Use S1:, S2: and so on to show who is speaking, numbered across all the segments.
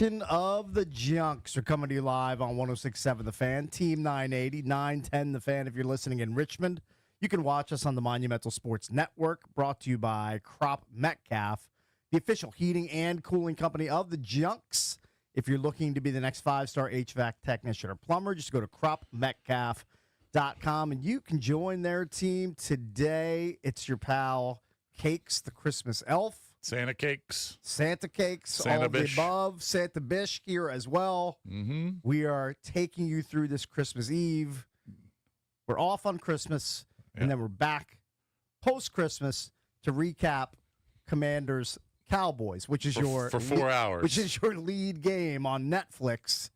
S1: Of the Junks are coming to you live on 106.7 The Fan, Team 980, 910 The Fan. If you're listening in Richmond, you can watch us on the Monumental Sports Network, brought to you by Crop Metcalf, the official heating and cooling company of the Junks. If you're looking to be the next 5-star HVAC technician or plumber, just go to cropmetcalf.com and you can join their team today. It's your pal Cakes, the Christmas elf.
S2: Santa cakes,
S1: all of the above. Santa Bish here as well.
S2: Mm-hmm.
S1: We are taking you through this Christmas Eve. We're off on Christmas, and then we're back post-Christmas to recap Commanders Cowboys, which is
S2: for 4 hours,
S1: which is your lead game on Netflix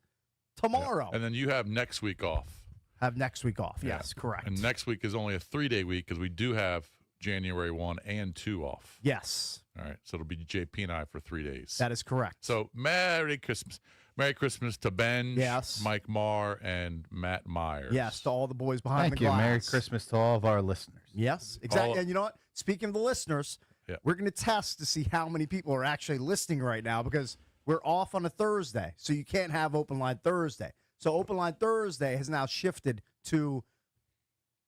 S1: tomorrow.
S2: Yeah. And then you have next week off.
S1: Yes, correct.
S2: And next week is only a 3-day week because we do have January 1 and 2 off.
S1: Yes.
S2: All right, so it'll be JP and I for 3 days.
S1: That is correct.
S2: So Merry Christmas. Merry Christmas to Ben,
S1: yes,
S2: Mike Marr, and Matt Myers.
S1: Yes, to all the boys behind
S3: the
S1: glass.
S3: Thank you. Merry Christmas to all of our listeners.
S1: Yes, exactly. And you know what? Speaking of the listeners, we're going to test to see how many people are actually listening right now because we're off on a Thursday, so you can't have Open Line Thursday. So Open Line Thursday has now shifted to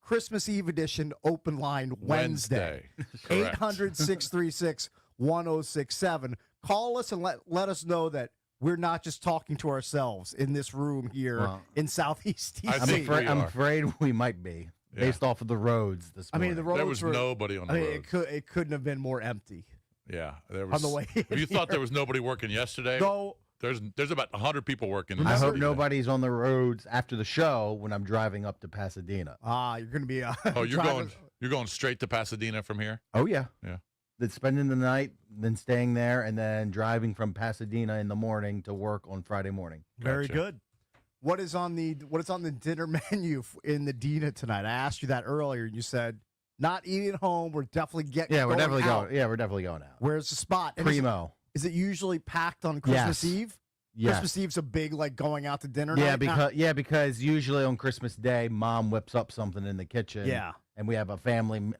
S1: Christmas Eve edition Open Line Wednesday. 800-636-1067. Call us and let us know that we're not just talking to ourselves in this room here in Southeast DC.
S3: I'm afraid we might be based off of the roads this morning.
S1: I mean, the roads
S2: there was nobody on the road.
S1: It couldn't have been more empty.
S2: Yeah, there was.
S1: On the way
S2: if you thought there was nobody working yesterday,
S1: no.
S2: There's about 100 people working.
S3: I hope nobody's on the roads after the show when I'm driving up to Pasadena.
S1: You're going to be.
S2: You're going straight to Pasadena from here.
S3: Oh yeah.
S2: Then
S3: spending the night, then staying there, and then driving from Pasadena in the morning to work on Friday morning.
S1: Very good. What is on the dinner menu in the Dina tonight? I asked you that earlier. You said not eating at home. We're definitely getting.
S3: Yeah, we're definitely
S1: out.
S3: going. Yeah, we're definitely going out.
S1: Where's the spot?
S3: Primo.
S1: Is it usually packed on Christmas Eve?
S3: Yes.
S1: Christmas Eve's a big going out to dinner
S3: night.
S1: Because
S3: usually on Christmas Day, Mom whips up something in the kitchen.
S1: Yeah.
S3: And we have a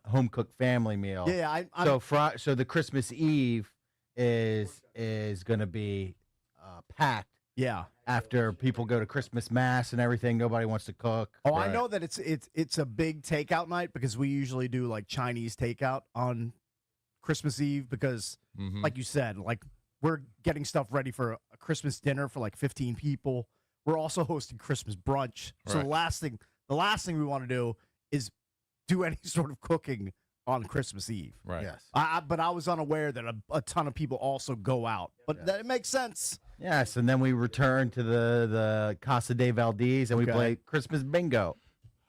S3: home cooked family meal.
S1: Yeah.
S3: So the Christmas Eve is going to be packed.
S1: Yeah.
S3: After people go to Christmas Mass and everything, nobody wants to cook.
S1: Oh, right. I know that it's a big takeout night because we usually do Chinese takeout on Christmas Eve because, like you said, we're getting stuff ready for a Christmas dinner for 15 people. We're also hosting Christmas brunch. So the last thing we want to do is do any sort of cooking on Christmas Eve.
S2: Right.
S3: Yes.
S1: But I was unaware that a ton of people also go out. But that it makes sense.
S3: Yes, and then we return to the Casa de Valdez and we play Christmas bingo.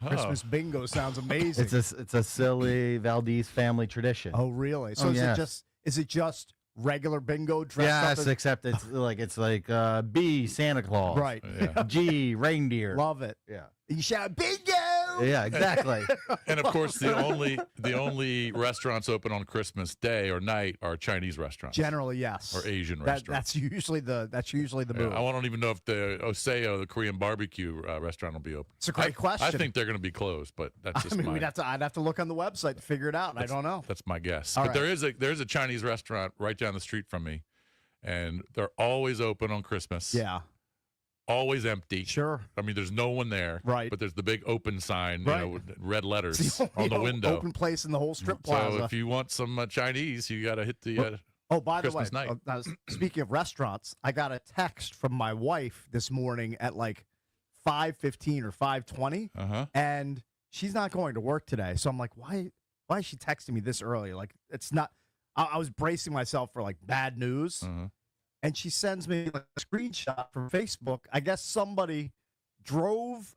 S1: Christmas bingo sounds amazing.
S3: It's a silly Valdez family tradition.
S1: Oh, really? So is it just regular bingo dressed up
S3: except it's like B, Santa Claus.
S1: Right.
S3: Yeah. G, reindeer.
S1: Love it.
S3: Yeah.
S1: You shout bingo.
S3: Yeah, exactly.
S2: And of course, the only restaurants open on Christmas Day or night are Chinese restaurants.
S1: Generally, yes.
S2: Or Asian restaurants.
S1: That's usually the move.
S2: I don't even know if the Oseo, the Korean barbecue restaurant, will be open.
S1: It's a great question.
S2: I think they're going to be closed, but that's just
S1: I'd have to look on the website to figure it out. I don't know.
S2: That's my guess.
S1: All
S2: but there is a Chinese restaurant right down the street from me, and they're always open on Christmas.
S1: Yeah.
S2: Always empty.
S1: Sure.
S2: I mean, there's no one there.
S1: Right.
S2: But there's the big open sign, with red letters
S1: it's the only
S2: on the window.
S1: Open place in the whole strip plaza.
S2: So if you want some Chinese, you got to hit the
S1: by
S2: Christmas
S1: the way,
S2: night.
S1: Speaking of restaurants, I got a text from my wife this morning at 5:15 or 5:20, and she's not going to work today. So I'm like, why is she texting me this early? It's not. I was bracing myself for bad news. And she sends me a screenshot from Facebook. I guess somebody drove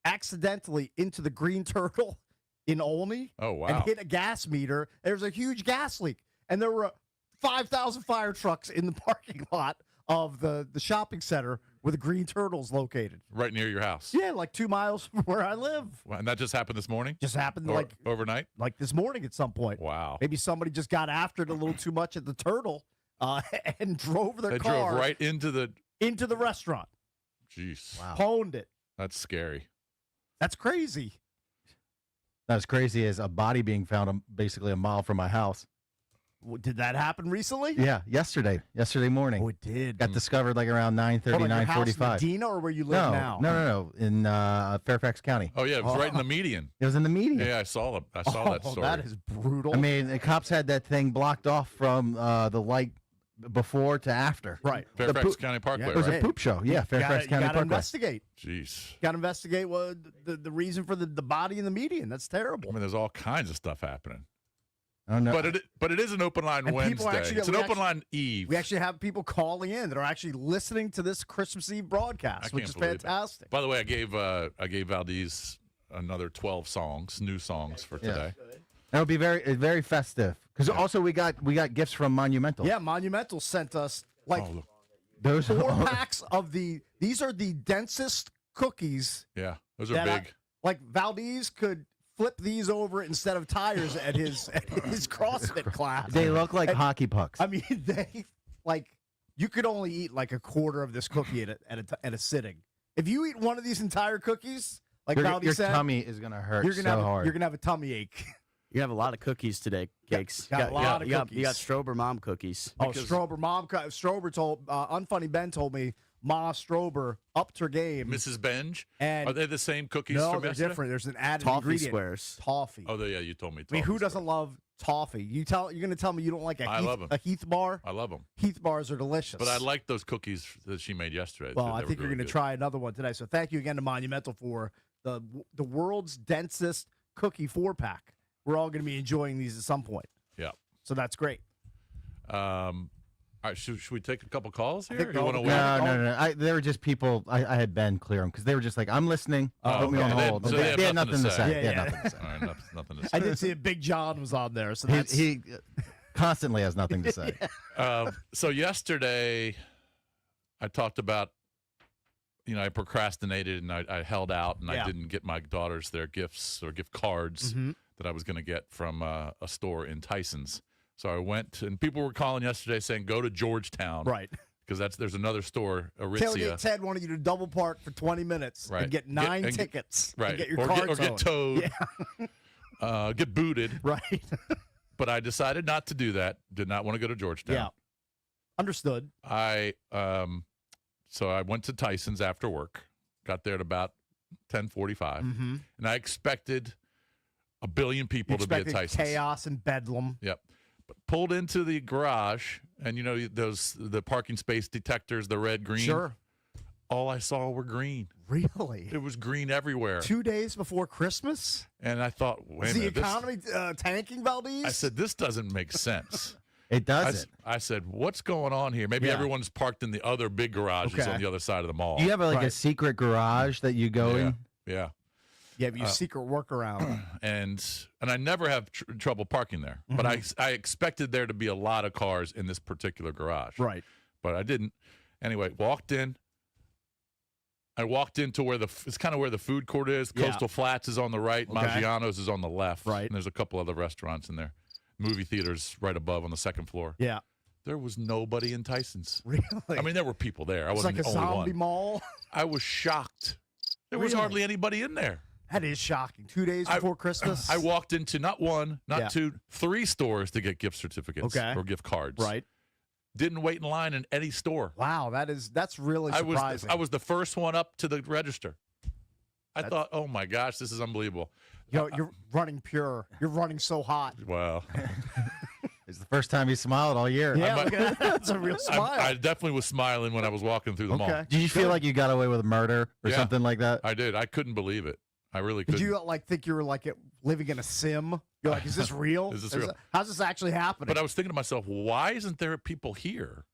S1: accidentally into the Green Turtle in Olney.
S2: Oh, wow.
S1: And hit a gas meter. There was a huge gas leak. And there were 5,000 fire trucks in the parking lot of the shopping center where the Green Turtle's located.
S2: Right near your house?
S1: Yeah, 2 miles from where I live.
S2: Wow, and that just happened this morning?
S1: Just happened
S2: overnight?
S1: This morning at some point.
S2: Wow.
S1: Maybe somebody just got after it a little too much at the Turtle. And drove their car.
S2: Drove right into
S1: the restaurant.
S2: Jeez.
S3: Wow.
S1: Pwned it.
S2: That's scary.
S1: That's crazy.
S3: Not as crazy as a body being found basically a mile from my house.
S1: Did that happen recently?
S3: Yeah, yesterday morning.
S1: Oh, it did.
S3: Got discovered like around 9:30,
S1: Hold on, your house in
S3: 9:45.
S1: Medina, or where you live now?
S3: No, in Fairfax County.
S2: Oh yeah, it was right in the median.
S3: It was in the median.
S2: Yeah, I saw that story.
S1: That is brutal.
S3: I mean, the cops had that thing blocked off from the light before to after.
S1: Right.
S2: Fairfax County Parkway.
S3: It was
S2: right?
S3: a poop show. Yeah, Fairfax County
S1: You got to
S3: Parkway.
S1: investigate.
S2: Jeez.
S1: Got to investigate what the reason for the body in the median. That's terrible.
S2: I mean, there's all kinds of stuff happening.
S3: Oh, no.
S2: But it is an open line
S1: And people
S2: Wednesday.
S1: actually-
S2: It's an open line Eve.
S1: We actually have people calling in that are actually listening to this Christmas Eve broadcast, which is fantastic.
S2: By the way, I gave Valdez another 12 songs, new songs for today.
S3: That'll be very festive. Because also we got gifts from Monumental.
S1: Yeah, Monumental sent us like
S2: Oh, look.
S3: Those
S1: 4 packs of these are the densest cookies.
S2: Yeah, those are
S1: that
S2: big.
S1: Like Valdez could flip these over instead of tires at his CrossFit class.
S3: They look like hockey pucks.
S1: I mean, they like you could only eat like a quarter of this cookie at a sitting. If you eat one of these entire cookies, like Valdez
S3: your
S1: said,
S3: tummy is gonna hurt
S1: you're gonna
S3: hard.
S1: You're gonna have a tummy ache.
S4: You have a lot of cookies today, Cakes.
S1: Got a lot of
S4: You
S1: cookies.
S4: got Strober Mom cookies.
S1: Oh, Strober told Unfunny Ben told me Ma Strober upped her game.
S2: Mrs. Benj?
S1: And
S2: Are they the same cookies
S1: no,
S2: from
S1: they're
S2: yesterday?
S1: different. There's an added
S4: Toffee
S1: ingredient.
S4: squares.
S1: Toffee.
S2: Oh, yeah, you told me.
S1: I mean, who
S2: toffee
S1: doesn't love toffee? You're going to tell me you don't like
S2: I love 'em.
S1: a Heath bar?
S2: I love them.
S1: Heath bars are delicious.
S2: But I like those cookies that she made yesterday.
S1: Well,
S2: They
S1: I
S2: were
S1: think you're
S2: really
S1: going to
S2: good.
S1: try another one today. So thank you again to Monumental for the world's densest cookie 4-pack. We're all going to be enjoying these at some point.
S2: Yeah.
S1: So that's great.
S2: All right, should we take a couple calls here?
S1: think
S2: You want to
S1: all
S2: wait?
S1: the-
S3: No. They were just people. I had Ben clear them because they were just like, I'm listening.
S2: Oh,
S3: Put me on
S2: okay.
S3: hold.
S2: So
S3: They had nothing to say.
S1: Yeah,
S3: They had
S1: yeah.
S3: nothing to say.
S2: All right, nothing to say.
S1: I did see Big John was on there. So that's,
S3: He constantly has nothing to say.
S2: So yesterday, I talked about, I procrastinated and I held out and
S1: Yeah.
S2: I didn't get my daughters their gifts or gift cards that I was going to get from a store in Tyson's. So I went, and people were calling yesterday saying, go to Georgetown.
S1: right.
S2: Because there's another store, Aritzia.
S1: Ted wanted you to double park for 20 minutes
S2: Right.
S1: and get 9 tickets.
S2: Right.
S1: And get your
S2: or
S1: car
S2: get towed.
S1: Yeah.
S2: Get booted.
S1: Right.
S2: But I decided not to do that. Did not want to go to Georgetown.
S1: Yeah. Understood.
S2: So I went to Tyson's after work. Got there at about 10:45, and I expected a billion people to be at Tyson's.
S1: Chaos and bedlam.
S2: Yep. But pulled into the garage, and the parking space detectors, the red, green.
S1: Sure.
S2: All I saw were green.
S1: Really?
S2: It was green everywhere.
S1: 2 days before Christmas?
S2: And I thought, wait
S1: Is
S2: a
S1: the
S2: minute.
S1: economy tanking, Valdez?
S2: I said, this doesn't make sense.
S3: It doesn't.
S2: I said, what's going on here? Maybe
S1: Yeah.
S2: everyone's parked in the other big garages
S1: Okay.
S2: on the other side of the mall.
S3: Do you have a
S1: Right.
S3: secret garage that you go in?
S2: Yeah.
S1: You have your secret workaround.
S2: And I never have trouble parking there. But I expected there to be a lot of cars in this particular garage.
S1: Right.
S2: But I didn't. Anyway, walked in. I walked into where it's kind of where the food court is.
S1: Yeah.
S2: Coastal Flats is on the right.
S1: Okay.
S2: Maggiano's is on the left.
S1: Right.
S2: And there's a couple other restaurants in there. Movie theaters right above on the second floor.
S1: Yeah.
S2: There was nobody in Tyson's.
S1: Really?
S2: I mean, there were people there. I
S1: it's
S2: wasn't
S1: like a
S2: the only
S1: zombie
S2: one.
S1: mall.
S2: I was shocked. There was
S1: Really?
S2: hardly anybody in there.
S1: That is shocking. 2 days before Christmas.
S2: I walked into not one, not
S1: Yeah.
S2: two, 3 stores to get gift certificates
S1: Okay.
S2: or gift cards.
S1: Right.
S2: Didn't wait in line in any store.
S1: Wow, that's really surprising.
S2: I was the first one up to the register. I thought, oh my gosh, this is unbelievable.
S1: You're running pure. You're running so hot.
S2: Well,
S3: It's the first time he smiled all year.
S1: Yeah, look at that. That's a real smile.
S2: I definitely was smiling when I was walking through the mall.
S1: Okay.
S3: Did you feel like you got away with a murder or
S2: Yeah.
S3: something like that?
S2: I did. I couldn't believe it. I really
S1: Did
S2: couldn't.
S1: you think you were living in a sim? You're like, is this real?
S2: Is this real?
S1: How's this actually happening?
S2: But I was thinking to myself, why isn't there people here?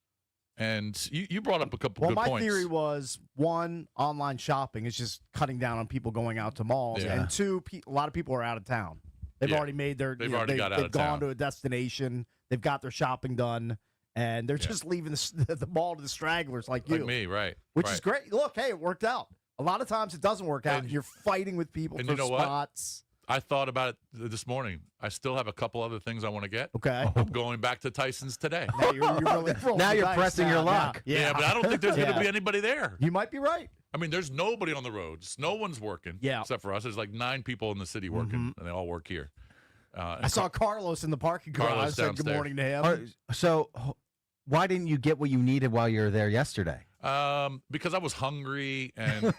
S2: And you brought up a couple
S1: Well,
S2: good
S1: my
S2: points.
S1: theory was, one, online shopping is just cutting down on people going out to malls,
S2: Yeah.
S1: and two, a lot of people are out of town. They've
S2: Yeah.
S1: already made their.
S2: They've
S1: you know,
S2: already got out
S1: they've
S2: of
S1: gone
S2: town.
S1: to a destination. They've got their shopping done, and they're just leaving the mall to the stragglers like you,
S2: Like me, right?
S1: which
S2: right.
S1: is great. Look, hey, it worked out. A lot of times it doesn't work out,
S2: And-
S1: and you're fighting with people
S2: and
S1: for
S2: you know what?
S1: spots.
S2: I thought about it this morning. I still have a couple other things I want to get.
S1: Okay.
S2: I'm going back to Tyson's today.
S1: Now you're really rolling
S3: Now
S1: the
S3: you're
S1: dice
S3: pressing your
S1: now.
S3: luck.
S1: Yeah,
S2: but I don't think there's going
S1: Yeah.
S2: to be anybody there.
S1: You might be right.
S2: I mean, there's nobody on the roads. No one's working.
S1: Yeah.
S2: Except for us. There's like 9 people in the city working, and they all work here.
S1: I saw Carlos in the parking garage.
S2: Carlos
S1: I said good
S2: downstairs.
S1: morning to him.
S3: So, why didn't you get what you needed while you were there yesterday?
S2: Because I was hungry and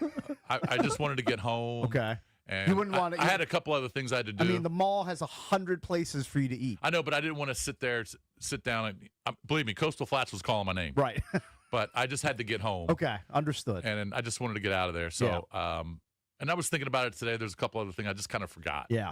S2: I just wanted to get home.
S1: Okay.
S2: And
S1: You wouldn't want to.
S2: I had a couple other things I had to do.
S1: I mean, the mall has 100 places for you to eat.
S2: I know, but I didn't want to sit down and believe me, Coastal Flats was calling my name.
S1: Right.
S2: But I just had to get home.
S1: Okay, understood.
S2: And I just wanted to get out of there. So, and I was thinking about it today. There's a couple other things I just kind of forgot.
S1: Yeah.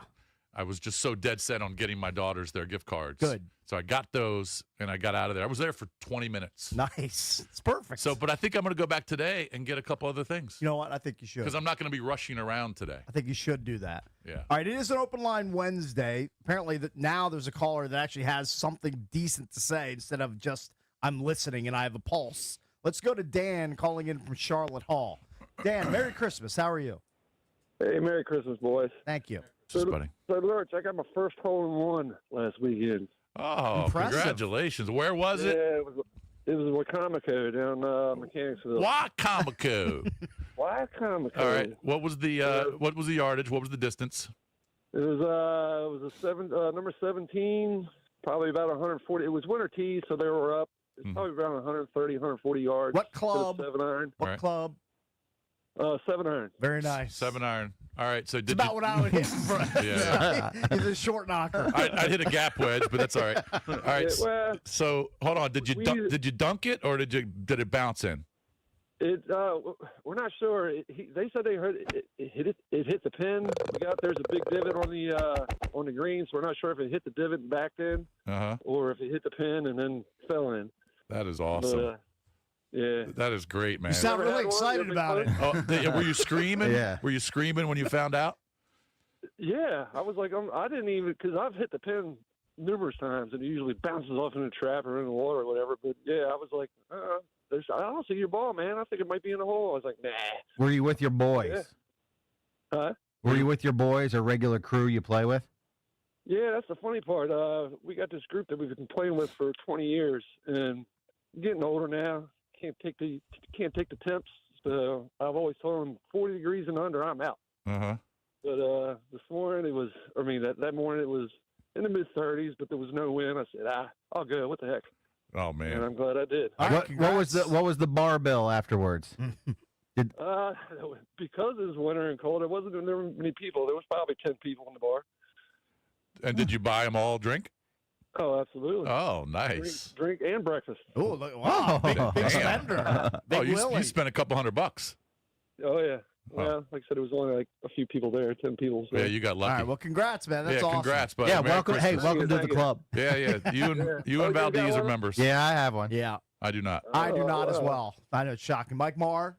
S2: I was just so dead set on getting my daughters their gift cards.
S1: Good.
S2: So I got those and I got out of there. I was there for 20 minutes.
S1: Nice. It's perfect.
S2: So, but I think I'm going to go back today and get a couple other things.
S1: You know what? I think you should.
S2: Because I'm not going to be rushing around today.
S1: I think you should do that.
S2: Yeah.
S1: All right, it is an open line Wednesday. Apparently, now there's a caller that actually has something decent to say instead of just, I'm listening and I have a pulse. Let's go to Dan calling in from Charlotte Hall. Dan, Merry Christmas. How are you?
S5: Hey, Merry Christmas, boys.
S1: Thank you.
S2: Just buddy.
S5: So, Lurch, I got my first hole-in-one last weekend.
S2: Oh,
S1: Impressive.
S2: Congratulations. Where was it?
S5: Yeah, it was Wacomico down Mechanicsville.
S2: Wacomico.
S5: Wacomico.
S2: All right. What was the yardage? What was the distance?
S5: It was number 17, probably about 140. It was winter tees, so they were up. It's probably around 130, 140 yards.
S1: What club?
S5: 7-iron.
S1: What
S2: Right.
S1: club?
S5: 7-iron.
S1: Very nice.
S2: 7-iron. All right. So
S1: It's
S2: did
S1: about
S2: you?
S1: what I would hit.
S2: Yeah.
S1: He's a short knocker.
S2: I hit a gap wedge, but that's all right. All right.
S5: Yeah, well,
S2: So hold on. Did you dunk it or did it bounce in?
S5: we're not sure. They said they heard it hit the pin. There's a big divot on the green, so we're not sure if it hit the divot and backed in, or if it hit the pin and then fell in.
S2: That is awesome.
S5: But, yeah.
S2: That is great, man.
S1: You sound really excited about it.
S2: Oh, were you screaming?
S3: Yeah.
S2: Were you screaming when you found out?
S5: Yeah, I was like, I didn't even, because I've hit the pin numerous times and it usually bounces off in the trap or in the water or whatever. But yeah, I was like, I don't see your ball, man. I think it might be in the hole. I was like, nah.
S3: Were you with your boys?
S5: Yeah. Huh?
S3: Were you with your boys or regular crew you play with?
S5: Yeah, that's the funny part. We got this group that we've been playing with for 20 years, and getting older now. Can't take the temps. So I've always told them 40 degrees and under, I'm out. But this morning that morning it was in the mid 30s, but there was no wind. I said, I'll go. What the heck?
S2: Oh man,
S5: And I'm glad I did.
S1: All right,
S3: What was the bar bill afterwards?
S5: Because it was winter and cold, there wasn't many people. There was probably 10 people in the bar.
S2: And did you buy them all drink?
S5: Oh, absolutely.
S2: Oh, nice.
S5: Drink and breakfast.
S1: Oh, wow. Big
S2: Damn.
S1: spender. Big
S2: You
S1: Willie.
S2: spent a couple $100.
S5: Oh, yeah.
S2: Wow.
S5: Well, like I said, it was only like a few people there, 10 people. So.
S2: Yeah, you got
S1: All
S2: lucky.
S1: right, well, congrats, man. That's awesome.
S2: Congrats, buddy.
S3: Yeah,
S2: Merry
S3: welcome. Hey,
S2: Christmas.
S3: welcome to the
S5: Thank you.
S3: club.
S2: Yeah. You and
S5: you got
S2: Valdez are
S5: one?
S2: members.
S3: Yeah, I have one.
S1: Yeah,
S2: I do not.
S1: I do not as well. I know it's shocking. Mike Marr,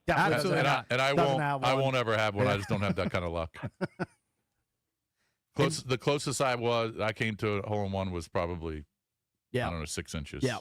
S1: definitely
S3: Absolutely
S1: doesn't
S2: And I
S1: doesn't
S2: won't.
S1: have
S2: I
S1: one.
S2: won't ever have one. I just don't have that kind of luck. The closest I came to a hole-in-one was probably, I don't know, 6 inches.
S1: Yeah.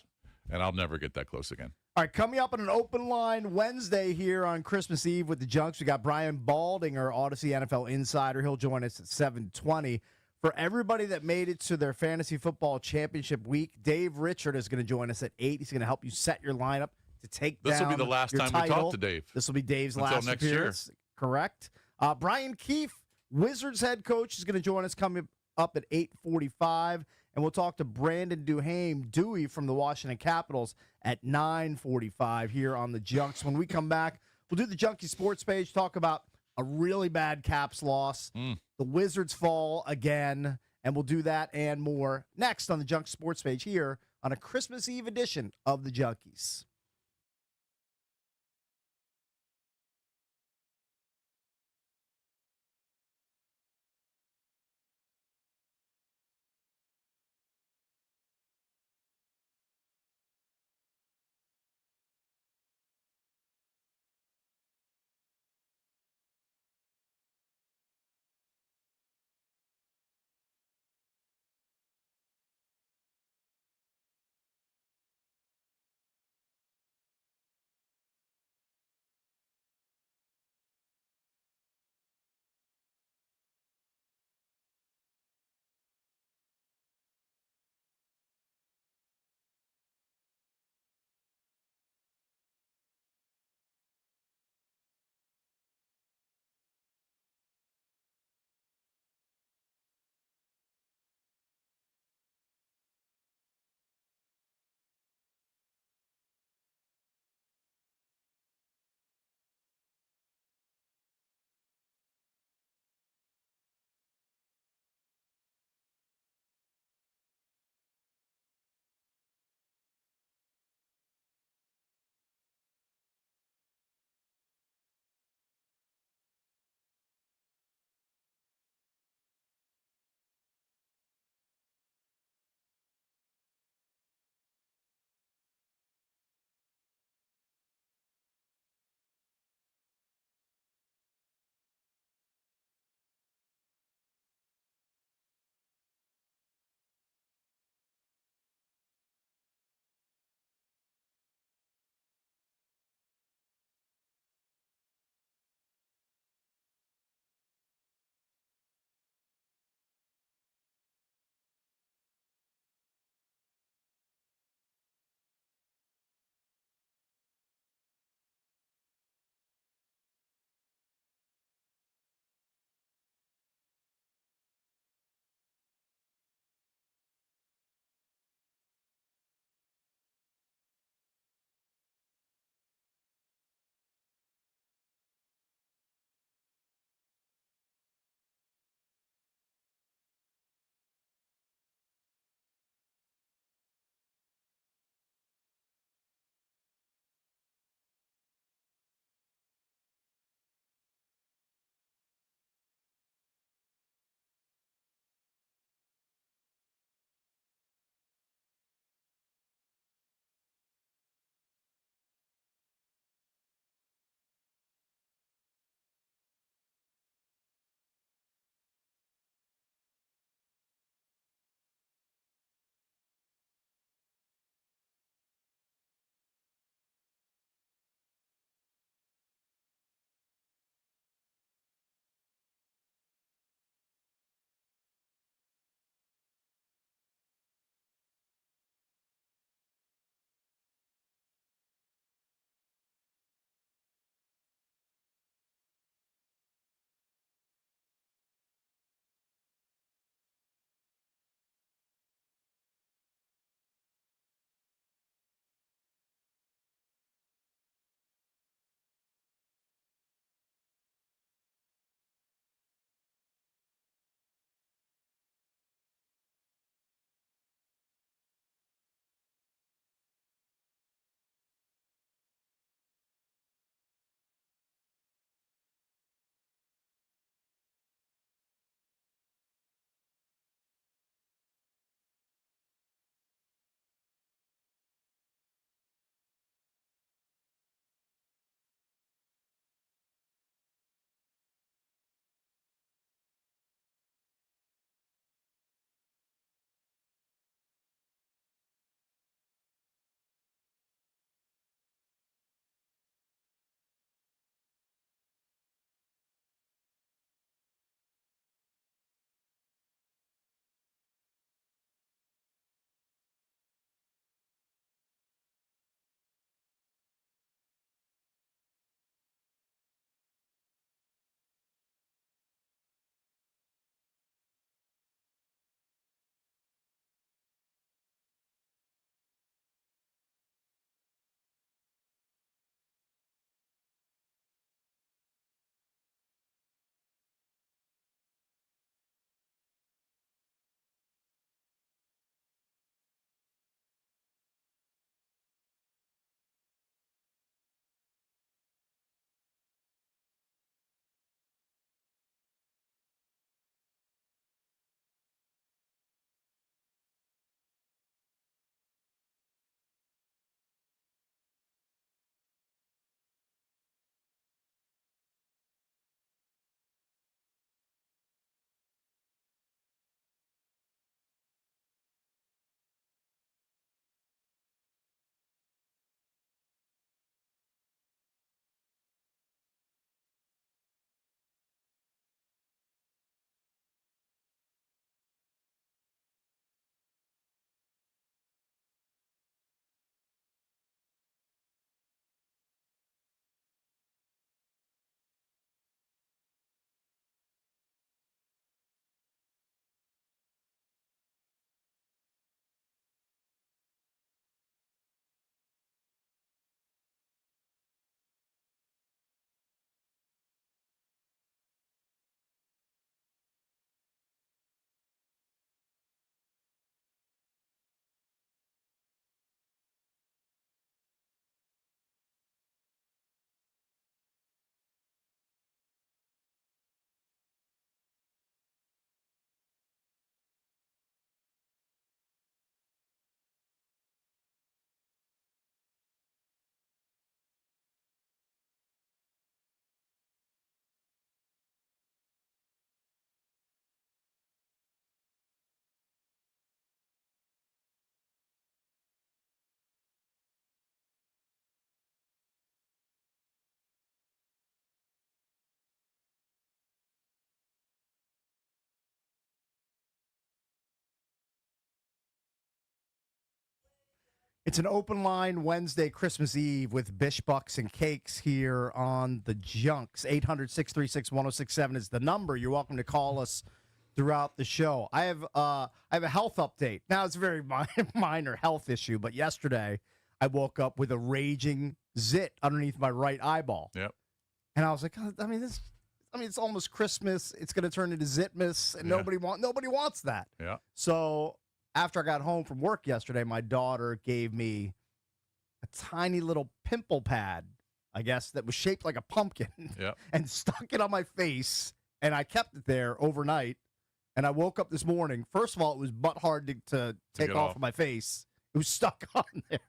S2: And I'll never get that close again.
S1: All right, coming up on an open line Wednesday here on Christmas Eve with the Junks, we got Brian Baldinger, Odyssey NFL Insider. He'll join us at 7:20. For everybody that made it to their fantasy football championship week, Dave Richard is going to join us at 8. He's going to help you set your lineup to take
S2: This will
S1: down
S2: be the last
S1: your
S2: time
S1: title.
S2: we talk to Dave.
S1: This will be Dave's
S2: Until
S1: last
S2: next year.
S1: appearance. Correct. Brian Keefe, Wizards head coach, is going to join us coming up at 8:45. And we'll talk to Brandon Duhame, Dewey from the Washington Capitals at 9:45 here on the Junks. When we come back, we'll do the Junkie Sports page, talk about a really bad Caps loss. The Wizards fall again, and we'll do that and more next on the Junkie Sports page here on a Christmas Eve edition of the Junkies. It's an open line Wednesday, Christmas Eve with Bish Bucks and Cakes here on the Junks. 800-636-1067 is the number. You're welcome to call us throughout the show. I have a health update. Now, it's a very minor health issue, but yesterday I woke up with a raging zit underneath my right eyeball.
S2: Yep.
S1: And I was like, oh, it's almost Christmas. It's going to turn into zitmas, and nobody wants that.
S2: Yeah.
S1: So after I got home from work yesterday, my daughter gave me a tiny little pimple pad, I guess, that was shaped like a pumpkin and stuck it on my face, and I kept it there overnight. And I woke up this morning. First of all, it was butt hard to take off of my face. It was stuck on there.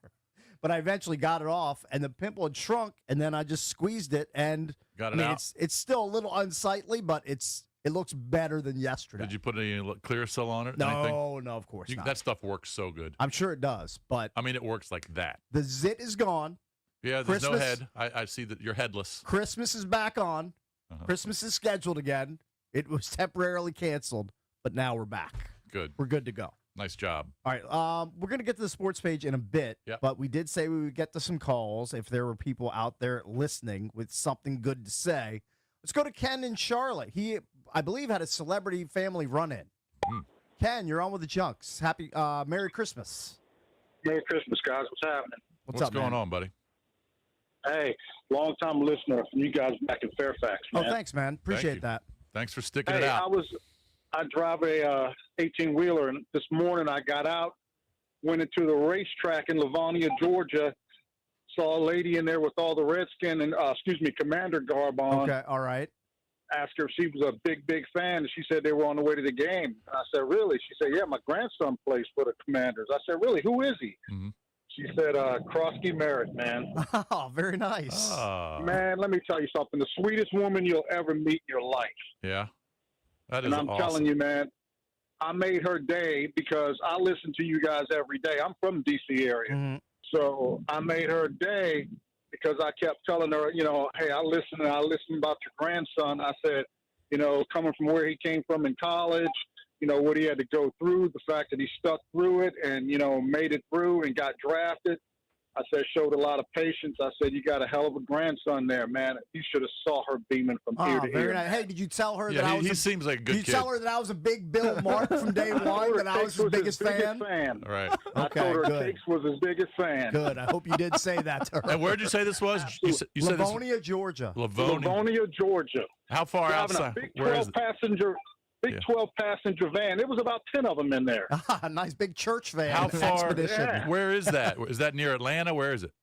S1: But I eventually got it off, and the pimple had shrunk, and then I just squeezed it, and
S2: got it out.
S1: It's still a little unsightly, but it looks better than yesterday.
S2: Did you put any clear cell on it?
S1: No, of course not.
S2: That stuff works so good.
S1: I'm sure it does, but
S2: I mean, it works like that.
S1: The zit is gone.
S2: Yeah, there's no head. I see that you're headless.
S1: Christmas is back on. Christmas is scheduled again. It was temporarily canceled, but now we're back.
S2: Good.
S1: We're good to go.
S2: Nice job.
S1: All right, we're going to get to the sports page in a bit, but we did say we would get to some calls if there were people out there listening with something good to say. Let's go to Ken in Charlotte. He, I believe, had a celebrity family run-in. Ken, you're on with the Junks. Merry Christmas.
S6: Merry Christmas, guys. What's happening?
S2: What's up, going on, buddy?
S6: Hey, long-time listener from you guys back in Fairfax, man.
S1: Oh, thanks, man. Appreciate that.
S2: Thanks for sticking it out.
S6: I drive a 18-wheeler, and this morning I got out, went into the racetrack in Livonia, Georgia, saw a lady in there with all the Redskin and, Commander garb on.
S1: Okay, all right.
S6: Asked her if she was a big fan, and she said they were on the way to the game. And I said, really? She said, yeah, my grandson plays for the Commanders. I said, really? Who is he? Mm-hmm. She said, Krosky Merritt, man.
S1: Oh, very nice.
S6: Man, let me tell you something. The sweetest woman you'll ever meet in your life.
S2: Yeah. That is
S6: and I'm
S2: awesome.
S6: telling you, man, I made her day because I listen to you guys every day. I'm from the D.C. area.
S1: Mm-hmm.
S6: So I made her day because I kept telling her, hey, I listened about your grandson. I said, coming from where he came from in college, what he had to go through, the fact that he stuck through it and, made it through and got drafted. I said, showed a lot of patience. I said, you got a hell of a grandson there, man. You should have saw her beaming from ear to ear.
S1: Nice. Hey, did you tell her that I was?
S2: He seems like a good kid.
S1: Did you tell her that I was a big Bill Mark from day one? That I was his biggest fan?
S2: All right.
S1: Okay,
S6: I told her
S1: good.
S6: Cakes was his biggest fan.
S1: Good. I hope you did say that to her.
S2: And where did you say this was? You said
S1: Livonia, Georgia.
S6: Livonia, Georgia.
S2: How far outside?
S6: A big 12-passenger. Big 12-passenger van. There was about 10 of them in there.
S1: Nice big church van.
S2: How far?
S1: Expedition.
S2: Where is that? Is that near Atlanta? Where is it?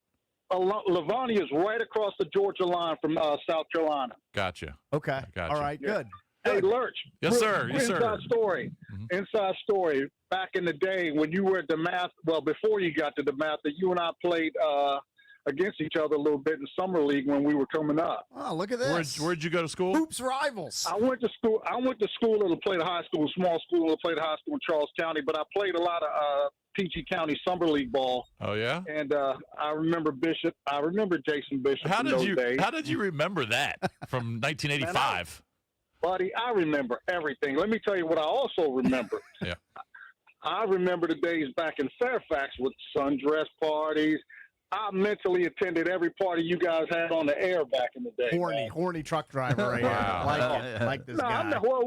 S6: Livonia is right across the Georgia line from South Carolina.
S2: Gotcha.
S1: Okay.
S2: Gotcha.
S1: All right. Good.
S6: Hey, Lurch.
S2: Yes, sir. Yes,
S6: inside
S2: sir.
S6: Story. Mm-hmm. Inside story. Back in the day when you were at the math, before you got to the math, that you and I played against each other a little bit in summer league when we were coming up.
S1: Oh, look at this.
S2: Where'd you go to school?
S1: Hoops rivals.
S6: I went to school to play the high school, small school to play the high school in Charles County, but I played a lot of PG County summer league ball.
S2: Oh yeah.
S6: And I remember Bishop. I remember Jason Bishop.
S2: How did you remember that from 1985?
S6: Buddy, I remember everything. Let me tell you what I also remember.
S2: Yeah.
S6: I remember the days back in Fairfax with sundress parties. I mentally attended every party you guys had on the air back in the day.
S1: Horny truck driver right
S2: Wow.
S1: here. Like this guy.
S6: I'm not, whoa.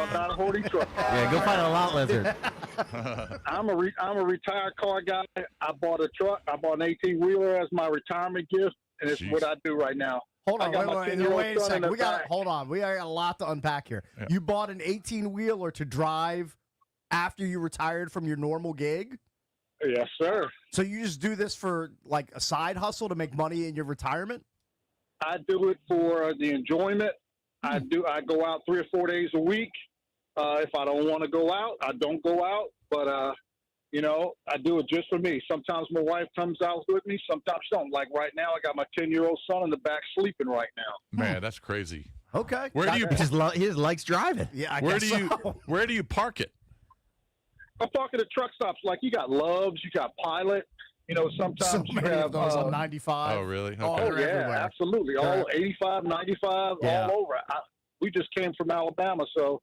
S6: I'm not a horny truck.
S3: Yeah, go find a lot lizard.
S6: I'm a retired car guy. I bought a truck. I bought an 18-wheeler as my retirement gift, and it's what I do right now.
S1: Hold on, wait a second. Hold on. We got a lot to unpack here.
S2: Yeah.
S1: You bought an 18-wheeler to drive after you retired from your normal gig?
S6: Yes, sir.
S1: So you just do this for like a side hustle to make money in your retirement?
S6: I do it for the enjoyment. I go out 3 or 4 days a week. If I don't want to go out, I don't go out. But I do it just for me. Sometimes my wife comes out with me. Sometimes she don't. Like right now, I got my 10-year-old son in the back sleeping right now.
S2: Man, that's crazy.
S1: Okay.
S2: Where do you?
S3: He just likes driving.
S1: Yeah.
S2: Where do you park it?
S6: I'm talking to truck stops. Like you got Loves, you got Pilot. Sometimes
S1: So
S6: you
S1: many
S6: have
S1: of those on 95.
S2: Oh, really? Okay.
S6: Oh, yeah,
S1: everywhere.
S6: absolutely. All 85, 95,
S1: Yeah.
S6: all over. We just came from Alabama, so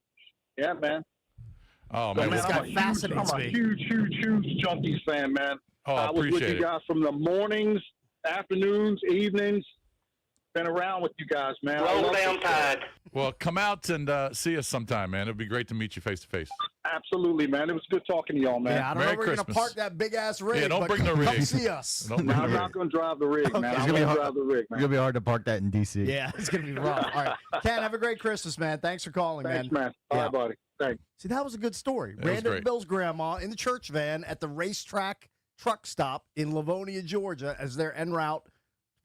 S6: yeah, man.
S2: Oh
S6: So,
S2: man,
S1: this guy fascinates
S6: I'm a
S1: me.
S6: huge Junkies fan, man.
S2: Oh, I
S6: I was with
S2: appreciate
S6: you
S2: it.
S6: guys from the mornings, afternoons, evenings. Been around with you guys, man.
S7: Roll down tide.
S2: Well, come out and see us sometime, man. It would be great to meet you face to face.
S6: Absolutely, man. It was good talking to y'all, man.
S1: Yeah, I don't
S2: Merry
S1: know if we're going to
S2: Christmas.
S1: park that big-ass rig.
S2: Yeah, don't
S1: but
S2: bring the
S1: Come
S2: rig.
S1: see us.
S2: Don't bring
S6: No,
S2: the
S6: I'm
S2: rig.
S6: not going to drive the rig, man.
S1: Okay.
S6: I'm
S3: It's
S6: going
S3: gonna
S6: to
S3: be
S6: drive the rig,
S3: It's
S6: man.
S3: gonna be hard to park that in DC.
S1: Yeah, it's going to be rough. All right. Ken, have a great Christmas, man. Thanks for calling,
S6: Thanks,
S1: man.
S6: man. All
S1: Yeah.
S6: right, buddy. Thanks.
S1: See, that was a good story.
S2: was
S1: Ran into
S2: great.
S1: Bill's grandma in the church van at the racetrack truck stop in Livonia, Georgia, as they're en route,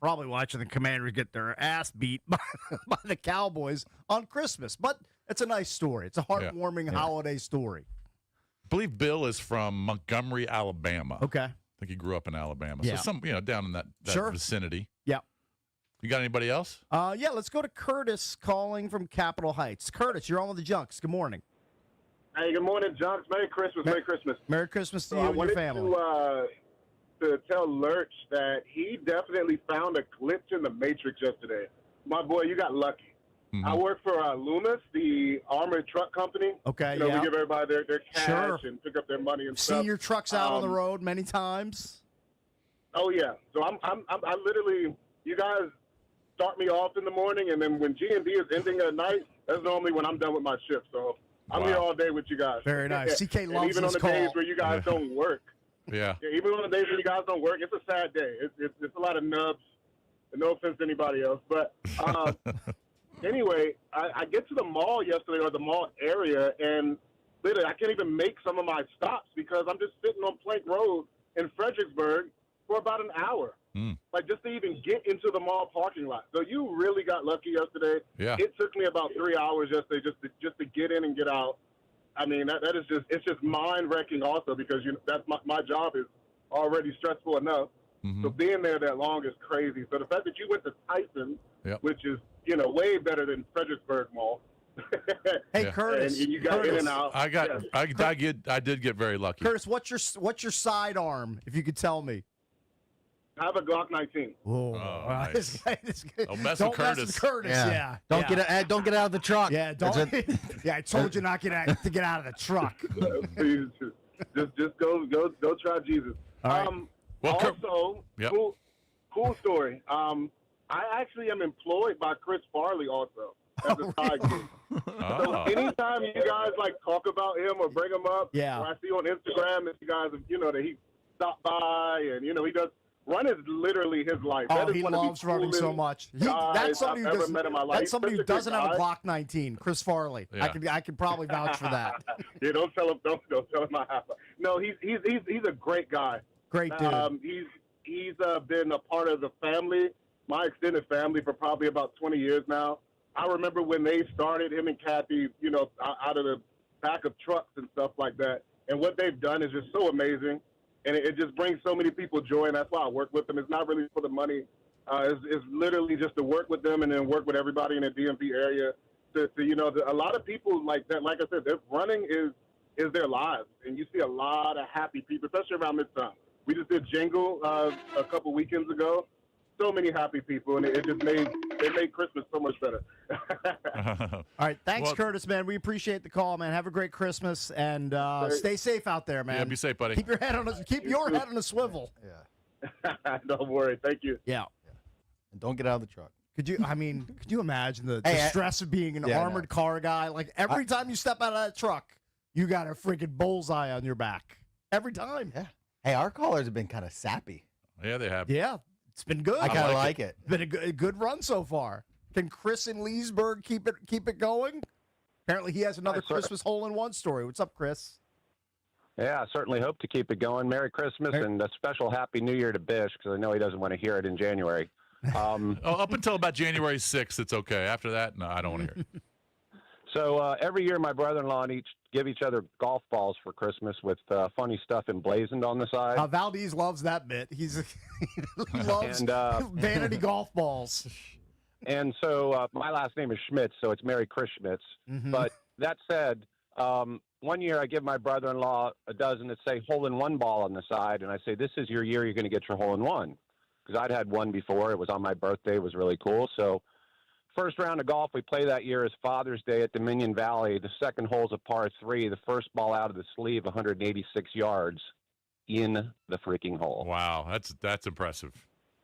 S1: probably watching the Commanders get their ass beat by the Cowboys on Christmas. But it's a nice story. It's a heartwarming holiday story.
S2: I believe Bill is from Montgomery, Alabama.
S1: Okay.
S2: I think he grew up in Alabama.
S1: Yeah.
S2: So down in that
S1: Sure.
S2: vicinity.
S1: Yeah.
S2: You got anybody else?
S1: Yeah, let's go to Curtis calling from Capitol Heights. Curtis, you're on with the Junks. Good morning.
S8: Hey, good morning, Junks. Merry Christmas. Merry Christmas.
S1: Merry Christmas to
S8: So
S1: you
S8: I
S1: and your
S8: wanted
S1: family.
S8: to tell Lurch that he definitely found a glitch in the Matrix yesterday. My boy, you got lucky.
S2: Mhm.
S8: I work for Loomis, the armored truck company.
S1: Okay,
S8: You know,
S1: yeah.
S8: we give everybody their cash
S1: Sure.
S8: and pick up their money and
S1: Seen
S8: stuff.
S1: your trucks out on the
S8: Um,
S1: road many times.
S8: Oh yeah. So I literally, you guys start me off in the morning, and then when G&D is ending at night, that's normally when I'm done with my shift. So I'm
S2: Wow.
S8: here all day with you guys.
S1: Very nice. CK
S8: And
S1: loves
S8: even on
S1: this
S8: the
S1: call.
S8: days where you guys don't work.
S2: Yeah.
S8: Yeah, even on the days when you guys don't work, it's a sad day. It's a lot of nubs. And no offense to anybody else, but anyway, I get to the mall yesterday, or the mall area, and literally I can't even make some of my stops because I'm just sitting on Plank Road in Fredericksburg for about an hour, like just to even get into the mall parking lot. So you really got lucky yesterday.
S2: Yeah.
S8: It took me about 3 hours yesterday just to get in and get out. I mean, that is just mind wrecking also, because that's my job is already stressful enough.
S2: Mhm.
S8: So being there that long is crazy. So the fact that you went to Tyson,
S2: Yep.
S8: which is way better than Fredericksburg Mall,
S1: Hey,
S2: Yeah.
S1: Curtis.
S8: and you got
S1: Curtis,
S8: in and out.
S2: I got
S8: Yes.
S2: I did get very lucky.
S1: Curtis, what's your sidearm? If you could tell me.
S8: I have a Glock 19.
S1: Oh,
S2: nice.
S1: this guy is good.
S2: Don't mess with
S1: Don't mess
S2: Curtis.
S1: with Curtis. Yeah.
S3: Don't
S1: yeah.
S3: don't get out of the truck.
S1: Yeah,
S3: That's
S1: don't.
S3: it.
S1: Yeah, I told you not to get out of the truck.
S8: Please, just go try Jesus.
S1: All right.
S2: Well,
S8: Also,
S2: Yep.
S8: cool story. I actually am employed by Chris Farley also as a side gig. So
S2: Oh.
S8: anytime you guys talk about him or bring him up,
S1: Yeah.
S8: or I see on Instagram that you guys that he stopped by and he does. Run is literally his life.
S1: Oh,
S8: That is
S1: he
S8: one of the
S1: loves running so
S8: coolest
S1: much.
S8: guys
S1: That's somebody
S8: I've
S1: who
S8: ever
S1: doesn't.
S8: met in my life.
S1: That's somebody who
S8: Such a good
S1: doesn't have a
S8: guy.
S1: Glock 19. Chris Farley.
S2: Yeah.
S1: I can probably vouch for that.
S8: Yeah, don't tell him. Don't tell him I have. No, he's a great guy.
S1: Great dude.
S8: He's been a part of the family, my extended family, for probably about 20 years now. I remember when they started, him and Kathy, out of the back of trucks and stuff like that. And what they've done is just so amazing. And it just brings so many people joy, and that's why I work with them. It's not really for the money. It's literally just to work with them and then work with everybody in the DMV area. A lot of people like that, like I said, their running is their lives. And you see a lot of happy people, especially around this time. We just did Jingle a couple weekends ago. So many happy people, and it just made Christmas so much better.
S1: All right, thanks,
S2: Well-
S1: Curtis, man. We appreciate the call, man. Have a great Christmas and stay safe out there, man.
S2: Yeah, be safe, buddy.
S1: Keep your head on a swivel.
S8: Don't worry. Thank you.
S1: Yeah.
S3: And don't get out of the truck.
S1: Could you imagine the
S3: Hey,
S1: stress of being an
S3: Yeah, I
S1: armored car guy? Like every time you step out of that truck, you got a freaking bullseye on your back. Every time.
S3: Yeah. Hey, our callers have been kind of sappy.
S2: Yeah, they have.
S1: Yeah. It's been good.
S3: I kind of
S2: like
S3: like it.
S1: Been a good run so far. Can Chris in Leesburg keep it going? Apparently, he has another
S9: Hi, sir.
S1: Christmas hole-in-one story. What's up, Chris?
S9: Yeah, I certainly hope to keep it going. Merry Christmas and a special Happy New Year to Bish, because I know he doesn't want to hear it in January.
S2: Up until about January 6th, it's okay. After that, no, I don't want to hear it.
S9: So every year, my brother-in-law and give each other golf balls for Christmas with funny stuff emblazoned on the side.
S1: Valdez loves that bit. He loves vanity golf balls.
S9: And so my last name is Schmitz, so it's Merry Chris Schmitz.
S1: Mhm.
S9: But that said, one year I give my brother-in-law a dozen that say hole-in-one ball on the side, and I say, this is your year you're going to get your hole-in-one. Because I'd had one before. It was on my birthday. It was really cool. So first round of golf we play that year is Father's Day at Dominion Valley. The second hole's a par 3. The first ball out of the sleeve, 186 yards. in the freaking hole.
S2: Wow, that's impressive.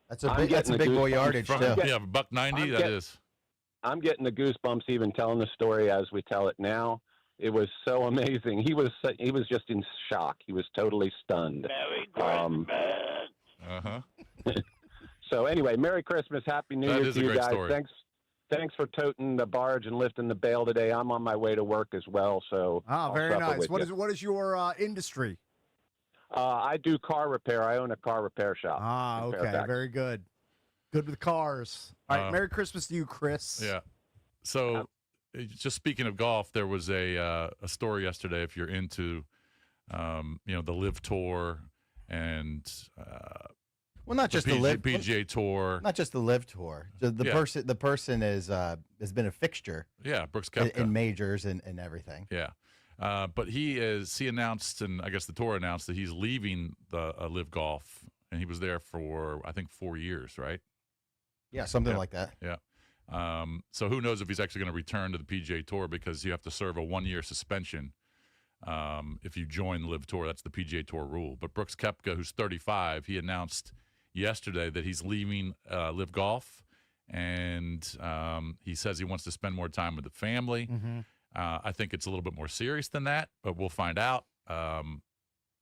S3: That's a
S9: I'm
S3: big, that's a
S9: getting the
S3: big boy
S9: goosebumps
S3: yardage
S9: from-
S3: too.
S2: Yeah, $190. That is.
S9: I'm getting the goosebumps even telling the story as we tell it now. It was so amazing. He was just in shock. He was totally stunned. So anyway, Merry Christmas, Happy New
S2: That
S9: Year
S2: is
S9: to
S2: a
S9: you
S2: great
S9: guys.
S2: story.
S9: Thanks for toting the barge and lifting the bale today. I'm on my way to work as well, so I'll
S1: very
S9: suffer
S1: nice.
S9: with you.
S1: What is your industry?
S9: I do car repair. I own a car repair shop. in
S1: Okay,
S9: Fairfax.
S1: very good. Good with cars. All right, Merry Christmas to you, Chris.
S2: Yeah. So, just speaking of golf, there was a story yesterday. If you're into, the Live Tour and
S3: Well, not just the Live
S2: PGA Tour,
S3: not just the Live Tour. The person has been a fixture.
S2: Yeah, Brooks Koepka
S3: in majors and everything.
S2: Yeah. But he announced, and I guess the tour announced that he's leaving the Live Golf, and he was there for I think 4 years, right?
S3: Yeah, something like that.
S2: Yeah. So who knows if he's actually going to return to the PGA Tour, because you have to serve a 1-year suspension if you join the Live Tour. That's the PGA Tour rule. But Brooks Koepka, who's 35, he announced yesterday that he's leaving Live Golf, and he says he wants to spend more time with the family.
S1: Mm-hmm.
S2: I think it's a little bit more serious than that, but we'll find out. I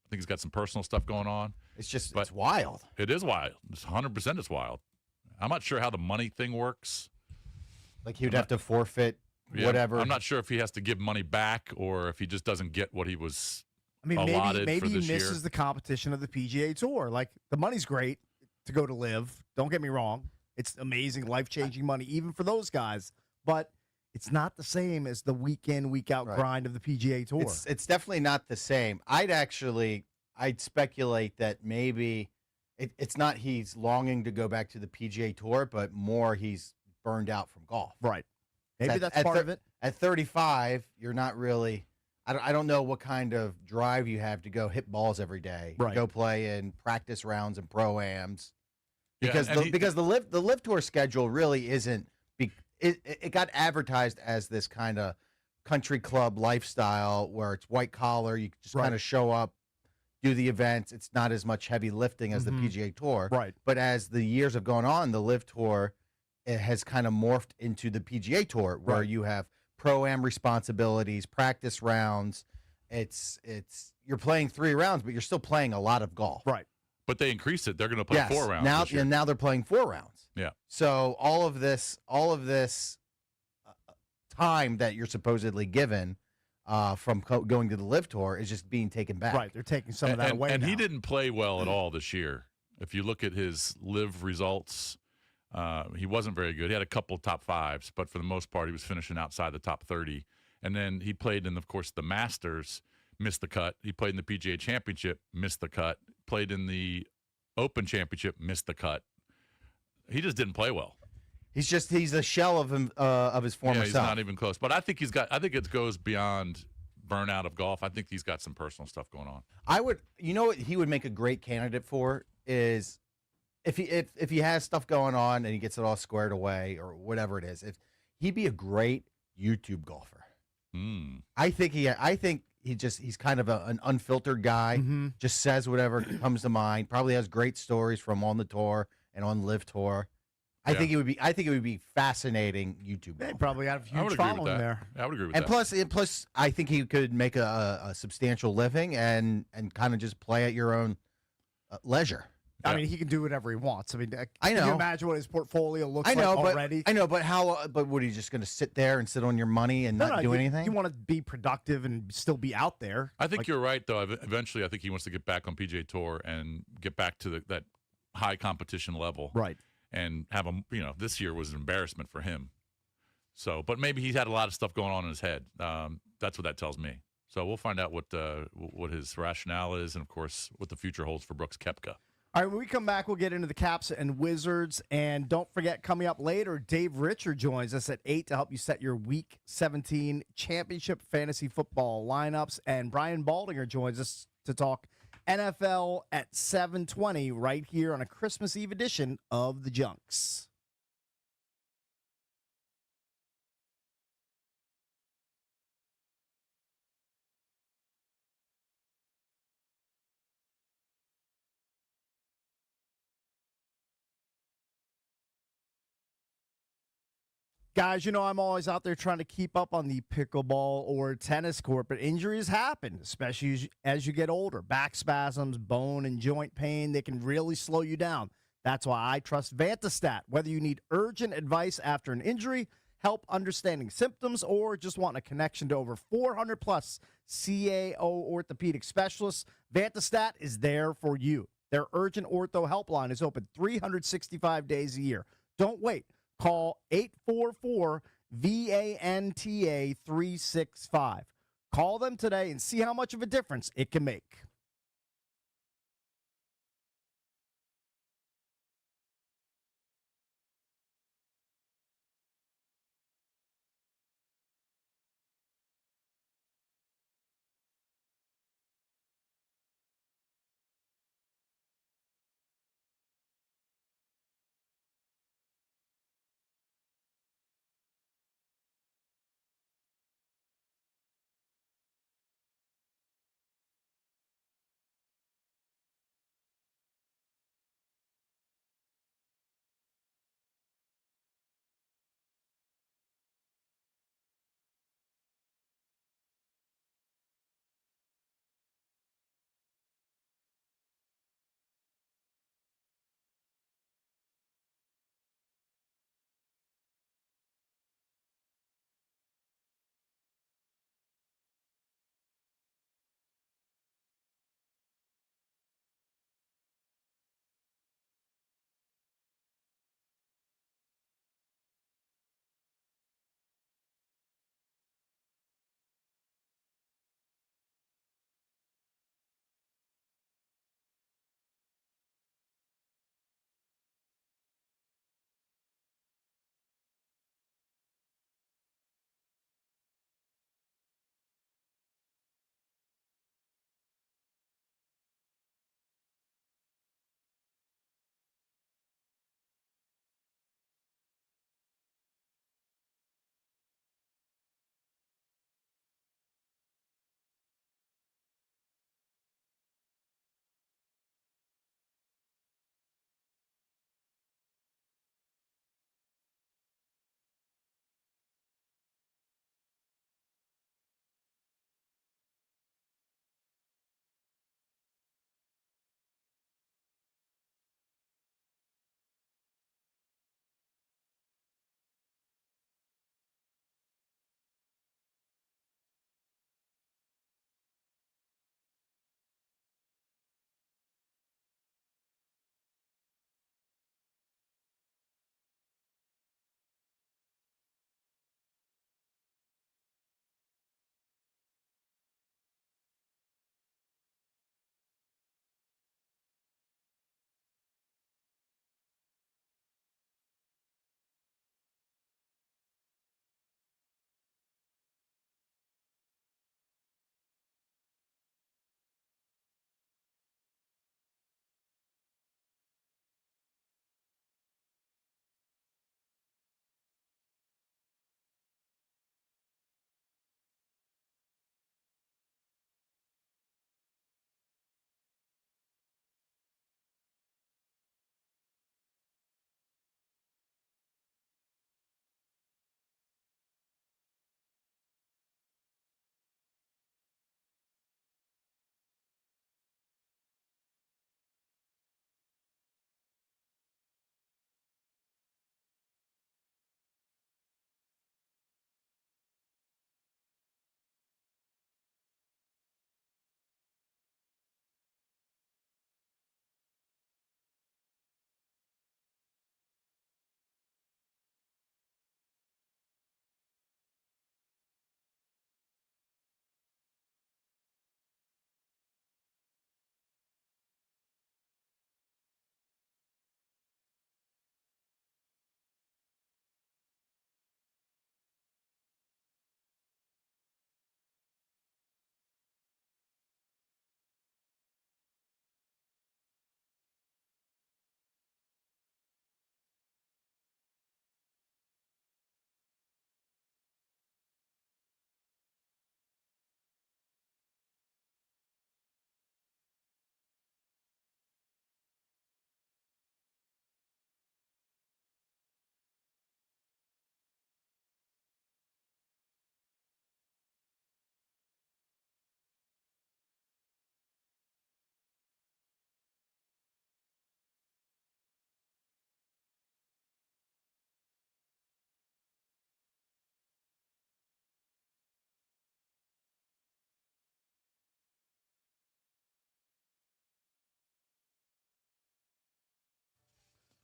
S2: think he's got some personal stuff going on.
S3: It's wild.
S2: It is wild. It's 100% it's wild. I'm not sure how the money thing works.
S3: Like he would have to forfeit whatever.
S2: I'm not sure if he has to give money back or if he just doesn't get what he was
S1: maybe
S2: allotted for
S1: he
S2: this year.
S1: misses the competition of the PGA Tour. Like, the money's great to go to Live. Don't get me wrong. It's amazing, life-changing money, even for those guys. But it's not the same as the week in, week out grind of the PGA Tour.
S3: It's definitely not the same. I'd speculate that maybe it's not he's longing to go back to the PGA Tour, but more he's burned out from golf.
S1: Right. Maybe that's part of it.
S3: At 35, you're not really. I don't know what kind of drive you have to go hit balls every day,
S1: Right.
S3: go play in practice rounds and pro-ams,
S2: Yeah,
S3: because
S2: and
S3: the Live Tour schedule really isn't. It got advertised as this kind of country club lifestyle where it's white collar. You just kind of show up, do the events. It's not as much heavy lifting as the PGA Tour.
S1: Right.
S3: But as the years have gone on, the Live Tour has kind of morphed into the PGA Tour, where you have pro-am responsibilities, practice rounds. You're playing 3 rounds, but you're still playing a lot of golf.
S1: Right.
S2: But they increased it. They're going to play 4 rounds
S3: Now,
S2: this year.
S3: and now they're playing 4 rounds.
S2: Yeah.
S3: So all of this time that you're supposedly given from going to the Live Tour is just being taken back.
S1: Right. They're taking some of that away
S2: And
S1: now.
S2: he didn't play well at all this year. If you look at his Live results, he wasn't very good. He had a couple of top 5s, but for the most part, he was finishing outside the top 30. And then he played in, of course, the Masters, missed the cut. He played in the PGA Championship, missed the cut. Played in the Open Championship, missed the cut. He just didn't play well.
S3: He's a shell of him of his former
S2: He's
S3: self.
S2: not even close. But I think it goes beyond burnout of golf. I think he's got some personal stuff going on.
S3: You know what he would make a great candidate for is if he has stuff going on and he gets it all squared away or whatever it is. If he'd be a great YouTube golfer. I think he's kind of an unfiltered guy. Just says whatever comes to mind. Probably has great stories from on the tour and on Live Tour. I think it would be fascinating YouTube.
S1: They probably have a
S2: I would
S1: huge
S2: agree with
S1: following
S2: that.
S1: there.
S2: I would agree with
S3: And
S2: that.
S3: plus, I think he could make a substantial living and kind of just play at your own leisure.
S1: I mean, he can do whatever he wants. I mean,
S3: I know.
S1: Can you imagine what his portfolio looks
S3: I know,
S1: like
S3: but
S1: already?
S3: I know, but how? But what, are you just going to sit there and sit on your money and not do anything?
S1: You want to be productive and still be out there.
S2: I think you're right, though. Eventually, I think he wants to get back on PGA Tour and get back to that high competition level.
S1: Right.
S2: And have this year was an embarrassment for him. So, but maybe he's had a lot of stuff going on in his head. That's what that tells me. So we'll find out what his rationale is, and of course, what the future holds for Brooks Koepka.
S1: All right, when we come back, we'll get into the Caps and Wizards. And don't forget, coming up later, Dave Richard joins us at 8 to help you set your Week 17 championship fantasy football lineups. And Brian Baldinger joins us to talk NFL at 7:20 right here on a Christmas Eve edition of The Junks. Guys, I'm always out there trying to keep up on the pickleball or tennis court, but injuries happen, especially as you get older. Back spasms, bone and joint pain, they can really slow you down. That's why I trust Vantastat. Whether you need urgent advice after an injury, help understanding symptoms, or just want a connection to over 400 plus CAO orthopedic specialists, Vantastat is there for you. Their urgent ortho helpline is open 365 days a year. Don't wait. Call 844-VANTA-365. Call them today and see how much of a difference it can make.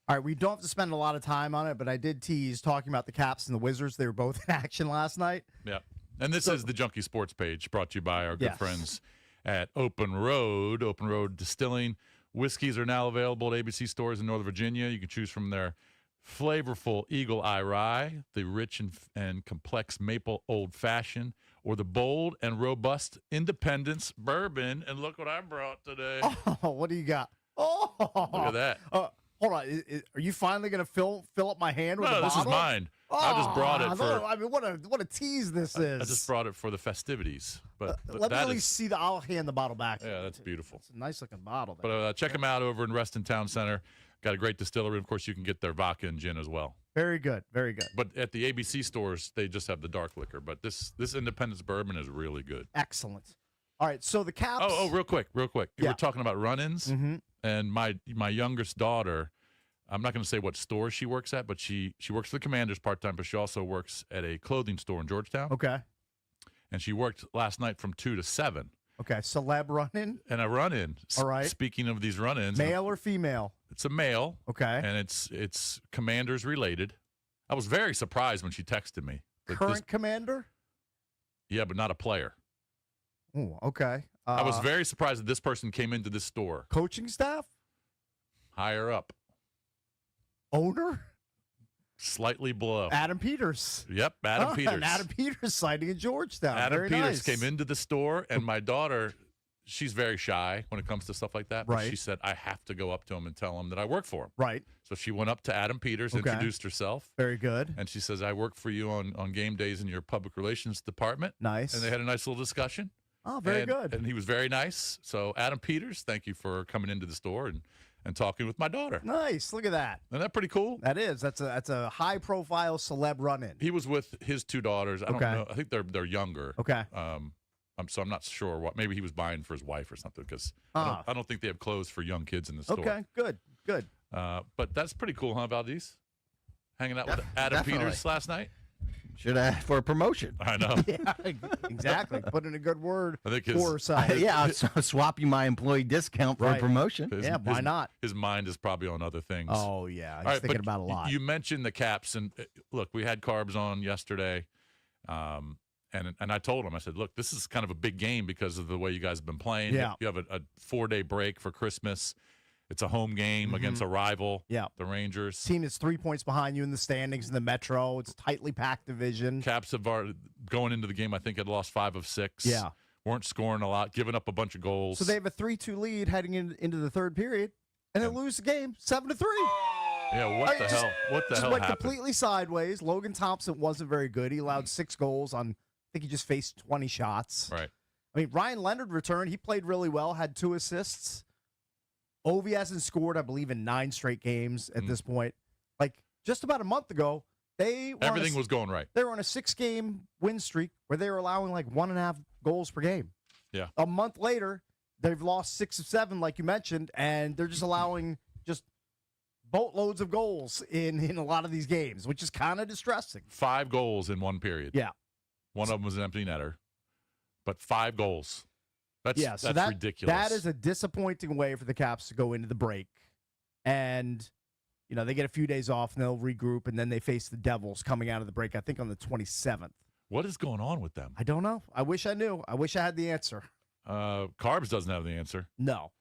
S1: All right, we don't have to spend a lot of time on it, but I did tease talking about the Caps and the Wizards. They were both in action last night.
S2: Yeah. And this is the Junkie Sports page brought to you by our good
S1: Yes.
S2: friends at Open Road Distilling. Whiskeys are now available at ABC stores in Northern Virginia. You can choose from their flavorful Eagle Eye Rye, the rich and complex Maple Old Fashioned, or the bold and robust Independence Bourbon. And look what I brought today.
S1: Oh, what do you got? Oh,
S2: Look at that.
S1: Hold on. Are you finally going to fill up my hand with a
S2: No,
S1: bottle?
S2: this is mine. I just brought it for.
S1: I mean, what a tease this is.
S2: I just brought it for the festivities. But
S1: Let me
S2: that
S1: at least see I'll hand the bottle back.
S2: Yeah, that's beautiful.
S1: It's a nice looking bottle. There.
S2: But check them out over in Reston Town Center. Got a great distillery. Of course, you can get their vodka and gin as well.
S1: Very good. Very good.
S2: But at the ABC stores, they just have the dark liquor. But this Independence Bourbon is really good.
S1: Excellent. All right, so the Caps.
S2: Oh, real quick.
S1: Yeah.
S2: We're talking about run-ins, and my youngest daughter. I'm not going to say what store she works at, but she works for the Commanders part-time, but she also works at a clothing store in Georgetown.
S1: Okay.
S2: And she worked last night from 2 to 7.
S1: Okay, celeb run-in.
S2: And a run-in.
S1: All right.
S2: Speaking of these run-ins.
S1: Male or female?
S2: It's a male.
S1: Okay.
S2: And it's Commanders related. I was very surprised when she texted me.
S1: Current Commander?
S2: Yeah, but not a player.
S1: Oh, okay.
S2: I was very surprised that this person came into this store.
S1: Coaching staff?
S2: Higher up.
S1: Owner?
S2: Slightly below.
S1: Adam Peters.
S2: Yep, Adam Peters.
S1: An Adam Peters sighting in Georgetown.
S2: Adam
S1: Very
S2: Peters
S1: nice.
S2: came into the store, and my daughter, she's very shy when it comes to stuff like that. But
S1: Right.
S2: she said, I have to go up to him and tell him that I work for him.
S1: Right.
S2: So she went up to Adam Peters,
S1: Okay.
S2: introduced herself.
S1: Very good.
S2: And she says, I work for you on game days in your public relations department.
S1: Nice.
S2: And they had a nice little discussion.
S1: Oh, very
S2: And-
S1: good.
S2: And he was very nice. So, Adam Peters, thank you for coming into the store and talking with my daughter.
S1: Nice. Look at that.
S2: Isn't that pretty cool?
S1: That is. That's a high profile celeb run-in.
S2: He was with his 2 daughters. I don't
S1: Okay.
S2: know. I think they're younger.
S1: Okay.
S2: I'm not sure what. Maybe he was buying for his wife or something because
S1: Ah.
S2: I don't think they have clothes for young kids in the store.
S1: Okay. Good. Good.
S2: But that's pretty cool, huh, Valdez? Hanging out with Adam
S3: Definitely.
S2: Peters last night.
S3: Should have for a promotion.
S2: I know.
S1: Yeah, exactly. Put in a good word
S2: I think
S1: for side.
S3: Yeah, I'll swap you my employee discount for
S1: Right.
S3: a promotion.
S1: Yeah, why not?
S2: His mind is probably on other things.
S1: Oh, yeah. He's
S2: All right,
S1: thinking
S2: but
S1: about a lot.
S2: You mentioned the Caps, and look, we had Carbs on yesterday, and I told him, I said, look, this is kind of a big game because of the way you guys have been playing.
S1: Yeah.
S2: You have a 4-day break for Christmas. It's a home game against a rival,
S1: Yeah.
S2: the Rangers.
S1: Team is 3 points behind you in the standings in the Metro. It's a tightly packed division.
S2: Caps have already, going into the game, I think had lost 5 of 6.
S1: Yeah.
S2: Weren't scoring a lot, giving up a bunch of goals.
S1: So they have a 3-2 lead heading into the third period, and they lose the game 7-3.
S2: Yeah, what the hell? What the
S1: Just
S2: hell
S1: went
S2: happened?
S1: completely sideways. Logan Thompson wasn't very good. He allowed 6 goals on, I think he just faced 20 shots.
S2: Right.
S1: I mean, Ryan Leonard returned. He played really well, had 2 assists. Ovi hasn't scored, I believe, in 9 straight games at this point. Like, just about a month ago,
S2: Everything was going right.
S1: They were on a 6-game win streak where they were allowing like 1.5 goals per game.
S2: Yeah.
S1: A month later, they've lost 6 of 7, like you mentioned, and they're just allowing just boatloads of goals in a lot of these games, which is kind of distressing.
S2: 5 goals in one period.
S1: Yeah.
S2: One of them was an empty netter, but 5 goals. That's ridiculous.
S1: That is a disappointing way for the Caps to go into the break. And, you know, they get a few days off and they'll regroup, and then they face the Devils coming out of the break, I think on the 27th.
S2: What is going on with them?
S1: I don't know. I wish I knew. I wish I had the answer.
S2: Carbs doesn't have the answer.
S1: No.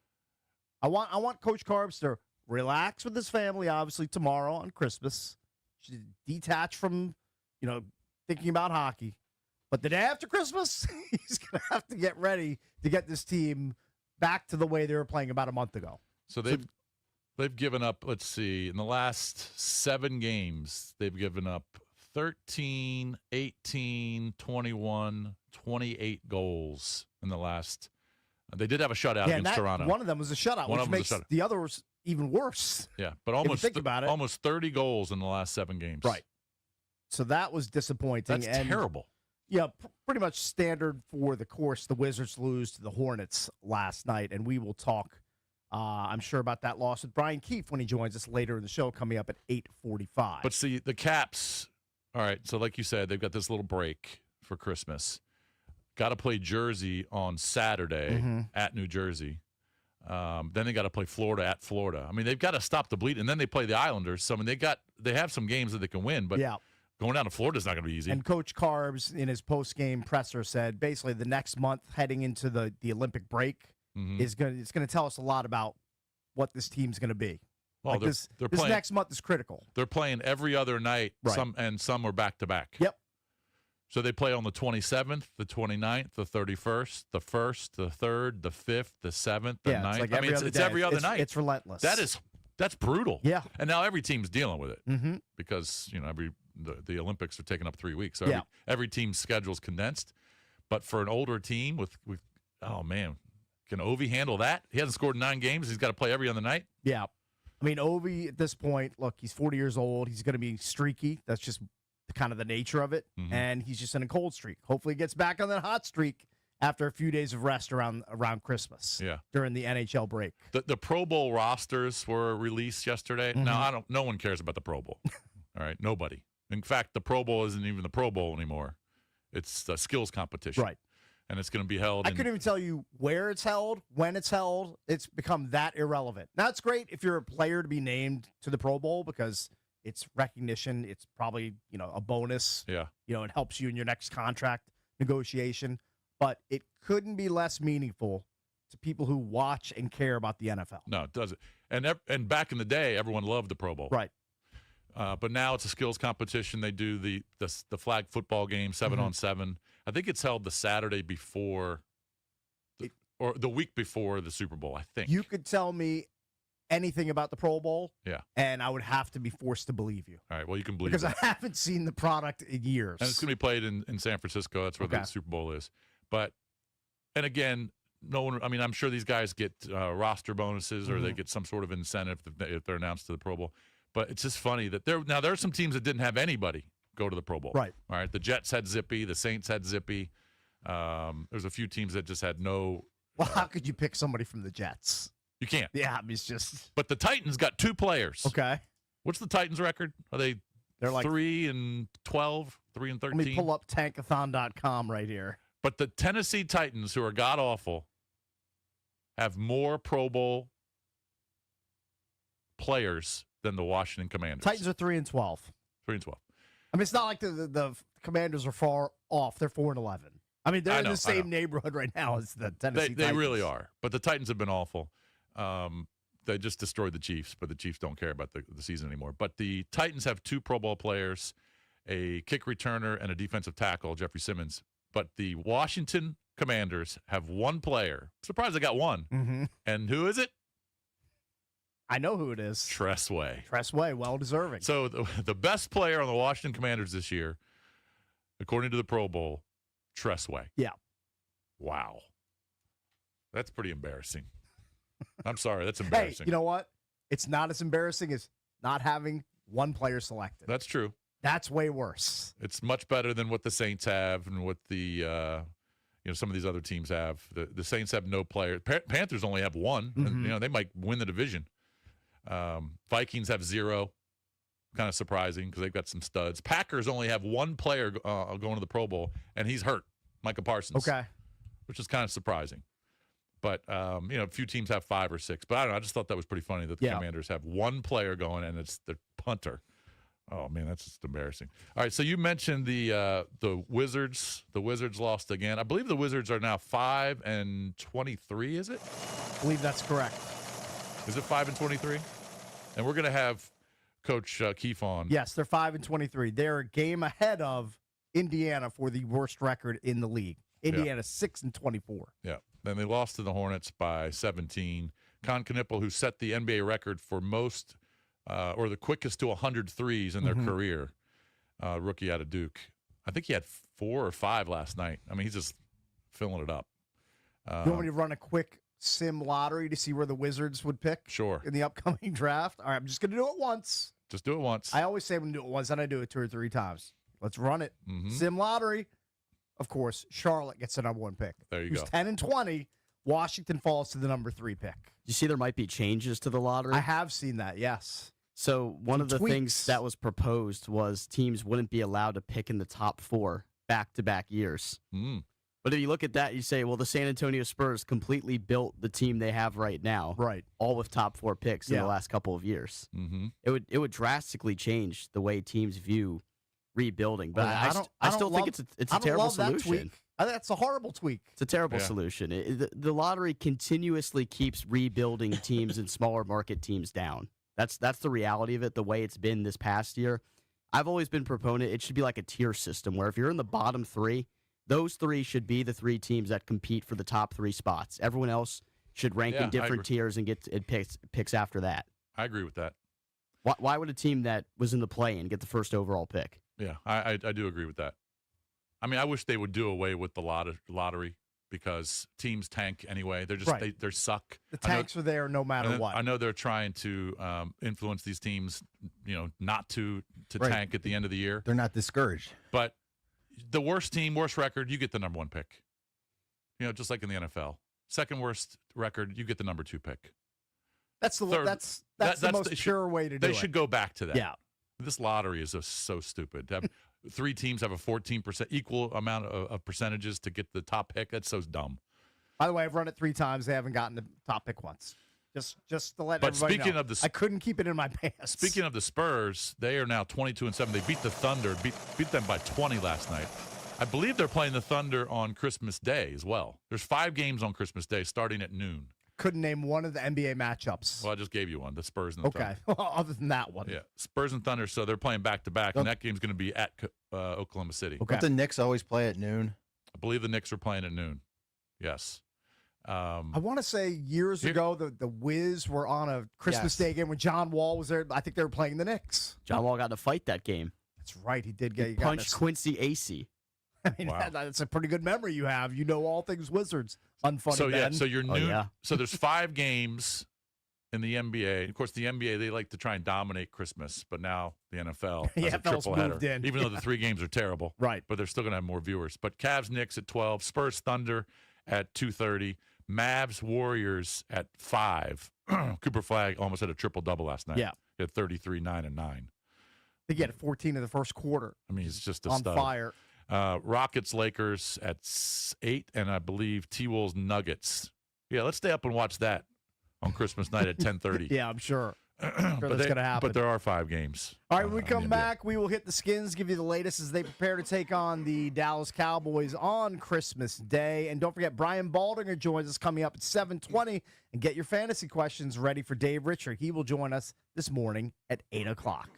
S1: I want Coach Carbs to relax with his family, obviously, tomorrow on Christmas. Should detach from, you know, thinking about hockey. But the day after Christmas, he's going to have to get ready to get this team back to the way they were playing about a month ago.
S2: So they've given up, let's see, in the last 7 games, they've given up 13, 18, 21, 28 goals in the last. They did have a shutout against Toronto.
S1: One of them was a shutout,
S2: One
S1: which
S2: of them was
S1: makes
S2: a shutout.
S1: the others even worse.
S2: Yeah, but
S1: you
S2: almost
S1: think about it.
S2: almost 30 goals in the last 7 games.
S1: Right. So that was disappointing.
S2: That's terrible.
S1: Yeah, pretty much standard for the course. The Wizards lose to the Hornets last night, and we will talk, I'm sure, about that loss with Brian Keefe when he joins us later in the show, coming up at 8:45.
S2: But see, the Caps, all right, so like you said, they've got this little break for Christmas. Got to play Jersey on Saturday at New Jersey. Then they got to play Florida at Florida. I mean, they've got to stop the bleed, and then they play the Islanders. So I mean, they have some games that they can win, but going down to Florida is not going to be easy.
S1: And Coach Carbs in his post-game presser said basically the next month heading into the Olympic break it's going to tell us a lot about what this team's going to be.
S2: Well,
S1: like this next month is critical.
S2: They're playing every other night, some are back-to-back.
S1: Yep.
S2: So they play on the 27th, the 29th, the 31st, the 1st, the 3rd, the 5th, the 7th, the 9th.
S1: It's like
S2: it's every other night.
S1: It's relentless.
S2: That's brutal.
S1: Yeah.
S2: And now every team's dealing with it because, the Olympics are taking up 3 weeks. So every team's schedule is condensed. But for an older team with oh, man, can Ovi handle that? He hasn't scored in 9 games. He's got to play every other night.
S1: Yeah. I mean, Ovi at this point, look, he's 40 years old. He's going to be streaky. That's just kind of the nature of it. And he's just in a cold streak. Hopefully he gets back on that hot streak after a few days of rest around Christmas.
S2: Yeah.
S1: During the NHL break.
S2: The Pro Bowl rosters were released yesterday. Now, no one cares about the Pro Bowl. All right, nobody. In fact, the Pro Bowl isn't even the Pro Bowl anymore. It's a skills competition.
S1: Right.
S2: And it's going to be held.
S1: I couldn't even tell you where it's held, when it's held. It's become that irrelevant. Now, it's great if you're a player to be named to the Pro Bowl because it's recognition. It's probably, a bonus.
S2: Yeah.
S1: It helps you in your next contract negotiation. But it couldn't be less meaningful to people who watch and care about the NFL.
S2: No, it doesn't. And back in the day, everyone loved the Pro Bowl.
S1: Right.
S2: But now it's a skills competition. They do the flag football game, 7-on-7. I think it's held the Saturday before, or the week before the Super Bowl, I think.
S1: You could tell me anything about the Pro Bowl,
S2: yeah,
S1: and I would have to be forced to believe you.
S2: All right, well, you can believe
S1: because
S2: it.
S1: I haven't seen the product in years.
S2: And it's going to be played in San Francisco. That's where the Super Bowl is. But, and again, no one. I mean, I'm sure these guys get roster bonuses or they get some sort of incentive if they're announced to the Pro Bowl. But it's just funny that there are some teams that didn't have anybody go to the Pro Bowl.
S1: Right.
S2: All right. The Jets had Zippy. The Saints had Zippy. There's a few teams that just had no.
S1: Well, how could you pick somebody from the Jets?
S2: You can't.
S1: Yeah, it's just.
S2: But the Titans got 2 players.
S1: Okay.
S2: What's the Titans' record? They're like 3-12, 3-13.
S1: Let me pull up tankathon.com right here.
S2: But the Tennessee Titans, who are god awful, have more Pro Bowl players than the Washington Commanders.
S1: Titans are 3-12.
S2: 3-12.
S1: I mean, it's not like the Commanders are far off. They're 4-11. I mean, they're in the same neighborhood right now as the Tennessee Titans.
S2: They really are. But the Titans have been awful. They just destroyed the Chiefs, but the Chiefs don't care about the season anymore. But the Titans have 2 Pro Bowl players, a kick returner, and a defensive tackle, Jeffrey Simmons. But the Washington Commanders have 1 player. I'm surprised they got 1.
S1: Mm-hmm.
S2: And who is it?
S1: I know who it is.
S2: Tressway.
S1: Tressway, well-deserving.
S2: So the best player on the Washington Commanders this year, according to the Pro Bowl, Tressway.
S1: Yeah.
S2: Wow. That's pretty embarrassing. I'm sorry. That's embarrassing.
S1: Hey, you know what? It's not as embarrassing as not having 1 player selected.
S2: That's true.
S1: That's way worse.
S2: It's much better than what the Saints have and what the some of these other teams have. The Saints have no player. Panthers only have 1.
S1: Mm-hmm.
S2: And, they might win the division. Vikings have 0. Kind of surprising because they've got some studs. Packers only have 1 player going to the Pro Bowl, and he's hurt, Micah Parsons.
S1: Okay. Which
S2: is kind of surprising. But, a few teams have 5 or 6. But I don't know. I just thought that was pretty funny that the Commanders have 1 player going, and it's the punter. Oh, man, that's just embarrassing. All right, so you mentioned the Wizards. The Wizards lost again. I believe the Wizards are now 5-23, is it?
S1: I believe that's correct.
S2: Is it 5-23? And we're going to have Coach Keefe on.
S1: Yes, they're 5-23. They're a game ahead of Indiana for the worst record in the league. Indiana 6-24.
S2: Yeah. Then they lost to the Hornets by 17. Con Knippel, who set the NBA record for most or the quickest to 100 threes in their career, rookie out of Duke. I think he had 4 or 5 last night. I mean, he's just filling it up.
S1: You want me to run a quick sim lottery to see where the Wizards would pick?
S2: Sure.
S1: In the upcoming draft? All right, I'm just going to do it once.
S2: Just do it once.
S1: I always say I'm going to do it once, then I do it 2 or 3 times. Let's run it. Sim lottery. Of course, Charlotte gets the number 1 pick.
S2: There you go.
S1: 10-20. Washington falls to the number 3 pick.
S4: You see there might be changes to the lottery?
S1: I have seen that, yes.
S4: So one of the things that was proposed was teams wouldn't be allowed to pick in the top 4 back-to-back years. But if you look at that, you say, well, the San Antonio Spurs completely built the team they have right now,
S1: Right.
S4: all with top 4 picks in the last couple of years.
S2: Mm-hmm.
S4: It would drastically change the way teams view rebuilding. But I still think it's a terrible solution.
S1: That's a horrible tweak.
S4: It's a terrible solution. The lottery continuously keeps rebuilding teams and smaller market teams down. That's the reality of it, the way it's been this past year. I've always been proponent. It should be like a tier system where if you're in the bottom 3, those 3 should be the 3 teams that compete for the top 3 spots. Everyone else should rank in different tiers and get picks after that.
S2: I agree with that.
S4: Why would a team that was in the play-in get the first overall pick?
S2: Yeah, I do agree with that. I mean, I wish they would do away with the lottery because teams tank anyway. They're just they suck.
S1: The tanks are there no matter what.
S2: I know they're trying to influence these teams, not to tank at the end of the year.
S3: They're not discouraged.
S2: But the worst team, worst record, you get the number 1 pick. Just like in the NFL. Second worst record, you get the number 2 pick.
S1: That's the most pure way to do it.
S2: They should go back to that.
S1: Yeah.
S2: This lottery is just so stupid. To have 3 teams have a 14% equal amount of percentages to get the top pick. That's so dumb.
S1: By the way, I've run it 3 times. They haven't gotten the top pick once. Just to let everybody know. I couldn't keep it in my pants.
S2: Speaking of the Spurs, they are now 22-7. They beat the Thunder, beat them by 20 last night. I believe they're playing the Thunder on Christmas Day as well. There's 5 games on Christmas Day starting at noon.
S1: Couldn't name one of the NBA matchups.
S2: Well, I just gave you one, the Spurs and the Thunder.
S1: Okay, other than that one.
S2: Yeah, Spurs and Thunder, so they're playing back-to-back, and that game's going to be at Oklahoma City.
S3: Okay. Don't the Knicks always play at noon?
S2: I believe the Knicks are playing at noon. Yes.
S1: I want to say years ago, the Wiz were on a Christmas Day game when John Wall was there. I think they were playing the Knicks.
S4: John Wall got to fight that game.
S1: That's right. He did
S4: He punched Quincy Acey.
S1: I mean, that's a pretty good memory you have. You know all things Wizards. Unfunny Ben.
S2: So you're new. So there's 5 games in the NBA. Of course, the NBA, they like to try and dominate Christmas, but now the NFL has a triple header. Even though the 3 games are terrible.
S1: Right.
S2: But they're still going to have more viewers. But Cavs, Knicks at 12, Spurs, Thunder at 2:30, Mavs, Warriors at 5. Cooper Flagg almost had a triple-double last night.
S1: Yeah.
S2: He had 33, 9, and 9.
S1: They get 14 in the first quarter.
S2: I mean, he's just a
S1: on
S2: stud.
S1: fire.
S2: Rockets, Lakers at 8, and I believe T-Wolves, Nuggets. Yeah, let's stay up and watch that on Christmas night at 10:30.
S1: Yeah, I'm sure. That's going to happen.
S2: But there are 5 games.
S1: All right, when we come back, we will hit the Skins, give you the latest as they prepare to take on the Dallas Cowboys on Christmas Day. And don't forget, Brian Baldinger joins us coming up at 7:20. And get your fantasy questions ready for Dave Richard. He will join us this morning at 8 o'clock.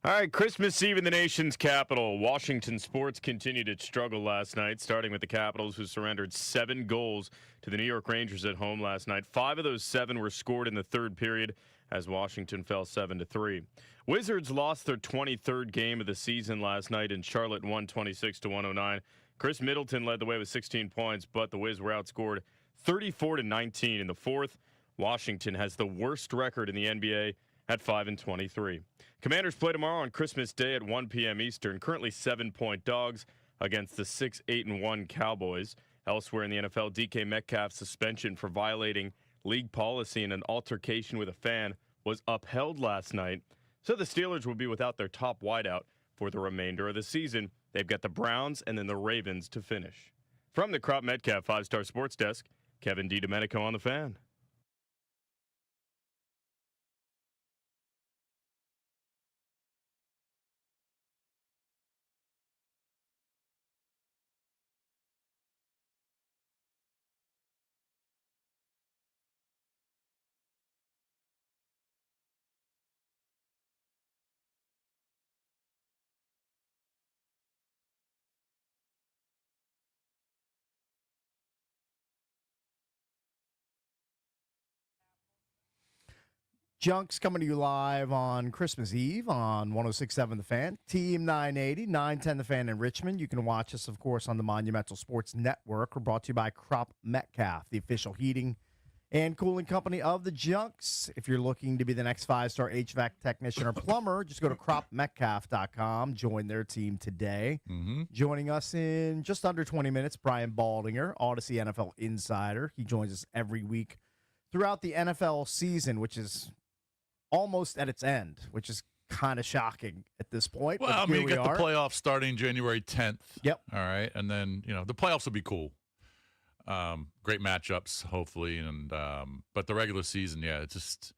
S7: All right, Christmas Eve in the nation's capital. Washington sports continued its struggle last night, starting with the Capitals, who surrendered 7 goals to the New York Rangers at home last night. 5 of those 7 were scored in the third period as Washington fell 7-3. Wizards lost their 23rd game of the season last night in Charlotte, won 26-109. Chris Middleton led the way with 16 points, but the Wiz were outscored 34-19 in the fourth. Washington has the worst record in the NBA at 5-23. Commanders play tomorrow on Christmas Day at 1 p.m. Eastern, currently 7-point dogs against the 6-8-1 Cowboys. Elsewhere in the NFL, DK Metcalf's suspension for violating league policy in an altercation with a fan was upheld last night. So the Steelers will be without their top wideout for the remainder of the season. They've got the Browns and then the Ravens to finish. From the Crop Metcalf 5-Star Sports Desk, Kevin DiDomenico on the Fan.
S1: Junk's coming to you live on Christmas Eve on 106.7 The Fan. Team 980, 910 The Fan in Richmond. You can watch us, of course, on the Monumental Sports Network. We're brought to you by Crop Metcalf, the official heating and cooling company of the Junks. If you're looking to be the next 5-star HVAC technician or plumber, just go to cropmetcalf.com. Join their team today. Joining us in just under 20 minutes, Brian Baldinger, Odyssey NFL Insider. He joins us every week throughout the NFL season, which is almost at its end, which is kind of shocking at this point.
S2: Well, I mean, you got the playoffs starting January 10th.
S1: Yep.
S2: All right. And then, the playoffs will be cool. Great matchups, hopefully. But the regular season, it's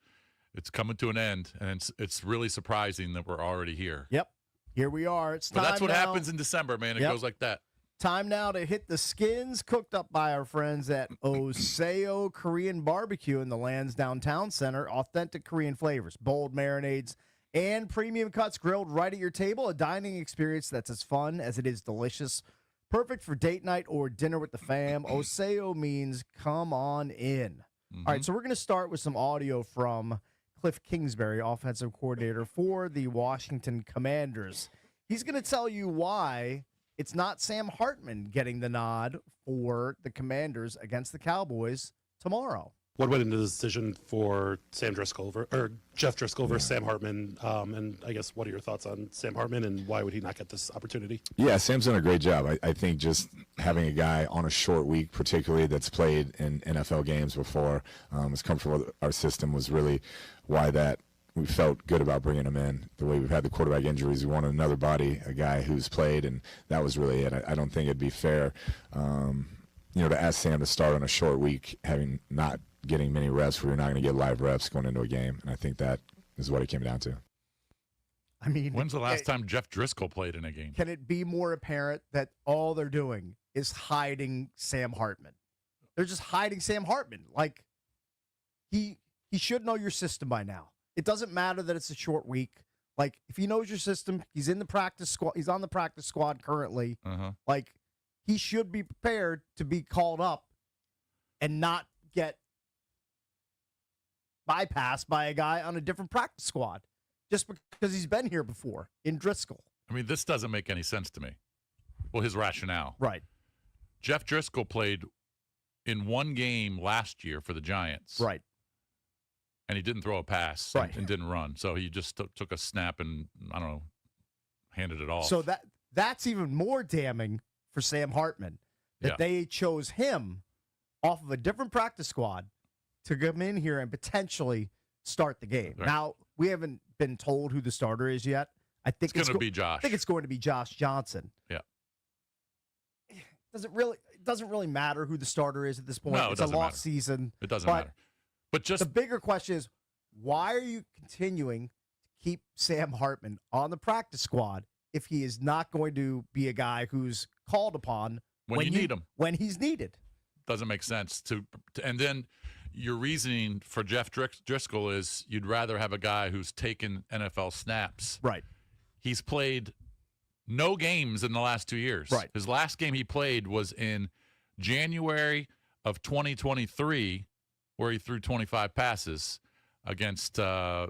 S2: coming to an end. And it's really surprising that we're already here.
S1: Yep. Here we are. It's time.
S2: But that's what happens in December, man. It goes like that.
S1: Time now to hit the skins cooked up by our friends at Oseo Korean Barbecue in the Lansdowne Town Center. Authentic Korean flavors, bold marinades, and premium cuts grilled right at your table. A dining experience that's as fun as it is delicious. Perfect for date night or dinner with the fam. Oseo means come on in. All right, so we're going to start with some audio from Cliff Kingsbury, offensive coordinator for the Washington Commanders. He's going to tell you why it's not Sam Hartman getting the nod for the Commanders against the Cowboys tomorrow.
S10: What went into the decision for Jeff Driscoll versus Sam Hartman? And I guess, what are your thoughts on Sam Hartman and why would he not get this opportunity?
S11: Yeah, Sam's done a great job. I think just having a guy on a short week, particularly that's played in NFL games before, is comfortable with our system, was really why that we felt good about bringing him in. The way we've had the quarterback injuries, we wanted another body, a guy who's played, and that was really it. I don't think it'd be fair, to ask Sam to start on a short week, having not getting many reps where you're not going to get live reps going into a game. And I think that is what it came down to.
S1: I mean,
S2: when's the last time Jeff Driscoll played in a game?
S1: Can it be more apparent that all they're doing is hiding Sam Hartman? They're just hiding Sam Hartman. Like, he should know your system by now. It doesn't matter that it's a short week. Like, if he knows your system, he's in the practice squad. He's on the practice squad currently. Like, he should be prepared to be called up and not get bypassed by a guy on a different practice squad just because he's been here before in Driscoll.
S2: I mean, this doesn't make any sense to me. Well, his rationale.
S1: Right.
S2: Jeff Driscoll played in one game last year for the Giants.
S1: Right.
S2: And he didn't throw a pass and didn't run. So he just took a snap and, handed it off.
S1: So that's even more damning for Sam Hartman that they chose him off of a different practice squad to come in here and potentially start the game.
S2: Right.
S1: Now, we haven't been told who the starter is yet. I think
S2: it's going to be Josh.
S1: I think it's going to be Josh Johnson.
S2: Yeah.
S1: It doesn't really matter who the starter is at this point.
S2: No,
S1: it's a lost season.
S2: It doesn't matter. But just
S1: the bigger question is, why are you continuing to keep Sam Hartman on the practice squad if he is not going to be a guy who's called upon
S2: when you need him,
S1: when he's needed?
S2: Doesn't make sense and then your reasoning for Jeff Driscoll is you'd rather have a guy who's taken NFL snaps.
S1: Right.
S2: he's played no games in the last 2 years.
S1: Right.
S2: His last game he played was in January of 2023, where he threw 25 passes against at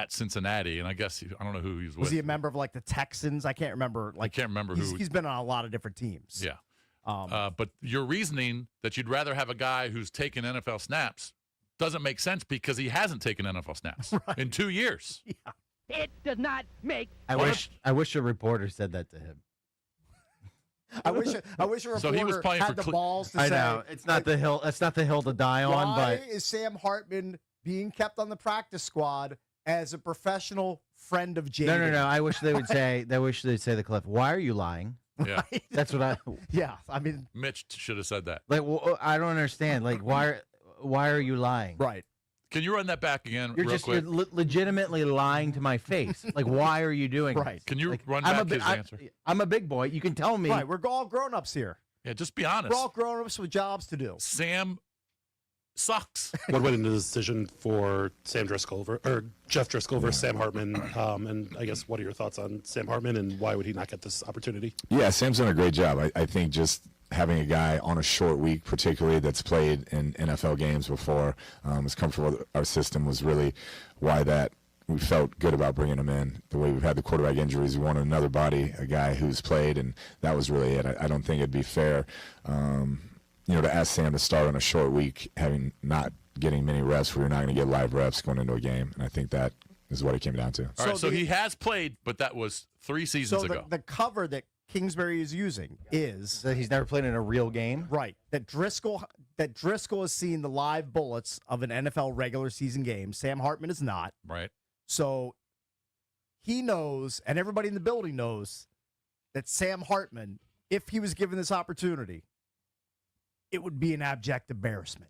S2: Cincinnati, and I guess I don't know who he was with.
S1: Was he a member of like the Texans? I can't remember.
S2: I can't remember who.
S1: He's been on a lot of different teams.
S2: Yeah. But your reasoning that you'd rather have a guy who's taken NFL snaps doesn't make sense because he hasn't taken NFL snaps in 2 years.
S1: Yeah.
S12: It does not make.
S3: I wish a reporter said that to him.
S1: I wish a reporter
S2: So he was playing
S1: had
S2: for
S1: the balls to
S3: I
S1: say,
S3: know it's not the hill. That's not the hill to die on.
S1: why
S3: But
S1: is Sam Hartman being kept on the practice squad as a professional friend of Jaden?
S3: no. I wish they would say. They wish they'd say the clip. Why are you lying?
S2: Yeah.
S3: That's what I.
S1: Yeah, I mean,
S2: Mitch should have said that.
S3: Like, well, I don't understand. Like, why are you lying?
S1: right.
S2: Can you run that back again
S3: You're
S2: real
S3: just
S2: quick?
S3: you're legitimately lying to my face. Like, why are you doing
S1: Right.
S3: this?
S2: Can you
S3: Like,
S2: run
S3: I'm a
S2: back his answer?
S3: I'm a big boy. You can tell me.
S1: Right, we're all grown-ups here.
S2: Yeah, just be honest.
S1: We're all grown-ups with jobs to do.
S2: Sam sucks.
S10: What went into the decision for Sam Driscoll or Jeff Driscoll versus Sam Hartman? And I guess what are your thoughts on Sam Hartman and why would he not get this opportunity?
S11: Yeah, Sam's done a great job. I think just having a guy on a short week, particularly that's played in NFL games before, is comfortable with our system, was really why that we felt good about bringing him in. The way we've had the quarterback injuries, we wanted another body, a guy who's played, and that was really it. I don't think it'd be fair, to ask Sam to start on a short week, having not getting many reps, where you're not going to get live reps going into a game, and I think that is what it came down to.
S2: All right, so he has played, but that was 3 seasons ago.
S1: The cover that Kingsbury is using is
S3: that he's never played in a real game.
S1: right. That Driscoll has seen the live bullets of an NFL regular season game. Sam Hartman is not.
S2: Right.
S1: So he knows, and everybody in the building knows, that Sam Hartman, if he was given this opportunity, it would be an abject embarrassment.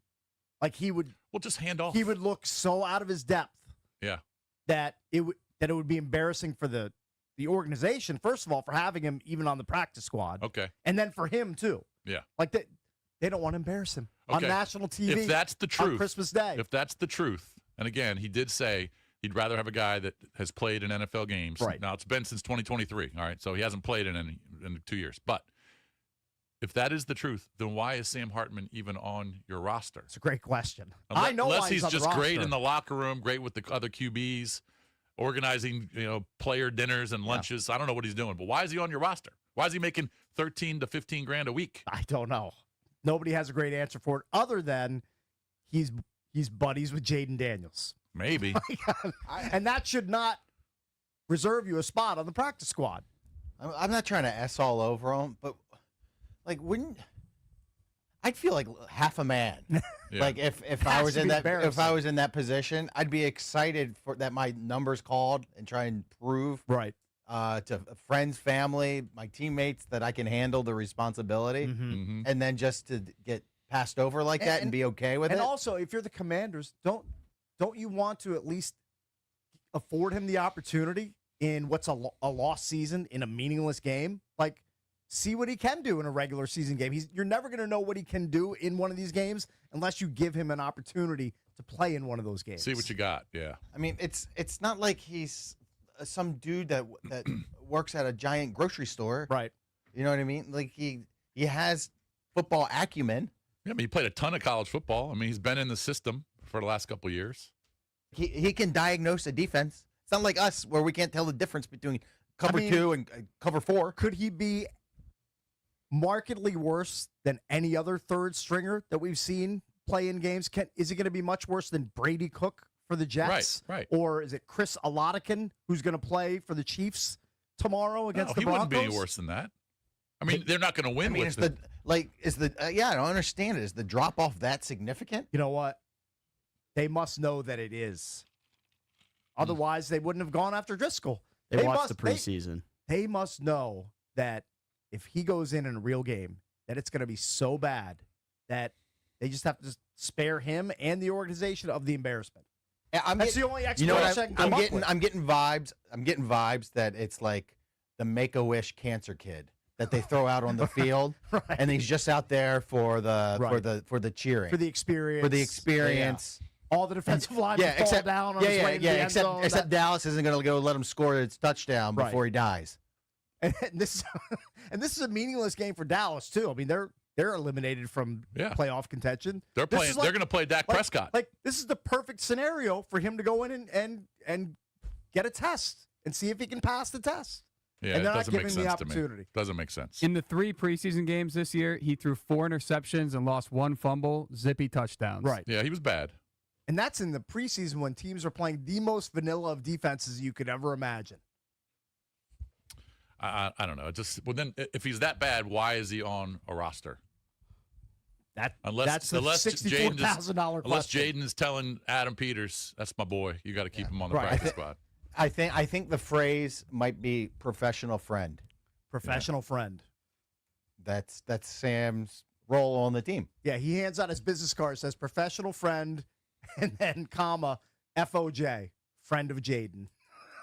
S1: Like he would
S2: just hand off.
S1: He would look so out of his depth.
S2: Yeah.
S1: That it would be embarrassing for the organization, first of all, for having him even on the practice squad.
S2: Okay.
S1: And then for him too.
S2: Yeah.
S1: Like they don't want to embarrass him on national TV.
S2: If that's the truth,
S1: on Christmas Day.
S2: If that's the truth, and again, he did say he'd rather have a guy that has played in NFL games.
S1: Right.
S2: Now, it's been since 2023, all right? So he hasn't played in 2 years. But if that is the truth, then why is Sam Hartman even on your roster?
S1: It's a great question.
S2: Unless,
S1: I know
S2: unless
S1: why
S2: he's
S1: on the
S2: just great
S1: roster.
S2: in the locker room, great with the other QBs, organizing, player dinners and lunches. I don't know what he's doing, but why is he on your roster? Why is he making $13 to $15,000 a week?
S1: I don't know. Nobody has a great answer for it other than he's buddies with Jaden Daniels.
S2: Maybe.
S1: And that should not reserve you a spot on the practice squad.
S3: I'm not trying to S all over him, but like, I'd feel like half a man.
S2: Yeah.
S3: Like if I
S1: Has
S3: was
S1: to
S3: in
S1: be
S3: that
S1: embarrassing.
S3: position, I'd be excited for that my numbers called and try and prove
S1: Right.
S3: To friends, family, my teammates that I can handle the responsibility,
S2: Mm-hmm.
S3: and then just to get passed over like that and be okay with it.
S1: And also, if you're the Commanders, don't you want to at least afford him the opportunity in what's a lost season in a meaningless game? Like, see what he can do in a regular season game. You're never going to know what he can do in one of these games unless you give him an opportunity to play in one of those games.
S2: See what you got, yeah.
S3: I mean, it's not like he's some dude that works at a giant grocery store,
S1: right?
S3: You know what I mean? Like he has football acumen.
S2: Yeah, I mean, he played a ton of college football. I mean, he's been in the system for the last couple of years.
S3: He can diagnose a defense. It's not like us where we can't tell the difference between cover 2 and cover 4.
S1: Could he be markedly worse than any other third stringer that we've seen play in games? Is it going to be much worse than Brady Cook for the Jets?
S2: Right.
S1: Or is it Chris Oladikin who's going to play for the Chiefs tomorrow against the
S2: he
S1: Broncos?
S2: wouldn't be any worse than that. I mean, they're not going to win with
S3: I don't understand it. Is the drop off that significant?
S1: You know what? They must know that it is. Otherwise, they wouldn't have gone after Driscoll.
S4: They watched the preseason.
S1: They must know that if he goes in a real game, that it's going to be so bad that they just have to spare him and the organization of the embarrassment. That's the only explanation
S3: I'm getting vibes. I'm getting vibes that it's like the Make-A-Wish cancer kid that they throw out on the field, and he's just out there for the cheering,
S1: for the experience,
S3: for the experience.
S1: All the defensive linemen fall down on his way to the end zone.
S3: Except Dallas isn't going to go let him score its touchdown before he dies.
S1: And this is a meaningless game for Dallas too. I mean, they're eliminated from playoff contention.
S2: They're playing. They're going to play Dak Prescott.
S1: Like this is the perfect scenario for him to go in and get a test and see if he can pass the test.
S2: Yeah,
S1: and
S2: it
S1: they're
S2: doesn't
S1: not
S2: make
S1: giving
S2: sense
S1: the
S2: to me.
S1: opportunity.
S2: Doesn't make sense.
S13: In the 3 preseason games this year, he threw 4 interceptions and lost 1 fumble, zippy touchdowns.
S1: Right.
S2: Yeah, he was bad.
S1: And that's in the preseason when teams are playing the most vanilla of defenses you could ever imagine.
S2: I don't know. Then if he's that bad, why is he on a roster?
S1: That's the $64,000 question.
S2: Unless Jaden is telling Adam Peters, "That's my boy. You got to keep him on the practice squad."
S3: I think the phrase might be professional friend.
S1: Professional friend.
S3: That's Sam's role on the team.
S1: Yeah, he hands out his business card, says professional friend, and then comma FOJ, friend of Jaden.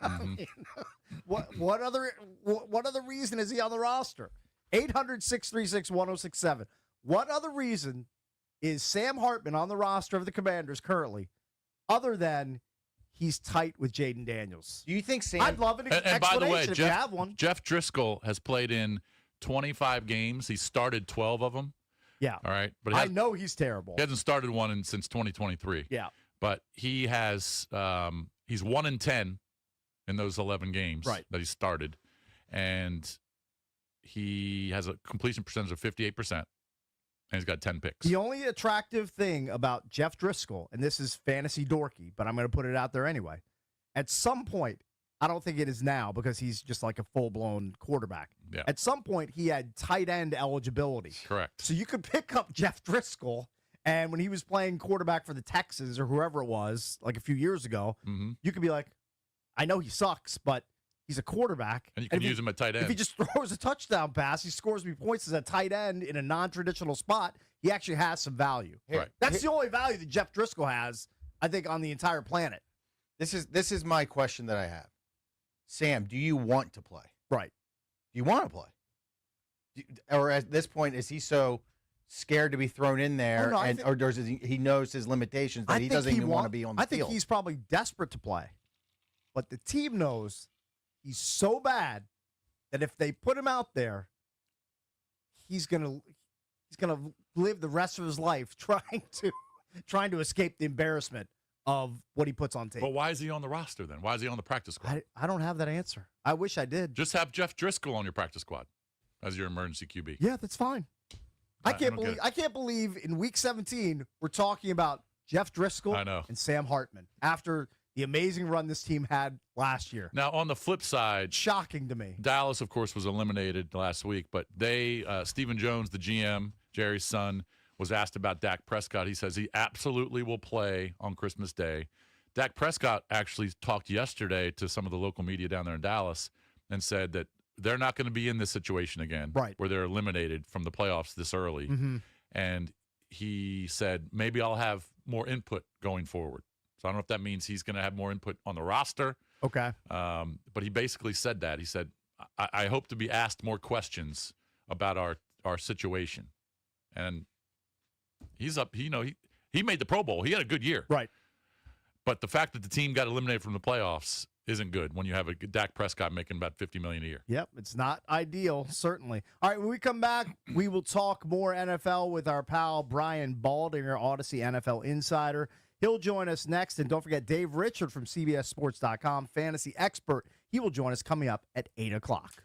S1: I mean, what other reason is he on the roster? 800-636-1067. What other reason is Sam Hartman on the roster of the Commanders currently, other than he's tight with Jaden Daniels?
S3: Do you think Sam?
S1: I'd love an explanation
S2: by the way,
S1: if you have one.
S2: Jeff Driscoll has played in 25 games. He started 12 of them.
S1: Yeah.
S2: All right. But
S1: I know he's terrible.
S2: He hasn't started one since 2023.
S1: Yeah.
S2: But he has he's 1-10 in those 11 games that he started, and he has a completion percentage of 58%, and he's got 10 picks.
S1: The only attractive thing about Jeff Driscoll, and this is fantasy dorky, but I'm going to put it out there anyway, at some point, I don't think it is now because he's just like a full-blown quarterback.
S2: Yeah.
S1: At some point, he had tight end eligibility.
S2: Correct.
S1: So you could pick up Jeff Driscoll, and when he was playing quarterback for the Texans or whoever it was, like a few years ago, you could be like, I know he sucks, but he's a quarterback.
S2: And you can use him at tight end.
S1: If he just throws a touchdown pass, he scores me points as a tight end in a non-traditional spot, he actually has some value.
S2: Right.
S1: That's the only value that Jeff Driscoll has, I think, on the entire planet.
S3: This is my question that I have. Sam, do you want to play?
S1: Right.
S3: Do you want to play? Or at this point, is he so scared to be thrown in there, or does he knows his limitations that he doesn't even want to be on the field?
S1: I think he's probably desperate to play. But the team knows he's so bad that if they put him out there, he's gonna live the rest of his life trying to escape the embarrassment of what he puts on tape.
S2: But why is he on the roster then? Why is he on the practice squad?
S1: I don't have that answer. I wish I did.
S2: Just have Jeff Driscoll on your practice squad as your emergency QB.
S1: Yeah, that's fine. I can't believe in week 17 we're talking about Jeff Driscoll and Sam Hartman after the amazing run this team had last year.
S2: Now, on the flip side,
S1: shocking to me.
S2: Dallas, of course, was eliminated last week, but Stephen Jones, the GM, Jerry's son, was asked about Dak Prescott. He says he absolutely will play on Christmas Day. Dak Prescott actually talked yesterday to some of the local media down there in Dallas and said that they're not going to be in this situation again, where they're eliminated from the playoffs this early.
S1: Mm-hmm.
S2: And he said, maybe I'll have more input going forward. So I don't know if that means he's going to have more input on the roster.
S1: Okay.
S2: But he basically said that. He said, I hope to be asked more questions about our situation. And he's up, he made the Pro Bowl. He had a good year.
S1: Right.
S2: But the fact that the team got eliminated from the playoffs isn't good when you have a Dak Prescott making about $50 million a year.
S1: Yep, it's not ideal, certainly. All right, when we come back, we will talk more NFL with our pal Brian Baldinger, Odyssey NFL Insider. He'll join us next. And don't forget, Dave Richard from CBSSports.com, fantasy expert. He will join us coming up at 8 o'clock.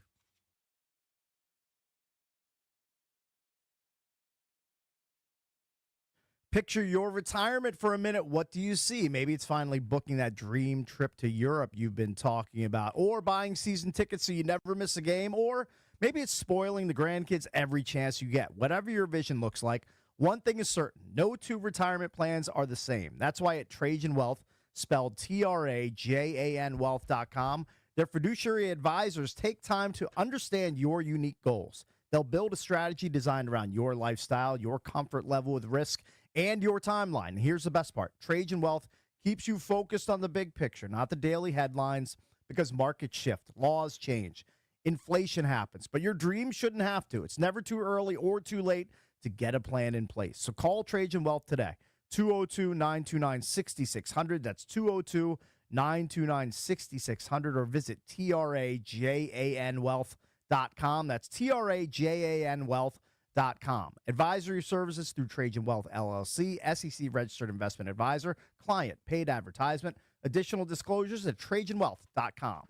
S1: Picture your retirement for a minute. What do you see? Maybe it's finally booking that dream trip to Europe you've been talking about, or buying season tickets so you never miss a game, or maybe it's spoiling the grandkids every chance you get. Whatever your vision looks like, one thing is certain. No two retirement plans are the same. That's why at Trajan Wealth, spelled TRAJAN Wealth.com, their fiduciary advisors take time to understand your unique goals. They'll build a strategy designed around your lifestyle, your comfort level with risk, and your timeline. Here's the best part. Trajan Wealth keeps you focused on the big picture, not the daily headlines, because markets shift, laws change, inflation happens, but your dreams shouldn't have to. It's never too early or too late to get a plan in place. So call Trajan Wealth today. 202-929-6600. That's 202-929-6600, or visit trajanwealth.com. That's trajanwealth.com. Advisory services through Trajan Wealth LLC, SEC registered investment advisor, client paid advertisement. Additional disclosures at trajanwealth.com.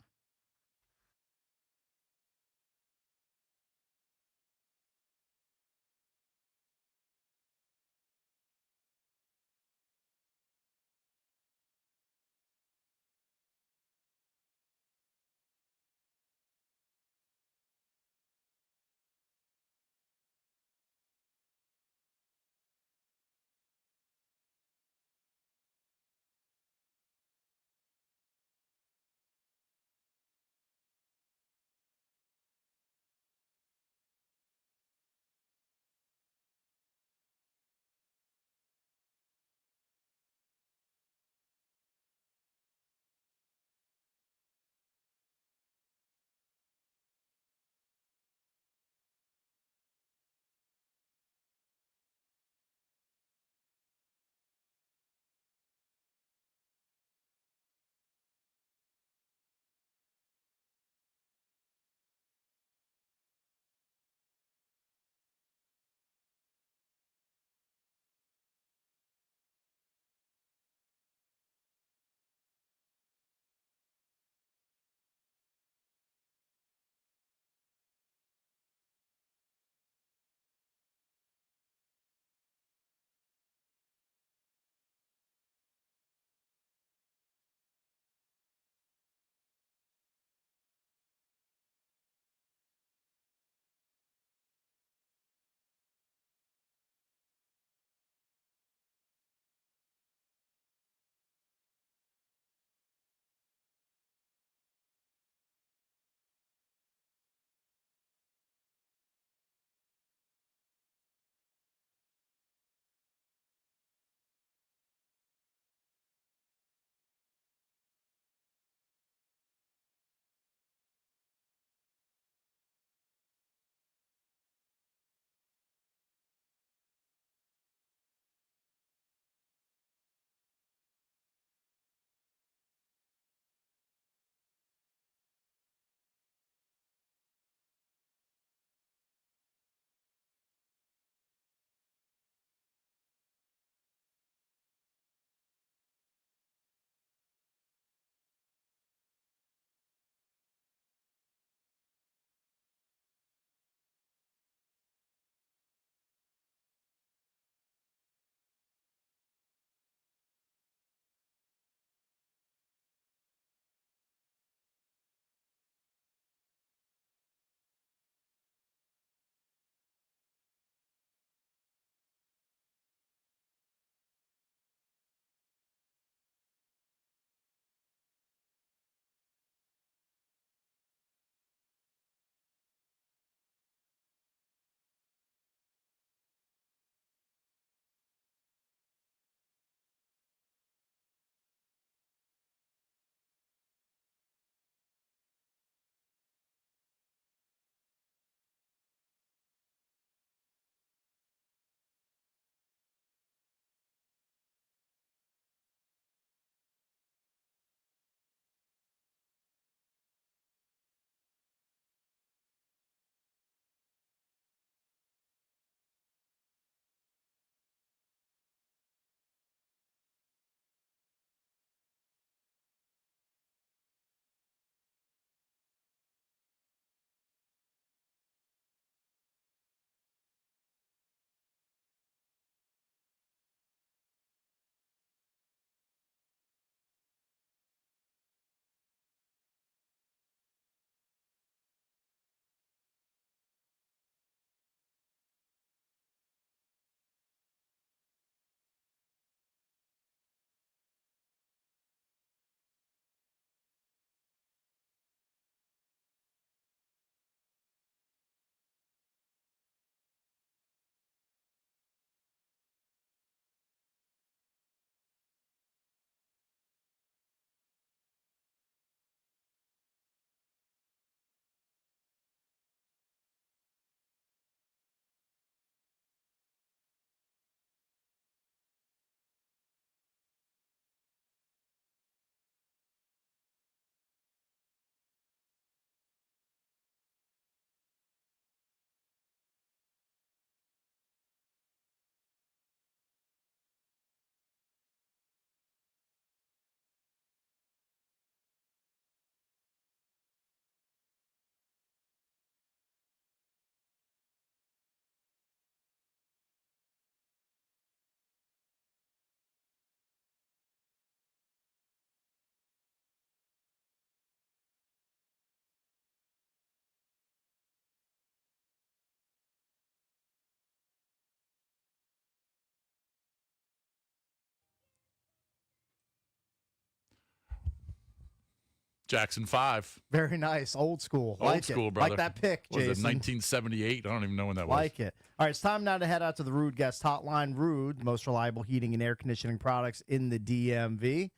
S2: Jackson 5.
S1: Very nice. Old school.
S2: Old school, brother.
S1: Like that pick,
S2: Was it
S1: Jason.
S2: 1978? I don't even know when that was.
S1: Like it. All right, it's time now to head out to the Rude Guest Hotline. Rude, the most reliable heating and air conditioning products in the DMV.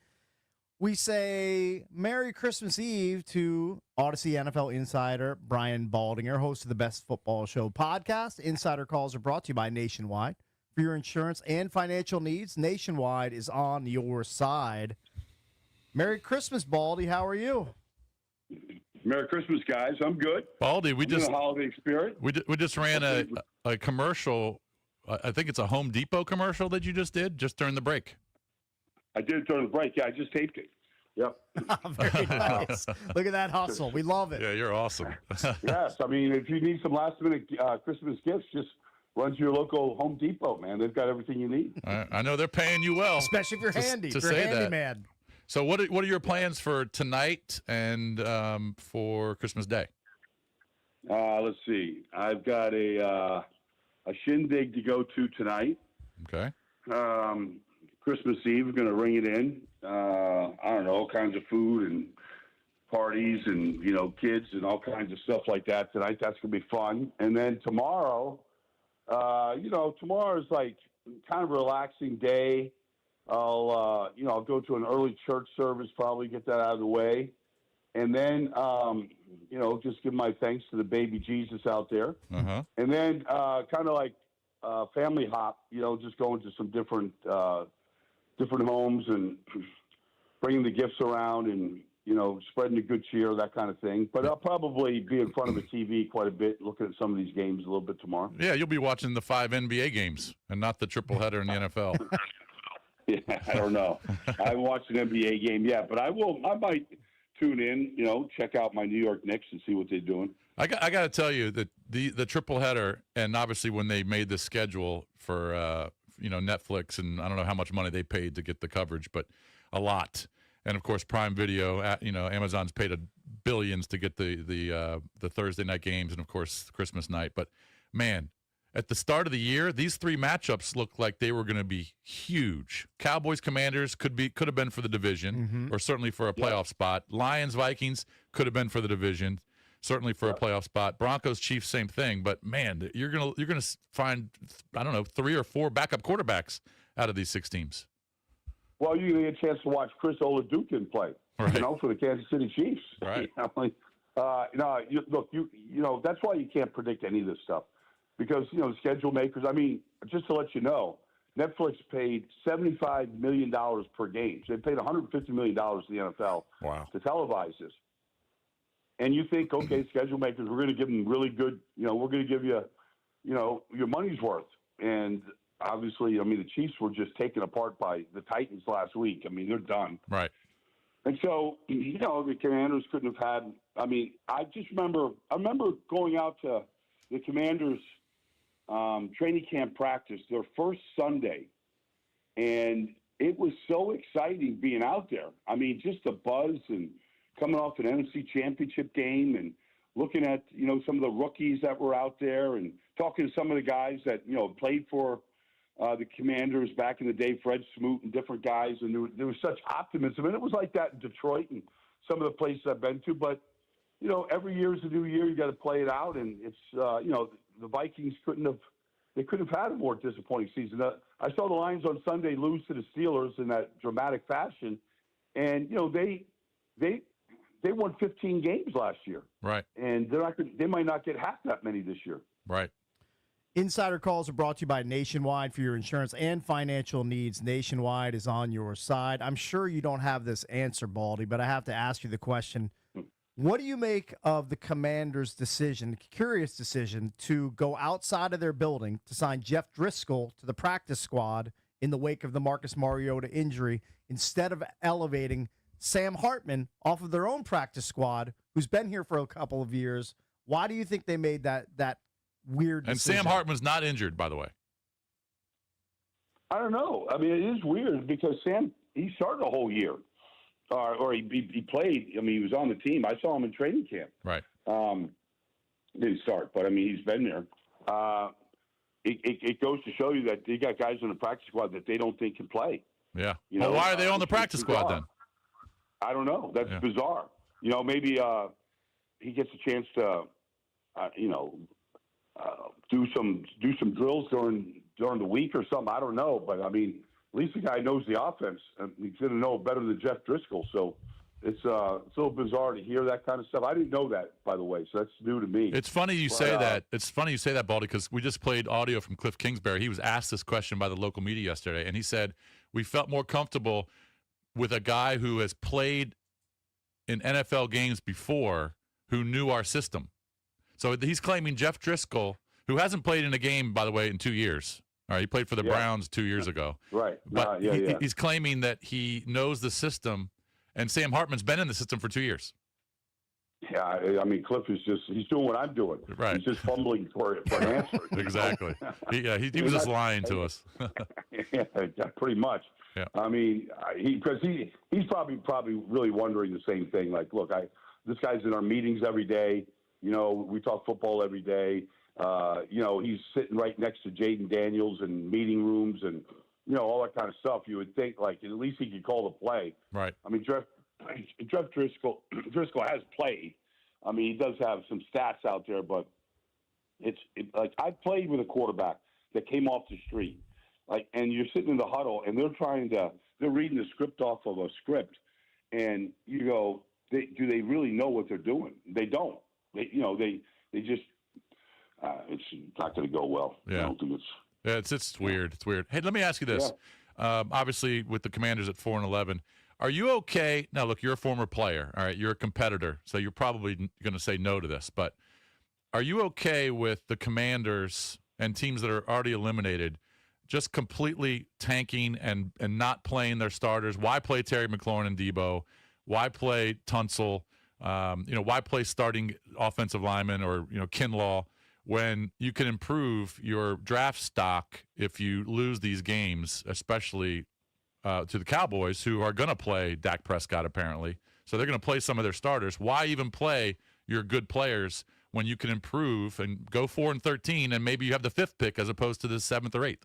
S1: We say Merry Christmas Eve to Odyssey NFL insider Brian Baldinger, host of the Best Football Show podcast. Insider calls are brought to you by Nationwide. For your insurance and financial needs, Nationwide is on your side. Merry Christmas, Baldy. How are you?
S14: Merry Christmas, guys. I'm good.
S2: Baldy, we
S14: I'm
S2: just
S14: in the holiday spirit.
S2: We just ran a commercial. I think it's a Home Depot commercial that you just did just during the break.
S14: I did it during the break. Yeah, I just taped it. Yep.
S1: Very nice. Look at that hustle. We love it.
S2: Yeah, you're awesome.
S14: Yes. I mean, if you need some last-minute Christmas gifts, just run to your local Home Depot, man. They've got everything you need.
S2: I know they're paying you well.
S1: Especially if you're handy.
S2: To
S1: if you're
S2: say
S1: handy
S2: that.
S1: man.
S2: So what are your plans for tonight and for Christmas Day?
S14: Let's see. I've got a shindig to go to tonight.
S2: Okay.
S14: Christmas Eve, we're going to ring it in. I don't know, all kinds of food and parties and, kids and all kinds of stuff like that tonight. That's going to be fun. And then tomorrow, tomorrow's like kind of a relaxing day. I'll go to an early church service, probably get that out of the way. And then, just give my thanks to the baby Jesus out there.
S2: Uh-huh.
S14: And then kind of like family hop, just going to some different homes and bringing the gifts around and, spreading the good cheer, that kind of thing. But I'll probably be in front of the TV quite a bit, looking at some of these games a little bit tomorrow.
S2: Yeah, you'll be watching the 5 NBA games and not the triple header in the NFL.
S14: Yeah, I don't know. I haven't watched an NBA game yet, but I might tune in, check out my New York Knicks and see what they're doing.
S2: I got to tell you that the triple header, and obviously when they made the schedule for Netflix, and I don't know how much money they paid to get the coverage, but a lot. And of course, Prime Video, Amazon's paid billions to get the Thursday night games, and of course Christmas night. But man, at the start of the year, these 3 matchups looked like they were going to be huge. Cowboys Commanders could have been for the division, or certainly for a playoff spot. Lions Vikings could have been for the division, certainly for a playoff spot. Broncos Chiefs, same thing. But man, you're gonna find, I don't know, 3 or 4 backup quarterbacks out of these 6 teams.
S14: Well, you're going to get a chance to watch Chris Olajuwon play,
S2: right,
S14: for the Kansas City Chiefs.
S2: Right.
S14: That's why you can't predict any of this stuff. Because, the schedule makers, I mean, just to let you know, Netflix paid $75 million per game. So they paid $150 million to the NFL to televise this. And you think, okay, schedule makers, we're going to give them really good, we're going to give you, your money's worth. And obviously, the Chiefs were just taken apart by the Titans last week. They're done.
S2: Right.
S14: And so, the Commanders couldn't have had, I remember going out to the Commanders training camp practice, their first Sunday, and it was so exciting being out there. Just the buzz and coming off an NFC Championship game and looking at, some of the rookies that were out there and talking to some of the guys that, played for the Commanders back in the day, Fred Smoot and different guys, and there was such optimism. And it was like that in Detroit and some of the places I've been to. But, every year is a new year. You got to play it out. And it's, the Vikings couldn't have had a more disappointing season. I saw the Lions on Sunday lose to the Steelers in that dramatic fashion. And, they won 15 games last year.
S2: Right.
S14: And they might not get half that many this year.
S2: Right.
S1: Insider calls are brought to you by Nationwide. For your insurance and financial needs, Nationwide is on your side. I'm sure you don't have this answer, Baldy, but I have to ask you the question. What do you make of the Commanders' decision, curious decision, to go outside of their building to sign Jeff Driscoll to the practice squad in the wake of the Marcus Mariota injury instead of elevating Sam Hartman off of their own practice squad, who's been here for a couple of years? Why do you think they made that weird decision?
S2: And Sam Hartman's not injured, by the way.
S14: I don't know. It is weird because Sam, he started a whole year. Or he played. He was on the team. I saw him in training camp.
S2: Right.
S14: Didn't start, but he's been there. It goes to show you that they got guys on the practice squad that they don't think can play.
S2: Yeah. Why are they on the practice squad then?
S14: I don't know. That's bizarre. maybe he gets a chance to, do some drills during the week or something. I don't know, but I mean, at least the guy knows the offense, and he's going to know better than Jeff Driscoll. So it's a little bizarre to hear that kind of stuff. I didn't know that, by the way, so that's new to me.
S2: It's funny you say that. It's funny you say that, Baldy, because we just played audio from Cliff Kingsbury. He was asked this question by the local media yesterday, and he said we felt more comfortable with a guy who has played in NFL games before who knew our system. So he's claiming Jeff Driscoll, who hasn't played in a game, by the way, in 2 years. All right, he played for the Browns 2 years ago.
S14: Right.
S2: But he's claiming that he knows the system, and Sam Hartman's been in the system for 2 years.
S14: Yeah, I mean, Cliff is he's doing what I'm doing.
S2: Right.
S14: He's just fumbling for an answer.
S2: Exactly. He was just lying to us.
S14: Yeah, pretty much.
S2: Yeah.
S14: I mean, because he's probably really wondering the same thing. Like, look, this guy's in our meetings every day. We talk football every day. He's sitting right next to Jaden Daniels in meeting rooms and, all that kind of stuff. You would think, like, at least he could call the play.
S2: Right.
S14: I mean, Jeff Driscoll has played. I mean, he does have some stats out there, but like I've played with a quarterback that came off the street, like, and you're sitting in the huddle and they're reading the script off of a script, and you go, do they really know what they're doing? They don't. They just. It's not going to go well.
S2: Yeah.
S14: I don't think
S2: it's weird. It's weird. Hey, let me ask you this. Yeah. Obviously, with the Commanders at 4-11, are you okay? Now, look, you're a former player. All right, you're a competitor, so you're probably going to say no to this. But are you okay with the Commanders and teams that are already eliminated just completely tanking and not playing their starters? Why play Terry McLaurin and Debo? Why play Tunsil? Why play starting offensive lineman or Kinlaw when you can improve your draft stock if you lose these games, especially to the Cowboys, who are going to play Dak Prescott apparently. So they're going to play some of their starters. Why even play your good players when you can improve and go 4-13 and maybe you have the 5th pick as opposed to the 7th or 8th?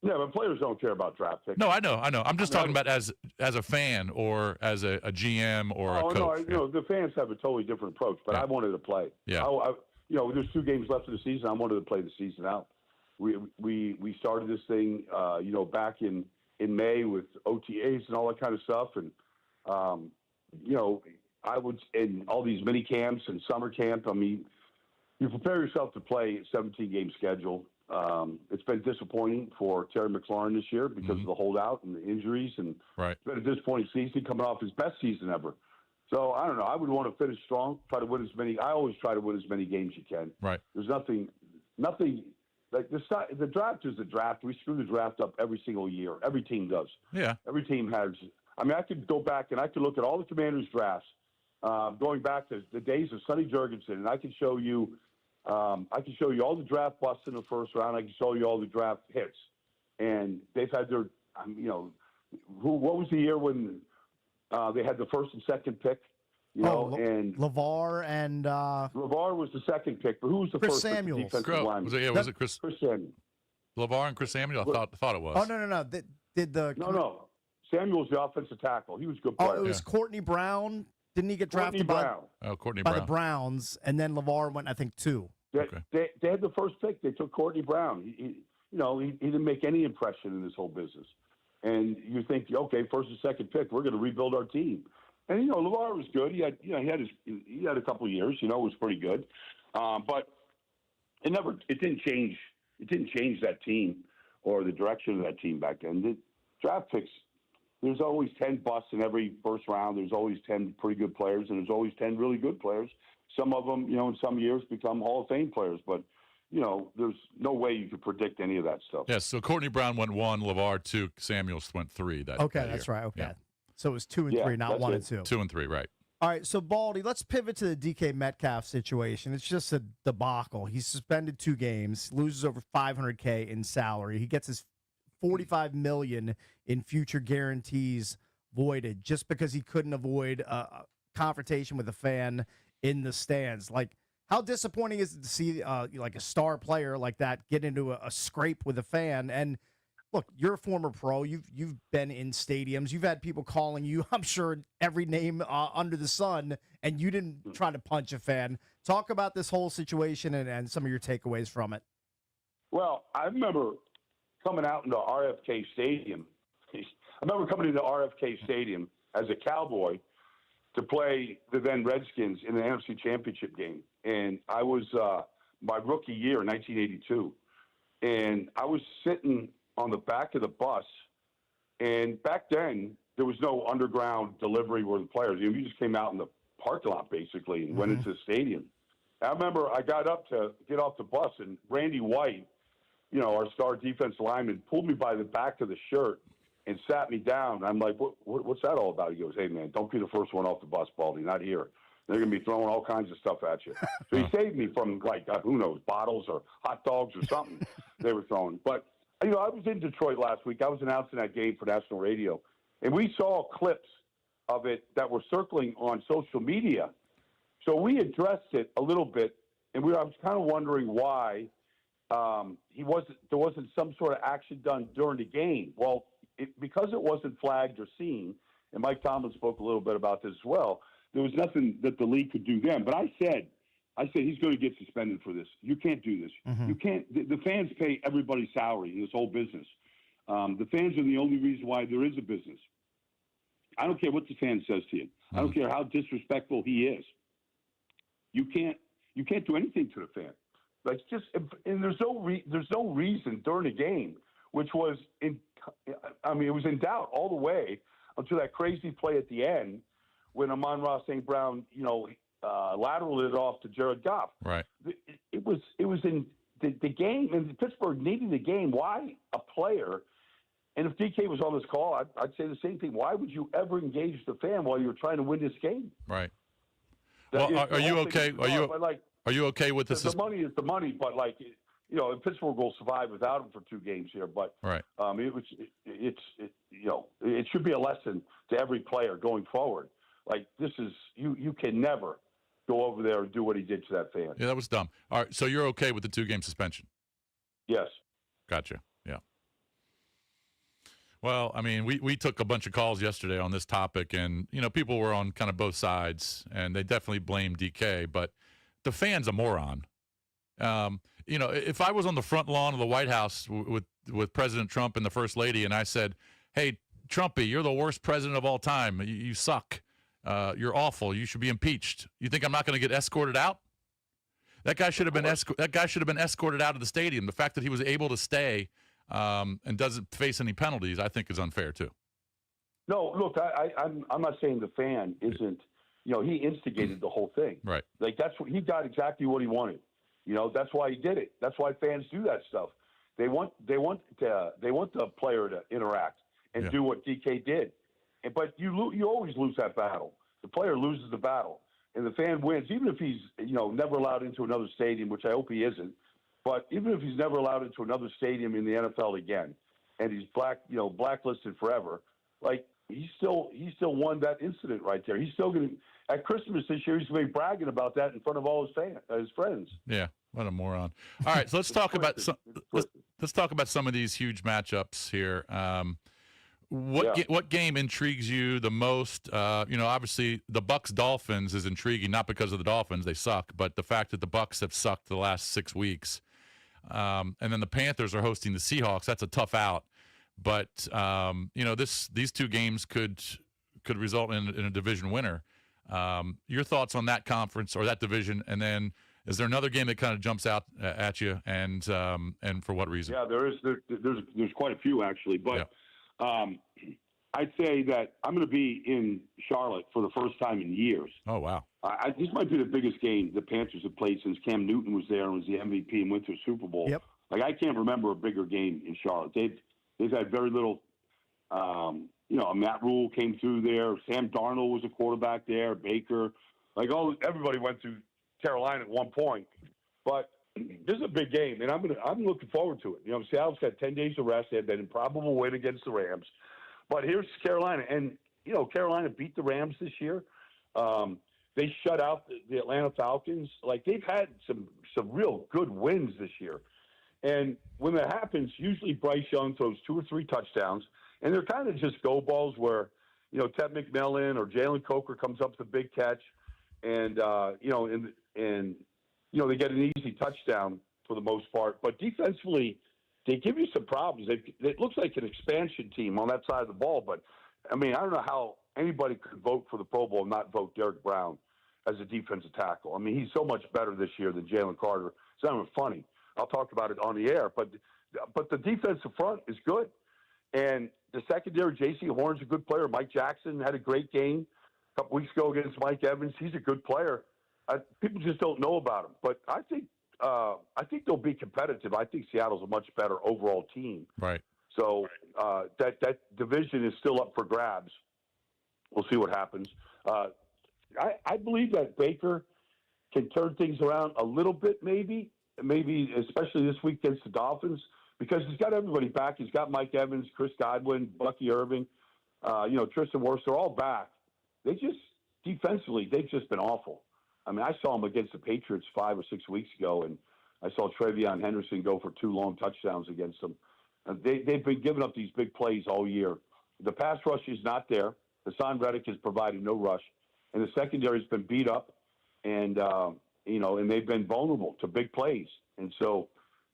S14: Yeah, but players don't care about draft picks.
S2: No, I know. I'm just talking about as a fan or as a GM or a coach.
S14: No, the fans have a totally different approach, but I wanted to play.
S2: Yeah.
S14: There's 2 games left of the season. I wanted to play the season out. We started this thing, back in May with OTAs and all that kind of stuff, and I would in all these mini camps and summer camp. I mean, you prepare yourself to play a 17-game schedule. It's been disappointing for Terry McLaurin this year because of the holdout and the injuries, and it's been a disappointing season coming off his best season ever. So I don't know. I would want to finish strong, try to win as many. I always try to win as many games you can.
S2: Right.
S14: There's nothing like the draft is the draft. We screw the draft up every single year. Every team does.
S2: Yeah.
S14: Every team has. I mean, I could go back and I could look at all the Commanders drafts, going back to the days of Sonny Jurgensen, and I could show you. all the draft busts in the first round. I can show you all the draft hits, and they've had their. What was the year when? They had the first and second pick, and
S1: LeVar and
S14: LeVar was the second pick, but who was the
S1: Chris
S14: first
S1: Samuels.
S14: pick? Defensive lineman?
S2: Was it Chris
S14: Samuel?
S2: LeVar and Chris Samuel? I thought it was.
S1: Oh no.
S14: No. Samuel's the offensive tackle. He was a good player.
S1: Oh, it was Courtney Brown. Didn't he get drafted by the Browns? And then LeVar went, I think, 2.
S14: They had the first pick. They took Courtney Brown. He didn't make any impression in this whole business. And you think, okay, first and second pick, we're going to rebuild our team. And LeVar was good. He had a couple of years. It was pretty good. But it didn't change. It didn't change that team or the direction of that team back then. The draft picks. There's always 10 busts in every first round. There's always 10 pretty good players, and there's always 10 really good players. Some of them, in some years become Hall of Fame players, but. There's no way you could predict any of that stuff.
S2: Yes, so Courtney Brown went 1, LeVar 2, Samuels went 3.
S1: That's
S2: year.
S1: right. Okay.
S2: Yeah.
S1: So it was 2 and 3, not 1 and 2.
S2: 2 and 3, right.
S1: All right, so Baldy, let's pivot to the DK Metcalf situation. It's just a debacle. He's suspended 2 games, loses over $500K in salary. He gets his $45 million in future guarantees voided just because he couldn't avoid a confrontation with a fan in the stands. Like, how disappointing is it to see like a star player like that get into a scrape with a fan? And look, you're a former pro. You've been in stadiums. You've had people calling you, I'm sure, every name under the sun, and you didn't try to punch a fan. Talk about this whole situation and some of your takeaways from it.
S14: Well, I remember coming out into RFK Stadium. I remember coming into RFK Stadium as a Cowboy to play the then Redskins in the NFC Championship game. And I was my rookie year in 1982. And I was sitting on the back of the bus. And back then, there was no underground delivery where the players, you just came out in the parking lot basically and went into the stadium. I remember I got up to get off the bus, and Randy White, our star defense lineman, pulled me by the back of the shirt and sat me down. I'm like, what's that all about? He goes, hey, man, don't be the first one off the bus, Baldy, not here. They're going to be throwing all kinds of stuff at you. So he saved me from, who knows, bottles or hot dogs or something they were throwing. But, I was in Detroit last week. I was announcing that game for national radio. And we saw clips of it that were circling on social media. So we addressed it a little bit, and I was kind of wondering why there wasn't some sort of action done during the game. Well, because it wasn't flagged or seen, and Mike Tomlin spoke a little bit about this as well, there was nothing that the league could do then. But I said he's going to get suspended for this. You can't do this. You can't. The fans pay everybody's salary in this whole business. The fans are the only reason why there is a business. I don't care what the fan says to you. I don't care how disrespectful he is. You can't do anything to the fan. And there's no reason during the game, which was it was in doubt all the way until that crazy play at the end when Amon-Ra St. Brown, lateraled it off to Jared Goff.
S2: Right.
S14: It was in the game, and Pittsburgh needed the game. Why a player? And if DK was on this call, I'd say the same thing. Why would you ever engage the fan while you're trying to win this game?
S2: Right. Well, are you okay? Are you okay with this?
S14: The money is the money, but Pittsburgh will survive without him for 2 games here. But
S2: right.
S14: It should be a lesson to every player going forward. This is you can never go over there and do what he did to that fan.
S2: Yeah, that was dumb. All right, so you're okay with the 2-game suspension?
S14: Yes.
S2: Gotcha. Yeah. Well, we took a bunch of calls yesterday on this topic, and people were on kind of both sides, and they definitely blamed DK, but the fan's a moron. If I was on the front lawn of the White House with President Trump and the First Lady, and I said, "Hey, Trumpy, you're the worst president of all time. You suck. You're awful. You should be impeached." You think I'm not going to get escorted out? That guy should have been escorted out of the stadium. The fact that he was able to stay and doesn't face any penalties, I think, is unfair too.
S14: No, look, I'm not saying the fan isn't. He instigated the whole thing.
S2: Right.
S14: That's what he got exactly what he wanted. That's why he did it. That's why fans do that stuff. They want the player to interact and do what DK did. But you always lose that battle. The player loses the battle, and the fan wins, even if he's never allowed into another stadium, which I hope he isn't. But even if he's never allowed into another stadium in the NFL again, and he's blacklisted forever, he still won that incident right there. He's still going to at Christmas this year. He's going to be bragging about that in front of all his friends.
S2: Yeah, what a moron! All right, so let's talk about let's talk about some of these huge matchups here. What game intrigues you the most? Obviously the Bucs-Dolphins is intriguing, not because of the Dolphins, they suck, but the fact that the Bucs have sucked the last 6 weeks. And then the Panthers are hosting the Seahawks. That's a tough out. But these 2 games could result in a division winner. Your thoughts on that conference or that division, and then is there another game that kind of jumps out at you, and for what reason?
S14: Yeah, there's quite a few actually, but I'd say that I'm going to be in Charlotte for the first time in years.
S2: Oh wow!
S14: This might be the biggest game the Panthers have played since Cam Newton was there and was the MVP and went to a Super Bowl.
S1: Yep.
S14: I can't remember a bigger game in Charlotte. They've had very little. Matt Rule came through there. Sam Darnold was a quarterback there. Baker, everybody went through Carolina at one point. But this is a big game, and I'm looking forward to it. Seattle's got 10 days of rest. They had that improbable win against the Rams. But here's Carolina, and Carolina beat the Rams this year. They shut out the Atlanta Falcons. They've had some real good wins this year. And when that happens, usually Bryce Young throws 2 or 3 touchdowns, and they're kind of just go balls where, Ted McMillan or Jalen Coker comes up with a big catch, and they get an easy touchdown for the most part. But defensively, they give you some problems. It looks like an expansion team on that side of the ball. But, I don't know how anybody could vote for the Pro Bowl and not vote Derek Brown as a defensive tackle. He's so much better this year than Jalen Carter. It's not even funny. I'll talk about it on the air. But the defensive front is good. And the secondary, J.C. Horn's a good player. Mike Jackson had a great game a couple weeks ago against Mike Evans. He's a good player. People just don't know about him. But I think they'll be competitive. I think Seattle's a much better overall team.
S2: Right.
S14: So that division is still up for grabs. We'll see what happens. I believe that Baker can turn things around a little bit, maybe especially this week against the Dolphins, because he's got everybody back. He's got Mike Evans, Chris Godwin, Bucky Irving, Tristan Wirfs. They're all back. Defensively, they've just been awful. I saw them against the Patriots 5 or 6 weeks ago, and I saw Travion Henderson go for 2 long touchdowns against them. They've been giving up these big plays all year. The pass rush is not there. Hassan Reddick has provided no rush, and the secondary's been beat up, and they've been vulnerable to big plays. And so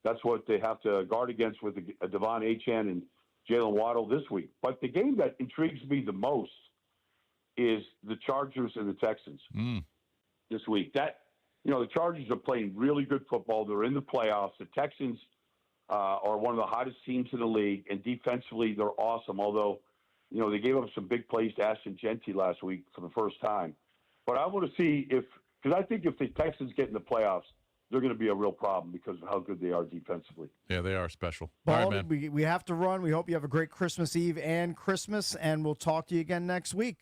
S14: that's what they have to guard against with Devon Achane and Jalen Waddle this week. But the game that intrigues me the most is the Chargers and the Texans this week. The Chargers are playing really good football. They're in the playoffs. The Texans are one of the hottest teams in the league, and defensively they're awesome, although they gave up some big plays to Ashton Genty last week for the first time. But I want to see because I think if the Texans get in the playoffs, they're going to be a real problem because of how good they are defensively.
S2: Yeah, they are special.
S1: Baldy,
S2: all right, man.
S1: We have to run. We hope you have a great Christmas Eve and Christmas, and we'll talk to you again next week.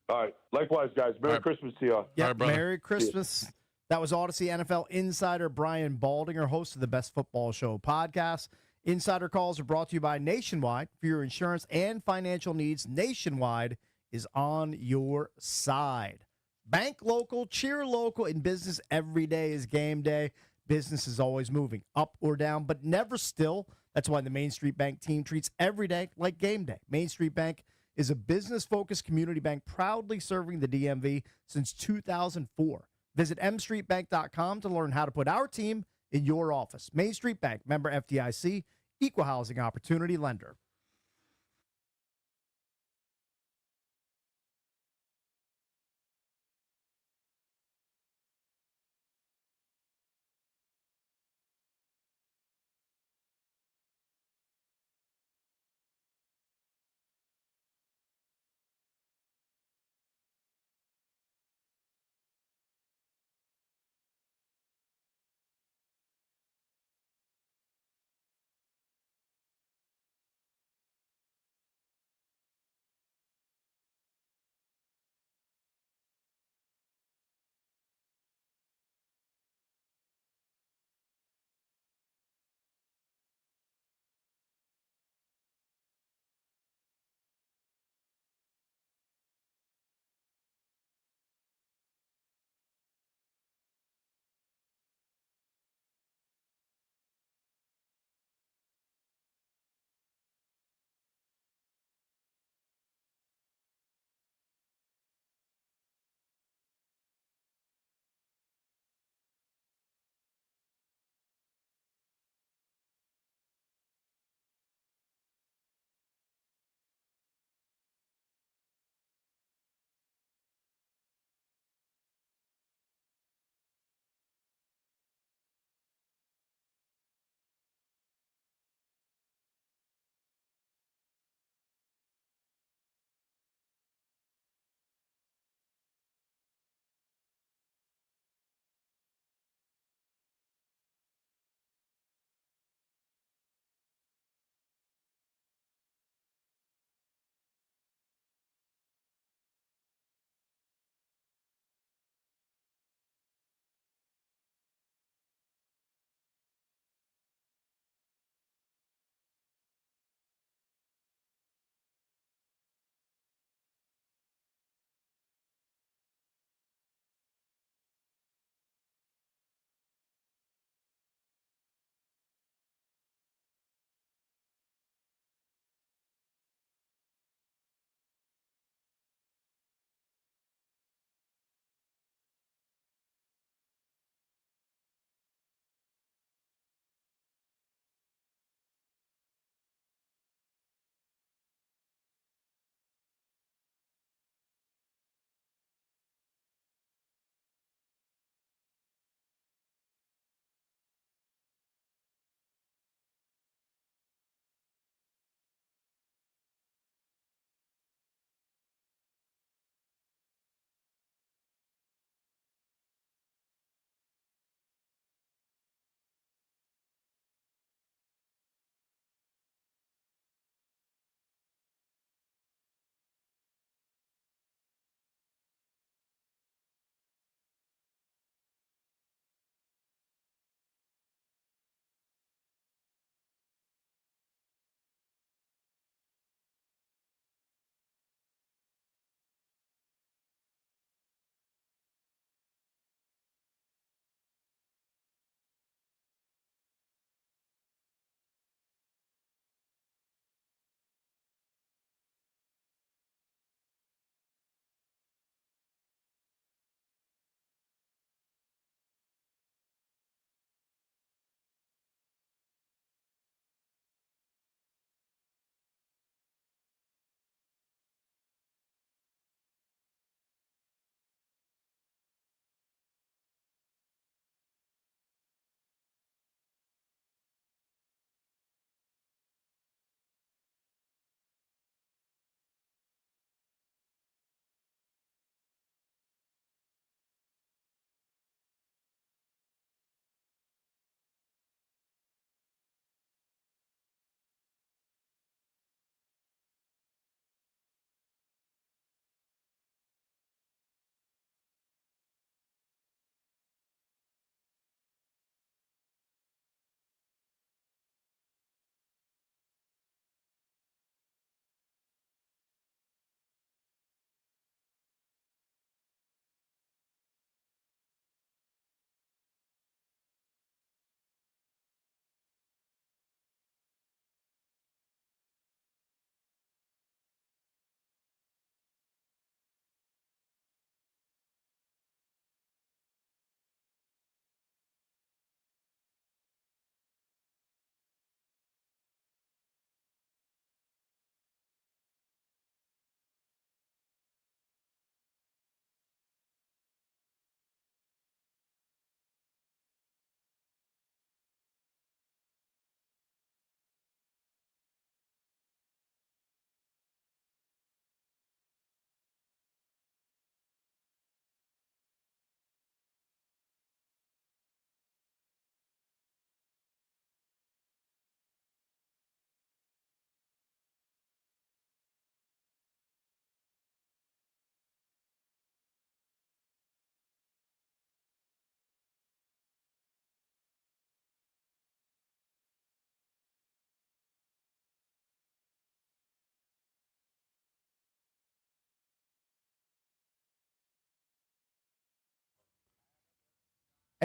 S14: All right. Likewise, guys. Merry Christmas to you.
S1: Yeah,
S2: right,
S1: Merry Christmas. That was Odyssey NFL insider Brian Baldinger, host of the Best Football Show podcast. Insider calls are brought to you by Nationwide. For your insurance and financial needs, Nationwide is on your side. Bank local, cheer local. In business, every day is game day. Business is always moving up or down, but never still. That's why the Main Street Bank team treats every day like game day. Main Street Bank is a business-focused community bank proudly serving the DMV since 2004. Visit mstreetbank.com to learn how to put our team in your office. Main Street Bank, member FDIC, equal housing opportunity lender.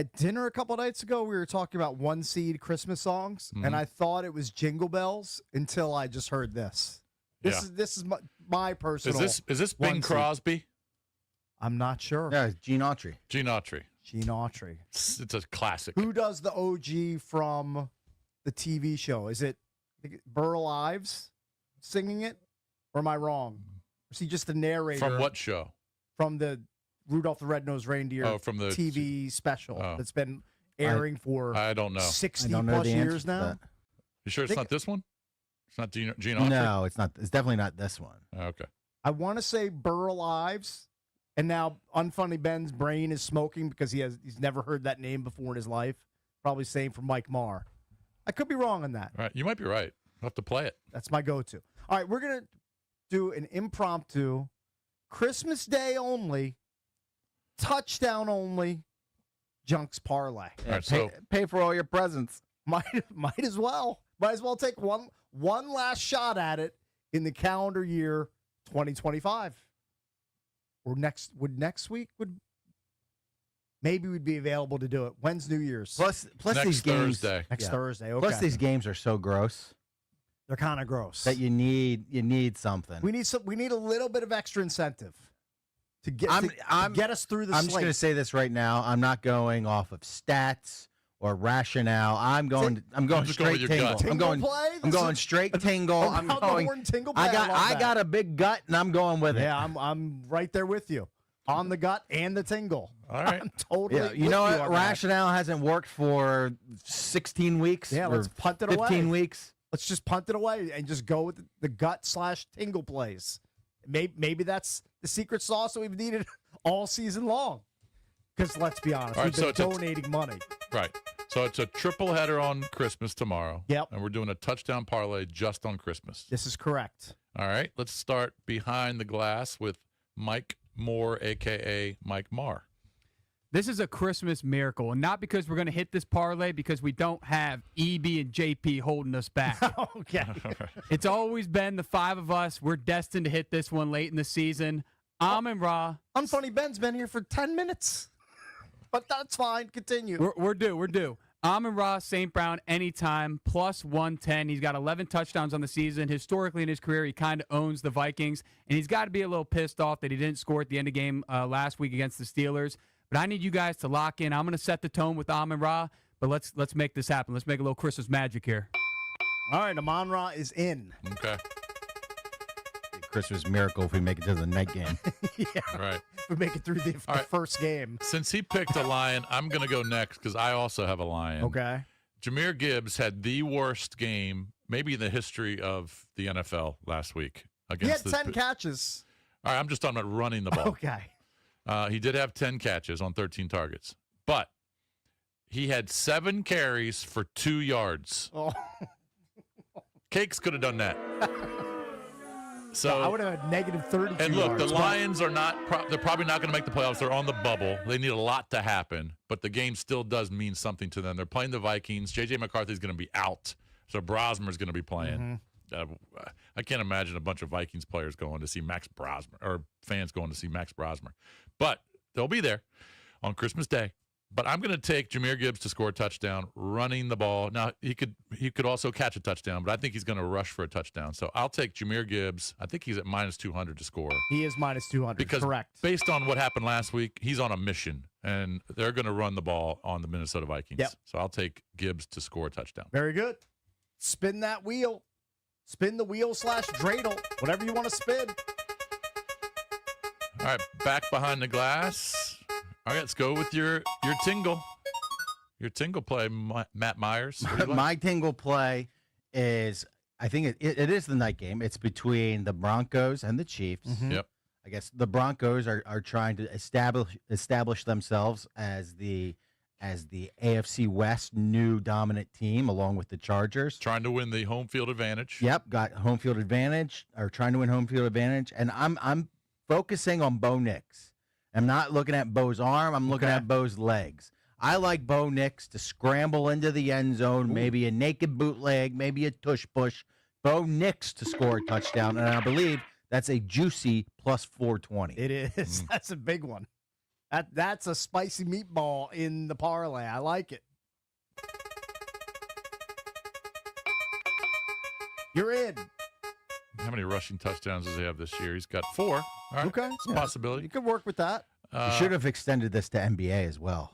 S1: At dinner a couple nights ago, we were talking about 1 seed Christmas songs, and I thought it was Jingle Bells until I just heard this. This is my personal.
S2: Is this Bing Crosby?
S1: I'm not sure.
S3: Yeah, it's Gene Autry.
S2: Gene Autry.
S1: Gene Autry.
S2: It's a classic.
S1: Who does the OG from the TV show? Is it Burl Ives singing it, or am I wrong? Is he just the narrator?
S2: From what show?
S1: From the Rudolph the Red-Nosed Reindeer
S2: from the
S1: TV special that's been airing for
S2: I don't know
S1: 60+ years now.
S2: You sure it's not this one? It's not Gene Autry?
S3: No, it's not. It's definitely not this one.
S2: Okay.
S1: I want to say Burl Ives, and now Unfunny Ben's brain is smoking because he's never heard that name before in his life. Probably same for Mike Marr. I could be wrong on that.
S2: All right, you might be right. I'll have to play it.
S1: That's my go-to. All right, we're gonna do an impromptu Christmas Day only, touchdown only, Junks parlay.
S3: Yeah, pay for all your presents.
S1: Might as well. Might as well take one last shot at it in the calendar year 2025. Or next week maybe we'd be available to do it. When's New Year's?
S3: Plus
S2: next
S3: these games
S2: Thursday.
S1: Next Thursday. Okay.
S3: Plus these games are so gross
S1: they're kind of gross.
S3: that you need something.
S1: We need a little bit of extra incentive to get get us through the
S3: I'm
S1: slate.
S3: just going to say this right now. I'm not going off of stats or rationale. I'm going
S2: just going
S3: straight
S2: with your
S3: tingle.
S2: gut.
S3: I'm going straight tingle. I'm going
S1: tingle play.
S3: I got a big gut and I'm going with it.
S1: Yeah, I'm right there with you. On the gut and the tingle.
S2: All right.
S1: I'm totally
S3: Yeah, you know what? Rationale hasn't worked for 16 weeks.
S1: Yeah,
S3: or
S1: let's punt it
S3: 15
S1: away.
S3: weeks.
S1: Let's just punt it away and just go with the gut/tingle plays. Maybe that's the secret sauce that we've needed all season long. Because let's be honest,
S2: All right,
S1: we've been
S2: so
S1: donating money.
S2: Right. So it's a triple header on Christmas tomorrow.
S1: Yep.
S2: And we're doing a touchdown parlay just on Christmas.
S1: This is correct.
S2: All right. Let's start behind the glass with Mike Moore, a.k.a. Mike Marr.
S13: This is a Christmas miracle, and not because we're going to hit this parlay, because we don't have EB and JP holding us back.
S1: Okay.
S13: It's always been the five of us. We're destined to hit this one late in the season. Amon-Ra.
S1: Unfunny Ben's been here for 10 minutes. But that's fine. Continue.
S13: We're due. Amon-Ra, St. Brown, anytime, plus 110. He's got 11 touchdowns on the season. Historically in his career, he kind of owns the Vikings, and he's got to be a little pissed off that he didn't score at the end of the game last week against the Steelers. But I need you guys to lock in. I'm going to set the tone with Amon-Ra, but let's make this happen. Let's make a little Christmas magic here.
S1: All right, Amon-Ra is in.
S2: Okay.
S3: Christmas miracle if we make it to the night game.
S1: Yeah.
S2: Right.
S1: We make it through the first game.
S2: Since he picked a Lion, I'm going to go next because I also have a Lion.
S1: Okay.
S2: Jahmyr Gibbs had the worst game maybe in the history of the NFL last week.
S1: He had 10 catches.
S2: All right, I'm just talking about running the ball.
S1: Okay.
S2: He did have 10 catches on 13 targets, but he had 7 carries for 2 yards.
S1: Oh.
S2: Cakes could have done that. So
S1: I would have had negative 32
S2: And look,
S1: yards,
S2: the Lions are not they're probably not going to make the playoffs. They're on the bubble. They need a lot to happen, but the game still does mean something to them. They're playing the Vikings. J.J. McCarthy's going to be out, so Brosmer's going to be playing. I can't imagine a bunch of Vikings players going to see Max Brosmer, or fans going to see Max Brosmer. But they'll be there on Christmas Day. But I'm going to take Jahmyr Gibbs to score a touchdown, running the ball. Now, he could also catch a touchdown, but I think he's going to rush for a touchdown. So I'll take Jahmyr Gibbs. I think he's at minus 200 to score.
S1: He is minus 200,
S2: because
S1: correct.
S2: Based on what happened last week, he's on a mission, and they're going to run the ball on the Minnesota Vikings.
S1: Yep.
S2: So I'll take Gibbs to score a touchdown.
S1: Very good. Spin that wheel. Spin the wheel / dreidel, whatever you want to spin.
S2: All right, back behind the glass. All right, let's go with your tingle. Your tingle play, Matt Myers.
S3: My tingle play is, I think it is the night game. It's between the Broncos and the Chiefs.
S1: Mm-hmm.
S2: Yep.
S3: I guess the Broncos are trying to establish themselves as the AFC West new dominant team, along with the Chargers.
S2: Trying to win the home field advantage.
S3: Yep, got home field advantage, or trying to win home field advantage, and I'm focusing on Bo Nix. I'm not looking at Bo's arm. I'm looking at Bo's legs. I like Bo Nix to scramble into the end zone, maybe a naked bootleg, maybe a tush push. Bo Nix to score a touchdown, and I believe that's a juicy plus 420.
S1: It is. That's a big one. That's a spicy meatball in the parlay. I like it. You're in.
S2: How many rushing touchdowns does he have this year? He's got 4. All right.
S1: Okay.
S2: It's a possibility.
S1: You could work with that.
S3: You should have extended this to NBA as well.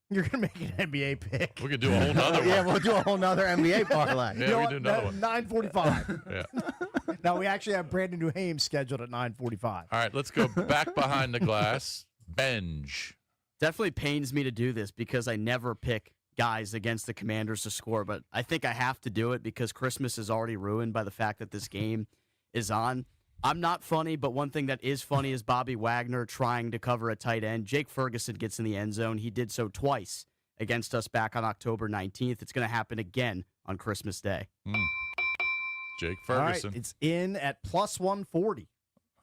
S1: You're going to make an NBA pick.
S2: We could do a whole nother one.
S3: Yeah, we'll do a whole nother NBA parlay.
S2: Yeah, we do another one.
S1: 9:45.
S2: Yeah.
S1: Now, we actually have Brandon Newhame scheduled at 9:45.
S2: All right, let's go back behind the glass. Benj.
S4: Definitely pains me to do this because I never pick guys against the Commanders to score, but I think I have to do it because Christmas is already ruined by the fact that this game is on. I'm not funny, but one thing that is funny is Bobby Wagner trying to cover a tight end. Jake Ferguson gets in the end zone. He did so twice against us back on October 19th. It's going to happen again on Christmas Day.
S2: Jake Ferguson.
S1: All right, it's in at plus 140.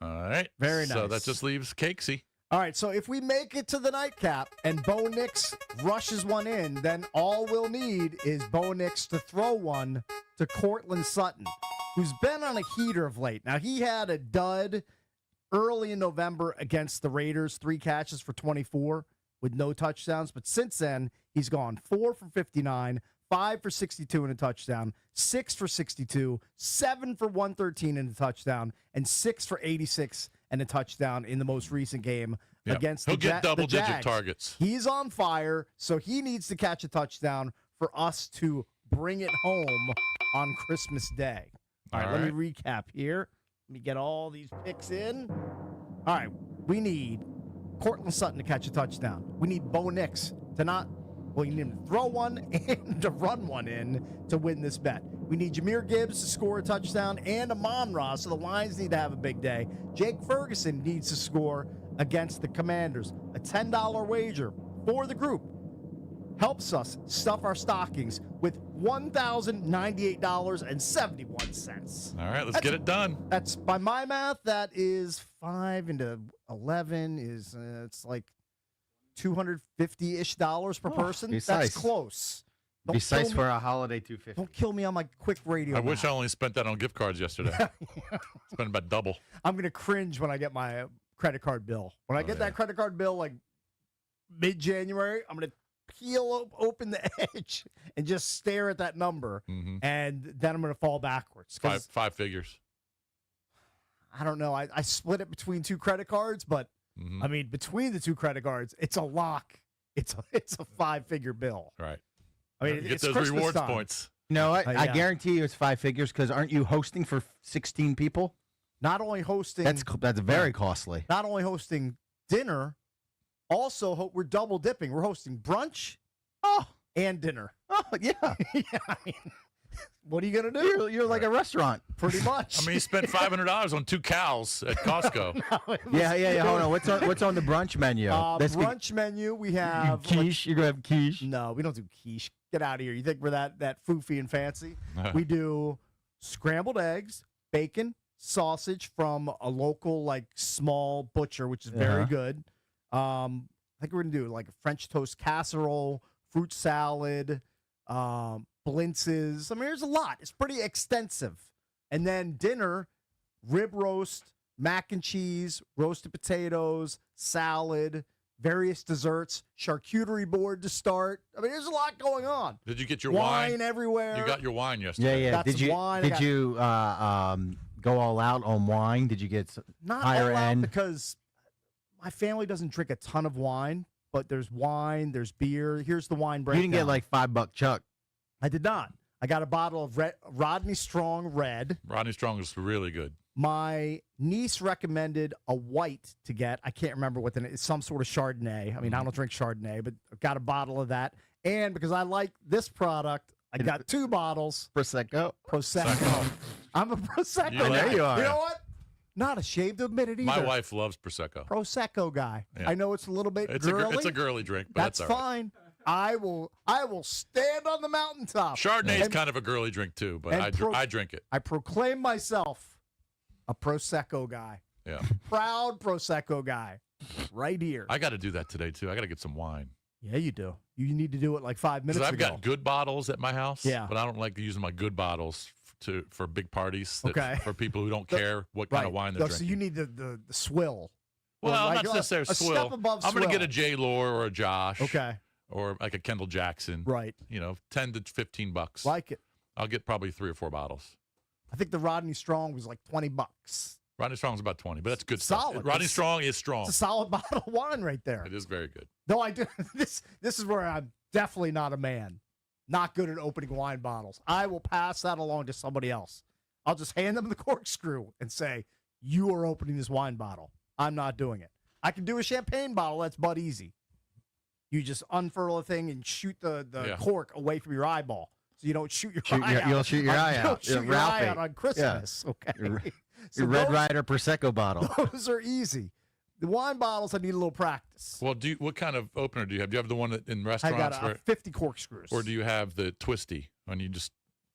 S2: All right.
S1: Very nice.
S2: So that just leaves Cakesy.
S1: All right, so if we make it to the nightcap and Bo Nix rushes one in, then all we'll need is Bo Nix to throw one to Cortland Sutton, who's been on a heater of late. Now, he had a dud early in November against the Raiders, 3 catches for 24 with no touchdowns. But since then, he's gone 4 for 59, 5 for 62 and a touchdown, 6 for 62, 7 for 113 and a touchdown, and 6 for 86 and a touchdown in the most recent game against the Jags.
S2: He'll get double-digit targets.
S1: He's on fire, so he needs to catch a touchdown for us to bring it home on Christmas Day. All right, let me recap here. Let me get all these picks in. All right, we need Cortland Sutton to catch a touchdown. We need Bo Nix to we need him to throw one and to run one in to win this bet. We need Jahmyr Gibbs to score a touchdown and Amon-Ra, so the Lions need to have a big day. Jake Ferguson needs to score against the Commanders. A $10 wager for the group helps us stuff our stockings with $1,098.71.
S2: All right, let's get it done.
S1: That's, by my math, that is 5 into 11 is, it's like $250-ish per person. That's close.
S3: Be nice for a holiday 250.
S1: Don't kill me on my quick radio.
S2: I wish I only spent that on gift cards yesterday. Spent about double.
S1: I'm going to cringe when I get my credit card bill. When I get that credit card bill like mid-January, I'm going to peel open the edge and just stare at that number, and then I'm going to fall backwards.
S2: Five figures.
S1: I don't know. I split it between 2 credit cards, but I mean, between the 2 credit cards, it's a lock. It's a 5-figure bill.
S2: Right.
S1: I mean,
S2: get
S1: it's
S2: those
S1: Christmas
S2: rewards
S1: time.
S2: points.
S3: No, I guarantee you it's 5 figures because aren't you hosting for 16 people?
S1: Not only hosting.
S3: That's very costly.
S1: Not only hosting dinner, also we're double dipping. We're hosting brunch and dinner.
S3: Oh, yeah.
S1: Yeah, I mean, what are you going to do?
S3: You're like a restaurant.
S1: Pretty much.
S2: I mean, you spent $500 on 2 cows at Costco.
S3: Yeah. Hold on. What's on the brunch menu?
S1: Brunch menu, we have
S3: quiche. You're going to have quiche?
S1: No, we don't do quiche. Get out of here. You think we're that foofy and fancy? We do scrambled eggs, bacon, sausage from a local small butcher, which is very good. I think we're going to do like a French toast casserole, fruit salad, blintzes. I mean, there's a lot. It's pretty extensive. And then dinner, rib roast, mac and cheese, roasted potatoes, salad, various desserts, charcuterie board to start. I mean, there's a lot going on.
S2: Did you get your wine?
S1: Wine everywhere.
S2: You got your wine yesterday.
S3: Yeah.
S1: Got some wine.
S3: Did you go all out on wine? Did you get
S1: not
S3: higher
S1: all out
S3: end?
S1: Because my family doesn't drink a ton of wine, but there's wine, there's beer. Here's the wine breakdown.
S3: You didn't get like $5 Chuck.
S1: I did not. I got a bottle of Rodney Strong Red.
S2: Rodney Strong is really good.
S1: My niece recommended a white to get. I can't remember what it's some sort of Chardonnay. I mean, I don't drink Chardonnay, but I got a bottle of that. And because I like this product, I got 2 bottles.
S3: Prosecco.
S1: I'm a Prosecco guy.
S3: There you are.
S1: You know what? Not ashamed to admit it either.
S2: My wife loves Prosecco.
S1: Prosecco guy.
S2: Yeah.
S1: I know it's a little bit
S2: It's
S1: girly.
S2: it's a girly drink, but that's all right.
S1: fine. I will stand on the mountaintop.
S2: Chardonnay is kind of a girly drink too, but I drink it.
S1: I proclaim myself a Prosecco guy.
S2: Yeah.
S1: Proud Prosecco guy. Right here.
S2: I got to do that today too. I got to get some wine.
S1: Yeah, you do. You need to do it like 5 minutes
S2: Because
S1: ago.
S2: I've got good bottles at my house,
S1: Yeah.
S2: but I don't like using my good bottles for big parties.
S1: Okay.
S2: For people who don't care what kind of wine they're
S1: So
S2: drinking.
S1: you need the swill. Or
S2: Well,
S1: like
S2: not necessarily
S1: a
S2: swill.
S1: step above
S2: I'm going to
S1: swill.
S2: get a J. Lore or a Josh.
S1: Okay.
S2: Or like a Kendall Jackson.
S1: Right.
S2: You know, $10 to $15.
S1: Like it.
S2: I'll get probably 3 or 4 bottles.
S1: I think the Rodney Strong was like $20.
S2: Rodney Strong's about 20, but that's good
S1: Solid.
S2: stuff. Rodney Strong is strong.
S1: It's a solid bottle of wine right there.
S2: It is very good.
S1: No, I do. This is where I'm definitely not a man. Not good at opening wine bottles. I will pass that along to somebody else. I'll just hand them the corkscrew and say, you are opening this wine bottle. I'm not doing it. I can do a champagne bottle. That's butt easy. You just unfurl a thing and shoot the cork away from your eyeball. So you don't shoot your eye out.
S3: You'll shoot your eye out.
S1: You'll shoot your eye out on Christmas.
S3: Yeah.
S1: Okay.
S3: Your Red Ryder Prosecco bottle.
S1: Those are easy. The wine bottles, I need a little practice.
S2: Well, what kind of opener do you have? Do you have the one that in
S1: I
S2: restaurants?
S1: got 50 corkscrews.
S2: Or do you have the twisty when you just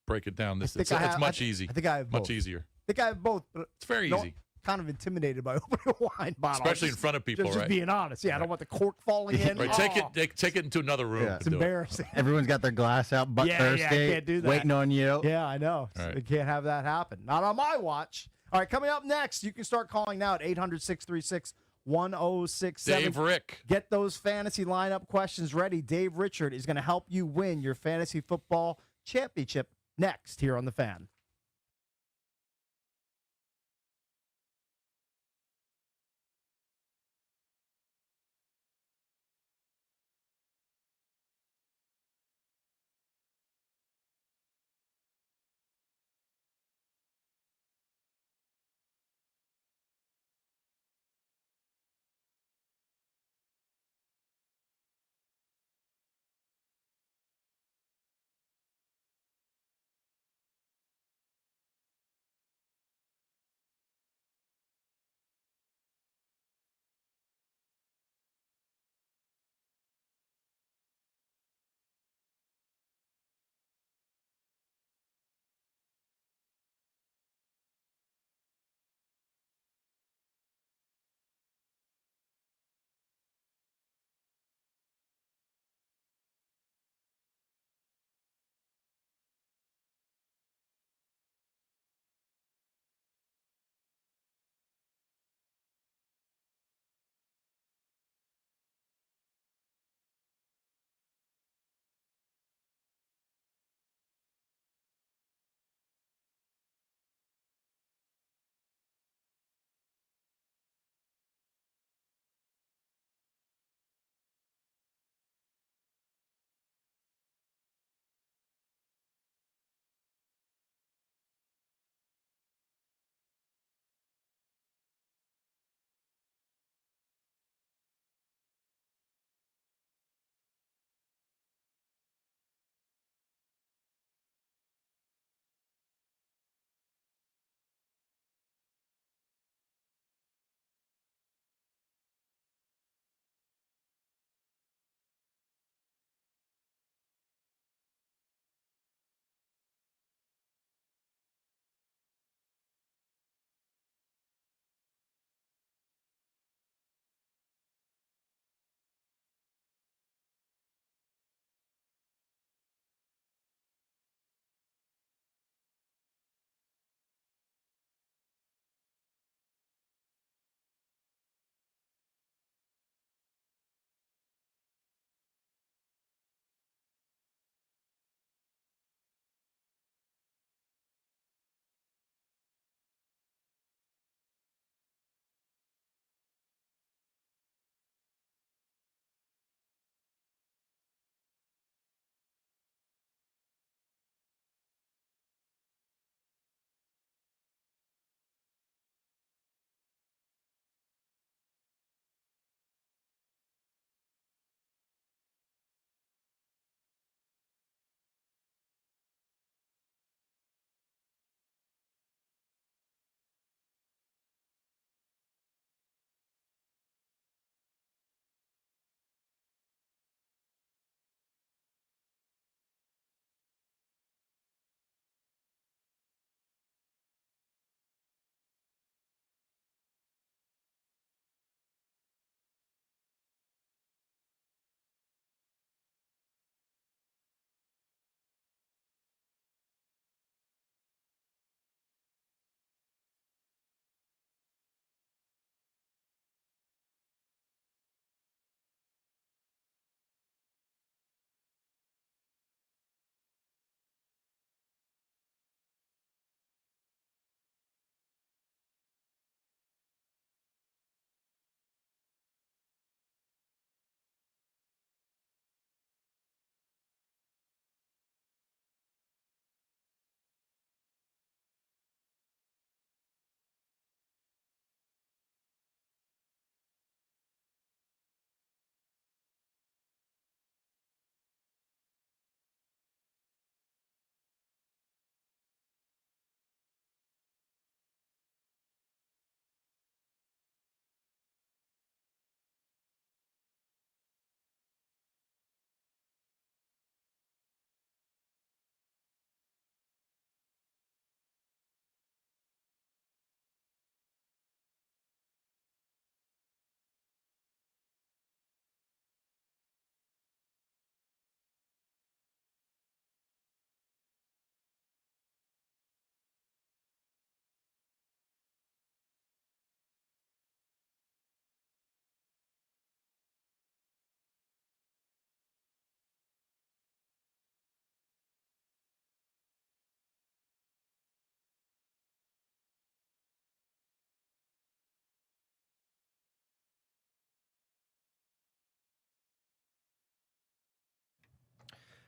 S2: break it down? It's much easy.
S1: I think I have both.
S2: Much easier.
S1: I think I have both. But
S2: it's very easy.
S1: Kind of intimidated by opening a wine bottle.
S2: Especially in front of people,
S1: just
S2: right?
S1: being honest. Yeah, I don't want the cork falling in.
S2: Right, take it into another room.
S1: It's embarrassing.
S3: Everyone's got their glass out, butt thirsty,
S1: yeah, I can't do that.
S3: waiting on you.
S1: Yeah, I know.
S2: Right.
S1: We can't have that happen. Not on my watch. All right, coming up next, you can start calling now at 800-636-1067.
S2: Dave Rick.
S1: Get those fantasy lineup questions ready. Dave Richard is going to help you win your fantasy football championship next here on The Fan.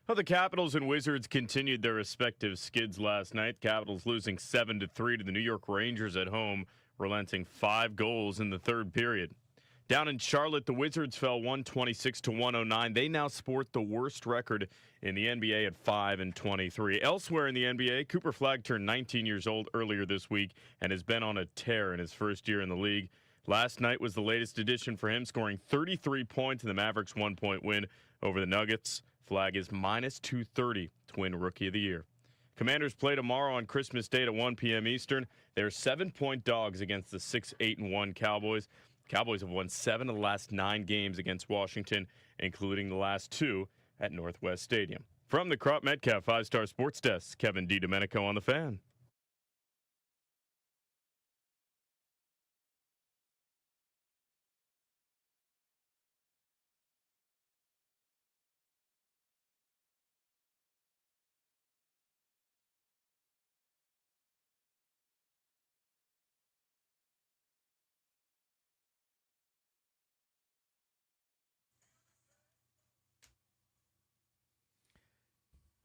S7: Well, the Capitals and Wizards continued their respective skids last night. Capitals losing 7-3 to the New York Rangers at home, relenting 5 goals in the third period. Down in Charlotte, the Wizards fell 126 to 109. They now sport the worst record in the NBA at 5-23. Elsewhere in the NBA, Cooper Flagg turned 19 years old earlier this week and has been on a tear in his first year in the league. Last night was the latest addition for him, scoring 33 points in the Mavericks' 1-point win over the Nuggets. Flagg is minus 230 to win Rookie of the Year. Commanders play tomorrow on Christmas Day at 1 p.m. Eastern. They're 7-point dogs against the 6-8-1 Cowboys. Cowboys have won 7 of the last 9 games against Washington, including the last 2 at Northwest Stadium. From the Crop Metcalf 5-Star Sports Desk, Kevin DiDomenico on the Fan.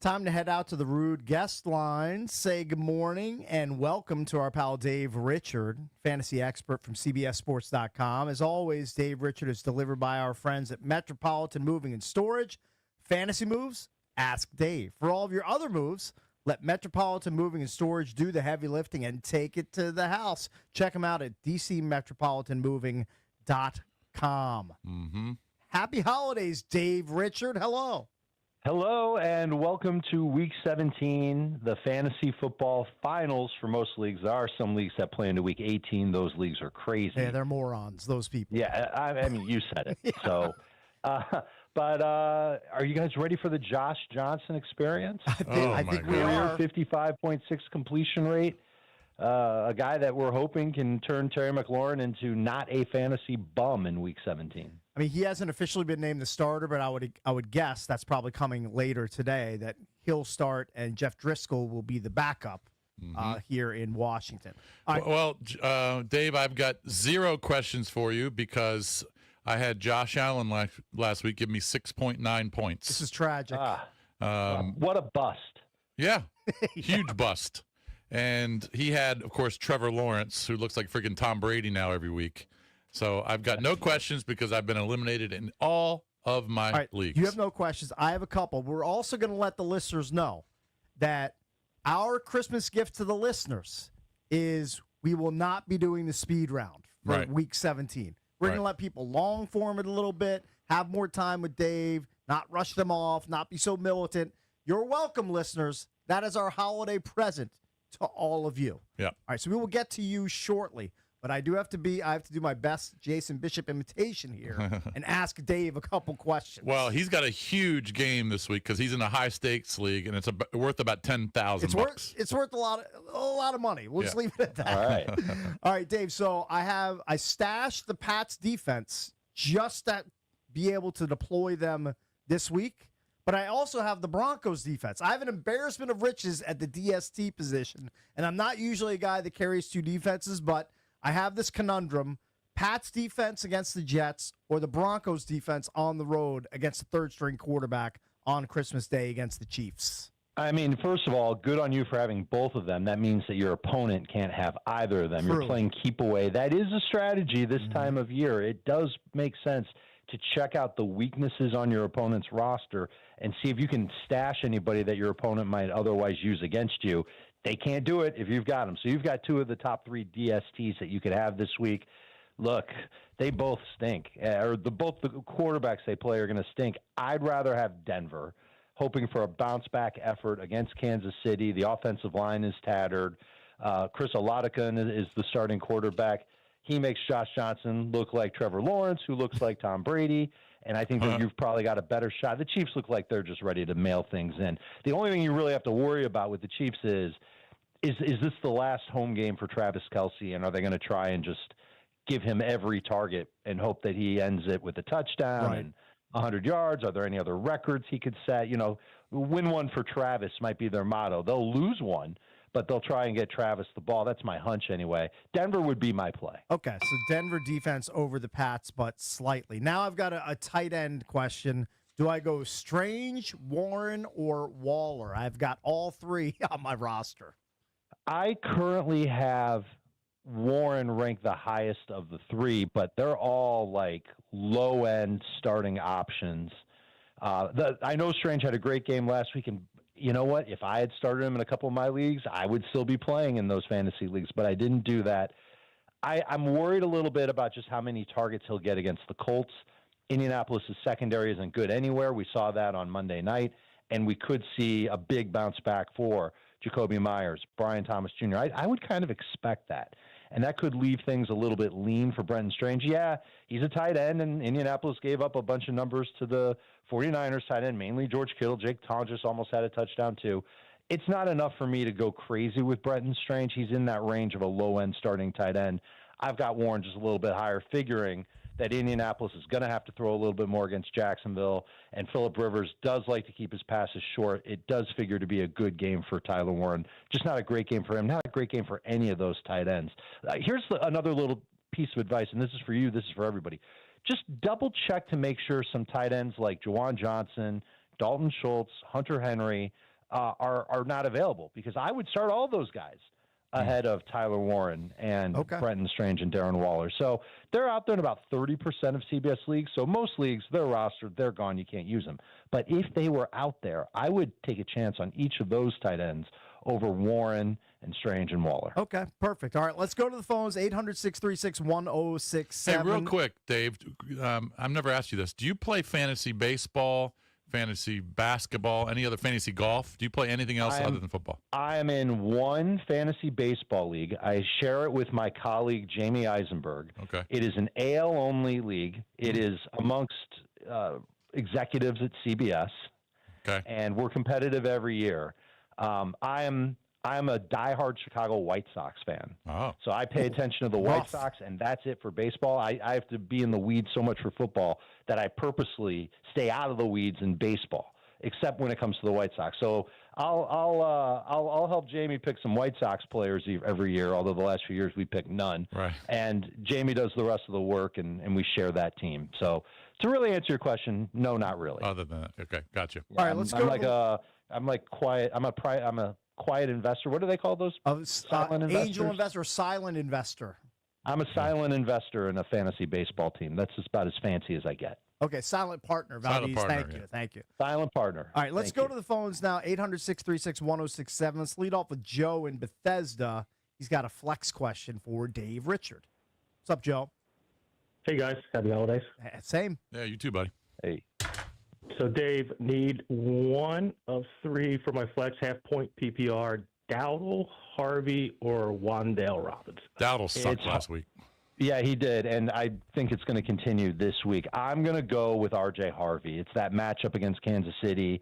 S1: Time to head out to the Rude guest line. Say good morning and welcome to our pal Dave Richard, fantasy expert from CBSSports.com. As always, Dave Richard is delivered by our friends at Metropolitan Moving and Storage. Fantasy moves? Ask Dave. For all of your other moves, let Metropolitan Moving and Storage do the heavy lifting and take it to the house. Check them out at DCMetropolitanMoving.com.
S2: Mm-hmm.
S1: Happy holidays, Dave Richard. Hello.
S15: Hello, and welcome to Week 17, the fantasy football finals for most leagues. There are some leagues that play into Week 18. Those leagues are crazy.
S1: Yeah, they're morons, those people.
S15: Yeah, I mean, you said it.
S1: Yeah.
S15: So, but are you guys ready for the Josh Johnson experience?
S1: I think we are.
S15: 55.6 completion rate. A guy that we're hoping can turn Terry McLaurin into not a fantasy bum in Week 17.
S1: I mean, he hasn't officially been named the starter, but I would guess that's probably coming later today that he'll start and Jeff Driscoll will be the backup here in Washington.
S2: Well, Dave, I've got 0 questions for you because I had Josh Allen last week give me 6.9 points.
S1: This is tragic.
S15: What a bust.
S2: Yeah, huge bust. And he had, of course, Trevor Lawrence, who looks like freaking Tom Brady now every week. So I've got no questions because I've been eliminated in all of my leagues.
S1: You have no questions. I have a couple. We're also going to let the listeners know that our Christmas gift to the listeners is we will not be doing the speed round for Week 17. We're going to let people long form it a little bit, have more time with Dave, not rush them off, not be so militant. You're welcome, listeners. That is our holiday present to all of you.
S2: Yeah.
S1: All right, so we will get to you shortly. But I have to do my best Jason Bishop imitation here and ask Dave a couple questions.
S2: Well, he's got a huge game this week because he's in a high stakes league and it's worth about $10,000.
S1: It's worth a lot of money. We'll just leave it at that.
S15: All right.
S1: All right, Dave. So I stashed the Pats defense just to be able to deploy them this week. But I also have the Broncos defense. I have an embarrassment of riches at the DST position, and I'm not usually a guy that carries 2 defenses, but I have this conundrum: Pats defense against the Jets or the Broncos defense on the road against the third-string quarterback on Christmas Day against the Chiefs.
S15: I mean, first of all, good on you for having both of them. That means that your opponent can't have either of them.
S1: True.
S15: You're playing keep away. That is a strategy this time of year. It does make sense to check out the weaknesses on your opponent's roster and see if you can stash anybody that your opponent might otherwise use against you. They can't do it if you've got them. So you've got 2 of the top 3 DSTs that you could have this week. Look, they both stink. Both the quarterbacks they play are going to stink. I'd rather have Denver, hoping for a bounce-back effort against Kansas City. The offensive line is tattered. Chris Oladipo is the starting quarterback. He makes Josh Johnson look like Trevor Lawrence, who looks like Tom Brady. And I think that you've probably got a better shot. The Chiefs look like they're just ready to mail things in. The only thing you really have to worry about with the Chiefs is this the last home game for Travis Kelce, and are they going to try and just give him every target and hope that he ends it with a touchdown and 100 yards? Are there any other records he could set? You know, win one for Travis might be their motto. They'll lose one, but they'll try and get Travis the ball. That's my hunch anyway. Denver would be my play.
S1: Okay, so Denver defense over the Pats, but slightly. Now I've got a tight end question. Do I go Strange, Warren, or Waller? I've got all three on my roster.
S15: I currently have Warren ranked the highest of the three, but they're all like low-end starting options. I know Strange had a great game last week, and you know what? If I had started him in a couple of my leagues, I would still be playing in those fantasy leagues, but I didn't do that. I'm worried a little bit about just how many targets he'll get against the Colts. Indianapolis' secondary isn't good anywhere. We saw that on Monday night, and we could see a big bounce back for Jacoby Myers, Brian Thomas Jr. I would kind of expect that, and that could leave things a little bit lean for Brenton Strange. Yeah, he's a tight end, and Indianapolis gave up a bunch of numbers to the 49ers tight end, mainly George Kittle. Jake Tonjes almost had a touchdown, too. It's not enough for me to go crazy with Brenton Strange. He's in that range of a low-end starting tight end. I've got Warren just a little bit higher, figuring that Indianapolis is going to have to throw a little bit more against Jacksonville, and Phillip Rivers does like to keep his passes short. It does figure to be a good game for Tyler Warren. Just not a great game for him, not a great game for any of those tight ends. Here's another little piece of advice, and this is for you, this is for everybody. Just double-check to make sure some tight ends like Juwan Johnson, Dalton Schultz, Hunter Henry are not available, because I would start all those guys ahead of Tyler Warren and Brenton Strange and Darren Waller. So they're out there in about 30% of CBS leagues. So most leagues, they're rostered, they're gone, you can't use them. But if they were out there, I would take a chance on each of those tight ends over Warren and Strange and Waller.
S1: Okay, perfect. All right, let's go to the phones, 800-636-1067.
S2: Hey, real quick, Dave, I've never asked you this. Do you play fantasy baseball, fantasy basketball, any other fantasy golf? Do you play anything else other than football?
S15: I am in one fantasy baseball league. I share it with my colleague, Jamie Eisenberg.
S2: Okay.
S15: It is an AL-only league. It is amongst executives at CBS.
S2: Okay.
S15: And we're competitive every year. I'm a diehard Chicago White Sox fan.
S2: Oh.
S15: So I pay attention to the White Sox, and that's it for baseball. I have to be in the weeds so much for football that I purposely stay out of the weeds in baseball, except when it comes to the White Sox. So I'll help Jamie pick some White Sox players every year, although the last few years we picked none.
S2: Right.
S15: And Jamie does the rest of the work, and we share that team. So to really answer your question, no, not really.
S2: Other than that, okay, gotcha.
S1: All right, let's go.
S15: I'm like quiet. I'm a quiet investor. What do they call those? Silent investors?
S1: Angel investor, silent investor.
S15: I'm a silent investor in a fantasy baseball team. That's about as fancy as I get.
S1: Okay, silent partner, Valdez. Thank you.
S15: Silent partner.
S1: All right, let's go to the phones now, 800-636-1067. Let's lead off with Joe in Bethesda. He's got a flex question for Dave Richard. What's up, Joe?
S16: Hey, guys. Happy holidays.
S1: Same.
S2: Yeah, you too, buddy.
S15: Hey.
S16: So, Dave, need one of three for my flex half-point PPR, Dowdle, Harvey, or Wan'Dale Robinson.
S2: Dowdle sucked last week.
S15: Yeah, he did, and I think it's going to continue this week. I'm going to go with R.J. Harvey. It's that matchup against Kansas City.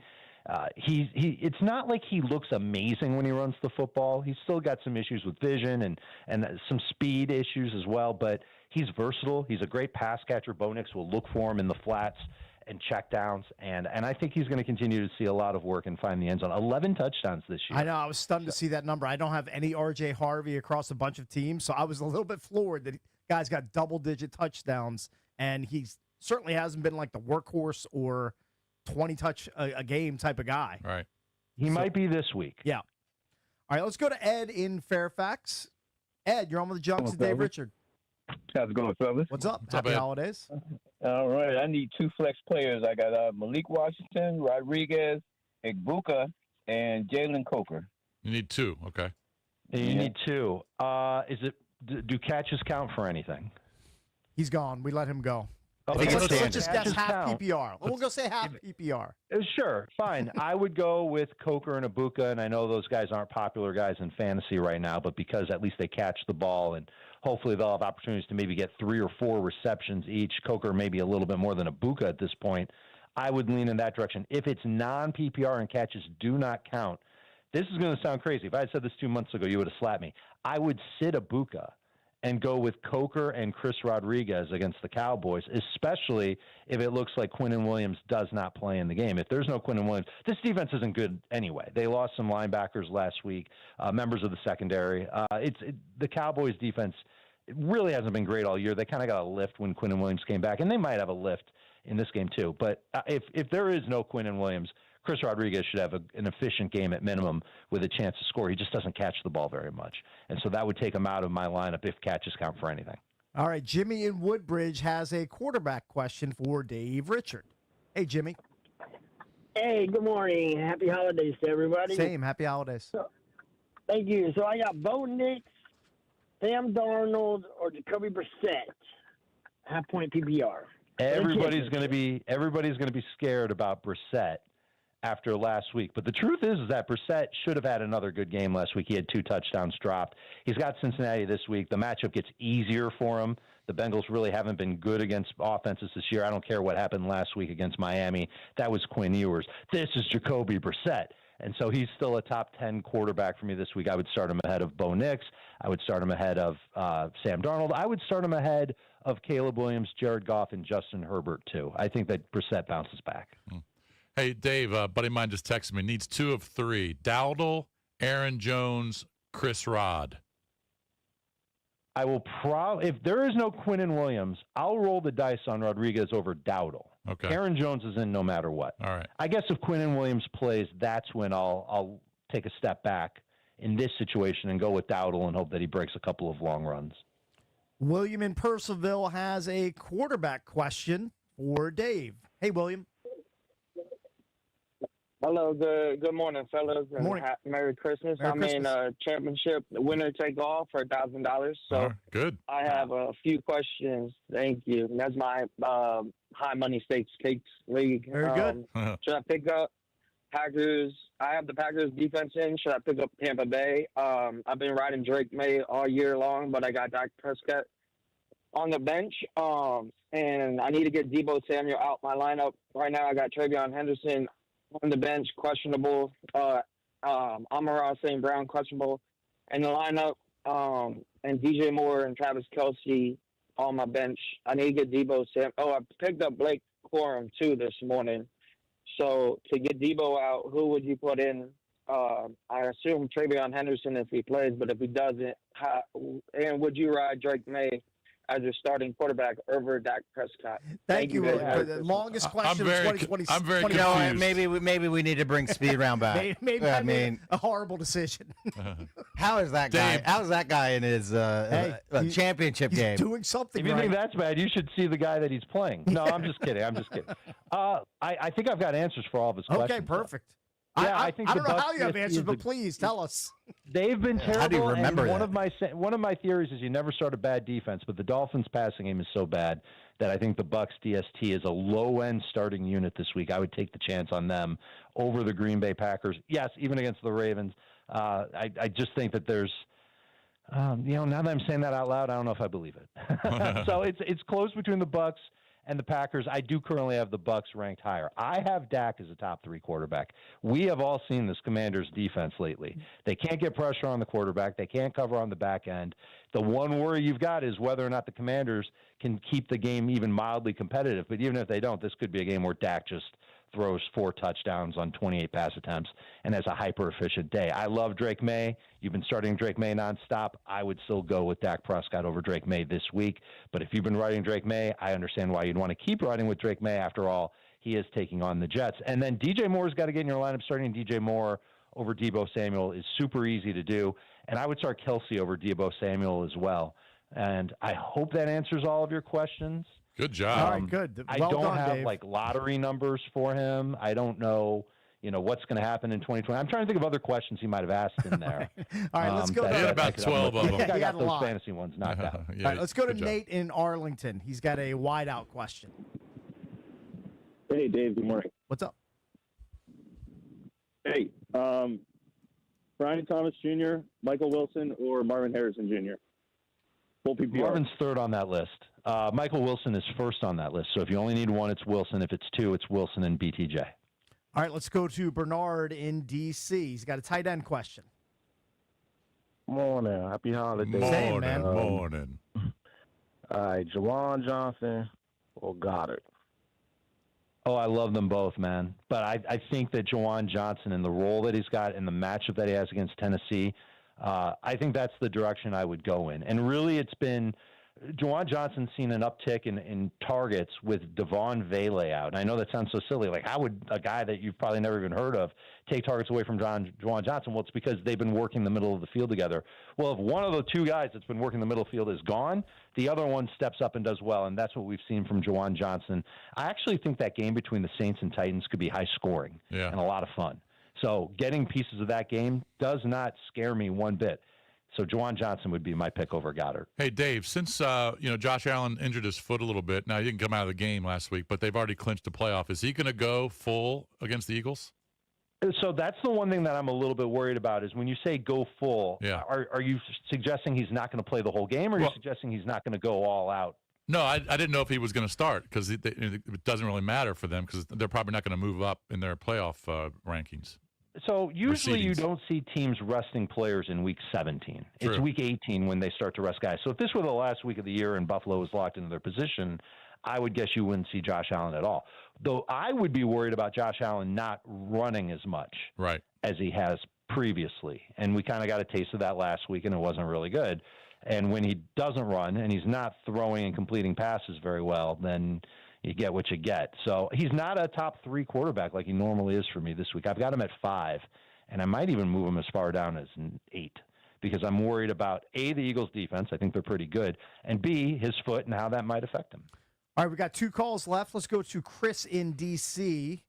S15: It's not like he looks amazing when he runs the football. He's still got some issues with vision and some speed issues as well, but he's versatile. He's a great pass catcher. Bo Nix will look for him in the flats and checkdowns, and I think he's going to continue to see a lot of work and find the end zone. 11 touchdowns this year.
S1: I know. I was stunned to see that number. I don't have any R.J. Harvey across a bunch of teams, so I was a little bit floored that guy's got double-digit touchdowns, and he certainly hasn't been like the workhorse or 20 touch a game type of guy.
S2: Right.
S15: He might be this week.
S1: Yeah. All right, let's go to Ed in Fairfax. Ed, you're on with the Junks with Dave Richard.
S17: How's it going, fellas?
S1: What's up? Happy holidays.
S17: All right. I need two flex players. I got Malik Washington, Rodriguez, Igbuka, and Jalen Coker.
S2: You need two. Okay.
S15: You need two. Do catches count for anything?
S1: He's gone. We let him go.
S15: Okay,
S1: let's just guess half PPR. We'll go say half PPR.
S15: Sure, fine. I would go with Coker and Igbuka, and I know those guys aren't popular guys in fantasy right now, but because at least they catch the ball, and hopefully they'll have opportunities to maybe get 3 or 4 receptions each. Coker maybe a little bit more than Igbuka at this point. I would lean in that direction. If it's non-PPR and catches do not count, this is going to sound crazy. If I had said this 2 months ago, you would have slapped me. I would sit Igbuka and go with Coker and Chris Rodriguez against the Cowboys, especially if it looks like Quinnen Williams does not play in the game. If there's no Quinnen Williams, this defense isn't good anyway. They lost some linebackers last week, members of the secondary. The Cowboys defense really hasn't been great all year. They kind of got a lift when Quinnen Williams came back, and they might have a lift in this game too. But if there is no Quinnen Williams, Chris Rodriguez should have an efficient game at minimum with a chance to score. He just doesn't catch the ball very much. And so that would take him out of my lineup if catches count for anything.
S1: All right, Jimmy in Woodbridge has a quarterback question for Dave Richard. Hey, Jimmy.
S18: Hey, good morning. Happy holidays to everybody.
S1: Same. Happy holidays.
S18: Thank you. So I got Bo Nix, Sam Darnold, or Jacoby Brissett. Half-point PPR.
S15: Everybody's going to be scared about Brissett after last week. But the truth is that Brissett should have had another good game last week. He had 2 touchdowns dropped. He's got Cincinnati this week. The matchup gets easier for him. The Bengals really haven't been good against offenses this year. I don't care what happened last week against Miami. That was Quinn Ewers. This is Jacoby Brissett. And so he's still a top 10 quarterback for me this week. I would start him ahead of Bo Nix. I would start him ahead of Sam Darnold. I would start him ahead of Caleb Williams, Jared Goff, and Justin Herbert, too. I think that Brissett bounces back.
S2: Hey, Dave, a buddy of mine just texted me. Needs 2 of 3. Dowdle, Aaron Jones, Chris Rod.
S15: I will if there is no Quinnen Williams, I'll roll the dice on Rodriguez over Dowdle.
S2: Okay.
S15: Aaron Jones is in no matter what.
S2: All right.
S15: I guess if Quinnen Williams plays, that's when I'll take a step back in this situation and go with Dowdle and hope that he breaks a couple of long runs.
S1: William in Purcellville has a quarterback question for Dave. Hey, William.
S19: Hello, good morning, fellas.
S1: Good morning.
S19: Merry Christmas.
S1: Merry
S19: I'm
S1: Christmas.
S19: in a championship winner take all for $1,000. So
S2: good.
S19: I have a few questions. Thank you. That's my high money stakes league.
S1: Very good.
S19: Should I pick up Packers? I have the Packers defense in. Should I pick up Tampa Bay? I've been riding Drake May all year long, but I got Dak Prescott on the bench. And I need to get Deebo Samuel out my lineup. Right now I got Travion Henderson on the bench, questionable. Amon-Ra St. Brown, questionable. In the lineup, and DJ Moore and Travis Kelce on my bench. I need to get Deebo Samuel. Oh, I picked up Blake Corum, too, this morning. So to get Deebo out, who would you put in? I assume Travion Henderson if he plays, but if he doesn't, and would you ride Drake May as your starting quarterback over Dak Prescott?
S1: Thank you. The longest question of 2020.
S2: I'm very
S3: You know,
S2: confused.
S3: maybe we need to bring speed round back.
S1: Maybe I made a horrible decision.
S3: How is that guy?
S2: Dave.
S3: How is that guy in his championship
S1: He's
S3: game?
S1: doing something
S15: If you
S1: right.
S15: think that's bad, you should see the guy that he's playing. No, I'm just kidding. I think I've got answers for all of his questions.
S1: Okay, perfect.
S15: Yeah,
S1: I
S15: think
S1: I
S15: the
S1: don't know
S15: Bucs
S1: how you have
S15: CST
S1: answers,
S15: is
S1: but please tell us.
S15: They've been terrible.
S3: How do you remember
S15: and
S3: that?
S15: one of my theories is you never start a bad defense, but the Dolphins' passing game is so bad that I think the Bucs DST is a low-end starting unit this week. I would take the chance on them over the Green Bay Packers. Yes, even against the Ravens. I just think that there's, now that I'm saying that out loud, I don't know if I believe it. So it's close between the Bucs and the Packers. I do currently have the Bucs ranked higher. I have Dak as a top 3 quarterback. We have all seen this Commanders defense lately. They can't get pressure on the quarterback. They can't cover on the back end. The one worry you've got is whether or not the Commanders can keep the game even mildly competitive. But even if they don't, this could be a game where Dak just throws 4 touchdowns on 28 pass attempts and has a hyper-efficient day. I love Drake May. You've been starting Drake May nonstop. I would still go with Dak Prescott over Drake May this week. But if you've been riding Drake May, I understand why you'd want to keep riding with Drake May. After all, he is taking on the Jets. And then DJ Moore's got to get in your lineup. Starting DJ Moore over Deebo Samuel is super easy to do. And I would start Kelce over Deebo Samuel as well. And I hope that answers all of your questions.
S2: Good job.
S1: All right, good.
S15: I
S1: Well
S15: don't
S1: done,
S15: have
S1: Dave.
S15: lottery numbers for him. I don't know, what's going to happen in 2020. I'm trying to think of other questions he might have asked in there.
S1: All right, let's go.
S2: He had about 12 of them.
S15: I think I
S1: He
S15: got
S1: had a
S15: those
S1: lot.
S15: fantasy ones knocked out.
S2: Yeah,
S1: All right, let's go to
S2: good job.
S1: Nate in Arlington. He's got a wideout question.
S20: Hey, Dave. Good morning.
S1: What's up?
S20: Hey, Brian Thomas Jr., Michael Wilson, or Marvin Harrison Jr.? Full PPR.
S15: Marvin's third on that list. Michael Wilson is first on that list. So if you only need one, it's Wilson. If it's 2, it's Wilson and BTJ.
S1: All right, let's go to Bernard in D.C. He's got a tight end question.
S16: Morning. Happy holidays.
S1: Same, man.
S2: Morning.
S16: All right, Jawan Johnson or Goddard?
S15: Oh, I love them both, man. But I think that Jawan Johnson and the role that he's got and the matchup that he has against Tennessee, I think that's the direction I would go in. And really, it's been Juwan Johnson's seen an uptick in targets with Devon Vele out. And I know that sounds so silly. Like, how would a guy that you've probably never even heard of take targets away from Juwan Johnson? Well, it's because they've been working the middle of the field together. Well, if one of the two guys that's been working the middle field is gone, the other one steps up and does well, and that's what we've seen from Juwan Johnson. I actually think that game between the Saints and Titans could be high scoring and a lot of fun. So getting pieces of that game does not scare me one bit. So Juwan Johnson would be my pick over Goddard.
S2: Hey, Dave, since Josh Allen injured his foot a little bit, now he didn't come out of the game last week, but they've already clinched a playoff. Is he going to go full against the Eagles?
S15: So that's the one thing that I'm a little bit worried about is when you say go full, are you suggesting he's not going to play the whole game, or are you suggesting he's not going to go all out?
S2: No, I didn't know if he was going to start because it doesn't really matter for them because they're probably not going to move up in their playoff rankings.
S15: So usually you don't see teams resting players in week 17.
S2: True.
S15: It's week 18 when they start to rest guys. So if this were the last week of the year and Buffalo was locked into their position, I would guess you wouldn't see Josh Allen at all. Though I would be worried about Josh Allen not running as much as he has previously. And we kind of got a taste of that last week, and it wasn't really good. And when he doesn't run and he's not throwing and completing passes very well, then you get what you get. So he's not a top 3 quarterback like he normally is for me this week. I've got him at 5, and I might even move him as far down as 8 because I'm worried about, A, the Eagles' defense. I think they're pretty good, and B, his foot and how that might affect him.
S1: All right, we got 2 calls left. Let's go to Chris in D.C.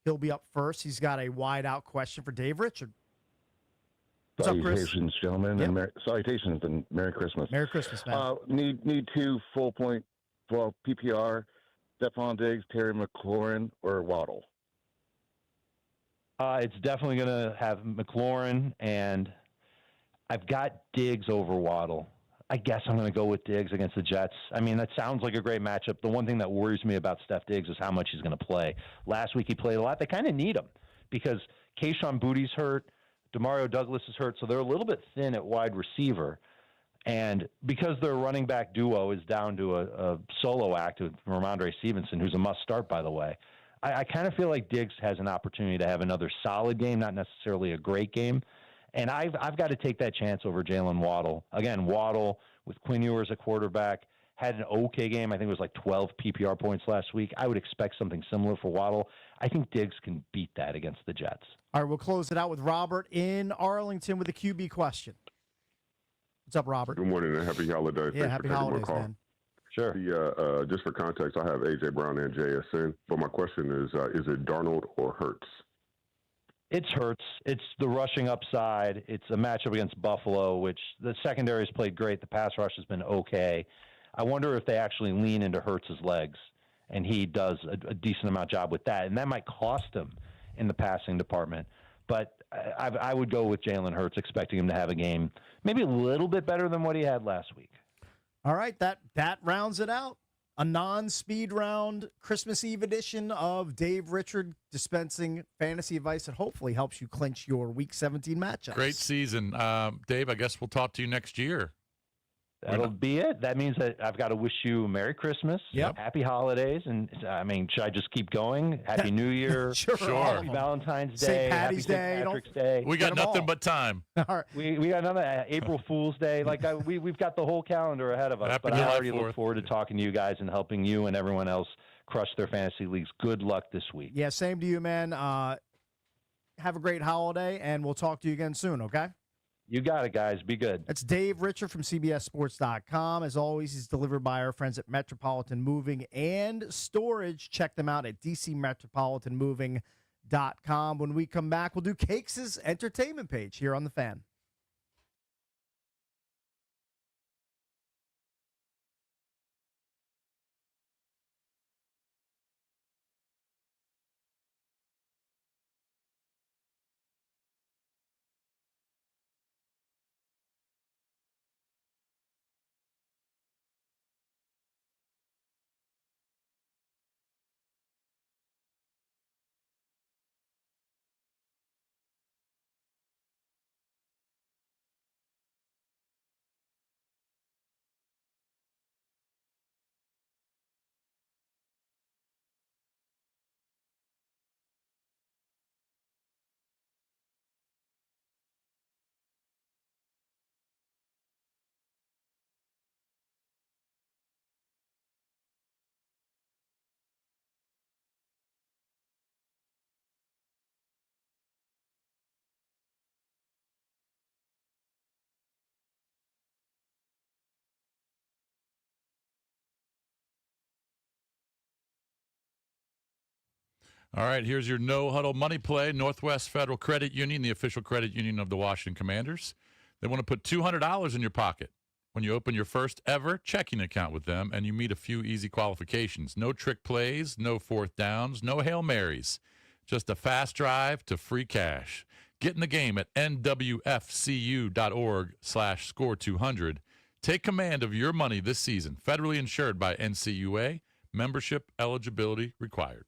S1: He'll be up first. He's got a wide-out question for Dave Richard. What's up, Chris?
S21: Salutations, gentlemen, and salutations, and Merry Christmas.
S1: Merry Christmas, man.
S21: Need 2 full point, well, PPR. Stephon Diggs, Terry McLaurin, or Waddle?
S15: It's definitely going to have McLaurin, and I've got Diggs over Waddle. I guess I'm going to go with Diggs against the Jets. I mean, that sounds like a great matchup. The one thing that worries me about Steph Diggs is how much he's going to play. Last week he played a lot. They kind of need him because Kayshon Boutte's hurt, Demario Douglas is hurt, so they're a little bit thin at wide receiver. And because their running back duo is down to a solo act with Ramondre Stevenson, who's a must-start, by the way, I kind of feel like Diggs has an opportunity to have another solid game, not necessarily a great game. And I've got to take that chance over Jalen Waddle. Again, Waddle with Quinn Ewers at quarterback had an okay game. I think it was like 12 PPR points last week. I would expect something similar for Waddle. I think Diggs can beat that against the Jets.
S1: All right, we'll close it out with Robert in Arlington with a QB question. What's up, Robert?
S22: Good morning and happy holidays.
S1: Yeah, happy holidays, man.
S15: Sure.
S22: Just for context, I have A.J. Brown and JSN, but my question is it Darnold or Hurts?
S15: It's Hurts. It's the rushing upside. It's a matchup against Buffalo, which the secondary has played great. The pass rush has been okay. I wonder if they actually lean into Hurts' legs, and he does a decent amount job with that, and that might cost him in the passing department. But I would go with Jalen Hurts, expecting him to have a game maybe a little bit better than what he had last week.
S1: All right, that rounds it out. A non-speed round Christmas Eve edition of Dave Richard dispensing fantasy advice that hopefully helps you clinch your Week 17 matchups.
S2: Great season. Dave, I guess we'll talk to you next year.
S15: That'll be it. That means that I've got to wish you Merry Christmas, Happy Holidays, and I mean, should I just keep going? Happy New Year,
S2: Sure.
S15: Happy Valentine's Day,
S1: St. Patty's
S15: Happy
S1: Day.
S15: St. Patrick's Day.
S2: We got nothing but time.
S1: All right.
S15: We got another April Fool's Day. Like we've got the whole calendar ahead of us.
S2: Happy
S15: But I
S2: July
S15: already
S2: 4th.
S15: look forward to talking to you guys and helping you and everyone else crush their fantasy leagues. Good luck this week.
S1: Yeah, same to you, man. Have a great holiday, and we'll talk to you again soon, okay?
S15: You got it, guys. Be good.
S1: That's Dave Richard from CBSSports.com. As always, he's delivered by our friends at Metropolitan Moving and Storage. Check them out at DCMetropolitanMoving.com. When we come back, we'll do Cakes' entertainment page here on The Fan.
S2: All right, here's your no-huddle money play. Northwest Federal Credit Union, the official credit union of the Washington Commanders. They want to put $200 in your pocket when you open your first ever checking account with them and you meet a few easy qualifications. No trick plays, no fourth downs, no Hail Marys. Just a fast drive to free cash. Get in the game at nwfcu.org/score200. Take command of your money this season. Federally insured by NCUA. Membership eligibility required.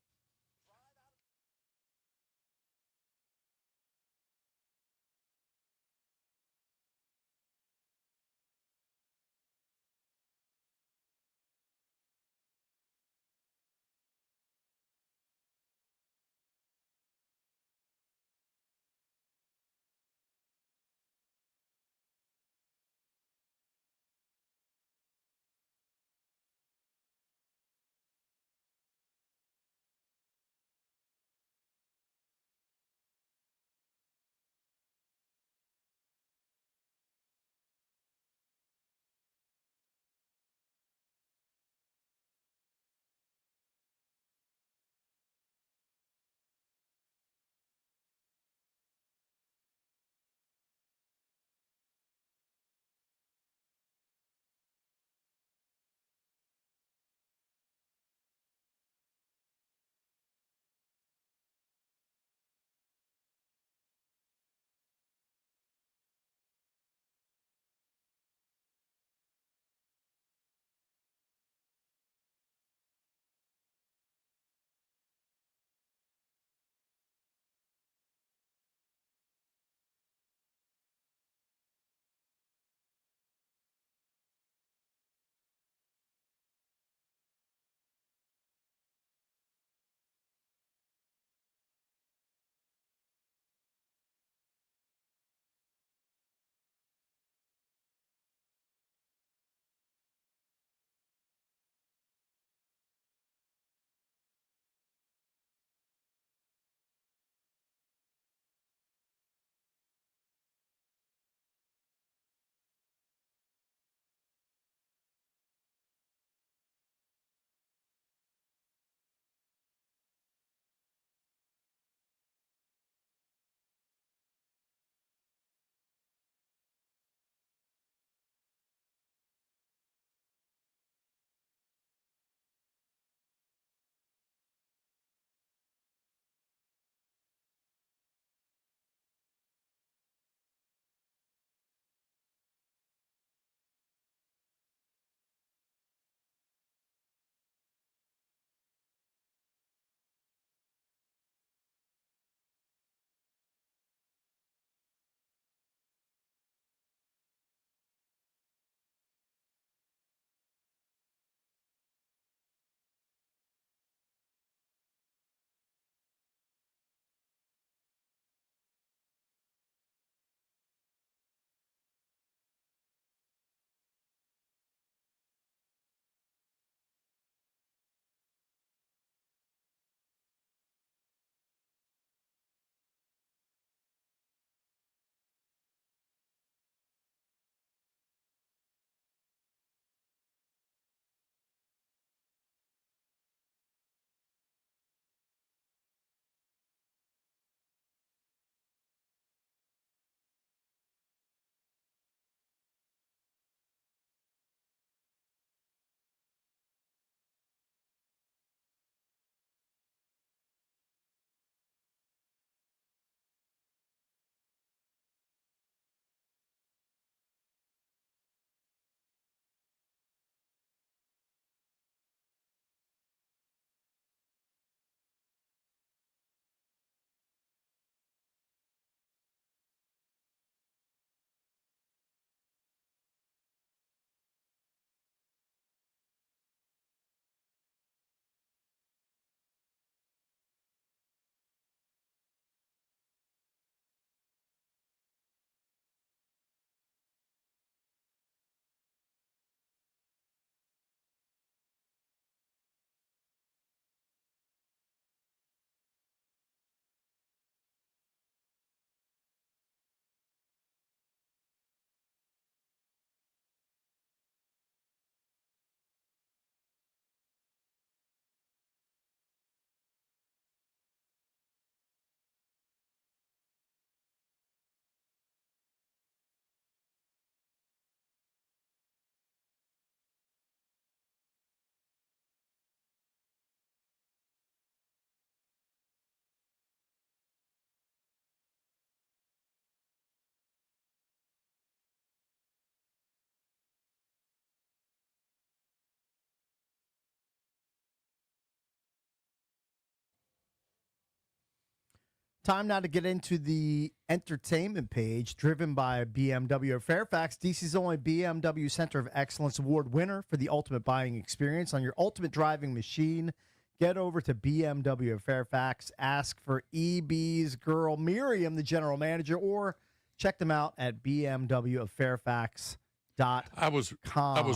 S1: Time now to get into the entertainment page, driven by BMW of Fairfax, DC's only BMW Center of Excellence Award winner for the ultimate buying experience on your ultimate driving machine. Get over to BMW of Fairfax, ask for EB's girl Miriam, the general manager, or check them out at bmwoffairfax.com.
S2: I was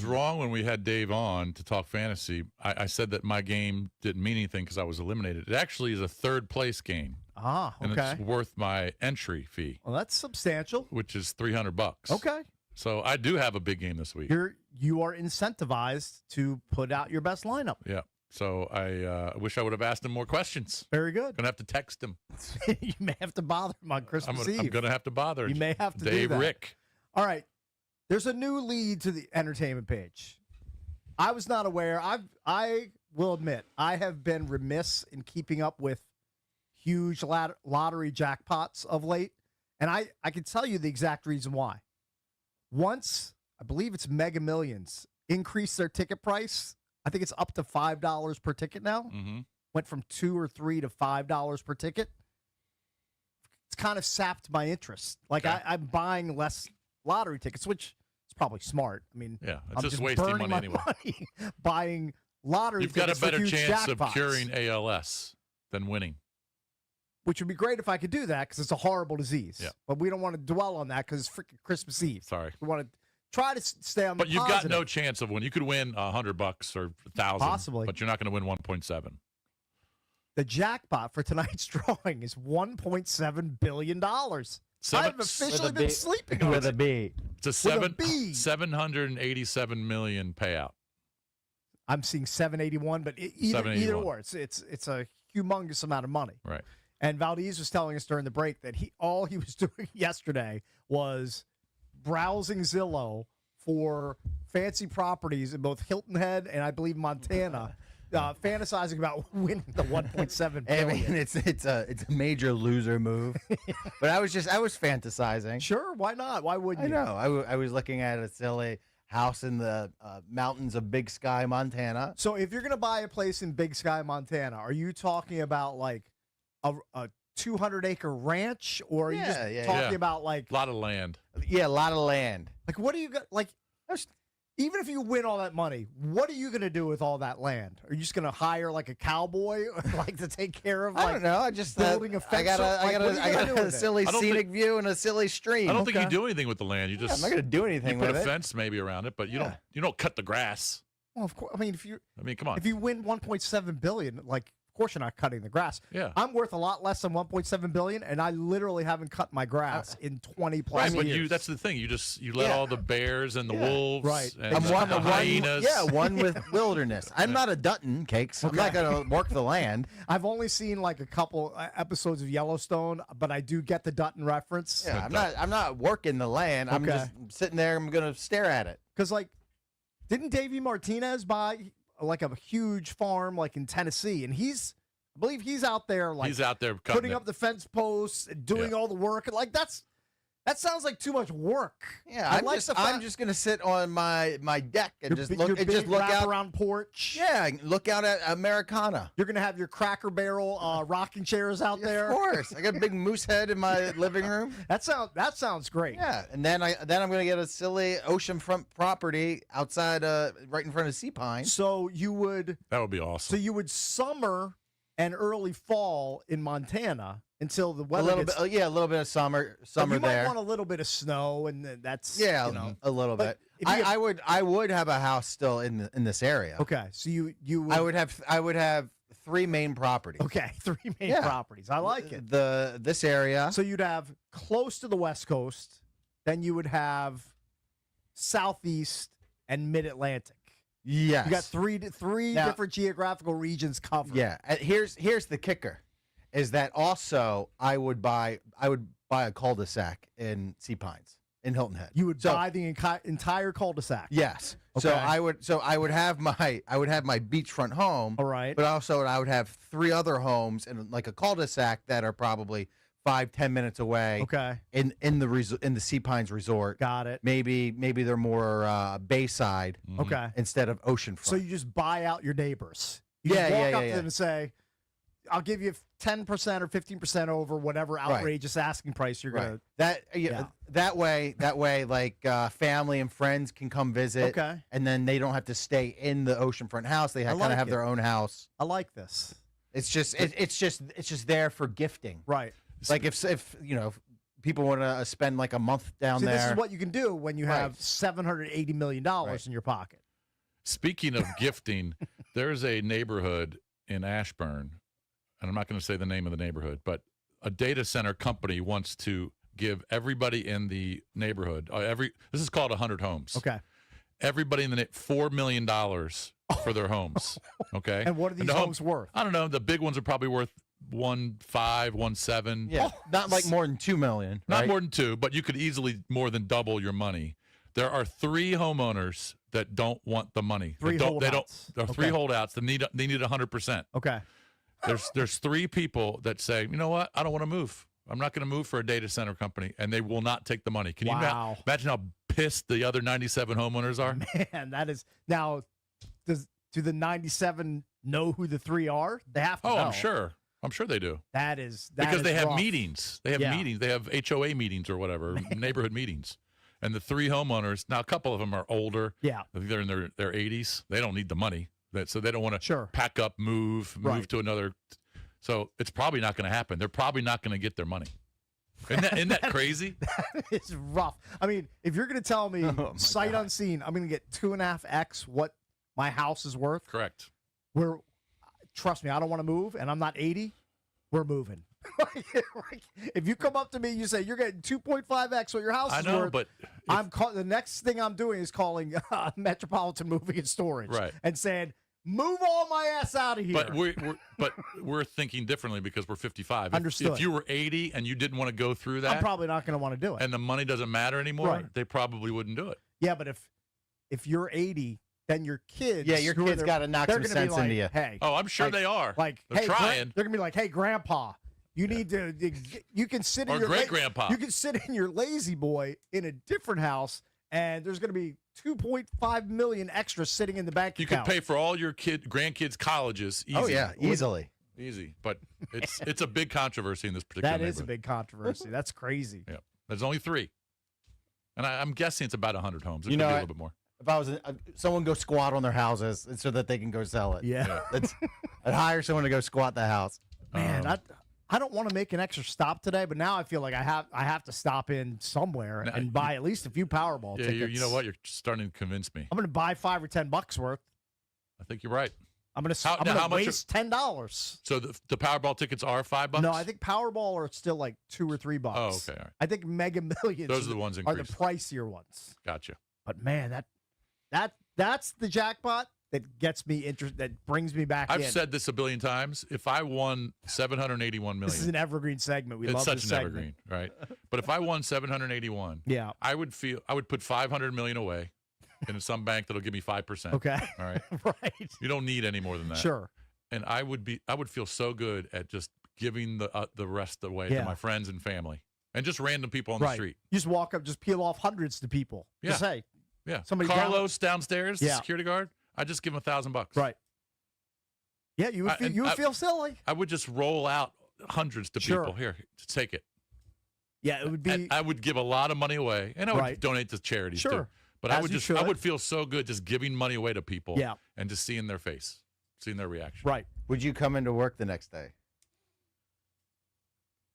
S2: wrong when we had Dave on to talk fantasy. I said that my game didn't mean anything because I was eliminated. It actually is a third-place game.
S1: Ah, okay.
S2: And it's worth my entry fee.
S1: Well, that's substantial.
S2: Which is $300.
S1: Okay.
S2: So I do have a big game this week.
S1: You are incentivized to put out your best lineup.
S2: Yeah. So I wish I would have asked him more questions.
S1: Very good.
S2: Gonna have to text him.
S1: You may have to bother him on Christmas Eve.
S2: I'm gonna have to bother.
S1: You may have to
S2: Dave
S1: do that.
S2: Rick.
S1: All right. There's a new lead to the entertainment page. I was not aware. I will admit I have been remiss in keeping up with huge lottery jackpots of late, and I can tell you the exact reason why. Once, I believe it's Mega Millions, increased their ticket price. I think it's up to $5 per ticket now.
S2: Mm-hmm.
S1: Went from $2 or $3 to $5 per ticket. It's kind of sapped my interest. Like I'm buying less lottery tickets, which is probably smart. I mean,
S2: yeah, it's
S1: I'm
S2: just
S1: just
S2: wasting
S1: burning
S2: money
S1: my
S2: anyway.
S1: money buying lottery
S2: You've got a
S1: tickets for
S2: better
S1: huge
S2: chance
S1: jackpots,
S2: of curing ALS than winning.
S1: which would be great if I could do that because it's a horrible disease.
S2: Yeah.
S1: But we don't want to dwell on that because it's freaking Christmas Eve.
S2: Sorry.
S1: We want to try to stay on the
S2: But you've
S1: positive.
S2: got no chance of winning. You could win $100 or $1,000,
S1: Possibly.
S2: but you're not going to win 1.7.
S1: The jackpot for tonight's drawing is $1.7 billion. I've officially been sleeping on
S15: with a
S1: it.
S15: B.
S2: It's a $787 million payout.
S1: I'm seeing 781, but either
S2: 781.
S1: or, it's a humongous amount of money.
S2: Right.
S1: And Valdez was telling us during the break that all he was doing yesterday was browsing Zillow for fancy properties in both Hilton Head and I believe Montana, fantasizing about winning the 1.7 billion.
S3: I mean, it's a major loser move. But I was fantasizing.
S1: Sure, why not? Why wouldn't
S3: I
S1: you?
S3: know. I was looking at a silly house in the mountains of Big Sky, Montana.
S1: So if you're going to buy a place in Big Sky, Montana, are you talking about like a 200-acre ranch, or are you just talking about like
S2: a lot of land?
S3: Yeah, a lot of land.
S1: Like, what do you got? Like, even if you win all that money, what are you going to do with all that land? Are you just going to hire like a cowboy, like to take care of? Like,
S3: I don't know. I just
S1: building a fence.
S3: I got a silly scenic view and a silly stream.
S2: I don't think you do anything with the land. You just
S3: I'm not going to do anything
S2: you put
S3: with
S2: a
S3: it.
S2: fence maybe around it, but you don't cut the grass.
S1: Well, of course. I mean,
S2: come on.
S1: If you win 1.7 billion, like, of course you're not cutting the grass.
S2: Yeah.
S1: I'm worth a lot less than 1.7 billion, and I literally haven't cut my grass in 20 plus
S2: Right,
S1: years.
S2: but that's the thing. You let all the bears and the wolves,
S1: Right.
S2: and
S3: I'm
S2: the hyenas.
S3: one with wilderness. I'm not a Dutton, Cakes. I'm not going to work the land.
S1: I've only seen like a couple episodes of Yellowstone, but I do get the Dutton reference.
S3: Yeah, I'm not working the land. I'm just sitting there. I'm going to stare at it.
S1: Because like, didn't Davey Martinez buy like a huge farm like in Tennessee, and I believe he's out there like
S2: He's out there
S1: putting up the fence posts and doing all the work. And like that sounds like too much work.
S3: Yeah,
S1: I'm
S3: just going to sit on my deck and
S1: your
S3: just
S1: big
S3: look out
S1: around porch.
S3: Yeah, look out at Americana.
S1: You're gonna have your Cracker Barrel rocking chairs out there.
S3: Of course, I got a big moose head in my living room.
S1: That sounds great.
S3: Yeah, and then I'm gonna get a silly oceanfront property outside, right in front of Sea Pine.
S1: So
S2: that would be awesome.
S1: So you would summer and early fall in Montana until the weather
S3: a little bit of summer
S1: you
S3: there.
S1: might want a little bit of snow, and that's
S3: a little
S1: But
S3: bit.
S1: if you
S3: I would have a house still in this area.
S1: Okay, so you would,
S3: I would have three main properties.
S1: Okay, three main properties. I like it.
S3: This area.
S1: So you'd have close to the West Coast, then you would have Southeast and Mid-Atlantic.
S3: Yes.
S1: You got three different geographical regions covered.
S3: Yeah. Here's the kicker, is that also I would buy a cul-de-sac in Sea Pines in Hilton Head.
S1: You would buy the entire cul-de-sac.
S3: Yes.
S1: Okay.
S3: So I would have my beachfront home.
S1: All right.
S3: But also I would have three other homes in like a cul-de-sac that are probably 5-10 minutes away.
S1: Okay.
S3: In the Sea Pines Resort.
S1: Got it.
S3: Maybe they're more bayside.
S1: Okay.
S3: Instead of oceanfront.
S1: So you just buy out your neighbors. You
S3: Yeah,
S1: just walk
S3: yeah,
S1: up
S3: yeah,
S1: to them and say, I'll give you 10% or 15% over whatever outrageous asking price you're gonna.
S3: That way, like family and friends can come visit.
S1: Okay.
S3: And then they don't have to stay in the oceanfront house. They kind of have their own house.
S1: I like this.
S3: It's just there for gifting.
S1: Right.
S3: Like if people want to spend like a month down there.
S1: This is what you can do when you have $780 million in your pocket.
S2: Speaking of gifting, there's a neighborhood in Ashburn, and I'm not going to say the name of the neighborhood, but a data center company wants to give everybody in the neighborhood, this is called 100 Homes.
S1: Okay.
S2: Everybody in the $4 million for their homes. Okay.
S1: And what are these homes worth?
S2: I don't know. The big ones are probably worth 1.5, 1.7.
S3: Yeah. Not like more than $2 million.
S2: Not
S3: right?
S2: more than 2, but you could easily more than double your money. There are 3 homeowners that don't want the money.
S1: Three holdouts.
S2: There are 3 holdouts that need 100%.
S1: Okay.
S2: There's 3 people that say, you know what? I don't want to move. I'm not going to move for a data center company, and they will not take the money. Can you imagine how pissed the other 97 homeowners are?
S1: Man, that is now. Do the 97 know who the 3 are? They have to.
S2: Oh,
S1: know.
S2: I'm sure. I'm sure they do.
S1: Because
S2: they have
S1: rough.
S2: meetings. They have meetings. They have HOA meetings or whatever, neighborhood meetings. And the 3 homeowners, now a couple of them are older.
S1: Yeah.
S2: I think they're in their 80s. They don't need the money. So they don't want to pack up, move to another. So it's probably not going to happen. They're probably not going to get their money. Isn't that crazy?
S1: That is rough. I mean, if you're going to tell me sight unseen, I'm going to get 2.5x what my house is worth.
S2: Correct.
S1: Trust me, I don't want to move, and I'm not 80. We're moving. If you come up to me, you say you're getting 2.5x what your house is worth.
S2: But
S1: the next thing I'm doing is calling Metropolitan Moving and Storage, and saying, "Move all my ass out of here."
S2: But we're thinking differently because we're 55.
S1: Understood.
S2: If you were 80 and you didn't want to go through that,
S1: I'm probably not going to want to do it.
S2: And the money doesn't matter anymore. They probably wouldn't do it.
S1: Yeah, but if you're 80. Then your kids,
S3: your kids got to knock some sense into you.
S1: Hey,
S2: I'm sure they are.
S1: Like,
S2: they're trying.
S1: They're gonna be like, "Hey, Grandpa, you need to. You can sit in your
S2: great grandpa.
S1: You can sit in your lazy boy in a different house, and there's gonna be 2.5 million extra sitting in the bank account.
S2: You can pay for all your grandkids' colleges. Easy.
S3: Oh yeah, easily.
S2: Easy, but it's a big controversy in this particular.
S1: That is a big controversy. That's crazy.
S2: Yeah, there's only 3, and I'm guessing it's about 100 homes. It could be a little bit more.
S3: If I was someone go squat on their houses so that they can go sell it.
S1: Yeah.
S3: I'd hire someone to go squat the house.
S1: Man, I don't want to make an extra stop today, but now I feel like I have to stop in somewhere and buy at least a few Powerball tickets.
S2: You know what? You're starting to convince me.
S1: I'm going to buy $5 or $10 worth.
S2: I think you're right.
S1: I'm going to waste $10.
S2: So the Powerball tickets are $5?
S1: No, I think Powerball are still like $2 or $3.
S2: Oh, okay. All right.
S1: I think Mega Millions.
S2: Those are the ones
S1: are the pricier ones.
S2: Gotcha.
S1: But man, that's the jackpot that gets me interested. That brings me back.
S2: I've said this a billion times. If I won $781 million,
S1: this is an evergreen segment. We love
S2: such
S1: this
S2: an
S1: segment.
S2: evergreen, right? But if I won 781, I would put $500 million away in some bank that'll give me 5%.
S1: Okay,
S2: all right,
S1: right.
S2: You don't need any more than that.
S1: Sure.
S2: And I would feel so good at just giving the rest away to my friends and family and just random people on the street.
S1: You just walk up, just peel off hundreds to people.
S2: Yeah.
S1: Just say,
S2: yeah.
S1: Somebody
S2: Carlos downstairs, the security guard. I just give him $1,000.
S1: Right. Yeah, you would feel silly.
S2: I would just roll out hundreds to people. Here, take it.
S1: Yeah, it would be.
S2: And I would give a lot of money away, and I would donate to charities too. But I would feel so good just giving money away to people.
S1: Yeah.
S2: And just seeing their face, seeing their reaction.
S1: Right.
S3: Would you come into work the next day?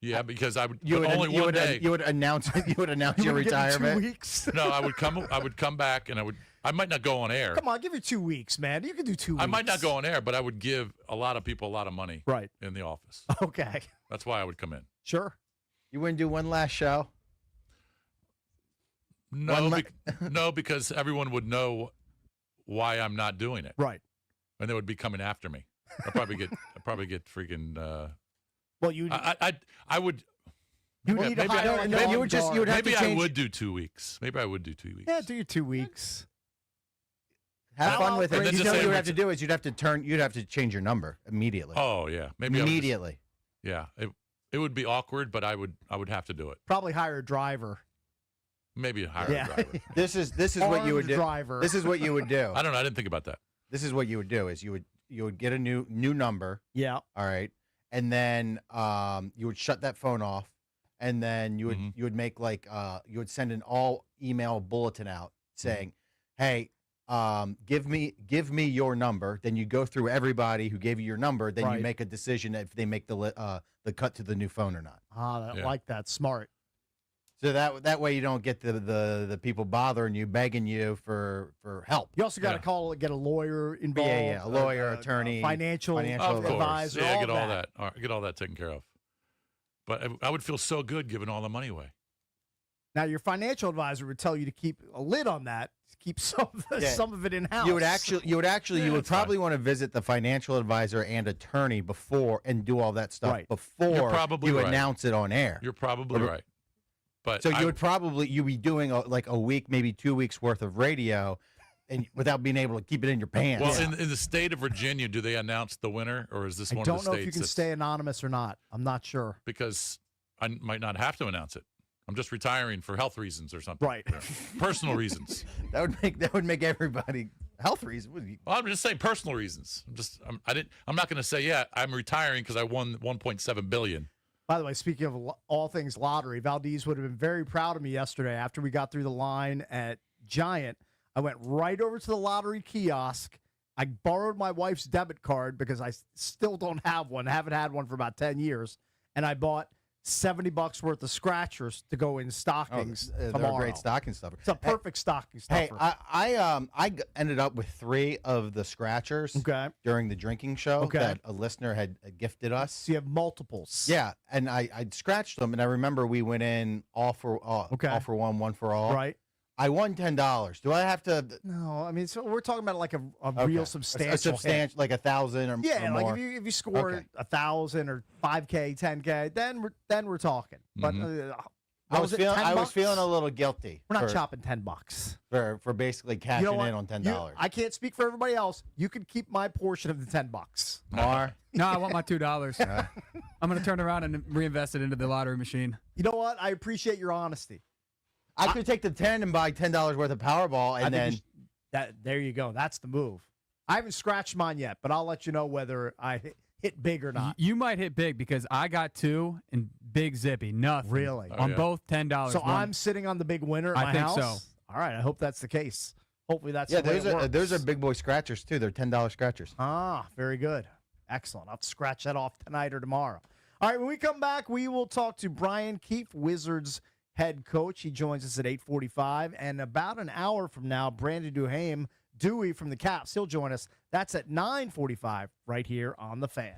S2: Yeah, because I would.
S3: You would announce your retirement.
S1: 2 weeks.
S2: No, I would come back, and I might not go on air.
S1: Come on, give it 2 weeks, man. You can do 2 weeks.
S2: I might not go on air, but I would give a lot of people a lot of money.
S1: Right.
S2: In the office.
S1: Okay.
S2: That's why I would come in.
S1: Sure.
S3: You wouldn't do one last show?
S2: No, because everyone would know why I'm not doing it.
S1: Right.
S2: And they would be coming after me. I'd probably get freaking.
S1: Well, you.
S2: I would.
S1: You need to hire.
S3: You would have to change.
S2: Maybe I would do 2 weeks. Maybe I would do 2 weeks.
S1: Yeah, do your 2 weeks.
S3: Have fun with it. You know what you would have to do is you'd have to change your number immediately.
S2: Oh yeah, maybe
S3: immediately.
S2: Yeah, it would be awkward, but I would have to do it.
S1: Probably hire a driver.
S2: Maybe hire a driver.
S3: This is what you would do.
S1: Driver.
S3: This is what you would do.
S2: I don't know. I didn't think about that.
S3: This is what you would do is you would get a new number.
S1: Yeah.
S3: All right. and then you would shut that phone off, and then you would make like you would send an all email bulletin out saying, "Hey, give me your number." Then you go through everybody who gave you your number. Then you make a decision if they make the cut to the new phone or not.
S1: I like that. Smart.
S3: So that way you don't get the people bothering you, begging you for help.
S1: You also got to get a lawyer involved.
S3: Yeah, a lawyer, attorney,
S1: financial advisor.
S2: Yeah, get all that. Get all that taken care of. But I would feel so good giving all the money away.
S1: Now, your financial advisor would tell you to keep a lid on that, to keep some of it in house.
S3: You would probably want to visit the financial advisor and attorney before and do all that stuff before you announce it on air.
S2: You're probably right. But
S3: so you'd be doing like a week, maybe 2 weeks worth of radio, and without being able to keep it in your pants.
S2: Well, in the state of Virginia, do they announce the winner, or is this one of the states?
S1: I don't know if you can stay anonymous or not. I'm not sure.
S2: Because I might not have to announce it. I'm just retiring for health reasons or something.
S1: Right.
S2: Personal reasons.
S3: That would make everybody health reasons.
S2: Well, I'm just saying personal reasons. I'm not going to say I'm retiring because I won $1.7 billion.
S1: By the way, speaking of all things lottery, Valdez would have been very proud of me yesterday after we got through the line at Giant. I went right over to the lottery kiosk. I borrowed my wife's debit card because I still don't have one. I haven't had one for about 10 years. And I bought $70 worth of scratchers to go in stockings tomorrow.
S3: They're a great stocking stuffer.
S1: It's a perfect stocking stuffer.
S3: Hey, I ended up with 3 of the scratchers during the drinking show that a listener had gifted us.
S1: So you have multiples.
S3: Yeah, and I'd scratched them, and I remember we went in all for one, one for all.
S1: Right.
S3: I won $10. Do I have to?
S1: No, I mean, so we're talking about like a real substantial hit.
S3: Like 1,000 or
S1: yeah,
S3: or
S1: like
S3: more.
S1: if you score 1,000 or 5K, 10K, then we're talking. But
S3: I was feeling a little guilty.
S1: We're not chopping $10
S3: for basicing cashing in on $10.
S1: I can't speak for everybody else. You can keep my portion of the $10.
S3: Mar?
S13: No, I want my $2. I'm going to turn around and reinvest it into the lottery machine.
S1: You know what? I appreciate your honesty.
S3: I could take the 10 and buy $10 worth of Powerball, and then
S1: there you go. That's the move. I haven't scratched mine yet, but I'll let you know whether I hit big or not.
S13: You might hit big because I got 2 and big zippy, nothing.
S1: Really?
S13: On both $10.
S1: So I'm sitting on the big winner at my house?
S13: I think so.
S1: All right, I hope that's the case. Hopefully that's the way it works.
S3: Those are big boy scratchers, too. They're $10 scratchers.
S1: Ah, very good. Excellent. I'll have to scratch that off tonight or tomorrow. All right, when we come back, we will talk to Brian Keefe, Wizards head coach. He joins us at 8:45. And about an hour from now, Brandon Dewey from the Caps, he'll join us. That's at 9:45 right here on The Fan.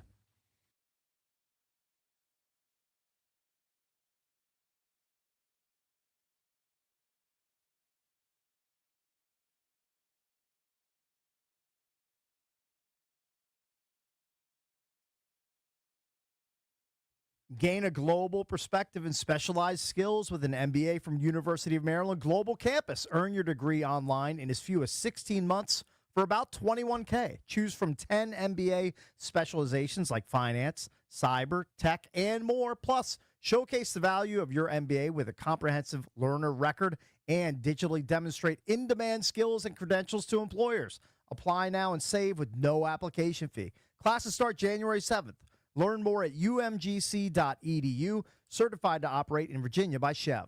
S1: Gain a global perspective and specialized skills with an MBA from University of Maryland Global Campus. Earn your degree online in as few as 16 months for about $21K. Choose from 10 MBA specializations like finance, cyber, tech, and more. Plus, showcase the value of your MBA with a comprehensive learner record and digitally demonstrate in-demand skills and credentials to employers. Apply now and save with no application fee. Classes start January 7th. Learn more at umgc.edu, certified to operate in Virginia by Chev.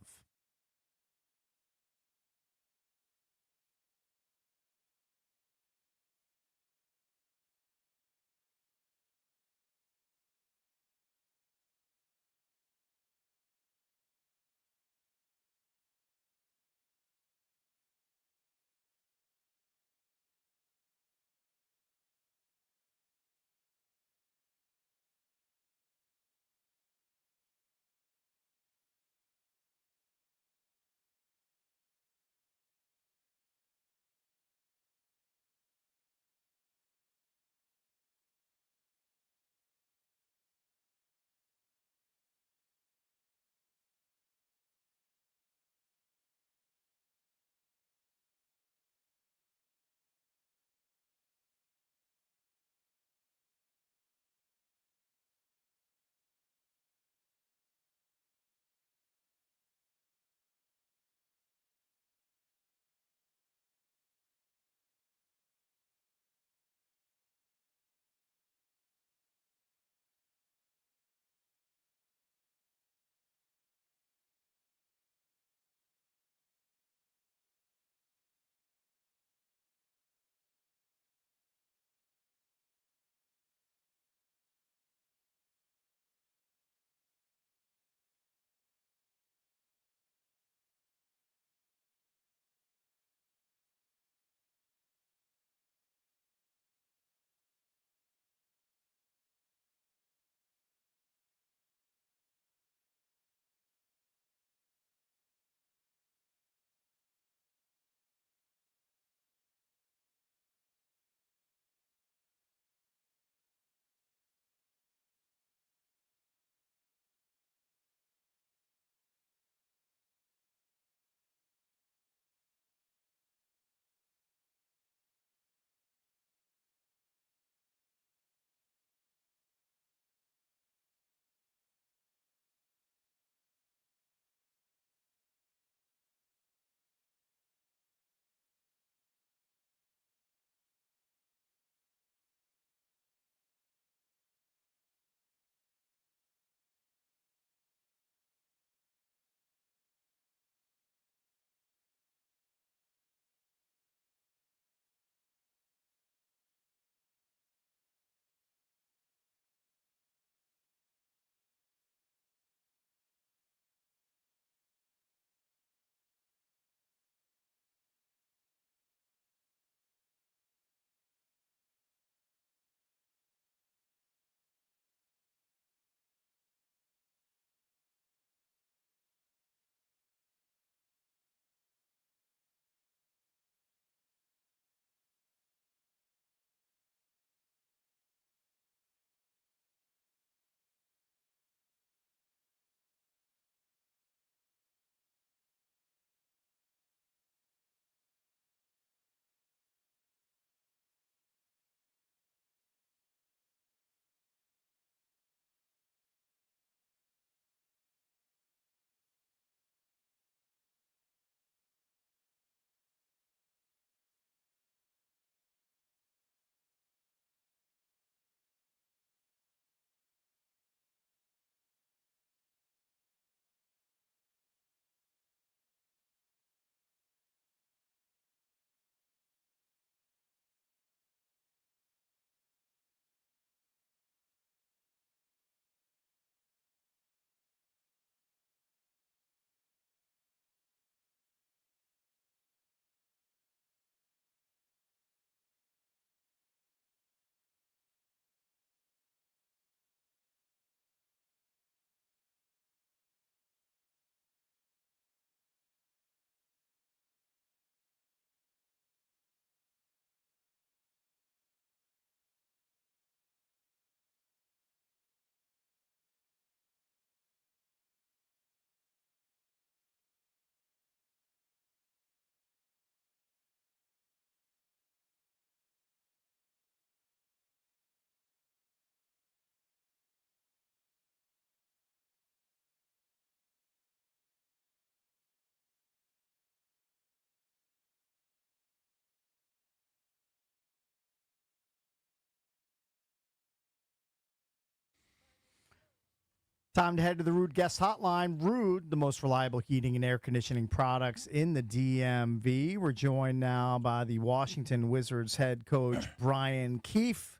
S1: Time to head to the Rude Guest Hotline. Rude, the most reliable heating and air conditioning products in the DMV. We're joined now by the Washington Wizards head coach, Brian Keefe.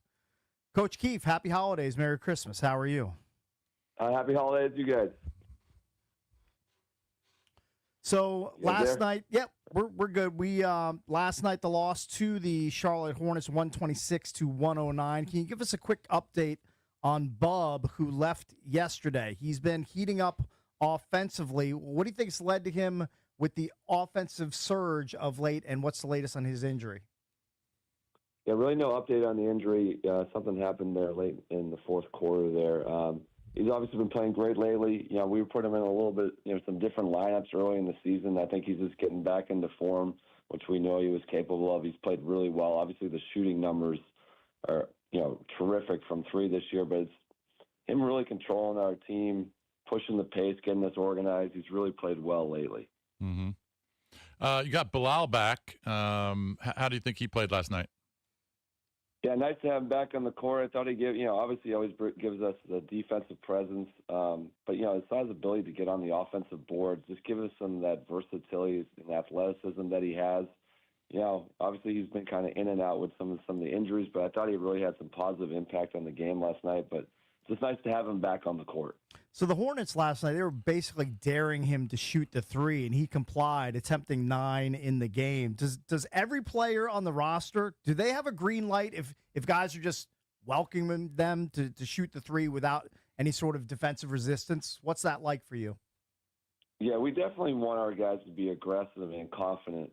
S1: Coach Keefe, happy holidays. Merry Christmas. How are you?
S5: Happy holidays, you guys.
S1: So last night, we're good. We last night the loss to the Charlotte Hornets, 126-109. Can you give us a quick update on Bub, who left yesterday? He's been heating up offensively. What do you think's led to him with the offensive surge of late, and what's the latest on his injury?
S5: Yeah, really no update on the injury. Something happened there late in the fourth quarter there. He's obviously been playing great lately. We put him in a little bit, some different lineups early in the season. I think he's just getting back into form, which we know he was capable of. He's played really well. Obviously, the shooting numbers are, terrific from three this year, but it's him really controlling our team, pushing the pace, getting us organized. He's really played well lately.
S2: Mm-hmm. You got Bilal back. How do you think he played last night?
S5: Yeah, nice to have him back on the court. I thought he obviously always gives us the defensive presence, but his size ability to get on the offensive boards just gives us some of that versatility and athleticism that he has. Obviously he's been kind of in and out with some of the injuries, but I thought he really had some positive impact on the game last night. But it's just nice to have him back on the court.
S1: So the Hornets last night, they were basically daring him to shoot the three, and he complied, attempting 9 in the game. Does every player on the roster, do they have a green light if guys are just welcoming them to shoot the three without any sort of defensive resistance? What's that like for you?
S5: Yeah, we definitely want our guys to be aggressive and confident.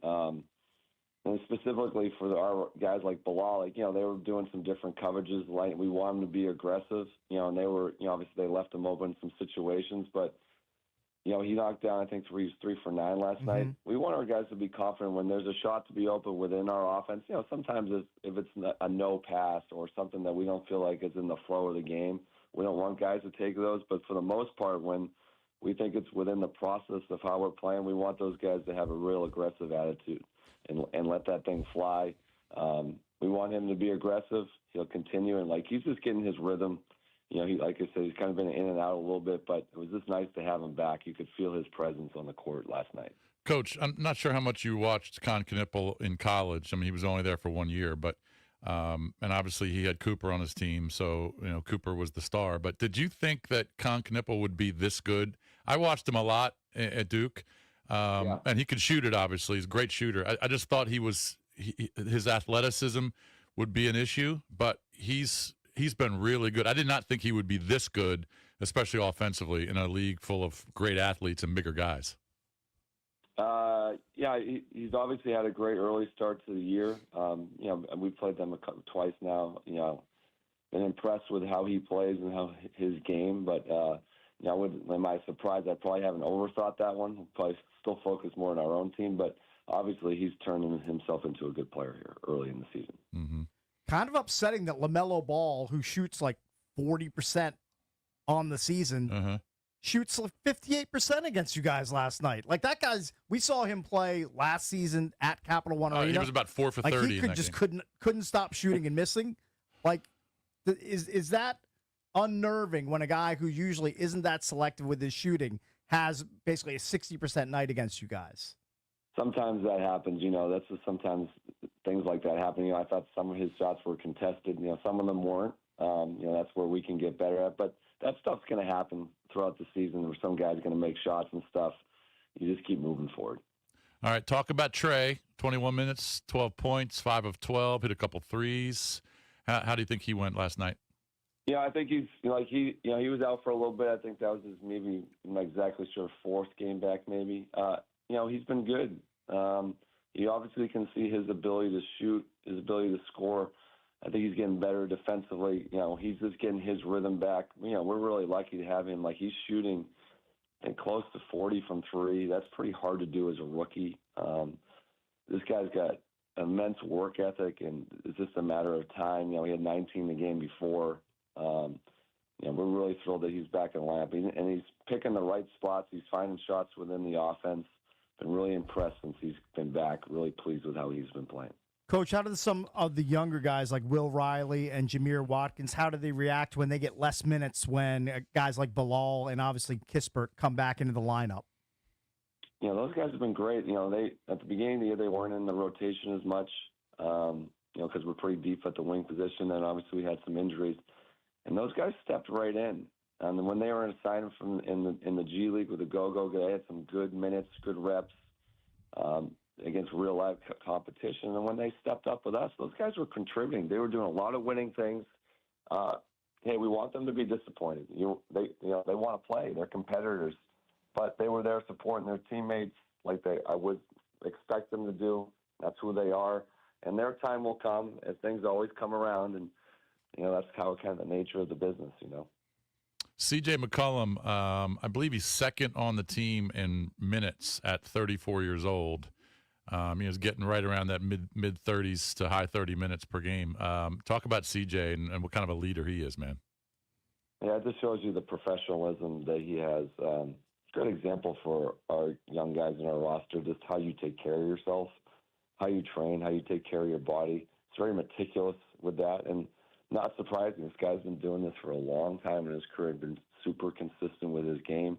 S5: And specifically for our guys like Bilal, they were doing some different coverages. Like we want them to be aggressive, and they were, obviously they left him open in some situations, but he knocked down, I think, 3 for 9 last night. We want our guys to be confident when there's a shot to be open within our offense. Sometimes if it's a no pass or something that we don't feel like is in the flow of the game, we don't want guys to take those. But for the most part, when we think it's within the process of how we're playing, we want those guys to have a real aggressive attitude and let that thing fly. We want him to be aggressive. He'll continue, and he's just getting his rhythm. He, like I said, he's kind of been in and out a little bit, but it was just nice to have him back. You could feel his presence on the court last night.
S2: Coach, I'm not sure how much you watched Con Knippel in college. I mean, he was only there for 1 year, but and obviously he had Cooper on his team, so Cooper was the star. But did you think that Con Knippel would be this good? I watched him a lot at Duke. And he could shoot it, obviously. He's a great shooter. I just thought his athleticism would be an issue, but he's been really good. I did not think he would be this good, especially offensively, in a league full of great athletes and bigger guys.
S5: He's obviously had a great early start to the year. We've played them twice now. Been impressed with how he plays and how his game, but in my surprise, I probably haven't overthought that one. We'll probably still focus more on our own team, but obviously he's turning himself into a good player here early in the season.
S2: Mm-hmm.
S1: Kind of upsetting that LaMelo Ball, who shoots 40% on the season, shoots 58% against you guys last night. That guy's, we saw him play last season at Capital One Arena.
S2: He was about 4 for 30.
S1: He couldn't stop shooting and missing. Is that unnerving when a guy who usually isn't that selective with his shooting has basically a 60% night against you guys?
S5: Sometimes that happens. That's just sometimes things like that happen. I thought some of his shots were contested. Some of them weren't. That's where we can get better at. But that stuff's going to happen throughout the season where some guy's going to make shots and stuff. You just keep moving forward.
S2: All right, talk about Trey. 21 minutes, 12 points, 5 of 12, hit a couple threes. How do you think he went last night?
S5: I think he's he was out for a little bit. I think that was his maybe, I'm not exactly sure, 4th game back maybe. He's been good. You obviously can see his ability to shoot, his ability to score. I think he's getting better defensively. He's just getting his rhythm back. We're really lucky to have him. He's shooting, I think, close to 40 from 3. That's pretty hard to do as a rookie. This guy's got immense work ethic, and it's just a matter of time. He had 19 the game before. We're really thrilled that he's back in the lineup, and he's picking the right spots. He's finding shots within the offense. Been really impressed since he's been back. Really pleased with how he's been playing.
S1: Coach, how do some of the younger guys like Will Riley and Jameer Watkins, how do they react when they get less minutes when guys like Bilal and obviously Kispert come back into the lineup?
S5: You know, those guys have been great. You know, they at the beginning of the year they weren't in the rotation as much, you know, because we're pretty deep at the wing position, and obviously we had some injuries. And those guys stepped right in. And when they were assigned from in the G League with the Go-Go, they had some good minutes, good reps against real life competition. And when they stepped up with us, those guys were contributing. They were doing a lot of winning things. Hey, we want them to be disappointed. They want to play. They're competitors, but they were there supporting their teammates like I would expect them to do. That's who they are, and their time will come, as things always come around. And you know that's kind of the nature of the business. You know.
S2: C.J. McCollum, I believe he's second on the team in minutes at 34 years old. He was getting right around that mid 30s to high 30 minutes per game. Talk about C.J. and what kind of a leader he is, man.
S5: Yeah, it just shows you the professionalism that he has. Good example for our young guys in our roster, just how you take care of yourself, how you train, how you take care of your body. It's very meticulous with that, and not surprising. This guy's been doing this for a long time in his career, been super consistent with his game.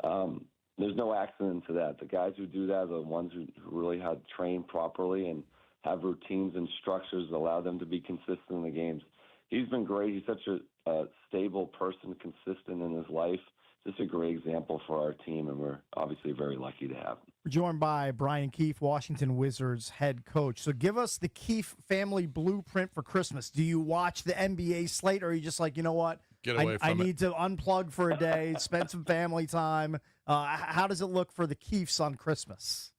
S5: There's no accident to that. The guys who do that are the ones who really have trained properly and have routines and structures that allow them to be consistent in the games. He's been great. He's such a stable person, consistent in his life. Just a great example for our team, and we're obviously very lucky to have him.
S1: We're joined by Brian Keefe, Washington Wizards head coach. So give us the Keefe family blueprint for Christmas. Do you watch the NBA slate, or are you just like, you know what?
S2: Get away from
S1: I
S2: it.
S1: need to unplug for a day, spend some family time. How does it look for the Keefes on Christmas?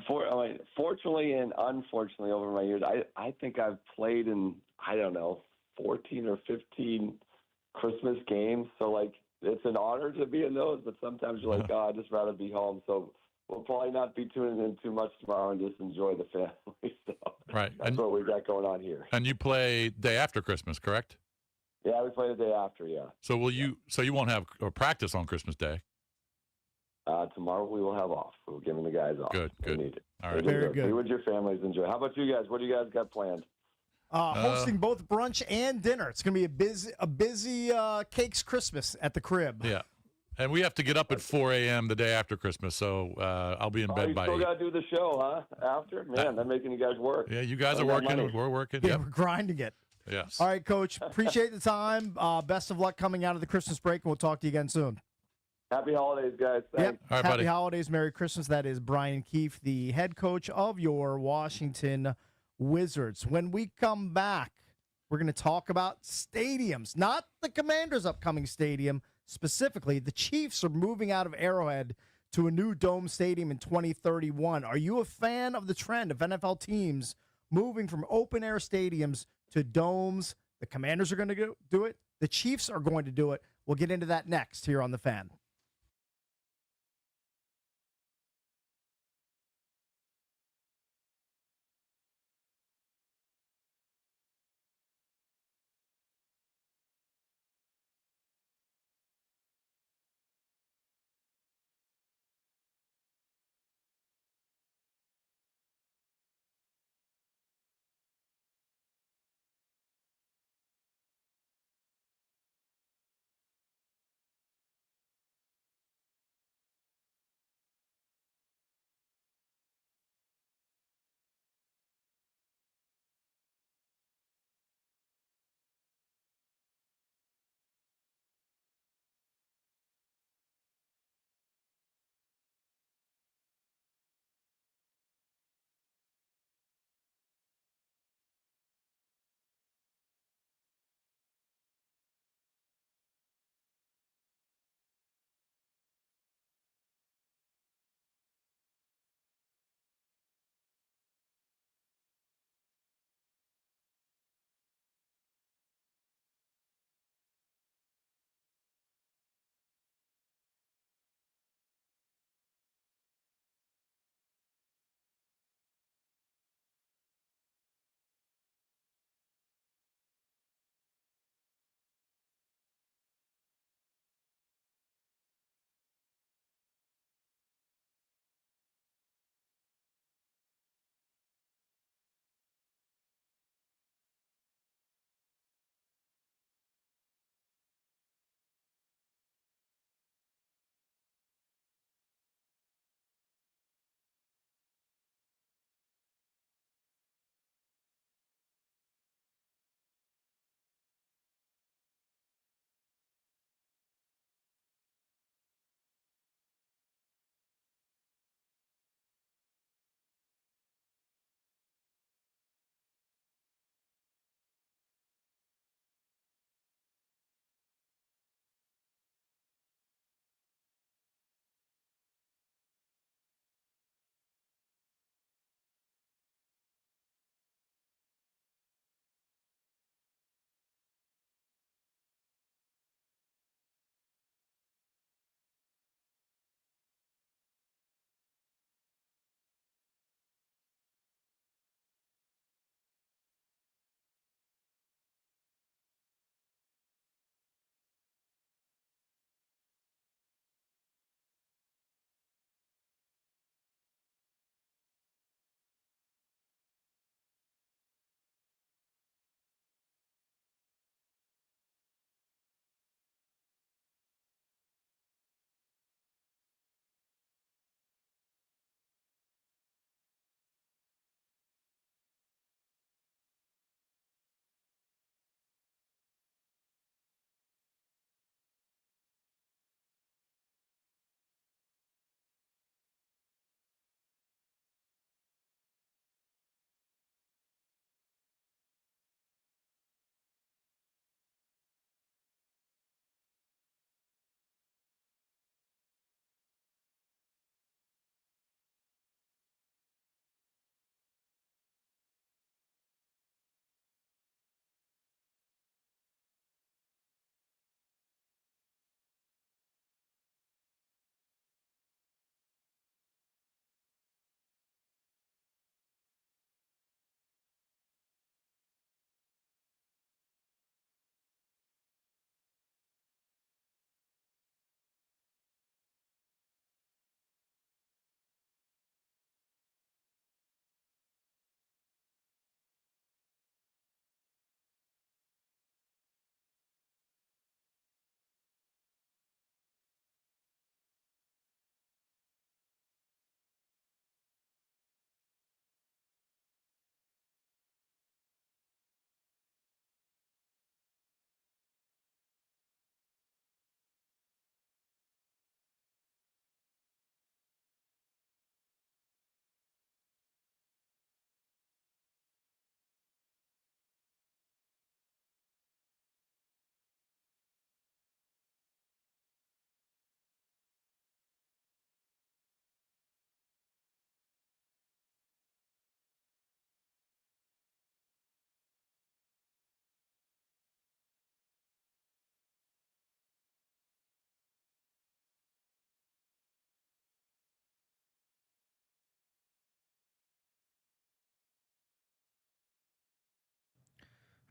S5: Fortunately and unfortunately, over my years, I think I've played in, 14 or 15 Christmas games. So, like, it's an honor to be in those, but sometimes you're like, I'd just rather be home. So we'll probably not be tuning in too much tomorrow and just enjoy the family. So
S2: right.
S5: That's what we've got going on here.
S2: And you play day after Christmas, correct?
S5: Yeah, we play the day after, yeah.
S2: So you won't have a practice on Christmas Day?
S5: Tomorrow we will have off. We're giving the guys off.
S2: Good.
S5: They need it.
S2: All right.
S1: Very good.
S5: Be with your families. Enjoy. How about you guys? What do you guys got planned?
S1: Hosting both brunch and dinner. It's going to be a busy Cakes Christmas at the crib.
S2: Yeah. And we have to get up at 4 a.m. the day after Christmas, so I'll be in bed by 8.
S5: You still got to do the show, huh? After? Man, they're making you guys work.
S2: Yeah, you guys are working. We're working.
S1: Yeah,
S2: Yep.
S1: we're grinding it.
S2: Yes.
S1: All right, Coach. Appreciate the time. Best of luck coming out of the Christmas break, and we'll talk to you again soon.
S5: Happy holidays, guys. Thanks.
S1: Yep.
S2: All right,
S1: Happy
S2: buddy.
S1: holidays. Merry Christmas. That is Brian Keefe, the head coach of your Washington Wizards. When we come back, we're going to talk about stadiums, not the Commanders' upcoming stadium. Specifically, the Chiefs are moving out of Arrowhead to a new dome stadium in 2031. Are you a fan of the trend of NFL teams moving from open-air stadiums to domes? The Commanders are going to do it. The Chiefs are going to do it. We'll get into that next here on The Fan.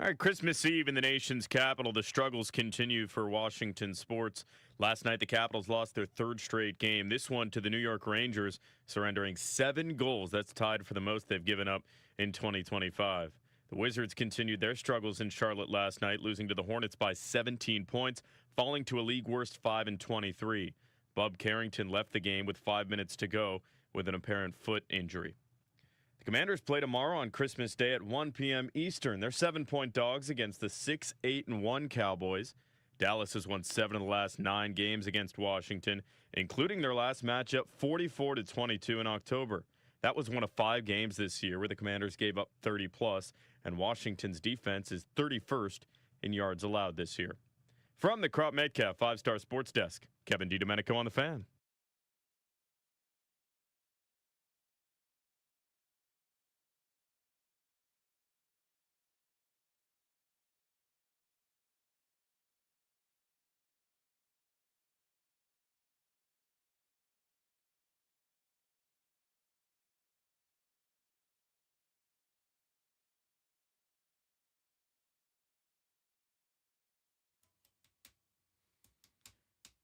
S7: All right, Christmas Eve in the nation's capital. The struggles continue for Washington sports. Last night, the Capitals lost their third straight game. This one to the New York Rangers, surrendering 7 goals. That's tied for the most they've given up in 2025. The Wizards continued their struggles in Charlotte last night, losing to the Hornets by 17 points, falling to a league worst 5-23. Bub Carrington left the game with 5 minutes to go with an apparent foot injury. The Commanders play tomorrow on Christmas Day at 1 p.m. Eastern. They're 7-point dogs against the 6-8-1 Cowboys. Dallas has won 7 of the last 9 games against Washington, including their last matchup 44-22 in October. That was one of 5 games this year where the Commanders gave up 30+, and Washington's defense is 31st in yards allowed this year. From the Crop Metcalf 5-Star Sports Desk, Kevin DiDomenico on the Fan.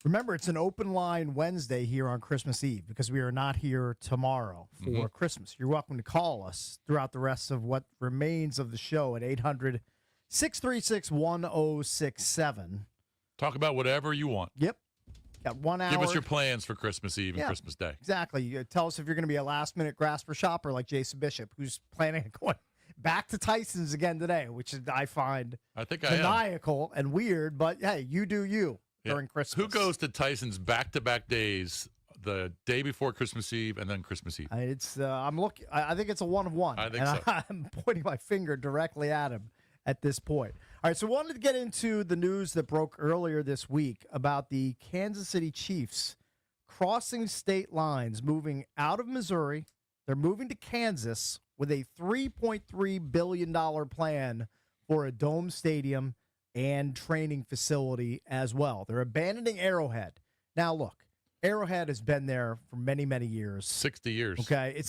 S1: Remember, it's an open line Wednesday here on Christmas Eve because we are not here tomorrow for Christmas. You're welcome to call us throughout the rest of what remains of the show at 800-636-1067.
S2: Talk about whatever you want.
S1: Yep. Got 1 hour.
S2: Give us your plans for Christmas Eve and Christmas Day.
S1: Exactly. You tell us if you're going to be a last-minute grasper shopper like Jason Bishop, who's planning on going back to Tyson's again today, which is, I find maniacal and weird, but hey, you do you. During Christmas.
S2: Who goes to Tyson's back-to-back days, the day before Christmas Eve and then Christmas Eve?
S1: I'm looking. I think it's a 1 of 1.
S2: I think so.
S1: I'm pointing my finger directly at him at this point. All right, so we wanted to get into the news that broke earlier this week about the Kansas City Chiefs crossing state lines, moving out of Missouri. They're moving to Kansas with a $3.3 billion plan for a dome stadium and training facility as well. They're abandoning Arrowhead. Now, look, Arrowhead has been there for many, many years.
S2: 60 years.
S1: Okay,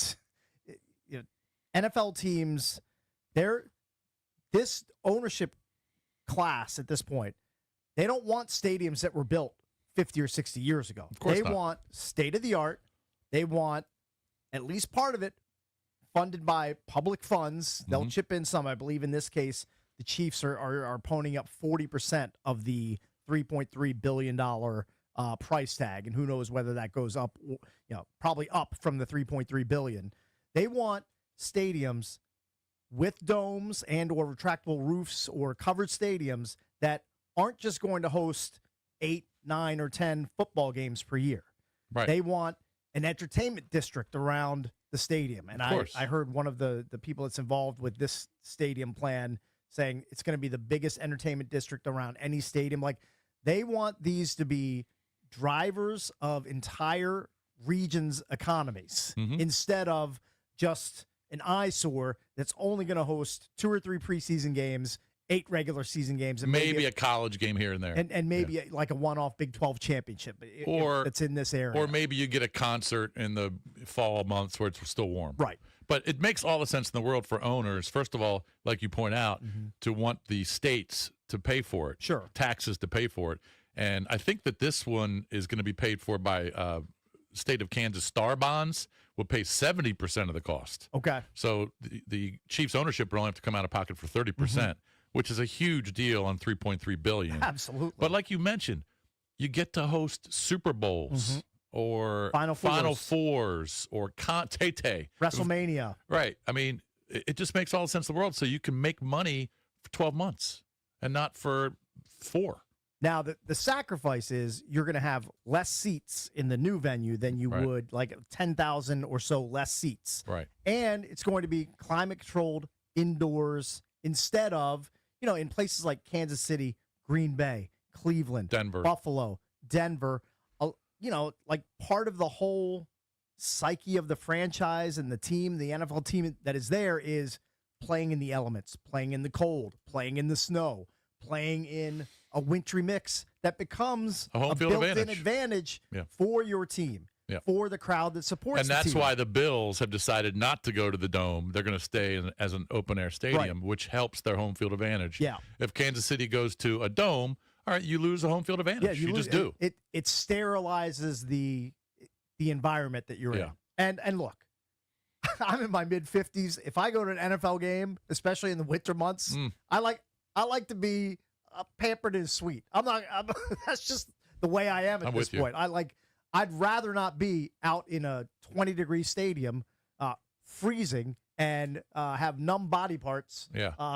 S1: NFL teams, this ownership class at this point, they don't want stadiums that were built 50 or 60 years ago.
S2: Of course
S1: they
S2: not.
S1: want state-of-the-art. They want at least part of it funded by public funds. They'll chip in some. I believe in this case, the Chiefs are ponying up 40% of the $3.3 billion price tag, and who knows whether that goes up, probably up from the $3.3 billion. They want stadiums with domes and or retractable roofs or covered stadiums that aren't just going to host 8, 9, or 10 football games per year.
S2: Right.
S1: They want an entertainment district around the stadium. And I heard one of the people that's involved with this stadium plan saying it's going to be the biggest entertainment district around any stadium. Like, they want these to be drivers of entire regions' economies instead of just an eyesore that's only going to host 2 or 3 preseason games, 8 regular season games, and
S2: maybe a college game here and there,
S1: and maybe like a one-off Big 12 championship, or it's in this area,
S2: or maybe you get a concert in the fall months where it's still warm,
S1: right?
S2: But it makes all the sense in the world for owners, first of all, like you point out, to want the states to pay for it, taxes to pay for it, and I think that this one is going to be paid for by state of Kansas Star Bonds. Will pay 70% of the cost.
S1: Okay.
S2: So the Chiefs ownership will only have to come out of pocket for 30%, which is a huge deal on $3.3 billion.
S1: Absolutely.
S2: But like you mentioned, you get to host Super Bowls or Final Fours or Tay-Tay.
S1: WrestleMania.
S2: Right. I mean, it just makes all the sense in the world. So you can make money for 12 months and not for 4.
S1: Now, the sacrifice is you're going to have less seats in the new venue than you would, like 10,000 or so less seats.
S2: Right.
S1: And it's going to be climate-controlled indoors instead of, in places like Kansas City, Green Bay, Cleveland,
S2: Denver,
S1: Buffalo, Denver, like part of the whole psyche of the franchise and the team, the NFL team that is there is playing in the elements, playing in the cold, playing in the snow, playing in a wintry mix that becomes
S2: a home field
S1: built-in advantage for your team. for the crowd that supports
S2: and
S1: the
S2: that's
S1: team.
S2: why the Bills have decided not to go to the Dome. They're going to stay as an open-air stadium, which helps their home field advantage.
S1: Yeah.
S2: If Kansas City goes to a Dome, all right, you lose the home field advantage.
S1: Yeah,
S2: you just do.
S1: It sterilizes the environment that you're in. And look, I'm in my mid-50s. If I go to an NFL game, especially in the winter months, I like to be pampered and sweet. That's just the way I am at this point. I'd rather not be out in a 20-degree stadium freezing and have numb body parts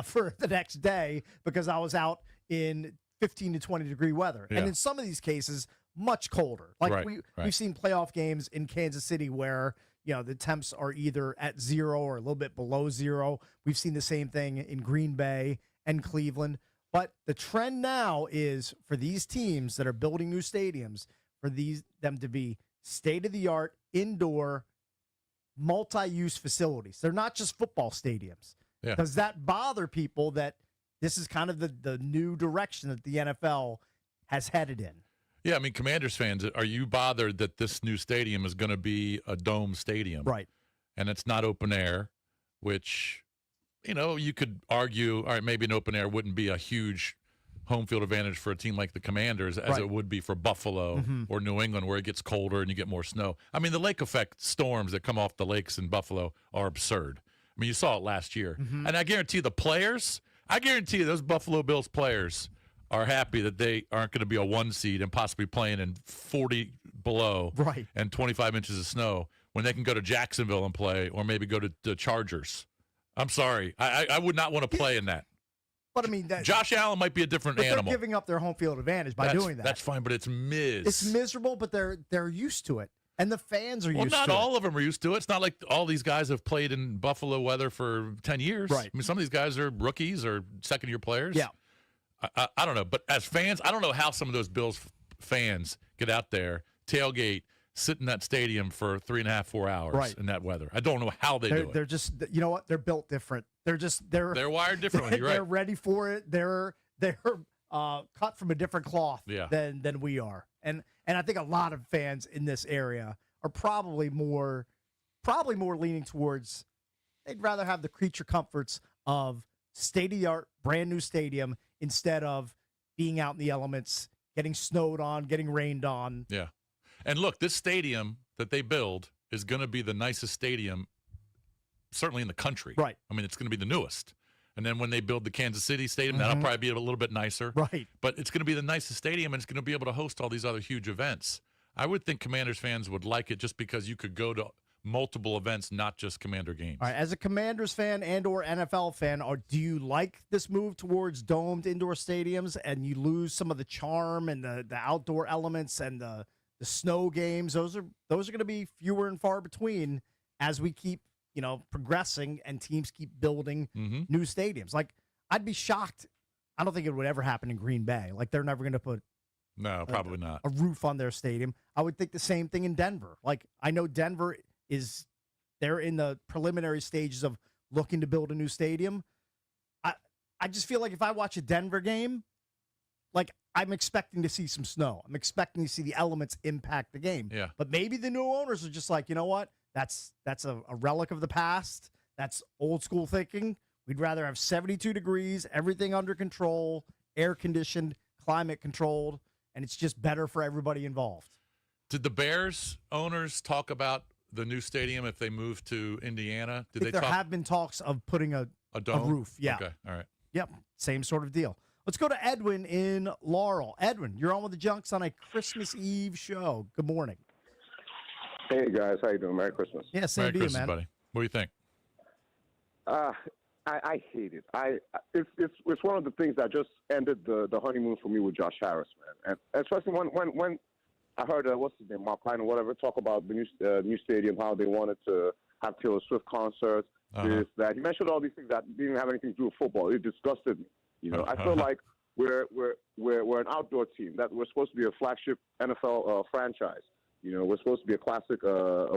S1: for the next day because I was out in 15 to 20-degree weather.
S2: Yeah.
S1: And in some of these cases, much colder. Like we've seen playoff games in Kansas City where the temps are either at 0 or a little bit below 0. We've seen the same thing in Green Bay and Cleveland. But the trend now is for these teams that are building new stadiums, for them to be state-of-the-art, indoor, multi-use facilities. They're not just football stadiums.
S2: Yeah.
S1: Does that bother people that this is kind of the new direction that the NFL has headed in?
S2: Yeah, I mean, Commanders fans, are you bothered that this new stadium is going to be a dome stadium?
S1: Right.
S2: And it's not open air, which, you could argue, all right, maybe an open air wouldn't be a huge home field advantage for a team like the Commanders as it would be for Buffalo or New England where it gets colder and you get more snow. I mean, the lake effect storms that come off the lakes in Buffalo are absurd. I mean, you saw it last year. And I guarantee those Buffalo Bills players are happy that they aren't going to be a 1 seed and possibly playing in 40 below and 25 inches of snow when they can go to Jacksonville and play or maybe go to the Chargers. I'm sorry. I would not want to play in that.
S1: But I mean,
S2: Josh Allen might be a different animal.
S1: They're giving up their home field advantage by doing that.
S2: That's fine, but it's
S1: It's miserable, but they're used to it. And the fans are used to it.
S2: Well, not all of them are used to it. It's not like all these guys have played in Buffalo weather for 10 years.
S1: Right.
S2: I mean, some of these guys are rookies or second-year players.
S1: Yeah.
S2: I don't know. But as fans, I don't know how some of those Bills fans get out there, tailgate, sit in that stadium for 3.5, 4 hours in that weather. I don't know how they do it.
S1: They're just, you know what? They're built different. They're
S2: wired differently. You're right.
S1: They're ready for it. They're cut from a different cloth than we are. And I think a lot of fans in this area are probably more leaning towards they'd rather have the creature comforts of state-of-the-art, brand new stadium instead of being out in the elements, getting snowed on, getting rained on.
S2: Yeah. And look, this stadium that they build is going to be the nicest stadium certainly in the country.
S1: Right.
S2: I mean, it's going to be the newest. And then when they build the Kansas City stadium, that'll probably be a little bit nicer.
S1: Right.
S2: But it's going to be the nicest stadium, and it's going to be able to host all these other huge events. I would think Commanders fans would like it just because you could go to multiple events, not just Commander games.
S1: All right, as a Commanders fan and or NFL fan, do you like this move towards domed indoor stadiums and you lose some of the charm and the outdoor elements and the snow games? Those are going to be fewer and far between as we keep progressing and teams keep building new stadiums. Like, I'd be shocked. I don't think it would ever happen in Green Bay. Like, they're never going to put
S2: probably not
S1: a roof on their stadium. I would think the same thing in Denver. Like, I know Denver they're in the preliminary stages of looking to build a new stadium. I just feel like if I watch a Denver game, like, I'm expecting to see some snow. I'm expecting to see the elements impact the game.
S2: Yeah.
S1: But maybe the new owners are just like, you know what? That's a relic of the past. That's old school thinking. We'd rather have 72 degrees, everything under control, air conditioned, climate controlled, and it's just better for everybody involved.
S2: Did the Bears owners talk about the new stadium if they move to Indiana?
S1: There have been talks of putting a
S2: dome?
S1: roof. Yeah.
S2: Okay. All right.
S1: Yep. Same sort of deal. Let's go to Edwin in Laurel. Edwin, you're on with the Junks on a Christmas Eve show. Good morning.
S22: Hey, guys. How you doing? Merry Christmas.
S1: Yeah, same
S2: Merry
S1: to you,
S2: Christmas,
S1: man.
S2: buddy. What do you think?
S22: I hate it. It's one of the things that just ended the honeymoon for me with Josh Harris, man. And especially when I heard what's his name, Mark Klein or whatever, talk about the new stadium, how they wanted to have Taylor Swift concerts, this, that. He mentioned all these things that didn't have anything to do with football. It disgusted me. I feel like we're an outdoor team, that we're supposed to be a flagship NFL franchise. We're supposed to be a classic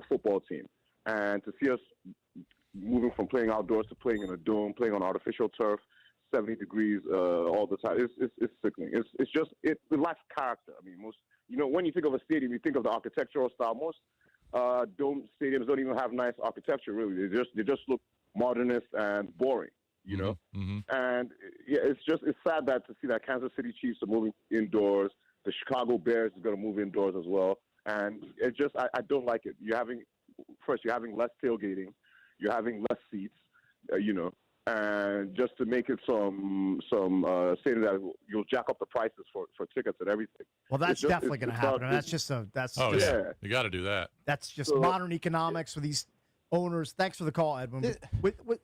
S22: football team, and to see us moving from playing outdoors to playing in a dome, playing on artificial turf, 70 degrees all the time, it's sickening. It lacks character. I mean, when you think of a stadium, you think of the architectural style. dome stadiums don't even have nice architecture. Really, they just look modernist and boring. You know, and yeah, it's sad that to see that Kansas City Chiefs are moving indoors. The Chicago Bears is going to move indoors as well, and it just I don't like it. You're having less tailgating, you're having less seats, you know, and just to make it some saying that you'll jack up the prices for tickets and everything.
S1: Well, that's definitely going to happen.
S2: Yeah, you got to do that.
S1: That's just modern economics with these owners. Thanks for the call, Edwin.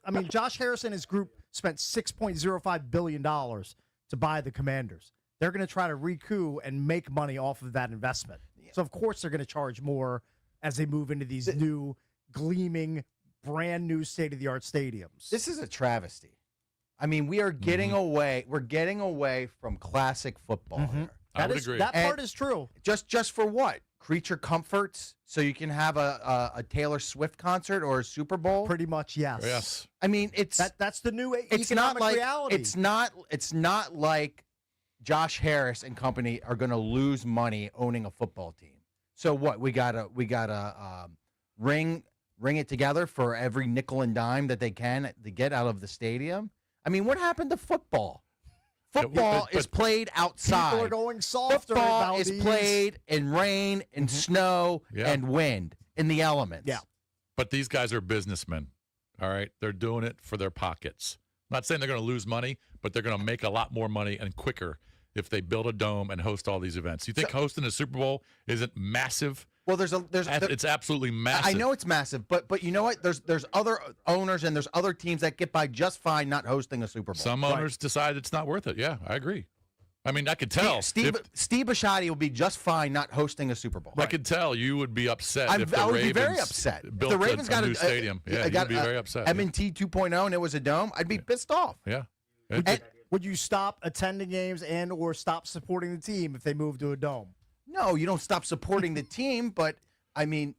S1: I mean, Josh Harris and his group spent $6.05 billion to buy the Commanders. They're going to try to recoup and make money off of that investment. So, of course, they're going to charge more as they move into these new, gleaming, brand new state-of-the-art stadiums.
S3: This is a travesty. I mean, we are getting away. We're getting away from classic football. Here.
S2: I would agree.
S1: That part is true.
S3: Just for what? Creature comforts, so you can have a Taylor Swift concert or a Super Bowl.
S1: Pretty much, yes.
S2: Yes.
S3: I mean,
S1: that's the new
S3: it's
S1: economic
S3: not like,
S1: reality.
S3: It's not like Josh Harris and company are going to lose money owning a football team. So what? We gotta ring it together for every nickel and dime that they can to get out of the stadium. I mean, what happened to football? Football is played outside.
S1: People are going softer.
S3: Football is played in rain, in snow, and wind, in the elements.
S1: Yeah.
S2: But these guys are businessmen, all right? They're doing it for their pockets. I'm not saying they're going to lose money, but they're going to make a lot more money and quicker if they build a dome and host all these events. You think hosting a Super Bowl isn't massive?
S3: Well,
S2: it's absolutely massive.
S3: I know it's massive, but you know what? There's other owners and there's other teams that get by just fine not hosting a Super Bowl.
S2: Some owners decide it's not worth it. Yeah, I agree. I mean, I could tell.
S3: Steve Bisciotti will be just fine not hosting a Super Bowl.
S2: I could tell you would be upset if the
S3: I would
S2: Ravens
S3: be very upset.
S2: built
S3: If the Ravens
S2: a
S3: got
S2: new stadium. Yeah, you'd be very upset.
S3: M&T 2.0 and it was a dome, I'd be pissed off.
S2: Yeah.
S1: Would you stop attending games and or stop supporting the team if they move to a dome?
S3: No, you don't stop supporting the team, but I mean,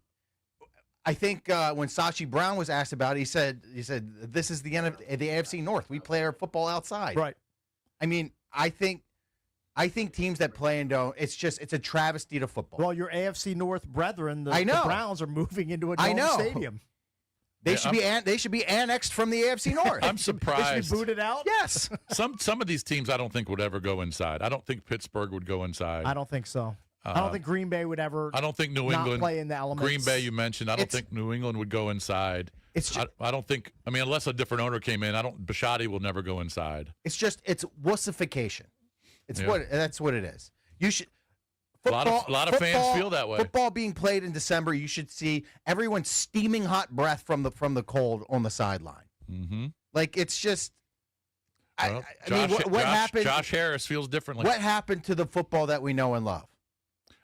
S3: I think when Sashi Brown was asked about it, he said this is the end of the AFC North. We play our football outside.
S1: Right.
S3: I mean, I think teams that play in dome, it's a travesty to football.
S1: Well, your AFC North brethren, the Browns, are moving into a dome stadium.
S3: They should be annexed from the AFC North.
S2: I'm surprised.
S1: They should be booted out?
S3: Yes.
S2: Some of these teams I don't think would ever go inside. I don't think Pittsburgh would go inside.
S1: I don't think so. I don't think Green Bay would ever.
S2: I don't think New England
S1: play in the elements.
S2: Green Bay, you mentioned. I don't think New England would go inside. I don't think. I mean, unless a different owner came in, Bisciotti will never go inside.
S3: It's wussification. That's what it is. You should.
S2: Football, a lot of fans feel that way.
S3: Football being played in December, you should see everyone steaming hot breath from the cold on the sideline.
S2: Mm-hmm.
S3: Like it's just.
S2: Well,
S3: I mean, what happened?
S2: Josh Harris feels differently.
S3: What happened to the football that we know and love?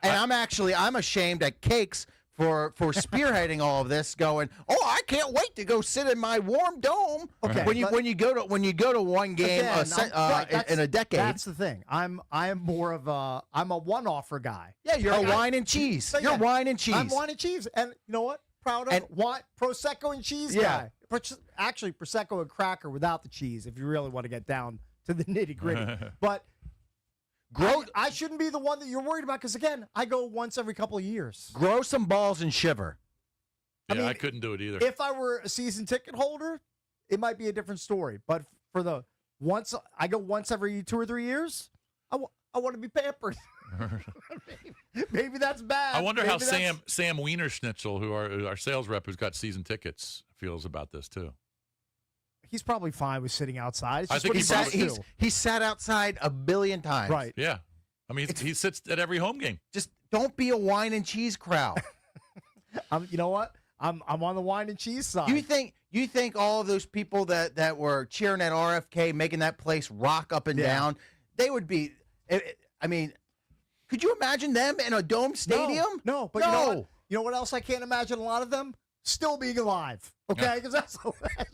S3: And I'm ashamed at Cakes for spearheading all of this. Going, I can't wait to go sit in my warm dome.
S1: Okay,
S3: when you go to one game in a decade.
S1: That's the thing. I'm more of a one-offer guy.
S3: Yeah, you're a wine and cheese. You're wine and cheese.
S1: I'm wine and cheese, and you know what? Proud of Prosecco and cheese guy. Actually, Prosecco and cracker without the cheese. If you really want to get down to the nitty-gritty, but. I shouldn't be the one that you're worried about because, again, I go once every couple of years.
S3: Grow some balls and shiver.
S2: Yeah, I couldn't do it either.
S1: If I were a season ticket holder, it might be a different story. But for I go once every 2 or 3 years, I want to be pampered. Maybe that's bad.
S2: I wonder how Sam Wienerschnitzel, who our sales rep who's got season tickets, feels about this, too.
S1: He's probably fine with sitting outside.
S2: I think
S3: he sat outside a billion times.
S1: Right.
S2: Yeah. I mean, he sits at every home game.
S3: Just don't be a wine and cheese crowd.
S1: You know what? I'm on the wine and cheese side.
S3: You think all of those people that were cheering at RFK, making that place rock up and down, they would be? I mean, could you imagine them in a dome stadium?
S1: No. But you know what else I can't imagine? A lot of them still being alive. Okay, because that's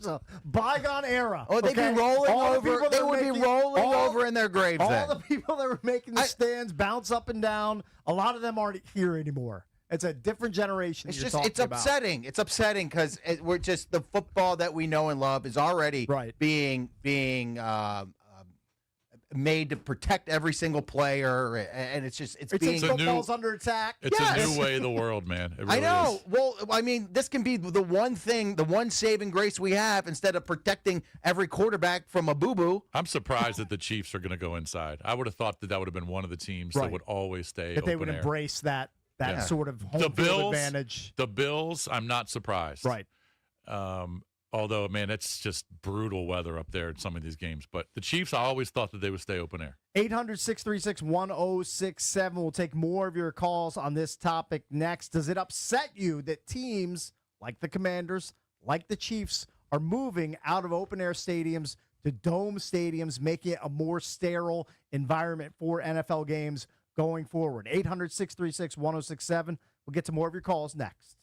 S1: a bygone era.
S3: Oh, they'd be rolling over. They would be rolling over in their graves.
S1: All the people that were making the stands bounce up and down. A lot of them aren't here anymore. It's a different generation.
S3: It's upsetting. It's upsetting because we're just the football that we know and love is already being made to protect every single player, and it's being
S1: football's under attack.
S2: It's a new way of the world, man. It really
S3: I know.
S2: is.
S3: Well, I mean, this can be the one thing, the one saving grace we have instead of protecting every quarterback from a boo-boo.
S2: I'm surprised that the Chiefs are going to go inside. I would have thought that would have been one of the teams that would always stay
S1: That they
S2: open
S1: would
S2: air.
S1: embrace that sort of home field advantage.
S2: The Bills, I'm not surprised.
S1: Right.
S2: Although, man, it's just brutal weather up there in some of these games. But the Chiefs, I always thought that they would stay open air.
S1: 800-636-1067. We'll take more of your calls on this topic next. Does it upset you that teams like the Commanders, like the Chiefs, are moving out of open-air stadiums to dome stadiums, making it a more sterile environment for NFL games going forward? 800-636-1067. We'll get to more of your calls next.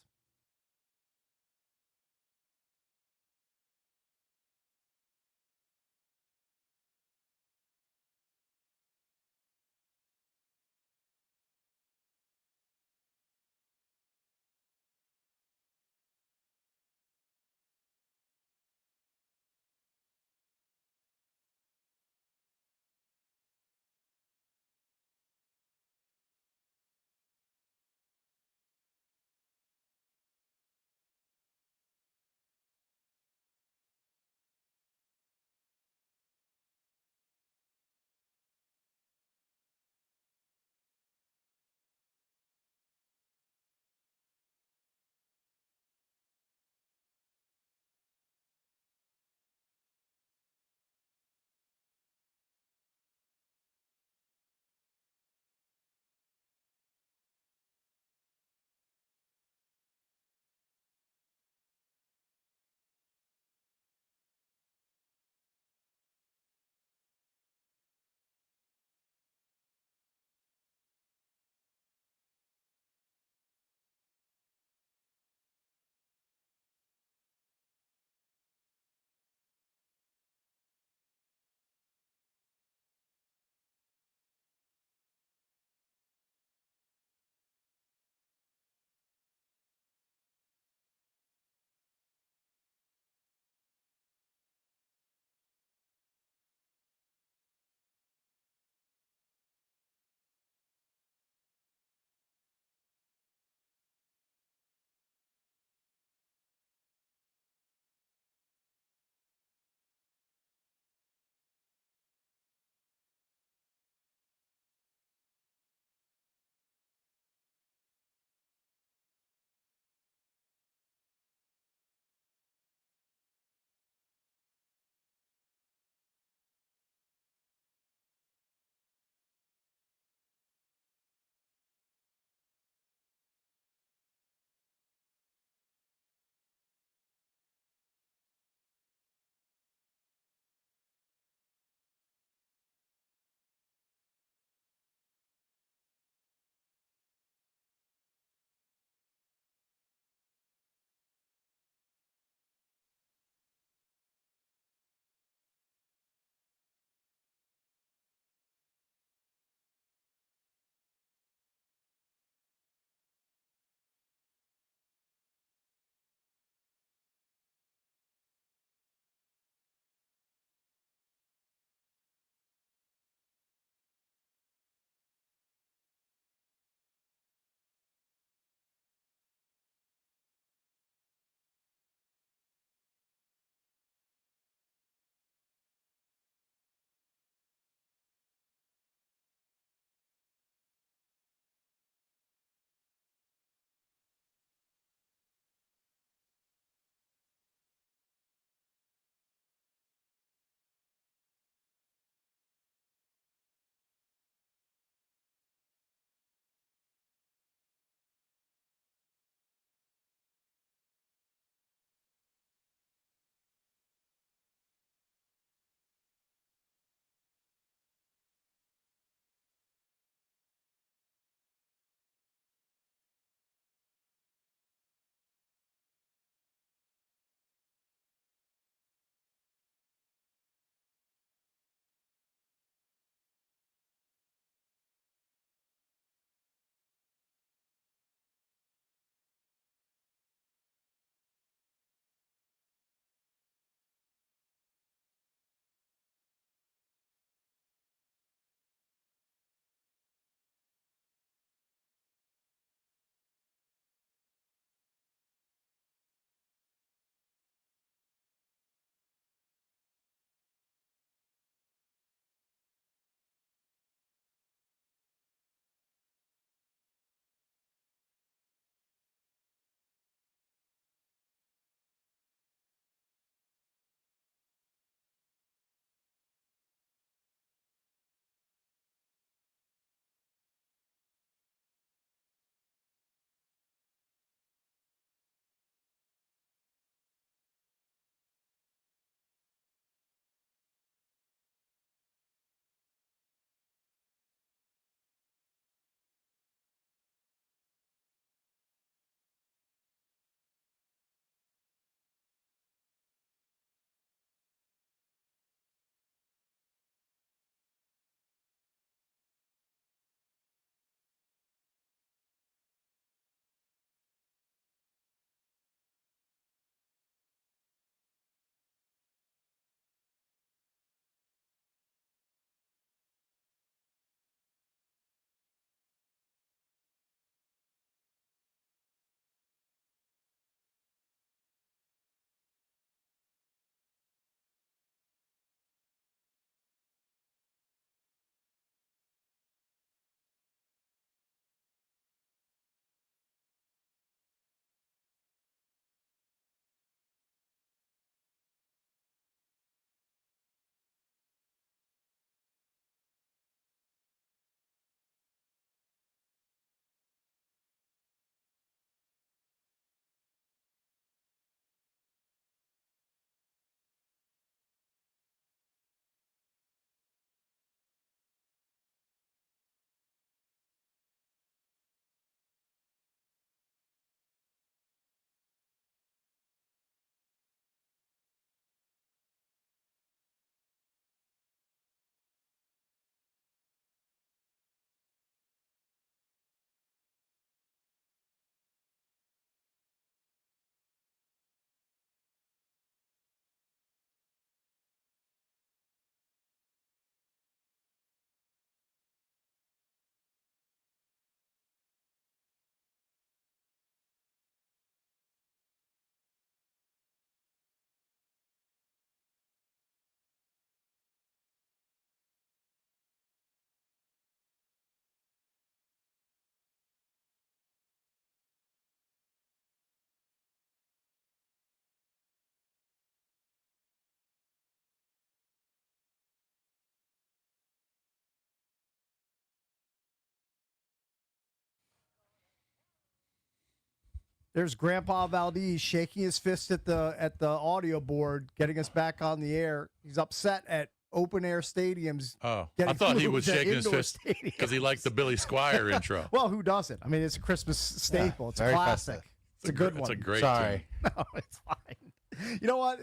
S1: There's Grandpa Valdez shaking his fist at the audio board, getting us back on the air. He's upset at open air stadiums.
S2: Oh, I thought he was shaking his fist because he liked the Billy Squire intro.
S1: Well, who doesn't? I mean, it's a Christmas staple. It's a classic.
S3: Festive.
S1: It's a good one.
S2: It's a great
S3: Sorry.
S2: tune.
S1: No, it's fine. You know what?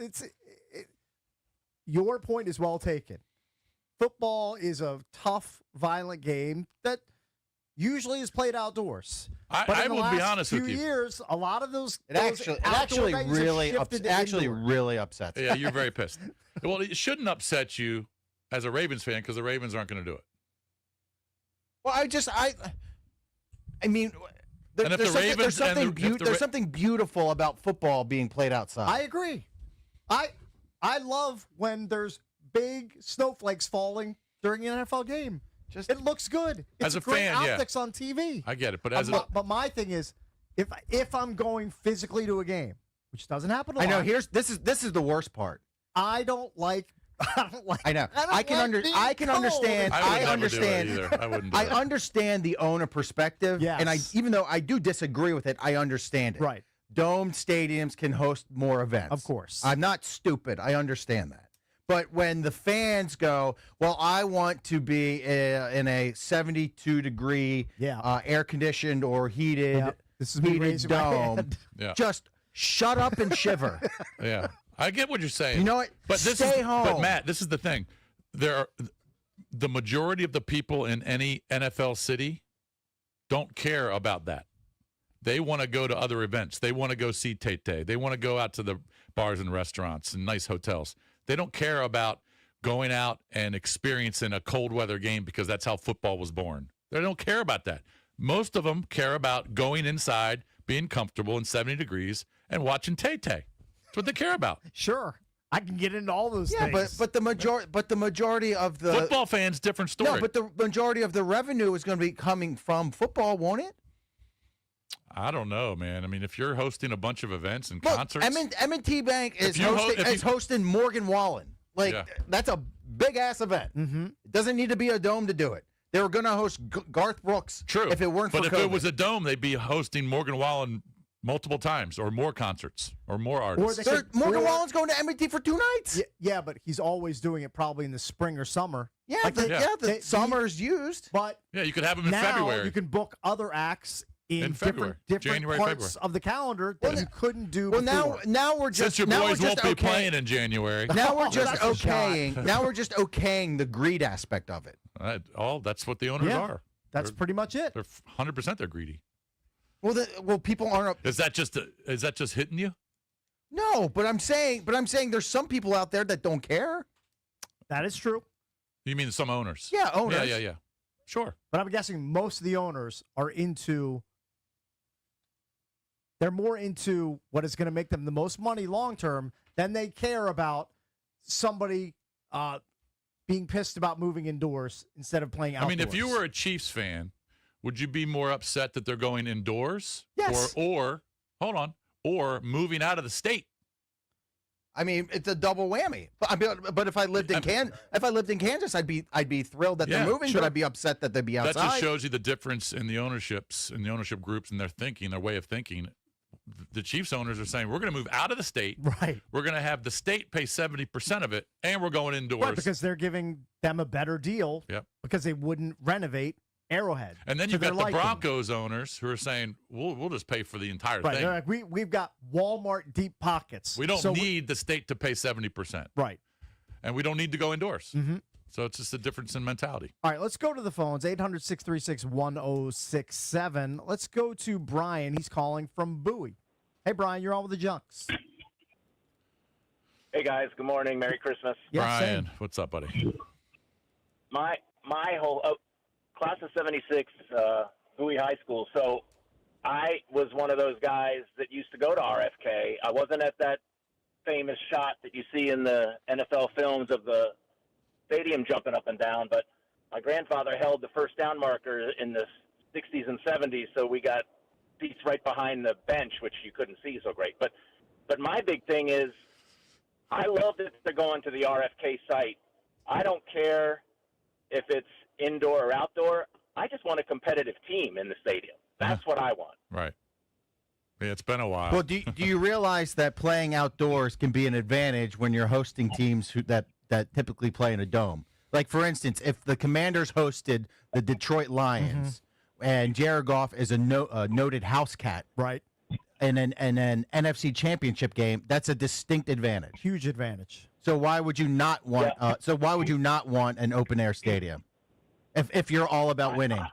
S1: Your point is well taken. Football is a tough, violent game that usually is played outdoors.
S2: I will be honest with you.
S1: Years, a lot of those
S3: It actually really upsets me.
S2: Yeah, you're very pissed. Well, it shouldn't upset you as a Ravens fan because the Ravens aren't going to do it.
S3: Well, I mean, there's something beautiful about football being played outside.
S1: I agree. I love when there's big snowflakes falling during an NFL game. It looks good. It's
S2: as a
S1: great
S2: fan,
S1: optics on TV.
S2: I get it, but
S1: but my thing is, if I'm going physically to a game, which doesn't happen a lot.
S3: I know. This is the worst part.
S1: I don't like.
S3: I know. I can understand.
S2: I understand. I wouldn't.
S3: I understand the owner perspective.
S1: Yes.
S3: And even though I do disagree with it, I understand it.
S1: Right.
S3: Domed stadiums can host more events.
S1: Of course.
S3: I'm not stupid. I understand that. But when the fans go, well, I want to be in a 72-degree air-conditioned or heated,
S1: this is me raising my
S3: dome,
S1: hand.
S3: just shut up and shiver.
S2: Yeah. I get what you're saying.
S3: You know what?
S2: But
S3: Stay home.
S2: But, Matt, this is the thing. The majority of the people in any NFL city don't care about that. They want to go to other events. They want to go see Tay-Tay. They want to go out to the bars and restaurants and nice hotels. They don't care about going out and experiencing a cold weather game because that's how football was born. They don't care about that. Most of them care about going inside, being comfortable in 70 degrees, and watching Tay-Tay. That's what they care about.
S1: Sure. I can get into all those things.
S3: Yeah, but the majority of the
S2: football fans, different story.
S3: No, but the majority of the revenue is going to be coming from football, won't it?
S2: I don't know, man. I mean, if you're hosting a bunch of events and concerts,
S3: M&T Bank is hosting Morgan Wallen. That's a big ass event.
S1: Mm-hmm.
S3: It doesn't need to be a dome to do it. They were going to host Garth Brooks.
S2: True.
S3: If it weren't for
S2: But if
S3: COVID.
S2: it was a dome, they'd be hosting Morgan Wallen multiple times, or more concerts, or more artists.
S3: Morgan Wallen's going to M&T for 2 nights.
S1: Yeah, but he's always doing it probably in the spring or summer.
S3: Yeah, the summer's used.
S1: But
S2: yeah, you could have him in
S1: now
S2: February.
S1: You can book other acts in
S2: February,
S1: different
S2: January,
S1: parts
S2: February.
S1: of the calendar that you couldn't do
S3: Well,
S1: before.
S3: now we're
S2: Since
S3: just
S2: your
S3: now
S2: boys
S3: we're
S2: won't
S3: just
S2: be playing in January.
S3: Now we're just
S1: That's a shot.
S3: okaying. Now we're just okaying the greed aspect of it.
S2: That's what the owners are.
S1: That's pretty much it.
S2: They're 100%. They're greedy.
S3: Well, people aren't.
S2: Is that just hitting you?
S3: No, but I'm saying there's some people out there that don't care.
S1: That is true.
S2: You mean some owners?
S3: Yeah, owners.
S2: Yeah. Sure.
S1: But I'm guessing most of the owners are they're more into what is going to make them the most money long term than they care about somebody being pissed about moving indoors instead of playing outdoors.
S2: I mean, if you were a Chiefs fan, would you be more upset that they're going indoors?
S1: Yes.
S2: Or moving out of the state?
S3: I mean, it's a double whammy. But if I lived in Kansas, I'd be thrilled that they're moving, but I'd be upset that they'd be outside.
S2: That just shows you the difference in the ownerships and the ownership groups and their thinking, their way of thinking. The Chiefs owners are saying, we're going to move out of the state.
S1: Right.
S2: We're going to have the state pay 70% of it, and we're going indoors.
S1: Right, because they're giving them a better deal.
S2: Yep.
S1: Because they wouldn't renovate Arrowhead.
S2: And then you've got the Broncos owners who are saying, we'll just pay for the entire
S1: right.
S2: thing.
S1: They're like, we've got Walmart deep pockets.
S2: We don't need the state to pay 70%.
S1: Right.
S2: And we don't need to go indoors.
S1: Mm-hmm.
S2: So it's just a difference in mentality.
S1: All right, let's go to the phones, 800-636-1067. Let's go to Brian. He's calling from Bowie. Hey, Brian, you're on with the Junks.
S6: Hey, guys. Good morning. Merry Christmas.
S2: Brian, what's up, buddy?
S6: My whole class of 76, Bowie High School. So I was one of those guys that used to go to RFK. I wasn't at that famous shot that you see in the NFL films of the stadium jumping up and down, but my grandfather held the first down marker in the 60s and 70s, so we got seats right behind the bench, which you couldn't see so great. But my big thing is I love that they're going to the RFK site. I don't care if it's indoor or outdoor. I just want a competitive team in the stadium. That's what I want.
S2: Right. Yeah, it's been a while.
S3: Well, do you realize that playing outdoors can be an advantage when you're hosting teams that typically play in a dome? Like, for instance, if the Commanders hosted the Detroit Lions and Jared Goff is a noted house cat,
S1: right?
S3: And an NFC Championship game, that's a distinct advantage.
S1: Huge advantage.
S3: So why would you not want? Why would you not want an open air stadium if you're all about winning?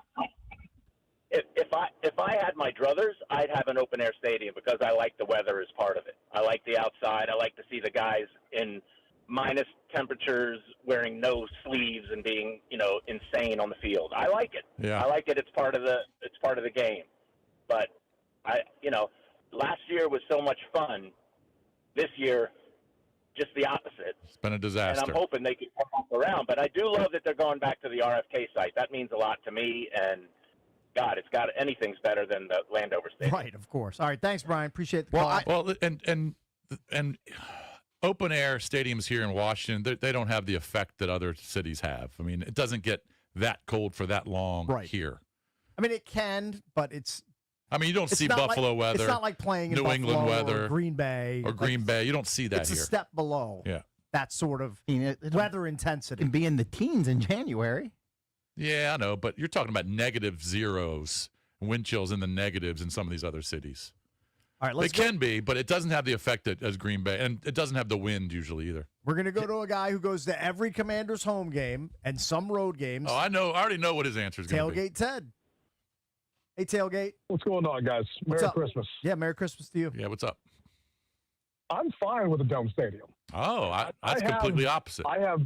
S6: If I had my druthers, I'd have an open air stadium because I like the weather as part of it. I like the outside. I like to see the guys in minus temperatures wearing no sleeves and being, insane on the field. I like it.
S2: Yeah.
S6: I like it. It's part of the game. But last year was so much fun. This year, just the opposite.
S2: It's been a disaster.
S6: And I'm hoping they can come back around. But I do love that they're going back to the RFK site. That means a lot to me. And God, anything's better than the Landover Stadium.
S1: Right, of course. All right, thanks, Brian. Appreciate the call.
S2: And open air stadiums here in Washington, they don't have the effect that other cities have. I mean, it doesn't get that cold for that long here.
S1: I mean, it can, but it's.
S2: I mean, you don't see Buffalo weather.
S1: It's not like playing in
S2: New
S1: Buffalo
S2: England weather,
S1: or Green Bay.
S2: or Green Bay. You don't see that
S1: it's
S2: here.
S1: It's a step below.
S2: Yeah.
S1: That sort of weather intensity.
S3: It can be in the teens in January.
S2: Yeah, I know, but you're talking about negative zeros, wind chills in the negatives in some of these other cities.
S1: All right,
S2: it can be, but it doesn't have the effect as Green Bay, and it doesn't have the wind usually either.
S1: We're going to go to a guy who goes to every Commanders home game and some road games.
S2: Oh, I know. I already know what his answer is going to be.
S1: Tailgate Ted. Hey, Tailgate.
S8: What's going on, guys? Merry Christmas.
S1: Yeah, Merry Christmas to you.
S2: Yeah, what's up?
S8: I'm fine with a dome stadium.
S2: Oh, that's completely opposite.
S8: I have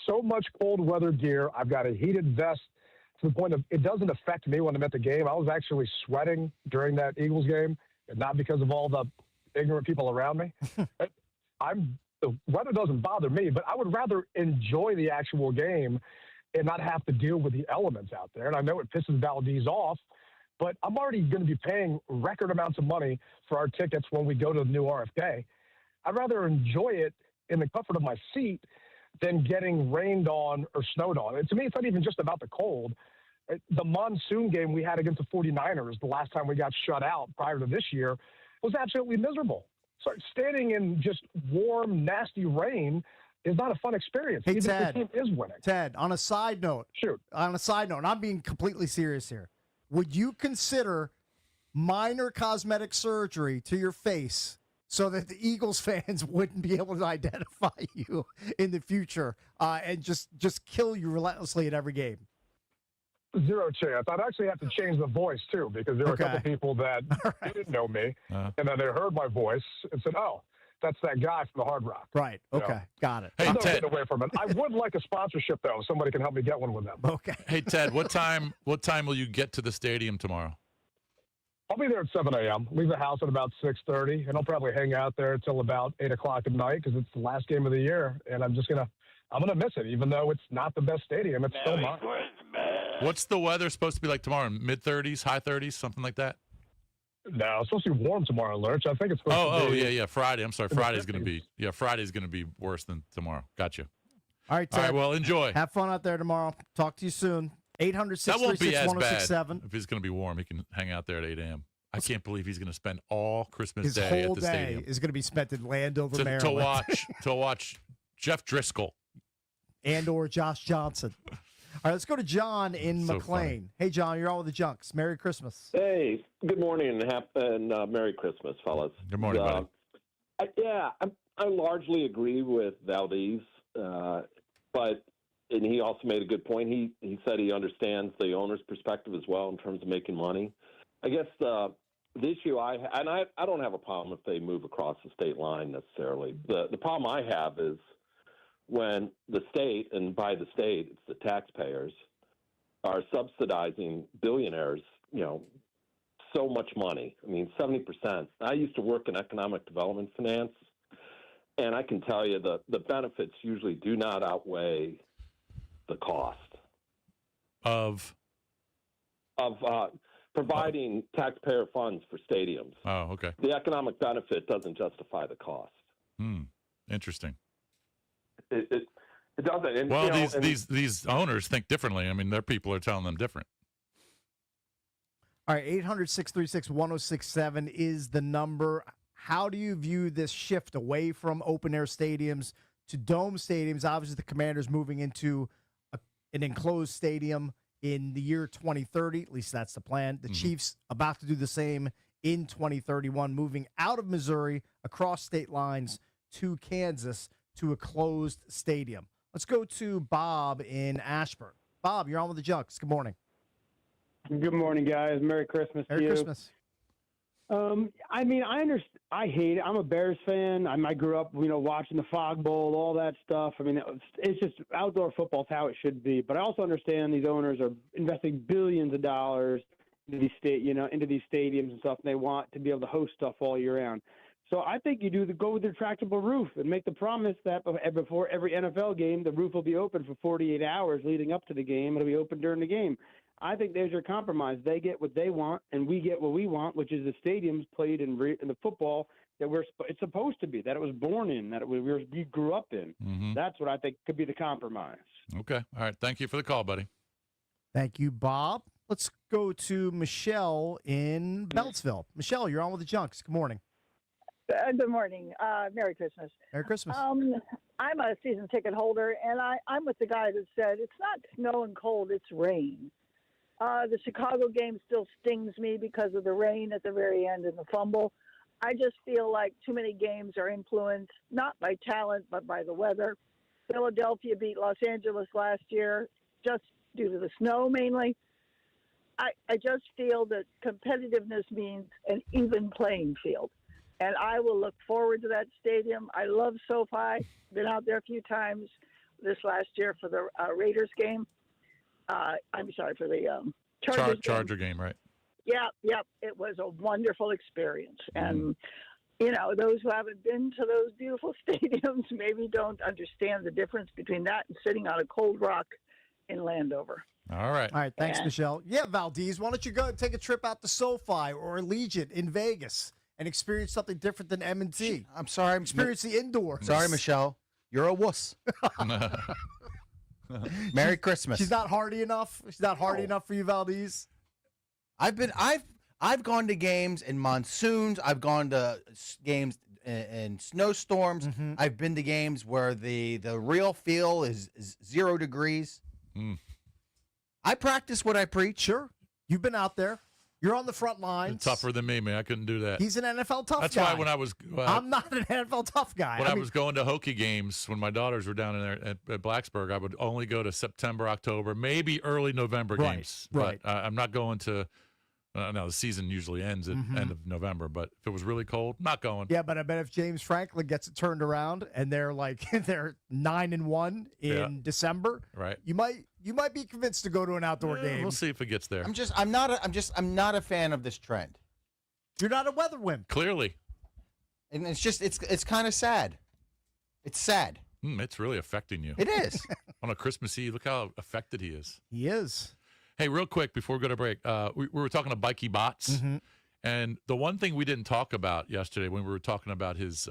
S8: so much cold weather gear. I've got a heated vest to the point of it doesn't affect me when I'm at the game. I was actually sweating during that Eagles game, and not because of all the ignorant people around me. The weather doesn't bother me, but I would rather enjoy the actual game and not have to deal with the elements out there. And I know it pisses Valdez off, but I'm already going to be paying record amounts of money for our tickets when we go to the new RFK. I'd rather enjoy it in the comfort of my seat than getting rained on or snowed on. And to me, it's not even just about the cold. The monsoon game we had against the 49ers, the last time we got shut out prior to this year, was absolutely miserable. So standing in just warm, nasty rain is not a fun experience,
S1: hey,
S8: even
S1: Ted,
S8: if the team is winning.
S1: Ted, on a side note, and I'm being completely serious here, would you consider minor cosmetic surgery to your face so that the Eagles fans wouldn't be able to identify you in the future and just kill you relentlessly at every game?
S8: Zero chance. I'd actually have to change the voice, too, because there were a couple people that didn't know me, and then they heard my voice and said, oh, that's that guy from the Hard Rock.
S1: Right. Okay. Got it.
S2: Hey,
S8: I'm
S2: Ted.
S8: getting away from it. I would like a sponsorship, though. If somebody can help me get one with them.
S1: Okay.
S2: Hey, Ted, what time will you get to the stadium tomorrow?
S8: I'll be there at 7 a.m. Leave the house at about 6:30, and I'll probably hang out there until about 8 o'clock at night because it's the last game of the year, and I'm gonna miss it, even though it's not the best stadium. It's still mine.
S2: What's the weather supposed to be like tomorrow? Mid-30s, high 30s, something like that?
S8: No, it's supposed to be warm tomorrow, Lurch. I think it's supposed to be.
S2: Yeah. Friday. I'm sorry. Friday's going to be worse than tomorrow. Gotcha.
S1: All right, Ted.
S2: All right, well, enjoy.
S1: Have fun out there tomorrow. Talk to you soon. 800
S2: That won't be as
S1: 636
S2: bad. If it's going to be warm, he can hang out there at 8 a.m. I can't believe he's going to spend all Christmas
S1: His
S2: Day
S1: whole
S2: at the stadium.
S1: is going to be spent in Landover, Maryland.
S2: to watch Jeff Driscoll
S1: and or Josh Johnson. All right, let's go to John in
S2: So
S1: McLean.
S2: funny.
S1: Hey, John, you're on with the Junks. Merry Christmas.
S9: Hey, good morning and Merry Christmas, fellas.
S2: Good morning, buddy.
S9: I largely agree with Valdez, and he also made a good point. He said he understands the owner's perspective as well in terms of making money. I guess the issue I don't have a problem if they move across the state line necessarily. The problem I have is when the state, and by the state, it's the taxpayers, are subsidizing billionaires, so much money. I mean, 70%. I used to work in economic development finance, and I can tell you the benefits usually do not outweigh the cost
S2: of
S9: providing taxpayer funds for stadiums.
S2: Oh, okay.
S9: The economic benefit doesn't justify the cost.
S2: Interesting.
S9: It doesn't. And,
S2: well, these owners think differently. I mean, their people are telling them different.
S1: All right, 800-636-1067 is the number. How do you view this shift away from open-air stadiums to dome stadiums? Obviously, the Commanders moving into an enclosed stadium in the year 2030. At least that's the plan. The Chiefs about to do the same in 2031, moving out of Missouri across state lines to Kansas to a closed stadium. Let's go to Bob in Ashburn. Bob, you're on with the Junks. Good morning.
S10: Good morning, guys. Merry Christmas to you.
S1: Merry Christmas.
S10: I mean, I understand. I hate it. I'm a Bears fan. I grew up, watching the Fog Bowl, all that stuff. I mean, it's just outdoor football is how it should be. But I also understand these owners are investing billions of dollars into these stadiums and stuff. And they want to be able to host stuff all year round. So I think you go with the retractable roof and make the promise that before every NFL game, the roof will be open for 48 hours leading up to the game. It'll be open during the game. I think there's your compromise. They get what they want, and we get what we want, which is the stadiums played in the football that it's supposed to be, that it was born in, that we grew up in. That's what I think could be the compromise.
S2: Okay. All right. Thank you for the call, buddy.
S1: Thank you, Bob. Let's go to Michelle in Beltsville. Michelle, you're on with the Junks. Good morning.
S12: Good morning. Merry Christmas.
S1: Merry Christmas.
S12: I'm a season ticket holder, and I'm with the guy that said it's not snow and cold, it's rain. The Chicago game still stings me because of the rain at the very end and the fumble. I just feel like too many games are influenced not by talent but by the weather. Philadelphia beat Los Angeles last year just due to the snow mainly. I just feel that competitiveness means an even playing field. And I will look forward to that stadium. I love SoFi. Been out there a few times this last year for the Raiders game. I'm sorry, for the
S2: Charger game, right?
S12: Yeah. It was a wonderful experience. And, those who haven't been to those beautiful stadiums maybe don't understand the difference between that and sitting on a cold rock in Landover.
S2: All right.
S1: All right. Thanks, Michelle. Yeah, Valdez, why don't you go take a trip out to SoFi or Allegiant in Vegas and experience something different than M&T?
S3: I'm sorry.
S1: Experience the indoors.
S3: Sorry, Michelle. You're a wuss. Merry Christmas.
S1: She's not hardy enough. She's not hardy enough for you, Valdez.
S3: I've gone to games in monsoons. I've gone to games in snowstorms. I've been to games where the real feel is 0 degrees. I practice what I preach.
S1: Sure. You've been out there. You're on the front lines.
S2: Tougher than me, man. I couldn't do that.
S1: He's an NFL tough guy.
S2: That's why when I was...
S1: I'm not an NFL tough guy.
S2: When I was going to Hokie games, when my daughters were down in there at Blacksburg, I would only go to September, October, maybe early November games.
S1: Right.
S2: But I'm not going to... no, the season usually ends at end of November, but if it was really cold, not going.
S1: Yeah, but I bet if James Franklin gets it turned around and they're they're 9-1 in December,
S2: right?
S1: You might be convinced to go to an outdoor game.
S2: We'll see if it gets there.
S3: I'm not a fan of this trend.
S1: You're not a weather wimp.
S2: Clearly.
S3: And it's kind of sad. It's sad.
S2: It's really affecting you.
S3: It is.
S2: On a Christmas Eve, look how affected he is.
S1: He is.
S2: Hey, real quick before we go to break, we were talking to Bikey Bots, and the one thing we didn't talk about yesterday when we were talking about his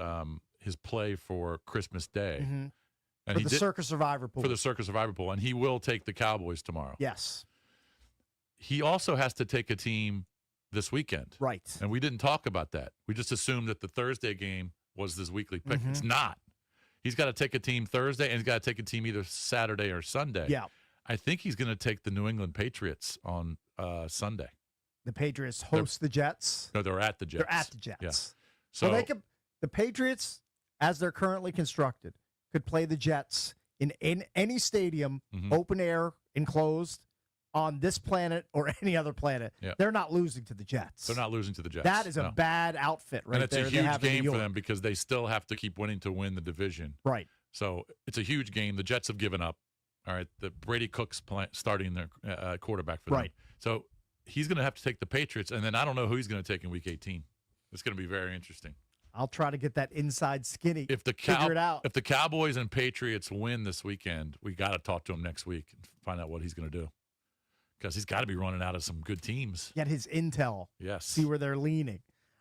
S2: play for Christmas Day, and
S1: for the Circus Survivor Pool.
S2: For the Circus Survivor Pool, and he will take the Cowboys tomorrow.
S1: Yes.
S2: He also has to take a team this weekend.
S1: Right.
S2: And we didn't talk about that. We just assumed that the Thursday game was this weekly pick. It's not. He's got to take a team Thursday, and he's got to take a team either Saturday or Sunday.
S1: Yeah.
S2: I think he's going to take the New England Patriots on Sunday.
S1: The Patriots host the Jets.
S2: No, they're at the Jets.
S1: They're at the Jets.
S2: Yeah.
S1: So the Patriots, as they're currently constructed, could play the Jets in any stadium, open air, enclosed, on this planet or any other planet.
S2: Yeah.
S1: They're not losing to the Jets.
S2: They're not losing to the Jets.
S1: That is a bad outfit right there.
S2: And it's a huge game for them because they still have to keep winning to win the division.
S1: Right.
S2: So it's a huge game. The Jets have given up. All right, the Brady Cook's starting their quarterback for them.
S1: Right.
S2: So he's going to have to take the Patriots, and then I don't know who he's going to take in Week 18. It's going to be very interesting.
S1: I'll try to get that inside skinny.
S2: Figure it out. If the Cowboys and Patriots win this weekend, we got to talk to him next week and find out what he's going to do because he's got to be running out of some good teams.
S1: Get his intel.
S2: Yes.
S1: See where they're leaning.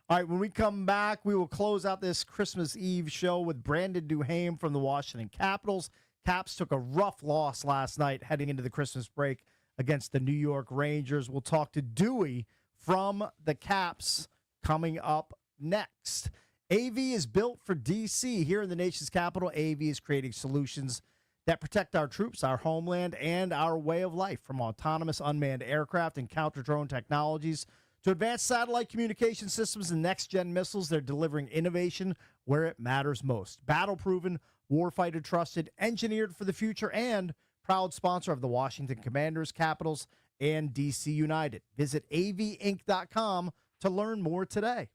S1: All right, when we come back, we will close out this Christmas Eve show with Brandon Duhaime from the Washington Capitals. Caps took a rough loss last night heading into the Christmas break against the New York Rangers. We'll talk to Dewey from the Caps coming up next. AV is built for D.C. Here in the nation's capital, AV is creating solutions that protect our troops, our homeland, and our way of life, from autonomous unmanned aircraft and counter-drone technologies to advanced satellite communication systems and next-gen missiles. They're delivering innovation where it matters most. Battle-proven, warfighter trusted, engineered for the future, and proud sponsor of the Washington Commanders, Capitals, and DC United. Visit avinc.com to learn more today.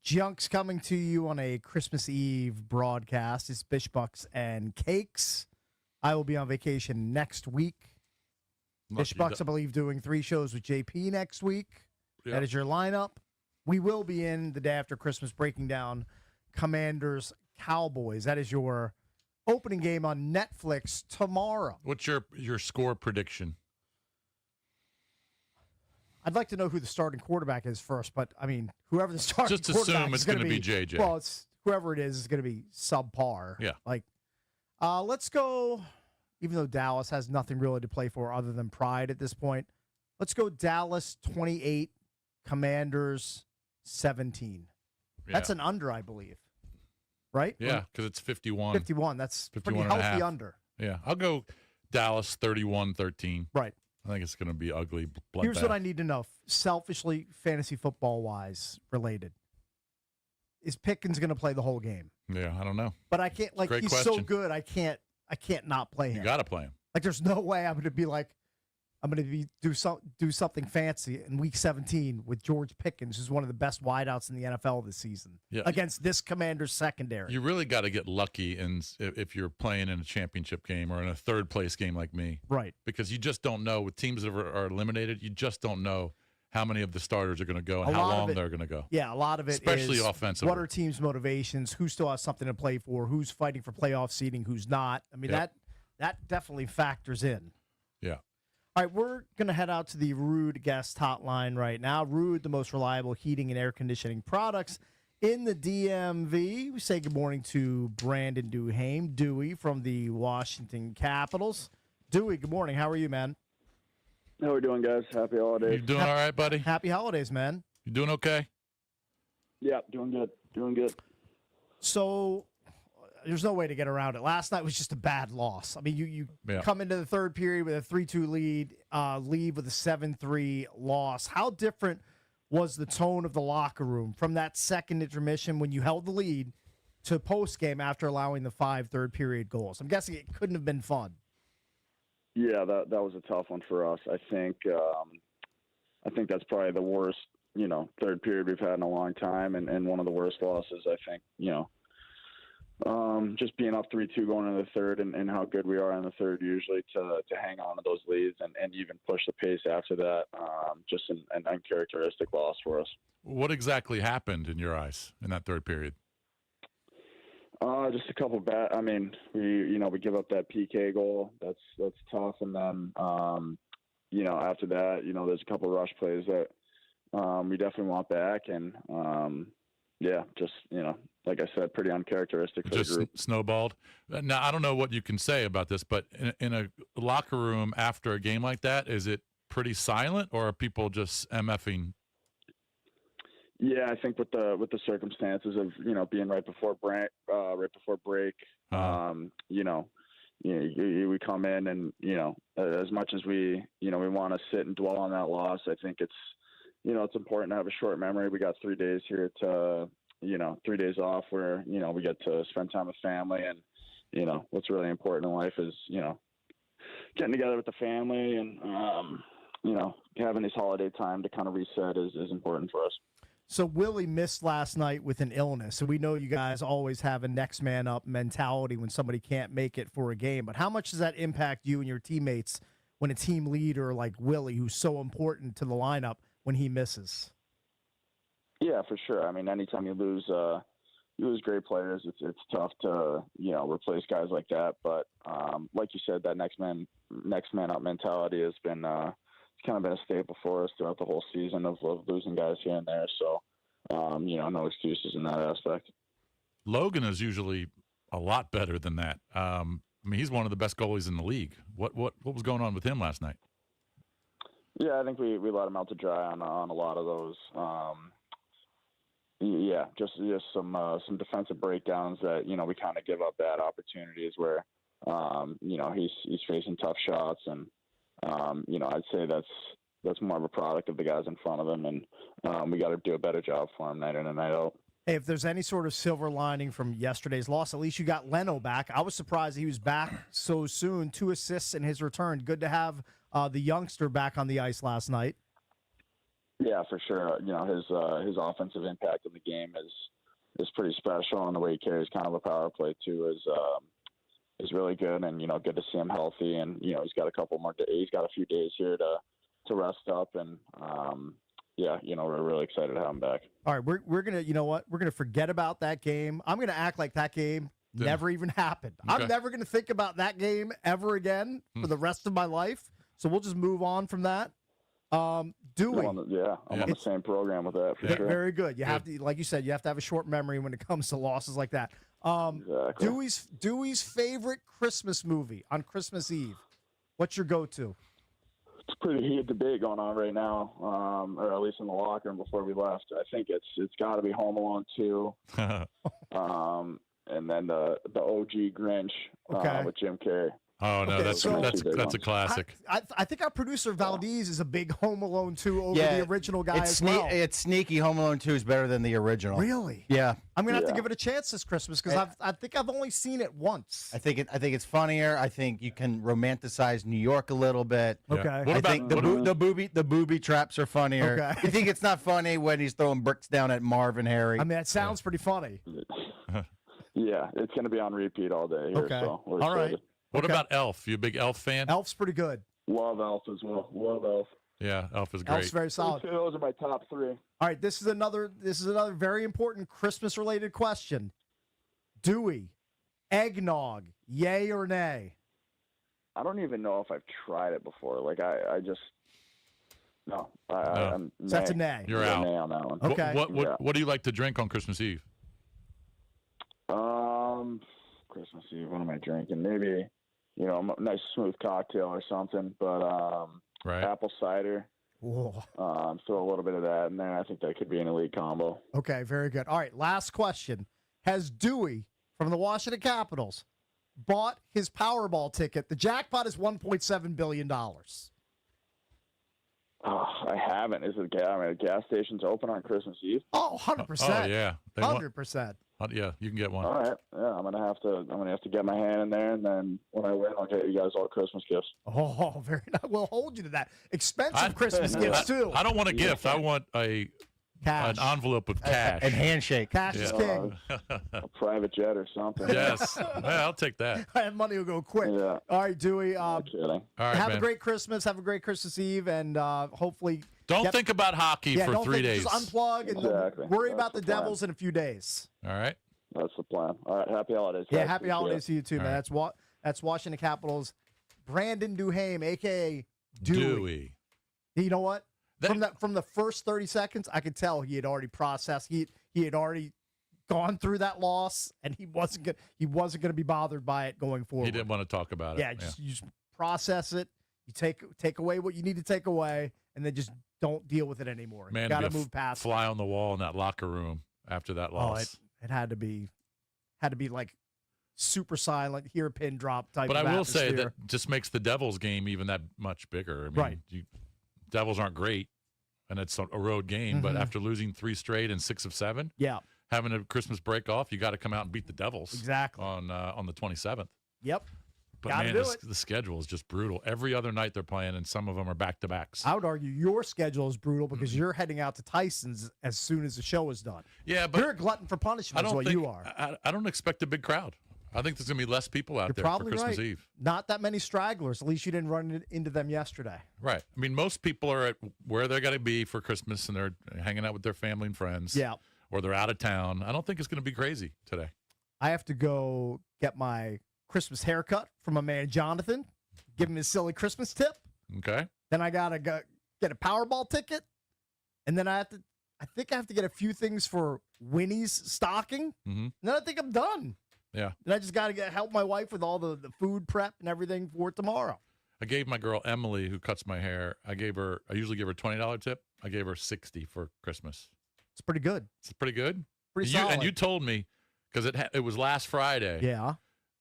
S1: Junk's coming to you on a Christmas Eve broadcast. It's Bish Bucks and Cakes. I will be on vacation next week. Bish Bucks, I believe, doing 3 shows with JP next week. Yep. That is your lineup. We will be in the day after Christmas breaking down Commanders Cowboys. That is your opening game on Netflix tomorrow.
S2: What's your score prediction?
S1: I'd like to know who the starting quarterback is first, but, I mean, whoever the starting
S2: Just
S1: quarterback
S2: assume it's going to be JJ.
S1: Well, whoever it is going to be subpar.
S2: Yeah.
S1: Like, let's go, even though Dallas has nothing really to play for other than pride at this point, let's go Dallas 28, Commanders 17. Yeah. That's an under, I believe. Right?
S2: Yeah, because it's 51.
S1: 51. That's
S2: 51
S1: pretty healthy under.
S2: Yeah. I'll go Dallas 31-13.
S1: Right.
S2: I think it's going to be ugly bloodbath.
S1: Here's what I need to know, selfishly, fantasy football-wise related. Is Pickens going to play the whole game?
S2: Yeah, I don't know.
S1: But I can't, like,
S2: Great
S1: he's
S2: question.
S1: so good, I can't not play him.
S2: You got to play him.
S1: Like, there's no way I'm going to be like, I'm going to do something fancy in Week 17 with George Pickens, who's one of the best wideouts in the NFL this season, against this Commander's secondary.
S2: You really got to get lucky if you're playing in a championship game or in a third-place game like me.
S1: Right.
S2: Because you just don't know. With teams that are eliminated, you just don't know how many of the starters are going to go and how long they're going to go.
S1: Yeah, a lot of it
S2: especially
S1: is
S2: offensively.
S1: What are teams' motivations? Who still has something to play for? Who's fighting for playoff seeding? Who's not? I mean, that definitely factors in.
S2: Yeah.
S1: All right, we're going to head out to the Ruud guest hotline right now. Ruud, the most reliable heating and air conditioning products in the DMV. We say good morning to Brandon Duhame, Dewey from the Washington Capitals. Dewey, good morning. How are you, man?
S11: How are we doing, guys? Happy holidays.
S2: You doing all right, buddy?
S1: Happy holidays, man.
S2: You doing okay?
S11: Yeah, doing good. Doing good.
S1: So there's no way to get around it. Last night was just a bad loss. I mean, you come into the third period with a 3-2 lead, leave with a 7-3 loss. How different was the tone of the locker room from that second intermission when you held the lead to postgame after allowing the 5 third-period goals? I'm guessing it couldn't have been fun.
S11: Yeah, that was a tough one for us. I think that's probably the worst, third period we've had in a long time, and one of the worst losses. I think, just being up 3-2 going into the third, and how good we are in the third usually to hang on to those leads and even push the pace after that. Just an uncharacteristic loss for us.
S2: What exactly happened in your eyes in that third period?
S11: Just a couple bad. I mean, we give up that PK goal. That's tough, and then after that, there's a couple rush plays that we definitely want back, and just like I said, pretty uncharacteristic for the group.
S2: Snowballed. Now I don't know what you can say about this, but in a locker room after a game like that, is it pretty silent, or are people just MFing?
S11: Yeah, I think with the circumstances of being right before break, we come in and as much as we we want to sit and dwell on that loss, I think it's it's important to have a short memory. We got 3 days here to 3 days off where we get to spend time with family, and what's really important in life is getting together with the family and having this holiday time to kind of reset is important for us.
S1: So Willie missed last night with an illness. So we know you guys always have a next man up mentality when somebody can't make it for a game. But how much does that impact you and your teammates when a team leader like Willie, who's so important to the lineup, when he misses?
S11: Yeah, for sure. I mean, anytime you lose great players, it's tough to replace guys like that. But like you said, that next man up mentality has been it's kind of been a staple for us throughout the whole season of losing guys here and there. So, no excuses in that aspect.
S2: Logan is usually a lot better than that. I mean, he's one of the best goalies in the league. What was going on with him last night?
S11: Yeah, I think we let him out to dry on a lot of those. Just some defensive breakdowns that we kind of give up bad opportunities where he's facing tough shots, and I'd say that's more of a product of the guys in front of him, and we got to do a better job for him night in and night out.
S1: Hey, if there's any sort of silver lining from yesterday's loss, at least you got Lynnell back. I was surprised he was back so soon. 2 assists in his return. Good to have the youngster back on the ice last night.
S11: Yeah, for sure. His offensive impact in the game is pretty special, and the way he carries kind of a power play too is really good. And good to see him healthy. And he's got he's got a few days here to rest up. And we're really excited to have him back.
S1: All right, we're gonna, you know what? We're gonna forget about that game. I'm gonna act like that game never even happened.
S2: Okay.
S1: I'm never gonna think about that game ever again for the rest of my life. So we'll just move on from that. Dewey.
S11: I'm on the same program with that for sure.
S1: Very good. You have to, like you said, you have to have a short memory when it comes to losses like that.
S11: Exactly.
S1: Dewey's favorite Christmas movie on Christmas Eve. What's your go-to?
S11: It's a pretty heated debate going on right now, or at least in the locker room before we left. I think it's got to be Home Alone 2, and then the OG Grinch with Jim Carrey.
S2: Oh no,
S1: Okay,
S2: that's a classic.
S1: I think our producer Valdez is a big Home Alone 2 over the original guy
S3: it's
S1: as well.
S3: It's sneaky. Home Alone 2 is better than the original.
S1: Really?
S3: Yeah.
S1: I'm gonna have to give it a chance this Christmas because I think I've only seen it once.
S3: I think it's funnier. I think you can romanticize New York a little bit.
S1: Okay.
S3: I think the booby traps are funnier.
S1: Okay.
S3: You think it's not funny when he's throwing bricks down at Marv and Harry?
S1: I mean, that sounds pretty funny.
S11: Yeah, it's going to be on repeat all day here.
S1: Okay.
S11: So we're
S1: all right.
S11: excited.
S2: What about Elf? You a big Elf fan?
S1: Elf's pretty good.
S11: Love Elf as well. Love Elf.
S2: Yeah, Elf is great.
S1: Elf's very solid.
S11: Those are my top 3.
S1: All right, this is another very important Christmas related question. Dewey, eggnog, yay or nay?
S11: I don't even know if I've tried it before. Like I just no. I'm
S1: So that's a nay.
S2: You're out.
S11: Nay on that one.
S1: Okay.
S2: What do you like to drink on Christmas Eve?
S11: Christmas Eve. What am I drinking? Maybe a nice smooth cocktail or something. But apple cider.
S1: Whoa.
S11: Throw a little bit of that in there. I think that could be an elite combo.
S1: Okay, very good. All right, last question. Has Dewey from the Washington Capitals bought his Powerball ticket? The jackpot is $1.7 billion.
S11: I haven't. Is it gas stations open on Christmas Eve?
S1: Oh, 100%.
S2: Oh yeah,
S1: 100%.
S2: Yeah, you can get one.
S11: All right. Yeah, I'm gonna have to get my hand in there, and then when I win, I'll get you guys all Christmas gifts.
S1: Oh, very nice. We'll hold you to that. Expensive Christmas gifts too.
S2: I don't want a gift. I want an envelope of cash
S3: and handshake.
S1: Cash is king.
S11: A private jet or something.
S2: Yes, yeah, I'll take that.
S1: Money will go quick.
S11: Yeah.
S1: All right, Dewey.
S11: No kidding.
S2: All right,
S1: have
S2: man.
S1: a great Christmas. Have a great Christmas Eve, and hopefully
S2: don't think about hockey for 3 days.
S1: Just unplug and
S11: Exactly.
S1: worry
S11: That's
S1: about the
S11: the plan.
S1: Devils in a few days.
S2: All right.
S11: That's the plan. All right. Happy holidays.
S1: Yeah,
S11: guys.
S1: happy holidays to you too,
S2: All
S1: man.
S2: right.
S1: That's Washington Capitals. Brandon Duhaime, a.k.a. Dewey. You know what? From the first 30 seconds, I could tell he had already processed. He had already gone through that loss, and he wasn't going to be bothered by it going forward.
S2: He didn't want to talk about it.
S1: Yeah, you just process it. You take away what you need to take away, and then just don't deal with it anymore.
S2: Man,
S1: you got to move past.
S2: Fly on the wall in that locker room after that loss.
S1: It had to be like super silent, hear a pin drop type.
S2: But
S1: of
S2: I will say
S1: atmosphere.
S2: that just makes the Devils game even that much bigger. I mean,
S1: Right.
S2: Devils aren't great, and it's a road game. But
S1: Mhm.
S2: after losing 3 straight and 6 of 7,
S1: Yeah.
S2: having a Christmas break off, you got to come out and beat the Devils.
S1: Exactly.
S2: On the 27th.
S1: Yep.
S2: But
S1: Gotta
S2: man,
S1: do it.
S2: the schedule is just brutal. Every other night they're playing, and some of them are back-to-backs.
S1: I would argue your schedule is brutal because you're heading out to Tyson's as soon as the show is done.
S2: Yeah, but
S1: you're a glutton for punishment. Is what you are.
S2: I don't expect a big crowd. I think there's going to be less people out
S1: You're
S2: there
S1: probably
S2: for Christmas
S1: right.
S2: Eve.
S1: Not that many stragglers. At least you didn't run into them yesterday.
S2: Right. I mean, most people are at where they're going to be for Christmas, and they're hanging out with their family and friends.
S1: Yeah.
S2: Or they're out of town. I don't think it's going to be crazy today.
S1: I have to go get my Christmas haircut from my man Jonathan. Give him his silly Christmas tip.
S2: Okay.
S1: Then I gotta go get a Powerball ticket, and then I think I have to get a few things for Winnie's stocking.
S2: Mm-hmm.
S1: And then I think I'm done.
S2: Yeah.
S1: And I just gotta help my wife with all the food prep and everything for tomorrow.
S2: I gave my girl Emily, who cuts my hair, I usually give her a $20 tip. I gave her $60 for Christmas.
S1: It's pretty good.
S2: It's pretty good.
S1: Pretty
S2: and
S1: solid.
S2: And you told me because it was last Friday.
S1: Yeah.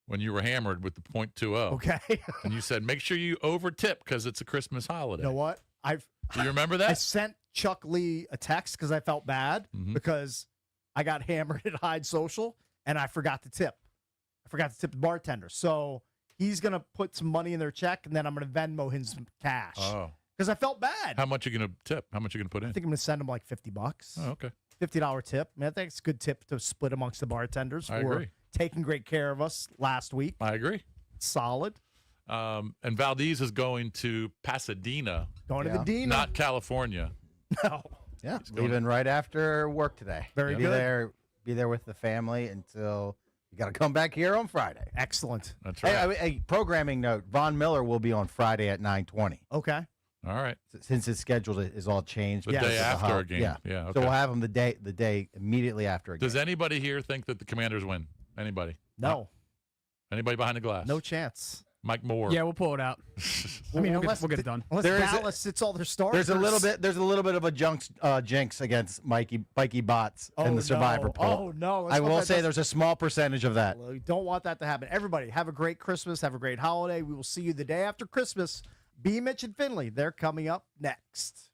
S2: When you were hammered with the .20.
S1: Okay.
S2: And you said, make sure you over tip because it's a Christmas holiday.
S1: You know what?
S2: Do you remember that?
S1: I sent Chuck Lee a text because I felt bad
S2: Mm-hmm.
S1: because I got hammered at Hyde Social and I forgot to tip. I forgot to tip the bartender. So he's going to put some money in their check and then I'm going to Venmo him some cash.
S2: Oh.
S1: because I felt bad.
S2: How much are you going to tip? How much are you going to put in?
S1: I think I'm going to send him like $50.
S2: Oh, okay.
S1: $50 tip. I think it's a good tip to split amongst the bartenders
S2: I
S1: for
S2: agree.
S1: taking great care of us last week.
S2: I agree.
S1: Solid.
S2: And Valdez is going to Pasadena.
S1: Going to the Dina.
S2: Not California.
S1: No.
S3: Yeah, leaving right after work today.
S1: Very
S3: be
S1: good.
S3: Be there with the family until you got to come back here on Friday.
S1: Excellent.
S2: That's right.
S3: Hey, programming note: Von Miller will be on Friday at 9:20.
S1: Okay.
S2: All right.
S3: Since his schedule is all changed.
S2: The day after a game.
S3: Yeah.
S2: Yeah. Okay.
S3: So we'll have him the day immediately after a game.
S2: Does anybody here think that the Commanders win? Anybody?
S1: No.
S2: Anybody behind the glass?
S1: No chance.
S2: Mike Moore.
S13: Yeah, we'll pull it out.
S1: I mean,
S13: we'll get it done.
S1: Unless Dallas sits all their starters.
S3: There's a little bit of a jinx against Mikey Bots in the Survivor poll.
S1: Oh no!
S3: I will say there's a small percentage of that.
S1: We don't want that to happen. Everybody, have a great Christmas. Have a great holiday. We will see you the day after Christmas. B. Mitch and Finley. They're coming up next.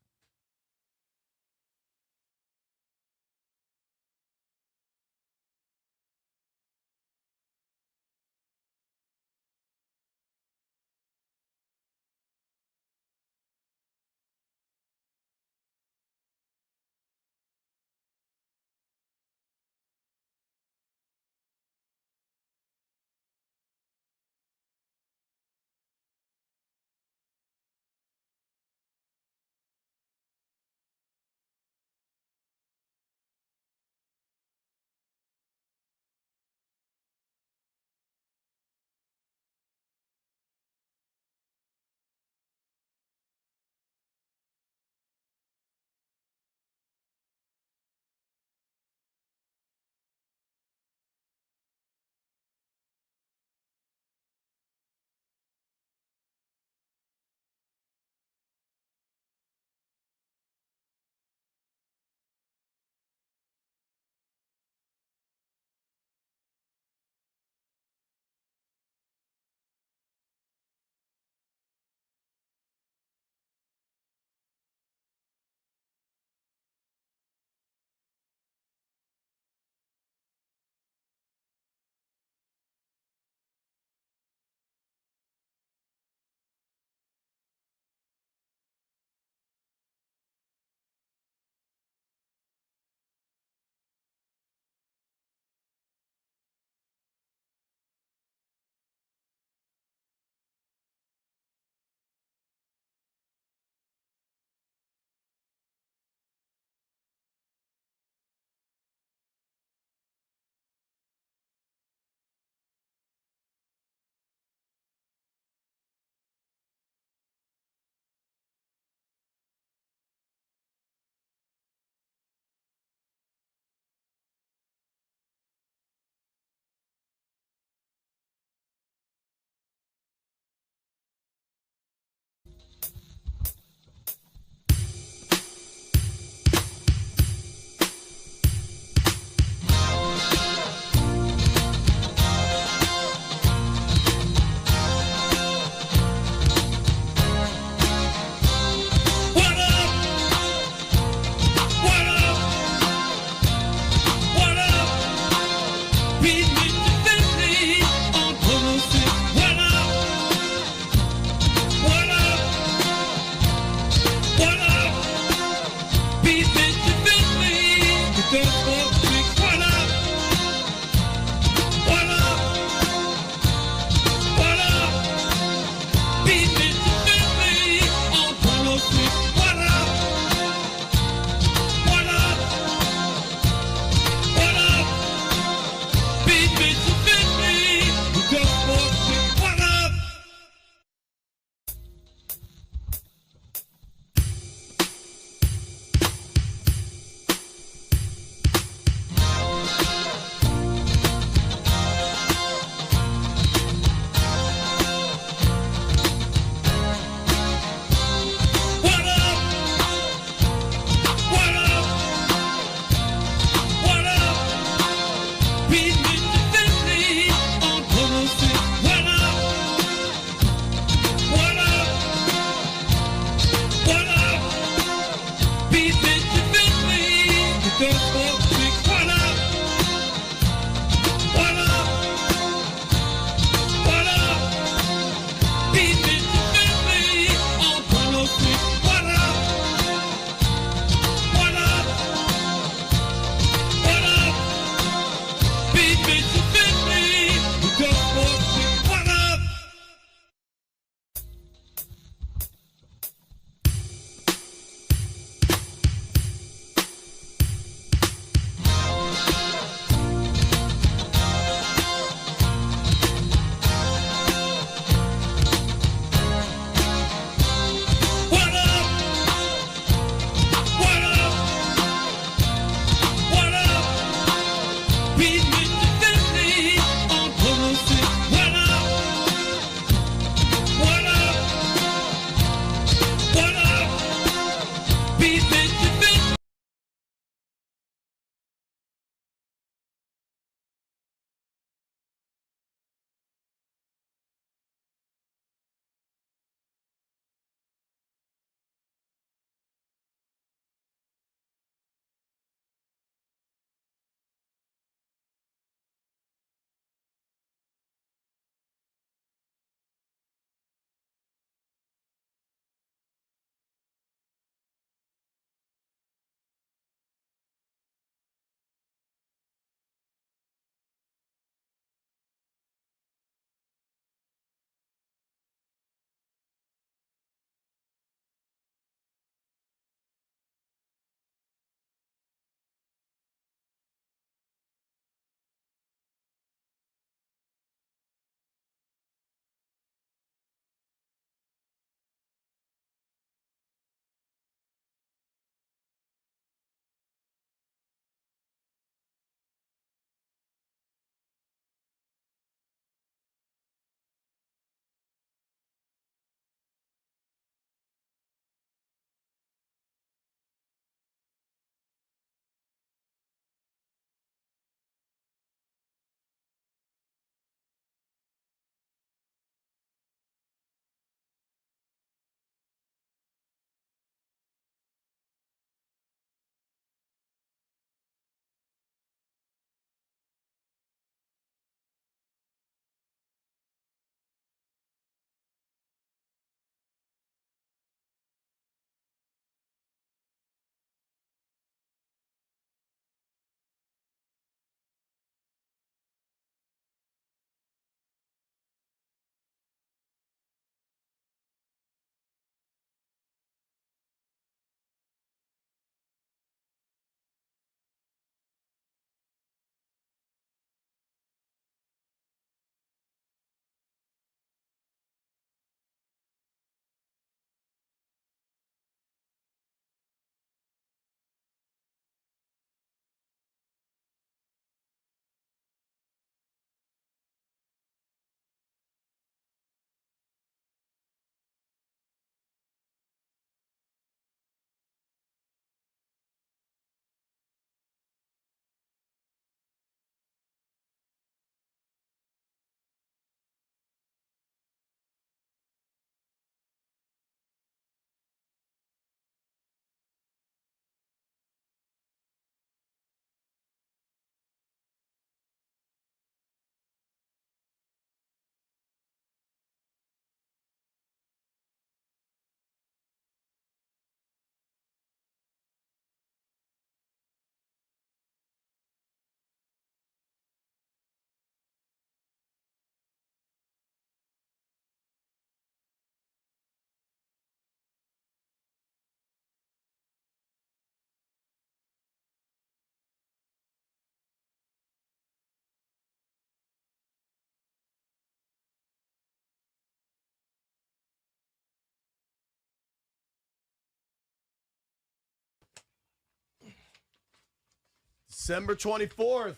S4: December 24th.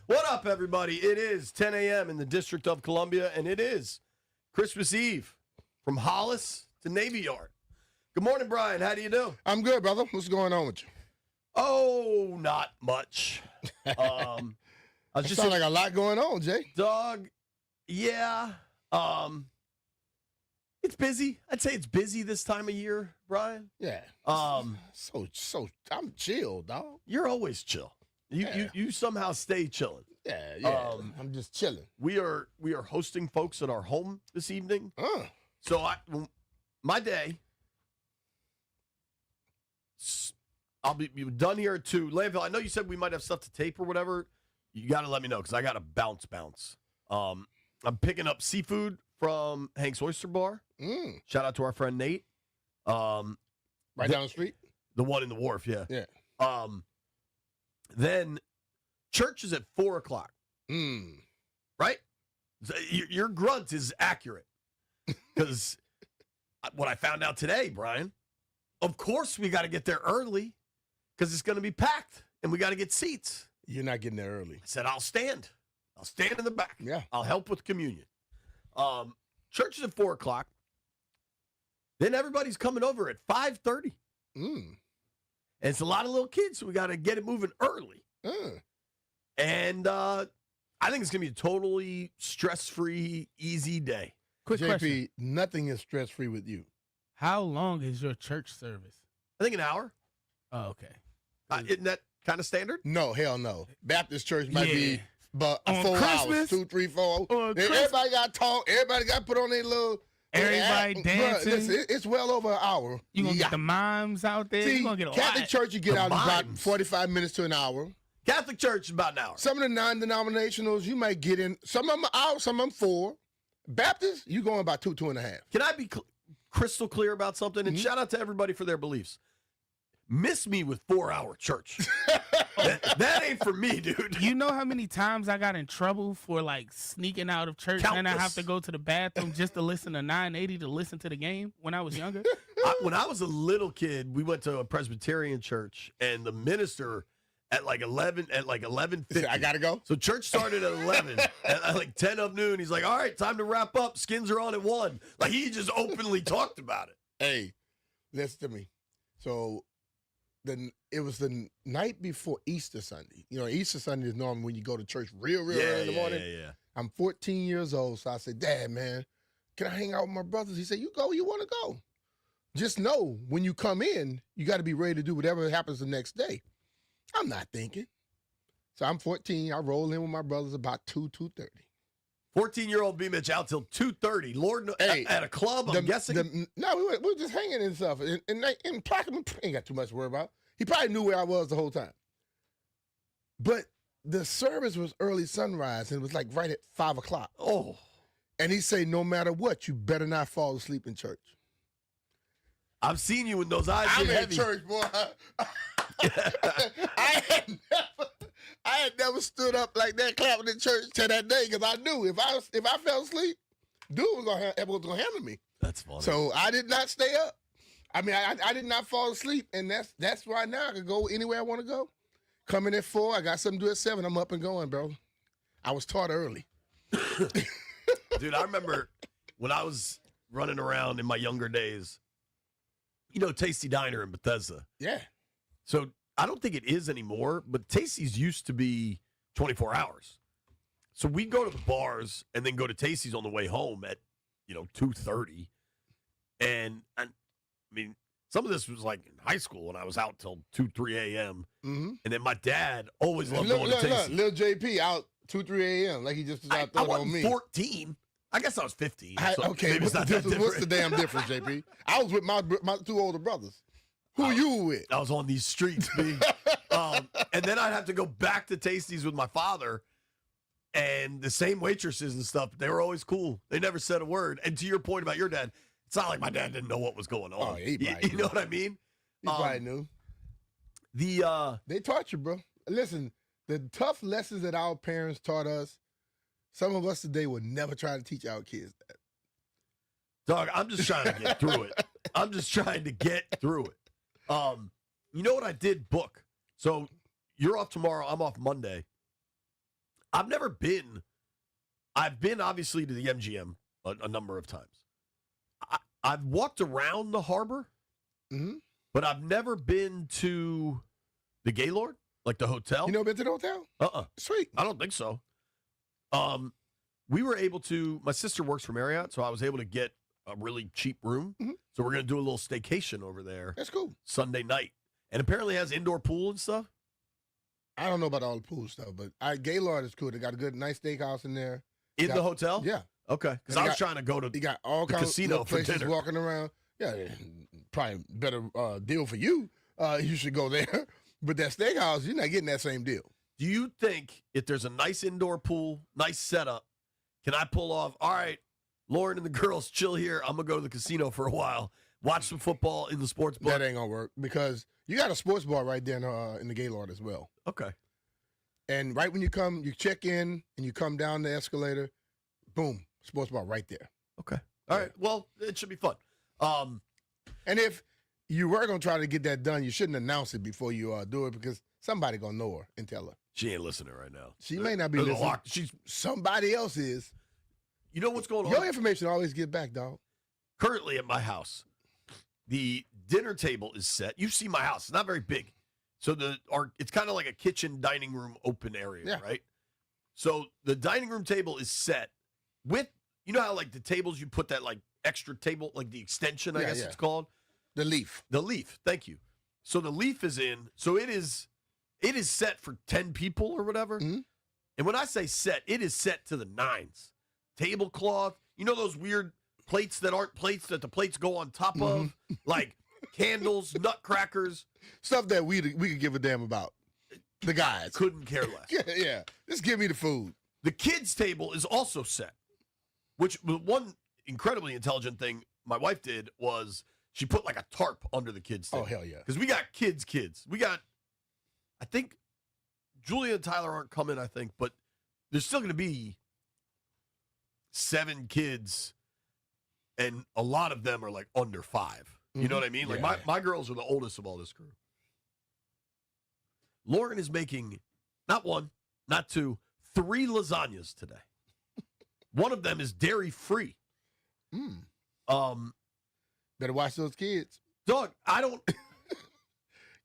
S4: What up, everybody? It is 10 a.m. in the District of Columbia, and it is Christmas Eve from Hollis to Navy Yard. Good morning, Brian. How do you do?
S14: I'm good, brother. What's going on with you?
S4: Oh, not much. I was just
S14: sound like a lot going on, Jay.
S4: Dog, yeah. It's busy. I'd say it's busy this time of year, Brian.
S14: Yeah. So I'm chill, dog.
S4: You're always chill. You somehow stay chilling.
S14: Yeah. I'm just chilling.
S4: We are hosting folks at our home this evening. So my day, I'll be done here at 2. Landville, I know you said we might have stuff to tape or whatever. You got to let me know because I got to bounce. I'm picking up seafood from Hank's Oyster Bar. Shout out to our friend Nate.
S14: Right down the street?
S4: The one in the wharf, yeah.
S14: Yeah.
S4: Then church is at 4 o'clock. Right? Your grunt is accurate. Because what I found out today, Brian, of course we got to get there early because it's going to be packed and we got to get seats.
S14: You're not getting there early.
S4: I said, I'll stand in the back.
S14: Yeah.
S4: I'll help with communion. Church is at 4 o'clock. Then everybody's coming over at 5:30. And it's a lot of little kids, so we got to get it moving early. And I think it's going to be a totally stress-free, easy day.
S14: Quick question. Nothing is stress-free with you.
S23: How long is your church service?
S4: I think an hour.
S23: Oh, okay.
S4: Isn't that kind of standard?
S14: No, hell no. Baptist church might be but
S23: On
S14: 4
S23: Christmas?
S14: hours, 2, 3, 4.
S23: On
S14: Everybody got talk. Everybody got put on their little.
S23: Everybody dancing.
S14: Bruh, listen, it's well over an hour.
S23: You gonna get the mimes out there?
S14: See,
S23: You gonna get a
S14: Catholic
S23: lot.
S14: church, you get
S4: The
S14: out in about
S4: mimes.
S14: 45 minutes to an hour.
S4: Catholic church is about an hour.
S14: Some of the non-denominationals, you might get in. Some of them are out, some of them 4. Baptist, you going about 2.5.
S4: Can I be crystal clear about something? And shout out to everybody for their beliefs. Miss me with 4-hour church. that ain't for me, dude.
S23: You know how many times I got in trouble for like sneaking out of church and I have
S4: Countless.
S23: to go to the bathroom just to listen to 980 to listen to the game when I was younger?
S4: When I was a little kid, we went to a Presbyterian church, and the minister at like 11:50.
S14: I gotta go.
S4: So church started at 11. At like 10 of noon, he's like, "All right, time to wrap up. Skins are on at 1." Like he just openly talked about it.
S14: Hey, listen to me. So it was the night before Easter Sunday. You know, Easter Sunday is normally when you go to church real early in the morning.
S4: Yeah.
S14: I'm 14 years old, so I said, "Dad, man, can I hang out with my brothers?" He said, "You go, you want to go. Just know when you come in, you got to be ready to do whatever happens the next day." I'm not thinking. So I'm 14. I roll in with my brothers about 2:30.
S4: 14-year-old B. Mitch out till 2:30. Lord, at a club, I'm guessing.
S14: No, we were just hanging and stuff. And Plaquemine ain't got too much to worry about. He probably knew where I was the whole time. But the service was early sunrise, and it was like right at 5 o'clock.
S4: Oh.
S14: And he said, no matter what, you better not fall asleep in church.
S4: I've seen you with those eyes.
S14: I'm
S4: get
S14: in
S4: heavy.
S14: church, boy. I had never stood up like that clapping in church till that day because I knew if I fell asleep, dude was gonna handle me.
S4: That's funny.
S14: So I did not stay up. I mean, I did not fall asleep, and that's why now I can go anywhere I want to go. Coming at 4, I got something to do at 7. I'm up and going, bro. I was taught early.
S4: Dude, I remember when I was running around in my younger days, you know, Tasty Diner in Bethesda.
S14: Yeah.
S4: So I don't think it is anymore, but Tasty's used to be 24 hours. So we'd go to the bars and then go to Tasty's on the way home at, 2:30. And I mean, some of this was like in high school when I was out till 2, 3 a.m.
S14: Mm-hmm.
S4: And then my dad always loved going to Tasty's.
S14: Lil JP out 2, 3 a.m. like he just was out
S4: I
S14: there on
S4: wasn't
S14: me.
S4: 14. I guess I was 15. So
S14: Okay,
S4: maybe it's not that
S14: what's the
S4: different.
S14: damn difference, JP? I was with my 2 older brothers. Who you were with?
S4: I was on these streets, B. And then I'd have to go back to Tasty's with my father, and the same waitresses and stuff. They were always cool. They never said a word. And to your point about your dad, it's not like my dad didn't know what was going on.
S14: Oh, he
S4: you
S14: probably
S4: know what I mean?
S14: He probably knew. They taught you, bro. Listen, the tough lessons that our parents taught us, some of us today would never try to teach our kids that.
S4: Dog, I'm just trying to get through it. I'm just trying to get through it. You know what I did book? So you're off tomorrow. I'm off Monday. I've been obviously to the MGM a number of times. I've walked around the harbor, but I've never been to the Gaylord, like the hotel.
S14: You never been to the hotel? Sweet.
S4: I don't think so. We were able to, my sister works for Marriott, so I was able to get a really cheap room. So we're going to do a little staycation over there.
S14: That's cool.
S4: Sunday night. And apparently has indoor pool and stuff.
S14: I don't know about all the pool stuff, but Gaylord is cool. They got a good, nice steakhouse in there.
S4: In the hotel?
S14: Yeah.
S4: Okay. Because I was trying to go to
S14: you got all
S4: the
S14: kinds
S4: casino
S14: of
S4: for
S14: places
S4: dinner.
S14: walking around. Yeah, probably better deal for you. You should go there. But that steakhouse, you're not getting that same deal.
S4: Do you think if there's a nice indoor pool, nice setup, can I pull off, all right, Lauren and the girls chill here. I'm going to go to the casino for a while, watch some football in the sports book?
S14: That ain't going to work because you got a sports bar right there in the Gaylord as well.
S4: Okay.
S14: And right when you come, you check in and you come down the escalator, boom, sports bar right there.
S4: Okay. All right. Well, it should be fun.
S14: And if you were going to try to get that done, you shouldn't announce it before you do it because somebody going to know her and tell her.
S4: She ain't listening right now.
S14: She may not be
S4: There's a
S14: listening.
S4: lot- she's
S14: Somebody else is.
S4: You know what's going on?
S14: Your information always get back, dog.
S4: Currently at my house, the dinner table is set. You see my house; it's not very big, so it's kind of like a kitchen dining room open area, right? So the dining room table is set with, you know how like the tables you put that like extra table, like the extension, I guess it's called,
S14: the leaf.
S4: The leaf. Thank you. So the leaf is in. So it is set for 10 people or whatever. And when I say set, it is set to the nines. Tablecloth, you know those weird plates that aren't plates that the plates go on top of, like candles, nutcrackers,
S14: stuff that we could give a damn about. The guys
S4: couldn't care less.
S14: Yeah, just give me the food.
S4: The kids' table is also set, which one incredibly intelligent thing my wife did was she put like a tarp under the kids' table.
S14: Oh hell yeah!
S4: Because we got kids. We got, I think, Julia and Tyler aren't coming. I think, but there's still going to be 7 kids, and a lot of them are like under 5. You know what I mean? Like my girls are the oldest of all this crew. Lauren is making not 1, not 2, 3 lasagnas today. One of them is dairy free.
S14: Better watch those kids,
S4: dog. I don't,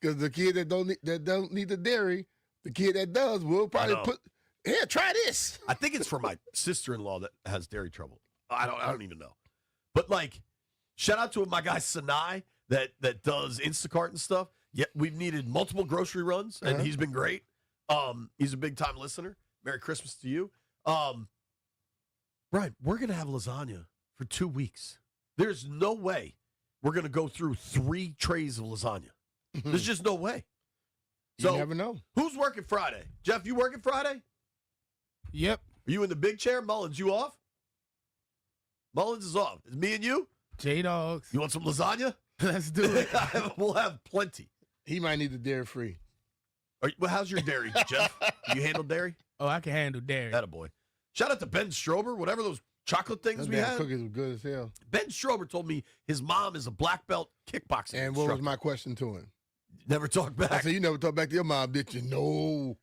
S14: because the kid that don't need the dairy, the kid that does will probably put. Here, try this.
S4: I think it's for my sister-in-law that has dairy trouble. I don't even know. But like, shout out to my guy Sinai that does Instacart and stuff. Yeah, we've needed multiple grocery runs, and he's been great. He's a big-time listener. Merry Christmas to you. Brian, we're gonna have lasagna for 2 weeks. There's no way we're gonna go through 3 trays of lasagna. There's just no way. So
S14: you never know.
S4: Who's working Friday? Jeff, you working Friday?
S23: Yep.
S4: Are you in the big chair? Mullins, you off? Mullins is off. It's me and you?
S23: J-Dogs.
S4: You want some lasagna?
S23: Let's do it.
S4: We'll have plenty.
S14: He might need the dairy free.
S4: Well, how's your dairy, Jeff? You handle dairy?
S23: Oh, I can handle dairy.
S4: Attaboy. Shout out to Ben Strober, whatever those chocolate things
S14: Those
S4: we
S14: damn
S4: had.
S14: cookies were good as hell.
S4: Ben Strober told me his mom is a black belt kickboxing
S14: And what
S4: instructor.
S14: was my question to him?
S4: Never talk back.
S14: I said, you never talk back to your mom, did you? No.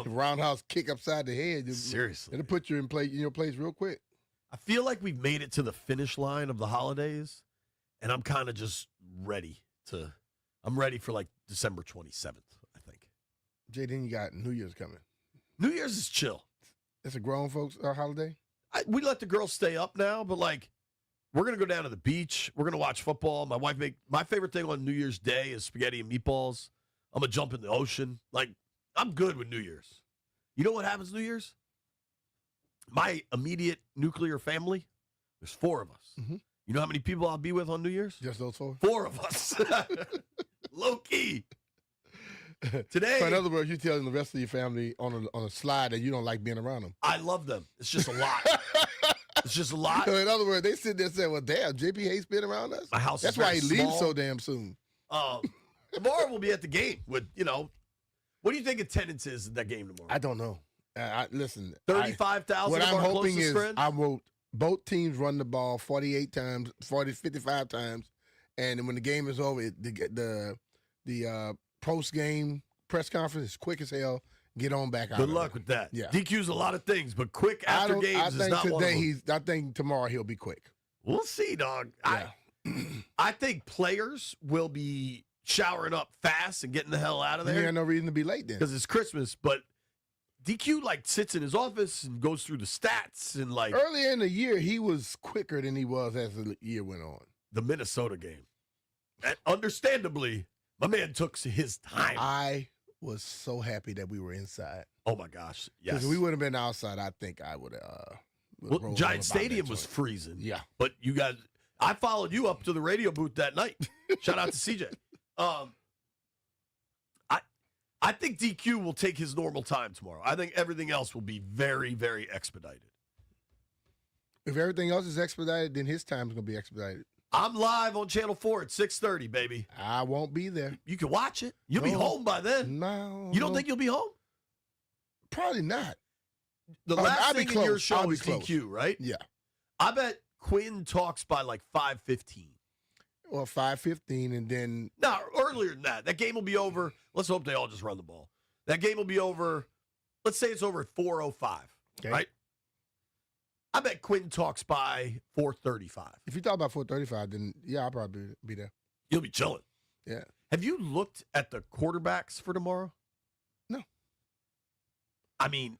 S14: Roundhouse kick upside the head.
S4: Seriously.
S14: It'll put you in your place real quick.
S4: I feel like we've made it to the finish line of the holidays, and I'm kind of just ready for like December 27th, I think.
S14: Jay, then you got New Year's coming.
S4: New Year's is chill.
S14: It's a grown folks holiday?
S4: We let the girls stay up now, but like, we're going to go down to the beach. We're going to watch football. My wife my favorite thing on New Year's Day is spaghetti and meatballs. I'm going to jump in the ocean. Like, I'm good with New Year's. You know what happens New Year's? My immediate nuclear family, there's 4 of us. You know how many people I'll be with on New Year's?
S14: Just those 4?
S4: 4 of us. Low key. Today.
S14: So in other words, you're telling the rest of your family on a slide that you don't like being around them.
S4: I love them. It's just a lot. It's just a lot.
S14: So in other words, they sit there and say, well, damn, JP hates being around us.
S4: My house
S14: That's
S4: is
S14: why
S4: very
S14: he leaves
S4: small.
S14: so damn soon.
S4: Tomorrow we'll be at the game with, what do you think attendance is at that game tomorrow?
S14: I don't know. Listen,
S4: 35,000
S14: What
S4: of
S14: I'm
S4: our
S14: hoping
S4: closest
S14: is
S4: friends?
S14: I wrote both teams run the ball 48 times, 55 times, and when the game is over, the post-game press conference is quick as hell. Get on back out.
S4: Good luck with that.
S14: Yeah.
S4: DQ's a lot of things, but quick after games is not one of them.
S14: I think tomorrow he'll be quick.
S4: We'll see, dog.
S14: Yeah.
S4: I think players will be showering up fast and getting the hell out of there.
S14: He had no reason to be late then.
S4: Because it's Christmas, but DQ sits in his office and goes through the stats and
S14: earlier in the year he was quicker than he was as the year went on.
S4: The Minnesota game. And understandably, my man took his time.
S14: I was so happy that we were inside.
S4: Oh my gosh. Yes.
S14: Because if we would have been outside, I think I would have
S4: well, Giant Stadium was freezing.
S14: Yeah.
S4: But you guys, I followed you up to the radio booth that night. Shout out to CJ. I think DQ will take his normal time tomorrow. I think everything else will be very, very expedited.
S14: If everything else is expedited, then his time is going to be expedited.
S4: I'm live on Channel 4 at 6:30, baby.
S14: I won't be there.
S4: You can watch it. You'll be home by then.
S14: No.
S4: You don't think you'll be home?
S14: Probably not.
S4: The last thing in your show is DQ, right?
S14: Yeah.
S4: I bet Quinn talks by 5:15.
S14: Or 5:15, and then...
S4: No, earlier than that. That game will be over. Let's hope they all just run the ball. That game will be over. Let's say it's over at 4:05, right? I bet Quinn talks by 4:35.
S14: If you talk about 4:35, then, yeah, I'll probably be there.
S4: You'll be chilling.
S14: Yeah.
S4: Have you looked at the quarterbacks for tomorrow?
S14: No.
S4: I mean,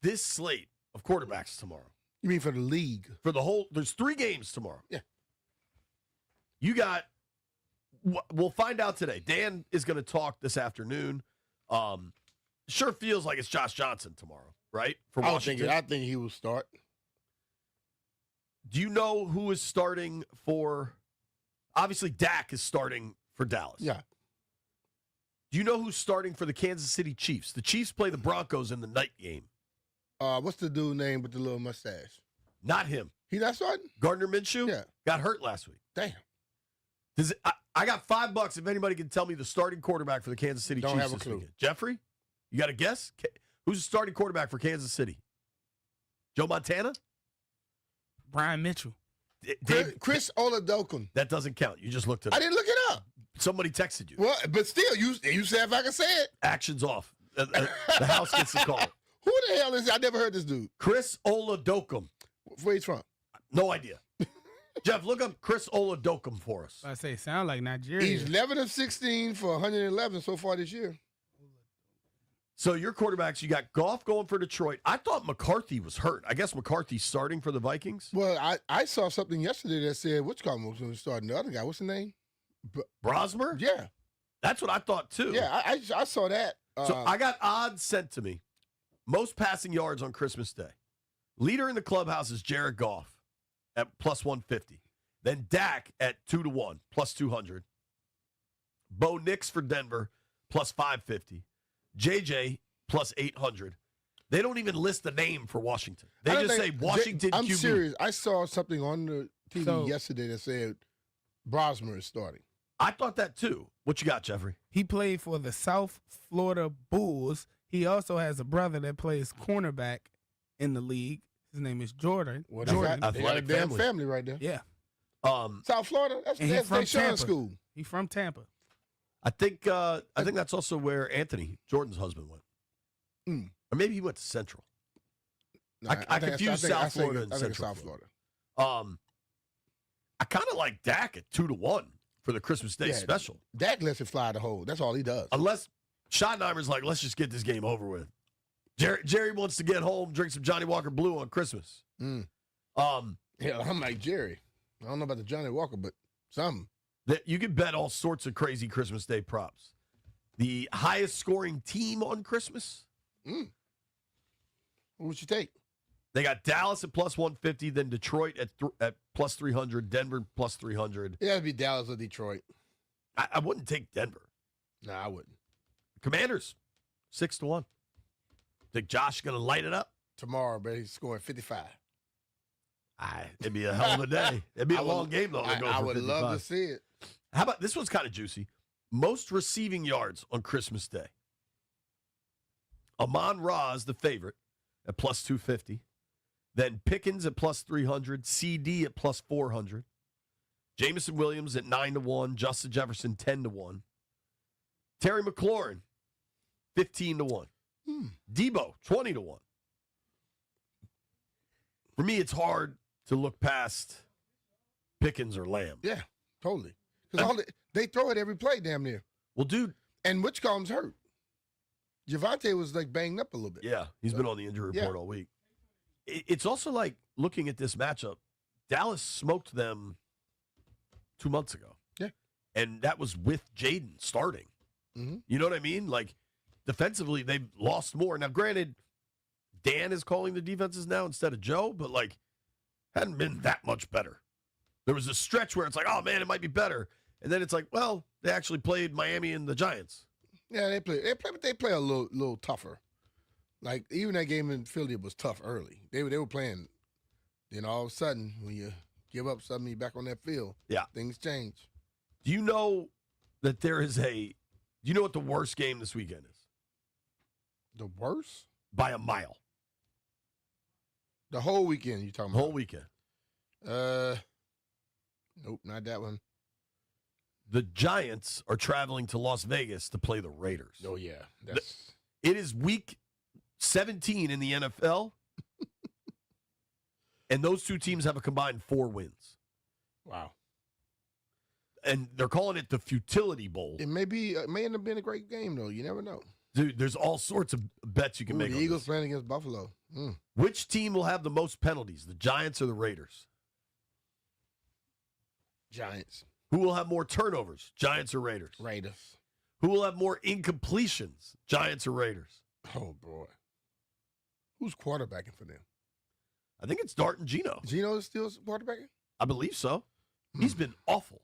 S4: this slate of quarterbacks tomorrow.
S14: You mean for the league?
S4: For the whole, there's 3 games tomorrow.
S14: Yeah.
S4: You got, we'll find out today. Dan is going to talk this afternoon. Sure feels like it's Josh Johnson tomorrow, right? For Washington.
S14: I think he will start.
S4: Do you know who is starting for, obviously Dak is starting for Dallas.
S14: Yeah.
S4: Do you know who's starting for the Kansas City Chiefs? The Chiefs play the Broncos in the night game.
S14: What's the dude name with the little mustache?
S4: Not him.
S14: He not starting?
S4: Gardner Minshew?
S14: Yeah.
S4: Got hurt last week.
S14: Damn.
S4: I got $5 if anybody can tell me the starting quarterback for the Kansas City Chiefs
S14: have a
S4: this
S14: clue.
S4: weekend. Jeffrey, you got a guess? Who's the starting quarterback for Kansas City? Joe Montana?
S23: Brian Mitchell.
S14: Chris Oladokun.
S4: That doesn't count. You just looked it up.
S14: I didn't look it up.
S4: Somebody texted you.
S14: Well, but still, you said if I can say it.
S4: Action's off. The house gets the call.
S14: Who the hell is it? I never heard this dude.
S4: Chris Oladokun.
S14: Where he's from?
S4: No idea. Jeff, look up Chris Oladokun for us.
S23: I say, sound like Nigeria.
S14: He's 11 of 16 for 111 so far this year.
S4: So your quarterbacks, you got Goff going for Detroit. I thought McCarthy was hurt. I guess McCarthy's starting for the Vikings.
S14: Well, I saw something yesterday that said which guy was going to start. The other guy, what's his name?
S4: Brosmer?
S14: Yeah.
S4: That's what I thought, too.
S14: Yeah, I saw that.
S4: So I got odds sent to me. Most passing yards on Christmas Day. Leader in the clubhouse is Jared Goff at plus 150. Then Dak at 2-1, plus 200. Bo Nix for Denver, plus 550. JJ, plus 800. They don't even list the name for Washington. They just say Washington
S14: I'm
S4: QB.
S14: serious. I saw something on the TV yesterday that said Brosmer is starting.
S4: I thought that too. What you got, Jeffrey?
S23: He played for the South Florida Bulls. He also has a brother that plays cornerback in the league. His name is Jordan.
S14: Well,
S23: Jordan.
S14: they got a damn family right there.
S23: Yeah.
S14: South Florida. That's
S23: from
S14: Deshaun school.
S23: He's from Tampa.
S4: I think that's also where Anthony, Jordan's husband, went. Or maybe he went to Central.
S14: No,
S4: I confused South Florida and
S14: I think
S4: Central
S14: South Florida.
S4: I kind of like Dak at 2-1 for the Christmas Day special.
S14: Dak lets it fly the hole. That's all he does.
S4: Unless Schottenheimer's like, let's just get this game over with. Jerry wants to get home, drink some Johnny Walker Blue on Christmas.
S14: Yeah, I'm like Jerry. I don't know about the Johnny Walker, but something.
S4: That you can bet all sorts of crazy Christmas Day props. The highest scoring team on Christmas.
S14: What would you take?
S4: They got Dallas at plus 150, then Detroit at plus 300, Denver plus 300.
S14: It had to be Dallas or Detroit.
S4: I wouldn't take Denver.
S14: No, I wouldn't.
S4: Commanders, 6-1. Think Josh is going to light it up?
S14: Tomorrow, but he's scoring 55.
S4: It'd be a hell of a day. It'd be a long game, though.
S14: I would love to see it.
S4: How about this one's kind of juicy? Most receiving yards on Christmas Day. Amon-Ra is the favorite at plus 250. Then Pickens at plus 300. CD at plus 400. Jameson Williams at 9-1. Justin Jefferson 10-1. Terry McLaurin, 15-1. Debo, 20-1. For me, it's hard to look past Pickens or Lamb.
S14: Yeah, totally. Because they throw it every play, damn near.
S4: Well, dude.
S14: And Whitcomb's hurt. Javante was like banged up a little bit.
S4: Yeah, he's been on the injury report all week. It's also like looking at this matchup. Dallas smoked them 2 months ago.
S14: Yeah.
S4: And that was with Jaden starting.
S14: Mm-hmm.
S4: You know what I mean? Like, defensively, they've lost more. Now, granted, Dan is calling the defenses now instead of Joe, but, like, hadn't been that much better. There was a stretch where it's like, oh, man, it might be better. And then it's like, well, they actually played Miami and the Giants.
S14: Yeah, they play a little tougher. Like, even that game in Philly was tough early. They were playing. Then all of a sudden, when you give up something, you're back on that field.
S4: Yeah.
S14: Things change.
S4: Do you know that do you know what the worst game this weekend is?
S14: The worst?
S4: By a mile.
S14: The whole weekend, you talking
S4: The
S14: about?
S4: whole weekend.
S14: Nope, not that one.
S4: The Giants are traveling to Las Vegas to play the Raiders.
S14: Oh, yeah.
S4: It is week 17 in the NFL, and those two teams have a combined 4 wins.
S14: Wow.
S4: And they're calling it the Futility Bowl.
S14: It may end up being a great game, though. You never know.
S4: Dude, there's all sorts of bets you can make
S14: The
S4: on
S14: Eagles
S4: this.
S14: playing against Buffalo.
S4: Which team will have the most penalties, the Giants or the Raiders?
S14: Giants.
S4: Who will have more turnovers, Giants or Raiders?
S14: Raiders.
S4: Who will have more incompletions, Giants or Raiders?
S14: Oh, boy. Who's quarterbacking for them?
S4: I think it's Dart and Geno.
S14: Geno is still quarterbacking?
S4: I believe so. He's been awful.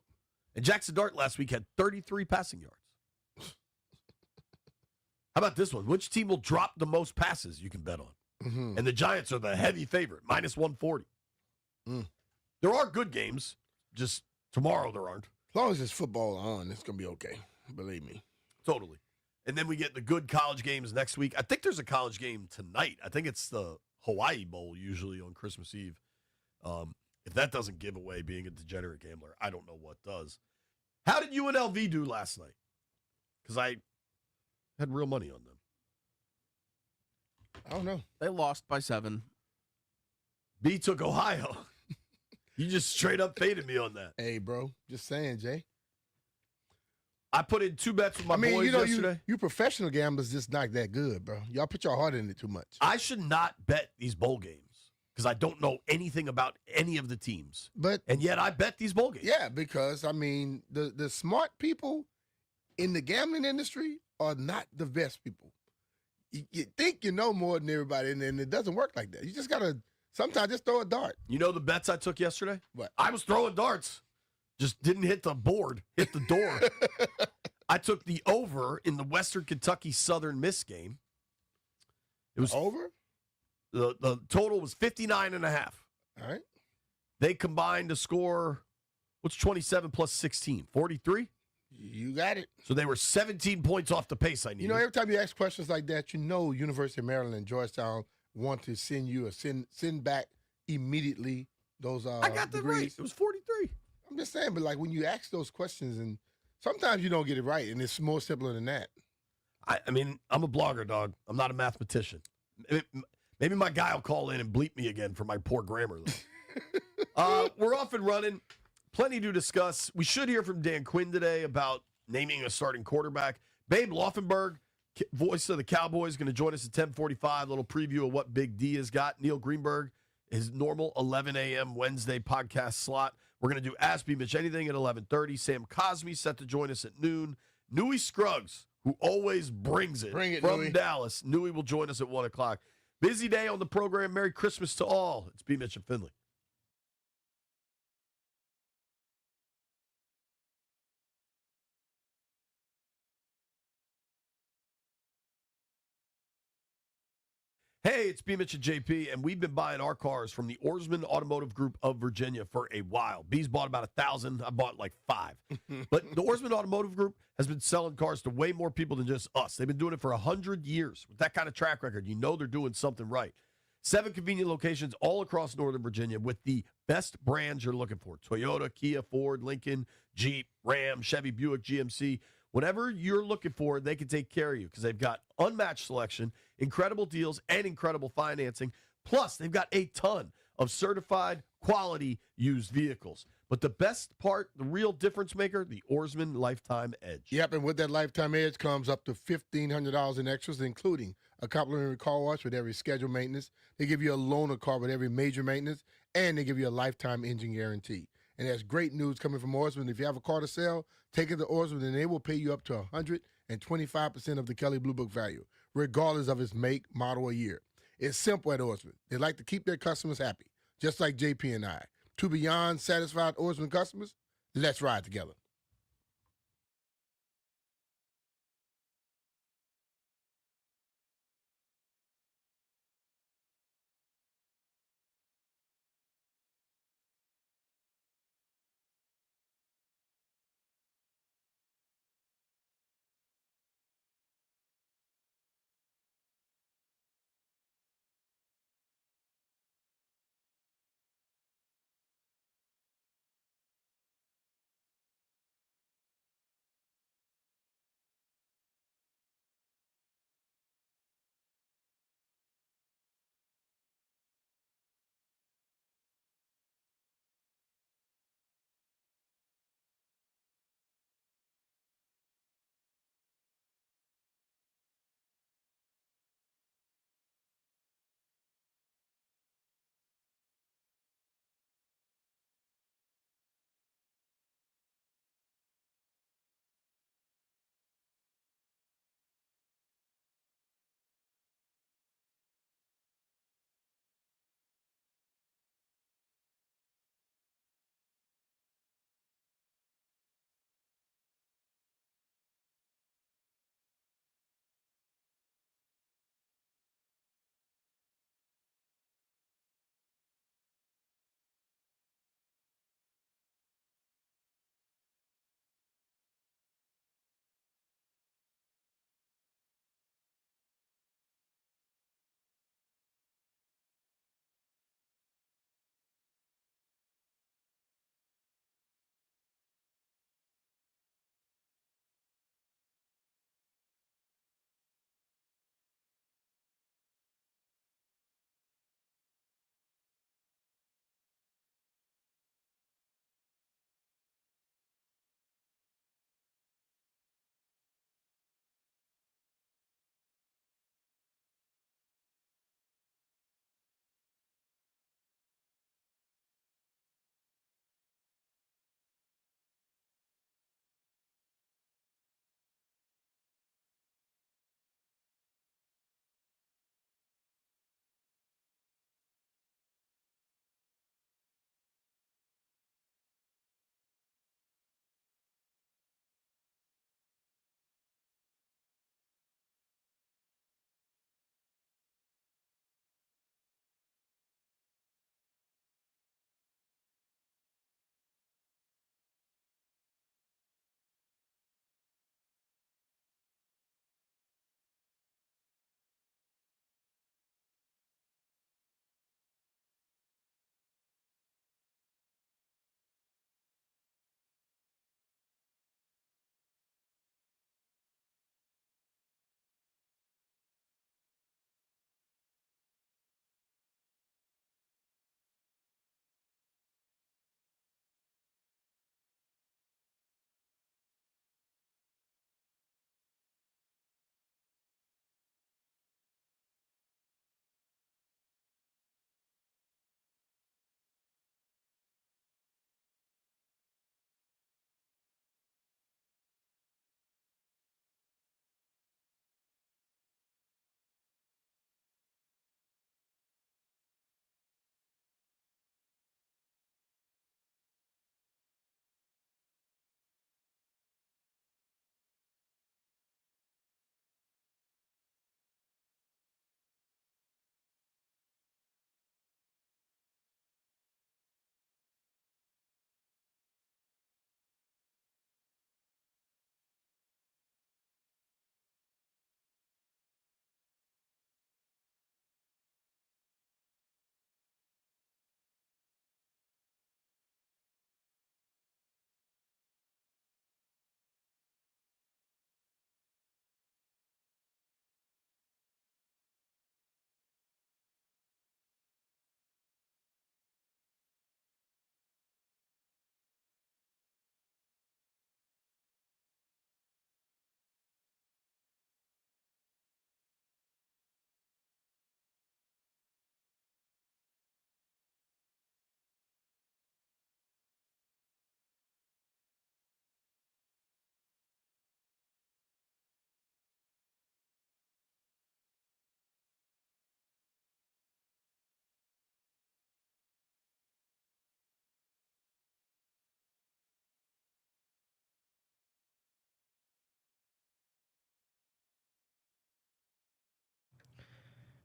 S4: And Jackson Dart last week had 33 passing yards. How about this one? Which team will drop the most passes you can bet on?
S14: Mm-hmm.
S4: And the Giants are the heavy favorite, minus 140. There are good games. Just tomorrow there aren't.
S14: As long as it's football on, it's going to be okay. Believe me.
S4: Totally. And then we get the good college games next week. I think there's a college game tonight. I think it's the Hawaii Bowl usually on Christmas Eve. If that doesn't give away being a degenerate gambler, I don't know what does. How did UNLV do last night? Because I had real money on them.
S14: I don't know.
S17: They lost by 7.
S4: B took Ohio. You just straight up faded me on that.
S14: Hey, bro. Just saying, Jay.
S4: I put in 2 bets with my boys yesterday.
S14: You professional gamblers just not that good, bro. Y'all put your heart in it too much.
S4: I should not bet these bowl games because I don't know anything about any of the teams. And yet I bet these bowl games.
S14: Yeah, because, I mean, the smart people in the gambling industry are not the best people. You think you know more than everybody, and it doesn't work like that. You just got to sometimes just throw a dart.
S4: You know the bets I took yesterday?
S14: What?
S4: I was throwing darts. Just didn't hit the board, hit the door. I took the over in the Western Kentucky Southern Miss game. It was
S14: over?
S4: The total was 59.5.
S14: All right.
S4: They combined to score, what's 27 plus 16? 43?
S14: You got it.
S4: So they were 17 points off the pace I needed.
S14: You know, every time you ask questions like that, you know University of Maryland and Georgetown want to send you send back immediately those
S4: I got that right. It was 43.
S14: I'm just saying, but like when you ask those questions, and sometimes you don't get it right, and it's more simpler than that.
S4: I mean, I'm a blogger, dog. I'm not a mathematician. Maybe my guy will call in and bleep me again for my poor grammar. We're off and running. Plenty to discuss. We should hear from Dan Quinn today about naming a starting quarterback. Babe Laufenberg, voice of the Cowboys, going to join us at 10:45. A little preview of what Big D has got. Neil Greenberg, his normal 11 a.m. Wednesday podcast slot. We're going to do Ask B Mitch Anything at 11:30. Sam Cosme set to join us at noon. Newey Scruggs, who always brings it,
S14: Bring it,
S4: from
S14: Newey.
S4: Dallas. Newey will join us at 1 o'clock. Busy day on the program. Merry Christmas to all. It's B Mitch and Finley. Hey, it's B. Mitch and JP, and we've been buying our cars from the Oarsman Automotive Group of Virginia for a while. B's bought about 1,000. I bought like 5. But the Oarsman Automotive Group has been selling cars to way more people than just us. They've been doing it for 100 years. With that kind of track record, you know they're doing something right. 7 convenient locations all across Northern Virginia with the best brands you're looking for. Toyota, Kia, Ford, Lincoln, Jeep, Ram, Chevy, Buick, GMC. Whatever you're looking for, they can take care of you because they've got unmatched selection, incredible deals, and incredible financing. Plus, they've got a ton of certified quality used vehicles. But the best part, the real difference maker, the Oarsman Lifetime Edge.
S14: Yep, and with that Lifetime Edge comes up to $1,500 in extras, including a complimentary car wash with every scheduled maintenance. They give you a loaner car with every major maintenance, and they give you a lifetime engine guarantee. And there's great news coming from Oarsman. If you have a car to sell, take it to Oarsman, and they will pay you up to 125% of the Kelley Blue Book value, regardless of its make, model, or year. It's simple at Oarsman. They like to keep their customers happy, just like JP and I. To beyond satisfied Oarsman customers, let's ride together.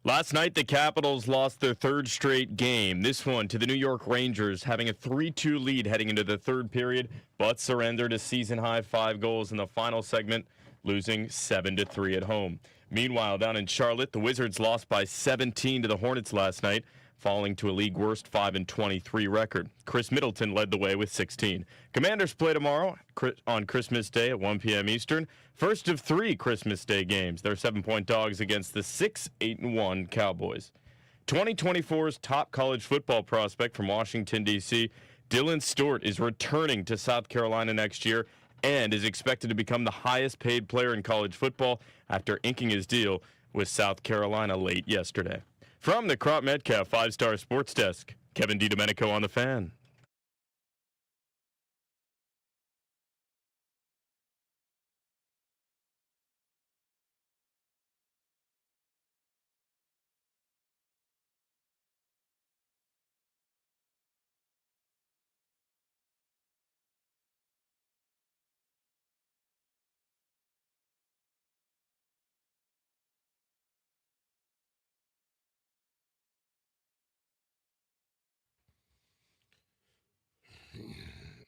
S7: Last night, the Capitals lost their third straight game. This one to the New York Rangers, having a 3-2 lead heading into the third period, but surrendered a season-high 5 goals in the final segment, losing 7-3 at home. Meanwhile, down in Charlotte, the Wizards lost by 17 to the Hornets last night, falling to a league-worst 5-23 record. Chris Middleton led the way with 16. Commanders play tomorrow on Christmas Day at 1 p.m. Eastern. First of 3 Christmas Day games. They're 7-point dogs against the 6-8-1 Cowboys. 2024's top college football prospect from Washington, D.C., Dylan Stewart, is returning to South Carolina next year and is expected to become the highest-paid player in college football after inking his deal with South Carolina late yesterday. From the Crop Metcalf 5-Star Sports Desk, Kevin DiDomenico on the Fan.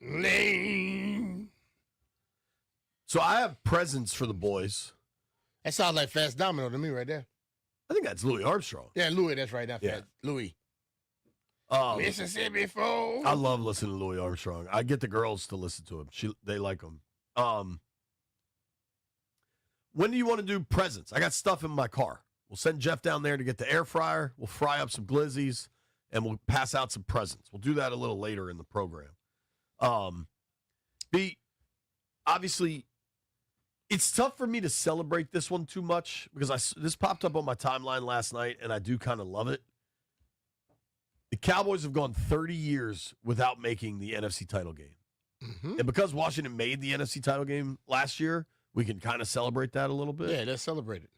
S14: Lane.
S4: So I have presents for the boys.
S14: That sounds like Fast Domino to me right there.
S4: I think that's Louis Armstrong.
S14: Yeah, Louis, that's right. That's
S4: Yeah.
S14: Fast. Louis.
S4: Mississippi folk. I love listening to Louis Armstrong. I get the girls to listen to him. They like him. When do you want to do presents? I got stuff in my car. We'll send Jeff down there to get the air fryer. We'll fry up some glizzies, and we'll pass out some presents. We'll do that a little later in the program. Obviously, it's tough for me to celebrate this one too much because this popped up on my timeline last night, and I do kind of love it. The Cowboys have gone 30 years without making the NFC title game.
S14: Mm-hmm.
S4: And because Washington made the NFC title game last year, we can kind of celebrate that a little bit.
S14: Yeah, let's celebrate it.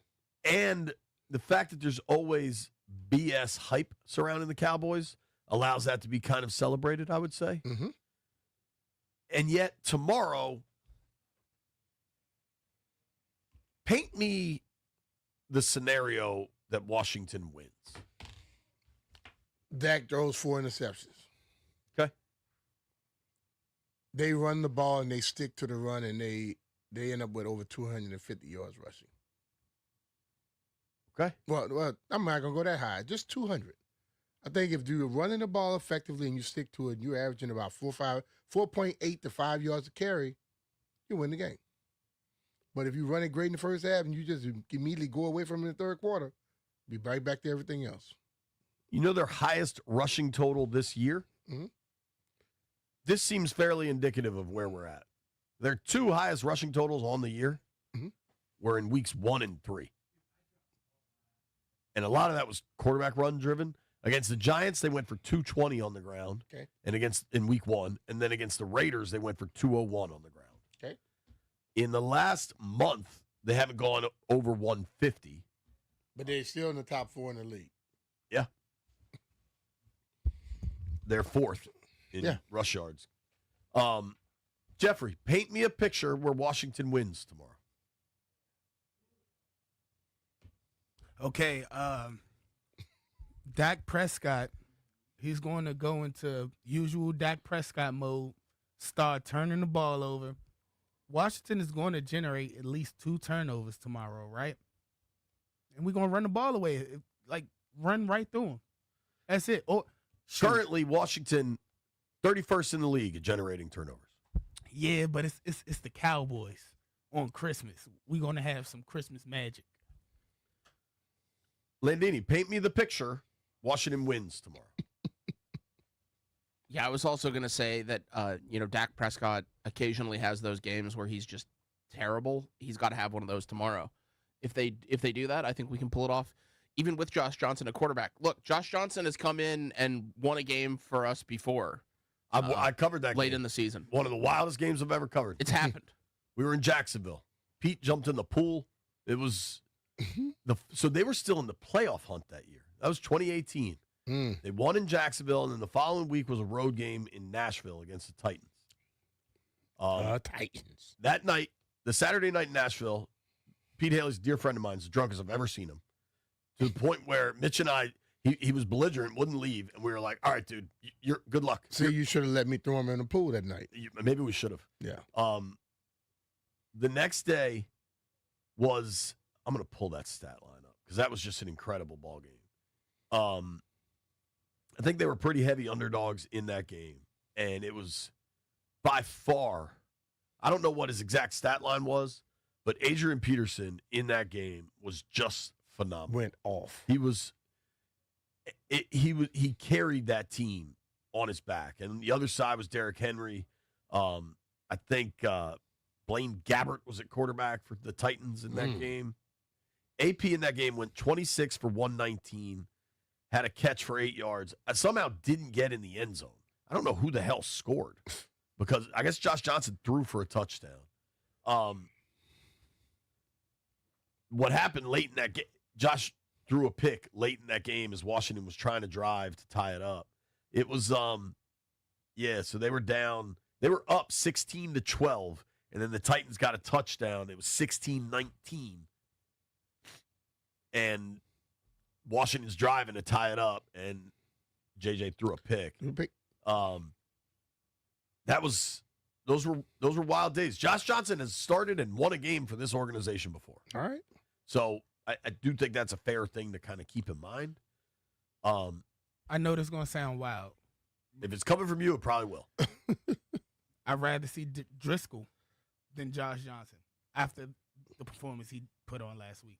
S4: And the fact that there's always BS hype surrounding the Cowboys allows that to be kind of celebrated, I would say.
S14: Mm-hmm.
S4: And yet tomorrow, paint me the scenario that Washington wins.
S14: Dak throws 4 interceptions.
S4: Okay.
S14: They run the ball and they stick to the run and they end up with over 250 yards rushing.
S4: Okay.
S14: Well, I'm not going to go that high. Just 200. I think if you're running the ball effectively and you stick to it, you're averaging about 4.8 to 5 yards a carry, you win the game. But if you run it great in the first half and you just immediately go away from it in the third quarter, be right back to everything else.
S4: You know their highest rushing total this year?
S14: Mm-hmm.
S4: This seems fairly indicative of where we're at. Their 2 highest rushing totals on the year were in weeks 1 and 3. And a lot of that was quarterback run driven. Against the Giants, they went for 220 on the ground.
S14: Okay.
S4: And in week 1. And then against the Raiders, they went for 201 on the ground.
S14: Okay.
S4: In the last month, they haven't gone over 150.
S14: But they're still in the top 4 in the league.
S4: Yeah. They're 4th in rush yards. Jeffrey, paint me a picture where Washington wins tomorrow.
S23: Okay, Dak Prescott, he's going to go into usual Dak Prescott mode, start turning the ball over. Washington is going to generate at least 2 turnovers tomorrow, right? And we're going to run the ball away, like run right through them. That's it.
S4: Currently, Washington, 31st in the league at generating turnovers.
S23: Yeah, but it's the Cowboys on Christmas. We're going to have some Christmas magic.
S4: Landini, paint me the picture. Washington wins tomorrow.
S17: Yeah, I was also going to say that, Dak Prescott occasionally has those games where he's just terrible. He's got to have one of those tomorrow. If they do that, I think we can pull it off, even with Josh Johnson, a quarterback. Look, Josh Johnson has come in and won a game for us before.
S4: I covered that
S17: late
S4: game.
S17: In the season.
S4: One of the wildest games I've ever covered.
S17: It's happened.
S4: We were in Jacksonville. Pete jumped in the pool. It was so they were still in the playoff hunt that year. That was 2018. They won in Jacksonville, and then the following week was a road game in Nashville against the Titans.
S14: Titans.
S4: That night, the Saturday night in Nashville, Pete Haley's a dear friend of mine, is the drunkest I've ever seen him, to the point where Mitch and I, he was belligerent, wouldn't leave, and we were like, all right, dude, you're good luck.
S14: See, you should have let me throw him in the pool that night.
S4: Maybe we should have.
S14: Yeah.
S4: The next day was, I'm going to pull that stat line up because that was just an incredible ball game. I think they were pretty heavy underdogs in that game, and it was by far, I don't know what his exact stat line was, but Adrian Peterson in that game was just phenomenal.
S14: Went off.
S4: He carried that team on his back, and the other side was Derrick Henry. I think Blaine Gabbert was at quarterback for the Titans in that game. AP in that game went 26 for 119, had a catch for 8 yards. I somehow didn't get in the end zone. I don't know who the hell scored because I guess Josh Johnson threw for a touchdown. What happened late in that game, Josh threw a pick late in that game as Washington was trying to drive to tie it up. It was, so they were down. They were up 16-12, and then the Titans got a touchdown. It was 16-19. And Washington's driving to tie it up, and JJ threw a pick. Those were wild days. Josh Johnson has started and won a game for this organization before.
S14: All right.
S4: So I do think that's a fair thing to kind of keep in mind.
S23: I know this is going to sound wild.
S4: If it's coming from you, it probably will.
S23: I'd rather see Driscoll than Josh Johnson after the performance he put on last week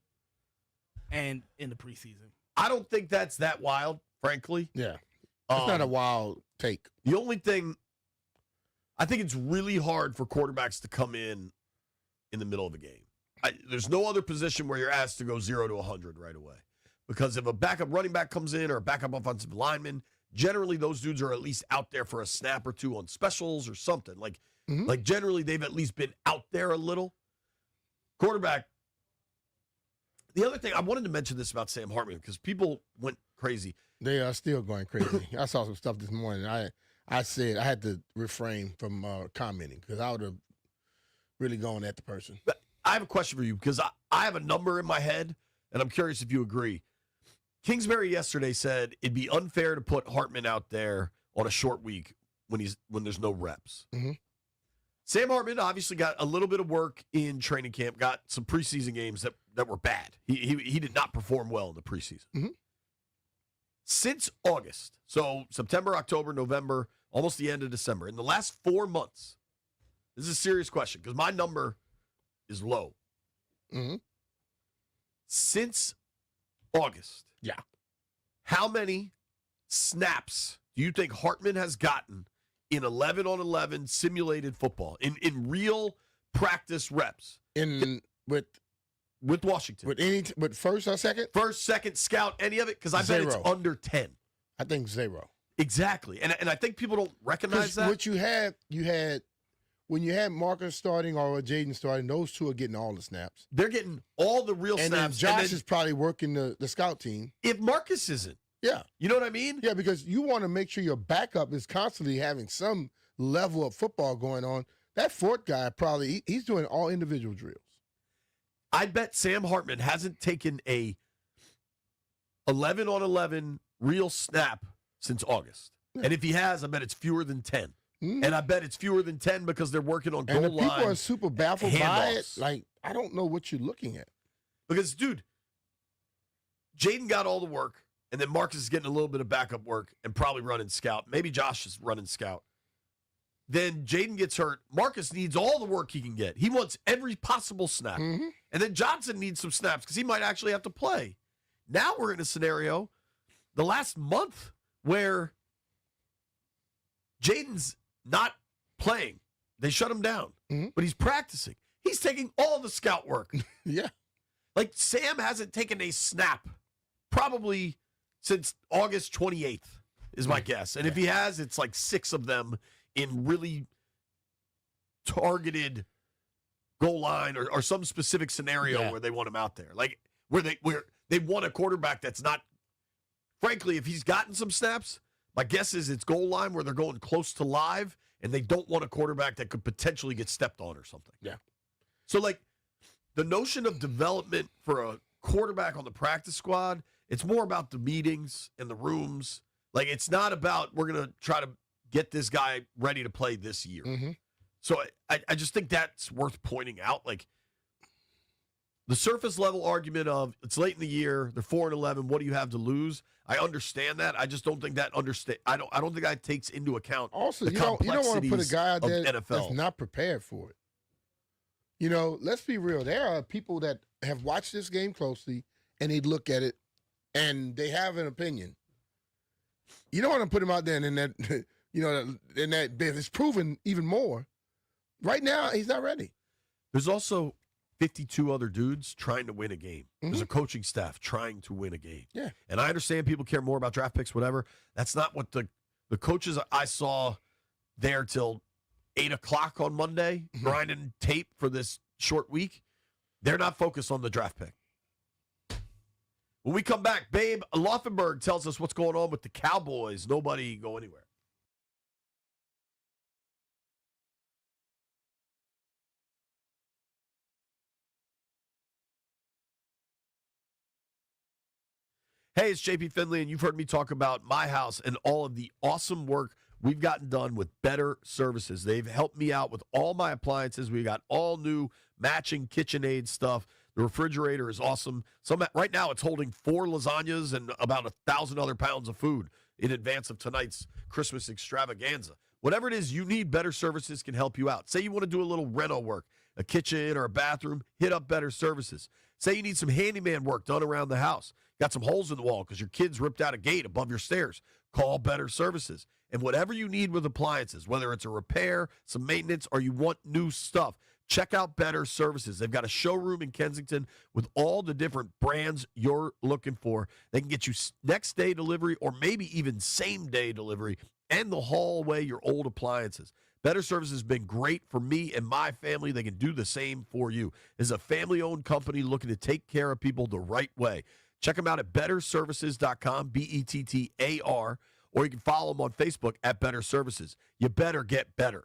S23: and in the preseason.
S4: I don't think that's that wild, frankly.
S14: Yeah. It's not a wild take.
S4: The only thing, I think it's really hard for quarterbacks to come in the middle of a game. There's no other position where you're asked to go 0 to 100 right away. Because if a backup running back comes in or a backup offensive lineman, generally those dudes are at least out there for a snap or two on specials or something. Like generally they've at least been out there a little. Quarterback. The other thing, I wanted to mention this about Sam Hartman because people went crazy.
S14: They are still going crazy. I saw some stuff this morning. I said I had to refrain from commenting because I would have really gone at the person.
S4: But I have a question for you because I have a number in my head, and I'm curious if you agree. Kingsbury yesterday said it'd be unfair to put Hartman out there on a short week when there's no reps.
S14: Mm-hmm.
S4: Sam Hartman obviously got a little bit of work in training camp, got some preseason games that were bad. He did not perform well in the preseason.
S14: Mm-hmm.
S4: Since August, so September, October, November, almost the end of December, in the last 4 months, this is a serious question because my number is low.
S14: Mm-hmm.
S4: Since August,
S14: yeah,
S4: how many snaps do you think Hartman has gotten in 11-on-11 simulated football, in real practice reps? With Washington.
S14: With first or second?
S4: First, second, scout, any of it? Because I bet it's under 10.
S14: I think 0.
S4: Exactly. And I think people don't recognize that.
S14: What you had when you had Marcus starting or Jaden starting, those two are getting all the snaps.
S4: They're getting all the real
S14: and
S4: snaps.
S14: Then Josh is probably working the scout team.
S4: If Marcus isn't.
S14: Yeah.
S4: You know what I mean?
S14: Yeah, because you want to make sure your backup is constantly having some level of football going on. That fourth guy probably, he's doing all individual drills.
S4: I bet Sam Hartman hasn't taken a 11-on-11 real snap since August. Yeah. And if he has, I bet it's fewer than 10. Mm-hmm. And I bet it's fewer than 10 because they're working on goal line.
S14: And people are super baffled by it. Like, I don't know what you're looking at.
S4: Because, dude, Jaden got all the work, and then Marcus is getting a little bit of backup work and probably running scout. Maybe Josh is running scout. Then Jaden gets hurt. Marcus needs all the work he can get. He wants every possible snap.
S14: Mm-hmm.
S4: And then Johnson needs some snaps because he might actually have to play. Now we're in a scenario the last month where Jaden's not playing. They shut him down, but he's practicing. He's taking all the scout work.
S14: Yeah.
S4: Like Sam hasn't taken a snap probably since August 28th is my guess. And if he has, it's like 6 of them in really targeted goal line or some specific scenario where they want him out there. Like where they want a quarterback that's not, frankly, if he's gotten some snaps, my guess is it's goal line where they're going close to live and they don't want a quarterback that could potentially get stepped on or something.
S14: Yeah.
S4: So like the notion of development for a quarterback on the practice squad. It's more about the meetings and the rooms. Like, it's not about we're going to try to get this guy ready to play this year.
S14: Mm-hmm.
S4: So I just think that's worth pointing out. Like, the surface level argument of it's late in the year, they're 4-11. What do you have to lose? I understand that. I just don't think that I don't think that takes into account
S14: Also,
S4: the
S14: you don't want to put a guy out
S4: of
S14: there
S4: NFL.
S14: that's not prepared for it. You know, let's be real. There are people that have watched this game closely and they look at it and they have an opinion. You don't want to put him out there and that, you know, and that it's proven even more. Right now, he's not ready.
S4: There's also 52 other dudes trying to win a game. There's a coaching staff trying to win a game.
S14: Yeah.
S4: And I understand people care more about draft picks, whatever. That's not what the coaches I saw there till 8 o'clock on Monday, grinding tape for this short week. They're not focused on the draft pick. When we come back, Babe Laufenberg tells us what's going on with the Cowboys. Nobody go anywhere. Hey, it's JP Finley, and you've heard me talk about my house and all of the awesome work we've gotten done with Better Services. They've helped me out with all my appliances. We got all new matching KitchenAid stuff. The refrigerator is awesome. Right now, it's holding 4 lasagnas and about 1,000 other pounds of food in advance of tonight's Christmas extravaganza. Whatever it is you need, Better Services can help you out. Say you want to do a little reno work, a kitchen or a bathroom, hit up Better Services. Say you need some handyman work done around the house. Got some holes in the wall because your kids ripped out a gate above your stairs. Call Better Services. And whatever you need with appliances, whether it's a repair, some maintenance, or you want new stuff, check out Better Services. They've got a showroom in Kensington with all the different brands you're looking for. They can get you next-day delivery or maybe even same-day delivery, and they'll haul away your old appliances. Better Services has been great for me and my family. They can do the same for you. It's a family-owned company looking to take care of people the right way. Check them out at betterservices.com, BETTAR, or you can follow them on Facebook at Better Services. You better get better.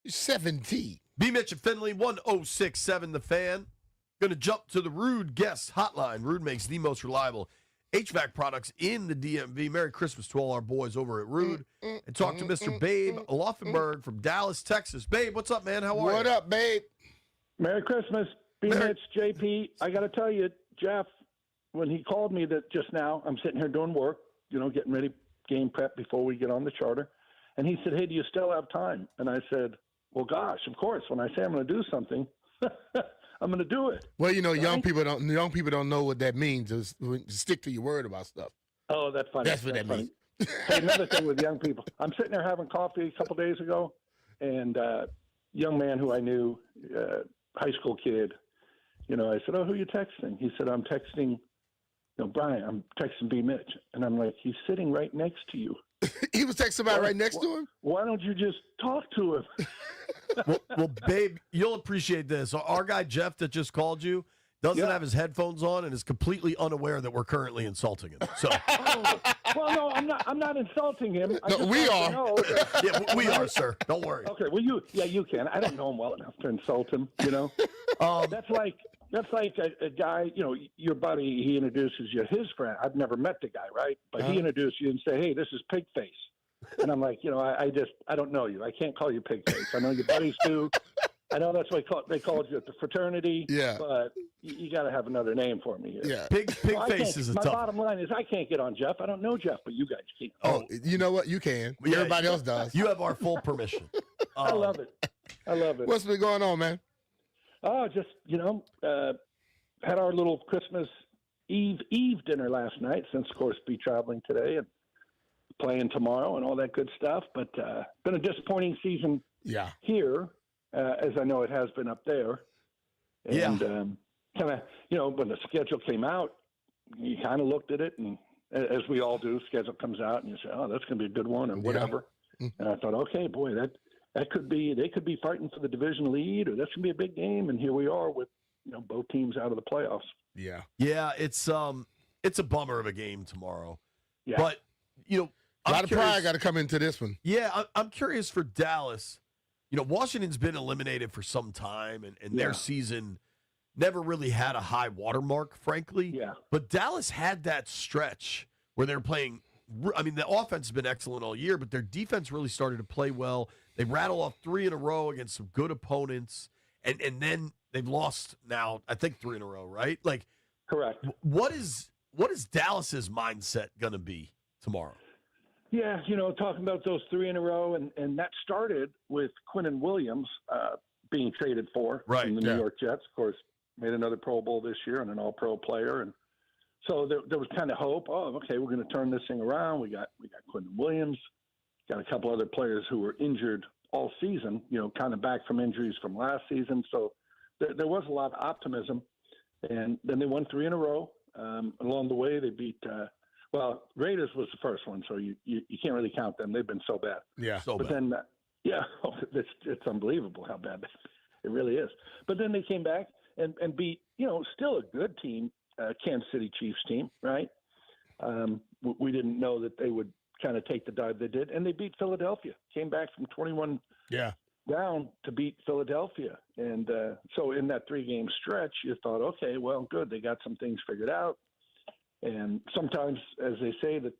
S14: 17.
S4: B. Mitch and Finley, 1067 The Fan. Going to jump to the Rude Guest Hotline. Rude makes the most reliable HVAC products in the DMV. Merry Christmas to all our boys over at Rude. And talk to Mr. Babe Laufenberg from Dallas, Texas. Babe, what's up, man? How are you?
S14: What up, Babe?
S18: Merry Christmas, B-Mitch, JP. I got to tell you, Jeff, when he called me that just now, I'm sitting here doing work, getting ready, game prep before we get on the charter. And he said, hey, do you still have time? And I said, well, gosh, of course. When I say I'm going to do something, I'm going to do it.
S14: Well, young people don't know what that means. Just stick to your word about stuff.
S18: Oh, that's funny.
S14: That's what that means.
S18: Hey, another thing with young people. I'm sitting there having coffee a couple days ago, and young man who I knew, high school kid, I said, oh, who are you texting? He said, I'm texting, Brian, I'm texting B. Mitch. And I'm like, he's sitting right next to you.
S14: He was texting somebody right next to him?
S18: Why don't you just talk to him?
S4: well, Babe, you'll appreciate this. Our guy, Jeff, that just called you, doesn't have his headphones on and is completely unaware that we're currently insulting him. So,
S18: well, no, I'm not insulting him.
S14: No, we are.
S4: Yeah, we are, sir. Don't worry.
S18: Okay, well, you can. I don't know him well enough to insult him. That's like a guy. Your buddy. He introduces you his friend. I've never met the guy, right? But he introduced you and say, "Hey, this is Pigface." And I'm like, I don't know you. I can't call you Pigface. I know your buddies do. I know that's what they called you at the fraternity.
S14: Yeah.
S18: But you got to have another name for me here.
S14: Yeah.
S4: Pigface is a
S18: my
S4: tough.
S18: bottom line is I can't get on Jeff. I don't know Jeff, but you guys can.
S14: Oh, you know what? You can.
S4: Yeah,
S14: Everybody else does.
S4: You have our full permission.
S18: I love it.
S14: What's been going on, man?
S18: Oh, just, had our little Christmas Eve dinner last night, since, of course, be traveling today and playing tomorrow and all that good stuff. But been a disappointing season here, as I know it has been up there. And kind of, when the schedule came out, you kind of looked at it, and as we all do, schedule comes out, and you say, oh, that's going to be a good one or whatever. And I thought, okay, boy, that could be, they could be fighting for the division lead, or that's going to be a big game. And here we are with, both teams out of the playoffs.
S4: Yeah. Yeah, it's a bummer of a game tomorrow.
S18: Yeah.
S4: But,
S14: a lot of pride got to come into this one.
S4: Yeah, I'm curious for Dallas. Washington's been eliminated for some time, and their season never really had a high watermark, frankly.
S18: Yeah.
S4: But Dallas had that stretch where they're playing. I mean, the offense has been excellent all year, but their defense really started to play well. They rattle off 3 in a row against some good opponents, and then they've lost now, I think, 3 in a row, right? Like,
S18: correct.
S4: What is Dallas's mindset going to be tomorrow?
S18: Yeah, talking about those 3 in a row, and that started with Quinnen Williams being traded for from the New York Jets. Of course, made another Pro Bowl this year and an All-Pro player, and so there was kind of hope. Oh, okay, we're going to turn this thing around. We got Quinnen Williams, got a couple other players who were injured all season. Kind of back from injuries from last season. So there was a lot of optimism, and then they won 3 in a row. Along the way, they beat. Raiders was the first one, so you can't really count them. They've been so bad.
S14: Yeah,
S18: but then, it's unbelievable how bad it really is. But then they came back and beat, still a good team, Kansas City Chiefs team, right? We didn't know that they would kind of take the dive they did, and they beat Philadelphia. Came back from 21 down to beat Philadelphia, and so in that 3-game stretch, you thought, okay, well, good, they got some things figured out. And sometimes, as they say, that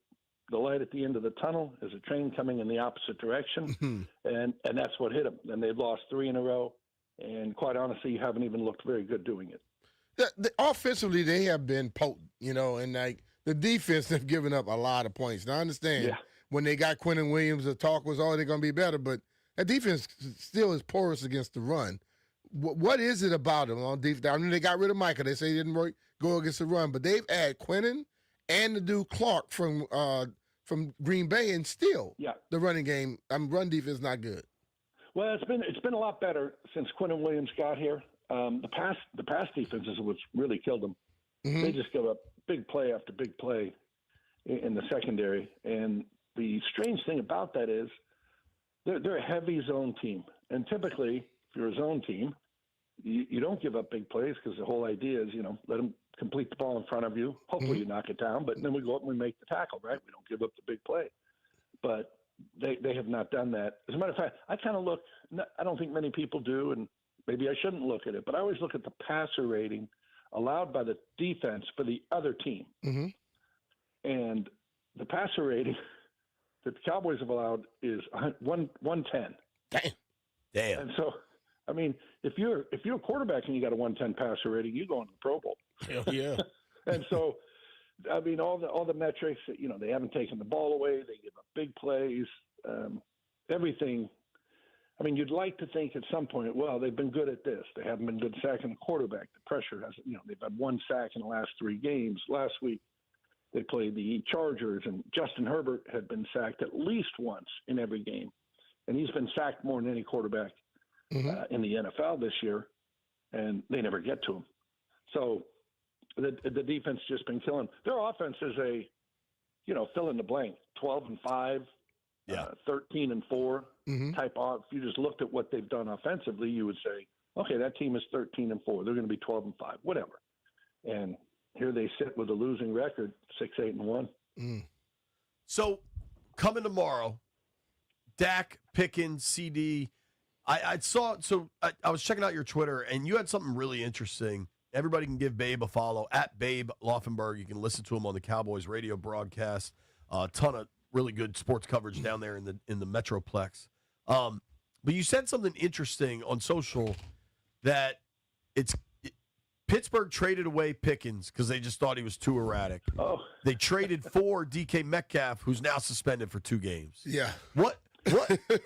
S18: the light at the end of the tunnel is a train coming in the opposite direction, and that's what hit them. And they've lost 3 in a row, and quite honestly, you haven't even looked very good doing it.
S14: Offensively, they have been potent, and like the defense have given up a lot of points. Now, I understand when they got Quinnen Williams, the talk was, oh, they're going to be better, but that defense still is porous against the run. What is it about them on defense? I mean, they got rid of Micah. They say he didn't go against the run, but they've added Quinnen and the dude Clark from Green Bay, and still the running game, run defense not good.
S18: Well, it's been a lot better since Quinnen Williams got here. The pass defense is what's really killed them.
S14: Mm-hmm.
S18: They just give up big play after big play in the secondary, and the strange thing about that is they're a heavy zone team, and typically, if you're a zone team, you don't give up big plays because the whole idea is, let them complete the ball in front of you. Hopefully you knock it down, but then we go up and we make the tackle, right? We don't give up the big play. But they have not done that. As a matter of fact, I kind of look. I don't think many people do, and maybe I shouldn't look at it, but I always look at the passer rating allowed by the defense for the other team.
S14: Mm-hmm.
S18: And the passer rating that the Cowboys have allowed is 110.
S4: Damn.
S18: And so, I mean, if you're a quarterback and you got a 110 passer rating, you go into the Pro Bowl.
S14: Hell yeah.
S18: And so, I mean, all the metrics, they haven't taken the ball away. They give up big plays, everything. I mean, you'd like to think at some point, well, they've been good at this. They haven't been good sacking the quarterback. The pressure hasn't, they've had one sack in the last 3 games. Last week, they played the Chargers, and Justin Herbert had been sacked at least once in every game. And he's been sacked more than any quarterback in the NFL this year, and they never get to him. So the defense just been killing. Their offense is a, fill in the blank, 12-5, 13-4 type of. If you just looked at what they've done offensively, you would say, okay, that team is 13-4. They're going to be 12-5, whatever. And here they sit with a losing record, 6-8-1.
S4: So coming tomorrow, Dak, Pickens, CD. I saw. So I was checking out your Twitter, and you had something really interesting. Everybody can give Babe a follow at Babe Laufenberg. You can listen to him on the Cowboys radio broadcast. A ton of really good sports coverage down there in the Metroplex. But you said something interesting on social that Pittsburgh traded away Pickens because they just thought he was too erratic.
S18: Oh.
S4: They traded for DK Metcalf, who's now suspended for 2 games.
S14: Yeah.
S4: What?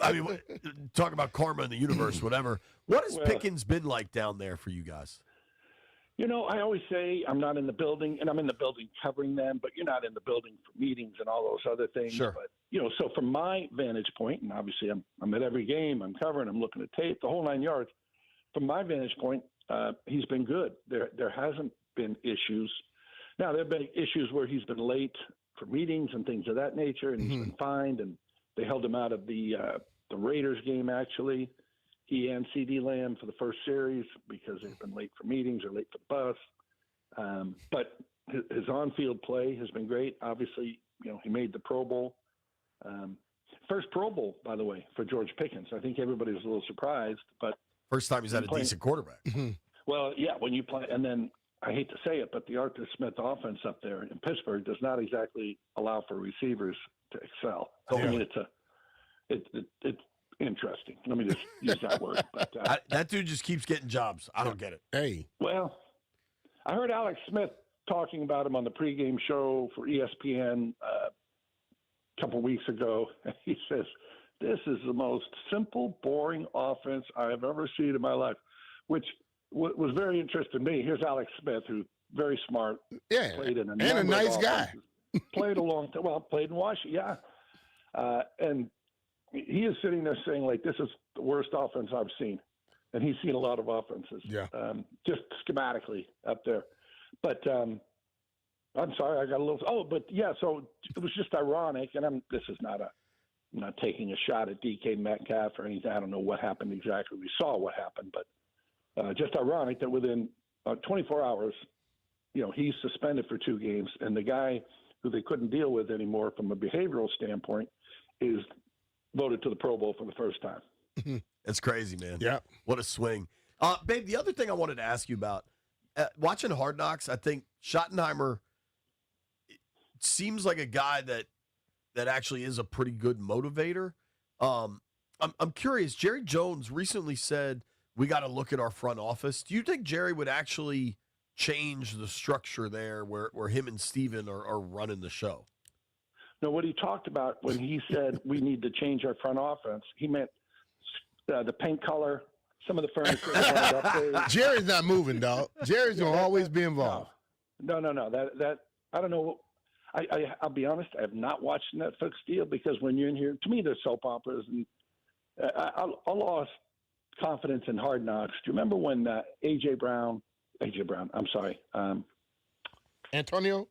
S4: I mean, talk about karma in the universe, whatever. What has Pickens been like down there for you guys?
S18: I always say I'm not in the building, and I'm in the building covering them, but you're not in the building for meetings and all those other things.
S4: Sure.
S18: But, so from my vantage point, and obviously I'm at every game, I'm covering, I'm looking at tape, the whole 9 yards. From my vantage point, he's been good. There hasn't been issues. Now, there have been issues where he's been late for meetings and things of that nature, and he's been fined, and they held him out of the Raiders game, actually. He and CD Lamb for the first series because they've been late for meetings or late for the bus. But his on-field play has been great. Obviously, he made the Pro Bowl. First Pro Bowl, by the way, for George Pickens. I think everybody was a little surprised, but
S4: first time he's had a decent quarterback.
S18: Well, yeah, when you play, and then I hate to say it, but the Arthur Smith offense up there in Pittsburgh does not exactly allow for receivers to excel. I mean, it's interesting. Let me just use that word. But,
S4: that dude just keeps getting jobs. I don't get it.
S14: Hey.
S18: Well, I heard Alex Smith talking about him on the pregame show for ESPN a couple weeks ago. He says, this is the most simple, boring offense I have ever seen in my life, which was very interesting to me. Here's Alex Smith, who's very smart.
S14: Yeah,
S18: played in
S14: and a nice guy.
S18: Played a long time. Well, played in Washington, yeah. And he is sitting there saying, like, this is the worst offense I've seen. And he's seen a lot of offenses.
S14: Yeah.
S18: Just schematically up there. But I'm sorry, I got a little. Oh, but yeah, so it was just ironic. And I'm not taking a shot at DK Metcalf or anything. I don't know what happened exactly. We saw what happened. But just ironic that within 24 hours, he's suspended for 2 games. And the guy who they couldn't deal with anymore from a behavioral standpoint is voted to the Pro Bowl for the first time.
S4: It's crazy, man.
S14: Yeah.
S4: What a swing. Babe, the other thing I wanted to ask you about, watching Hard Knocks, I think Schottenheimer seems like a guy that actually is a pretty good motivator. I'm curious. Jerry Jones recently said we got to look at our front office. Do you think Jerry would actually change the structure there where him and Steven are running the show?
S18: No, what he talked about when he said we need to change our front offense, he meant the paint color, some of the furniture.
S14: Jerry's not moving, dog. Jerry's going to always be involved.
S18: No. That I don't know. I'll be honest, I have not watched Netflix deal because when you're in here, to me, they're soap operas. And I lost confidence in Hard Knocks. Do you remember when AJ Brown, I'm sorry.
S14: Antonio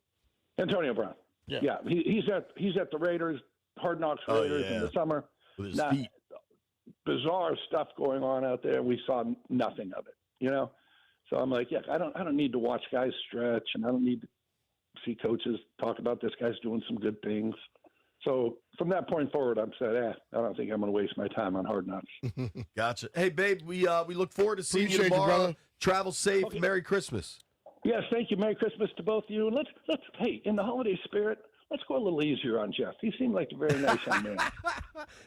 S18: Brown. Yeah. He's at the Raiders, Hard Knocks Raiders in the summer.
S4: With his feet.
S18: Bizarre stuff going on out there. We saw nothing of it, So I'm like, I don't need to watch guys stretch, and I don't need to see coaches talk about this guy's doing some good things. So from that point forward, I'm said, I don't think I'm going to waste my time on Hard Knocks.
S4: Gotcha. Hey, babe, we look forward to seeing
S14: Appreciate
S4: you
S14: you,
S4: tomorrow.
S14: brother.
S4: Travel safe.
S18: Okay.
S4: Merry Christmas.
S18: Yes, thank you. Merry Christmas to both of you. And let's hey, in the holiday spirit, let's go a little easier on Jeff. He seemed like a very nice young man.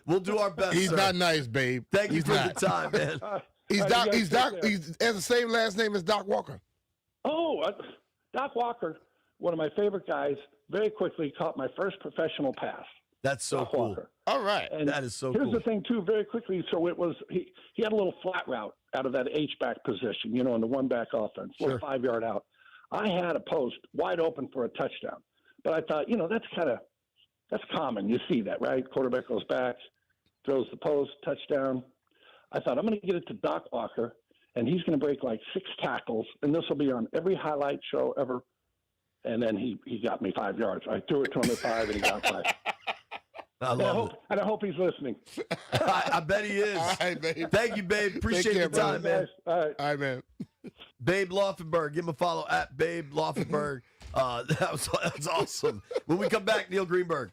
S4: We'll do our best.
S14: He's
S4: sir.
S14: not nice, babe.
S4: Thank you
S14: He's
S4: for
S14: not.
S4: the time, man.
S14: He's
S18: All right,
S14: Doc.
S18: you guys
S14: He's
S18: take
S14: Doc.
S18: care.
S14: He has the same last name as Doc Walker.
S18: Oh, Doc Walker, one of my favorite guys, very quickly caught my first professional pass.
S4: That's so
S18: Doc
S4: cool.
S18: Walker.
S14: All right.
S18: And
S4: that is so
S18: here's
S4: cool.
S18: the thing, too, very quickly. So it was he had a little flat route out of that H-back position, in the one-back offense, little 5-yard out. I had a post wide open for a touchdown. But I thought, that's common. You see that, right? Quarterback goes back, throws the post, touchdown. I thought, I'm going to get it to Doc Walker, and he's going to break like 6 tackles, and this will be on every highlight show ever. And then he got me 5 yards. I threw it to him at 5, and he got 5.
S4: I love it.
S18: And I hope he's listening.
S4: I bet he is.
S14: All right, babe.
S4: Thank you, babe. Appreciate
S14: care,
S4: the time,
S14: brother.
S4: man.
S18: All
S14: right, man.
S4: Babe Laufenberg. Give him a follow at Babe Laufenberg. That was awesome. When we come back, Neil Greenberg.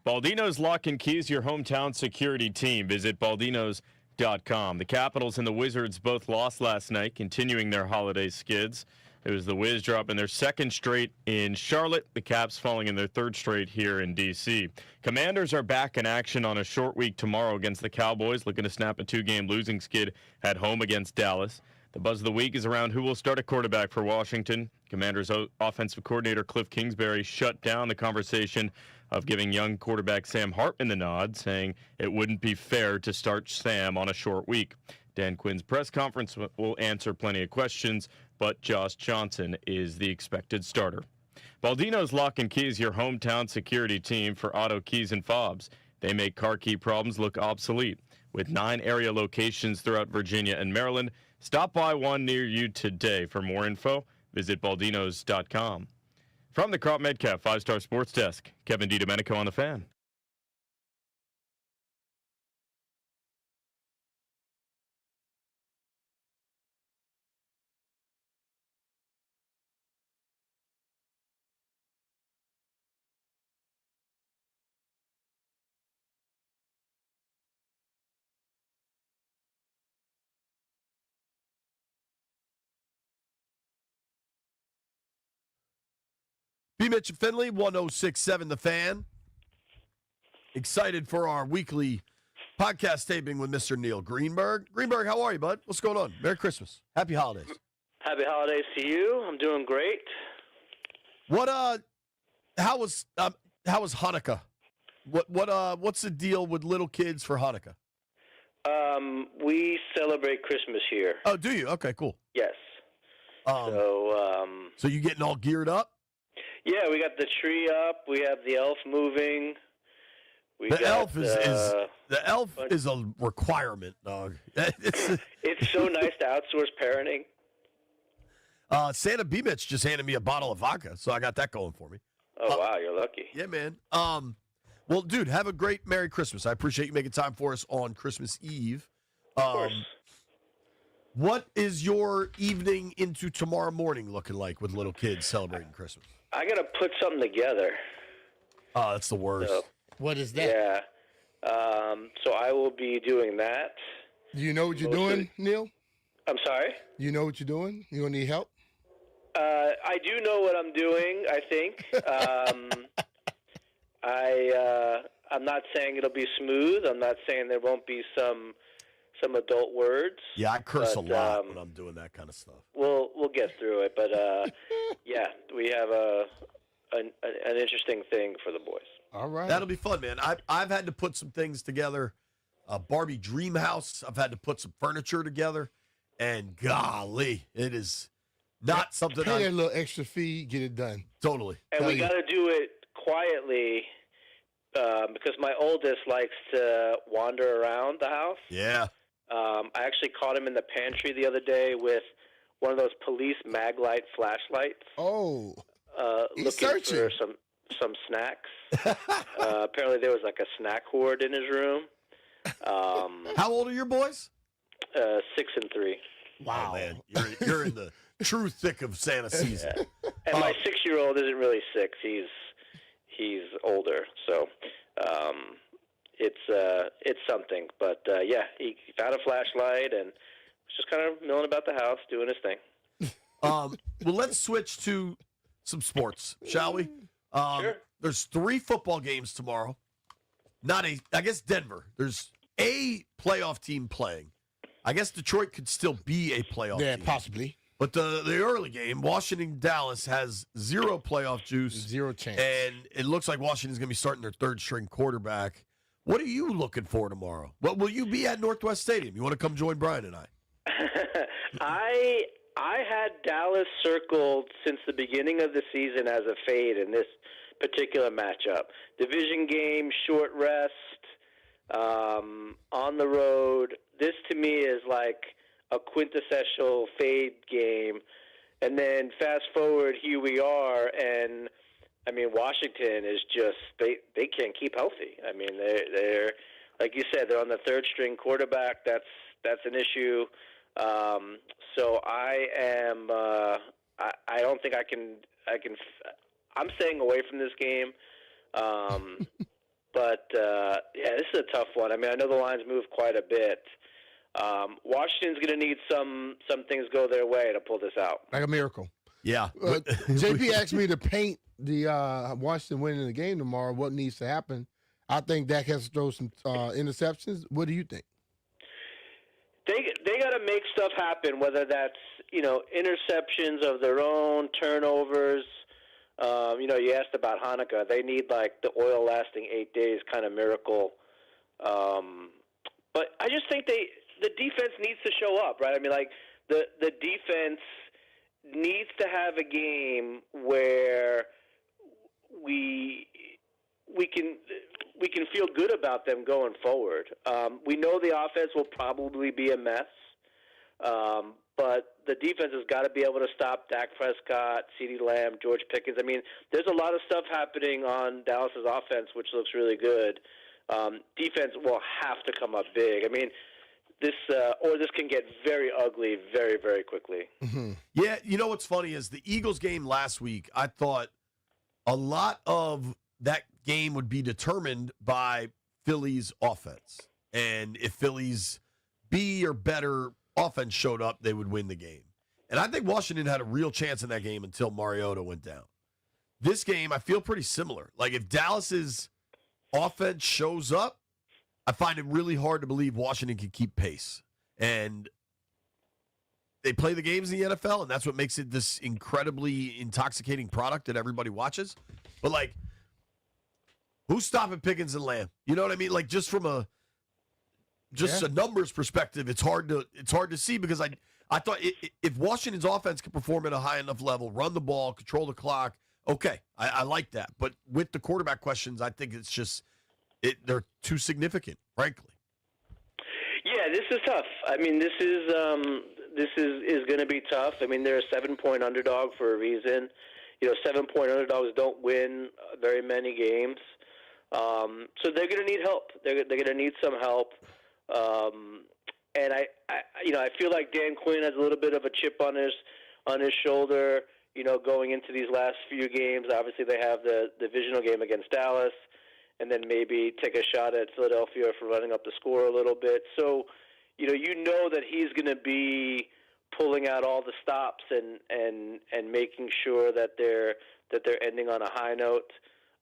S7: Baldino's Lock and Key is your hometown security team. Visit baldinos.com. The Capitals and the Wizards both lost last night, continuing their holiday skids. It was the Wiz dropping their second straight in Charlotte, the Caps falling in their third straight here in D.C. Commanders are back in action on a short week tomorrow against the Cowboys, looking to snap a 2-game losing skid at home against Dallas. The buzz of the week is around who will start at quarterback for Washington. Commanders' offensive coordinator Cliff Kingsbury shut down the conversation of giving young quarterback Sam Hartman the nod, saying it wouldn't be fair to start Sam on a short week. Dan Quinn's press conference will answer plenty of questions, but Josh Johnson is the expected starter. Baldino's Lock and Key is your hometown security team for auto keys and fobs. They make car key problems look obsolete. With 9 area locations throughout Virginia and Maryland, stop by one near you today. For more info, visit baldinos.com. From the Crop Medcalf 5-Star Sports Desk, Kevin DiDomenico on the Fan.
S4: B. Mitch and Finley, 106.7 The Fan. Excited for our weekly podcast taping with Mr. Neil Greenberg. Greenberg, how are you, bud? What's going on? Merry Christmas. Happy holidays.
S16: Happy holidays to you. I'm doing great.
S4: How was Hanukkah? What's the deal with little kids for Hanukkah?
S16: We celebrate Christmas here.
S4: Oh, do you? Okay, cool.
S16: Yes.
S4: So you getting all geared up?
S16: Yeah, we got the tree up. We have the elf moving.
S4: The elf is a requirement, dog.
S16: It's so nice to outsource parenting.
S4: Santa B. Mitch just handed me a bottle of vodka, so I got that going for me.
S16: Oh, wow, you're lucky.
S4: Yeah, man. Well, dude, have a great Merry Christmas. I appreciate you making time for us on Christmas Eve.
S16: Of course.
S4: What is your evening into tomorrow morning looking like with little kids celebrating Christmas?
S16: I got to put something together.
S4: Oh, that's the worst.
S16: So,
S14: what is that?
S16: Yeah. So I will be doing that.
S14: Do you know what you're doing, Neil?
S16: I'm sorry?
S14: You know what you're doing? You gonna need help?
S16: I do know what I'm doing, I think. I'm not saying it'll be smooth. I'm not saying there won't be some adult words.
S4: Yeah, I curse a lot when I'm doing that kind of stuff.
S16: We'll get through it, but yeah, we have an interesting thing for the boys.
S14: All right,
S4: that'll be fun, man. I've had to put some things together. A Barbie dream house. I've had to put some furniture together, and golly, it is not something.
S14: Pay that little extra fee, get it done.
S4: Totally.
S16: And we got to do it quietly because my oldest likes to wander around the house.
S4: Yeah.
S16: I actually caught him in the pantry the other day with one of those police Maglite flashlights.
S14: Oh,
S16: looking for some snacks. Apparently, there was like a snack hoard in his room.
S4: How old are your boys?
S16: 6 and 3.
S4: Wow, man, you're in the true thick of Santa season.
S16: Yeah. And my 6-year-old isn't really 6; he's older, so. It's something, but yeah, he found a flashlight and was just kind of milling about the house, doing his thing.
S4: Well, let's switch to some sports, shall we?
S16: Sure.
S4: There's 3 football games tomorrow. I guess Denver. There's a playoff team playing. I guess Detroit could still be a playoff team.
S14: Yeah, possibly.
S4: But the early game, Washington-Dallas has 0 playoff juice.
S14: 0 chance.
S4: And it looks like Washington's going to be starting their third-string quarterback. What are you looking for tomorrow? What will you be at Northwest Stadium? You want to come join Brian and I?
S16: I had Dallas circled since the beginning of the season as a fade in this particular matchup. Division game, short rest, on the road. This to me is like a quintessential fade game. And then fast forward, here we are, and I mean, Washington is just they can't keep healthy. I mean, they're like you said, they're on the third string quarterback. That's an issue. So I am. I don't think I can. I'm staying away from this game. But, this is a tough one. I mean, I know the lines move quite a bit. Washington's going to need some things go their way to pull this out.
S14: Like a miracle.
S1: Yeah.
S14: JP asked me to paint the Washington winning the game tomorrow. What needs to happen? I think Dak has to throw some interceptions. What do you think?
S16: They got to make stuff happen, whether that's interceptions of their own, turnovers. You asked about Hanukkah. They need like the oil lasting 8 days kind of miracle. But I just think the defense needs to show up, right? I mean, like the defense needs to have a game where we can feel good about them going forward. We know the offense will probably be a mess, but the defense has got to be able to stop Dak Prescott, CeeDee Lamb, George Pickens. I mean, there's a lot of stuff happening on Dallas's offense, which looks really good. Defense will have to come up big. I mean, this can get very ugly very, very quickly.
S4: Mm-hmm. Yeah, you know what's funny is the Eagles game last week, I thought a lot of that game would be determined by Philly's offense. And if Philly's B or better offense showed up, they would win the game. And I think Washington had a real chance in that game until Mariota went down. This game, I feel pretty similar. Like if Dallas's offense shows up, I find it really hard to believe Washington can keep pace. And they play the games in the NFL, and that's what makes it this incredibly intoxicating product that everybody watches. But, like, who's stopping Pickens and Lamb? You know what I mean? Like, just from a numbers perspective, it's hard to see because I thought if Washington's offense can perform at a high enough level, run the ball, control the clock, okay, I like that. But with the quarterback questions, I think it's just they're too significant, frankly.
S16: Yeah, this is tough. I mean, this is going to be tough. I mean, they're a 7-point underdog for a reason. 7-point underdogs don't win very many games, so they're going to need help. They're going to need some help. And I feel like Dan Quinn has a little bit of a chip on his shoulder. Going into these last few games, obviously they have the divisional game against Dallas, and then maybe take a shot at Philadelphia for running up the score a little bit. So, you know that he's going to be pulling out all the stops and making sure that they're ending on a high note.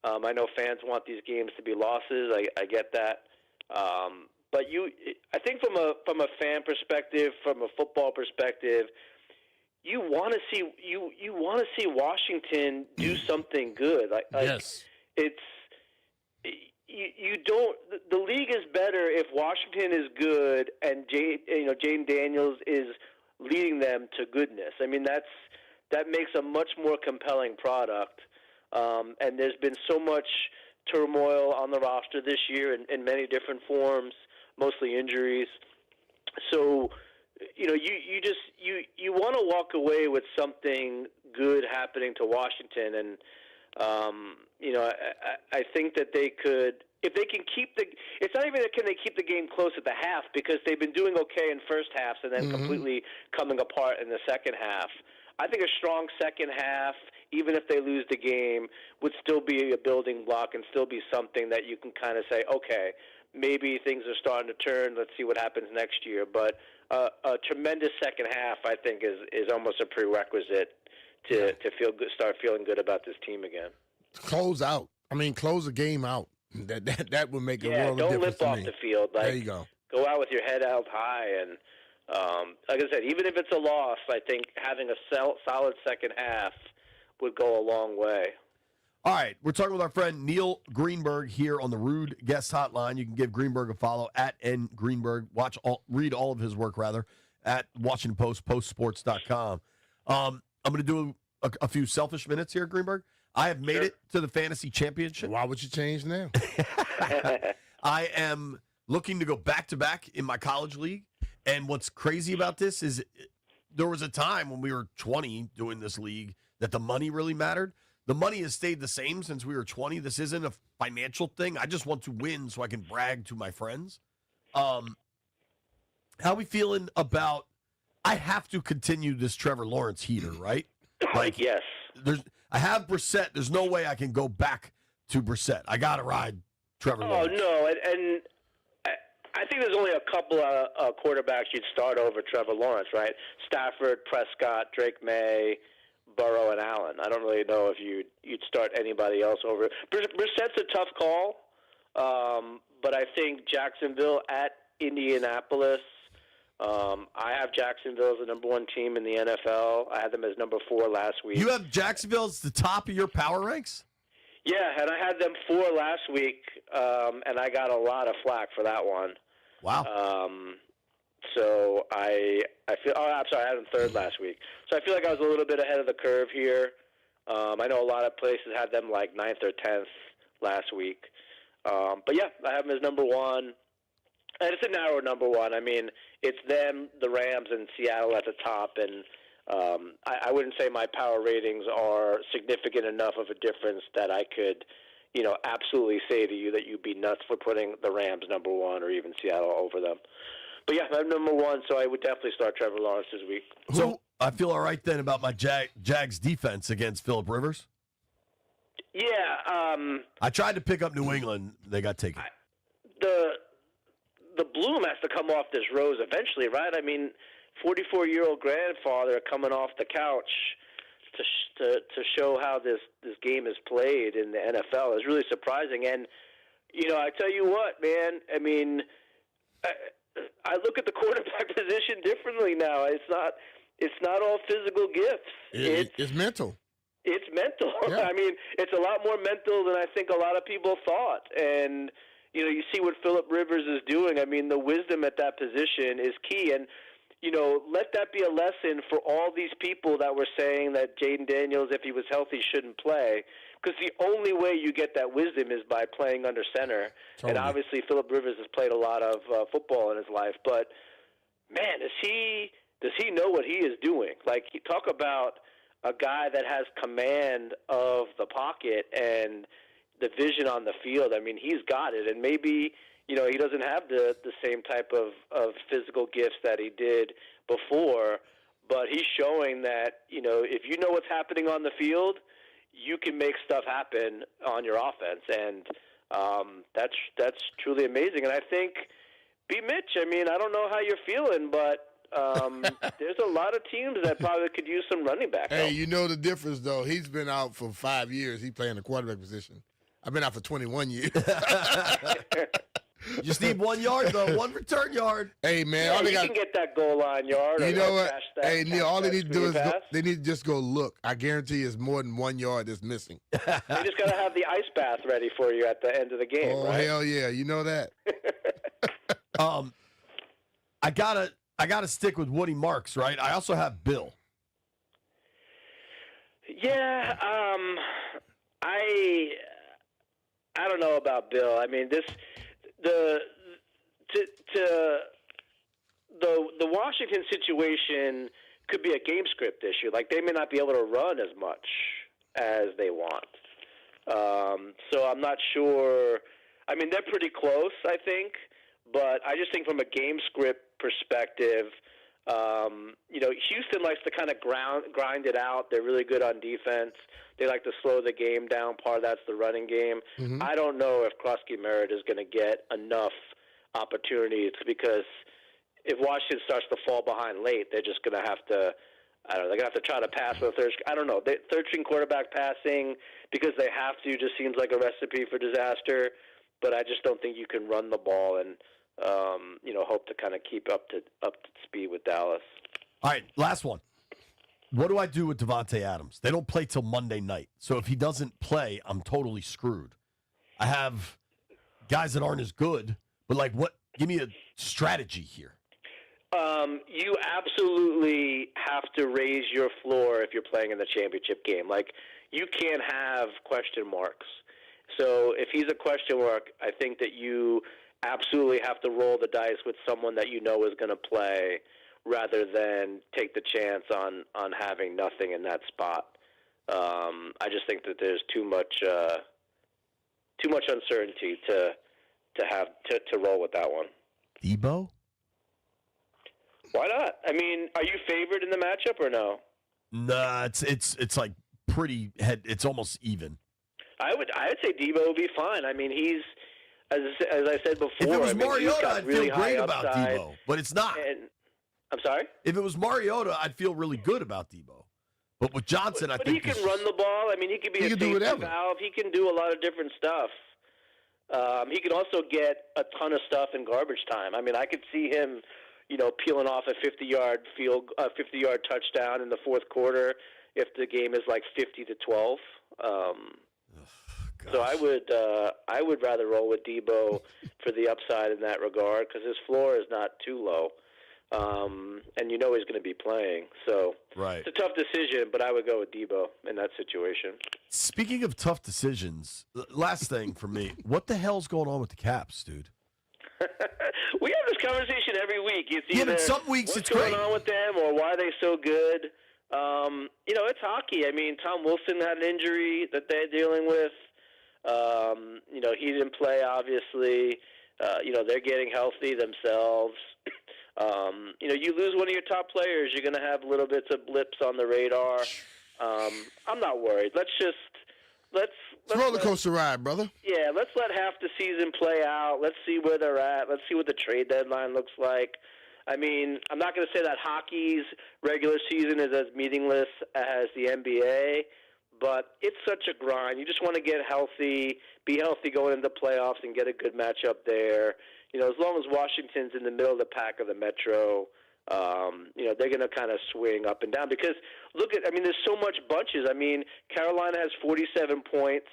S16: I know fans want these games to be losses. I get that. But I think from a fan perspective, from a football perspective, you want to see Washington do something good. Like
S4: yes.
S16: You don't. The league is better if Washington is good and Jane Daniels is leading them to goodness. I mean that makes a much more compelling product. And there's been so much turmoil on the roster this year in many different forms, mostly injuries. So you want to walk away with something good happening to Washington and. I think that they could, if they can keep it's not even that can they keep the game close at the half because they've been doing okay in first halves and then completely coming apart in the second half. I think a strong second half, even if they lose the game, would still be a building block and still be something that you can kind of say, okay, maybe things are starting to turn. Let's see what happens next year. But a tremendous second half, I think, is almost a prerequisite to feel good, start feeling good about this team again.
S14: Close out. I mean, close the game out. That would make a world of difference.
S16: Don't limp off the field. Like,
S14: there you go.
S16: Go out with your head held high, and like I said, even if it's a loss, I think having a solid second half would go a long way.
S4: All right, we're talking with our friend Neil Greenberg here on the Rude Guest Hotline. You can give Greenberg a follow at @ngreenberg. Read all of his work at Washington Post, postsports.com. I'm going to do a few selfish minutes here, Greenberg. I have made it to the fantasy championship.
S14: Why would you change now?
S4: I am looking to go back-to-back in my college league. And what's crazy about this is there was a time when we were 20 doing this league that the money really mattered. The money has stayed the same since we were 20. This isn't a financial thing. I just want to win so I can brag to my friends. How are we feeling about – I have to continue this Trevor Lawrence heater, right? Like,
S16: yes.
S4: I have Brissett. There's no way I can go back to Brissett. I got to ride
S19: Trevor
S16: Oh,
S19: Lawrence?
S16: no. And I think there's only a couple of quarterbacks you'd start over Trevor Lawrence, right? Stafford, Prescott, Drake May, Burrow, and Allen. I don't really know if you'd start anybody else over. Brissett's a tough call, but I think Jacksonville at Indianapolis. I have Jacksonville as the number 1 team in the NFL. I had them as number 4 last week.
S19: You have Jacksonville as the top of your power ranks?
S16: Yeah, and I had them 4 last week, and I got a lot of flack for that one.
S19: Wow.
S16: So I feel. Oh, I'm sorry, I had them 3rd last week. So I feel like I was a little bit ahead of the curve here. I know a lot of places had them like 9th or 10th last week. But yeah, I have them as number 1. And it's a narrow number 1. I mean, it's them, the Rams, and Seattle at the top. And I wouldn't say my power ratings are significant enough of a difference that I could, absolutely say to you that you'd be nuts for putting the Rams number 1 or even Seattle over them. But yeah, I'm number 1, so I would definitely start Trevor Lawrence this week.
S19: So I feel all right then about my Jags defense against Phillip Rivers.
S16: Yeah.
S19: I tried to pick up New England. They got taken.
S16: The bloom has to come off this rose eventually, right? I mean, 44-year-old grandfather coming off the couch to show how this game is played in the NFL is really surprising. And, I tell you what, man, I mean, I look at the quarterback position differently now. It's not all physical gifts.
S14: It's mental.
S16: It's mental.
S14: Yeah.
S16: I mean, it's a lot more mental than I think a lot of people thought. And, you see what Phillip Rivers is doing. I mean, the wisdom at that position is key. And, let that be a lesson for all these people that were saying that Jaden Daniels, if he was healthy, shouldn't play. Because the only way you get that wisdom is by playing under center.
S14: Totally.
S16: And obviously Phillip Rivers has played a lot of football in his life. But, man, does he know what he is doing? Like, talk about a guy that has command of the pocket and the vision on the field. I mean, he's got it. And maybe, he doesn't have the same type of physical gifts that he did before, but he's showing that, if you know what's happening on the field, you can make stuff happen on your offense. And that's truly amazing. And I think, B. Mitch, I mean, I don't know how you're feeling, but there's a lot of teams that probably could use some running back help.
S14: Hey, you know the difference, though. He's been out for 5 years. He's playing the quarterback position. I've been out for 21 years.
S19: You just need 1 yard, though. 1 return yard.
S14: Hey, man.
S16: Yeah,
S14: all they
S16: you can get that goal line yard.
S14: You
S16: or
S14: know what?
S16: That,
S14: hey, Neil, all they need to do is
S16: pass.
S14: they need to just go look. I guarantee you it's more than 1 yard that's missing.
S16: They just got to have the ice bath ready for you at the end of the game,
S14: Oh,
S16: right?
S14: hell yeah. You know that?
S19: I gotta stick with Woody Marks, right? I also have Bill.
S16: Yeah, I don't know about Bill. I mean, the Washington situation could be a game script issue. Like, they may not be able to run as much as they want. So I'm not sure. I mean, they're pretty close, I think. But I just think from a game script perspective, Houston likes to kind of grind it out. They're really good on defense. They like to slow the game down. Part of that's the running game.
S14: Mm-hmm.
S16: I don't know if Krusky Merritt is going to get enough opportunities, because if Washington starts to fall behind late, they're just going to have to, they're going to have to try to pass with I don't know. Third-string quarterback passing because they have to just seems like a recipe for disaster. But I just don't think you can run the ball and hope to kind of keep up to speed with Dallas.
S19: All right, last one. What do I do with Devontae Adams? They don't play till Monday night. So if he doesn't play, I'm totally screwed. I have guys that aren't as good, but give me a strategy here.
S16: You absolutely have to raise your floor if you're playing in the championship game. Like, you can't have question marks. So if he's a question mark, I think that you absolutely have to roll the dice with someone that you know is going to play, rather than take the chance on having nothing in that spot. I just think that there's too much uncertainty to roll with that one.
S19: Debo?
S16: Why not? I mean, are you favored in the matchup or no?
S19: Nah, it's like pretty it's almost even.
S16: I'd say Debo would be fine. I mean, he's
S6: as I said before,
S19: If it was
S6: I mean, he's
S19: Mariota,
S6: got
S19: I'd
S6: really
S19: feel great
S6: high
S19: about
S6: upside,
S19: Debo, but it's not.
S6: And I'm sorry.
S19: If it was Mariota, I'd feel really good about Debo. But with Johnson, I
S6: But
S19: think
S6: he can run the ball. I mean, he can be a safety valve. He can do a lot of different stuff. He can also get a ton of stuff in garbage time. I mean, I could see him, peeling off a 50-yard touchdown in the fourth quarter if the game is like 50-12. So I would rather roll with Debo for the upside in that regard because his floor is not too low, and he's going to be playing. So
S19: right.
S6: It's a tough decision, but I would go with Debo in that situation.
S19: Speaking of tough decisions, last thing for me, what the hell's going on with the Caps, dude?
S6: We have this conversation every week. It's
S19: Yeah,
S6: either
S19: but some weeks
S6: what's
S19: it's
S6: going
S19: great.
S6: on with them or why are they so good. It's hockey. I mean, Tom Wilson had an injury that they're dealing with. He didn't play, obviously. They're getting healthy themselves. You lose one of your top players, you're going to have little bits of blips on the radar. I'm not worried. Let's
S14: roller coaster ride, brother.
S6: Yeah, let's let half the season play out. Let's see where they're at. Let's see what the trade deadline looks like. I mean, I'm not going to say that hockey's regular season is as meaningless as the NBA, but it's such a grind. You just want to get healthy, be healthy going into the playoffs, and get a good matchup there. As long as Washington's in the middle of the pack of the Metro, they're going to kind of swing up and down. Because, there's so much bunches. I mean, Carolina has 47 points.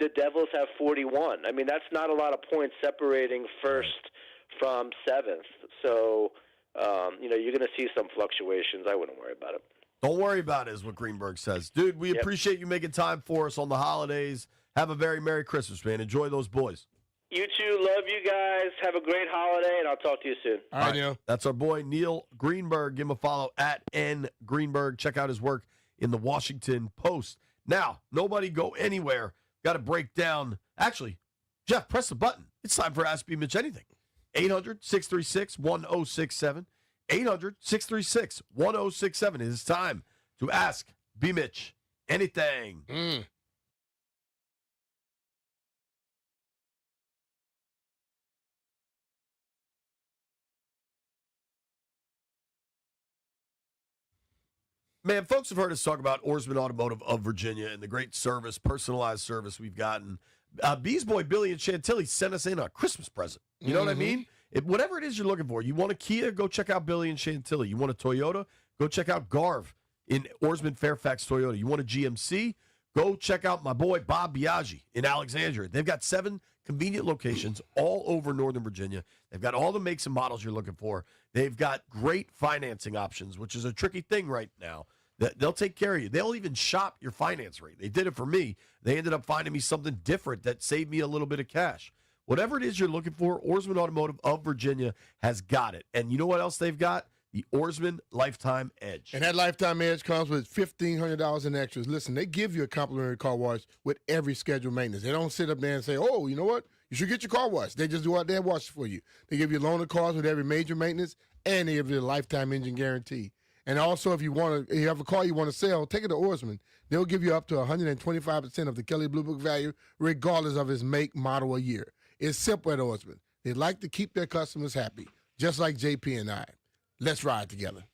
S6: The Devils have 41. I mean, that's not a lot of points separating first from seventh. So, you're going to see some fluctuations. I wouldn't worry about it.
S19: Don't worry about it, is what Greenberg says. Dude, we appreciate you making time for us on the holidays. Have a very Merry Christmas, man. Enjoy those boys.
S6: You too. Love you guys. Have a great holiday, and I'll talk to you soon.
S14: All right, Neil.
S19: That's our boy, Neil Greenberg. Give him a follow at @NGreenberg. Check out his work in the Washington Post. Now, nobody go anywhere. Got to break down. Actually, Jeff, press the button. It's time for Ask B. Mitch Anything. 800-636-1067. 800-636-1067. It is time to Ask B. Mitch Anything. Man, folks have heard us talk about Oarsman Automotive of Virginia and the great service, personalized service we've gotten. Bees Boy, Billy, and Chantilly sent us in a Christmas present. You know what I mean? Whatever it is you're looking for, you want a Kia, go check out Billy and Chantilly. You want a Toyota, go check out Garv in Oarsman Fairfax Toyota. You want a GMC, go check out my boy Bob Biaggi in Alexandria. They've got 7 convenient locations all over Northern Virginia. They've got all the makes and models you're looking for. They've got great financing options, which is a tricky thing right now. They'll take care of you. They'll even shop your finance rate. They did it for me. They ended up finding me something different that saved me a little bit of cash. Whatever it is you're looking for, Oarsman Automotive of Virginia has got it. And you know what else they've got? The Oarsman Lifetime Edge.
S14: And that Lifetime Edge comes with $1,500 in extras. Listen, they give you a complimentary car wash with every scheduled maintenance. They don't sit up there and say, oh, you know what? You should get your car washed. They just do out there and wash it for you. They give you loaner cars with every major maintenance, and they give you a lifetime engine guarantee. And also, if you have a car you want to sell, take it to Oarsman. They'll give you up to 125% of the Kelley Blue Book value, regardless of its make, model, or year. It's simple at Oarsman. They like to keep their customers happy, just like JP and I. Let's ride together.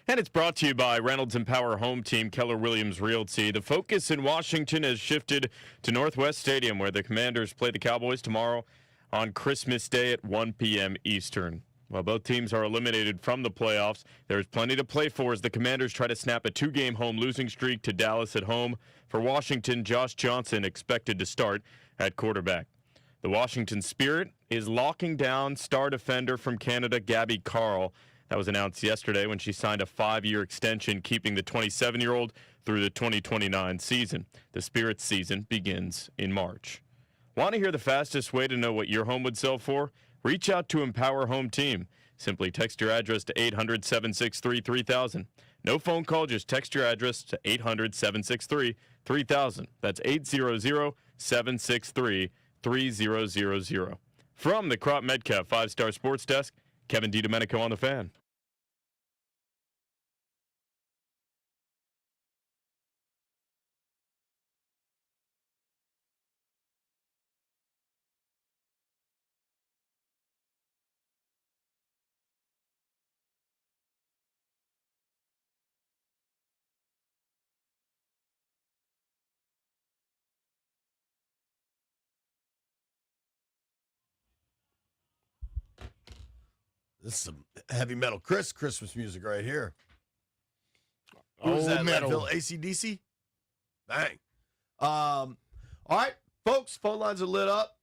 S7: And it's brought to you by Reynolds Empower Home Team, Keller Williams Realty. The focus in Washington has shifted to Northwest Stadium, where the Commanders play the Cowboys tomorrow on Christmas Day at 1 p.m. Eastern. While both teams are eliminated from the playoffs, there's plenty to play for as the Commanders try to snap a 2-game home losing streak to Dallas at home. For Washington, Josh Johnson expected to start at quarterback. The Washington Spirit is locking down star defender from Canada, Gabby Carl. That was announced yesterday when she signed a 5-year extension, keeping the 27-year-old through the 2029 season. The Spirit's season begins in March. Want to hear the fastest way to know what your home would sell for? Reach out to Empower Home Team. Simply text your address to 800-763-3000. No phone call, just text your address to 800-763-3000. That's 800-763-3000. From the Crop Metcalf 5-Star Sports Desk, Kevin DiDomenico on the Fan.
S19: This is some heavy metal Christmas music right here. Who's that?
S14: metal.
S19: Leadville, AC/DC? Bang. All right, folks, phone lines are lit up.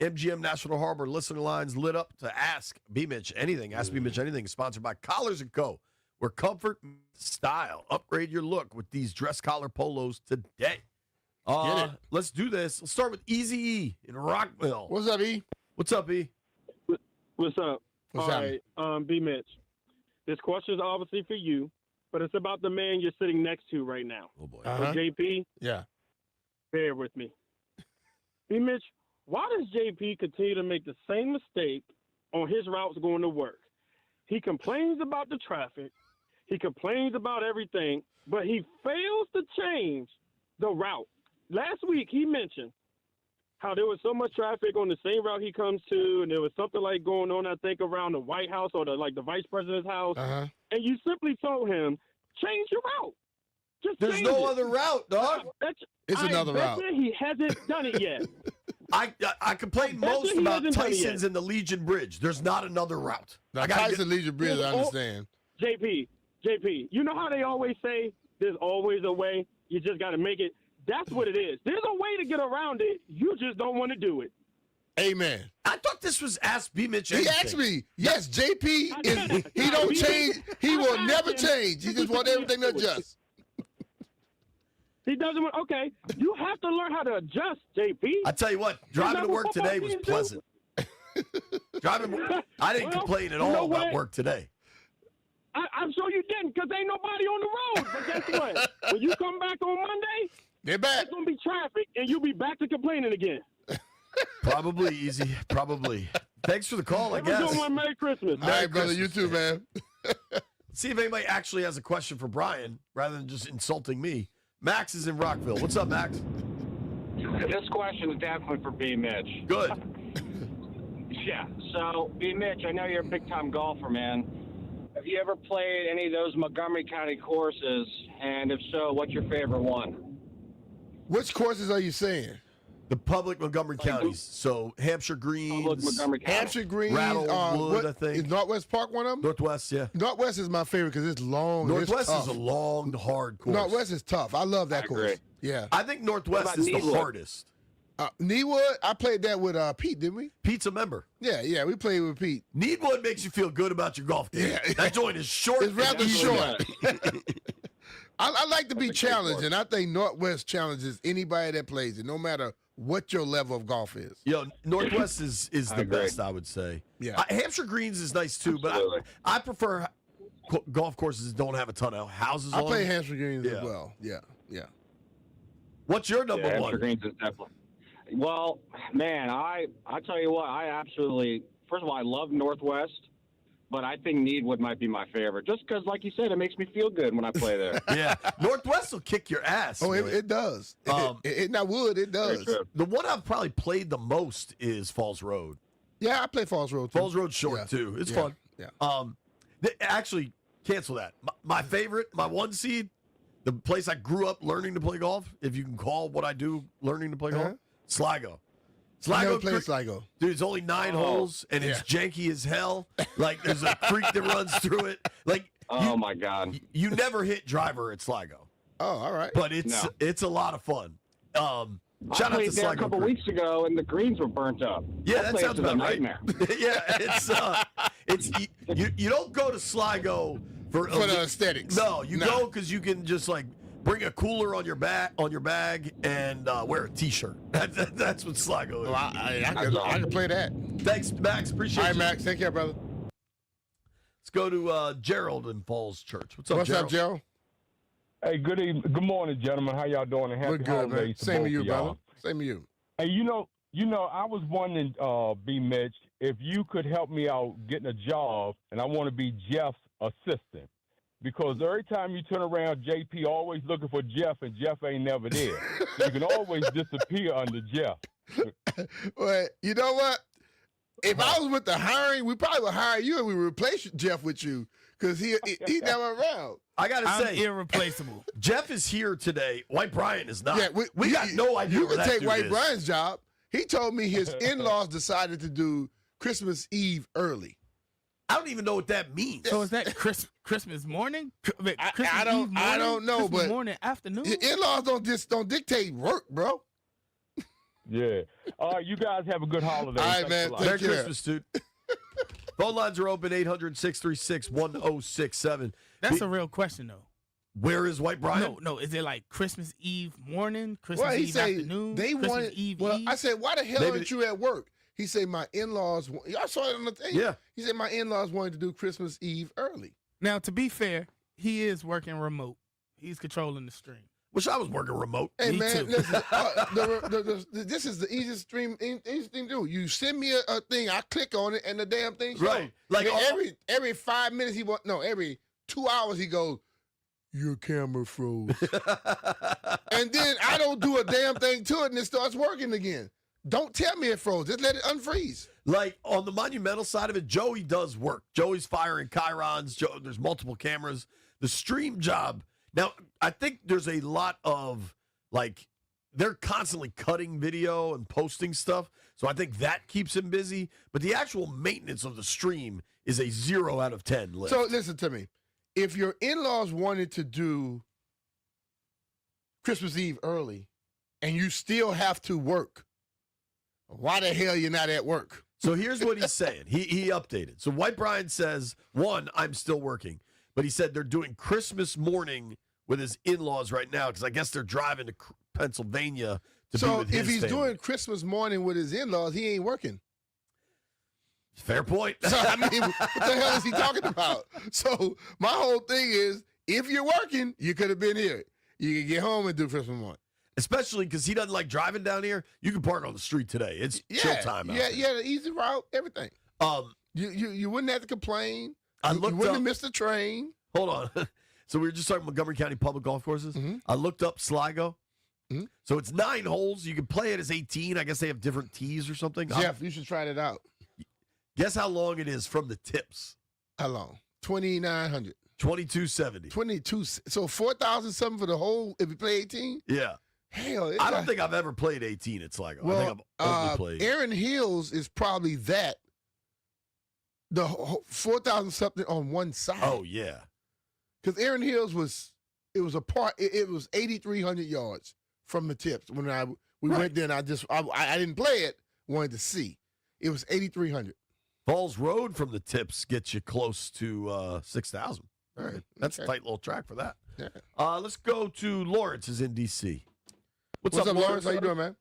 S19: MGM National Harbor listener lines lit up to ask B-Mitch anything. Ask B-Mitch anything is sponsored by Collars & Co., where comfort meets style. Upgrade your look with these dress collar polos today. Let's do this. Let's start with Easy E in Rockville.
S14: What's up, E?
S19: What's up, E?
S15: What's up?
S14: What's
S15: All right, B-Mitch. This question is obviously for you, but it's about the man you're sitting next to right now.
S19: Oh, boy.
S14: Uh-huh.
S15: JP,
S14: Yeah.
S15: bear with me. B-Mitch, why does JP continue to make the same mistake on his routes going to work? He complains about the traffic. He complains about everything, but he fails to change the route. Last week, he mentioned how there was so much traffic on the same route he comes to, and there was something like going on, I think, around the White House or the vice president's house.
S14: Uh-huh.
S15: And you simply told him, change your route. Just
S19: There's
S15: change
S19: no
S15: it.
S19: other route, dog.
S14: It's another route.
S15: He hasn't done it yet.
S19: I complain most about Tyson's and the Legion Bridge. There's not another route.
S14: Now, Tyson Legion Bridge, I understand.
S15: JP, you know how they always say there's always a way? You just got to make it. That's what it is. There's a way to get around it. You just don't want to do it.
S14: Amen.
S19: I thought this was Ask B-Mitch.
S14: He asked me. Yes, JP, he don't change. He will never change. He just want everything to adjust.
S15: He doesn't want, okay, you have to learn how to adjust, JP.
S19: I tell you what, driving to work today was pleasant. I didn't complain at all about work today.
S15: I'm sure you didn't, because ain't nobody on the road. But guess what? When you come back on Monday,
S14: they're back.
S15: There's going to be traffic, and you'll be back to complaining again.
S19: Probably easy. Probably. Thanks for the call, I guess.
S15: Everyone, Merry Christmas.
S14: All right, brother. You too, man.
S19: Let's see if anybody actually has a question for Brian rather than just insulting me. Max is in Rockville. What's up, Max?
S20: This question is definitely for B. Mitch.
S19: Good.
S20: Yeah. So, B. Mitch, I know you're a big-time golfer, man. Have you ever played any of those Montgomery County courses? And if so, what's your favorite one?
S14: Which courses are you saying?
S19: The public Montgomery counties. So Hampshire Greens.
S14: Hampshire Greens.
S19: Rattlewood, I think.
S14: Is Northwest Park one of them?
S19: Northwest, yeah.
S14: Northwest is my favorite because it's long.
S19: Northwest
S14: it's
S19: is a long, hard course.
S14: Northwest is tough. I love that course.
S20: agree.
S14: Yeah.
S19: I think Northwest is the hardest.
S14: Needwood, I played that with Pete, didn't we?
S19: Pete's a member.
S14: Yeah, we played with Pete.
S19: Needwood makes you feel good about your golf game. Yeah. That joint is short.
S14: It's rather
S19: and
S14: short. I like to be challenged, and I think Northwest challenges anybody that plays it, no matter what your level of golf is.
S19: Northwest is the best, I would say.
S14: Yeah.
S19: Hampshire Greens is nice too, but I prefer golf courses that don't have a ton of houses on
S14: I play
S19: them.
S14: Hampshire Greens as well. Yeah.
S19: What's your number one?
S20: Hampshire Greens is definitely. Well, man, I tell you what, I absolutely, first of all, I love Northwest, but I think Needwood might be my favorite. Just because, like you said, it makes me feel good when I play there.
S19: Yeah, Northwest will kick your ass.
S14: Oh, it does. It does.
S19: The one I've probably played the most is Falls Road.
S14: Yeah, I play Falls Road too.
S19: Falls Road's short too. It's fun.
S14: Yeah.
S19: Actually, cancel that. My favorite, my 1 seed, the place I grew up learning to play golf, if you can call what I do learning to play golf, Sligo.
S14: I never played Sligo.
S19: Dude, it's only 9 holes, and it's janky as hell. Like, there's a creek that runs through it. Like,
S20: my God.
S19: You never hit driver at Sligo.
S14: Oh, all right.
S19: But it's a lot of fun. Shout out to
S20: I played there a
S19: Sligo
S20: couple
S19: crew.
S20: weeks ago, and the greens were burnt up.
S19: Yeah, that sounds about right.
S20: nightmare.
S19: Yeah, it's you don't go to Sligo for
S14: the aesthetics.
S19: No, you go because you can just like bring a cooler on your bag and wear a T-shirt. That's what Sligo is.
S14: Well, I can play that.
S19: Thanks, Max. Appreciate
S14: All right,
S19: you.
S14: Max. Take care, brother.
S19: Let's go to Gerald in Falls Church. What's up,
S14: What's up, Gerald?
S5: Hey, good evening. Good morning, gentlemen. How y'all doing? And happy
S14: We're good,
S5: holidays
S14: man.
S5: to
S14: Same
S5: both
S14: to you,
S5: of y'all.
S14: brother. Same to you.
S5: Hey, you know, I was wondering, B. Mitch, if you could help me out getting a job, and I want to be Jeff's assistant. Because every time you turn around, JP always looking for Jeff, and Jeff ain't never there. So you can always disappear under Jeff.
S14: Well, you know what? If I was with the hiring, we probably would hire you and we would replace Jeff with you because he never around.
S19: I gotta
S23: I'm
S19: say,
S23: irreplaceable.
S19: Jeff is here today. White Brian is not.
S14: Yeah,
S19: we got no idea.
S14: You
S19: where
S14: can
S19: that
S14: take
S19: dude
S14: White
S19: is.
S14: Brian's job. He told me his in-laws decided to do Christmas Eve early.
S19: I don't even know what that means.
S23: So is that Christmas morning?
S14: I don't know,
S23: Christmas
S14: but
S23: morning, afternoon.
S14: Your in-laws don't dictate work, bro.
S5: Yeah. All right, you guys have a good holiday.
S14: All right, man.
S19: Merry Christmas, dude. Phone lines are open 800-636-1067.
S23: That's a real question, though.
S19: Where is White Brian?
S23: No. Is it like Christmas Eve morning, Christmas
S14: Well, he
S23: Eve
S14: say
S23: afternoon,
S14: they
S23: Christmas
S14: wanted.
S23: Eve
S14: Well,
S23: Eve?
S14: I said, why the hell
S19: Maybe
S14: aren't you at work? He said, my in-laws. Y'all saw it on the thing.
S19: Yeah.
S14: He said my in-laws wanted to do Christmas Eve early.
S23: Now, to be fair, he is working remote. He's controlling the stream.
S19: Wish I was working remote.
S14: Hey,
S23: Me
S14: man,
S23: too.
S14: listen, this is the easiest thing to do. You send me a thing, I click on it, and the damn thing shows.
S19: Right. Like
S14: every 5 minutes, every 2 hours, he goes, your camera froze. And then I don't do a damn thing to it, and it starts working again. Don't tell me it froze. Just let it unfreeze.
S19: Like on the monumental side of it, Joey does work. Joey's firing chyrons. There's multiple cameras. The stream job. Now, I think there's a lot of, like, they're constantly cutting video and posting stuff. So I think that keeps him busy. But the actual maintenance of the stream is a 0 out of 10 list.
S14: So listen to me. If your in-laws wanted to do Christmas Eve early and you still have to work, why the hell you not at work?
S19: So here's what he's saying. He updated. So White Brian says, 1, I'm still working. But he said they're doing Christmas morning with his in-laws right now because I guess they're driving to Pennsylvania to be with his
S14: if he's
S19: family.
S14: doing Christmas morning with his in-laws, he ain't working.
S19: Fair point.
S14: So, I mean, what the hell is he talking about? So my whole thing is, if you're working, you could have been here. You can get home and do Christmas morning.
S19: Especially because he doesn't like driving down here. You can park on the street today. It's chill time out there.
S14: The easy route, everything. You wouldn't have to complain. You wouldn't have missed the train.
S19: Hold on. So we were just talking Montgomery County public golf courses.
S14: Mm-hmm.
S19: I looked up Sligo. Mm-hmm. So it's 9 holes. You can play it as 18. I guess they have different tees or something.
S14: Jeff, you should try that out.
S19: Guess how long it is from the tips?
S14: How long? 2,900.
S19: 2270.
S14: 22. So 4,000 something for the whole if you play 18?
S19: Yeah.
S14: Hell,
S19: I don't think I've ever played 18 at Sligo.
S14: Well,
S19: I think I've only played.
S14: Aaron Hills is probably that. The 4,000 something on one side.
S19: Oh, yeah.
S14: Because Aaron Hills was 8,300 yards from the tips. When we went there, and I didn't play it, wanted to see. It was 8,300.
S19: Falls Road from the tips gets you close to 6,000. All right. That's a tight little track for that.
S14: Yeah.
S19: Let's go to Lawrence is in D.C. What's up,
S14: Lawrence? How you doing, man?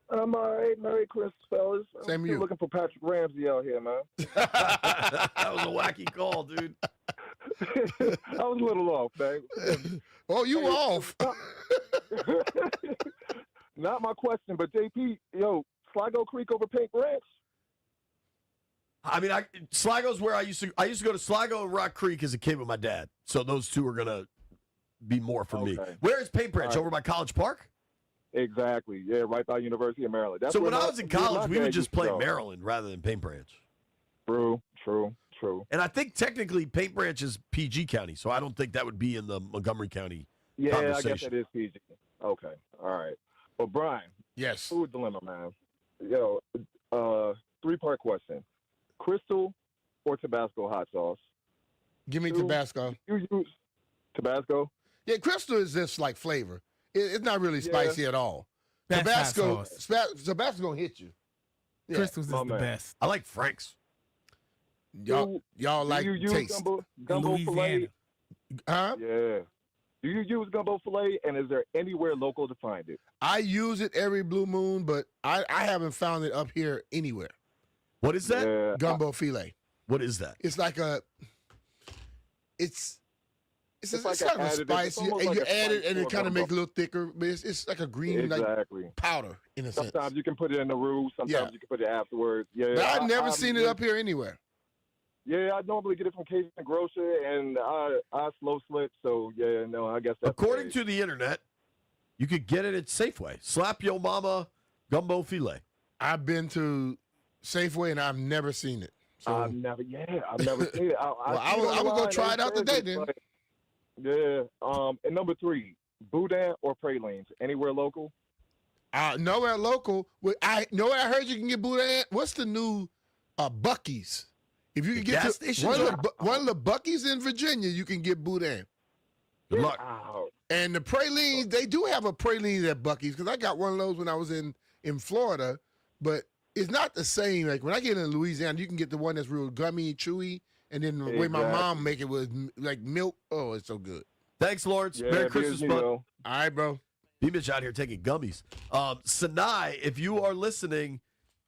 S21: I'm all right. Merry Christmas, fellas.
S14: Same
S21: I'm
S14: to you.
S21: looking for Patrick Ramsey out here, man.
S19: That was a wacky call, dude.
S21: I was a little off, man.
S14: Oh, you were off.
S21: Not my question, but JP, Sligo Creek over Pink Ranch.
S19: I mean, Sligo's where I used to go to Sligo and Rock Creek as a kid with my dad. So those two are gonna be more for me. Where is Paint Branch? Over by College Park?
S21: Exactly. Yeah, right by University of Maryland.
S19: So when I was in college, we would just play Maryland rather than Paint Branch.
S21: True.
S19: And I think technically Paint Branch is PG County, so I don't think that would be in the Montgomery County
S21: Yeah, I guess
S19: conversation.
S21: that is PG. Okay, all right. Well, Brian.
S14: Yes.
S21: Food dilemma, man. Yo, 3-part question: Crystal or Tabasco hot sauce?
S14: Give me Tabasco.
S21: You use Tabasco?
S14: Yeah, Crystal is just like flavor. It's not really spicy at all.
S23: Best
S14: Tabasco,
S23: hot sauce.
S14: Tabasco gonna hit you. Yeah.
S23: Crystals is the best.
S19: I like Frank's.
S14: Y'all like
S21: do you use
S14: taste.
S21: gumbo filet?
S14: Huh?
S21: Yeah. Do you use gumbo filet, and is there anywhere local to find it?
S14: I use it every blue moon, but I haven't found it up here anywhere.
S19: What is that?
S21: Yeah.
S14: Gumbo filet.
S19: What is that?
S14: It's like it's
S21: like
S14: kind of a
S21: additive. It's
S14: spice. You,
S21: almost
S14: and
S21: like
S14: you
S21: a
S14: add it,
S21: spice
S14: and it
S21: for
S14: kind of
S21: gumbo.
S14: makes it a little thicker. But it's like a green
S21: Exactly.
S14: like powder in a sense.
S21: Sometimes you can put it in the roux. Sometimes you can put it afterwards. Yeah.
S14: But I've never seen it up here anywhere.
S21: Yeah, I normally get it from Cajun Grocer, and I slow slip. So yeah, no, I guess that's
S19: According to the internet, you could get it at Safeway. Slap Yo Mama Gumbo Filet.
S14: I've been to Safeway and I've never seen it. So
S21: I've never seen it.
S14: I would go try it out today then.
S21: Yeah. And number 3, boudin or pralines? Anywhere local?
S14: Nowhere local. I heard you can get boudin. What's the new Buc-ee's? If you can get
S19: gas
S14: to
S19: station
S14: one of the Buc-ee's in Virginia, you can get boudin.
S19: Good luck.
S14: And the pralines, they do have a praline at Buc-ee's because I got one of those when I was in Florida, but it's not the same. Like when I get in Louisiana, you can get the one that's real gummy, chewy, and then the way my mom make it with like milk. Oh, it's so good.
S19: Thanks, Lawrence.
S21: Yeah,
S19: Merry Christmas, bud.
S14: All right, bro.
S19: B-Mitch out here taking gummies. Sinai, if you are listening,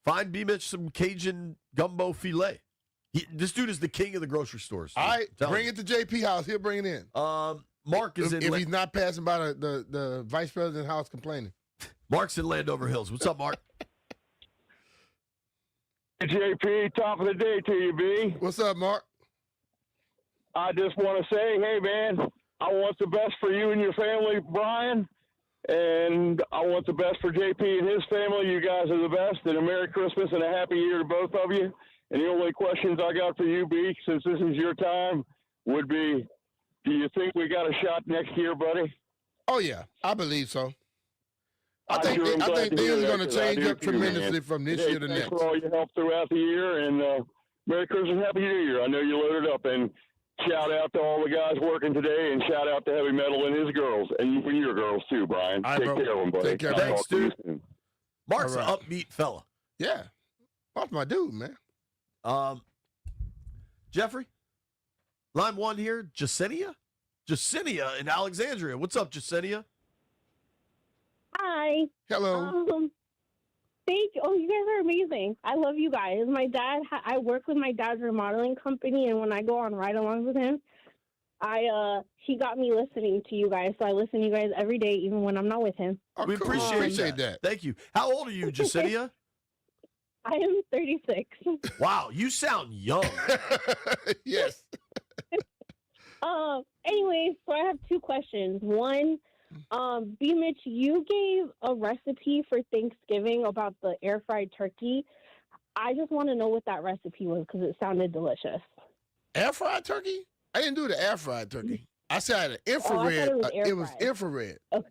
S19: find B-Mitch some Cajun Gumbo Filet. This dude is the king of the grocery stores.
S14: All right, bring it to JP house. He'll bring it in.
S19: Mark is
S14: if he's not passing by the vice president's house complaining.
S19: Mark's in Landover Hills. What's up, Mark?
S5: JP, top of the day to you, B.
S14: What's up, Mark?
S5: I just want to say, hey, man, I want the best for you and your family, Brian, and I want the best for JP and his family. You guys are the best, and a Merry Christmas and a Happy Year to both of you. And the only questions I got for you, B, since this is your time, would be, do you think we got a shot next year, buddy?
S14: Oh, yeah, I believe so. I
S5: sure am
S14: think
S5: glad
S14: things
S5: to hear
S14: are
S5: that,
S14: going to
S5: 'cause I
S14: change
S5: do
S14: up
S5: too,
S14: tremendously
S5: man.
S14: from this
S5: Hey,
S14: year to
S5: thanks
S14: next.
S5: for all your help throughout the year, and Merry Christmas, Happy New Year. I know you loaded up, and shout out to all the guys working today, and shout out to Heavy Metal and his girls, and your girls too, Brian.
S14: All right,
S5: Take
S14: bro.
S5: care of them, buddy.
S14: Take care,
S5: I'll
S14: thanks,
S5: talk to you
S14: dude.
S5: soon.
S19: Mark's
S14: All
S19: an
S14: right.
S19: upbeat fella.
S14: Yeah, that's my dude, man.
S19: Jeffrey, line 1 here, Jasenia in Alexandria. What's up, Jasenia?
S8: Hi.
S14: Hello.
S8: Thank you. Oh, you guys are amazing. I love you guys. My dad, I work with my dad's remodeling company, and when I go on ride-alongs with him, he got me listening to you guys, so I listen to you guys every day, even when I'm not with him.
S14: Oh,
S19: We
S14: cool.
S19: appreciate that. Thank you. How old are you, Jasenia?
S8: I am 36.
S19: Wow, you sound young.
S14: Yes.
S8: Anyways, so I have 2 questions. One, B. Mitch, you gave a recipe for Thanksgiving about the air fried turkey. I just want to know what that recipe was because it sounded delicious.
S14: Air fried turkey? I didn't do the air fried turkey. I said an
S8: Oh, I thought
S14: infrared.
S8: it was air
S14: It was
S8: fried.
S14: infrared.
S8: Okay.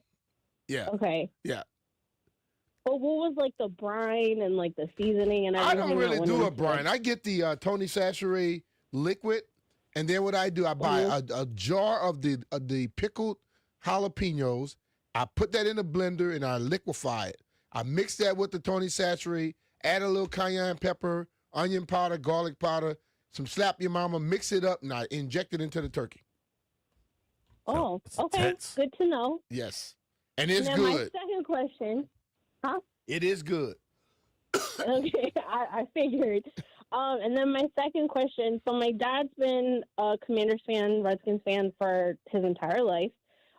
S14: Yeah.
S8: Okay.
S14: Yeah.
S8: But what was like the brine and like the seasoning and
S14: I
S8: everything?
S14: don't
S8: that
S14: really
S8: went
S14: do a
S8: into
S14: brine.
S8: it?
S14: I get the Tony Chachere liquid, and then what I do, I buy a jar of the pickled jalapenos. I put that in a blender and I liquefy it. I mix that with the Tony Chachere, add a little cayenne pepper, onion powder, garlic powder, some slap your mama, mix it up, and I inject it into the turkey.
S8: Oh, okay.
S14: intense.
S8: Good to know.
S14: Yes. And it's
S8: then
S14: good.
S8: My second question, huh?
S14: It is good.
S8: Okay, I figured. And then my second question. So my dad's been a Commanders fan, Redskins fan for his entire life.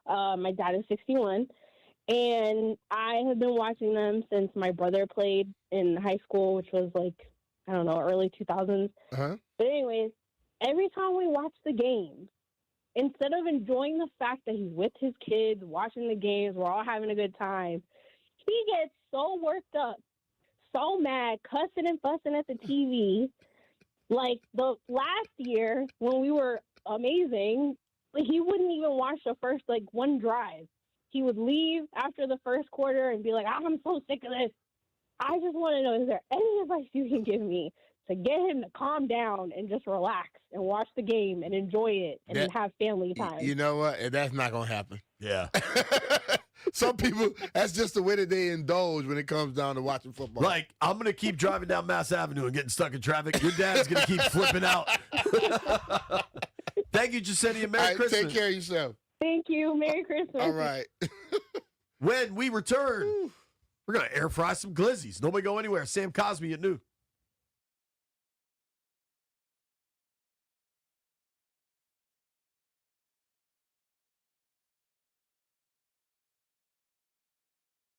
S8: My dad is 61, and I have been watching them since my brother played in high school, which was like, I don't know, early 2000s.
S14: Uh-huh.
S8: But anyways, every time we watch the games, instead of enjoying the fact that he's with his kids, watching the games, we're all having a good time, he gets so worked up, so mad, cussing and fussing at the TV. Like the last year when we were amazing, like, he wouldn't even watch the first one drive. He would leave after the first quarter and be like, "I'm so sick of this." I just want to know, is there any advice you can give me to get him to calm down and just relax and watch the game and enjoy it and then have family time?
S14: You know what? And that's not going to happen.
S19: Yeah.
S14: Some people, that's just the way that they indulge when it comes down to watching football.
S19: Like, I'm going to keep driving down Mass Avenue and getting stuck in traffic. Your dad's going to keep flipping out. Thank you, Jasenia. Merry Christmas.
S14: Take care of yourself.
S8: Thank you. Merry Christmas.
S14: All right.
S19: When we return, we're going to air fry some glizzies. Nobody go anywhere. Sam Cosby at noon.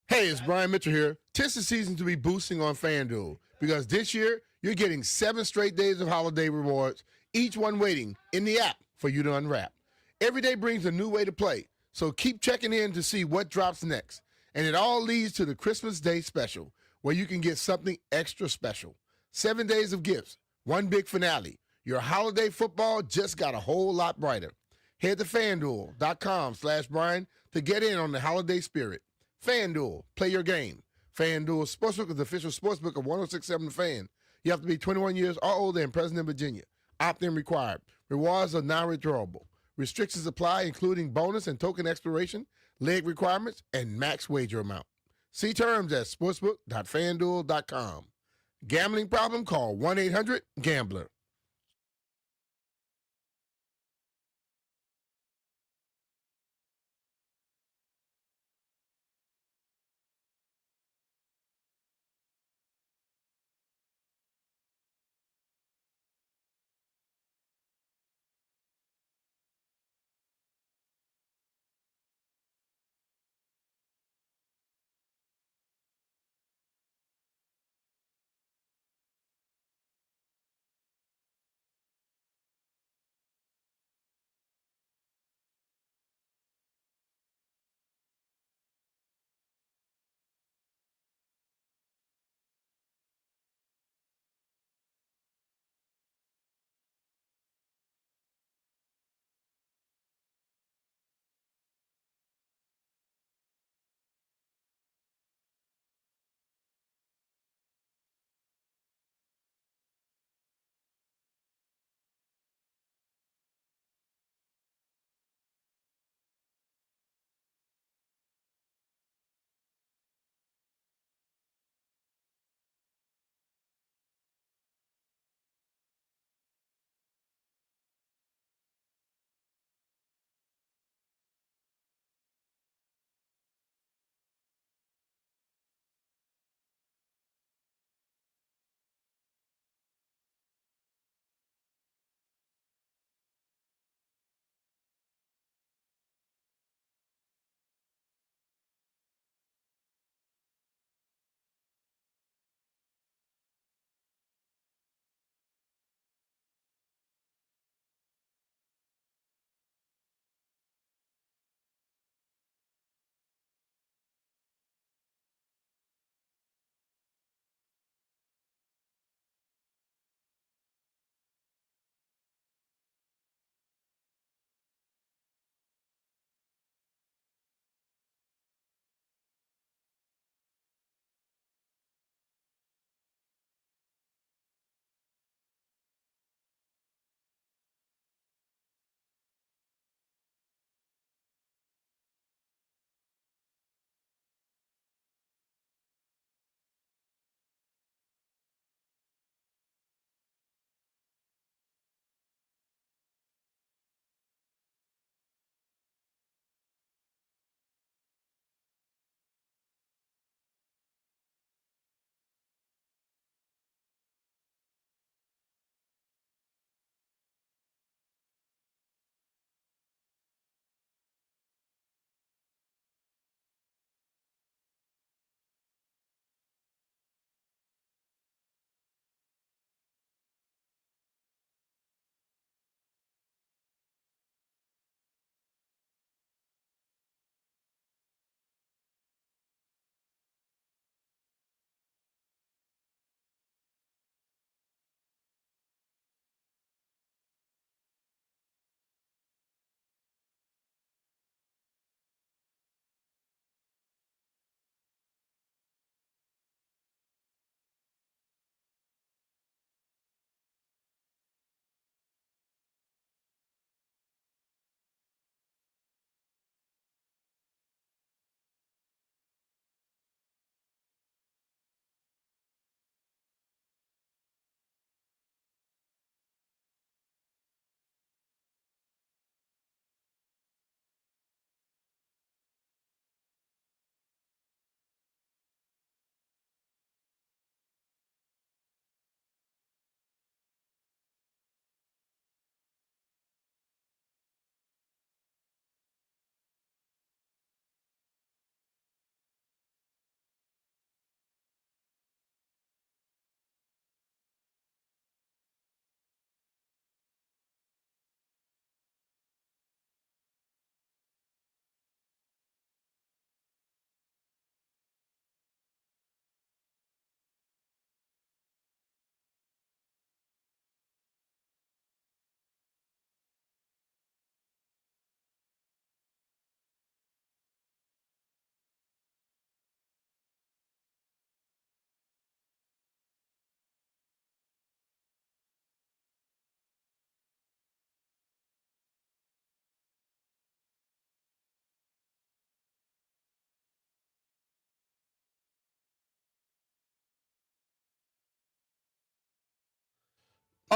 S14: Hey, it's Brian Mitchell here. 'Tis the season to be boosting on FanDuel because this year you're getting 7 straight days of holiday rewards, each one waiting in the app for you to unwrap. Every day brings a new way to play, so keep checking in to see what drops next. And it all leads to the Christmas Day special, where you can get something extra special. 7 days of gifts, one big finale. Your holiday football just got a whole lot brighter. Head to FanDuel.com/Brian to get in on the holiday spirit. FanDuel, play your game. FanDuel Sportsbook is the official sportsbook of 106.7 The Fan. You have to be 21 years or older and present in Virginia. Opt-in required. Rewards are non-withdrawable. Restrictions apply, including bonus and token expiration, leg requirements, and max wager amount. See terms at sportsbook.fanduel.com. Gambling problem? Call 1-800-GAMBLER.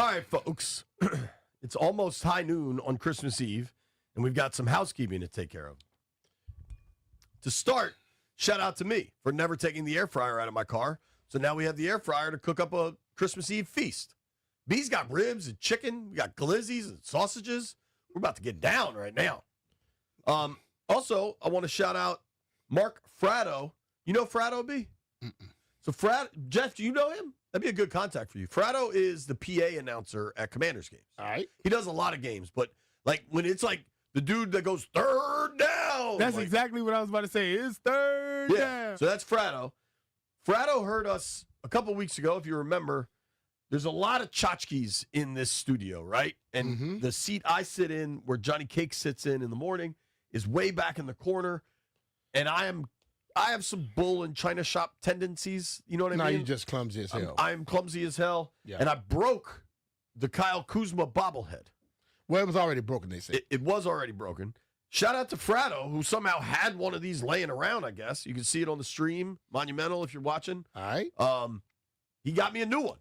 S19: All right, folks. It's almost high noon on Christmas Eve, and we've got some housekeeping to take care of. To start, shout out to me for never taking the air fryer out of my car. So now we have the air fryer to cook up a Christmas Eve feast. B's got ribs and chicken. We got glizzies and sausages. We're about to get down right now. Also, I want to shout out Mark Fratto. You know Fratto, B? So Jeff, do you know him? That'd be a good contact for you. Fratto is the PA announcer at Commanders games.
S14: All right.
S19: He does a lot of games, but like when it's like the dude that goes third down.
S23: That's
S19: like,
S23: exactly what I was about to say. It's third down.
S19: So that's Fratto. Fratto heard us a couple weeks ago, if you remember. There's a lot of tchotchkes in this studio, right? And the seat I sit in, where Johnny Cake sits in the morning, is way back in the corner. And I have some bull and china shop tendencies. You know what I mean?
S14: No, you're just clumsy as hell.
S19: I'm clumsy as hell.
S14: Yeah.
S19: And I broke the Kyle Kuzma bobblehead.
S14: Well, it was already broken, they said.
S19: It was already broken. Shout out to Fratto, who somehow had one of these laying around, I guess. You can see it on the stream, Monumental, if you're watching.
S14: All right.
S19: He got me a new one.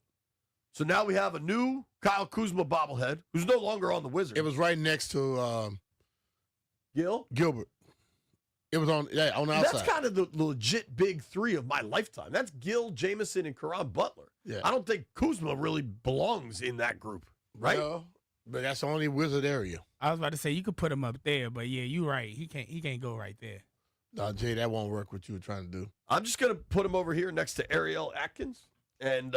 S19: So now we have a new Kyle Kuzma bobblehead, who's no longer on the Wizards.
S14: It was right next to Gilbert. It was on the outside.
S19: That's kind of the legit big three of my lifetime. That's Gil, Jameson, and Karan Butler.
S14: Yeah.
S19: I don't think Kuzma really belongs in that group, right?
S14: Well, but that's the only Wizard area.
S23: I was about to say you could put him up there, but yeah, you're right. He can't go right there.
S14: No, Jay, that won't work. What you were trying to do.
S19: I'm just gonna put him over here next to Ariel Atkins, and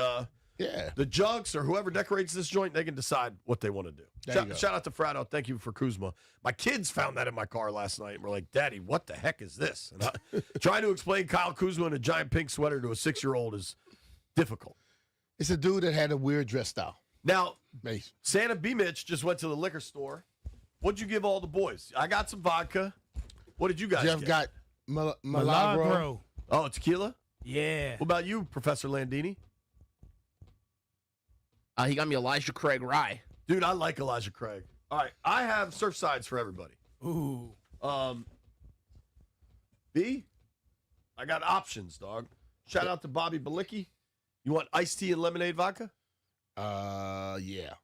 S19: the Jugs or whoever decorates this joint, they can decide what they want to do. Shout out to Fratto. Thank you for Kuzma. My kids found that in my car last night and were like, "Daddy, what the heck is this?" And trying to explain Kyle Kuzma in a giant pink sweater to a 6-year-old is difficult.
S14: It's a dude that had a weird dress style.
S19: Now, Santa B. Mitch just went to the liquor store. What'd you give all the boys? I got some vodka. What did you guys
S14: Jeff
S19: get?
S14: got Milagro.
S19: Oh, tequila?
S23: Yeah.
S19: What about you, Professor Landini?
S17: He got me Elijah Craig Rye.
S19: Dude, I like Elijah Craig. All right, I have Surfsides for everybody.
S23: Ooh.
S19: B, I got options, dog. Shout out to Bobby Balicki. You want iced tea and lemonade vodka?
S14: Yeah.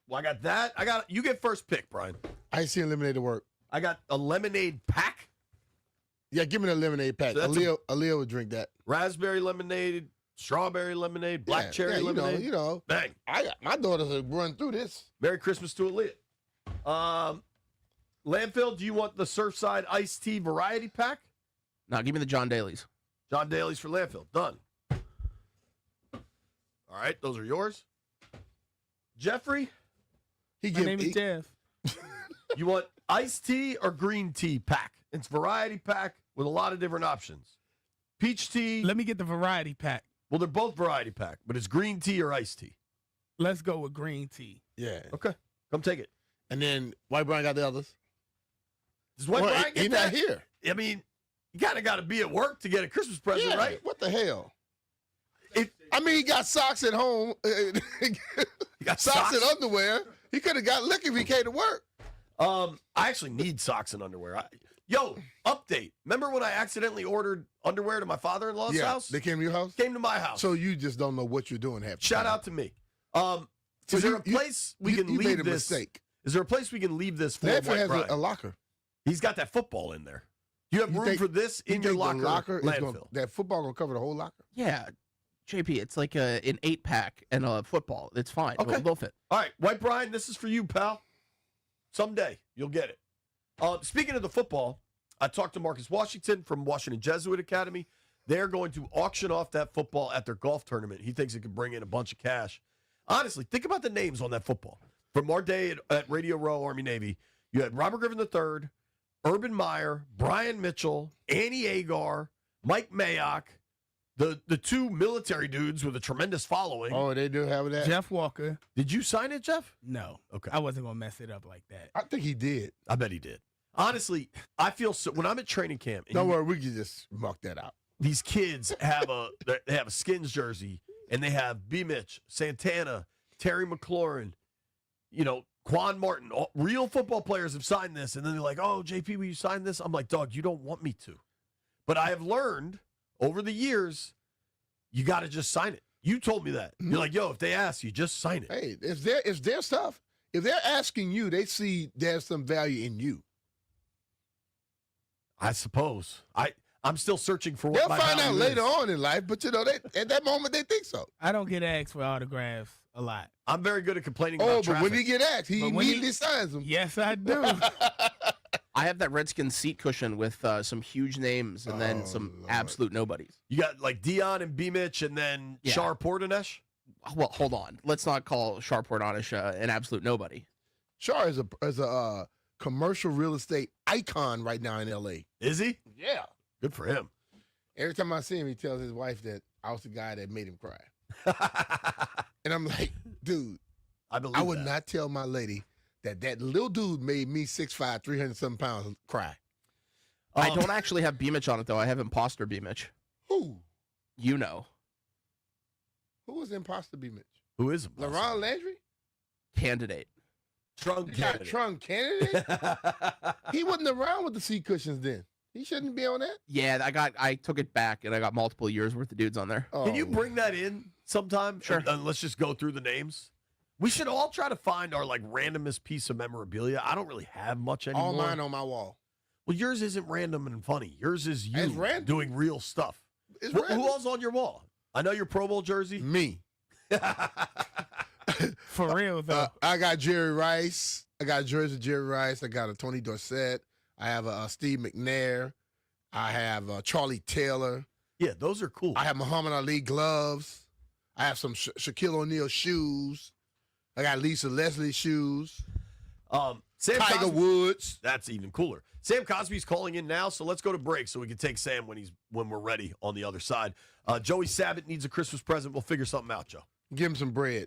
S19: Well, I got that. You get first pick, Brian.
S14: Iced tea and lemonade to work.
S19: I got a lemonade pack.
S14: Yeah, give me the lemonade pack.
S19: So
S14: Aaliyah would drink that.
S19: Raspberry lemonade, strawberry lemonade, black cherry lemonade.
S14: You know.
S19: Bang.
S14: My daughters have run through this.
S19: Merry Christmas to Aaliyah. Landfill, do you want the Surfside iced tea variety pack?
S17: No, give me the John Daly's.
S19: John Daly's for Landfill. Done. All right, those are yours. Jeffrey?
S23: My name is Jeff.
S19: You want iced tea or green tea pack? It's variety pack with a lot of different options. Peach tea.
S23: Let me get the variety pack.
S19: Well, they're both variety pack, but it's green tea or iced tea.
S23: Let's go with green tea.
S14: Yeah.
S19: Okay. Come take it.
S14: And then White Brian got the others.
S19: Does White Brian get
S14: He's
S19: that?
S14: not here.
S19: I mean, you kind of got to be at work to get a Christmas present, right?
S14: What the hell? He got socks at home.
S19: He got
S14: socks and underwear. He could have got liquor if he came to work.
S19: I actually need socks and underwear. Update. Remember when I accidentally ordered underwear to my father-in-law's house?
S14: They came to your house?
S19: Came to my house.
S14: So you just don't know what you're doing half the
S19: Shout
S14: time.
S19: out to me. Is there a place we can leave
S14: made a
S19: this?
S14: mistake.
S19: Is there a place we can leave this for
S14: Landfill
S19: White
S14: has
S19: Brian?
S14: a locker.
S19: He's got that football in there. You have room for this in your
S14: think the
S19: locker,
S14: is
S19: Landfill?
S14: that football going to cover the whole locker?
S17: Yeah. JP, it's like an 8-pack and a football. It's fine.
S19: Okay.
S17: They'll fit.
S19: All right, White Brian, this is for you, pal. Someday you'll get it. Speaking of the football, I talked to Marcus Washington from Washington Jesuit Academy. They're going to auction off that football at their golf tournament. He thinks it could bring in a bunch of cash. Honestly, think about the names on that football. From our day at Radio Row, Army Navy, you had Robert Griffin III, Urban Meyer, Brian Mitchell, Annie Agar, Mike Mayock, the two military dudes with a tremendous following.
S14: Oh, they do have that?
S23: Jeff Walker.
S19: Did you sign it, Jeff?
S23: No.
S19: Okay.
S23: I wasn't going to mess it up like that.
S14: I think he did.
S19: I bet he did. Honestly, I feel so when I'm at training camp.
S14: Don't worry, we can just muck that out.
S19: These kids have a Skins jersey, and they have B. Mitch, Santana, Terry McLaurin, Quan Martin. Real football players have signed this, and then they're like, "Oh, JP, will you sign this?" I'm like, "Dog, you don't want me to." But I have learned over the years, you got to just sign it. You told me that. You're like, yo, if they ask you, just sign it.
S14: Hey, it's their stuff. If they're asking you, they see there's some value in you.
S19: I suppose. I'm still searching for what
S14: They'll
S19: my
S14: find out
S19: value
S14: later
S19: is.
S14: on in life, but at that moment they think so.
S23: I don't get asked for autographs a lot.
S19: I'm very good at complaining
S14: Oh,
S19: about
S14: but
S19: traffic.
S14: when he get asked, he
S23: But when
S14: immediately signs them.
S23: Yes, I do.
S17: I have that Redskins seat cushion with some huge names and then some absolute nobodies.
S19: You got like Dion and B. Mitch and then Shar Portanesh?
S17: Well, hold on. Let's not call Shar Portanesh an absolute nobody.
S14: Shar is a commercial real estate icon right now in L.A.
S19: Is he?
S14: Yeah.
S19: Good for him.
S14: Every time I see him, he tells his wife that I was the guy that made him cry. And I'm like, dude, I would not tell my lady that little dude made me 6'5", 300-something pounds cry.
S17: I don't actually have B-Mitch on it, though. I have imposter B-Mitch.
S14: Who?
S17: You know.
S14: Who was imposter B Mitch?
S19: Who is
S14: LaRon Landry?
S17: Candidate.
S19: Trunk
S14: candidate. Trunk candidate? He wasn't around with the seat cushions then. He shouldn't be on that.
S17: Yeah, I took it back, and I got multiple years worth of dudes on there.
S19: Can you bring that in sometime?
S17: Sure.
S19: And let's just go through the names. We should all try to find our like randomest piece of memorabilia. I don't really have much anymore.
S14: All mine on my wall.
S19: Well, yours isn't random and funny. Yours is you
S14: It's random.
S19: doing real stuff.
S14: It's
S19: Who
S14: random.
S19: else on your wall? I know your Pro Bowl jersey.
S14: Me.
S23: For real, though.
S14: I got Jerry Rice. I got a jersey of Jerry Rice. I got a Tony Dorsett. I have a Steve McNair. I have Charlie Taylor.
S19: Yeah, those are cool.
S14: I have Muhammad Ali gloves. I have some Shaquille O'Neal shoes. I got Lisa Leslie shoes.
S19: Sam
S14: Tiger
S19: Cosby-
S14: Woods.
S19: That's even cooler. Sam Cosby's calling in now, so let's go to break so we can take Sam when we're ready on the other side. Joey Sabat needs a Christmas present. We'll figure something out, Joe.
S14: Give him some bread.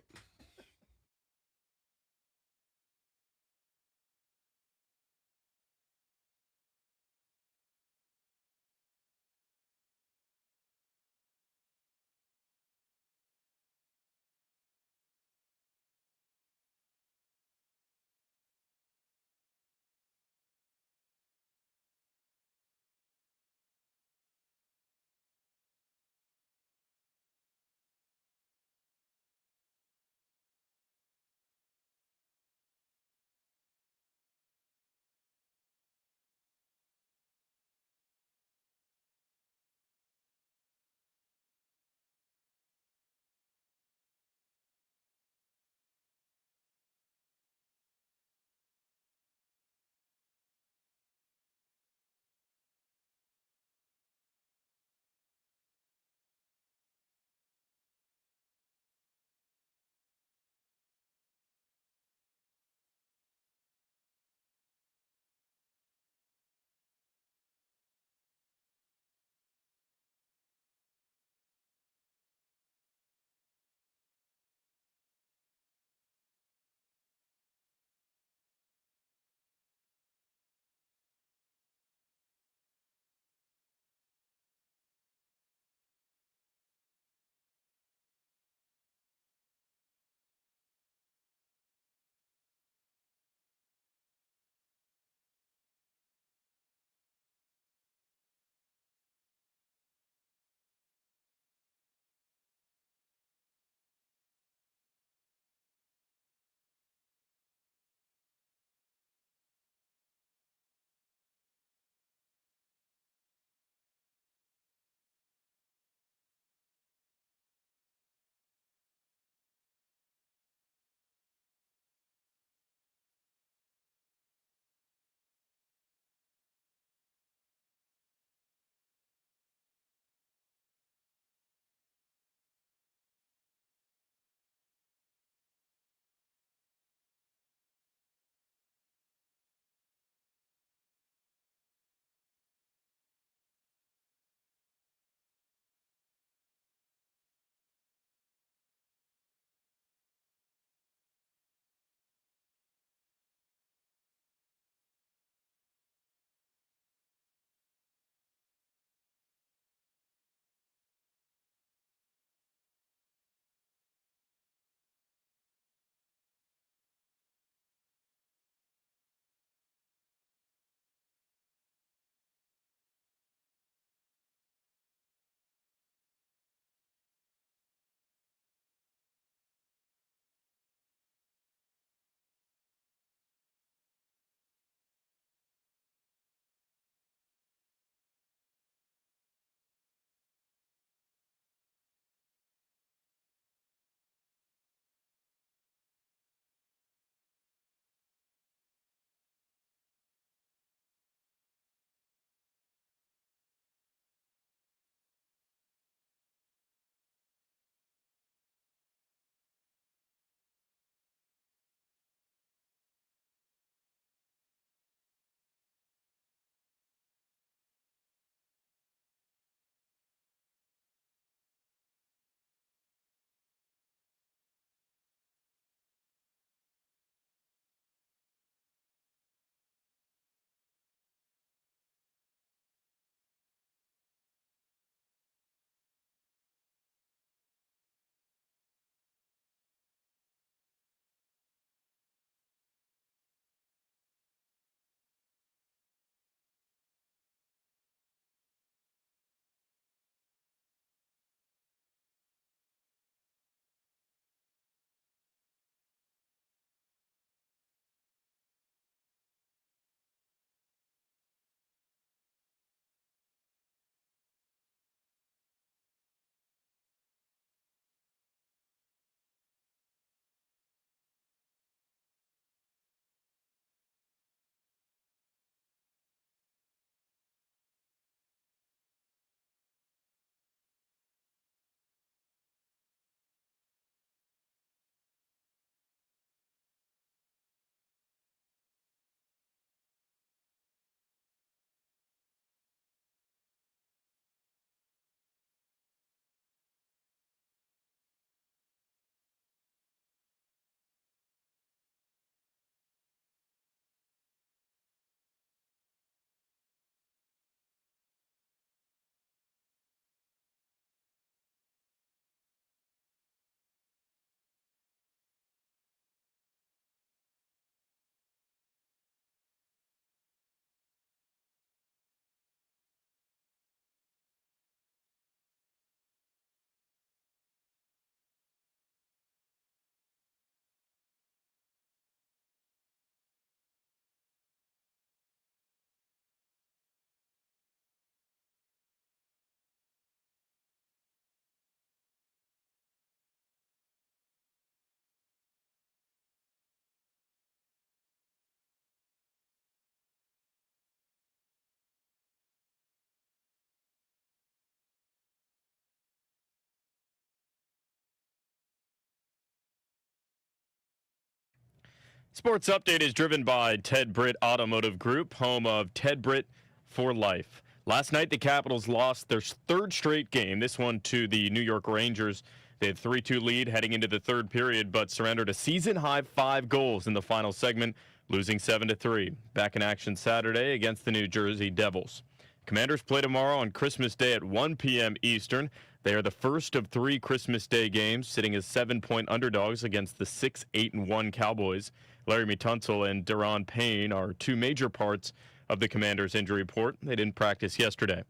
S7: Sports Update is driven by Ted Britt Automotive Group, home of Ted Britt for life. Last night, the Capitals lost their third straight game, this one to the New York Rangers. They had 3-2 lead heading into the third period, but surrendered a season-high 5 goals in the final segment, losing 7-3. Back in action Saturday against the New Jersey Devils. Commanders play tomorrow on Christmas Day at 1 p.m. Eastern. They are the first of 3 Christmas Day games, sitting as 7-point underdogs against the 6-8-1 Cowboys. Larry Tunsil and Deron Payne are 2 major parts of the Commanders' injury report. They didn't practice yesterday.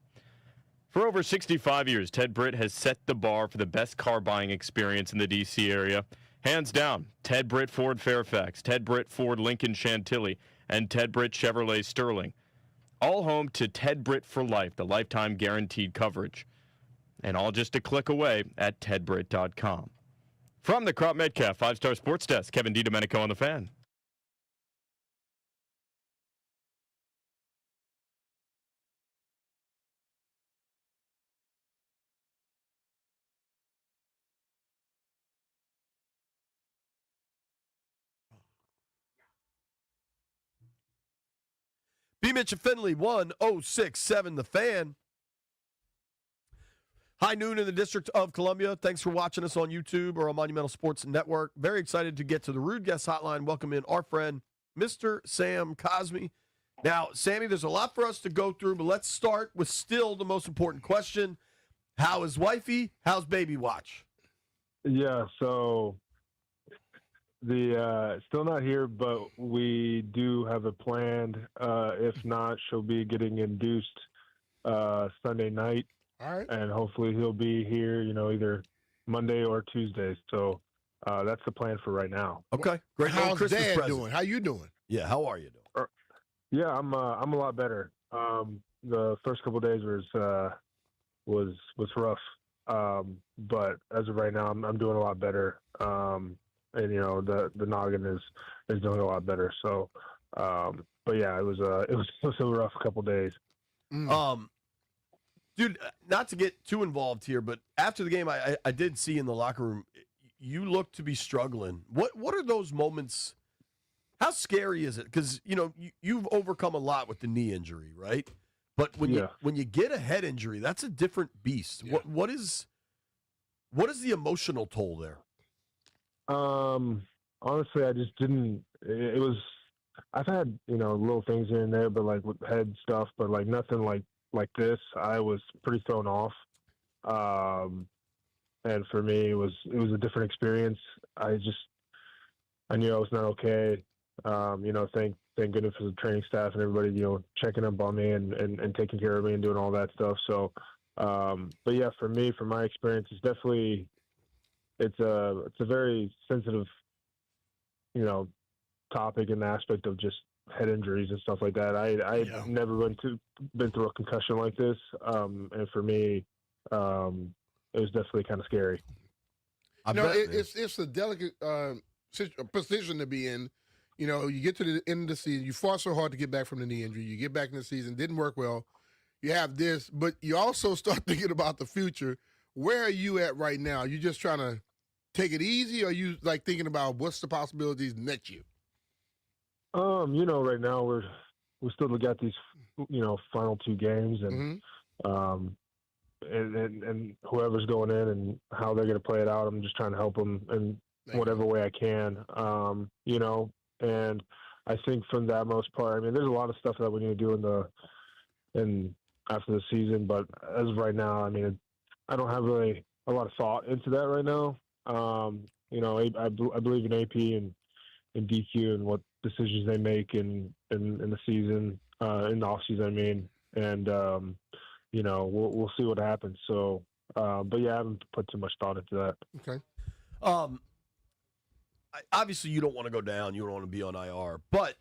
S7: For over 65 years, Ted Britt has set the bar for the best car buying experience in the D.C. area. Hands down, Ted Britt Ford Fairfax, Ted Britt Ford Lincoln Chantilly, and Ted Britt Chevrolet Sterling. All home to Ted Britt for life, the lifetime guaranteed coverage. And all just a click away at tedbritt.com. From the Crop Metcalf 5-Star Sports Desk, Kevin DiDomenico on the Fan.
S19: B. Mitch and Finley, 1067 The Fan. High noon in the District of Columbia. Thanks for watching us on YouTube or on Monumental Sports Network. Very excited to get to the Rude Guest Hotline. Welcome in our friend, Mr. Sam Cosme. Now, Sammy, there's a lot for us to go through, but let's start with still the most important question. How is wifey? How's baby watch?
S21: Yeah, so the still not here, but we do have it planned. If not, she'll be getting induced Sunday night.
S14: All right.
S21: And hopefully he'll be here, either Monday or Tuesday. So that's the plan for right now.
S19: Okay, great.
S14: How's
S19: Christmas
S14: Dad
S19: present.
S14: doing? How you doing?
S19: Yeah, how are you doing?
S21: Yeah, I'm a lot better. The first couple of days was rough, but as of right now, I'm doing a lot better. And the noggin is doing a lot better. So, but yeah, it was a rough couple of days.
S19: Dude, not to get too involved here, but after the game, I did see in the locker room, you look to be struggling. What are those moments? How scary is it? Because you've overcome a lot with the knee injury, right? But when you get a head injury, that's a different beast. Yeah. What is the emotional toll there?
S21: Honestly, I just didn't. It was. I've had little things here and there, but like with head stuff, but like nothing like this. I was pretty thrown off. And for me, it was a different experience. I knew I was not okay. Thank goodness for the training staff and everybody, checking up on me and taking care of me and doing all that stuff. So, but yeah, for me, from my experience, it's definitely, it's a very sensitive, topic and aspect of just head injuries and stuff like that. I've never been through a concussion like this. And for me, it was definitely kind of scary.
S14: It's a delicate position to be in. You get to the end of the season, you fought so hard to get back from the knee injury. You get back in the season, didn't work well. You have this, but you also start thinking about the future. Where are you at right now? Are you just trying to take it easy, or are you like thinking about what's the possibilities next year?
S21: Right now we still got these, final 2 games, and and whoever's going in and how they're going to play it out, I'm just trying to help them in whatever way I can. And I think from that most part, there's a lot of stuff that we need to do after the season, but as of right now, I don't have really a lot of thought into that right now. I believe in AP and DQ and what decisions they make in the season, in the off season, and we'll see what happens. So, but yeah, I haven't put too much thought into that.
S14: Okay.
S19: Obviously, you don't want to go down. You don't want to be on IR. But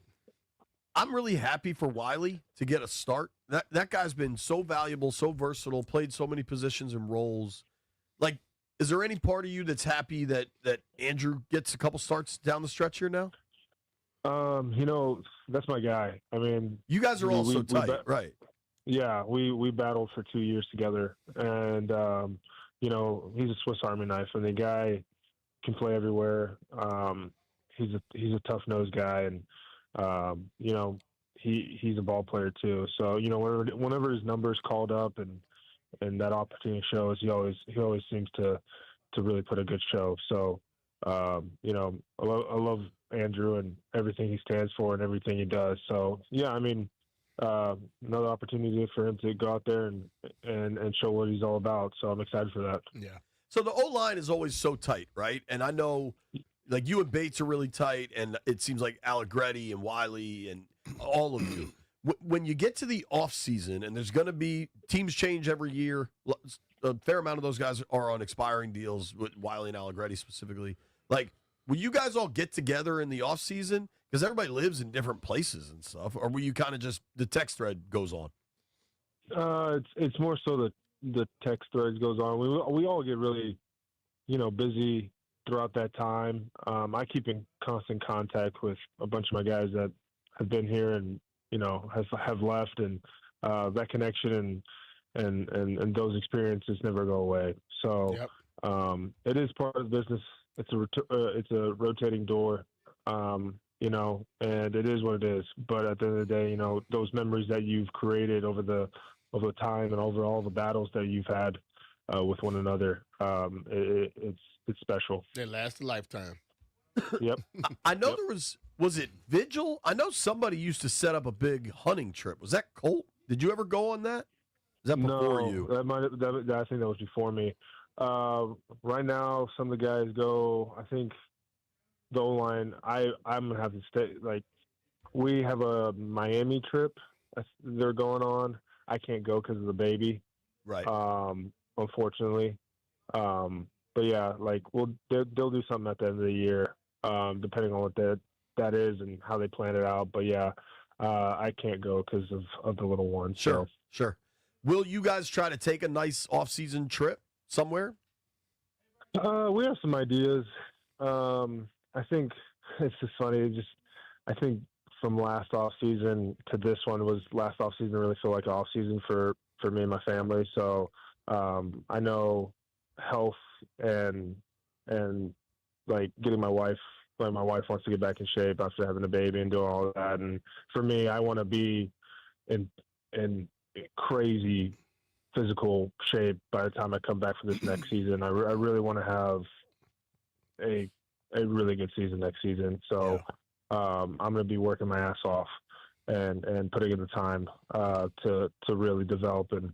S19: I'm really happy for Wiley to get a start. That guy's been so valuable, so versatile, played so many positions and roles. Like, is there any part of you that's happy that Andrew gets a couple starts down the stretch here now?
S21: That's my guy.
S19: You guys are all so tight, right?
S21: Yeah, we battled for 2 years together, and he's a Swiss Army knife, and the guy can play everywhere. he's a tough nosed guy, and you know, he's a ball player too. So you know, whenever his number's called up and that opportunity shows, he always seems to really put a good show. So you know, I love Andrew and everything he stands for and everything he does. So yeah, I mean, another opportunity for him to go out there and show what he's all about. So I'm excited for that.
S14: Yeah.
S19: So the O-line is always so tight, right? And I know, like, you and Bates are really tight, and it seems like Allegretti and Wiley and all of you. When you get to the offseason, and there's going to be – teams change every year. A fair amount of those guys are on expiring deals, with Wiley and Allegretti specifically. Like, will you guys all get together in the offseason? Because everybody lives in different places and stuff. Or will you kind of just – the text thread goes on?
S21: It's more so that the text threads goes on. We all get really, you know, busy throughout that time. I keep in constant contact with a bunch of my guys that have been here and, you know, have left, and that connection and those experiences never go away. So it is part of the business. It's a rotating door, you know, and it is what it is. But at the end of the day, you know, those memories that you've created over the time and over all the battles that you've had with one another, it's special.
S14: They last a lifetime.
S21: Yep.
S19: I know there was it Vigil? I know somebody used to set up a big hunting trip. Was that Colt? Did you ever go on that? Is that before you?
S21: I think that was before me. Right now, some of the guys go. I think the O-line. I'm gonna have to stay. Like, we have a Miami trip they're going on. I can't go because of the baby.
S19: Right.
S21: Unfortunately. But yeah, like they'll do something at the end of the year, depending on what that is and how they plan it out. But yeah, I can't go because of the little one.
S19: Sure. Will you guys try to take a nice off-season trip somewhere?
S21: We have some ideas. I think it's just funny. I think from last off season to this one was last off season really feel like off season for me and my family. So I know health and like getting my wife wants to get back in shape after having a baby and doing all of that. And for me, I want to be in crazy physical shape by the time I come back for this next season. I really want to have a really good season next season. So I'm going to be working my ass off and putting in the time to really develop and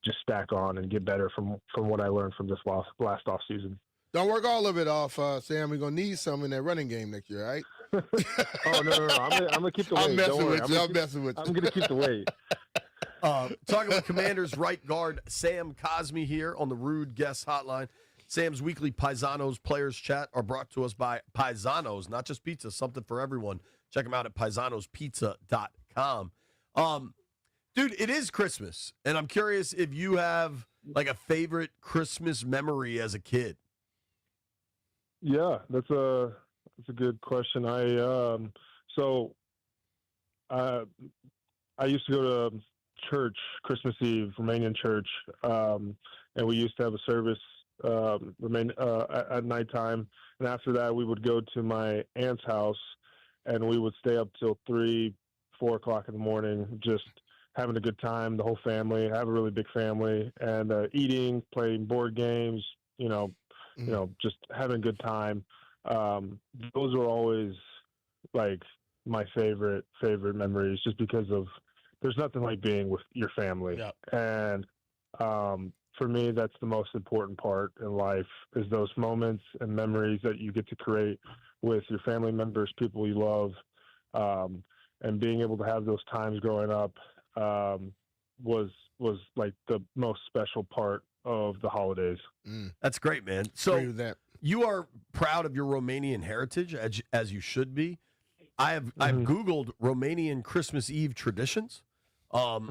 S21: just stack on and get better from what I learned from this last off season.
S14: Don't work all of it off, Sam. We're gonna need some in that running game next year, right?
S21: Oh no! I'm gonna keep the weight.
S14: I'm messing with you.
S21: I'm gonna keep the weight.
S19: Talking with Commanders right guard Sam Cosmi here on the Rude Guest Hotline. Sam's weekly Paisanos Players Chat are brought to us by Paisanos, not just pizza, something for everyone. Check them out at paisanospizza.com. Dude, it is Christmas, and I'm curious if you have like a favorite Christmas memory as a kid.
S21: Yeah, that's a good question. I used to go to church Christmas Eve, Romanian church, and we used to have a service at nighttime. And after that, we would go to my aunt's house, and we would stay up till 3-4 o'clock in the morning, just having a good time. The whole family. I have a really big family, and eating, playing board games. Just having a good time. Those were always like my favorite memories, just because of there's nothing like being with your family.
S14: Yep.
S21: And for me, that's the most important part in life is those moments and memories that you get to create with your family members, people you love, and being able to have those times growing up was like the most special part of the holidays.
S19: That's great, man. So you are proud of your Romanian heritage, as you should be. I've Googled Romanian Christmas Eve traditions. Tell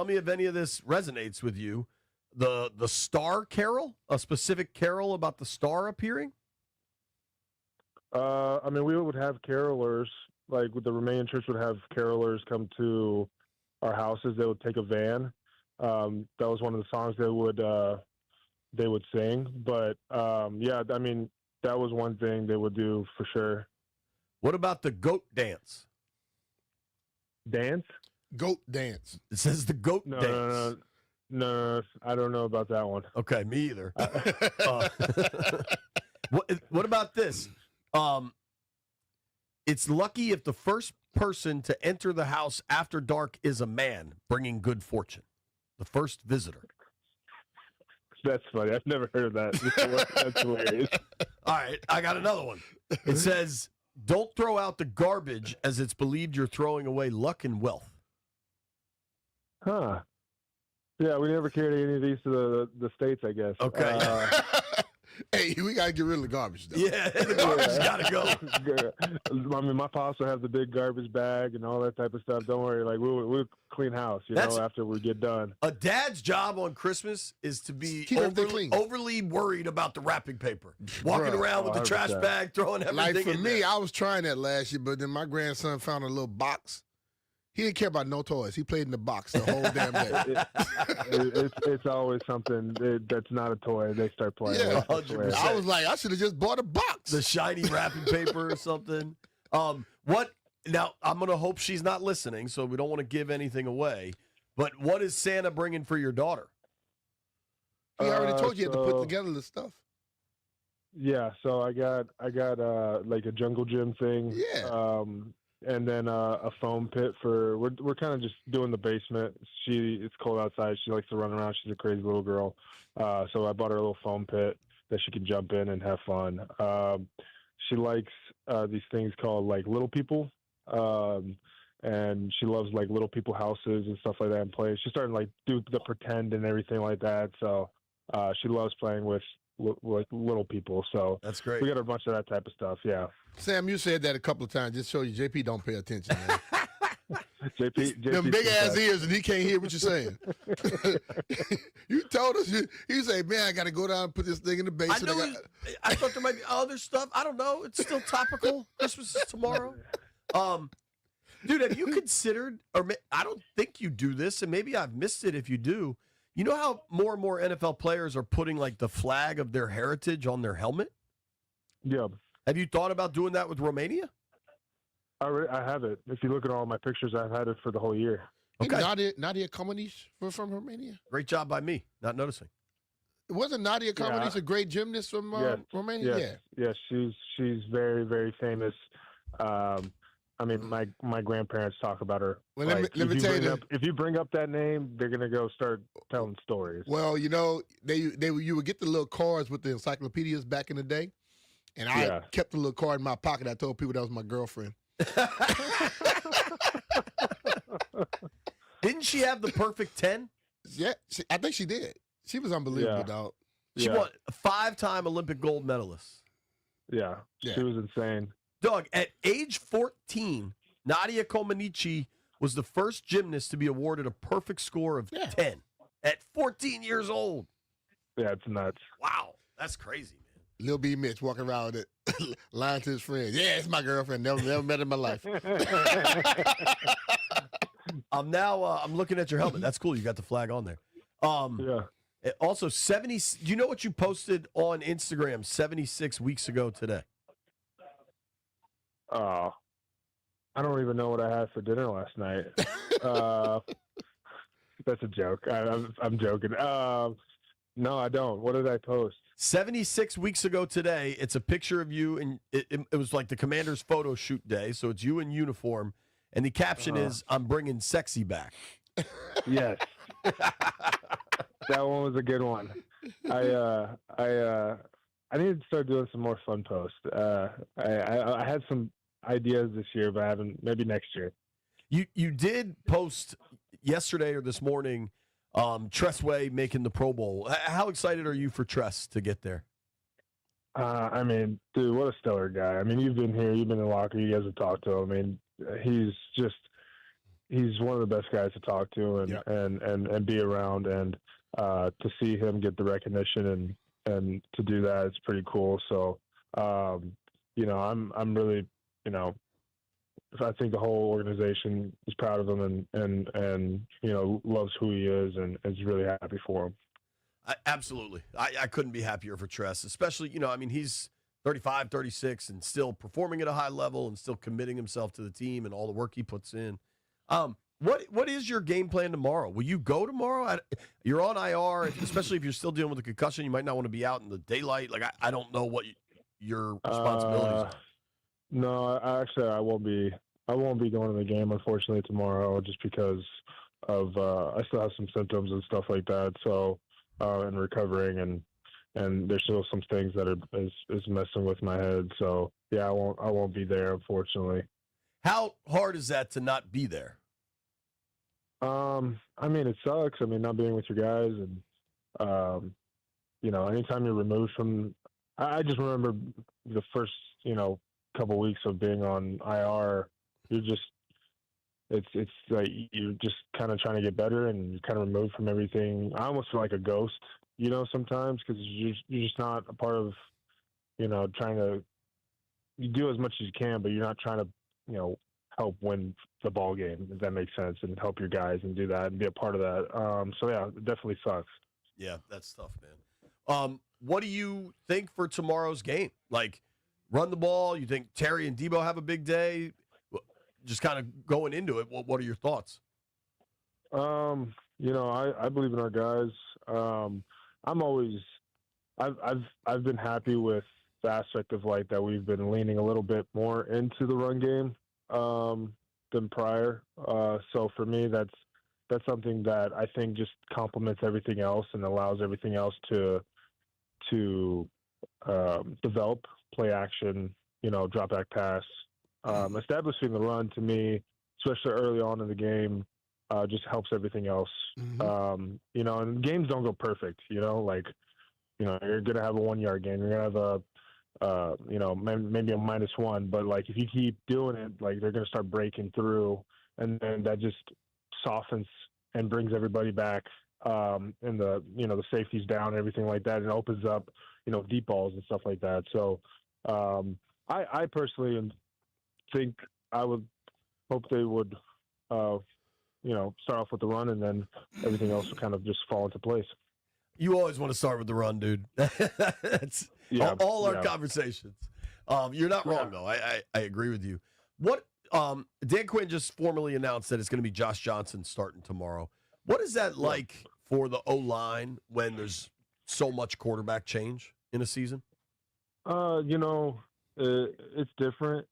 S19: me if any of this resonates with you. The star carol, a specific carol about the star appearing.
S21: We would have carolers, like with the Romanian church would have carolers come to our houses. They would take a van. That was one of the songs they would sing. But that was one thing they would do for sure.
S19: What about the goat dance?
S21: Dance?
S14: Goat dance.
S19: It says the goat dance.
S21: No, I don't know about that one.
S19: Okay, me either. What about this? It's lucky if the first person to enter the house after dark is a man, bringing good fortune. The first visitor.
S21: That's funny. I've never heard of that before. That's hilarious.
S19: All right, I got another one. It says, don't throw out the garbage as it's believed you're throwing away luck and wealth.
S21: Huh. Yeah, we never carried any of these to the States, I guess.
S19: Okay.
S14: Hey, we got to get rid of the garbage, though.
S19: Yeah, the garbage got to go.
S21: I mean, my pops will have the big garbage bag and all that type of stuff. Don't worry. Like, we'll clean house, after we get done.
S19: A dad's job on Christmas is to be overly worried about the wrapping paper. Walking around with the trash bag, throwing everything
S14: Like, for
S19: in
S14: me,
S19: there.
S14: I was trying that last year, but then my grandson found a little box. He didn't care about no toys. He played in the box the whole damn day.
S21: It's always something that's not a toy. They start playing.
S14: Yeah,
S21: with it.
S14: I was like, I should have just bought a box.
S19: The shiny wrapping paper or something. What? Now, I'm going to hope she's not listening, so we don't want to give anything away. But what is Santa bringing for your daughter?
S14: He already told you had to put together the stuff.
S21: Yeah, so I got like a jungle gym thing.
S14: Yeah.
S21: And then a foam pit for we're kind of just doing the basement. It's cold outside. She likes to run around. She's a crazy little girl. So I bought her a little foam pit that she can jump in and have fun. She likes these things called like Little People. And she loves like Little People houses and stuff like that and play. She's starting to like do the pretend and everything like that. So she loves playing with Little People. So
S19: that's great.
S21: We got a bunch of that type of stuff. Yeah.
S14: Sam, you said that a couple of times. Just show you JP don't pay attention, man.
S21: JP
S14: Them big ass ears and he can't hear what you're saying. You told us. You say, man, I got to go down and put this thing in the basement.
S19: I thought there might be other stuff. I don't know. It's still topical. Christmas is tomorrow. Dude, have you considered, or I don't think you do this, and maybe I've missed it if you do. You know how more and more NFL players are putting like the flag of their heritage on their helmet?
S21: Yeah.
S19: Have you thought about doing that with Romania?
S21: I have it. If you look at all my pictures, I've had it for the whole year.
S14: Okay. Nadia Comaneci from Romania?
S19: Great job by me, not noticing.
S14: Wasn't Nadia Comaneci a great gymnast from Romania?
S21: Yes, she's very, very famous. I mean, my grandparents talk about her.
S14: Well, let me tell you,
S21: if you bring up that name, they're gonna go start telling stories.
S14: Well, you would get the little cards with the encyclopedias back in the day, and I kept the little card in my pocket. I told people that was my girlfriend.
S19: Didn't she have the perfect 10?
S14: Yeah, I think she did. She was unbelievable, dog.
S19: She won a 5-time Olympic gold medalist.
S21: Yeah, she was insane.
S19: Doug, at age 14, Nadia Comaneci was the first gymnast to be awarded a perfect score of 10 at 14 years old.
S21: Yeah, it's nuts.
S19: Wow, that's crazy, man.
S14: Lil B. Mitch walking around with it, lying to his friends. Yeah, it's my girlfriend. Never met in my life.
S19: I'm looking at your helmet. That's cool. You got the flag on there. Also, 70. Do you know what you posted on Instagram 76 weeks ago today?
S21: Oh, I don't even know what I had for dinner last night. That's a joke. I'm joking. No, I don't. What did I post?
S19: 76 weeks ago today, it's a picture of you, and it was like the commander's photo shoot day, so it's you in uniform, and the caption is, I'm bringing sexy back.
S21: Yes. That one was a good one. I need to start doing some more fun posts. I had some ideas this year, but I haven't. Maybe next year.
S19: You did post yesterday or this morning, Tressway making the Pro Bowl. How excited are you for Tress to get there?
S21: I mean, dude, what a stellar guy. I mean, you've been here, you've been in the locker, you guys have talked to him. I mean, he's one of the best guys to talk to and be around, and to see him get the recognition and to do that, it's pretty cool. So, I'm really, I think the whole organization is proud of him and loves who he is and is really happy for him.
S19: Absolutely. I couldn't be happier for Tress, especially, he's 35, 36, and still performing at a high level and still committing himself to the team and all the work he puts in. What is your game plan tomorrow? Will you go tomorrow? You're on IR, especially if you're still dealing with a concussion. You might not want to be out in the daylight. Like, I don't know what your responsibilities are.
S21: No, I won't be. I won't be going to the game, unfortunately, tomorrow, just because of I still have some symptoms and stuff like that. So, and recovering, and there's still some things that is messing with my head. So, yeah, I won't be there, unfortunately.
S19: How hard is that to not be there?
S21: I mean, it sucks. I mean, not being with your guys, and anytime you're removed from. I just remember the first, couple weeks of being on IR. It's like you're just kind of trying to get better, and you're kind of removed from everything. I almost feel like a ghost, sometimes, because you're just not a part of, trying to. You do as much as you can, but you're not trying to, help win the ball game, if that makes sense, and help your guys and do that and be a part of that. So yeah, it definitely sucks.
S19: Yeah, that's tough, man. What do you think for tomorrow's game? Like, run the ball? You think Terry and Debo have a big day? Just kind of going into it, what are your thoughts?
S21: I believe in our guys. I've been happy with the aspect of like that we've been leaning a little bit more into the run game than prior. So for me, that's something that I think just complements everything else and allows everything else to develop, play action, drop back pass. Establishing the run, to me, especially early on in the game, just helps everything else. And games don't go perfect, you're going to have a 1 yard game. You're going to have maybe a -1, but like, if you keep doing it, like, they're going to start breaking through, and then that just softens and brings everybody back, and the safety's down and everything like that, and opens up, deep balls and stuff like that. So, I personally think I would hope they would, start off with the run, and then everything else will kind of just fall into place.
S19: You always want to start with the run, dude. That's all our conversations. You're not wrong, though. I agree with you. What Dan Quinn just formally announced that it's going to be Josh Johnson starting tomorrow. What is that like for the O-line when there's so much quarterback change in a season?
S21: It's different,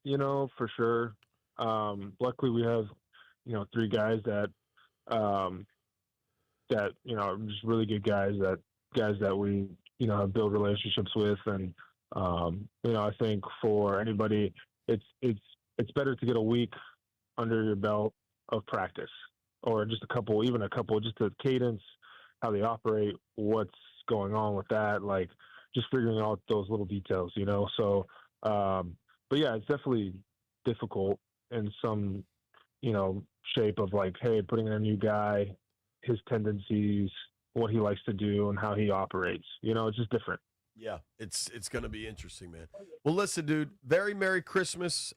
S21: for sure. Luckily, we have, 3 guys that are just really good guys that we, have built relationships with. And, I think for anybody, it's better to get a week under your belt of practice, or just a couple, just the cadence, how they operate, what's going on with that, like just figuring out those little details, So, but yeah, it's definitely difficult in some, shape of like, hey, putting in a new guy, his tendencies, what he likes to do, and how he operates. It's just different.
S19: Yeah, it's going to be interesting, man. Well, listen, dude, very Merry Christmas.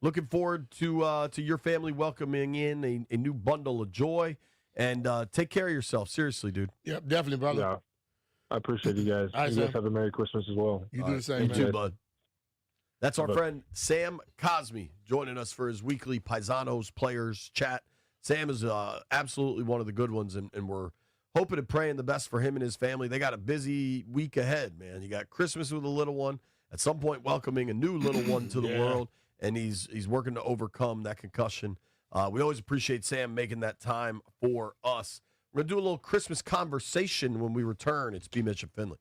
S19: Looking forward to your family welcoming in a new bundle of joy, and take care of yourself. Seriously, dude.
S14: Yep, definitely, brother.
S21: Yeah, I appreciate you guys.
S14: All right,
S21: you guys
S14: Sam.
S21: have a Merry Christmas as well.
S14: You do the same,
S19: You
S14: man.
S19: too, bud. That's our friend Sam Cosmi joining us for his weekly Paisanos Players Chat. Sam is absolutely one of the good ones, and we're hoping and praying the best for him and his family. They got a busy week ahead, man. You got Christmas with a little one, at some point welcoming a new little one to the world, and he's working to overcome that concussion. We always appreciate Sam making that time for us. We're going to do a little Christmas conversation when we return. It's B. Mitch and Finley.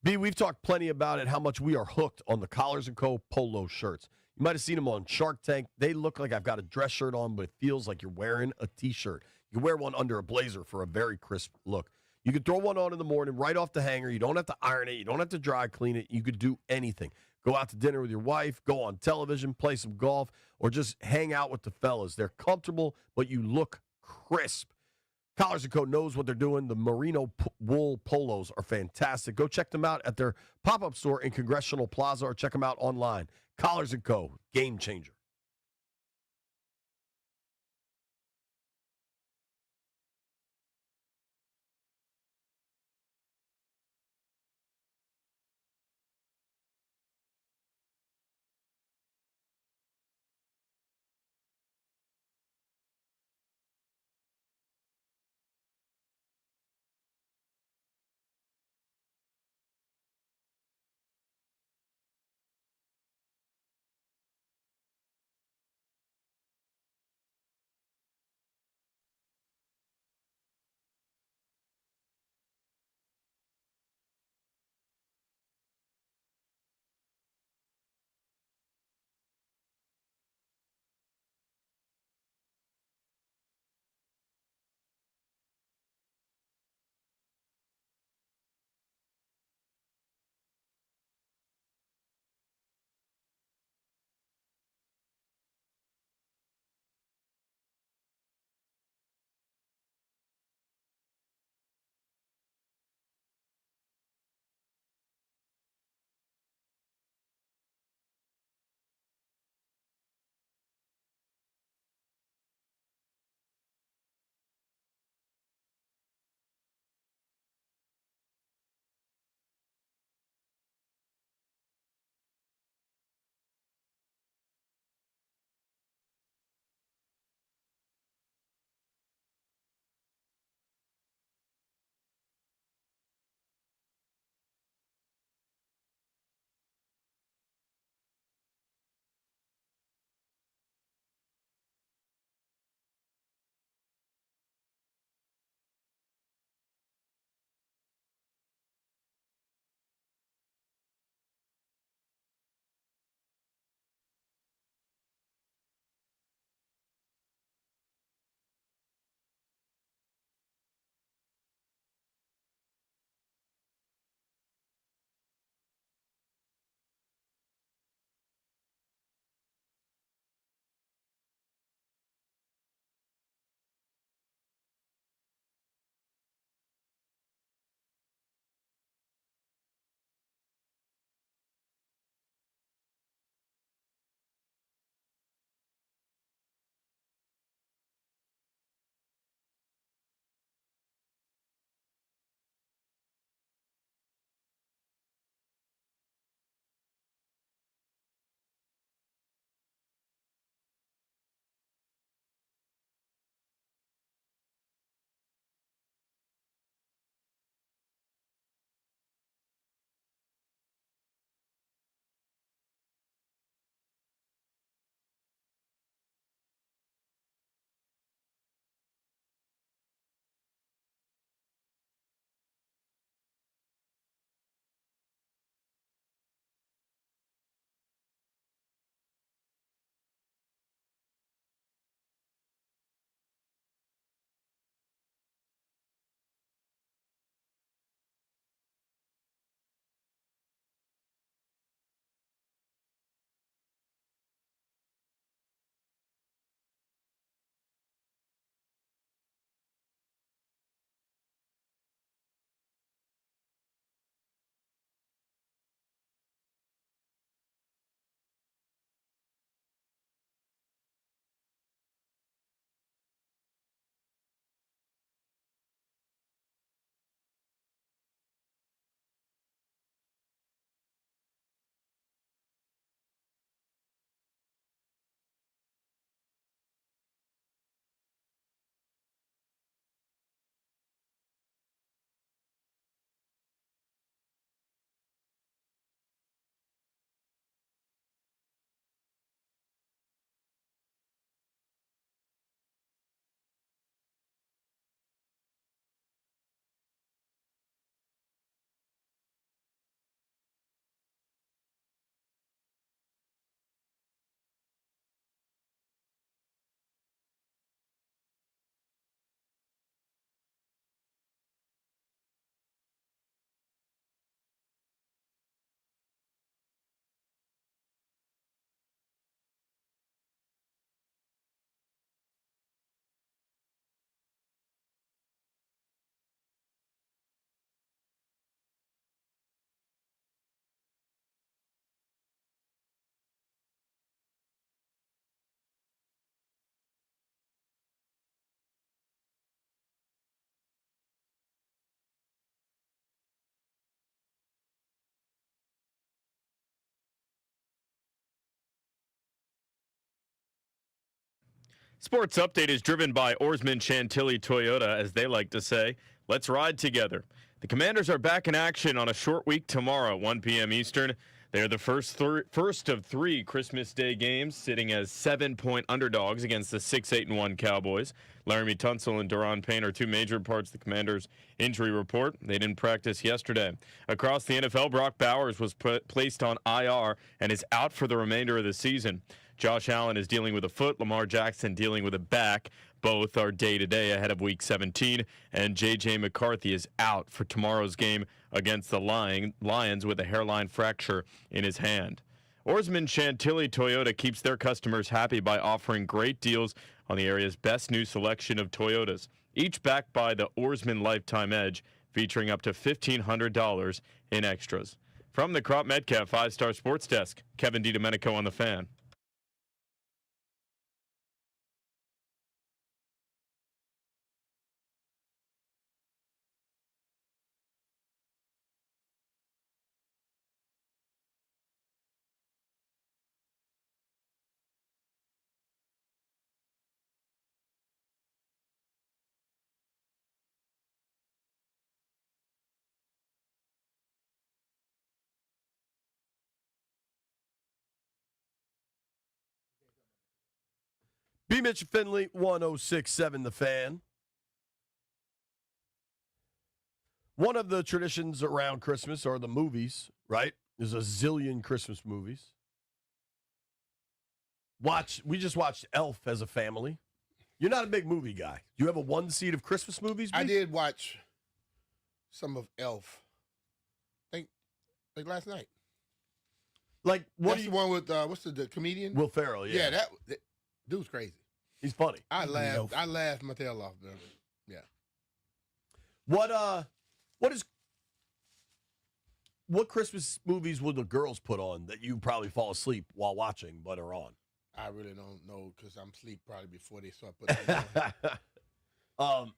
S19: B, we've talked plenty about it, how much we are hooked on the Collars & Co. polo shirts. You might have seen them on Shark Tank. They look like I've got a dress shirt on, but it feels like you're wearing a T-shirt. You can wear one under a blazer for a very crisp look. You could throw one on in the morning right off the hanger. You don't have to iron it. You don't have to dry clean it. You could do anything. Go out to dinner with your wife, go on television, play some golf, or just hang out with the fellas. They're comfortable, but you look crisp. Collars & Co. knows what they're doing. The merino wool polos are fantastic. Go check them out at their pop-up store in Congressional Plaza, or check them out online. Collars & Co. Game changer.
S7: Sports Update is driven by Oarsman Chantilly Toyota, as they like to say. Let's ride together. The Commanders are back in action on a short week tomorrow, 1 p.m. Eastern. They're the first of 3 Christmas Day games, sitting as 7-point underdogs against the 6-8-1 Cowboys. Laramie Tunsil and Daron Payne are 2 major parts of the Commanders' injury report. They didn't practice yesterday. Across the NFL, Brock Bowers was placed on IR and is out for the remainder of the season. Josh Allen is dealing with a foot, Lamar Jackson dealing with a back. Both are day-to-day ahead of Week 17, and J.J. McCarthy is out for tomorrow's game against the Lions with a hairline fracture in his hand. Oarsman Chantilly Toyota keeps their customers happy by offering great deals on the area's best new selection of Toyotas, each backed by the Oarsman Lifetime Edge, featuring up to $1,500 in extras. From the Crop Metcalf 5-Star Sports Desk, Kevin DiDomenico on the Fan.
S19: B. Mitch Finley, 106.7 The Fan. One of the traditions around Christmas are the movies, right? There's a zillion Christmas movies. We just watched Elf as a family. You're not a big movie guy. You have a one seat of Christmas movies?
S14: I did watch some of Elf. Like last night.
S19: Like what?
S14: That's the one with what's the comedian?
S19: Will Ferrell. Yeah,
S14: that dude's crazy.
S19: He's funny.
S14: I laughed my tail off, man. Yeah.
S19: What Christmas movies will the girls put on that you probably fall asleep while watching but are on?
S14: I really don't know because I'm asleep probably before they start putting it on.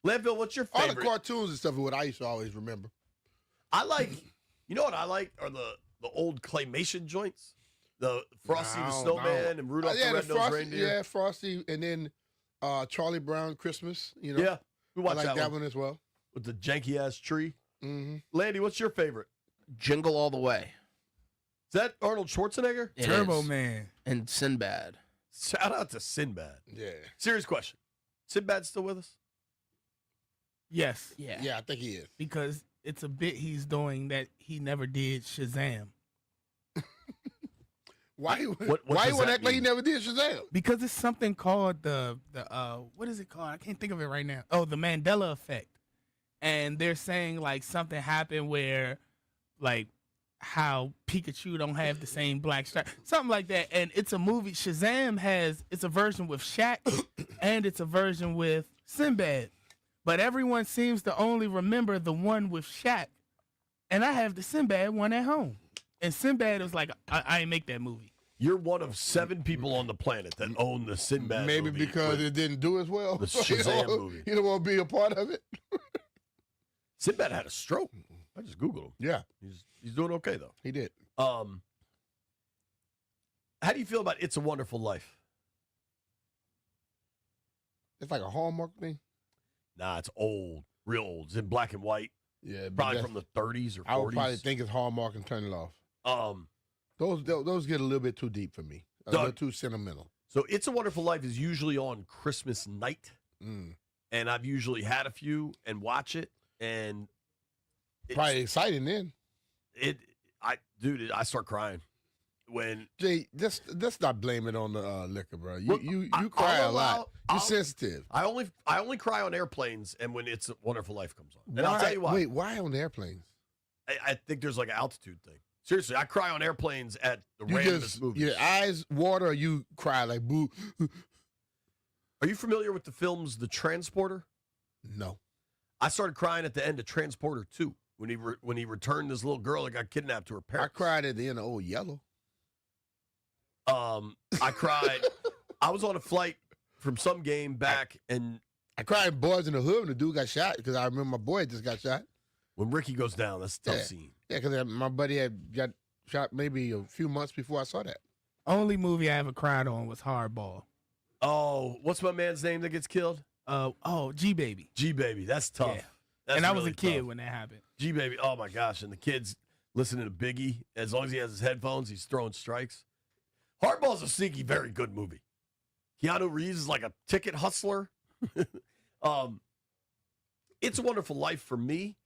S19: Landfill, what's your favorite?
S14: All the cartoons and stuff is what I used to always remember.
S19: I like, you know what I like are the old claymation joints. The Frosty the Snowman and Rudolph the Red-Nosed Reindeer.
S14: Yeah, Frosty, and then Charlie Brown Christmas. You know,
S19: yeah, we watch
S14: I like that one as well.
S19: With the janky-ass tree.
S14: Mm-hmm.
S19: Landy, what's your favorite?
S17: Jingle All the Way.
S19: Is that Arnold Schwarzenegger?
S23: Turbo Man.
S17: And Sinbad.
S19: Shout out to Sinbad.
S14: Yeah.
S19: Serious question. Sinbad still with us?
S23: Yes.
S14: Yeah, I think he is.
S23: Because it's a bit he's doing that he never did Shazam.
S14: Why you want to act like he never did Shazam?
S23: Because it's something called the what is it called? I can't think of it right now. Oh, the Mandela effect. And they're saying like something happened where like how Pikachu don't have the same black stripe. Something like that. And it's a movie. Shazam it's a version with Shaq and it's a version with Sinbad. But everyone seems to only remember the one with Shaq. And I have the Sinbad one at home. And Sinbad was like, I ain't make that movie.
S19: You're one of 7 people on the planet that own the Sinbad
S14: Maybe
S19: movie.
S14: because it didn't do as well.
S19: The Shazam movie.
S14: You don't want to be a part of it?
S19: Sinbad had a stroke. I just Googled him.
S14: Yeah.
S19: He's doing okay, though.
S14: He did.
S19: How do you feel about It's a Wonderful Life?
S14: It's like a Hallmark thing?
S19: Nah, it's old. Real old. It's in black and white.
S14: Yeah.
S19: Probably from the 30s or 40s.
S14: I would probably think it's Hallmark and turn it off. Those get a little bit too deep for me. A little too sentimental.
S19: So It's a Wonderful Life is usually on Christmas night. And I've usually had a few and watch it. And
S14: probably exciting then.
S19: I start crying when
S14: Jay. Let's not blame it on the liquor, bro. You cry a lot. You're sensitive.
S19: I only cry on airplanes and when It's a Wonderful Life comes on. And I'll tell you why.
S14: Wait, why on airplanes?
S19: I think there's like an altitude thing. Seriously, I cry on airplanes at the randomest movies.
S14: Your eyes water, or you cry like boo.
S19: Are you familiar with the films The Transporter?
S14: No.
S19: I started crying at the end of Transporter 2 when he returned this little girl that got kidnapped to her parents.
S14: I cried at the end of Old Yellow.
S19: I cried. I was on a flight from some game back, and
S14: I cried in Boys in the Hood when the dude got shot because I remember my boy just got shot.
S19: When Ricky goes down, that's a tough scene.
S14: Yeah, because my buddy had got shot maybe a few months before I saw that.
S23: Only movie I ever cried on was Hardball.
S19: Oh, what's my man's name that gets killed?
S23: G Baby.
S19: G Baby. That's tough.
S23: Yeah.
S19: That's
S23: And I was
S19: really
S23: a kid
S19: tough.
S23: when that happened.
S19: G Baby. Oh my gosh! And the kids listening to Biggie. As long as he has his headphones, he's throwing strikes. Hardball's a sneaky, very good movie. Keanu Reeves is like a ticket hustler. It's a Wonderful Life for me.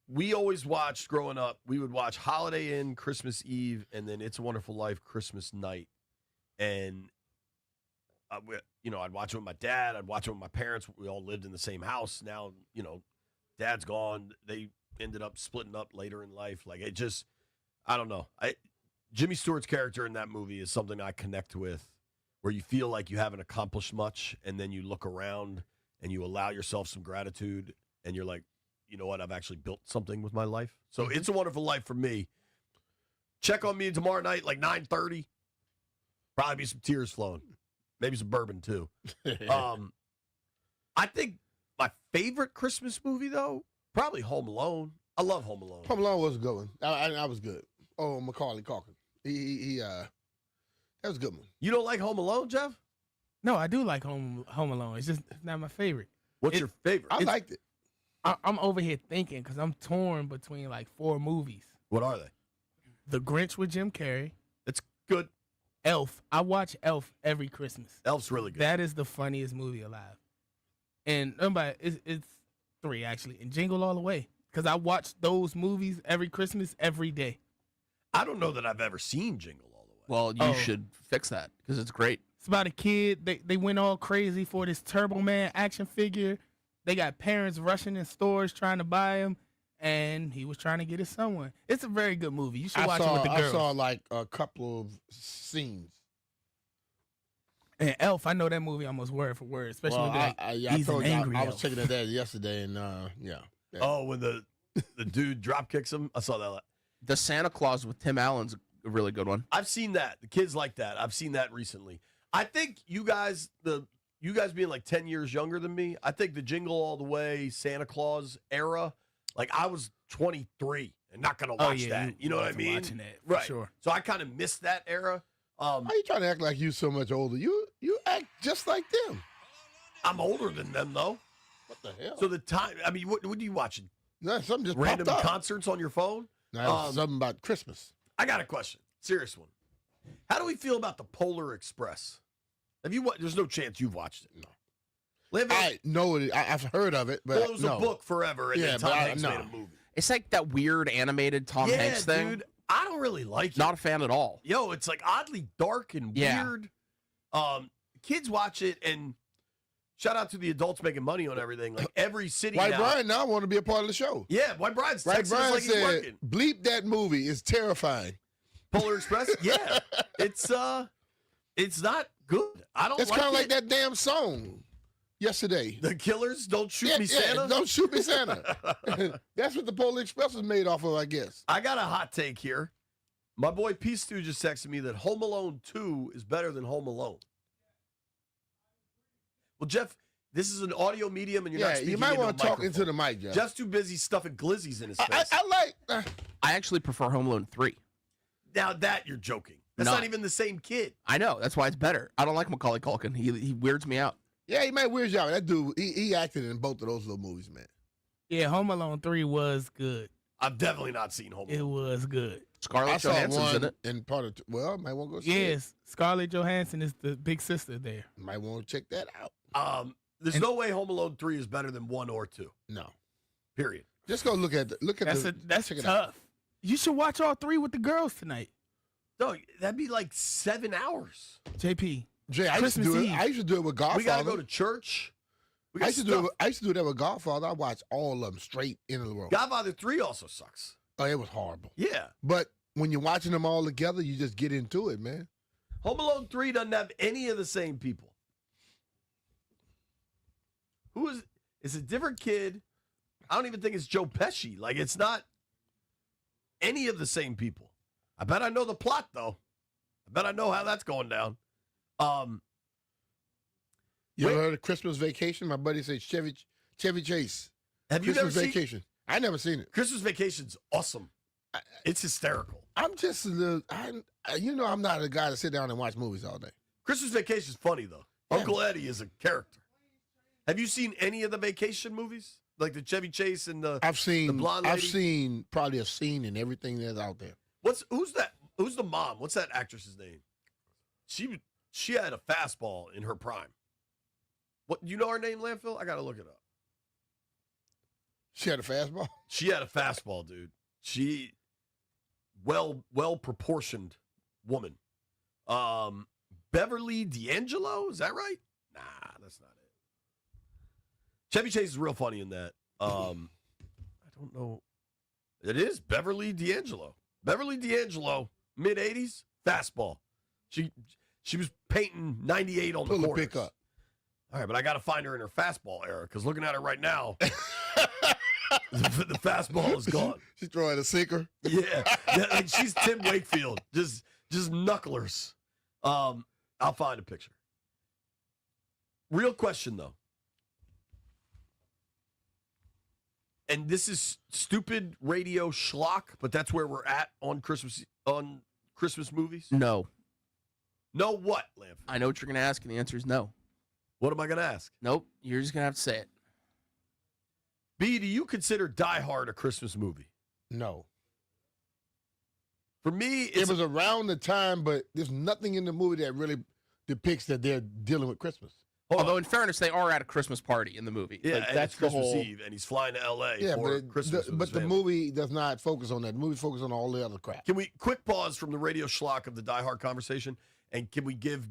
S19: We always watched growing up. We would watch Holiday Inn Christmas Eve, and then It's a Wonderful Life Christmas night. And I'd watch it with my dad. I'd watch it with my parents. We all lived in the same house. Now, Dad's gone. They ended up splitting up later in life. Like it just, I don't know. Jimmy Stewart's character in that movie is something I connect with, where you feel like you haven't accomplished much, and then you look around and you allow yourself some gratitude, and you're like, you know what? I've actually built something with my life. So It's a Wonderful Life for me. Check on me tomorrow night, like 9:30. Probably be some tears flowing. Maybe some bourbon, too. I think my favorite Christmas movie, though, probably Home Alone. I love Home Alone.
S14: Home Alone was a good one. I was good. Oh, Macaulay Culkin. That was a good one.
S19: You don't like Home Alone, Jeff?
S23: No, I do like Home Alone. It's just not my favorite.
S19: What's your favorite?
S14: I liked it.
S23: I'm over here thinking because I'm torn between like 4 movies.
S19: What are they?
S23: The Grinch with Jim Carrey.
S19: It's good.
S23: Elf. I watch Elf every Christmas.
S19: Elf's really good.
S23: That is the funniest movie alive. And it's 3 actually. And Jingle All the Way, because I watch those movies every Christmas, every day.
S19: I don't know that I've ever seen Jingle All the Way.
S17: Well, you should fix that because it's great.
S23: It's about a kid. They went all crazy for this Turbo Man action figure. They got parents rushing in stores trying to buy him, and he was trying to get his son one. It's a very good movie. You should watch it with the girls.
S14: I saw like a couple of scenes.
S23: And Elf, I know that movie almost word for word, especially when he's an angry
S14: I
S23: elf.
S14: was checking that out yesterday, and yeah.
S19: Oh, when the dude drop kicks him, I saw that.
S17: The Santa Claus with Tim Allen's a really good one.
S19: I've seen that. The kids like that. I've seen that recently. I think you guys being like 10 years younger than me, I think the Jingle All the Way Santa Claus era, like I was 23 and not going to watch that. You know what I mean?
S23: Watching that,
S19: right.
S23: Sure.
S19: So I kind of missed that era.
S14: Why are you trying to act like you so much older? You act just like them.
S19: I'm older than them, though.
S14: What the hell?
S19: So the time, I mean, what are you watching?
S14: No, something just
S19: random
S14: popped up.
S19: concerts on your phone?
S14: No, something about Christmas.
S19: I got a question. Serious one. How do we feel about the Polar Express? Have you? There's no chance you've watched it.
S14: No. I know it. I've heard of it, but
S19: well, it was a book forever, and then Tom Hanks made a movie.
S17: It's like that weird animated Tom Hanks thing.
S19: Dude, I don't really like it.
S17: Not a fan at all.
S19: Yo, it's like oddly dark and weird. Kids watch it, and shout out to the adults making money on everything. Like every city
S14: White
S19: now.
S14: Brian now want to be a part of the show.
S19: Yeah, White Brian's
S14: White
S19: texting
S14: Brian
S19: us like he's
S14: said,
S19: working.
S14: "Bleep that movie. It's terrifying."
S19: Polar Express? Yeah. It's not good. I don't
S14: It's
S19: like
S14: kind of
S19: it.
S14: like that damn song yesterday.
S19: The Killers, Don't Shoot Me, Santa?
S14: Don't Shoot Me, Santa. That's what the Polar Express was made off of, I guess.
S19: I got a hot take here. My boy P. Stu just texted me that Home Alone 2 is better than Home Alone. Well, Jeff, this is an audio medium, and you're not speaking
S14: you might want to talk
S19: microphone.
S14: into the mic, Jeff.
S19: Jeff's too busy stuffing glizzies in his face.
S14: I like...
S17: I actually prefer Home Alone 3.
S19: Now that you're joking. That's not even the same kid.
S17: I know. That's why it's better. I don't like Macaulay Culkin. He weirds me out.
S14: Yeah, he might weird you out. That dude, he acted in both of those little movies, man.
S23: Yeah, Home Alone 3 was good.
S19: I've definitely not seen Home Alone.
S23: It was good.
S17: Scarlett Johansson's in it.
S14: And part of might want to go see
S23: Yes, Scarlett Johansson is the big sister there.
S14: Might want to check that out.
S19: There's no way Home Alone 3 is better than 1 or 2.
S14: No.
S19: Period.
S14: Just go look at
S23: That's
S14: check it
S23: tough.
S14: out.
S23: You should watch all 3 with the girls tonight.
S19: No, that'd be like 7 hours.
S23: JP.
S14: Jay, I used to do it. I used to do it with Godfather.
S19: We gotta go to church.
S14: I used to do that with Godfather. I watched all of them straight into the world.
S19: Godfather 3 also sucks.
S14: Oh, it was horrible.
S19: Yeah.
S14: But when you're watching them all together, you just get into it, man.
S19: Home Alone 3 doesn't have any of the same people. It's a different kid. I don't even think it's Joe Pesci. Like, it's not any of the same people. I bet I know the plot, though. I bet I know how that's going down.
S14: You ever heard of Christmas Vacation? My buddy said Chevy Chase.
S19: Have you
S14: Christmas
S19: never
S14: Vacation?
S19: seen?
S14: I never seen it.
S19: Christmas Vacation's awesome. It's hysterical.
S14: I'm just a little. I'm not a guy to sit down and watch movies all day.
S19: Christmas Vacation is funny, though.
S14: Yeah.
S19: Uncle Eddie is a character. Have you seen any of the vacation movies? Like the Chevy Chase and the blonde lady?
S14: I've seen probably a scene in everything that's out there.
S19: Who's that? Who's the mom? What's that actress's name? She had a fastball in her prime. What, you know her name, Landfill? I got to look it up.
S14: She had a fastball?
S19: She had a fastball, dude. She well-proportioned woman. Beverly D'Angelo, is that right? Nah, that's not it. Chevy Chase is real funny in that. I don't know. It is Beverly D'Angelo. Beverly D'Angelo, mid-'80s, fastball. She was painting 98 on the corners.
S14: Pick up.
S19: All right, but I got to find her in her fastball era because looking at her right now, the fastball is gone.
S14: She's throwing a sinker.
S19: Yeah, like she's Tim Wakefield, just knucklers. I'll find a picture. Real question though, and this is stupid radio schlock, but that's where we're at on Christmas movies.
S17: No.
S19: No what, Lamp?
S17: I know what you're going to ask, and the answer is no.
S19: What am I going to ask?
S17: Nope. You're just going to have to say it.
S19: B, do you consider Die Hard a Christmas movie?
S14: No.
S19: For me,
S14: it was around the time, but there's nothing in the movie that really depicts that they're dealing with Christmas.
S17: Although, in fairness, they are at a Christmas party in the movie.
S19: Yeah,
S17: like,
S19: and
S17: that's
S19: it's Christmas
S17: the whole...
S19: Eve, and he's flying to L.A.
S14: Yeah,
S19: for Christmas with
S14: but
S19: his
S14: the
S19: family.
S14: movie does not focus on that. The movie focuses on all the other crap.
S19: Can we quick pause from the radio schlock of the Die Hard conversation, and can we give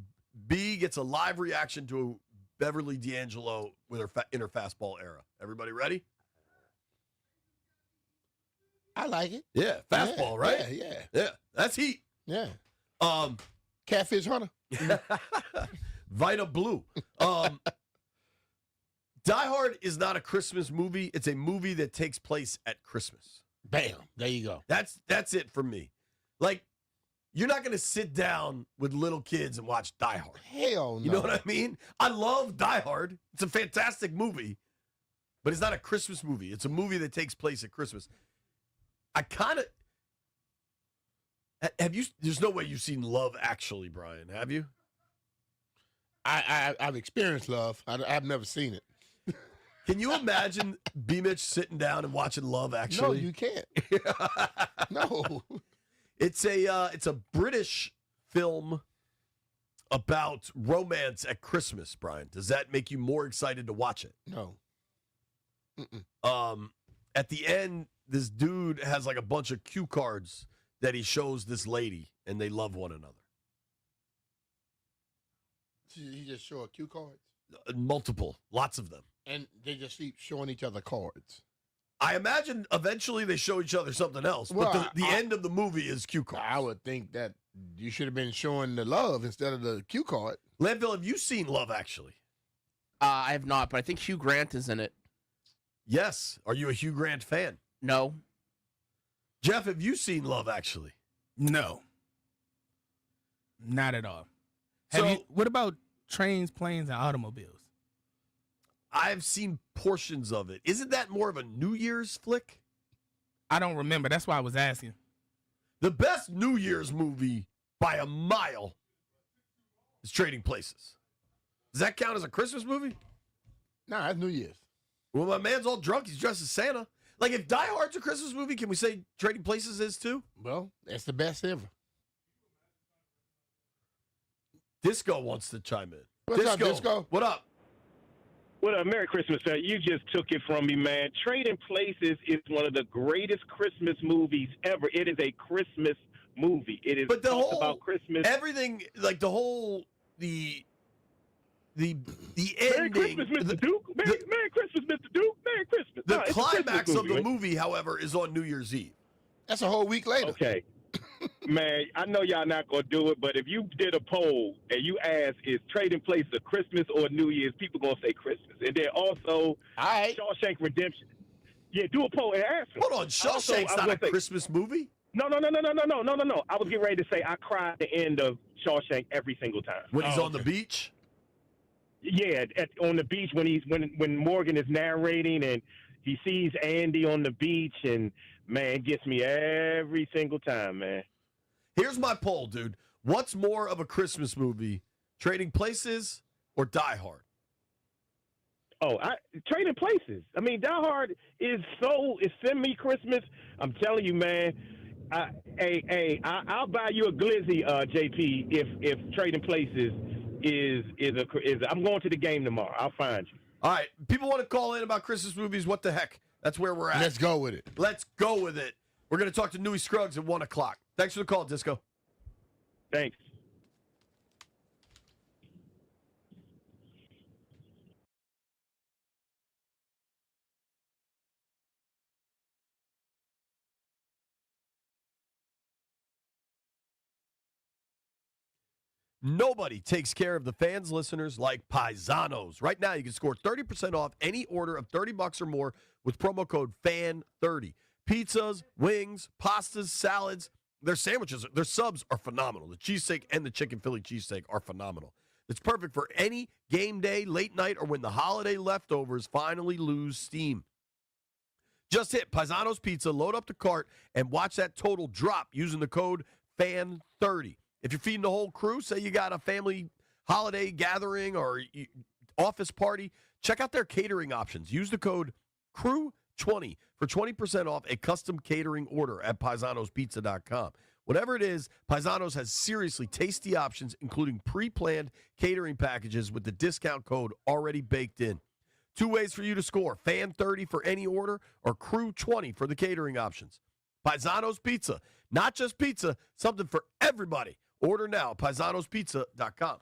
S19: B gets a live reaction to Beverly D'Angelo with her in her fastball era? Everybody ready?
S14: I like it.
S19: Yeah, fastball, right?
S14: Yeah.
S19: That's heat.
S14: Yeah.
S19: Catfish Hunter. Vita Blue. Die Hard is not a Christmas movie. It's a movie that takes place at Christmas.
S14: Bam. There you go.
S19: That's it for me. Like, you're not going to sit down with little kids and watch Die Hard.
S14: Hell no.
S19: You know what I mean? I love Die Hard. It's a fantastic movie, but it's not a Christmas movie. It's a movie that takes place at Christmas. I kind of... Have you... There's no way you've seen Love Actually, Brian, have you?
S14: I've experienced Love. I've never seen it.
S19: Can you imagine B. Mitch sitting down and watching Love Actually?
S14: No, you can't. No.
S19: It's a British film about romance at Christmas, Brian. Does that make you more excited to watch it?
S14: No. Mm-mm.
S19: At the end, this dude has like a bunch of cue cards that he shows this lady, and they love one another.
S14: He just show cue cards?
S19: Multiple, lots of them.
S14: And they just keep showing each other cards.
S19: I imagine eventually they show each other something else,
S14: Well,
S19: but the end of the movie is cue cards.
S14: I would think that you should have been showing the love instead of the cue card.
S19: Landville, have you seen Love Actually?
S17: I have not, but I think Hugh Grant is in it.
S19: Yes. Are you a Hugh Grant fan?
S17: No.
S19: Jeff, have you seen Love Actually?
S23: No. Not at all.
S19: So,
S23: What about Trains, Planes, and Automobiles?
S19: I've seen portions of it. Isn't that more of a New Year's flick?
S23: I don't remember. That's why I was asking.
S19: The best New Year's movie by a mile is Trading Places. Does that count as a Christmas movie?
S14: Nah, that's New Year's.
S19: Well, my man's all drunk. He's dressed as Santa. Like, if Die Hard's a Christmas movie, can we say Trading Places is too?
S14: Well, that's the best ever.
S19: Disco wants to chime in.
S14: What's up, Disco?
S19: What up?
S5: What up? Merry Christmas, sir. You just took it from me, man. Trading Places is one of the greatest Christmas movies ever. It is a Christmas movie. It is
S19: But the whole
S5: about Christmas.
S19: Everything, like the whole the ending.
S5: Merry Christmas, Mr. Duke. Merry Christmas, Mr. Duke. Merry Christmas.
S19: The
S5: No, it's a Christmas
S19: climax of the
S5: right?
S19: movie, however, is on New Year's Eve.
S14: That's a whole week later.
S5: Okay. Man, I know y'all not going to do it, but if you did a poll and you asked, is Trading Places a Christmas or New Year's, people going to say Christmas. And then also, Shawshank Redemption. Yeah, do a poll and ask them.
S19: Hold on, Shawshank's not a Christmas movie?
S5: No. I was getting ready to say I cry at the end of Shawshank every single time.
S19: When he's on the beach?
S5: Yeah, on the beach when Morgan is narrating and he sees Andy on the beach, and man, it gets me every single time, man.
S19: Here's my poll, dude. What's more of a Christmas movie, Trading Places or Die Hard?
S9: Oh, Trading Places. I mean, Die Hard is send me Christmas. I'm telling you, man. I'll buy you a glizzy, JP. If Trading Places is I'm going to the game tomorrow. I'll find you.
S19: All right. People want to call in about Christmas movies. What the heck? That's where we're at.
S14: Let's go with it.
S19: Let's go with it. We're going to talk to Newey Scruggs at 1 o'clock. Thanks for the call, Disco.
S9: Thanks.
S19: Nobody takes care of the fans, listeners like Paisanos. Right now, you can score 30% off any order of $30 or more with promo code FAN30. Pizzas, wings, pastas, salads, their sandwiches, their subs are phenomenal. The cheesesteak and the chicken Philly cheesesteak are phenomenal. It's perfect for any game day, late night, or when the holiday leftovers finally lose steam. Just hit Paisanos Pizza, load up the cart, and watch that total drop using the code FAN30. If you're feeding the whole crew, say you got a family holiday gathering or office party, check out their catering options. Use the code CREW20 for 20% off a custom catering order at paisanospizza.com. Whatever it is, Paisanos has seriously tasty options, including pre-planned catering packages with the discount code already baked in. 2 ways for you to score: FAN30 for any order or CREW20 for the catering options. Paisanos Pizza, not just pizza, something for everybody. Order now, paisanospizza.com.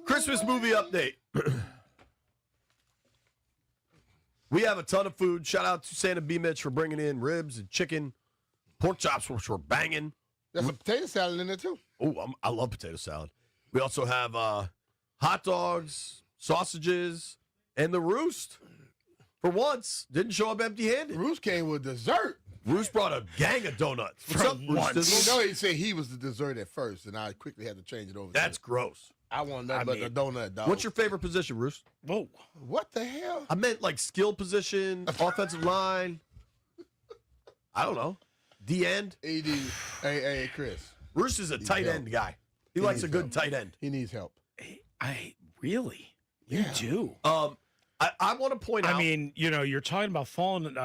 S19: Christmas movie update. We have a ton of food. Shout out to Santa B. Mitch for bringing in ribs and chicken, pork chops, which were banging.
S14: There's a potato salad in there, too.
S19: Oh, I love potato salad. We also have hot dogs, sausages, and the Roost, for once, didn't show up empty-handed.
S14: Roost came with dessert.
S19: Roost brought a gang of donuts. What's up, Roost?
S14: You know, he said he was the dessert at first, and I quickly had to change it over.
S19: That's gross.
S14: I want nothing but the donut, dog.
S19: What's your favorite position, Roost?
S23: Whoa.
S14: What the hell?
S19: I meant like skill position, offensive line. I don't know. D end.
S14: AD. Hey, Chris.
S19: Roost is a tight end guy. He likes a good tight end.
S14: He needs help.
S23: I really? You do?
S19: I want to point out.
S10: I mean, you're talking about falling,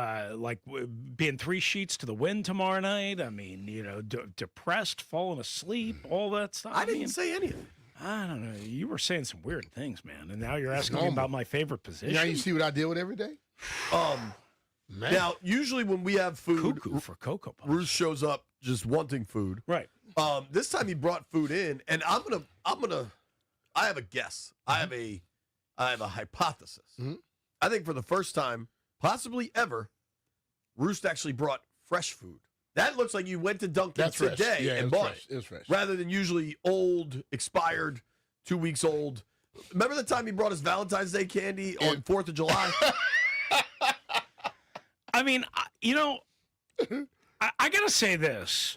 S10: being 3 sheets to the wind tomorrow night. I mean, depressed, falling asleep, all that stuff.
S19: I didn't say anything.
S10: I don't know. You were saying some weird things, man. And now you're asking me about my favorite position.
S14: Now you see what I deal with every day? Man.
S19: Now, usually when we have food,
S10: Cuckoo for Cocoa Puffs.
S19: Roost shows up just wanting food.
S10: Right.
S19: This time he brought food in, and I have a guess.
S14: Mm-hmm.
S19: I have a hypothesis.
S14: Mm-hmm.
S19: I think for the first time, possibly ever, Roost actually brought fresh food. That looks like you went to Dunkin' today and bought it.
S14: It was fresh.
S19: Rather than usually old, expired, 2 weeks old. Remember the time he brought us Valentine's Day candy on 4th of July?
S10: I mean, I got to say this.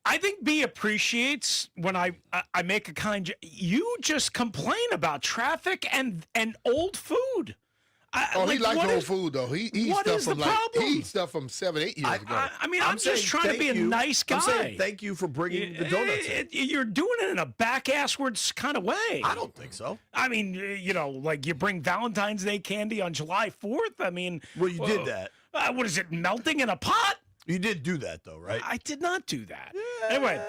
S10: I think B appreciates when I make a kind. You just complain about traffic and old food.
S14: He likes old food though. He eats
S10: what
S14: stuff
S10: is
S14: from
S10: the problem?
S14: He eats stuff from 7-8 years ago.
S10: I mean, I'm just trying to be a nice guy.
S19: I'm saying thank you for bringing the donuts in.
S10: You're doing it in a back-asswards kind of way.
S19: I don't think so.
S10: I mean, like you bring Valentine's Day candy on July 4th. I mean,
S19: well, you did that.
S10: What is it, melting in a pot?
S19: You did do that, though, right?
S10: I did not do that. Anyway,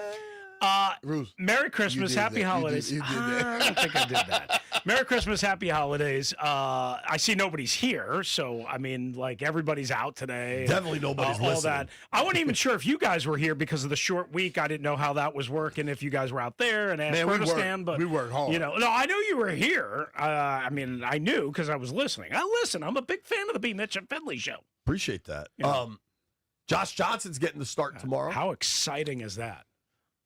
S14: Bruce,
S10: Merry Christmas, Happy Holidays.
S14: You did that.
S10: I don't think I did that. Merry Christmas, Happy Holidays. I see nobody's here, so I mean, like everybody's out today.
S19: Definitely nobody's
S10: all
S19: listening.
S10: that. I wasn't even sure if you guys were here because of the short week. I didn't know how that was working. If you guys were out there and asked Bernistan, but
S14: we worked hard.
S10: no, I knew you were here. I mean, I knew because I was listening. I'm a big fan of the B. Mitch and Finley show.
S19: Appreciate that.
S10: Yeah.
S19: Josh Johnson's getting the start tomorrow.
S10: How exciting is that?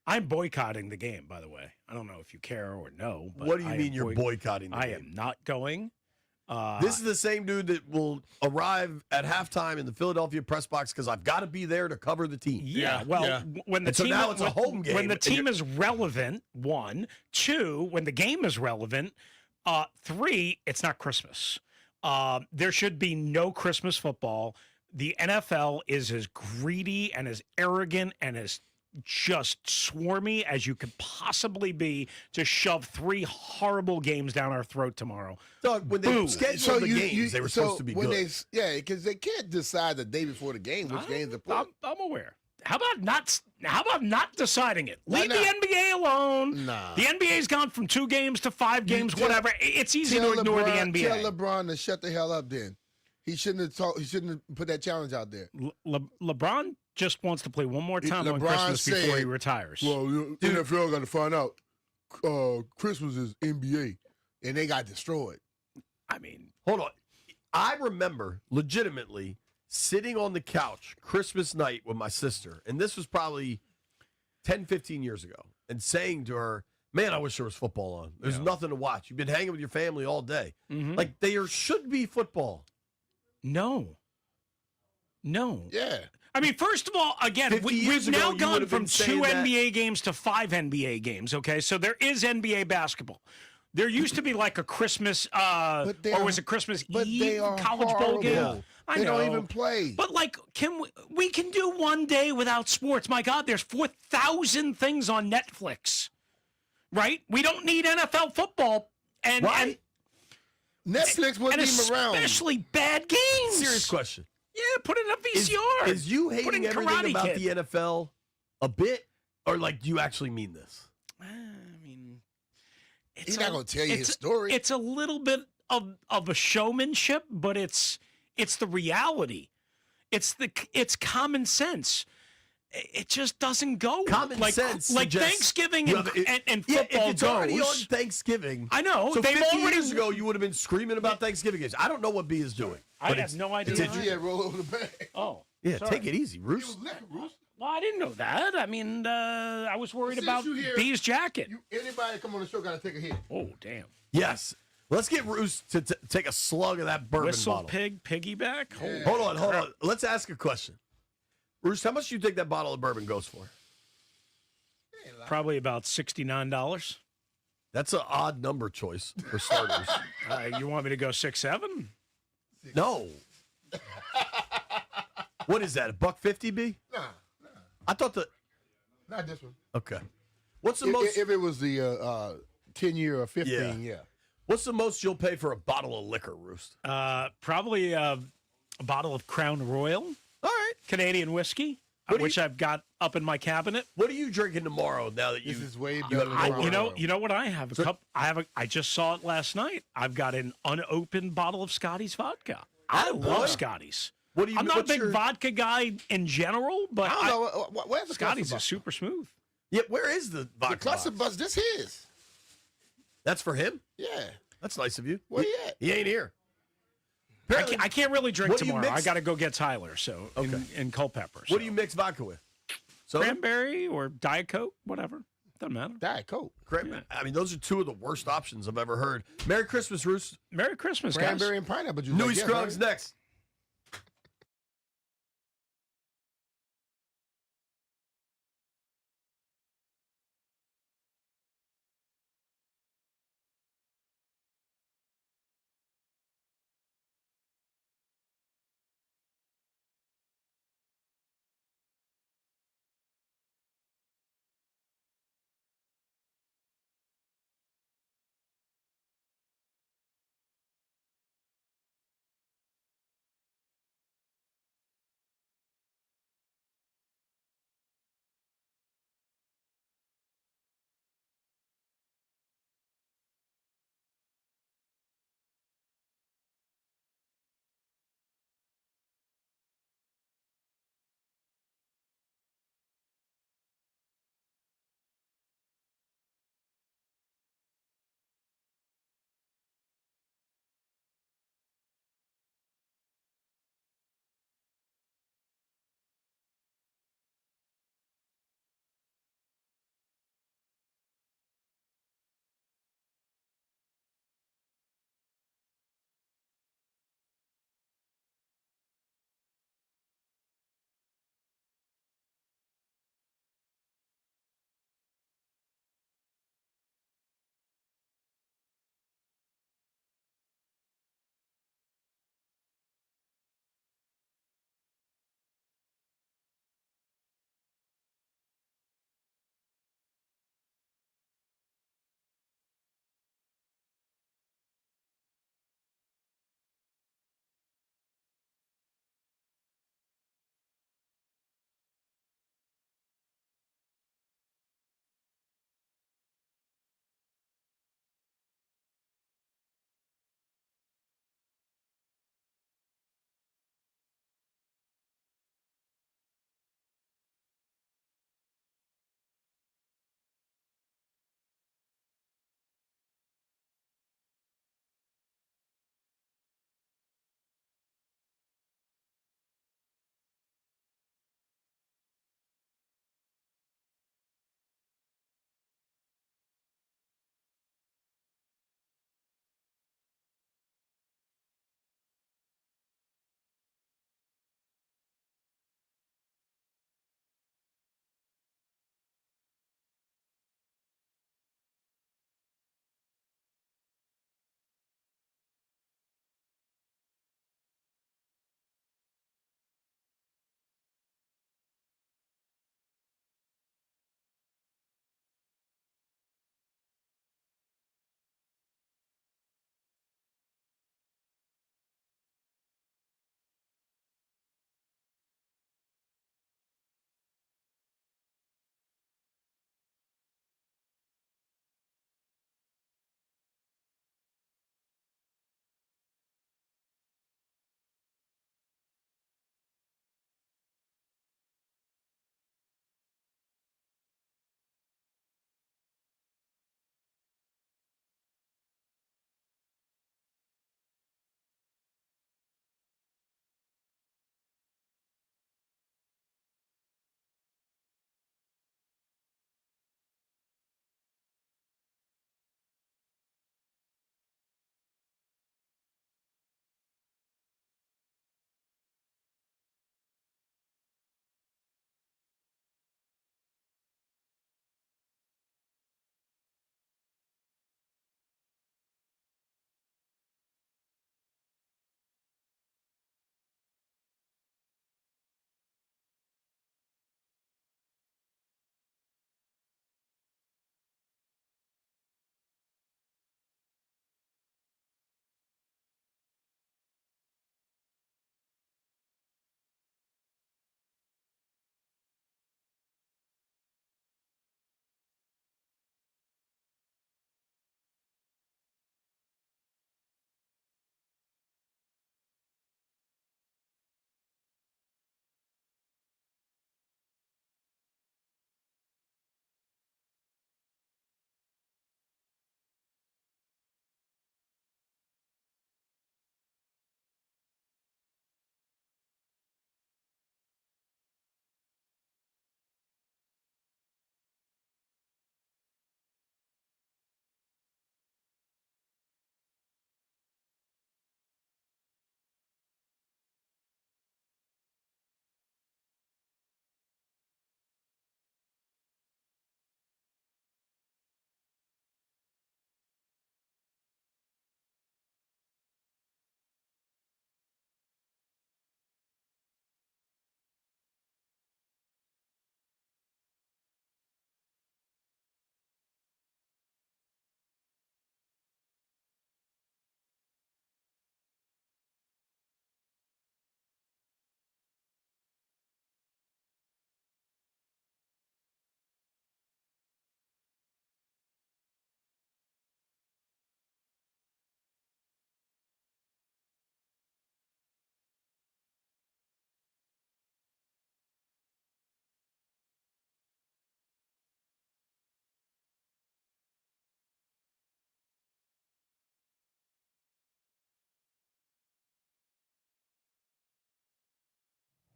S10: I'm boycotting the game, by the way. I don't know if you care or no. But
S19: What do you mean you're boycotting the
S10: I
S19: game?
S10: am not going.
S19: This is the same dude that will arrive at halftime in the Philadelphia press box because I've got to be there to cover the team.
S10: Yeah, well, when the
S19: And so
S10: team
S19: now it's a home game.
S10: When the
S19: and
S10: team
S19: you're-
S10: is relevant, 1, 2, when the game is relevant, 3, it's not Christmas. There should be no Christmas football. The NFL is as greedy and as arrogant and as just swarmy as you could possibly be to shove 3 horrible games down our throat tomorrow.
S19: Doug, when they scheduled the games, they were supposed to be good.
S14: Because they can't decide the day before the game which games to play.
S10: I'm aware. How about not deciding it?
S14: Why
S10: Leave
S14: not?
S10: the NBA alone.
S14: Nah.
S10: The NBA's gone from 2 games to 5 games, whatever. It's easy to ignore the NBA.
S14: Tell LeBron to shut the hell up then. He shouldn't have talked. He shouldn't have put that challenge out there.
S10: LeBron just wants to play one more time on
S14: LeBron
S10: Christmas before he
S14: said,
S10: retires.
S14: Well, NFL got to find out Christmas is NBA, and they got destroyed.
S10: I mean,
S19: hold on. I remember legitimately sitting on the couch Christmas night with my sister, and this was probably 10, 15 years ago, and saying to her, man, I wish there was football on. There's nothing to watch. You've been hanging with your family all day.
S10: Mm-hmm.
S19: Like, there should be football.
S10: No.
S14: Yeah.
S10: I mean, first of all, again,
S19: 50 years
S10: we've
S19: ago,
S10: now
S19: you
S10: gone
S19: would have
S10: from
S19: been
S10: 2
S19: saying that.
S10: NBA games to 5 NBA games, okay? So there is NBA basketball. There used to be like a Christmas, or was it Christmas Eve college bowl game?
S14: Yeah.
S10: I
S14: They
S10: know.
S14: don't even play.
S10: But like, we can do one day without sports. My God, there's 4,000 things on Netflix, right? We don't need NFL football and
S14: Netflix wasn't even around.
S10: Especially bad games.
S19: Serious question.
S10: Yeah, put it in a VCR.
S19: Is you
S10: Put
S19: hating
S10: in
S19: everything
S10: Karate
S19: about
S10: Kid.
S19: the NFL a bit, or like, do you actually mean this?
S14: He's not going to tell you his story.
S10: It's a little bit of a showmanship, but it's the reality. It's common sense. it just doesn't go.
S19: Common sense
S10: like
S19: suggests
S10: Thanksgiving
S19: you
S10: and,
S19: have it-
S10: and
S19: Yeah,
S10: football
S19: if it's already
S10: goes.
S19: on Thanksgiving.
S10: I know.
S19: So
S10: they've
S19: 50
S10: already
S19: years ago, you would have been screaming about Thanksgiving games. I don't know what B is doing.
S10: I
S19: but
S10: have no idea.
S19: Did you?
S14: Yeah, roll over the bag.
S10: Oh.
S19: Yeah,
S10: sorry.
S19: take it easy, Roos.
S10: Well, I didn't know that. I mean, I was worried
S14: Since
S10: about
S14: you here,
S10: B's jacket.
S14: Anybody come on the show got to take a hit.
S10: Oh, damn.
S19: Yes. Let's get Roos to take a slug of that bourbon
S10: Whistle
S19: bottle.
S10: pig piggyback.
S14: Yeah.
S19: Hold on. Let's ask a question. Roos, how much do you think that bottle of bourbon goes for?
S10: Probably about $69.
S19: That's an odd number choice for starters.
S10: You want me to go 6-7?
S19: No. What is that? $1.50, B?
S14: Nah.
S19: I thought
S14: Not this one.
S19: Okay. What's the
S14: If,
S19: most?
S14: if it was the 10-year or 15, yeah.
S19: What's the most you'll pay for a bottle of liquor, Roost?
S10: Probably a bottle of Crown Royal.
S19: All right.
S10: Canadian whiskey, which I've got up in my cabinet.
S19: What are you drinking tomorrow? Now that
S14: This is way
S19: you
S14: better than Crown Royal.
S10: You know what I have? I just saw it last night. I've got an unopened bottle of Scotty's vodka. I love Scotty's. I'm not a big vodka guy in general, but
S14: I don't know. Where's the
S10: Scotty's
S14: cluster
S10: is super smooth.
S19: Yeah, where is the vodka?
S14: The cluster
S19: box?
S14: bus, this his.
S19: That's for him?
S14: Yeah.
S19: That's nice of you.
S14: Where he at?
S19: He ain't here.
S10: I can't really drink
S19: What do you
S10: tomorrow.
S19: mix?
S10: I got to go get Tyler. So in Culpeper.
S19: What do you mix vodka with? Soda?
S10: Cranberry or Diet Coke, whatever. Doesn't matter.
S14: Diet Coke.
S19: I mean, those are two of the worst options I've ever heard. Merry Christmas, Roost.
S10: Merry Christmas, guys.
S14: Cranberry and pineapple juice.
S19: Newey
S14: I guess,
S19: Scruggs
S14: right?
S19: next.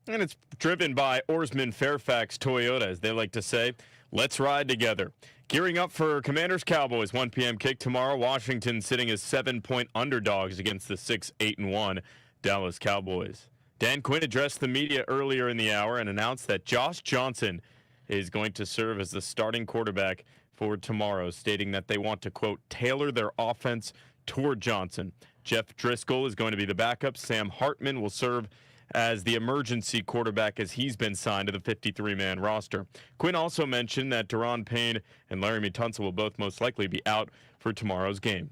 S7: And it's driven by Oarsman Fairfax Toyota, as they like to say. Let's ride together. Gearing up for Commanders-Cowboys, 1 p.m. kick tomorrow. Washington sitting as 7-point underdogs against the 6-8-1 Dallas Cowboys. Dan Quinn addressed the media earlier in the hour and announced that Josh Johnson is going to serve as the starting quarterback for tomorrow, stating that they want to, quote, tailor their offense toward Johnson. Jeff Driscoll is going to be the backup. Sam Hartman will serve as the emergency quarterback as he's been signed to the 53-man roster. Quinn also mentioned that Deron Payne and Larry Tunsil will both most likely be out for tomorrow's game.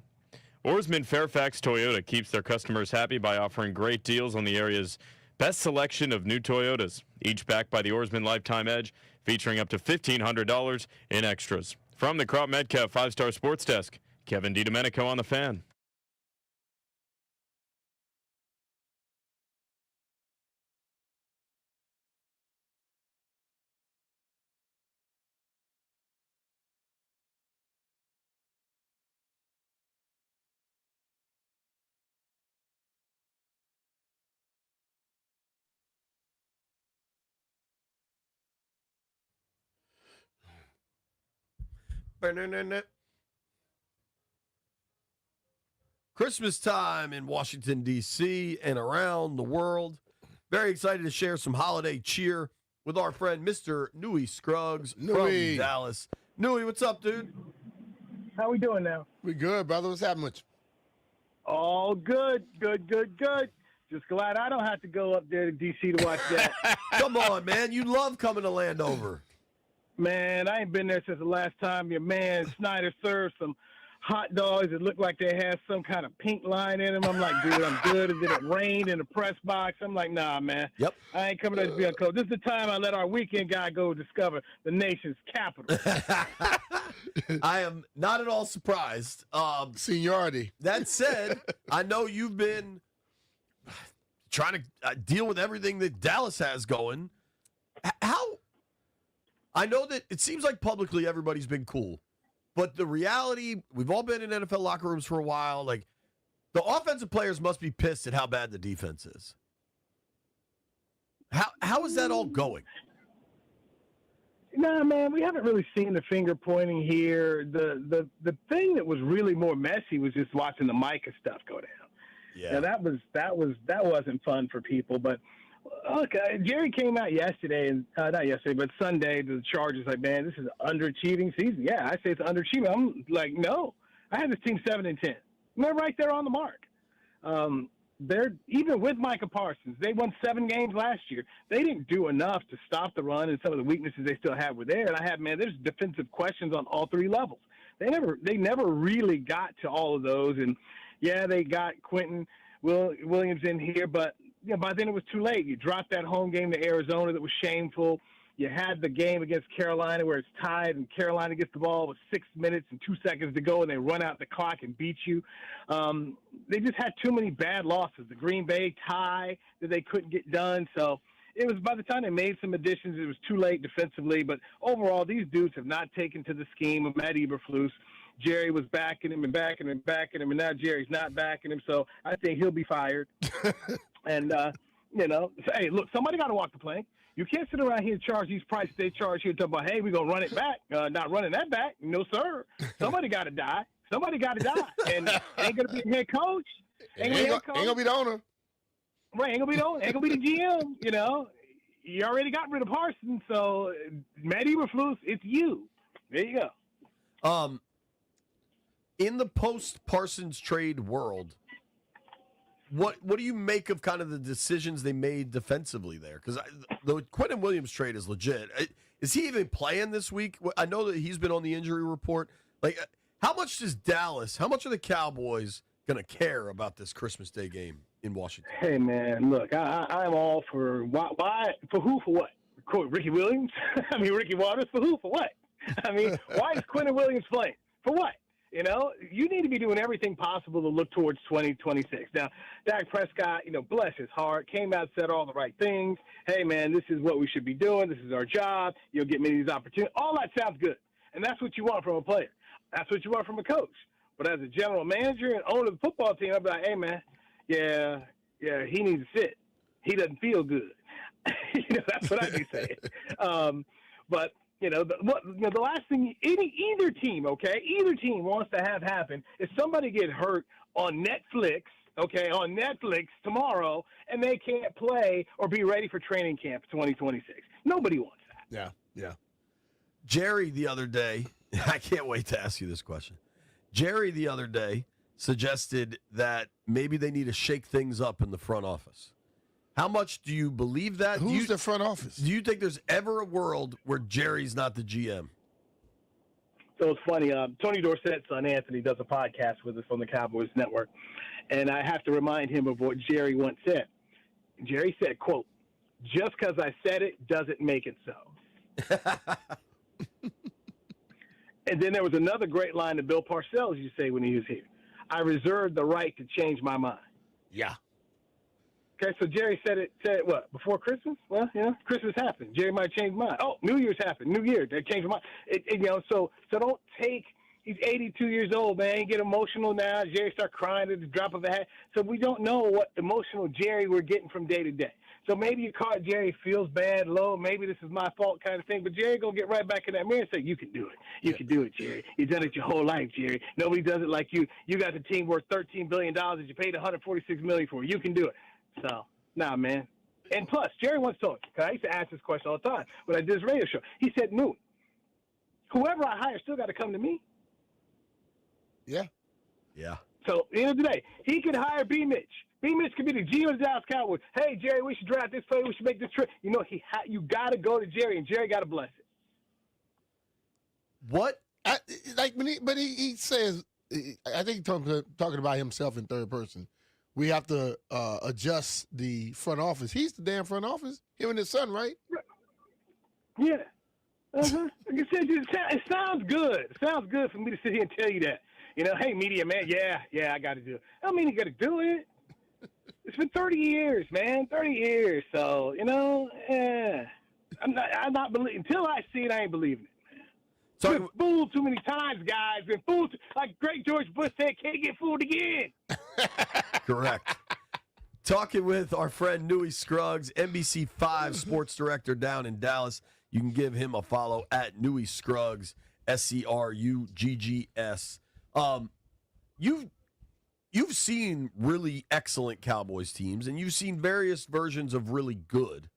S7: Oarsman Fairfax Toyota keeps their customers happy by offering great deals on the area's best selection of new Toyotas, each backed by the Oarsman Lifetime Edge, featuring up to $1,500 in extras. From the Crop Metcalf 5-Star Sports Desk, Kevin DiDomenico on the Fan.
S19: Christmas time in Washington, D.C. and around the world. Very excited to share some holiday cheer with our friend, Mr. Newey Scruggs from Dallas. Newey, what's up, dude?
S15: How we doing now?
S14: We good, brother. What's happening with you?
S15: All good. Just glad I don't have to go up there to D.C. to watch that.
S19: Come on, man. You love coming to Landover.
S15: Man, I ain't been there since the last time your man Snyder served some hot dogs that looked like they had some kind of pink line in them. I'm like, dude, I'm good. And then it rained in the press box. I'm like, nah, man.
S19: Yep.
S15: I ain't coming to be a coach. This is the time I let our weekend guy go discover the nation's capital.
S19: I am not at all surprised.
S14: Seniority.
S19: That said, I know you've been trying to deal with everything that Dallas has going. How? I know that it seems like publicly everybody's been cool, but the reality, we've all been in NFL locker rooms for a while. Like, the offensive players must be pissed at how bad the defense is. How is that all going?
S15: Nah, man, we haven't really seen the finger pointing here. The thing that was really more messy was just watching the Micah stuff go down.
S19: Yeah,
S15: that wasn't fun for people. But look, Jerry came out yesterday, and not yesterday, but Sunday, to the Chargers, like, man, this is an underachieving season. Yeah, I say it's underachieving. I'm like, no, I have this team 7-10. They're right there on the mark. They're even with Micah Parsons. They won 7 games last year. They didn't do enough to stop the run, and some of the weaknesses they still have were there. And there's defensive questions on all 3 levels. They never really got to all of those. And yeah, they got Quentin Williams in here, but by then it was too late. You dropped that home game to Arizona that was shameful. You had the game against Carolina where it's tied and Carolina gets the ball with 6 minutes and 2 seconds to go and they run out the clock and beat you. They just had too many bad losses. The Green Bay tie that they couldn't get done. So it was, by the time they made some additions, it was too late defensively. But overall, these dudes have not taken to the scheme of Matt Eberflus. Jerry was backing him, and now Jerry's not backing him. So I think he'll be fired. And, hey, look, somebody got to walk the plank. You can't sit around here and charge these prices they charge here and talk about, hey, we're going to run it back. Not running that back. No, sir. Somebody got to die. Somebody got to die. And ain't going to be the head coach.
S14: Ain't going to be the owner.
S15: Right, ain't going to be the owner. Ain't going to be the GM, You already got rid of Parsons, so Matt Eberflus, it's you. There you go.
S19: In the post-Parsons trade world, what do you make of kind of the decisions they made defensively there? Because the Quentin Williams trade is legit. Is he even playing this week? I know that he's been on the injury report. Like, how much are the Cowboys going to care about this Christmas Day game in Washington?
S15: Hey, man, look, I'm all for why, for who, for what? Quote, Ricky Williams? Ricky Waters, for who, for what? Why is Quentin Williams playing? For what? You need to be doing everything possible to look towards 2026. Now, Dak Prescott, bless his heart, came out and said all the right things. Hey, man, this is what we should be doing. This is our job. You'll get many of these opportunities. All that sounds good. And that's what you want from a player. That's what you want from a coach. But as a general manager and owner of the football team, I'll be like, hey, man, yeah, he needs to sit. He doesn't feel good.
S9: That's what I'd be saying. But the last thing either team wants to have happen is somebody get hurt on Netflix. Okay, on Netflix tomorrow, and they can't play or be ready for training camp 2026. Nobody wants that.
S19: Yeah. Jerry the other day, I can't wait to ask you this question. Jerry the other day suggested that maybe they need to shake things up in the front office. How much do you believe that?
S14: Who's the front office?
S19: Do you think there's ever a world where Jerry's not the GM?
S9: So it's funny. Tony Dorsett's son Anthony does a podcast with us on the Cowboys Network, and I have to remind him of what Jerry once said. Jerry said, quote, "Just because I said it doesn't make it so." And then there was another great line that Bill Parcells used to say when he was here. "I reserve the right to change my mind."
S19: Yeah.
S9: Okay, so Jerry said it what, before Christmas? Well, Christmas happened. Jerry might change his mind. Oh, New Year's happened. New Year, they changed my mind. So don't take. He's 82 years old, man. He get emotional now. Jerry start crying at the drop of a hat. So we don't know what emotional Jerry we're getting from day to day. So maybe you caught Jerry feels bad, low. Maybe this is my fault kind of thing. But Jerry gonna get right back in that mirror and say, "You can do it. You can do it, Jerry. You've done it your whole life, Jerry. Nobody does it like you. You got the team worth $13 billion that you paid $146 million for. You can do it." So, nah, man. And plus, Jerry once told me, because I used to ask this question all the time when I did this radio show. He said, "No, whoever I hire still got to come to me."
S14: Yeah.
S9: So, at the end of the day, he could hire B. Mitch. B. Mitch could be the GM of the Dallas Cowboys. "Hey, Jerry, we should draft this player. We should make this trade." You got to go to Jerry, and Jerry got to bless it.
S19: What?
S14: He says, I think he's talking about himself in third person. We have to adjust the front office. He's the damn front office. Him and his son, right?
S9: Yeah. Uh-huh. Like I said, it sounds good. It sounds good for me to sit here and tell you that. Hey, media man, yeah, I got to do it. I don't mean you got to do it. It's been 30 years, man, 30 years. So, I'm not believing. Until I see it, I ain't believing it. So, been fooled too many times, guys. Been fooled. Like great George Bush said, can't get fooled again.
S19: Correct. Talking with our friend Newey Scruggs, NBC5 sports director down in Dallas. You can give him a follow at Newey Scruggs, SCRUGGS. You've seen really excellent Cowboys teams, and you've seen various versions of really good.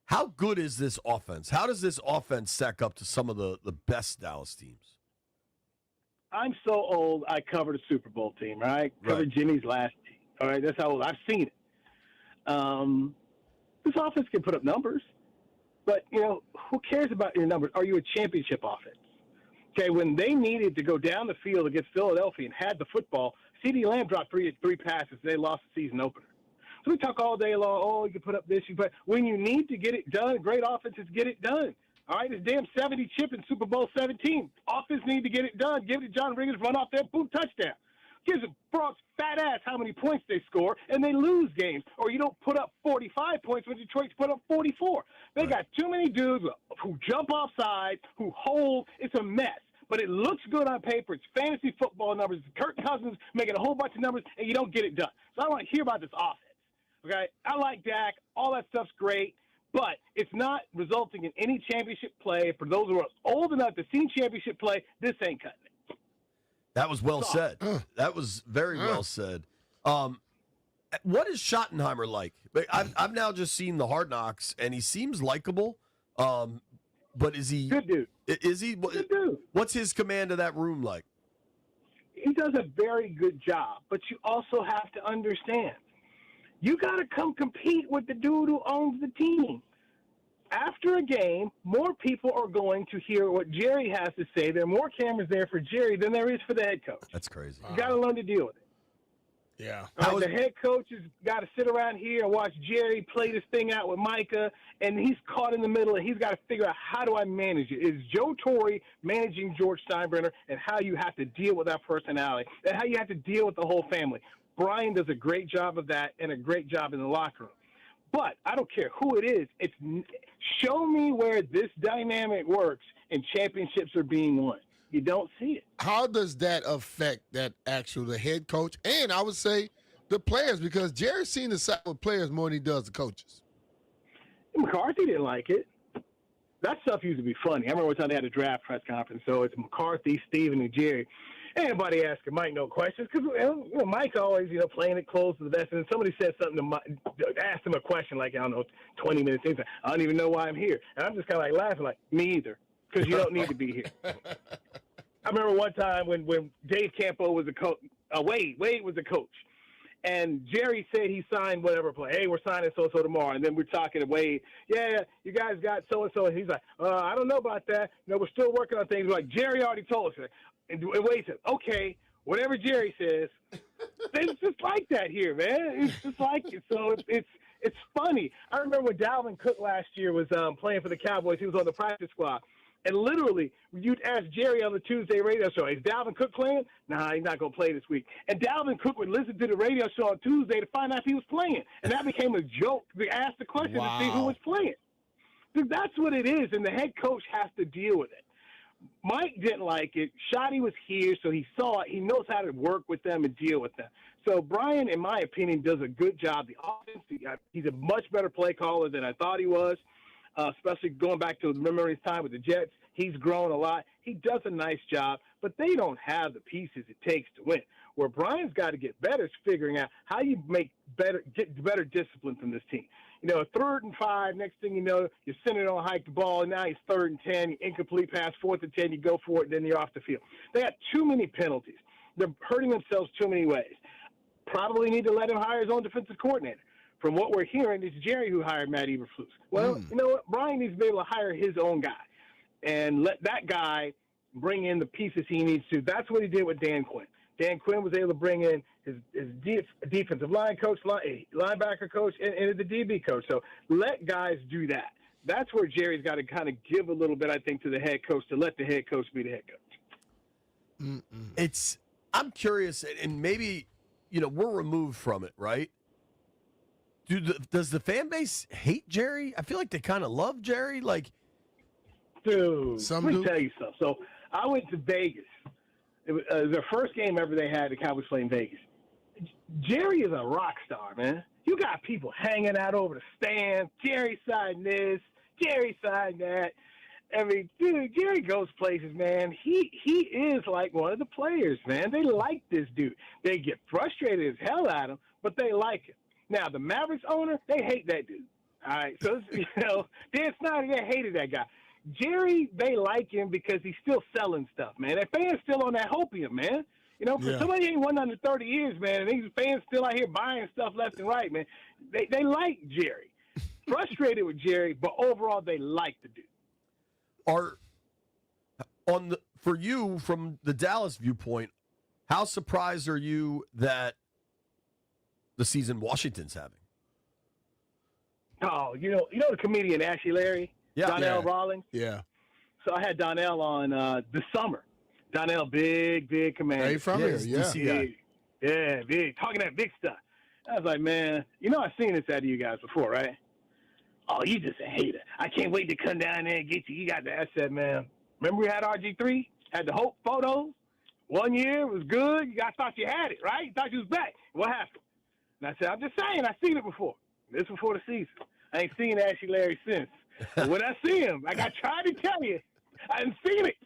S19: How good is this offense? How does this offense stack up to some of the best Dallas teams?
S9: I'm so old, I covered a Super Bowl team, right? Covered Jimmy's last team. All right, that's how old. I've seen it. This offense can put up numbers, but, who cares about your numbers? Are you a championship offense? Okay, when they needed to go down the field against Philadelphia and had the football, CeeDee Lamb dropped three passes. They lost the season opener. So we talk all day long, you can put up this. But when you need to get it done, great offenses get it done. All right, this damn 70 chip in Super Bowl 17. Offense need to get it done. Give it to John Riggins, run off there, boom, touchdown. Gives the Bronx fat ass how many points they score, and they lose games. Or you don't put up 45 points when Detroit's put up 44. They got too many dudes who jump off sides, who hold. It's a mess. But it looks good on paper. It's fantasy football numbers. Kirk Cousins making a whole bunch of numbers, and you don't get it done. So I don't want to hear about this offense. Okay? I like Dak. All that stuff's great. But it's not resulting in any championship play. For those who are old enough to see championship play, this ain't cutting it.
S19: That was well said. That was very well said. What is Schottenheimer like? I've now just seen the Hard Knocks, and he seems likable. But is he
S9: good dude?
S19: Is he good dude? What's his command of that room like?
S9: He does a very good job, but you also have to understand, you got to come compete with the dude who owns the team. After a game, more people are going to hear what Jerry has to say. There are more cameras there for Jerry than there is for the head coach.
S19: That's crazy.
S9: You got to learn to deal with it.
S14: Yeah.
S9: The head coach has got to sit around here and watch Jerry play this thing out with Micah, and he's caught in the middle, and he's got to figure out, how do I manage it? Is Joe Torre managing George Steinbrenner, and how you have to deal with that personality, and how you have to deal with the whole family? Brian does a great job of that and a great job in the locker room. But I don't care who it is. Show me where this dynamic works and championships are being won. You don't see it.
S14: How does that affect the head coach, and I would say the players, because Jerry's seen the side with players more than he does the coaches?
S9: McCarthy didn't like it. That stuff used to be funny. I remember one time they had a draft press conference, so it's McCarthy, Steven, and Jerry. Anybody asking Mike no questions because Mike's always playing it close to the vest. And somebody said something to Mike, asked him a question like 20 minutes in. I don't even know why I'm here, and I'm just kind of like laughing like me either because you don't need to be here. I remember one time when Dave Campo was the coach, Wade was the coach. And Jerry said he signed whatever play. Hey, we're signing so-so tomorrow. And then we're talking to Wade. Yeah, you guys got so-and-so. And he's like, I don't know about that. We're still working on things. We're like, Jerry already told us. And Wade said, okay, whatever Jerry says. It's just like that here, man. It's just like it. So it's funny. I remember when Dalvin Cook last year was playing for the Cowboys. He was on the practice squad. And literally, you'd ask Jerry on the Tuesday radio show, is Dalvin Cook playing? Nah, he's not going to play this week. And Dalvin Cook would listen to the radio show on Tuesday to find out if he was playing. And that became a joke. They asked the question to see who was playing. That's what it is, and the head coach has to deal with it. Mike didn't like it. Shotty was here, so he saw it. He knows how to work with them and deal with them. So Brian, in my opinion, does a good job. The offense, he's a much better play caller than I thought he was. Especially going back to remember his time with the Jets. He's grown a lot. He does a nice job, but they don't have the pieces it takes to win. Where Brian's got to get better is figuring out how you get better discipline from this team. 3rd and 5, next thing you know, you're sending it on hike the ball, and now he's 3rd and 10, incomplete pass, 4th and 10, you go for it, and then you're off the field. They got too many penalties. They're hurting themselves too many ways. Probably need to let him hire his own defensive coordinator. From what we're hearing, it's Jerry who hired Matt Eberflus. Well, you know what? Brian needs to be able to hire his own guy and let that guy bring in the pieces he needs to. That's what he did with Dan Quinn. Dan Quinn was able to bring in his defensive line coach, linebacker coach, and the DB coach. So let guys do that. That's where Jerry's got to kind of give a little bit, I think, to the head coach to let the head coach be the head coach.
S19: I'm curious, and maybe, we're removed from it, right? Does the fan base hate Jerry? I feel like they kind of love Jerry.
S9: Dude, let me tell you something. So I went to Vegas. It was their first game ever they had. The Cowboys playing Vegas. Jerry is a rock star, man. You got people hanging out over the stands. Jerry signed this. Jerry signed that. I mean, dude, Jerry goes places, man. He is like one of the players, man. They like this dude. They get frustrated as hell at him, but they like him. Now, the Mavericks owner, they hate that dude. All right, so, Dan Snyder, they hated that guy. Jerry, they like him because he's still selling stuff, man. Their fans still on that hopium, man. For somebody ain't won under 30 years, man, and these fans still out here buying stuff left and right, man. They like Jerry. Frustrated with Jerry, but overall, they like the dude.
S19: For you, from the Dallas viewpoint, how surprised are you that the season Washington's having?
S9: Oh, the comedian Ashley Larry?
S19: Yeah.
S9: Donnell Rawlings?
S14: Yeah.
S9: So I had Donnell on this summer. Donnell, big commander.
S14: Hey, from here, yeah.
S9: Yeah, big. Talking that big stuff. I was like, man, I've seen this out of you guys before, right? Oh, you just a hater. I can't wait to come down there and get you. You got the asset, man. Remember we had RG3? Had the Hope photos? 1 year, it was good. I thought you had it, right? You thought you was back. What happened? And I said, I'm just saying, I've seen it before. This before the season. I ain't seen Ashley Larry since. But when I see him, like I tried to tell you, I hadn't seen it.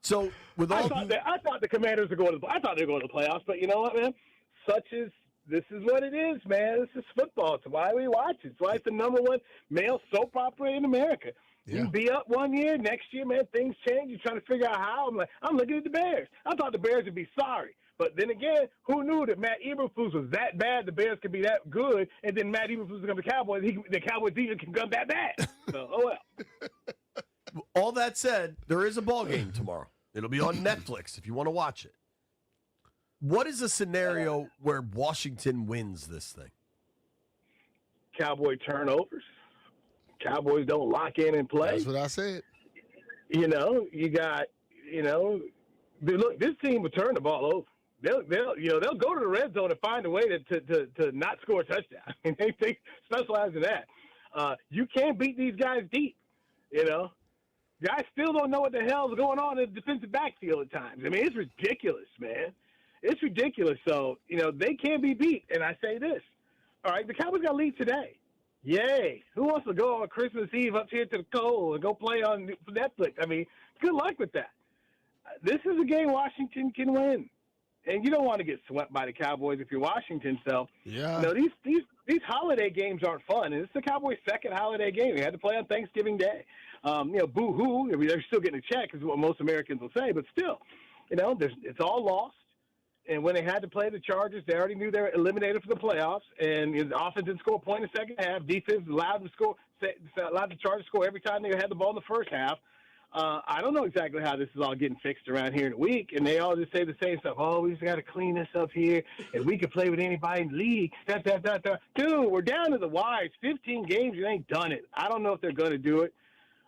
S19: So with all
S9: I thought the Commanders were going to the playoffs, but you know what, man? This is what it is, man. This is football. It's why we watch it. It's why it's the number one male soap opera in America. Yeah. You can be up 1 year, next year, man, things change. You're trying to figure out how. I'm looking at the Bears. I thought the Bears would be sorry. But then again, who knew that Matt Eberflus was that bad, the Bears could be that good, and then Matt Eberflus become the Cowboys, the Cowboys even can come that bad. So, oh well.
S19: All that said, there is a ball game tomorrow. It'll be on Netflix if you want to watch it. What is a scenario where Washington wins this thing?
S9: Cowboy turnovers. Cowboys don't lock in and play.
S14: That's what I said.
S9: You got, look, this team will turn the ball over. They'll go to the red zone and find a way to not score a touchdown. I mean, they specialize in that. You can't beat these guys deep. Guys still don't know what the hell is going on in the defensive backfield at times. I mean, it's ridiculous, man. It's ridiculous. So, they can't be beat. And I say this, All right, the Cowboys got to leave today. Yay. Who wants to go on Christmas Eve up here to the cold and go play on Netflix? I mean, good luck with that. This is a game Washington can win. And you don't want to get swept by the Cowboys if you're Washington. So,
S14: yeah.
S9: These holiday games aren't fun. And it's the Cowboys' second holiday game. They had to play on Thanksgiving Day. Boo-hoo. I mean, they're still getting a check is what most Americans will say. But still, it's all lost. And when they had to play the Chargers, they already knew they were eliminated for the playoffs. And the offense didn't score a point in the second half. Defense allowed the Chargers to score every time they had the ball in the first half. I don't know exactly how this is all getting fixed around here in a week. And they all just say the same stuff. Oh, we just got to clean this up here. And we can play with anybody in the league. Dude, we're down to the wire. It's 15 games. You ain't done it. I don't know if they're going to do it.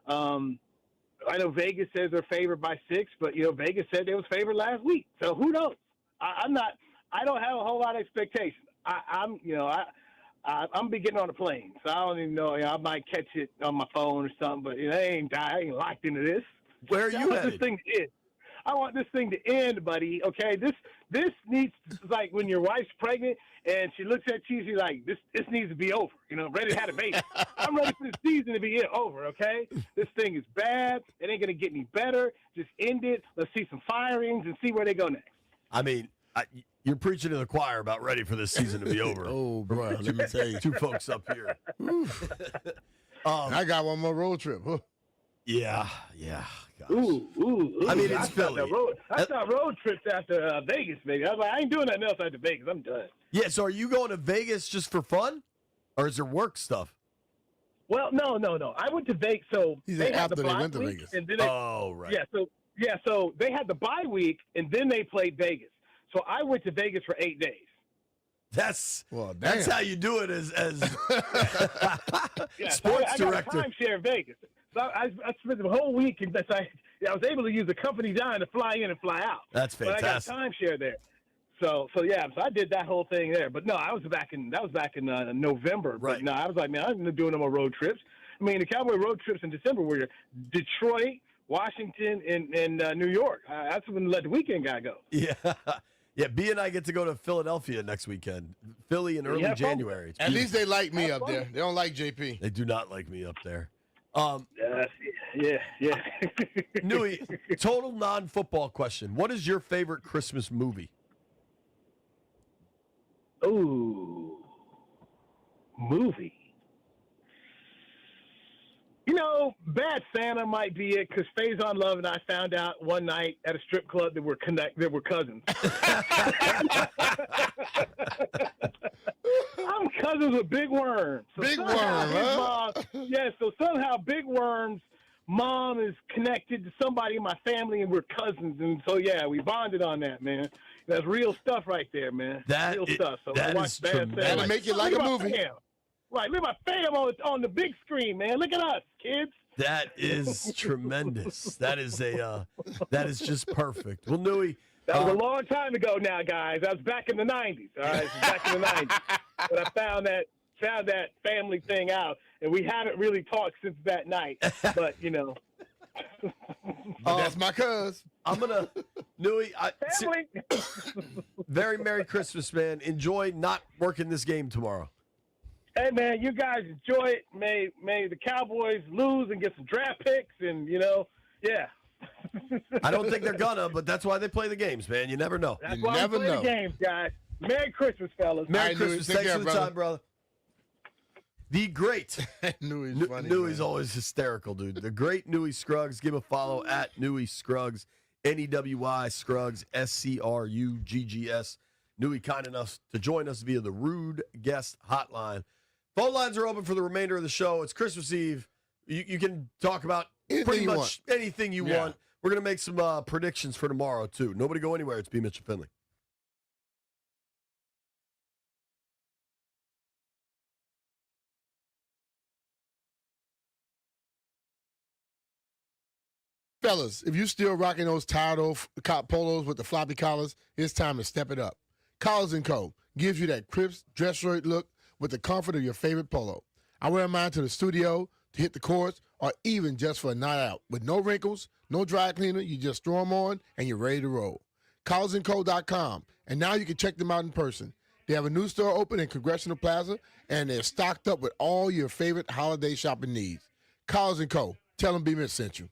S9: I know Vegas says they're favored by 6, but, Vegas said they was favored last week. So who knows? I don't have a whole lot of expectations. I'm be getting on a plane, so I don't even know. I might catch it on my phone or something, but I ain't locked into this.
S19: Where are you
S9: headed? I want this thing to end, buddy. Okay, this needs like when your wife's pregnant and she looks at you, she's like, this needs to be over. Ready to have a baby. I'm ready for this season to be over. Okay, this thing is bad. It ain't gonna get any better. Just end it. Let's see some firings and see where they go next.
S19: I mean, you're preaching to the choir about ready for this season to be over.
S14: Oh, bro, let me tell you.
S19: Two folks up here.
S14: I got one more road trip. Huh.
S19: Yeah. Gosh.
S9: Ooh.
S19: I mean, it's Philly.
S9: I thought road trips after Vegas, baby. I was like, I ain't doing nothing else after Vegas. I'm done.
S19: Yeah, so are you going to Vegas just for fun? Or is there work stuff?
S9: Well, no. I went to Vegas. So
S14: after they went to Vegas.
S9: And then
S19: right.
S9: So they had the bye week, and then they played Vegas. So I went to Vegas for 8 days.
S19: That's how you do it as sports
S9: director.
S19: director.
S9: I got a timeshare in Vegas. So I spent the whole week, and I was able to use the company dime to fly in and fly out.
S19: That's fantastic.
S9: But I got a timeshare there. So I did that whole thing there. But no, that was back in November.
S19: Right.
S9: But no, I was like, man, I'm not doing no more road trips. I mean, the Cowboy road trips in December were Detroit, Washington, and New York. That's when let the weekend guy go.
S19: Yeah, B and I get to go to Philadelphia next weekend. Philly in early January.
S14: At least they like me up there. They don't like JP.
S19: They do not like me up there.
S9: Yeah.
S19: Newey, total non-football question. What is your favorite Christmas movie?
S9: Ooh, movie. Bad Santa might be it because Faison Love and I found out one night at a strip club that we're cousins. I'm cousins with Big Worm. So
S14: Big Worm, huh?
S9: So somehow Big Worm's mom is connected to somebody in my family, and we're cousins. And so, we bonded on that, man. That's real stuff right there, man. Real stuff. So
S19: that
S9: watch
S19: is
S9: Bad Santa.
S14: That'll make it like a movie.
S9: Right, look at my fam on the big screen, man. Look at us, kids.
S19: That is tremendous. That is just perfect. Well, Newey,
S9: that was a long time ago now, guys. That was back in the 90s. All right, back in the 90s. But I found that family thing out, and we haven't really talked since that night. But
S14: that's my cuz.
S19: I'm gonna Newey.
S9: Family.
S19: Very Merry Christmas, man. Enjoy not working this game tomorrow.
S9: Hey, man, you guys enjoy it. May the Cowboys lose and get some draft picks, and
S19: I don't think they're gonna, but that's why they play the games, man. You never know.
S9: That's why we play the games, guys. Merry Christmas, fellas.
S19: Merry Christmas. Thanks for the time, brother. The great
S14: Newey's funny.
S19: Newey's always hysterical, dude. The great Newey Scruggs. Give a follow at Newey Scruggs, NEWY Scruggs, SCRUGGS. Newey kind enough to join us via the Rude Guest Hotline. Phone lines are open for the remainder of the show. It's Christmas Eve. You can talk about pretty much anything you want. We're going to make some predictions for tomorrow, too. Nobody go anywhere. It's B. Mitchell Finley.
S14: Fellas, if you still rocking those tired old polos with the floppy collars, it's time to step it up. Collars & Co. gives you that crisp dress shirt look with the comfort of your favorite polo. I wear mine to the studio, to hit the courts, or even just for a night out. With no wrinkles, no dry cleaner, you just throw them on and you're ready to roll. CollarsandCo.com, and now you can check them out in person. They have a new store open in Congressional Plaza, and they're stocked up with all your favorite holiday shopping needs. Collins & Co. Tell them B-Mitch sent you.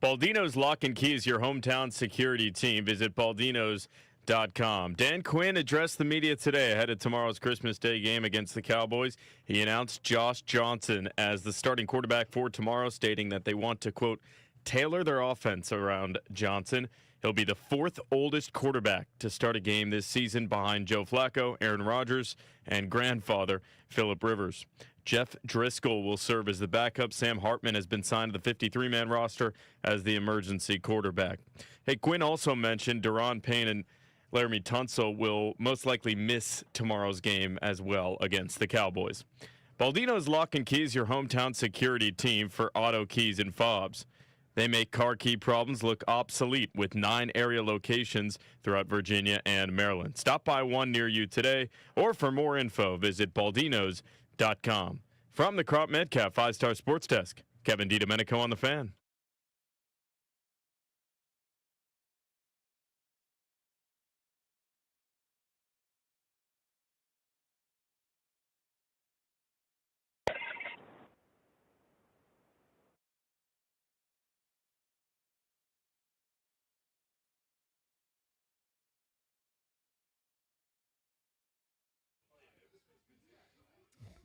S7: Baldino's Lock and Key is your hometown security team. Visit baldinos.com. Dan Quinn addressed the media today ahead of tomorrow's Christmas Day game against the Cowboys. He announced Josh Johnson as the starting quarterback for tomorrow, stating that they want to, quote, tailor their offense around Johnson. He'll be the fourth oldest quarterback to start a game this season behind Joe Flacco, Aaron Rodgers, and grandfather Phillip Rivers. Jeff Driscoll will serve as the backup. Sam Hartman has been signed to the 53-man roster as the emergency quarterback. Hey, Quinn also mentioned Daron Payne and Laramie Tunsil will most likely miss tomorrow's game as well against the Cowboys. Baldino's Lock and Key is your hometown security team for auto keys and fobs. They make car key problems look obsolete with 9 area locations throughout Virginia and Maryland. Stop by one near you today, or for more info, visit baldinos.com. From the Crop Metcalf 5-Star Sports Desk, Kevin DiDomenico on the Fan.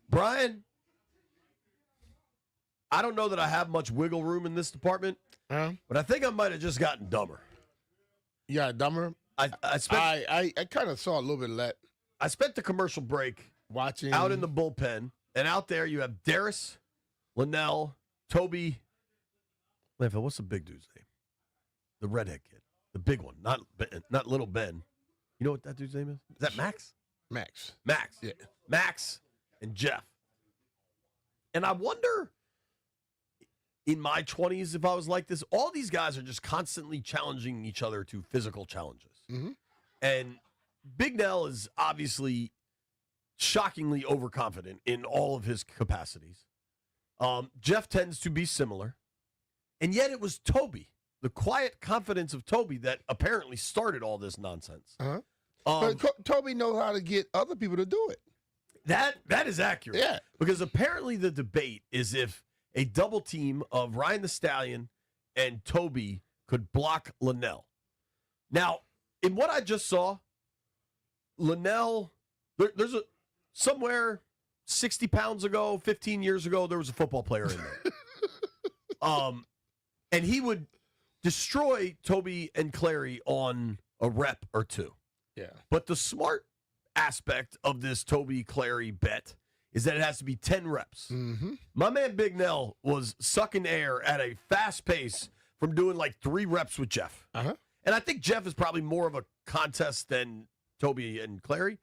S19: Brian, I don't know that I have much wiggle room in this department, but I think I might have just gotten dumber.
S14: Yeah, dumber.
S19: I spent.
S14: I kind of saw a little bit of that.
S19: I spent the commercial break
S14: watching
S19: out in the bullpen, and out there you have Darius, Lynnell, Tobi. What's the big dude's name? The redhead kid, the big one, not little Ben. You know what that dude's name is? Is that Max?
S14: Max.
S19: Yeah. Max and Jeff. And I wonder, in my 20s, if I was like this, all these guys are just constantly challenging each other to physical challenges.
S14: Mm-hmm.
S19: And Big Nell is obviously shockingly overconfident in all of his capacities. Jeff tends to be similar. And yet it was Tobi, the quiet confidence of Tobi, that apparently started all this nonsense.
S14: But Tobi knows how to get other people to do it.
S19: That is accurate.
S14: Yeah.
S19: Because apparently the debate is if a double team of Ryan the Stallion and Tobi could block Lynnell. Now, in what I just saw, Lynnell, there's somewhere 60 pounds ago, 15 years ago, there was a football player in there. And he would destroy Tobi and Clary on a rep or two.
S14: Yeah.
S19: But the smart aspect of this Tobi Clary bet is that it has to be 10 reps.
S14: Mm-hmm.
S19: My man Big Nell was sucking air at a fast pace from doing like 3 reps with Jeff.
S14: Uh-huh.
S19: And I think Jeff is probably more of a contest than Tobi and Clary,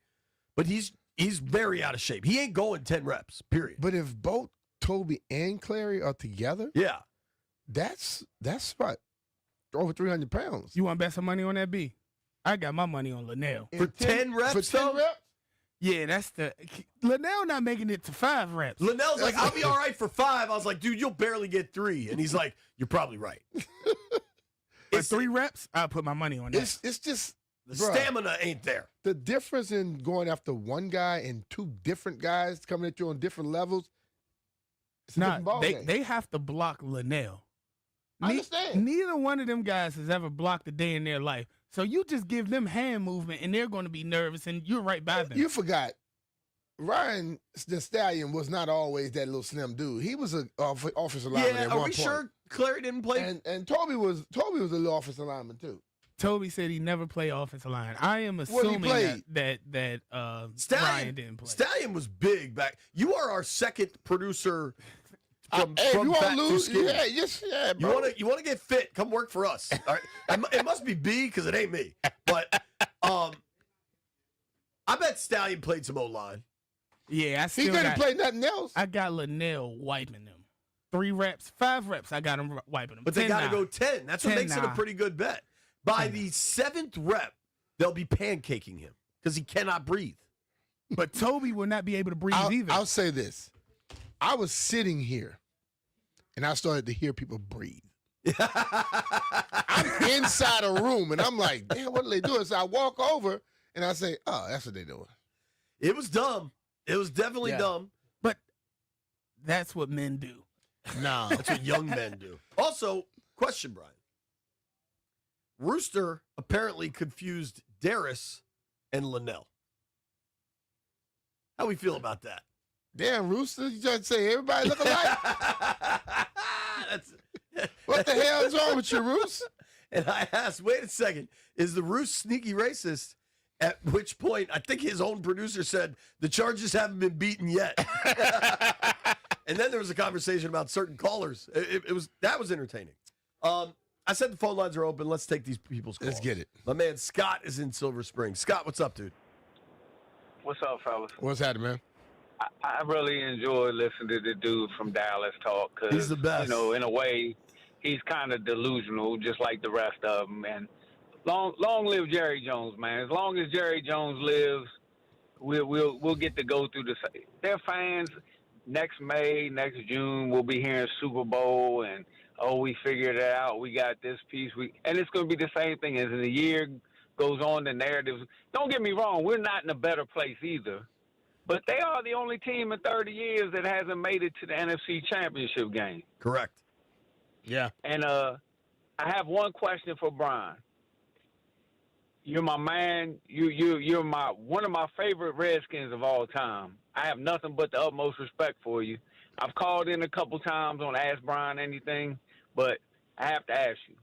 S19: but he's very out of shape. He ain't going 10 reps, period.
S14: But if both Tobi and Clary are together,
S19: yeah,
S14: that's what, over 300 pounds.
S23: You want to bet some money on that, B? I got my money on Lynnell.
S19: For 10 reps,
S14: For 10 reps?
S23: Yeah, that's the Lynnell not making it to 5 reps.
S19: Lynnell's like, I'll be all right for 5. I was like, dude, you'll barely get 3. And he's like, you're probably right.
S23: For 3 reps, I'll put my money on that.
S14: It's just
S19: the stamina ain't there.
S14: The difference in going after one guy and 2 different guys coming at you on different levels. It's a different ball game.
S23: They have to block Lynnell.
S14: I understand.
S23: Neither one of them guys has ever blocked a day in their life. So you just give them hand movement, and they're going to be nervous, and you're right by them.
S14: You forgot, Ryan the Stallion was not always that little slim dude. He was an offensive lineman at one point.
S19: Are we sure Clary didn't play?
S14: And Tobi was a little offensive lineman too.
S23: Tobi said he never played offensive line. I am assuming that Ryan didn't play.
S19: Stallion was big back. You are our second producer. From
S14: if you want
S19: fat
S14: to
S19: to
S14: lose,
S19: skinny.
S14: yeah, bro.
S19: You want to get fit? Come work for us. All right? It must be B because it ain't me. But I bet Stallion played some O-line.
S23: Yeah,
S14: he couldn't play nothing else.
S23: I got Lynnell wiping them. 3 reps, 5 reps. I got him wiping them.
S19: But they got to go 10. That's what makes it a pretty good bet. By the 7th rep, they'll be pancaking him because he cannot breathe.
S23: But Tobi will not be able to breathe either.
S14: I'll say this. I was sitting here, and I started to hear people breathe. I'm inside a room, and I'm like, damn, what are they doing? So I walk over, and I say, oh, that's what they're doing.
S19: It was dumb. It was definitely dumb.
S23: But that's what men do.
S14: No.
S19: That's what young men do. Also, Question, Brian. Rooster apparently confused Darius and Lynnell. How we feel about that?
S14: Damn, Rooster, you just say everybody look alike? What the hell is wrong with you, Roos?
S19: And I asked, wait a second, is the Roos sneaky racist? At which point, I think his own producer said, the charges haven't been beaten yet. And then there was a conversation about certain callers. That was entertaining. I said the phone lines are open. Let's take these people's calls.
S14: Let's get it.
S19: My man Scott is in Silver Spring. Scott, what's up, dude?
S11: What's up, fellas?
S14: What's happening, man?
S11: I really enjoy listening to the dude from Dallas talk because,
S19: he's the best.
S11: You know, in a way, he's kind of delusional, just like the rest of them. And long live Jerry Jones, man. As long as Jerry Jones lives, we'll get to go through the. Their fans next May, next June, we'll be hearing Super Bowl and we figured it out. We got this piece. And it's going to be the same thing as the year goes on. The narratives. Don't get me wrong. We're not in a better place either. But they are the only team in 30 years that hasn't made it to the NFC Championship game.
S19: Correct.
S14: Yeah.
S11: And I have one question for Brian. You're my man. You're one of my favorite Redskins of all time. I have nothing but the utmost respect for you. I've called in a couple times on Ask Brian Anything, but I have to ask you.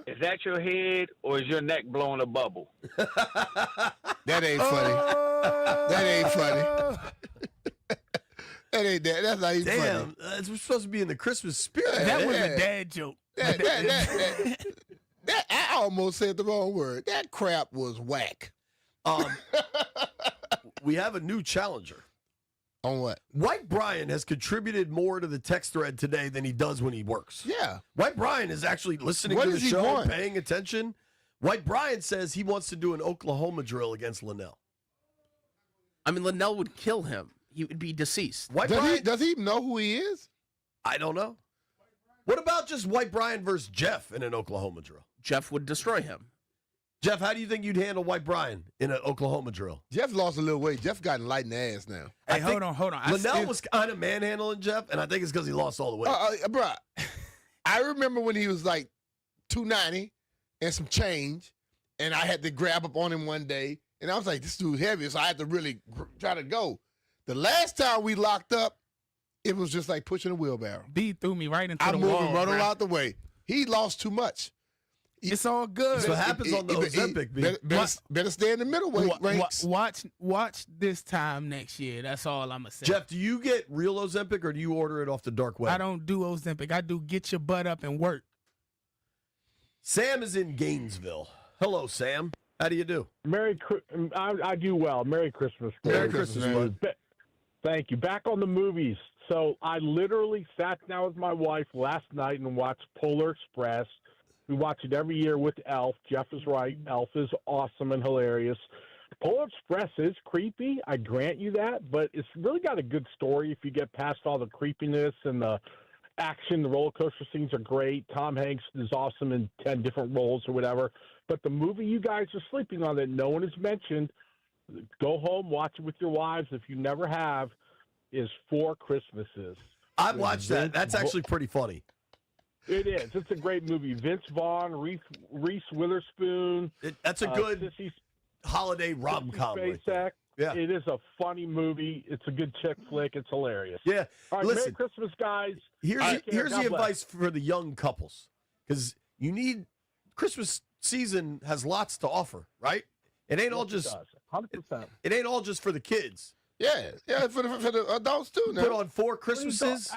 S11: Is that your head or is your neck blowing a bubble?
S14: That ain't funny. That ain't funny. That ain't that. That's not even funny.
S19: We're supposed to be in the Christmas spirit.
S23: That was a dad joke.
S14: That I almost said the wrong word. That crap was whack.
S19: We have a new challenger.
S14: On what?
S19: White Brian has contributed more to the text thread today than he does when he works.
S14: Yeah.
S19: White Brian is actually listening to the show, paying attention. White Brian says he wants to do an Oklahoma drill against Lynnell.
S17: I mean, Lynnell would kill him. He would be deceased.
S14: Does he even know who he is?
S19: I don't know. What about just White Brian versus Jeff in an Oklahoma drill?
S17: Jeff would destroy him.
S19: Jeff, how do you think you'd handle White Brian in an Oklahoma drill?
S14: Jeff lost a little weight. Jeff got light in the ass now.
S19: Hey,
S23: hold on.
S19: Lynnell was kind of manhandling Jeff, and I think it's because he lost all the weight.
S14: Bro, I remember when he was like 290 and some change, and I had to grab up on him one day, and I was like, this dude's heavy, so I had to really try to go. The last time we locked up, it was just like pushing a wheelbarrow.
S23: B threw me right into
S14: I
S23: the
S14: moved
S23: wall.
S14: him right out the way. He lost too much.
S23: It's all good.
S19: That's what happens on the Ozempic.
S14: Better stay in the middle ranks.
S23: Watch this time next year. That's all I'm gonna say.
S19: Jeff, do you get real Ozempic or do you order it off the dark web?
S23: I don't do Ozempic. I do get your butt up and work.
S19: Sam is in Gainesville. Hello, Sam. How do you do?
S12: I do well. Merry Christmas.
S19: Merry Christmas, bud.
S12: Thank you. Back on the movies. So I literally sat down with my wife last night and watched Polar Express. We watch it every year with Elf. Jeff is right. Elf is awesome and hilarious. Polar Express is creepy. I grant you that, but it's really got a good story if you get past all the creepiness and the action. The roller coaster scenes are great. Tom Hanks is awesome in 10 different roles or whatever. But the movie you guys are sleeping on that no one has mentioned, go home, watch it with your wives if you never have, is Four Christmases.
S19: I've watched that. That's actually pretty funny.
S12: It is. It's a great movie. Vince Vaughn, Reese Witherspoon.
S19: That's a good holiday rom-com. Right there. Yeah.
S12: It is a funny movie. It's a good chick flick. It's hilarious.
S19: Yeah.
S12: All right,
S19: Listen,
S12: Merry Christmas, guys.
S19: Here's the
S12: God
S19: advice
S12: bless.
S19: for the young couples, because Christmas season has lots to offer, right? It ain't all just
S12: 100%.
S19: It ain't all just for the kids.
S14: Yeah, for the adults too. Now.
S19: Put on Four Christmases,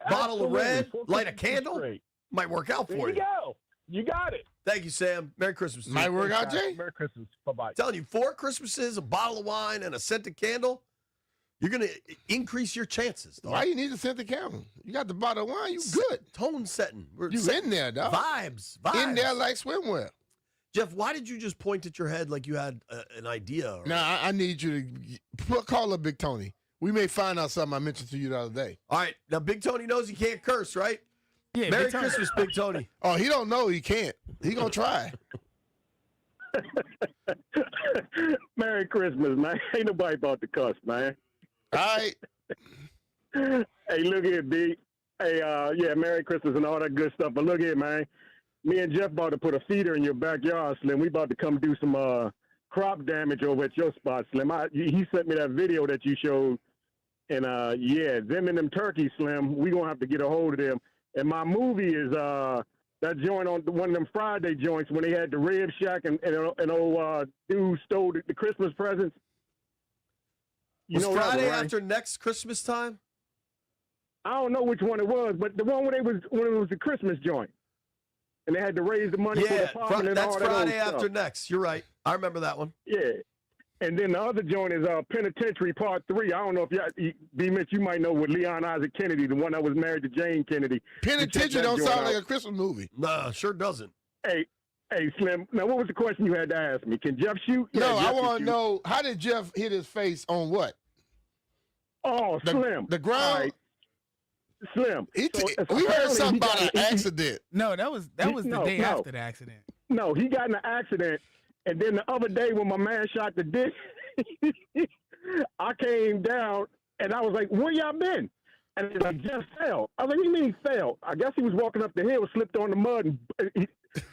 S19: bottle of red, light a candle. Might work out for
S12: There you go. You got it.
S19: Thank you, Sam. Merry Christmas.
S14: Might work out, Jay.
S12: Merry Christmas. Bye-bye.
S19: Telling you, 4 Christmases, a bottle of wine, and a scented candle, you're going to increase your chances, dog.
S14: Why you need a scented candle? You got the bottle of wine. You good.
S19: Tone setting.
S14: You in there, dog.
S19: Vibes.
S14: In there like swimwear.
S19: Jeff, why did you just point at your head like you had an idea?
S14: Now, I need you to call up Big Tony. We may find out something I mentioned to you the other day.
S19: All right. Now, Big Tony knows he can't curse, right?
S23: Yeah,
S19: Merry Christmas, Big Tony.
S14: Oh, he don't know he can't. He gonna try.
S12: Merry Christmas, man. Ain't nobody about to cuss, man.
S14: All right.
S12: Hey, look here, B. Hey, yeah, Merry Christmas and all that good stuff. But look here, man. Me and Jeff about to put a feeder in your backyard, Slim. We about to come do some crop damage over at your spot, Slim. He sent me that video that you showed. And, yeah, them and them turkeys, Slim, we going to have to get a hold of them. And my movie is that joint on one of them Friday joints when they had the Rib Shack and old dude stole the Christmas presents. You
S19: Was
S12: know that
S19: Friday
S12: one, right?
S19: after next Christmas time?
S12: I don't know which one it was, but the one when it was the Christmas joint. And they had to raise the money for the apartment and
S19: that's
S12: all that
S19: Friday
S12: old
S19: after
S12: stuff.
S19: next. You're right. I remember that one.
S12: Yeah. And then the other joint is Penitentiary Part 3. I don't know if B-Mitch, you might know with Leon Isaac Kennedy, the one that was married to Jane Kennedy.
S14: Penitentiary don't sound like a Christmas movie.
S19: No, sure doesn't.
S12: Hey, Slim, now what was the question you had to ask me? Can Jeff shoot?
S14: No,
S12: Yeah,
S14: I
S12: Jeff can
S14: want to
S12: shoot.
S14: know, how did Jeff hit his face on what?
S12: Oh, Slim.
S14: The ground?
S12: All right. Slim.
S14: We heard
S12: apparently
S14: something
S12: he
S14: about
S12: got
S14: an
S12: he-
S14: accident.
S23: No, that was the day
S12: no.
S23: after the accident.
S12: No, he got in an accident, and then the other day when my man shot the dick, I came down, and I was like, where y'all been? And he's like, Jeff fell. I was like, what do you mean he fell? I guess he was walking up the hill, slipped on the mud, and he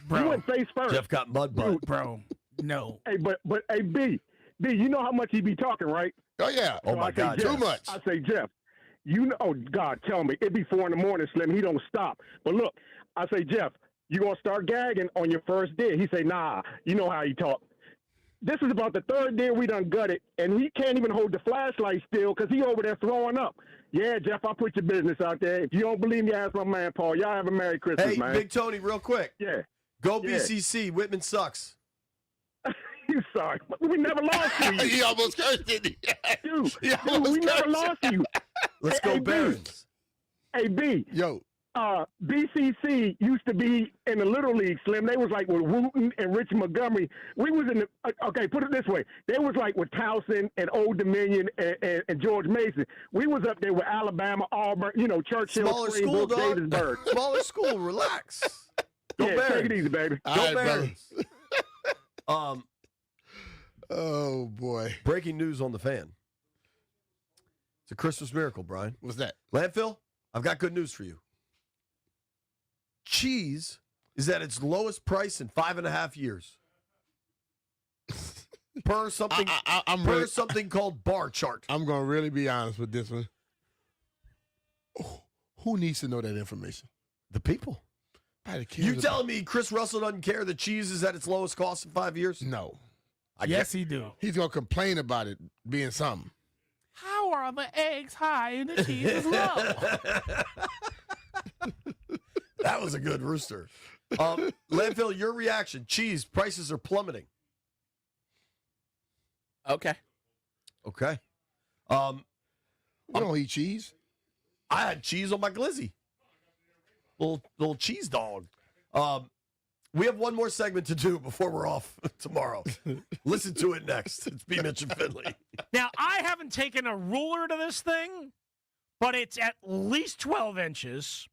S12: went face first.
S19: Jeff got mud butt.
S23: Bro, no.
S12: Hey, but hey, B, you know how much he be talking, right?
S14: Oh, yeah.
S19: Oh, my
S12: I say,
S19: God,
S12: Jeff,
S14: too much.
S12: I say, Jeff, you know, oh, God, tell me. It be 4 a.m, Slim. He don't stop. But look, I say, Jeff, you going to start gagging on your first day? He say, nah, you know how he talk. This is about the third day we done gutted, and he can't even hold the flashlight still because he over there throwing up. Yeah, Jeff, I'll put your business out there. If you don't believe me, ask my man, Paul. Y'all have a Merry Christmas,
S19: Hey,
S12: man.
S19: Big Tony, real quick.
S12: Yeah.
S19: Go
S12: Yeah.
S19: BCC. Whitman sucks.
S12: You sorry. We never lost to you.
S14: He almost cursed it.
S12: Dude,
S14: He
S12: dude,
S14: almost
S12: we never
S14: cursed.
S12: lost to you.
S19: Let's
S12: Hey,
S19: go
S12: B.
S19: Barons.
S12: Hey, B.
S14: Yo.
S12: BCC used to be in the Little League, Slim. They was like with Wooten and Richie Montgomery. We was in the, okay, put it this way. They was like with Towson and Old Dominion and George Mason. We was up there with Alabama, Auburn, Churchill,
S19: Smaller school,
S12: Springbrook,
S19: dog.
S12: Davisburg.
S19: Smaller school. Relax. Go
S12: Yeah,
S19: Barons.
S12: take it easy, baby.
S14: All
S19: Go
S14: right, brother.
S19: Barons.
S14: Oh, boy.
S19: Breaking news on the Fan. It's a Christmas miracle, Brian.
S14: What's that?
S19: Landfill, I've got good news for you. Cheese is at its lowest price in 5.5 years. Per something,
S14: I'm
S19: per
S14: really,
S19: something called Bar Chart.
S14: I'm going to really be honest with this one. Who needs to know that information?
S19: The people.
S14: Nobody cares
S19: You
S14: about-
S19: telling me Chris Russell doesn't care that cheese is at its lowest cost in 5 years?
S14: No.
S23: Yes, he do.
S14: He's going to complain about it being something.
S23: How are the eggs high and the cheese is low?
S19: That was a good rooster. Landfill, your reaction. Cheese prices are plummeting.
S17: Okay.
S19: Okay.
S14: We don't eat cheese.
S19: I had cheese on my glizzy. Little cheese dog. We have one more segment to do before we're off tomorrow. Listen to it next. It's B. Mitch and Finley.
S10: Now, I haven't taken a ruler to this thing, but it's at least 12 inches.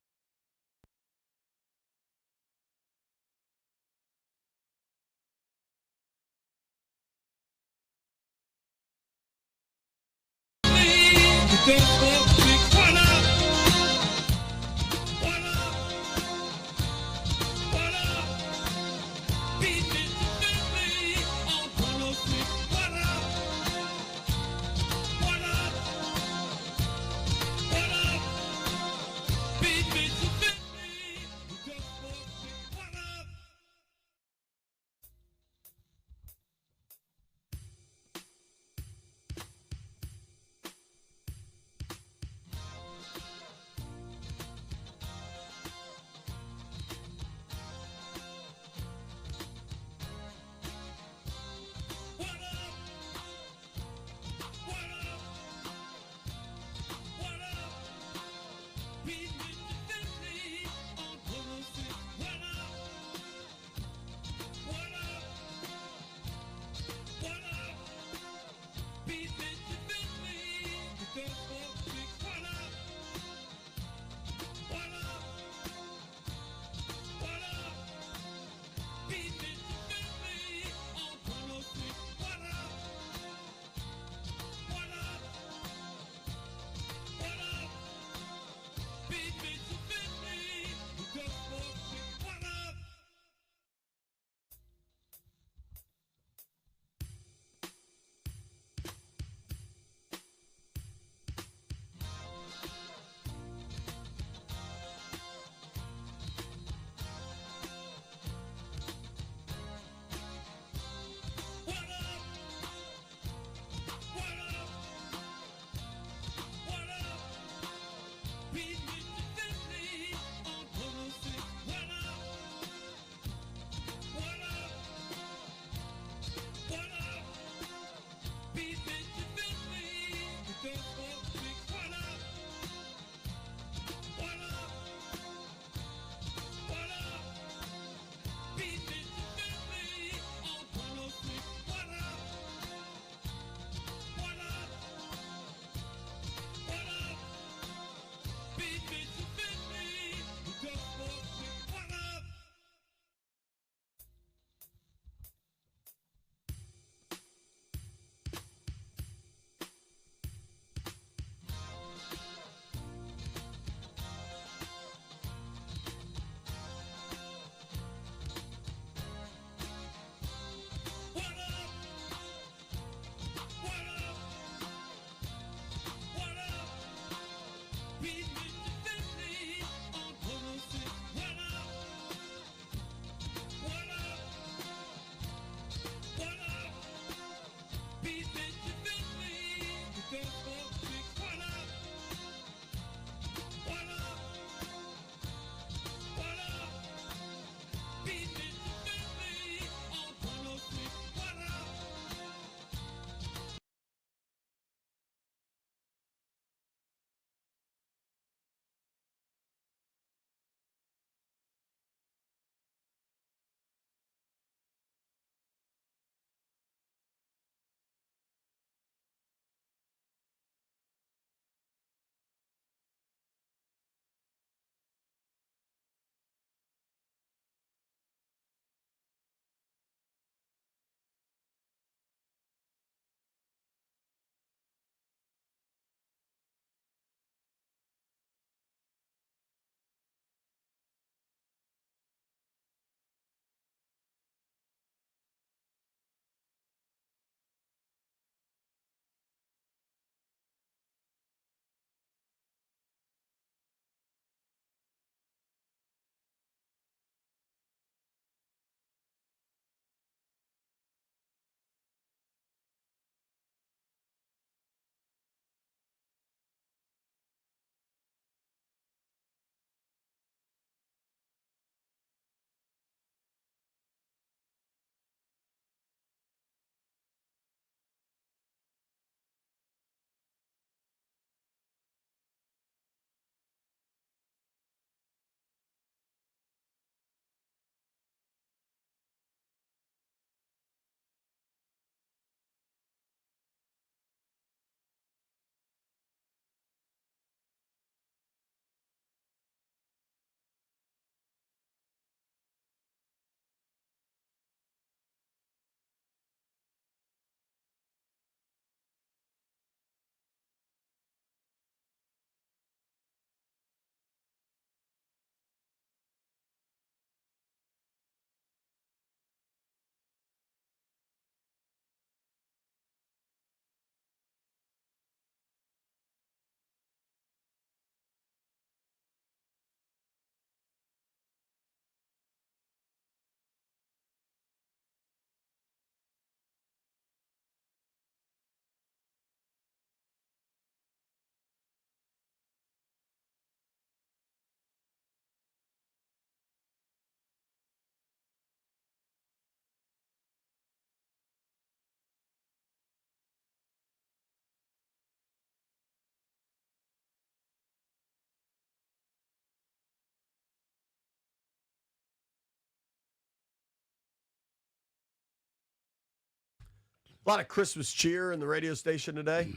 S19: A lot of Christmas cheer in the radio station today.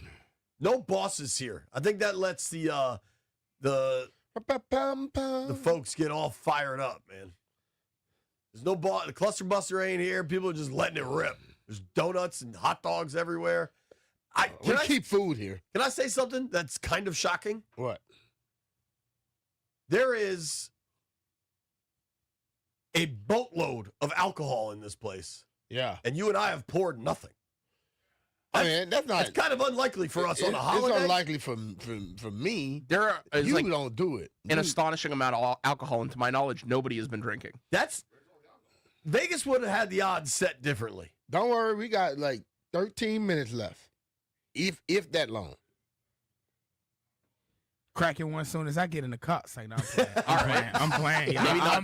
S19: No bosses here. I think that lets the folks get all fired up, man. There's no boss. The cluster buster ain't here. People are just letting it rip. There's donuts and hot dogs everywhere.
S14: We keep food here.
S19: Can I say something that's kind of shocking?
S14: What?
S19: There is a boatload of alcohol in this place.
S14: Yeah.
S19: And you and I have poured nothing.
S14: I mean, that's
S19: kind of unlikely for us on a holiday.
S14: It's unlikely for me. You don't do it.
S17: An astonishing amount of alcohol, and to my knowledge, nobody has been drinking.
S19: Vegas would have had the odds set differently.
S14: Don't worry, we got like 13 minutes left, if that long.
S23: Cracking one soon as I get in the car. Like, no, I'm playing.
S17: Maybe not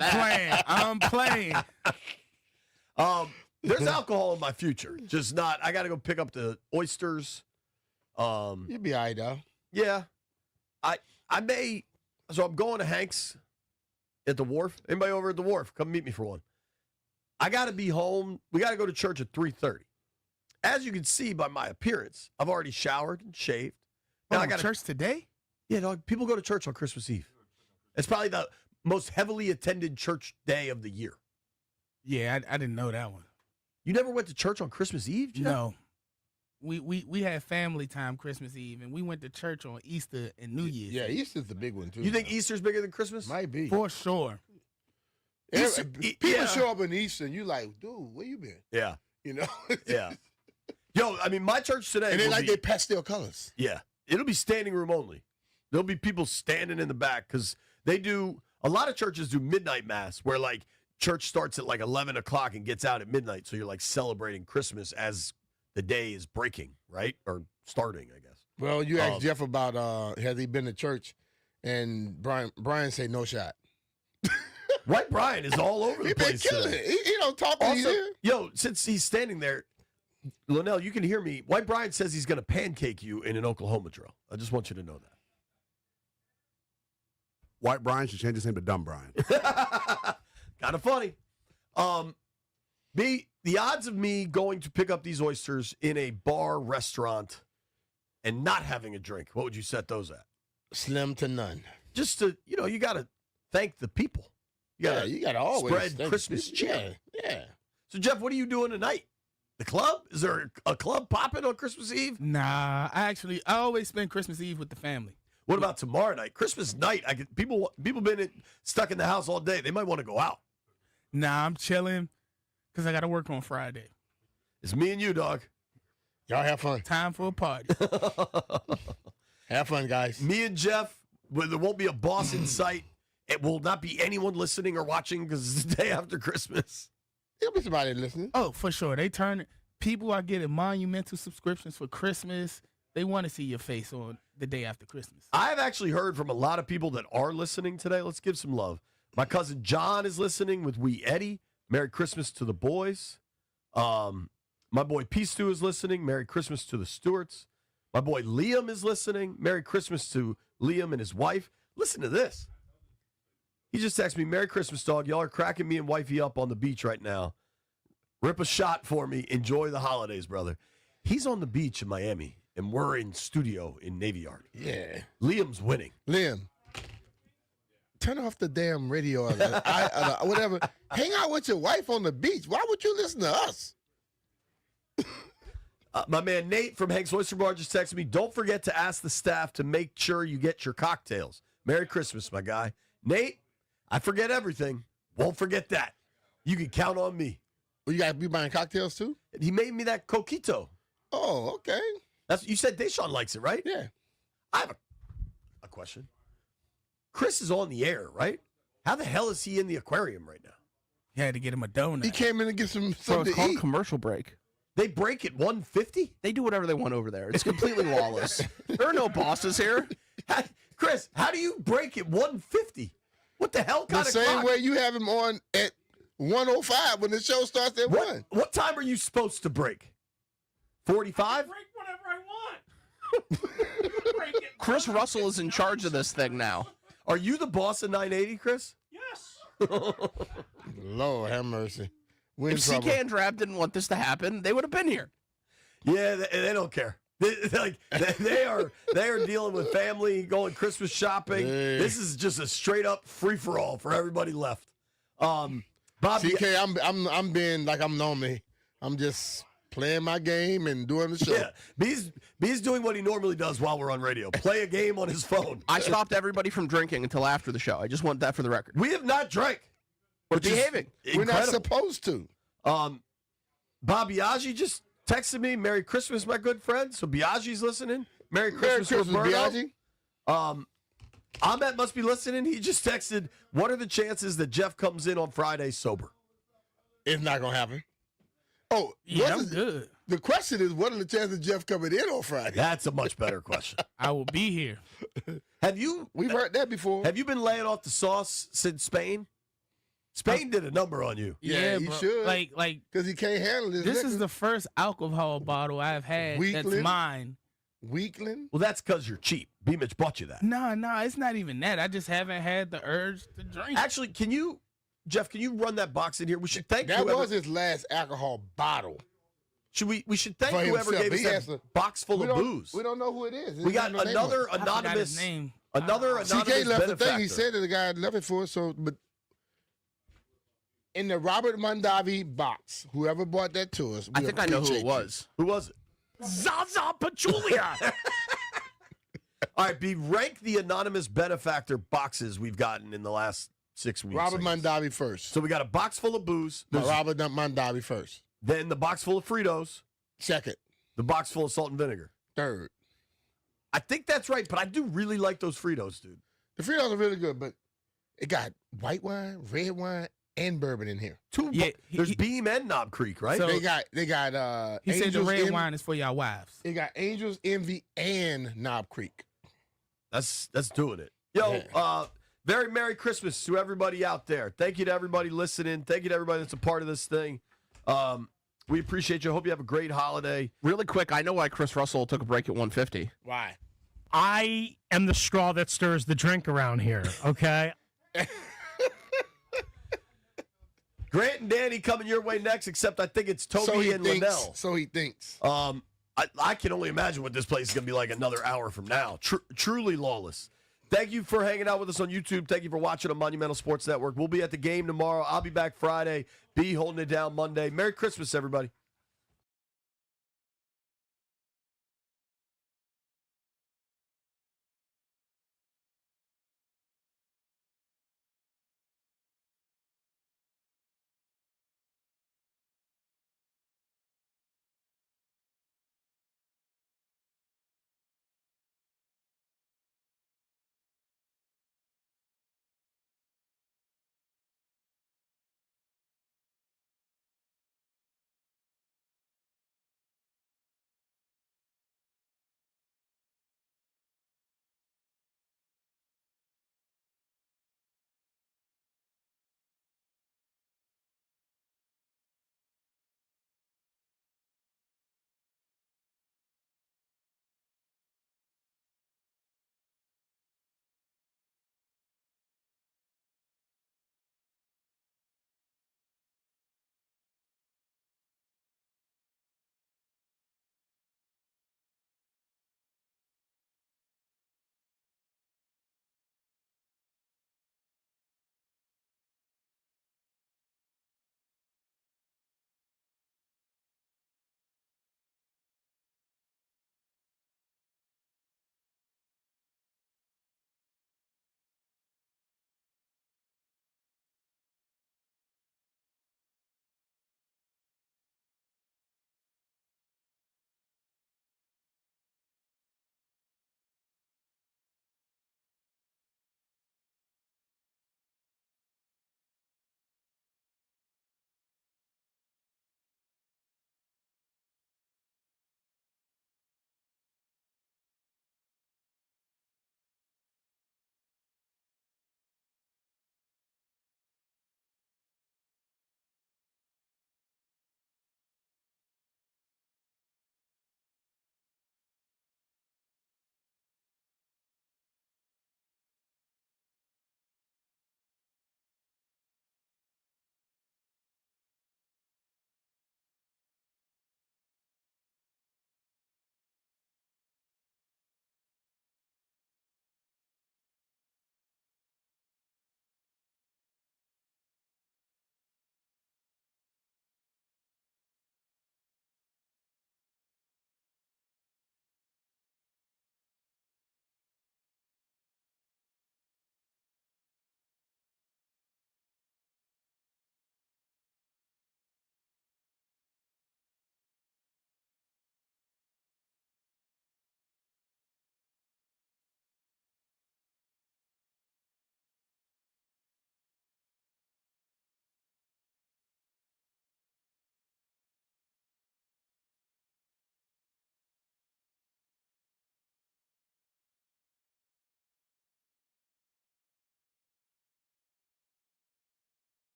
S23: I'm playing.
S19: There's alcohol in my future. Just not. I got to go pick up the oysters.
S14: You'll be all right, though.
S19: Yeah. I may. So I'm going to Hank's at the wharf. Anybody over at the wharf? Come meet me for one. I got to be home. We got to go to church at 3:30. As you can see by my appearance, I've already showered and shaved.
S23: Now I got church today?
S19: Yeah, dog. People go to church on Christmas Eve. It's probably the most heavily attended church day of the year.
S23: Yeah, I didn't know that one.
S19: You never went to church on Christmas Eve, Jeff?
S23: No. We had family time Christmas Eve, and we went to church on Easter and New Year's.
S14: Yeah, Easter's the big one, too.
S19: You think Easter's bigger than Christmas?
S14: Might be.
S23: For sure.
S14: People show up in Easter, and you like, dude, where you been?
S19: Yeah.
S14: You know?
S19: Yeah. Yo, I mean, my church today.
S14: And they like their pastel colors.
S19: Yeah. It'll be standing room only. There'll be people standing in the back because they do, a lot of churches do midnight mass where like church starts at like 11 o'clock and gets out at midnight. So you're like celebrating Christmas as the day is breaking, right? Or starting, I guess.
S14: Well, you asked Jeff about has he been to church, and Brian said no shot.
S19: White Brian is all over the place.
S14: He been killing it. He don't talk
S19: Also, yo, since he's standing there, Lynnell, you can hear me. White Brian says he's going to pancake you in an Oklahoma drill. I just want you to know that.
S2: White Brian should change his name to Dumb Brian.
S19: Kind of funny. The odds of me going to pick up these oysters in a bar, restaurant, and not having a drink, what would you set those at?
S14: Slim to none.
S19: Just to, you got to thank the people.
S14: You got to always
S19: spread Christmas cheer.
S14: Yeah.
S19: So, Jeff, what are you doing tonight? The club? Is there a club popping on Christmas Eve?
S23: Nah, I always spend Christmas Eve with the family.
S19: What about tomorrow night? Christmas night, people been stuck in the house all day. They might want to go out.
S23: Nah, I'm chilling because I got to work on Friday.
S19: It's me and you, dog.
S14: Y'all have fun.
S23: Time for a party.
S14: Have fun, guys.
S19: Me and Jeff, there won't be a boss in sight. It will not be anyone listening or watching because it's the day after Christmas.
S14: There'll be somebody listening.
S23: Oh, for sure. People are getting monumental subscriptions for Christmas. They want to see your face on the day after Christmas.
S19: I've actually heard from a lot of people that are listening today. Let's give some love. My cousin John is listening with Wee Eddie. Merry Christmas to the boys. My boy P-Stu is listening. Merry Christmas to the Stewarts. My boy Liam is listening. Merry Christmas to Liam and his wife. Listen to this. He just texted me, Merry Christmas, dog. Y'all are cracking me and wifey up on the beach right now. Rip a shot for me. Enjoy the holidays, brother. He's on the beach in Miami, and we're in studio in Navy Yard.
S14: Yeah.
S19: Liam's winning.
S14: Liam, turn off the damn radio or whatever. Hang out with your wife on the beach. Why would you listen to us?
S19: My man Nate from Hank's Oyster Bar just texted me, don't forget to ask the staff to make sure you get your cocktails. Merry Christmas, my guy. Nate, I forget everything. Won't forget that. You can count on me.
S14: Well, you got to be buying cocktails too?
S19: He made me that coquito.
S14: Oh, okay.
S19: You said Deshaun likes it, right?
S14: Yeah.
S19: I have a question. Chris is on the air, right? How the hell is he in the aquarium right now?
S23: You had to get him a donut.
S14: He came in to get something
S17: It's called
S14: to eat.
S17: commercial break.
S19: They break at 150?
S17: They do whatever they want over there. It's completely lawless. There are no bosses here.
S19: Chris, how do you break at 150? What the hell kind
S14: the
S19: of
S14: same
S19: clock?
S14: way you have him on at 1:05 when the show starts at 1.
S19: What time are you supposed to break? 45?
S10: Break whatever I want.
S17: Chris Russell is in charge of this thing now.
S19: Are you the boss of 980, Chris?
S10: Yes.
S14: Lord have mercy.
S17: If CK and Drab didn't want this to happen, they would have been here.
S19: Yeah, they don't care. They are dealing with family, going Christmas shopping.
S14: Hey.
S19: This is just a straight up free for all for everybody left. Bobby,
S14: CK, I'm being like I'm normally. I'm just playing my game and doing the show.
S19: Yeah, B's doing what he normally does while we're on radio. Play a game on his phone.
S17: I stopped everybody from drinking until after the show. I just want that for the record.
S19: We have not drank.
S17: We're behaving.
S14: We're not supposed to.
S19: Bob Biaggi just texted me, Merry Christmas, my good friend. So Biaggi's listening. Merry Christmas, Roberto.
S14: Biaggi.
S19: Ahmet must be listening. He just texted, what are the chances that Jeff comes in on Friday sober?
S14: It's not going to happen. Oh,
S23: yeah, I'm good.
S14: The question is, what are the chances of Jeff coming in on Friday?
S19: That's a much better question.
S23: I will be here.
S14: We've heard that before.
S19: Have you been laying off the sauce since Spain? Spain did a number on you.
S14: Yeah, he
S23: bro.
S14: should.
S23: Like,
S14: because he can't handle this.
S23: This is the first alcohol bottle I've had that's
S14: Weakling?
S23: mine.
S14: Weakling?
S19: Well, that's because you're cheap. B-Mitch bought you that.
S23: No, it's not even that. I just haven't had the urge to drink.
S19: Actually, Jeff, can you run that box in here? We should thank
S14: that
S19: whoever.
S14: was his last alcohol bottle.
S19: We should thank
S14: For
S19: whoever
S14: himself.
S19: gave us that box full of booze.
S14: We don't know who it is.
S19: We got another anonymous
S23: name.
S19: Another anonymous
S14: CK left the
S19: benefactor.
S14: thing. He said that the guy left it for us. So, but in the Robert Mondavi box, whoever bought that to us,
S17: I think I know who it was.
S19: Who was it?
S10: Zaza Pachulia.
S19: All right, rank the anonymous benefactor boxes we've gotten in the last 6 weeks.
S14: Robert Mondavi first.
S19: So we got a box full of booze.
S14: Robert Mondavi first.
S19: Then the box full of Fritos.
S14: Second.
S19: The box full of salt and vinegar.
S14: Third.
S19: I think that's right, but I do really like those Fritos, dude.
S14: The Fritos are really good, but it got white wine, red wine, and bourbon in here.
S19: There's Beam and Knob Creek, right?
S23: So-
S14: they got
S23: He said the
S14: Angels
S23: red
S14: Envy-
S23: wine is for y'all wives.
S14: They got Angels Envy and Knob Creek.
S19: That's doing it. Yo, very Merry Christmas to everybody out there. Thank you to everybody listening. Thank you to everybody that's a part of this thing. We appreciate you. Hope you have a great holiday.
S17: Really quick, I know why Chris Russell took a break at 150.
S14: Why?
S10: I am the straw that stirs the drink around here, okay?
S19: Grant and Danny coming your way next, except I think it's Tobi and Lynnell.
S14: So he thinks.
S19: I can only imagine what this place is going to be like another hour from now. Truly lawless. Thank you for hanging out with us on YouTube. Thank you for watching on Monumental Sports Network. We'll be at the game tomorrow. I'll be back Friday. B holding it down Monday. Merry Christmas, everybody.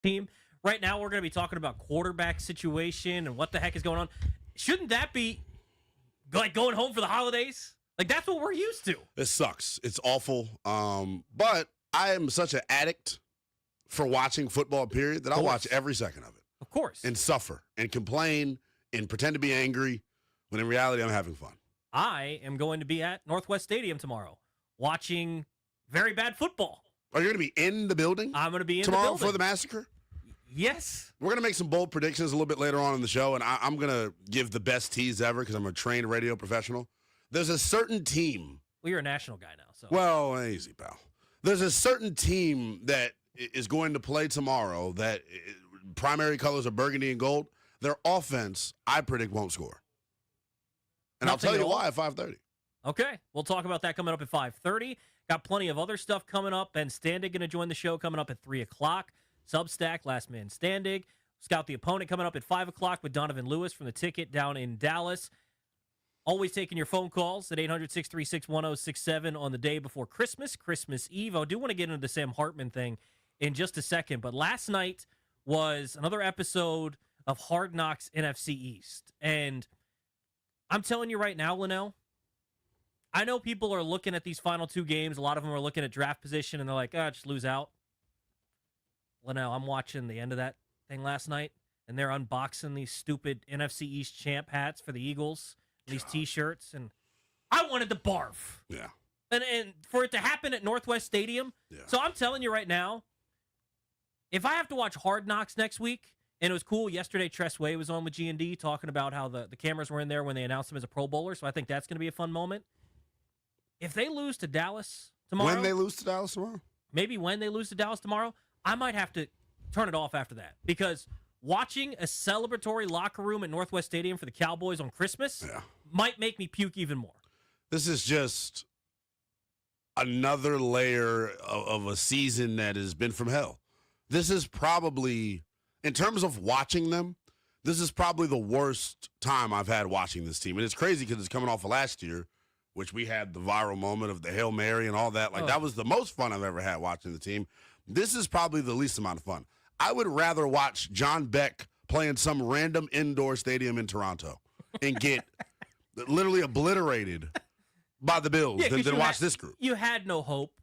S3: team. Right now, we're going to be talking about quarterback situation and what the heck is going on. Shouldn't that be like going home for the holidays? Like, that's what we're used to.
S2: It sucks. It's awful. But I am such an addict for watching football, period, that I'll watch every second of it.
S3: Of course.
S2: And suffer and complain and pretend to be angry when in reality I'm having fun.
S3: I am going to be at Northwest Stadium tomorrow watching very bad football.
S2: Are you going to be in the building?
S3: I'm going to be in
S2: tomorrow
S3: the building.
S2: for the massacre?
S3: Yes.
S2: We're going to make some bold predictions a little bit later on in the show, and I'm going to give the best tease ever because I'm a trained radio professional. There's a certain team.
S3: Well, you're a national guy now. So.
S2: Well, easy, pal. There's a certain team that is going to play tomorrow that primary colors are burgundy and gold. Their offense, I predict, won't score. And I'll tell you why at 5:30.
S3: Okay. We'll talk about that coming up at 5:30. Got plenty of other stuff coming up. Ben Standig going to join the show coming up at 3 o'clock. Substack, Last Man Standing. Scout the Opponent coming up at 5 o'clock with Donovan Lewis from The Ticket down in Dallas. Always taking your phone calls at 800-636-1067 on the day before Christmas Eve. I do want to get into the Sam Hartman thing in just a second, but last night was another episode of Hard Knocks NFC East. And I'm telling you right now, Lynnell, I know people are looking at these final two games. A lot of them are looking at draft position, and they're like, just lose out. Lynnell, I'm watching the end of that thing last night, and they're unboxing these stupid NFC East champ hats for the Eagles, these T-shirts, and I wanted to barf.
S2: Yeah.
S3: And for it to happen at Northwest Stadium. Yeah. So I'm telling you right now, if I have to watch Hard Knocks next week, and it was cool, yesterday Tress Way was on with G&D talking about how the cameras were in there when they announced him as a Pro Bowler, so I think that's going to be a fun moment. If they lose to Dallas tomorrow.
S2: When they lose to Dallas tomorrow?
S3: Maybe when they lose to Dallas tomorrow, I might have to turn it off after that. Because watching a celebratory locker room at Northwest Stadium for the Cowboys on Christmas might make me puke even more.
S2: This is just another layer of a season that has been from hell. This is probably, in terms of watching them, this is probably the worst time I've had watching this team. And it's crazy because it's coming off of last year, which we had the viral moment of the Hail Mary and all that. Like, that was the most fun I've ever had watching the team. This is probably the least amount of fun. I would rather watch John Beck play in some random indoor stadium in Toronto and get literally obliterated by the Bills than watch this group.
S3: You had no hope,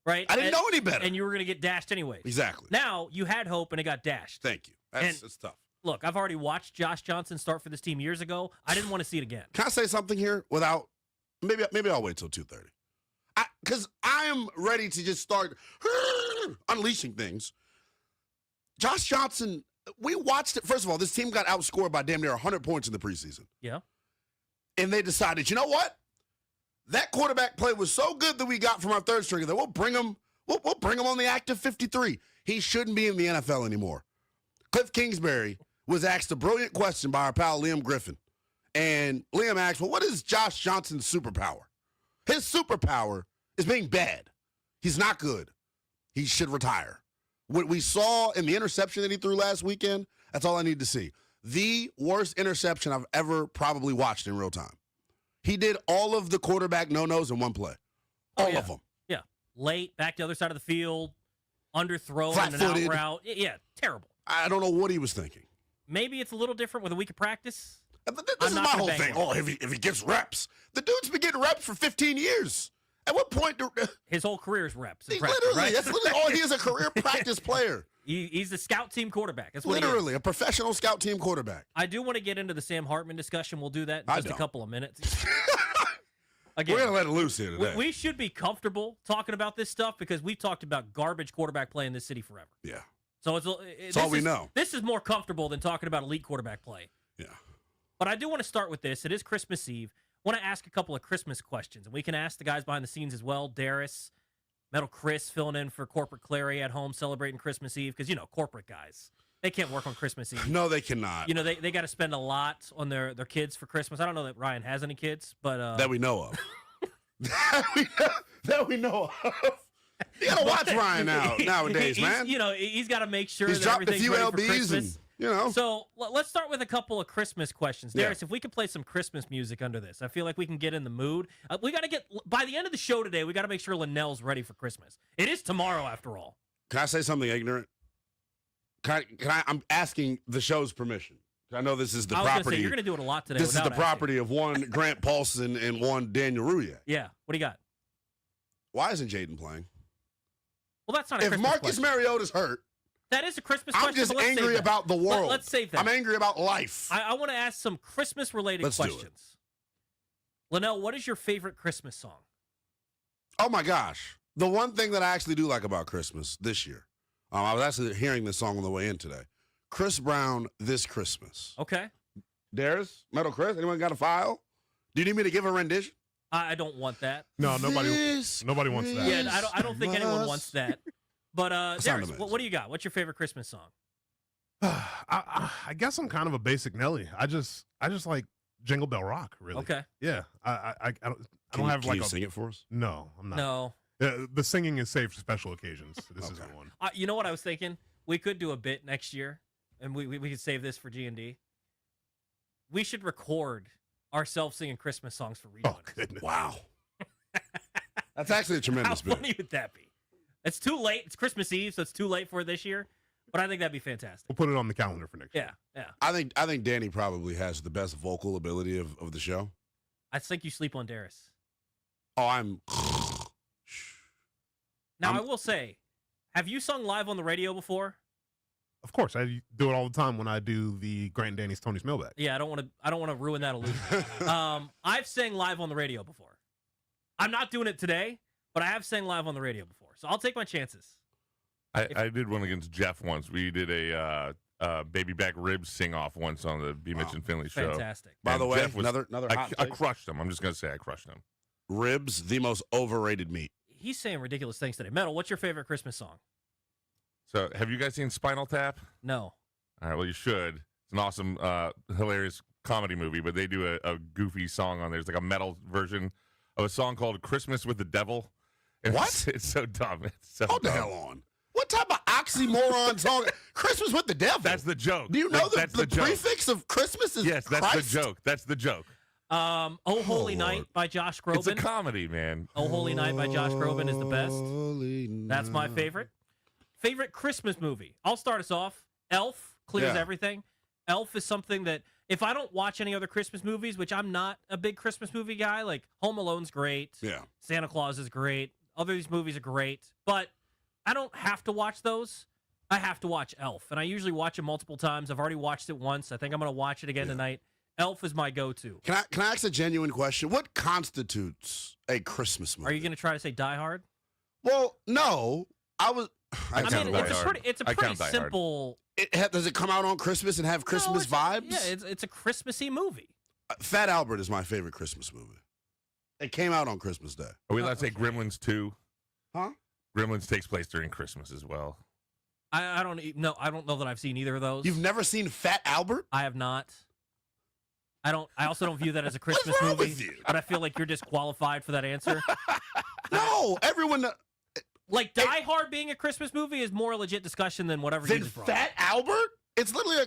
S3: right?
S2: I didn't know any better.
S3: And you were going to get dashed anyways.
S2: Exactly.
S3: Now, you had hope and it got dashed.
S2: Thank you. That's tough.
S3: Look, I've already watched Josh Johnson start for this team years ago. I didn't want to see it again.
S2: Can I say something here without – maybe I'll wait till 2:30. Because I am ready to just start unleashing things. Josh Johnson, we watched it. First of all, this team got outscored by damn near 100 points in the preseason.
S3: Yeah.
S2: And they decided, you know what? That quarterback play was so good that we got from our third stringer that we'll bring him on the active 53. He shouldn't be in the NFL anymore. Cliff Kingsbury was asked a brilliant question by our pal Liam Griffin. And Liam asked, well, what is Josh Johnson's superpower? His superpower is being bad. He's not good. He should retire. What we saw in the interception that he threw last weekend, that's all I need to see. The worst interception I've ever probably watched in real time. He did all of the quarterback no-nos in one play. All of them.
S3: Yeah. Late, back to the other side of the field, underthrown, and an out route. Yeah, terrible.
S2: I don't know what he was thinking.
S3: Maybe it's a little different with a week of practice.
S2: This is my whole thing. Oh, if he gets reps. The dude's been getting reps for 15 years. At what point
S3: his whole career is reps?
S2: Literally,
S3: right?
S2: that's literally all he is, a career practice player.
S3: He's the scout team quarterback. That's what
S2: literally a professional scout team quarterback.
S3: I do want to get into the Sam Hartman discussion. We'll do that in just a couple of minutes.
S2: Again, we're gonna let it loose here today.
S3: We should be comfortable talking about this stuff because we've talked about garbage quarterback play in this city forever.
S2: Yeah.
S3: So
S2: it's all we know.
S3: This is more comfortable than talking about elite quarterback play.
S2: Yeah.
S3: But I do want to start with this. It is Christmas Eve. I want to ask a couple of Christmas questions, and we can ask the guys behind the scenes as well. Darius, Metal Chris filling in for Corporate Clary at home celebrating Christmas Eve because, corporate guys, they can't work on Christmas Eve.
S2: No, they cannot.
S3: They got to spend a lot on their kids for Christmas. I don't know that Ryan has any kids, but
S2: that we know of. that we know of. You got to watch Ryan nowadays, man.
S3: He's got to make sure
S2: he's
S3: that
S2: dropped
S3: everything's
S2: a few
S3: ready for
S2: LBs
S3: Christmas. So let's start with a couple of Christmas questions. Darius, if we could play some Christmas music under this, I feel like we can get in the mood. We got to by the end of the show today, we got to make sure Lynnell's ready for Christmas. It is tomorrow, after all.
S2: Can I say something ignorant? I'm asking the show's permission. I know this is the
S3: I was gonna
S2: property.
S3: say, you're going to do it a lot today.
S2: This is the
S3: without
S2: property of one Grant Paulson and one Daniel Ruyak.
S3: Yeah. What do you got?
S2: Why isn't Jaden playing?
S3: Well, that's not a
S2: If
S3: Christmas
S2: Marcus
S3: question.
S2: Mariota's hurt,
S3: That is a Christmas
S2: I'm
S3: question.
S2: just
S3: but let's
S2: angry
S3: save that.
S2: about the world.
S3: Let's save that.
S2: I'm angry about life.
S3: I want to ask some Christmas-related
S2: Let's do it.
S3: questions. Lynnell, what is your favorite Christmas song?
S2: Oh my gosh. The one thing that I actually do like about Christmas this year, I was actually hearing this song on the way in today. Chris Brown, This Christmas.
S3: Okay.
S2: Darius, Metal Chris, anyone got a file? Do you need me to give a rendition?
S3: I don't want that.
S13: No, nobody wants that.
S3: Yeah, I don't think anyone wants that. But
S2: sounds
S3: Darius, what do you got? What's your favorite Christmas song?
S13: I guess I'm kind of a basic Nelly. I just like Jingle Bell Rock, really.
S3: Okay.
S13: Yeah. I don't
S2: Can
S13: have
S2: you
S13: like
S2: sing it for us?
S13: No, I'm not.
S3: No.
S13: The singing is saved for special occasions. This isn't one.
S3: You know what I was thinking? We could do a bit next year, and we could save this for G&D. We should record ourselves singing Christmas songs for reading.
S13: Oh, goodness.
S2: Wow. That's actually a tremendous
S3: How
S2: bit.
S3: funny would that be? It's too late. It's Christmas Eve, so it's too late for it this year. But I think that'd be fantastic.
S13: We'll put it on the calendar for next year.
S3: Yeah.
S2: I think Danny probably has the best vocal ability of the show.
S3: I think you sleep on Darius.
S2: Oh, I'm.
S3: Now, I will say, have you sung live on the radio before?
S13: Of course, I do it all the time when I do the Grant and Danny's Tony's Mailbag.
S3: Yeah, I don't want to ruin that illusion. I've sang live on the radio before. I'm not doing it today, but I have sang live on the radio before, so I'll take my chances.
S18: I did one against Jeff once. We did a baby back ribs sing off once on the B. Mitch and Finley show.
S3: Fantastic.
S2: By the way,
S18: Jeff was,
S2: another hot
S18: I
S2: take.
S18: crushed him. I'm just gonna say I crushed him.
S2: Ribs, the most overrated meat.
S3: He's saying ridiculous things today. Metal, what's your favorite Christmas song?
S18: So, have you guys seen Spinal Tap?
S3: No.
S18: All right, well, you should. It's an awesome, hilarious comedy movie, but they do a goofy song on there. It's like a metal version of a song called Christmas with the Devil. And
S2: What?
S18: It's so dumb. It's so
S2: Hold the
S18: dumb.
S2: hell on. What type of oxymoron song? Christmas with the devil.
S18: That's the joke.
S2: Do you know
S18: That's
S2: the
S18: joke.
S2: prefix of Christmas is
S18: Yes, that's
S2: Christ?
S18: the joke. That's the joke.
S3: Oh Holy Night by Josh Groban.
S18: It's a comedy, man.
S3: Oh Holy Night by Josh Groban is the best. That's my favorite. Favorite Christmas movie. I'll start us off. Elf clears
S2: Yeah.
S3: everything. Elf is something that if I don't watch any other Christmas movies, which I'm not a big Christmas movie guy, like Home Alone's great.
S2: Yeah.
S3: Santa Claus is great. Other these movies are great, but I don't have to watch those. I have to watch Elf, and I usually watch it multiple times. I've already watched it once. I think I'm going to watch it again tonight. Elf is my go-to.
S2: Can I ask a genuine question? What constitutes a Christmas movie?
S3: Are you going to try to say Die Hard?
S2: Well, no. I mean,
S3: it's a pretty simple.
S2: Does it come out on Christmas and have Christmas vibes?
S3: Yeah, it's a Christmassy movie.
S2: Fat Albert is my favorite Christmas movie. It came out on Christmas Day.
S18: Are we allowed to say Gremlins 2?
S2: Huh?
S18: Gremlins takes place during Christmas as well.
S3: I don't know. I don't know that I've seen either of those.
S2: You've never seen Fat Albert?
S3: I have not. I also don't view that as a Christmas
S2: wrong
S3: movie.
S2: with you?
S3: But I feel like you're disqualified for that answer.
S2: No, everyone.
S3: Like Die Hard being a Christmas movie is more a legit discussion than whatever you
S2: Then
S3: just brought.
S2: Fat Albert? It's literally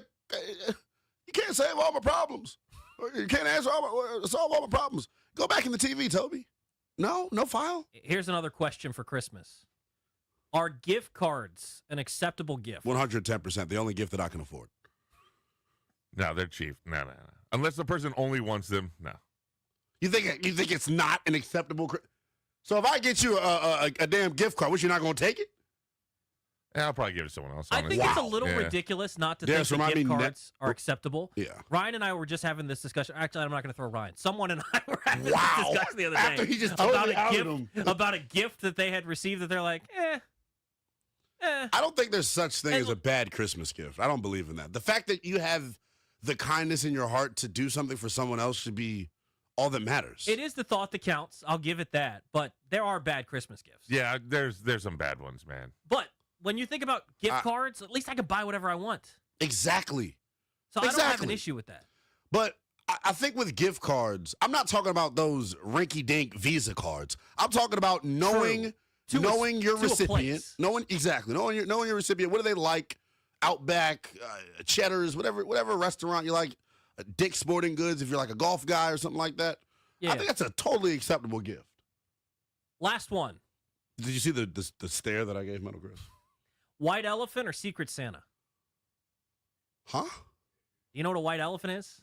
S2: you can't save all my problems. Or you can't solve all my problems. Go back in the TV, Toby. No file.
S3: Here's another question for Christmas. Are gift cards an acceptable gift?
S2: 110%. The only gift that I can afford.
S18: No, they're cheap. No. Unless the person only wants them, no.
S2: You think it's not an acceptable? So if I get you a damn gift card, which you're not going to take it?
S18: Yeah, I'll probably give it to someone else.
S3: I think it's a little ridiculous not to think that gift cards are acceptable.
S2: Yeah.
S3: Ryan and I were just having this discussion. Actually, I'm not going to throw Ryan. Someone and I were having this discussion the other day
S2: After he just
S3: about a gift that they had received that they're like,
S2: I don't think there's such thing as a bad Christmas gift. I don't believe in that. The fact that you have the kindness in your heart to do something for someone else should be all that matters.
S3: It is the thought that counts. I'll give it that. But there are bad Christmas gifts.
S18: Yeah, there's some bad ones, man.
S3: But when you think about gift cards, at least I can buy whatever I want.
S2: Exactly.
S3: So I don't have an issue with that.
S2: But I think with gift cards, I'm not talking about those rinky-dink Visa cards. I'm talking about knowing your recipient, knowing your recipient. What do they like? Outback, Cheddar's, whatever restaurant you like. Dick's Sporting Goods, if you're like a golf guy or something like that.
S3: Yeah.
S2: I think that's a totally acceptable gift.
S3: Last one.
S2: Did you see the stare that I gave Metal Chris?
S3: White Elephant or Secret Santa?
S2: Huh?
S3: You know what a white elephant is?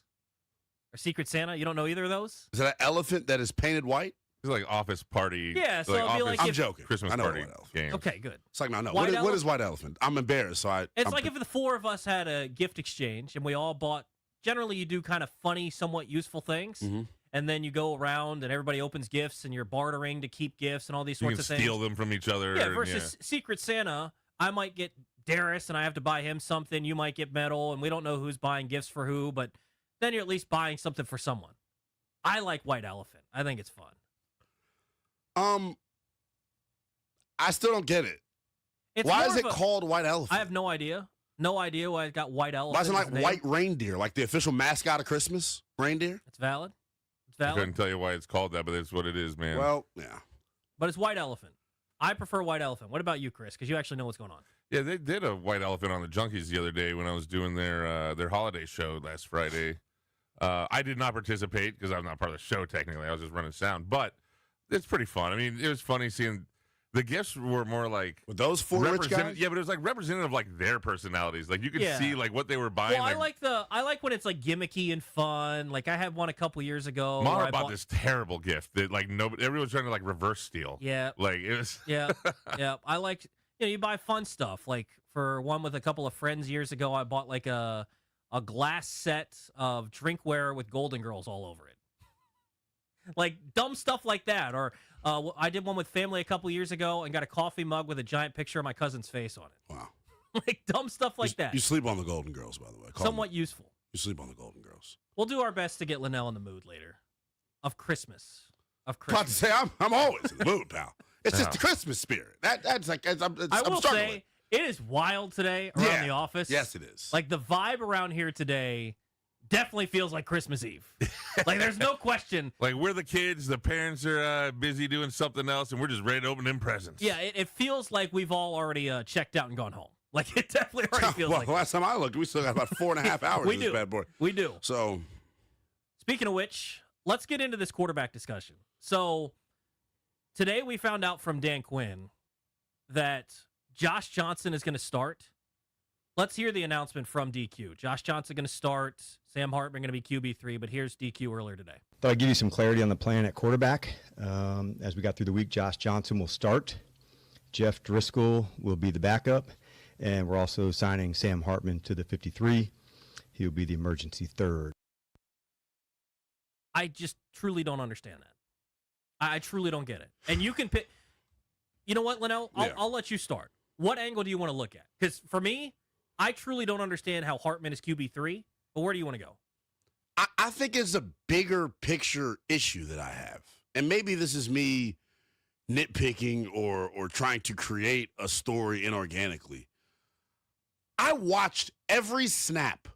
S3: Or Secret Santa? You don't know either of those?
S2: Is that an elephant that is painted white?
S18: It's like office party.
S3: Yeah, so it'd be like
S2: I'm
S3: if-
S2: joking.
S18: Christmas
S2: I know
S18: party
S2: what elephant.
S18: game.
S3: Okay, good.
S2: It's like, no.
S3: White
S2: What is white elephant? I'm embarrassed, so
S3: It's
S2: I'm
S3: like if the four of us had a gift exchange and we all bought. Generally, you do kind of funny, somewhat useful things,
S2: Mhm.
S3: and then you go around and everybody opens gifts and you're bartering to keep gifts and all these
S18: You
S3: sorts
S18: can
S3: of things.
S18: steal them from each other.
S3: Yeah,
S18: and,
S3: versus Secret Santa, I might get Darius and I have to buy him something. You might get metal, and we don't know who's buying gifts for who, but then you're at least buying something for someone. I like White Elephant. I think it's fun.
S2: I still don't get it.
S3: It's
S2: Why
S3: more
S2: is
S3: of
S2: it called white elephant?
S3: I have no idea. No idea why it got White Elephant.
S2: Why isn't it
S3: as
S2: like
S3: the name.
S2: white reindeer, like the official mascot of Christmas? Reindeer?
S3: It's valid. It's
S18: I
S3: valid.
S18: couldn't tell you why it's called that, but that's what it is, man.
S2: Well, yeah.
S3: But it's White Elephant. I prefer White Elephant. What about you, Chris? Because you actually know what's going on.
S18: Yeah, they did a white elephant on the Junkies the other day when I was doing their holiday show last Friday. I did not participate because I'm not part of the show technically. I was just running sound, but it's pretty fun. I mean, it was funny seeing the gifts were more like
S2: with those four rich guys.
S18: Yeah, but it was like representative of like their personalities. Like you could
S3: Yeah.
S18: see like what they were buying.
S3: Well,
S18: like,
S3: I like when it's like gimmicky and fun. Like I had one a couple years ago. where
S18: Mara
S3: I
S18: bought this terrible gift that like nobody, everyone was trying to like reverse steal.
S3: Yeah.
S18: like it was.
S3: Yeah, yeah. I like you buy fun stuff. Like for one with a couple of friends years ago, I bought like a glass set of drinkware with Golden Girls all over it. Like dumb stuff like that. Or I did one with family a couple years ago and got a coffee mug with a giant picture of my cousin's face on it.
S2: Wow.
S3: Like dumb stuff like that.
S2: You sleep on the Golden Girls, by the way. Call
S3: Somewhat
S2: them.
S3: useful.
S2: You sleep on the Golden Girls.
S3: We'll do our best to get Lynnell in the mood later. Of Christmas.
S2: About to say, I'm always in the mood, pal. It's just the Christmas spirit. That's like I'm
S3: I will
S2: struggling.
S3: say, it is wild today around
S2: Yeah.
S3: the office.
S2: Yes, it is.
S3: Like the vibe around here today definitely feels like Christmas Eve. Like there's no question.
S18: Like we're the kids, the parents are busy doing something else, and we're just ready to open them presents.
S3: Yeah, it feels like we've all already checked out and gone home. Like it definitely already feels
S2: well,
S3: like
S2: last time I looked, we still got about 4.5 hours
S3: We
S2: of this
S3: do.
S2: bad boy.
S3: We do.
S2: So,
S3: Speaking of which, let's get into this quarterback discussion. So today we found out from Dan Quinn that Josh Johnson is going to start. Let's hear the announcement from DQ. Josh Johnson going to start. Sam Hartman going to be QB3, but here's DQ earlier today.
S1: Thought I'd give you some clarity on the plan at quarterback. As we got through the week, Josh Johnson will start. Jeff Driscoll will be the backup. And we're also signing Sam Hartman to the 53. He'll be the emergency third.
S3: I just truly don't understand that. I truly don't get it. And you can pick. You know what, Lynnell? I'll let you start. What angle do you want to look at? Because for me, I truly don't understand how Hartman is QB3, but where do you want to go?
S2: I think it's a bigger picture issue that I have. And maybe this is me nitpicking or trying to create a story inorganically. I watched every snap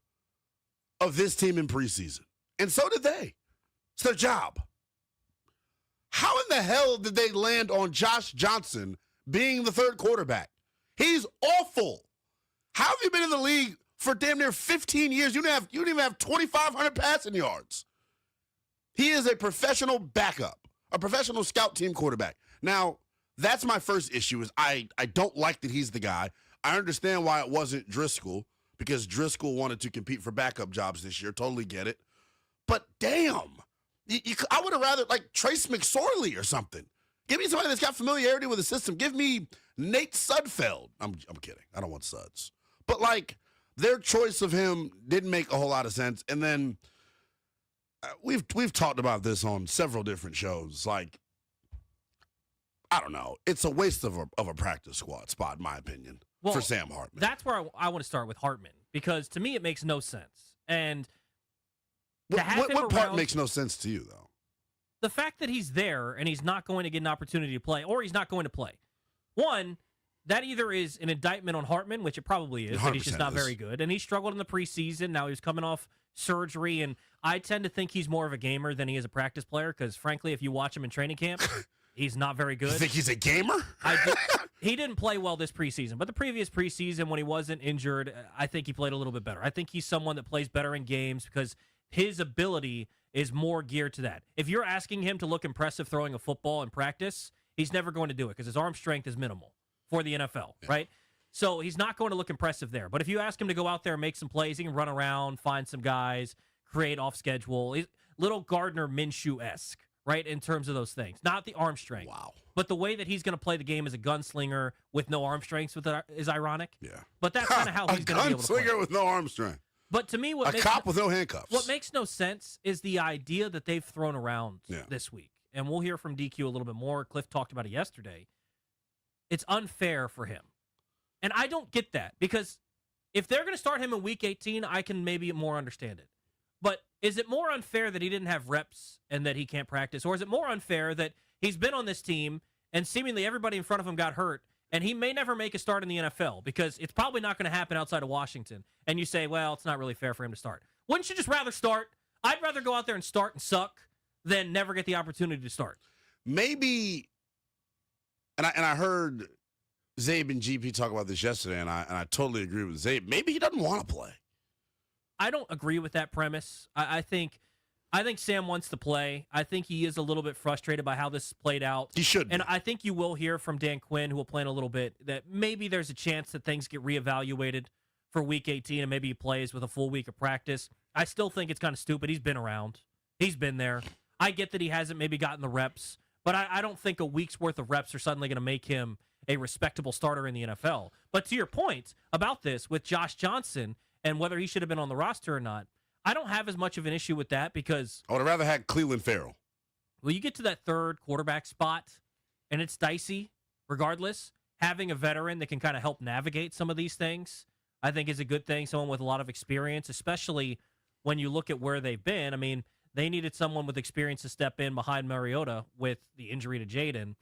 S2: of this team in preseason, and so did they. It's their job. How in the hell did they land on Josh Johnson being the third quarterback? He's awful. How have you been in the league for damn near 15 years? You didn't even have 2,500 passing yards. He is a professional backup, a professional scout team quarterback. Now, that's my first issue is I don't like that he's the guy. I understand why it wasn't Driscoll, because Driscoll wanted to compete for backup jobs this year. Totally get it. But damn, I would have rather like Trace McSorley or something. Give me somebody that's got familiarity with the system. Give me Nate Sudfeld. I'm kidding. I don't want Suds. But like their choice of him didn't make a whole lot of sense. And then we've talked about this on several different shows. Like, I don't know. It's a waste of a practice squad spot, in my opinion, for Sam Hartman.
S3: That's where I want to start with Hartman, because to me it makes no sense. And
S2: what part makes no sense to you, though?
S3: The fact that he's there and he's not going to get an opportunity to play, or he's not going to play. One, that either is an indictment on Hartman, which it probably is, that he's just not very good. And he struggled in the preseason. Now he's coming off surgery, and I tend to think he's more of a gamer than he is a practice player, because frankly, if you watch him in training camp, he's not very good.
S2: You think he's a gamer?
S3: He didn't play well this preseason, but the previous preseason when he wasn't injured, I think he played a little bit better. I think he's someone that plays better in games because his ability is more geared to that. If you're asking him to look impressive throwing a football in practice, he's never going to do it because his arm strength is minimal for the NFL, right? So he's not going to look impressive there. But if you ask him to go out there and make some plays, he can run around, find some guys, create off schedule. He's little Gardner Minshew-esque, right, in terms of those things. Not the arm strength.
S2: Wow.
S3: But the way that he's going to play the game as a gunslinger with no arm strength is ironic.
S2: Yeah.
S3: But that's kind of how he's going to be able to play.
S2: A gunslinger with no arm strength.
S3: But to me,
S2: a cop with no handcuffs.
S3: What makes no sense is the idea that they've thrown around this week. And we'll hear from DQ a little bit more. Cliff talked about it yesterday. It's unfair for him. And I don't get that, because if they're going to start him in week 18, I can maybe more understand it. But is it more unfair that he didn't have reps and that he can't practice? Or is it more unfair that he's been on this team and seemingly everybody in front of him got hurt and he may never make a start in the NFL because it's probably not going to happen outside of Washington? And you say, well, it's not really fair for him to start. Wouldn't you just rather start? I'd rather go out there and start and suck than never get the opportunity to start.
S2: Maybe, and I heard Zabe and GP talk about this yesterday, and I totally agree with Zabe. Maybe he doesn't want to play.
S3: I don't agree with that premise. I think Sam wants to play. I think he is a little bit frustrated by how this played out.
S2: He should be.
S3: And I think you will hear from Dan Quinn, who will play in a little bit, that maybe there's a chance that things get reevaluated for week 18 and maybe he plays with a full week of practice. I still think it's kind of stupid. He's been around. He's been there. I get that he hasn't maybe gotten the reps, but I don't think a week's worth of reps are suddenly going to make him a respectable starter in the NFL. But to your point about this with Josh Johnson and whether he should have been on the roster or not, I don't have as much of an issue with that because
S2: I would have rather had Cleveland Farrell.
S3: Well, you get to that third quarterback spot, and it's dicey regardless. Having a veteran that can kind of help navigate some of these things, I think is a good thing. Someone with a lot of experience, especially when you look at where they've been. I mean, they needed someone with experience to step in behind Mariota with the injury to Jaden.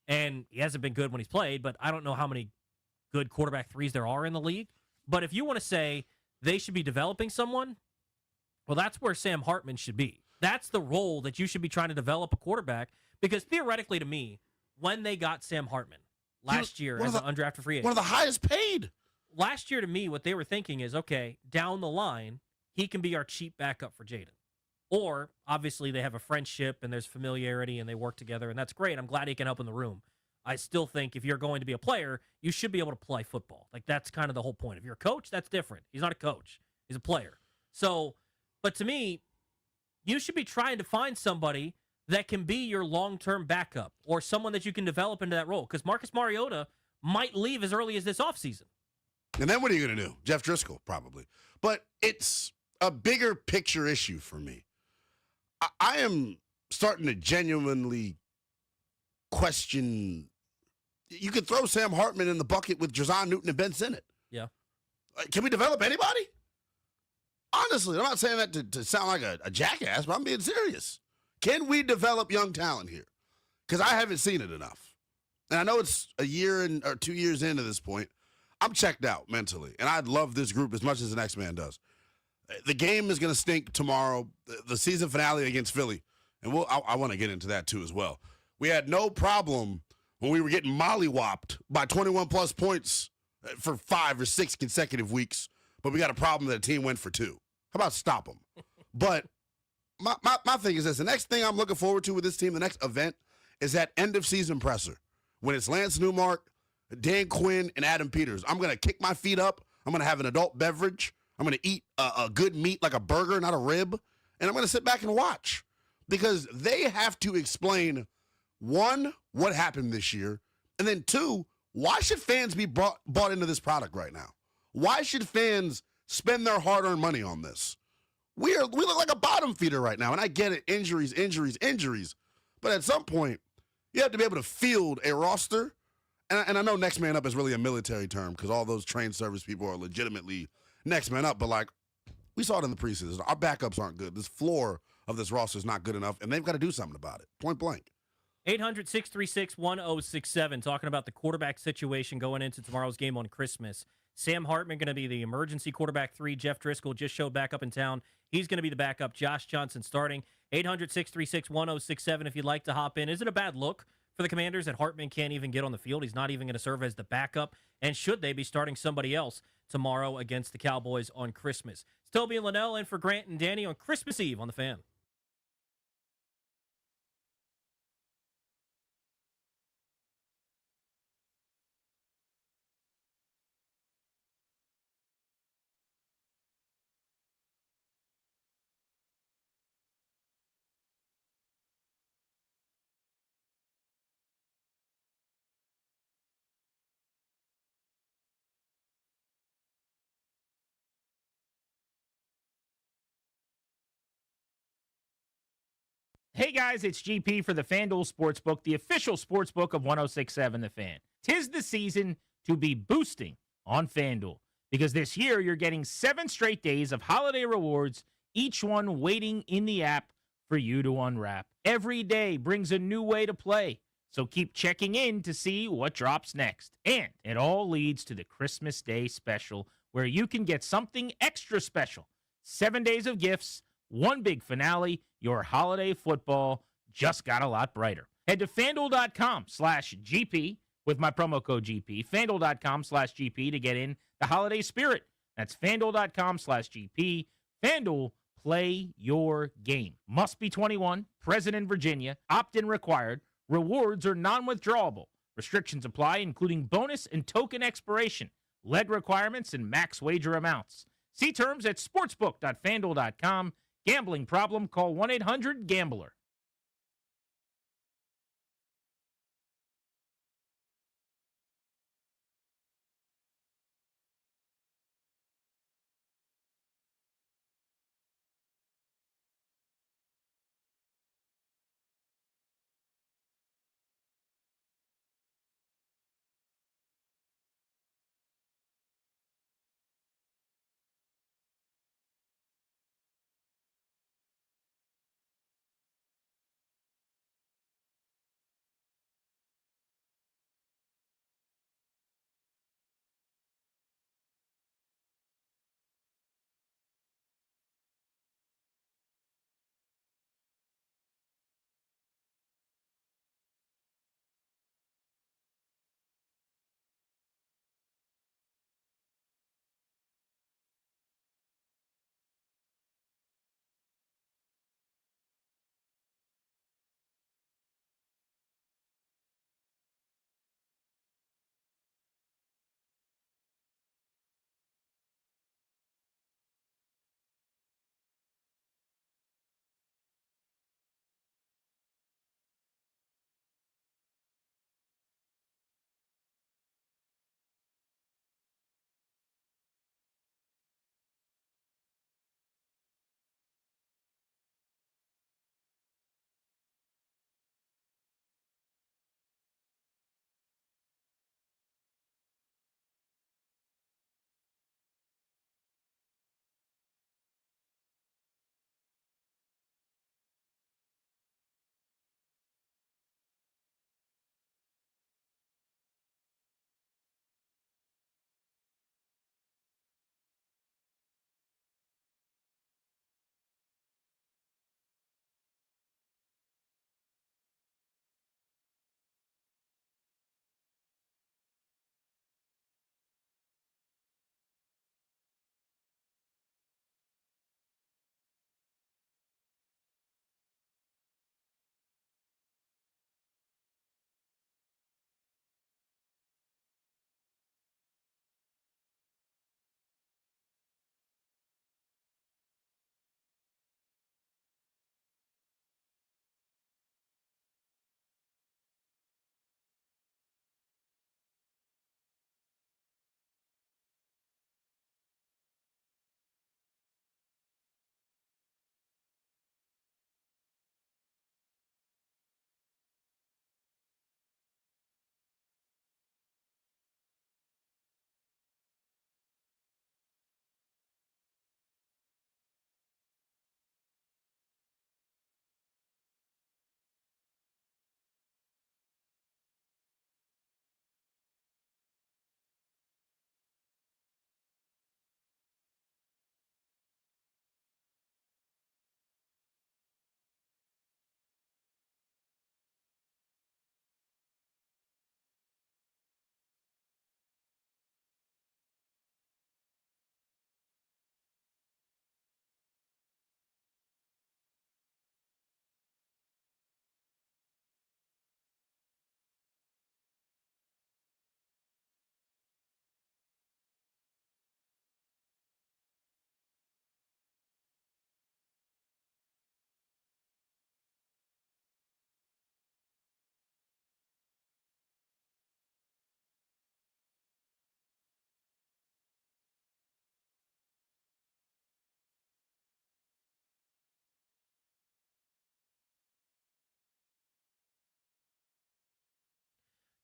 S3: And he hasn't been good when he's played, but I don't know how many good quarterback threes there are in the league. But if you want to say they should be developing someone, well, that's where Sam Hartman should be. That's the role that you should be trying to develop a quarterback, because theoretically to me, when they got Sam Hartman last year as an undrafted free agent,
S2: one of the highest paid.
S3: Last year to me, what they were thinking is, okay, down the line, he can be our cheap backup for Jaden. Or, obviously, they have a friendship and there's familiarity and they work together, and that's great. I'm glad he can help in the room. I still think if you're going to be a player, you should be able to play football. Like, that's kind of the whole point. If you're a coach, that's different. He's not a coach. He's a player. So, but to me, you should be trying to find somebody that can be your long-term backup or someone that you can develop into that role, because Marcus Mariota might leave as early as this offseason.
S2: And then what are you going to do? Jeff Driscoll, probably. But it's a bigger picture issue for me. I am starting to genuinely question. You could throw Sam Hartman in the bucket with Jazon Newton and Ben Sinnott.
S3: Yeah.
S2: Can we develop anybody? Honestly, I'm not saying that to sound like a jackass, but I'm being serious. Can we develop young talent here? Because I haven't seen it enough. And I know it's a year or 2 years into this point. I'm checked out mentally, and I'd love this group as much as the next man does. The game is going to stink tomorrow, the season finale against Philly, and I want to get into that too as well. We had no problem when we were getting mollywopped by 21-plus points for 5 or 6 consecutive weeks, but we got a problem that a team went for 2. How about stop them? But my thing is this. The next thing I'm looking forward to with this team, the next event, is that end-of-season presser. When it's Lance Newmark, Dan Quinn, and Adam Peters. I'm going to kick my feet up. I'm going to have an adult beverage. I'm going to eat a good meat like a burger, not a rib. And I'm going to sit back and watch. Because they have to explain, 1, what happened this year, and then 2, why should fans be bought into this product right now? Why should fans spend their hard-earned money on this? We look like a bottom feeder right now, and I get it, injuries. But at some point, you have to be able to field a roster. And I know next man up is really a military term because all those trained service people are legitimately next man up. But, like, we saw it in the preseason. Our backups aren't good. This floor of this roster is not good enough, and they've got to do something about it, point blank.
S3: 800-636-1067, talking about the quarterback situation going into tomorrow's game on Christmas. Sam Hartman going to be the emergency quarterback 3. Jeff Driscoll just showed back up in town. He's going to be the backup. Josh Johnson starting. 800-636-1067 if you'd like to hop in. Is it a bad look for the Commanders that Hartman can't even get on the field? He's not even going to serve as the backup. And should they be starting somebody else tomorrow against the Cowboys on Christmas? It's Tobi and Lynnell in for Grant and Danny on Christmas Eve on The Fan.
S4: Hey guys, it's GP for the FanDuel Sportsbook, the official sportsbook of 1067 The Fan. 'Tis the season to be boosting on FanDuel because this year you're getting 7 straight days of holiday rewards, each one waiting in the app for you to unwrap. Every day brings a new way to play, so keep checking in to see what drops next. And it all leads to the Christmas Day special where you can get something extra special. 7 days of gifts, one big finale. Your holiday football just got a lot brighter. Head to FanDuel.com/GP with my promo code GP. FanDuel.com/GP to get in the holiday spirit. That's FanDuel.com/GP. FanDuel, play your game. Must be 21, present in Virginia, opt-in required. Rewards are non-withdrawable. Restrictions apply, including bonus and token expiration, lead requirements, and max wager amounts. See terms at sportsbook.fanduel.com. Gambling problem? Call 1-800-GAMBLER.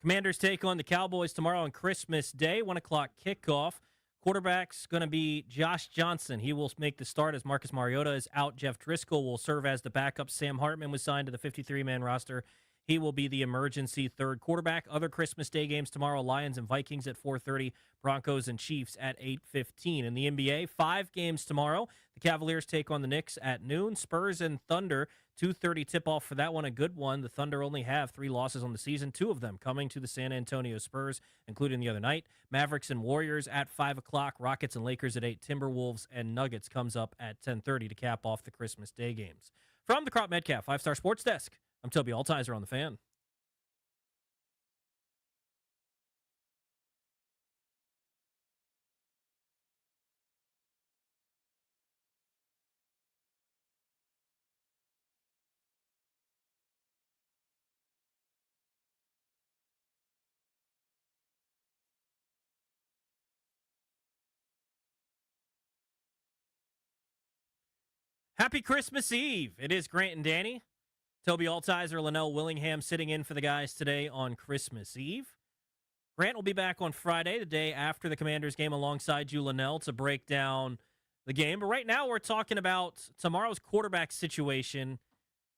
S3: Commanders take on the Cowboys tomorrow on Christmas Day, 1 o'clock kickoff. Quarterback's going to be Josh Johnson. He will make the start as Marcus Mariota is out. Jeff Driscoll will serve as the backup. Sam Hartman was signed to the 53-man roster. He will be the emergency third quarterback. Other Christmas Day games tomorrow, Lions and Vikings at 4:30, Broncos and Chiefs at 8:15. In the NBA, 5 games tomorrow. The Cavaliers take on the Knicks at noon. Spurs and Thunder, 2:30 tip-off for that one, a good one. The Thunder only have 3 losses on the season, 2 of them coming to the San Antonio Spurs, including the other night. Mavericks and Warriors at 5 o'clock. Rockets and Lakers at 8. Timberwolves and Nuggets comes up at 10:30 to cap off the Christmas Day games. From the Crop Metcalf 5-Star Sports Desk, I'm Tobi Altizer on the Fan. Happy Christmas Eve. It is Grant and Danny. Tobi Altizer, Lynnell Willingham sitting in for the guys today on Christmas Eve. Grant will be back on Friday, the day after the Commanders game, alongside you, Lynnell, to break down the game. But right now we're talking about tomorrow's quarterback situation.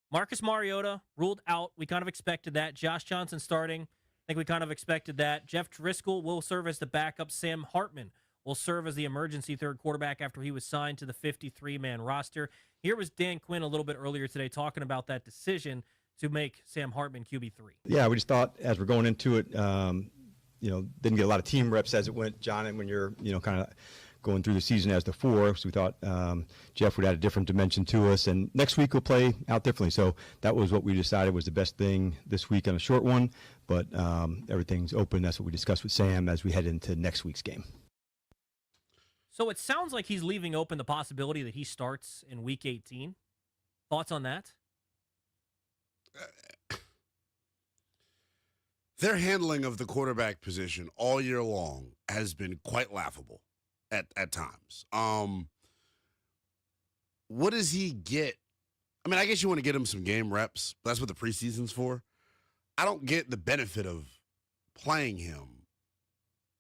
S3: Marcus Mariota ruled out. We kind of expected that. Josh Johnson starting. I think we kind of expected that. Jeff Driscoll will serve as the backup. Sam Hartman will serve as the emergency third quarterback after he was signed to the 53-man roster. Here was Dan Quinn a little bit earlier today talking about that decision to make Sam Hartman QB3.
S1: Yeah, we just thought as we're going into it, didn't get a lot of team reps as it went, John, and when you're, kind of going through the season as the 4, so we thought Jeff would add a different dimension to us, and next week we'll play out differently. So that was what we decided was the best thing this week on a short one, but everything's open. That's what we discussed with Sam as we head into next week's game.
S3: So it sounds like he's leaving open the possibility that he starts in Week 18. Thoughts on that?
S2: Their handling of the quarterback position all year long has been quite laughable at times. What does he get? I mean, I guess you want to get him some game reps. That's what the preseason's for. I don't get the benefit of playing him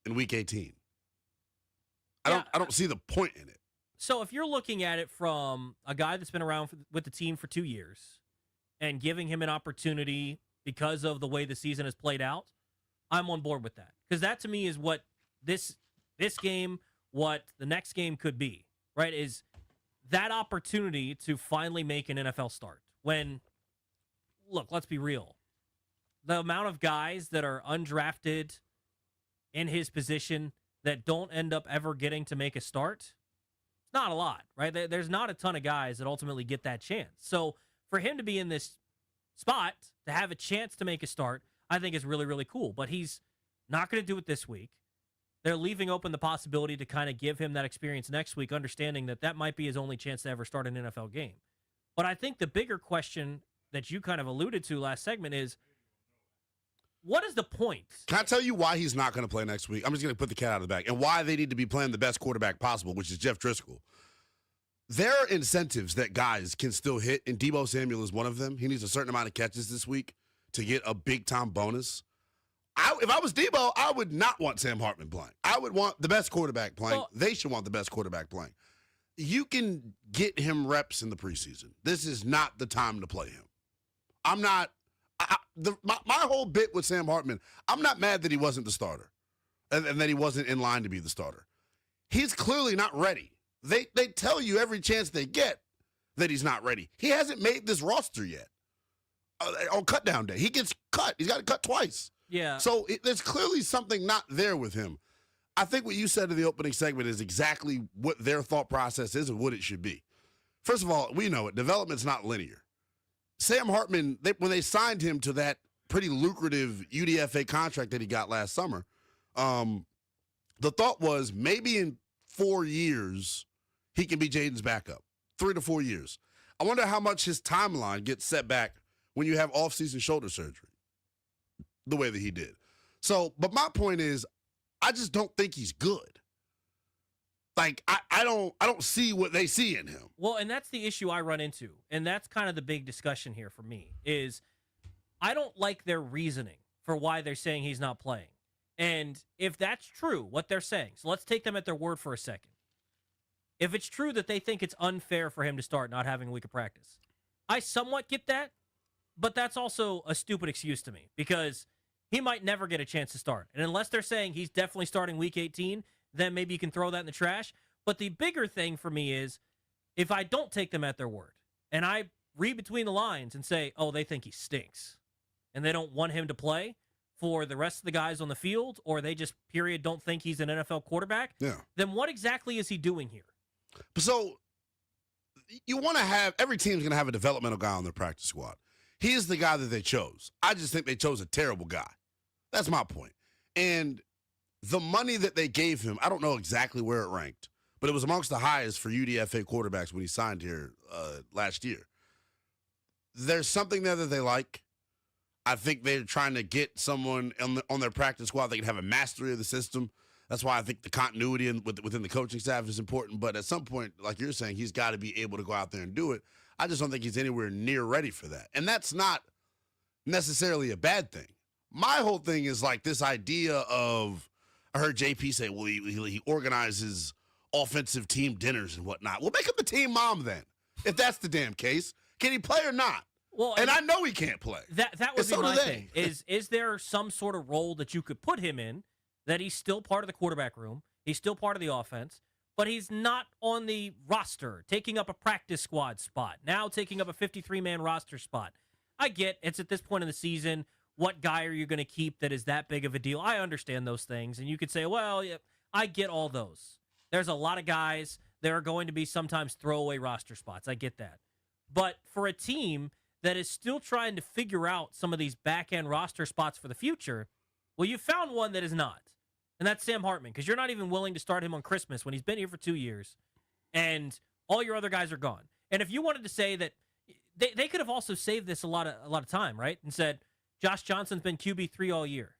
S2: in Week 18. I don't see the point in it.
S3: So if you're looking at it from a guy that's been around with the team for 2 years and giving him an opportunity because of the way the season has played out, I'm on board with that. Because that to me is what this game, what the next game could be, right? Is that opportunity to finally make an NFL start. When, look, let's be real. The amount of guys that are undrafted in his position that don't end up ever getting to make a start, it's not a lot, right? There's not a ton of guys that ultimately get that chance. So for him to be in this spot, to have a chance to make a start, I think is really, really cool. But he's not going to do it this week. They're leaving open the possibility to kind of give him that experience next week, understanding that might be his only chance to ever start an NFL game. But I think the bigger question that you kind of alluded to last segment is, what is the point?
S2: Can I tell you why he's not going to play next week? I'm just going to put the cat out of the bag. And why they need to be playing the best quarterback possible, which is Jeff Driscoll. There are incentives that guys can still hit, and Deebo Samuel is one of them. He needs a certain amount of catches this week to get a big-time bonus. If I was Deebo, I would not want Sam Hartman playing. I would want the best quarterback playing. They should want the best quarterback playing. You can get him reps in the preseason. This is not the time to play him. I'm not. My whole bit with Sam Hartman, I'm not mad that he wasn't the starter and that he wasn't in line to be the starter. He's clearly not ready. They tell you every chance they get that he's not ready. He hasn't made this roster yet. On cutdown day, he gets cut. He's got to cut twice.
S3: Yeah.
S2: So there's clearly something not there with him. I think what you said in the opening segment is exactly what their thought process is and what it should be. First of all, we know it. Development's not linear. Sam Hartman, when they signed him to that pretty lucrative UDFA contract that he got last summer, the thought was maybe in 4 years he can be Jaden's backup. 3 to 4 years. I wonder how much his timeline gets set back when you have off-season shoulder surgery the way that he did. So, but my point is, I just don't think he's good. Like, I don't see what they see in him.
S3: Well, and that's the issue I run into. And that's kind of the big discussion here for me is I don't like their reasoning for why they're saying he's not playing. And if that's true, what they're saying, so let's take them at their word for a second. If it's true that they think it's unfair for him to start not having a week of practice, I somewhat get that, but that's also a stupid excuse to me because he might never get a chance to start. And unless they're saying he's definitely starting week 18, then maybe you can throw that in the trash. But the bigger thing for me is if I don't take them at their word and I read between the lines and say, oh, they think he stinks and they don't want him to play for the rest of the guys on the field, or they just, period, don't think he's an NFL quarterback, then what exactly is he doing here?
S2: So you want to have – every team's going to have a developmental guy on their practice squad. He's the guy that they chose. I just think they chose a terrible guy. That's my point. And the money that they gave him, I don't know exactly where it ranked, but it was amongst the highest for UDFA quarterbacks when he signed here last year. There's something there that they like. I think they're trying to get someone on their practice squad that can have a mastery of the system. That's why I think the continuity within the coaching staff is important. But at some point, like you're saying, he's got to be able to go out there and do it. I just don't think he's anywhere near ready for that. And that's not necessarily a bad thing. My whole thing is like this idea of, I heard JP say, well, he organizes offensive team dinners and whatnot. Well, make him the team mom then, if that's the damn case. Can he play or not?
S3: Well,
S2: and I know he can't play.
S3: That would be my thing. Is there some sort of role that you could put him in that he's still part of the quarterback room, he's still part of the offense, but he's not on the roster, taking up a practice squad spot, now taking up a 53-man roster spot? I get it's at this point in the season, what guy are you going to keep that is that big of a deal? I understand those things, and you could say, well, yeah, I get all those. There's a lot of guys, there are going to be sometimes throwaway roster spots. I get that. But for a team that is still trying to figure out some of these back-end roster spots for the future, well, you found one that is not, and that's Sam Hartman, because you're not even willing to start him on Christmas when he's been here for 2 years, and all your other guys are gone. And if you wanted to say that, they could have also saved this a lot of time, right, and said, Josh Johnson's been QB3 all year,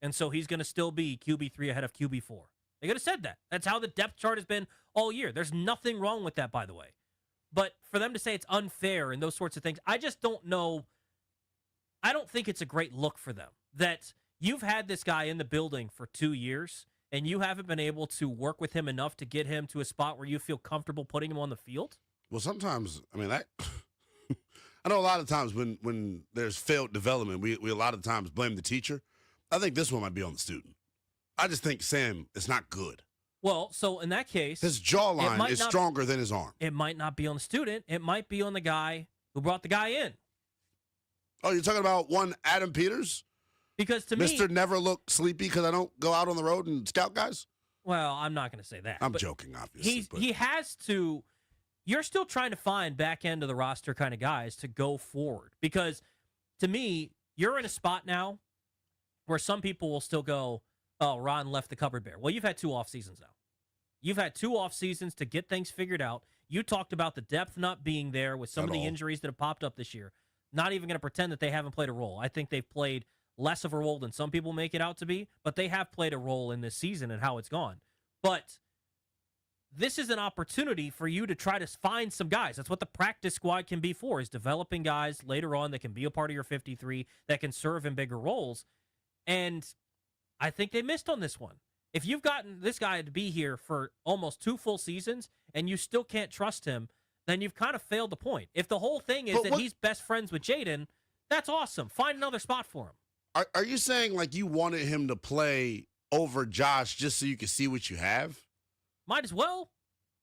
S3: and so he's going to still be QB3 ahead of QB4. They could have said that. That's how the depth chart has been all year. There's nothing wrong with that, by the way. But for them to say it's unfair and those sorts of things, I just don't know. I don't think it's a great look for them that you've had this guy in the building for 2 years and you haven't been able to work with him enough to get him to a spot where you feel comfortable putting him on the field.
S2: Well, sometimes, I mean, that I know a lot of times when there's failed development, we a lot of times blame the teacher. I think this one might be on the student. I just think Sam is not good.
S3: Well, so in that case,
S2: his jawline is stronger than his arm.
S3: It might not be on the student. It might be on the guy who brought the guy in.
S2: Oh, you're talking about one Adam Peters?
S3: Because to me,
S2: Mr. Never Look Sleepy because I don't go out on the road and scout guys?
S3: Well, I'm not going to say that.
S2: I'm joking, obviously.
S3: He has to. You're still trying to find back end of the roster kind of guys to go forward. Because to me, you're in a spot now where some people will still go, oh, Ron left the cupboard bare. Well, you've had 2 off seasons now. You've had 2 off seasons to get things figured out. You talked about the depth not being there with some of the injuries that have popped up this year. Not even going to pretend that they haven't played a role. I think they've played less of a role than some people make it out to be, but they have played a role in this season and how it's gone. But this is an opportunity for you to try to find some guys. That's what the practice squad can be for, is developing guys later on that can be a part of your 53, that can serve in bigger roles. And I think they missed on this one. If you've gotten this guy to be here for almost 2 full seasons and you still can't trust him, then you've kind of failed the point. If the whole thing is that he's best friends with Jaden, that's awesome. Find another spot for him.
S2: Are you saying like you wanted him to play over Josh just so you could see what you have?
S3: Might as well.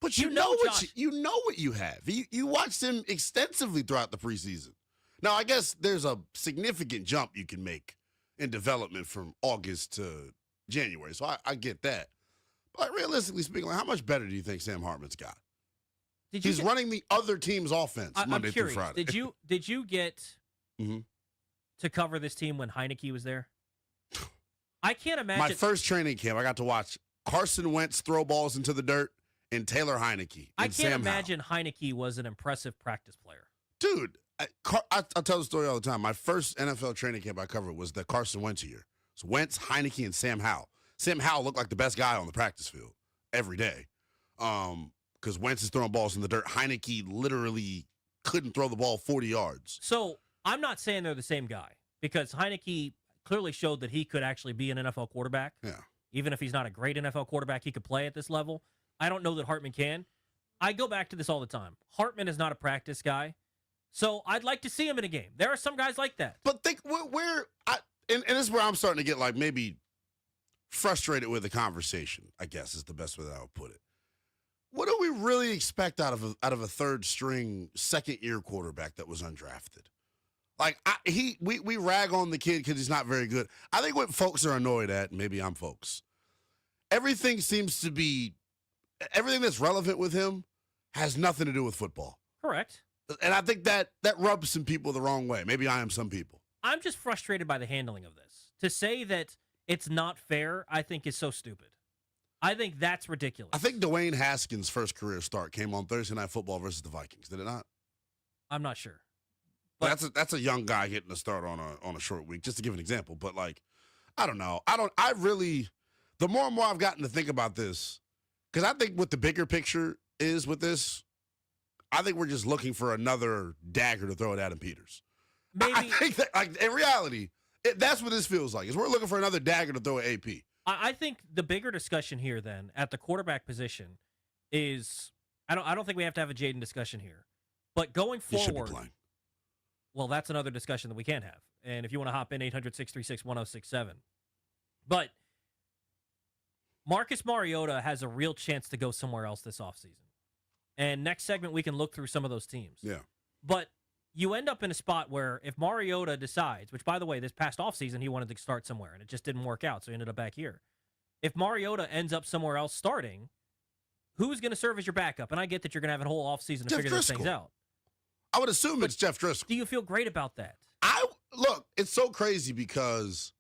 S2: But you know what you have. You watched him extensively throughout the preseason. Now, I guess there's a significant jump you can make in development from August to January. So I get that. But realistically speaking, how much better do you think Sam Hartman's got? He's running the other team's offense Monday through Friday.
S3: Did you get to cover this team when Heineke was there? I can't imagine.
S2: My first training camp, I got to watch Carson Wentz throw balls into the dirt and Taylor Heineke.
S3: I can't imagine Heineke was an impressive practice player.
S2: Dude, I tell the story all the time. My first NFL training camp I covered was the Carson Wentz year. So Wentz, Heineke, and Sam Howell. Sam Howell looked like the best guy on the practice field every day. Because Wentz is throwing balls in the dirt. Heineke literally couldn't throw the ball 40 yards.
S3: So I'm not saying they're the same guy, because Heineke clearly showed that he could actually be an NFL quarterback.
S2: Yeah.
S3: Even if he's not a great NFL quarterback, he could play at this level. I don't know that Hartman can. I go back to this all the time. Hartman is not a practice guy, so I'd like to see him in a game. There are some guys like that.
S2: But think and this is where I'm starting to get like maybe frustrated with the conversation, I guess is the best way that I would put it. What do we really expect out of a third string second year quarterback that was undrafted? Like we rag on the kid because he's not very good. I think what folks are annoyed at, maybe I'm folks, everything that's relevant with him has nothing to do with football.
S3: Correct.
S2: And I think that rubs some people the wrong way. Maybe I am some people.
S3: I'm just frustrated by the handling of this. To say that it's not fair, I think is so stupid. I think that's ridiculous.
S2: I think Dwayne Haskins' first career start came on Thursday Night Football versus the Vikings. Did it not?
S3: I'm not sure.
S2: But that's a young guy getting a start on a short week, just to give an example. But like, I don't know. The more and more I've gotten to think about this, because I think what the bigger picture is with this, I think we're just looking for another dagger to throw at Adam Peters.
S3: Maybe.
S2: I think that, like, in reality, that's what this feels like. Is we're looking for another dagger to throw at AP.
S3: I think the bigger discussion here, then, at the quarterback position, is I don't think we have to have a Jaden discussion here, but going
S2: He should be
S3: forward,
S2: playing.
S3: well, that's another discussion that we can have. And if you want to hop in, 800-636-1067. But Marcus Mariota has a real chance to go somewhere else this offseason. And next segment, we can look through some of those teams.
S2: Yeah.
S3: But you end up in a spot where if Mariota decides, which, by the way, this past offseason, he wanted to start somewhere, and it just didn't work out, so he ended up back here. If Mariota ends up somewhere else starting, who's going to serve as your backup? And I get that you're going to have a whole offseason to figure those things out.
S2: I would assume it's Jeff Driscoll.
S3: Do you feel great about that?
S2: Look, it's so crazy because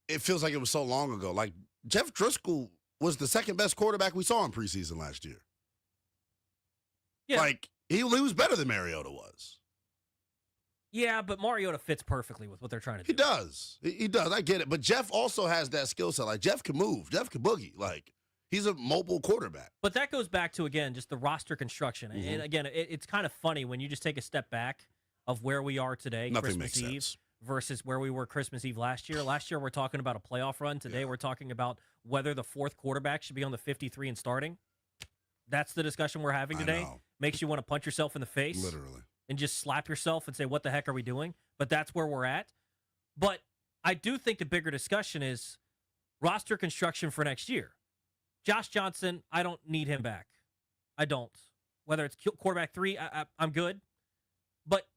S2: it feels like it was so long ago. Like, Jeff Driscoll was the second best quarterback we saw in preseason last year.
S3: Yeah.
S2: Like, he was better than Mariota was.
S3: Yeah, but Mariota fits perfectly with what they're trying to do.
S2: He does. He does. I get it. But Jeff also has that skill set. Like, Jeff can move. Jeff can boogie. Like, he's a mobile quarterback.
S3: But that goes back to, again, just the roster construction.
S2: Mm-hmm.
S3: And, again, it's kind of funny when you just take a step back of where we are today,
S2: Nothing
S3: Christmas
S2: makes
S3: Eve,
S2: sense.
S3: versus where we were Christmas Eve last year. Last year, we're talking about a playoff run. Today, we're talking about whether the fourth quarterback should be on the 53 and starting. That's the discussion we're having today.
S2: know.
S3: Makes you want to punch yourself in the face.
S2: Literally.
S3: And just slap yourself and say, what the heck are we doing? But that's where we're at. But I do think the bigger discussion is roster construction for next year. Josh Johnson, I don't need him back. I don't. Whether it's quarterback 3, I'm good. But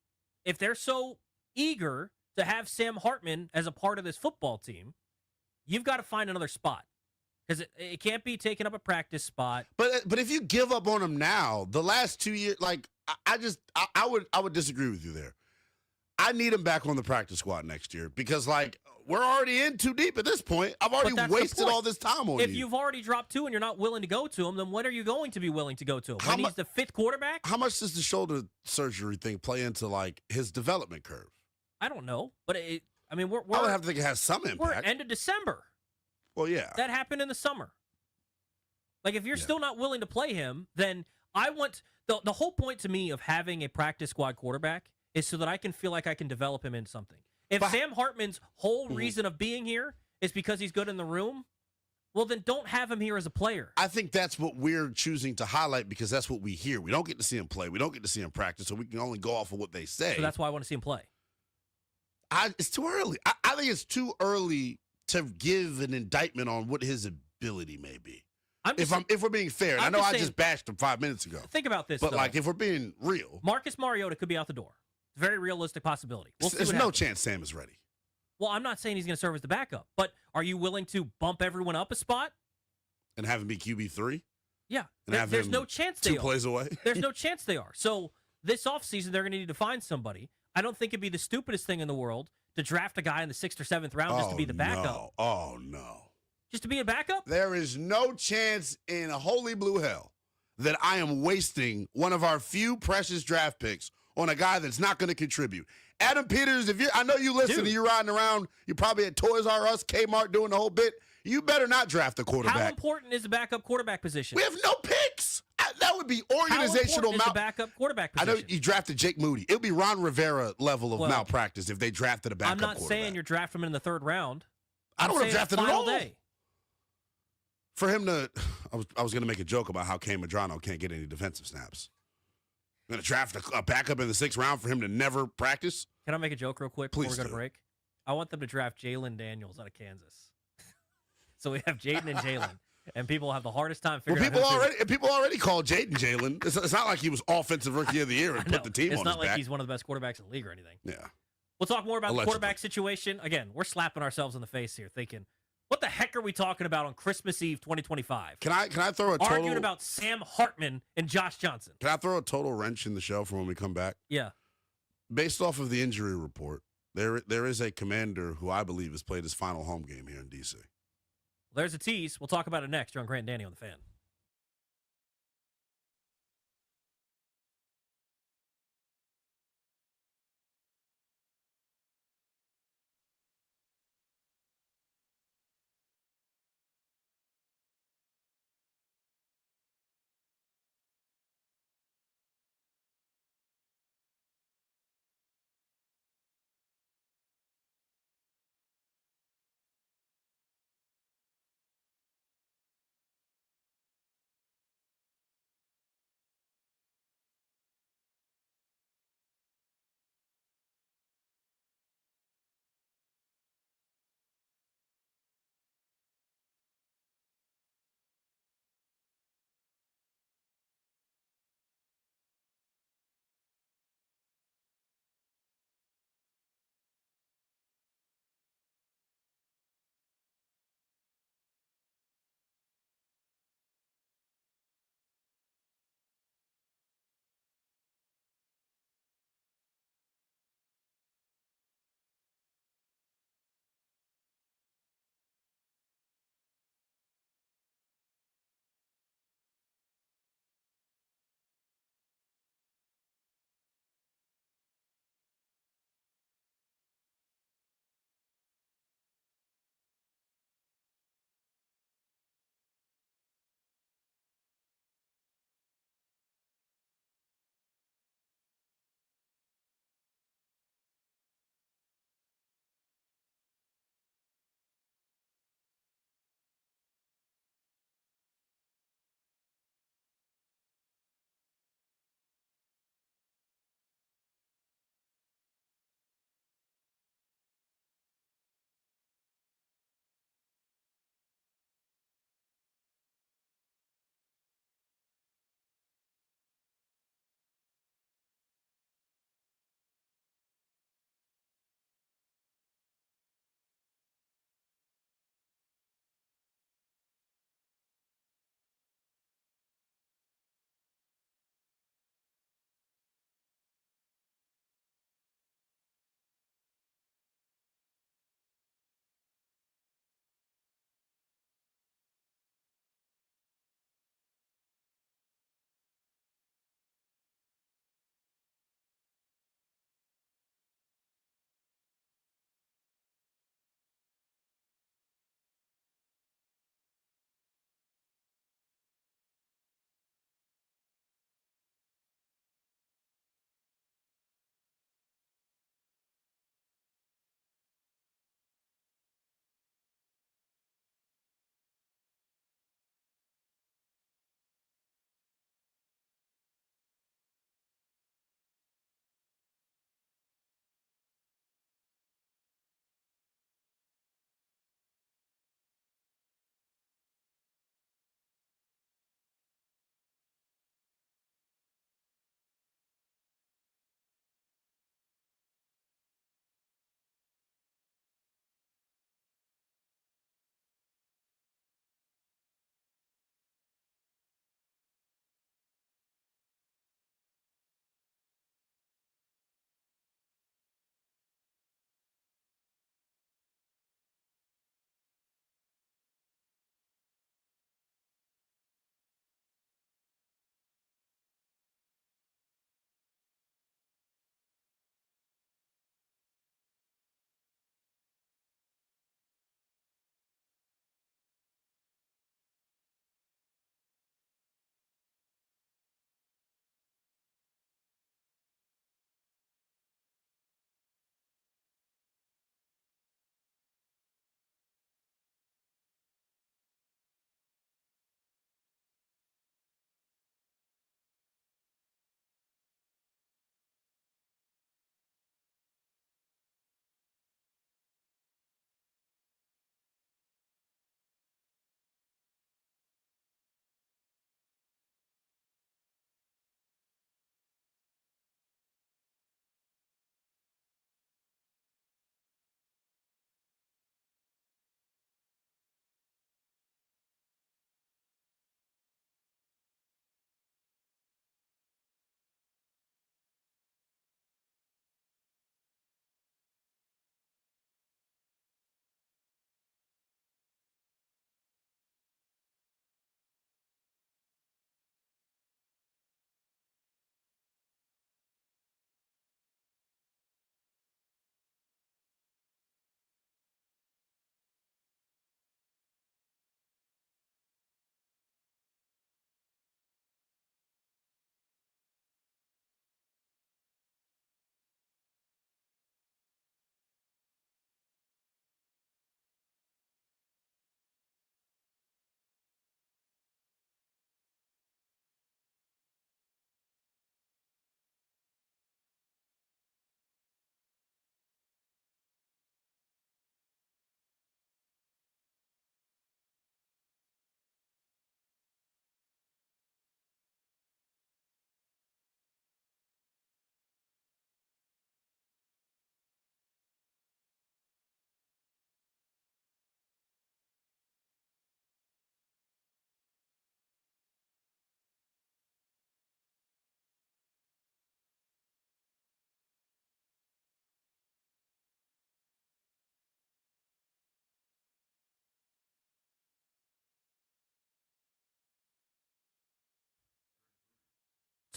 S3: if they're so eager to have Sam Hartman as a part of this football team, you've got to find another spot. Because it can't be taking up a practice spot.
S2: But if you give up on him now, the last 2 years, like, I would disagree with you there. I need him back on the practice squad next year because, like, we're already in too deep at this point. I've already wasted all this time on you.
S3: If you've already dropped 2 and you're not willing to go to him, then when are you going to be willing to go to him? When he's the 5th quarterback?
S2: How much does the shoulder surgery thing play into, like, his development curve?
S3: I don't know. But, I mean, we're
S2: I would have to think it has some impact.
S3: We're end of December.
S2: Well, yeah.
S3: That happened in the summer. Like, if you're still not willing to play him, then I want the whole point to me of having a practice squad quarterback is so that I can feel like I can develop him into something. If Sam Hartman's whole reason of being here is because he's good in the room, well, then don't have him here as a player.
S2: I think that's what we're choosing to highlight because that's what we hear. We don't get to see him play. We don't get to see him practice, so we can only go off of what they say.
S3: So that's why I want to see him play.
S2: It's too early. I think it's too early to give an indictment on what his ability may be. If we're being fair, and I know I just bashed him 5 minutes ago.
S3: Think about this,
S2: but
S3: though.
S2: like if we're being real,
S3: Marcus Mariota could be out the door. It's a very realistic possibility. We'll see
S2: there's
S3: what
S2: no
S3: happens.
S2: chance Sam is ready.
S3: Well, I'm not saying he's going to serve as the backup, but are you willing to bump everyone up a spot?
S2: And have him be QB3?
S3: Yeah.
S2: And have
S3: There's
S2: him
S3: no chance they
S2: 2 plays away?
S3: There's no chance they are. So this offseason, they're going to need to find somebody. I don't think it'd be the stupidest thing in the world to draft a guy in the 6th or 7th round just to be the backup.
S2: No. Oh, no.
S3: Just to be a backup?
S2: There is no chance in a holy blue hell that I am wasting one of our few precious draft picks on a guy that's not going to contribute. Adam Peters, I know you listen and you're riding around, you're probably at Toys R Us, Kmart doing the whole bit. You better not draft a quarterback.
S3: How important is the backup quarterback position?
S2: We have no picks. that would be
S3: How
S2: organizational
S3: important is the backup quarterback
S2: I
S3: position?
S2: know you drafted Jake Moody. It would be Ron Rivera level of
S3: Well,
S2: malpractice if they drafted a backup
S3: I'm not
S2: quarterback.
S3: saying you're drafting him in the third round.
S2: I don't
S3: I'm
S2: want to
S3: saying
S2: draft it at
S3: final
S2: all.
S3: day.
S2: For him to, I was going to make a joke about how Cam Madrano can't get any defensive snaps. I'm going to draft a backup in the 6th round for him to never practice.
S3: Can I make a joke real quick
S2: Please
S3: before we go to
S2: do.
S3: break? I want them to draft Jalen Daniels out of Kansas. So we have Jaden and Jalen, and people have the hardest time
S2: Well,
S3: figuring out
S2: people already called Jaden Jalen. It's not like he was offensive rookie of the year and put the team
S3: it's
S2: on
S3: not
S2: his
S3: like
S2: back.
S3: he's one of the best quarterbacks in the league or anything.
S2: Yeah.
S3: We'll talk more about
S2: Allegedly.
S3: the quarterback situation. Again, we're slapping ourselves in the face here thinking, what the heck are we talking about on Christmas Eve 2025?
S2: Can I throw a total?
S3: Arguing about Sam Hartman and Josh Johnson.
S2: Can I throw a total wrench in the show for when we come back?
S3: Yeah.
S2: Based off of the injury report, there is a commander who I believe has played his final home game here in D.C.
S3: There's a tease. We'll talk about it next. You're on Grant and Danny on the Fan.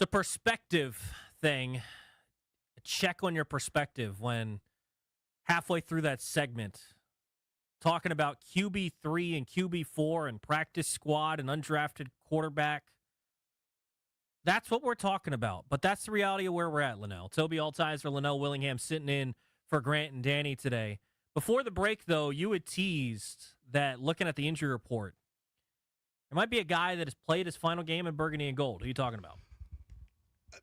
S3: It's a perspective thing. Check on your perspective when halfway through that segment, talking about QB3 and QB4 and practice squad and undrafted quarterback. That's what we're talking about. But that's the reality of where we're at, Lynnell. Tobi Altizer, Lynnell Willingham sitting in for Grant and Danny today. Before the break, though, you had teased that looking at the injury report, there might be a guy that has played his final game in burgundy and gold. Who are you talking about?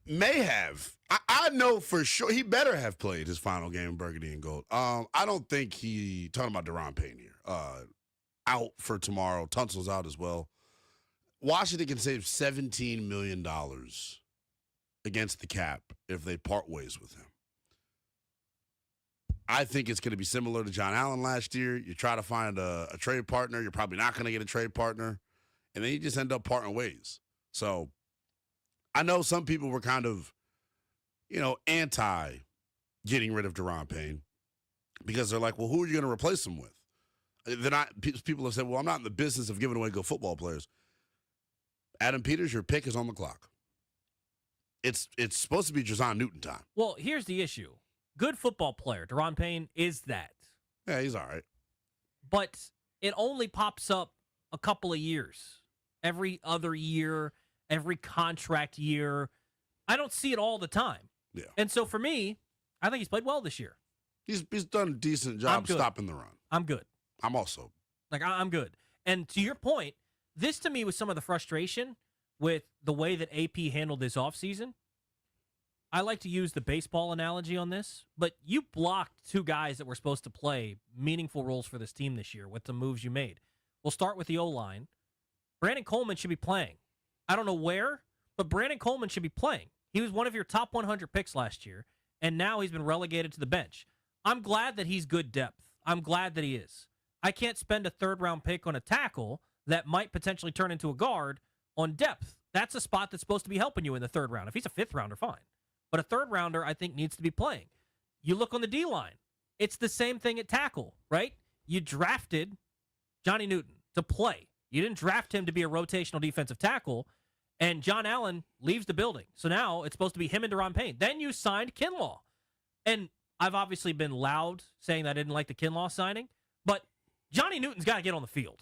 S2: May have. I know for sure he better have played his final game in burgundy and gold. I don't think talking about Deron Payne here. Out for tomorrow. Tunsil's out as well. Washington can save $17 million against the cap if they part ways with him. I think it's going to be similar to John Allen last year. You try to find a trade partner. You're probably not going to get a trade partner. And then you just end up parting ways. So I know some people were kind of, anti getting rid of Deron Payne because they're like, well, who are you going to replace him with? They're not. People have said, well, I'm not in the business of giving away good football players. Adam Peters, your pick is on the clock. It's supposed to be Jazon Newton time.
S3: Well, here's the issue. Good football player. Deron Payne is that.
S2: Yeah, he's all right.
S3: But it only pops up a couple of years. Every other year, every contract year. I don't see it all the time.
S2: Yeah.
S3: And so for me, I think he's played well this year.
S2: He's done a decent job stopping the run.
S3: I'm good.
S2: I'm also.
S3: I'm good. And to your point, this to me was some of the frustration with the way that AP handled this offseason. I like to use the baseball analogy on this, but you blocked two guys that were supposed to play meaningful roles for this team this year with the moves you made. We'll start with the O-line. Brandon Coleman should be playing. I don't know where, but Brandon Coleman should be playing. He was one of your top 100 picks last year, and now he's been relegated to the bench. I'm glad that he's good depth. I'm glad that he is. I can't spend a third-round pick on a tackle that might potentially turn into a guard on depth. That's a spot that's supposed to be helping you in the third round. If he's a fifth-rounder, fine. But a third-rounder, I think, needs to be playing. You look on the D-line. It's the same thing at tackle, right? You drafted Johnny Newton to play. You didn't draft him to be a rotational defensive tackle, and John Allen leaves the building. So now it's supposed to be him and Deron Payne. Then you signed Kinlaw. And I've obviously been loud saying that I didn't like the Kinlaw signing, but Johnny Newton's got to get on the field.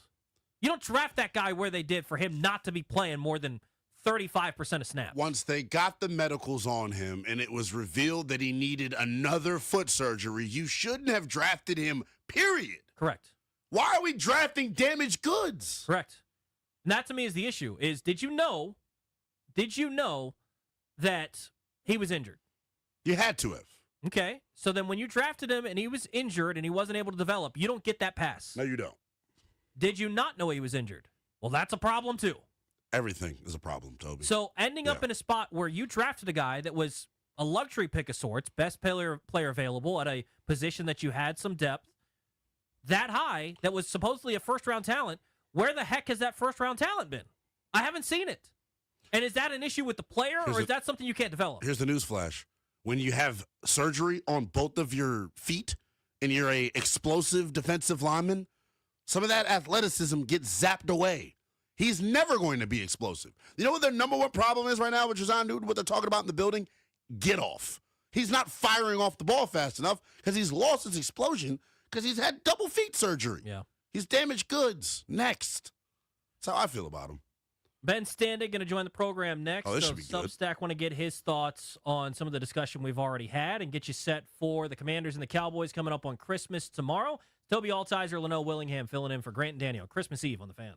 S3: You don't draft that guy where they did for him not to be playing more than 35% of snaps.
S2: Once they got the medicals on him and it was revealed that he needed another foot surgery, you shouldn't have drafted him, period.
S3: Correct.
S2: Why are we drafting damaged goods?
S3: Correct. And that to me is the issue, is did you know that he was injured?
S2: You had to have.
S3: Okay. So then when you drafted him and he was injured and he wasn't able to develop, you don't get that pass.
S2: No, you don't.
S3: Did you not know he was injured? Well, that's a problem too.
S2: Everything is a problem, Toby.
S3: So ending up in a spot where you drafted a guy that was a luxury pick of sorts, best player available at a position that you had some depth, that high, that was supposedly a first-round talent, where the heck has that first-round talent been? I haven't seen it. And is that an issue with the player, or is that something you can't develop?
S2: Here's the news flash. When you have surgery on both of your feet and you're a explosive defensive lineman, some of that athleticism gets zapped away. He's never going to be explosive. You know what their number one problem is right now with Jazon Newton, what they're talking about in the building? Get off. He's not firing off the ball fast enough because he's lost his explosion because he's had double feet surgery.
S3: Yeah.
S2: He's damaged goods. Next. That's how I feel about him.
S3: Ben Standig going to join the program next.
S2: Oh, this
S3: so
S2: should be good.
S3: Substack want to get his thoughts on some of the discussion we've already had and get you set for the Commanders and the Cowboys coming up on Christmas tomorrow. Tobi Altizer, Lynnell Willingham filling in for Grant and Daniel. Christmas Eve on The Fan.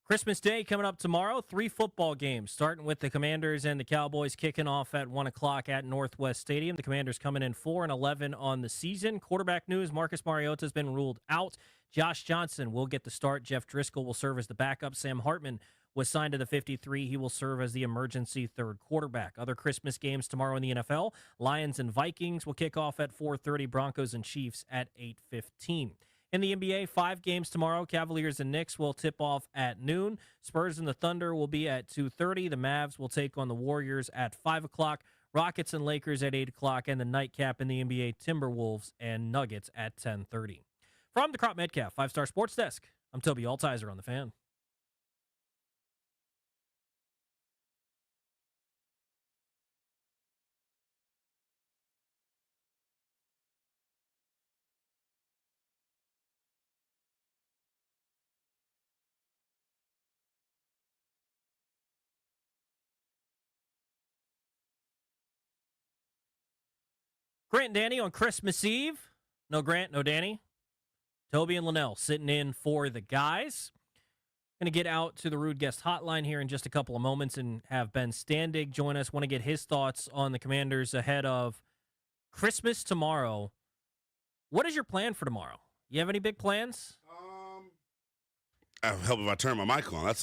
S3: Christmas Day coming up tomorrow. 3 football games, starting with the Commanders and the Cowboys kicking off at 1 o'clock at Northwest Stadium. The Commanders coming in 4-11 on the season. Quarterback news, Marcus Mariota has been ruled out. Josh Johnson will get the start. Jeff Driscoll will serve as the backup. Sam Hartman was signed to the 53. He will serve as the emergency third quarterback. Other Christmas games tomorrow in the NFL. Lions and Vikings will kick off at 4:30. Broncos and Chiefs at 8:15. In the NBA, 5 games tomorrow. Cavaliers and Knicks will tip off at noon. Spurs and the Thunder will be at 2:30. The Mavs will take on the Warriors at 5 o'clock. Rockets and Lakers at 8 o'clock. And the nightcap in the NBA, Timberwolves and Nuggets at 10:30. From the Crop Metcalf 5-Star Sports Desk, I'm Tobi Altizer on The Fan. Grant and Danny on Christmas Eve. No Grant, no Danny. Tobi and Lynnell sitting in for the guys. Going to get out to the Rude Guest Hotline here in just a couple of moments and have Ben Standig join us. Want to get his thoughts on the Commanders ahead of Christmas tomorrow. What is your plan for tomorrow? You have any big plans?
S2: I'll help if I turn my mic on. I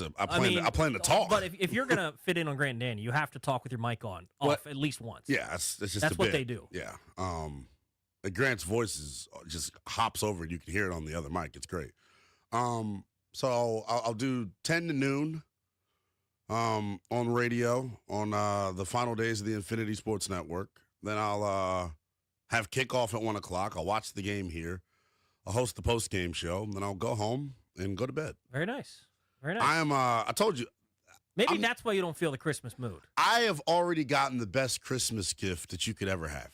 S2: plan to talk.
S3: But if you're going to fit in on Grant and Danny, you have to talk with your mic on off at least once.
S2: Yeah, that's just
S3: that's
S2: a
S3: what
S2: bit.
S3: they do.
S2: Yeah. Grant's voice just hops over, and you can hear it on the other mic. It's great. So I'll do 10 to noon on radio on the final days of the Infinity Sports Network. Then I'll have kickoff at 1 o'clock. I'll watch the game here. I'll host the post-game show. And then I'll go home and go to bed.
S3: Very nice. Very nice.
S2: I told you.
S3: Maybe that's why you don't feel the Christmas mood.
S2: I have already gotten the best Christmas gift that you could ever have.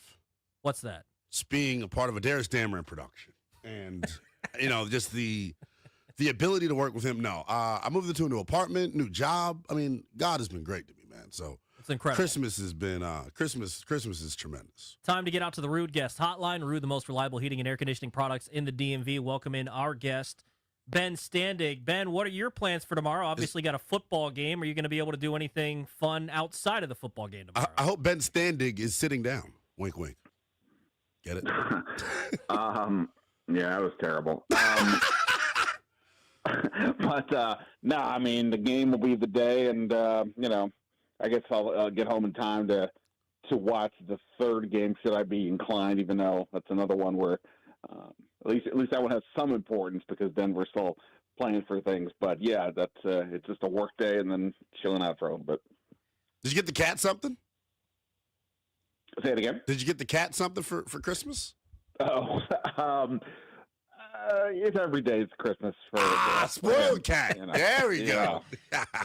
S3: What's that?
S2: It's being a part of a Darius Dameron production. And, just the ability to work with him. No, I moved into a new apartment, new job. I mean, God has been great to me, man. So
S3: it's incredible.
S2: Christmas has been Christmas is tremendous.
S3: Time to get out to the Rude Guest Hotline. Rude, the most reliable heating and air conditioning products in the DMV. Welcome in our guest, Ben Standig. Ben, what are your plans for tomorrow? Obviously got a football game. Are you going to be able to do anything fun outside of the football game tomorrow?
S2: I hope Ben Standig is sitting down. Wink, wink. Get it?
S6: Yeah, that was terrible. But no, I mean, the game will be the day, and I guess I'll get home in time to watch the third game. Should I be inclined? Even though that's another one where at least that one has some importance because Denver's still playing for things. But yeah, that's it's just a work day and then chilling out for a little bit.
S2: Did you get the cat something?
S6: Say it again.
S2: Did you get the cat something for Christmas?
S6: Oh, it's every day. It's Christmas for
S2: spoiled cat. There we go.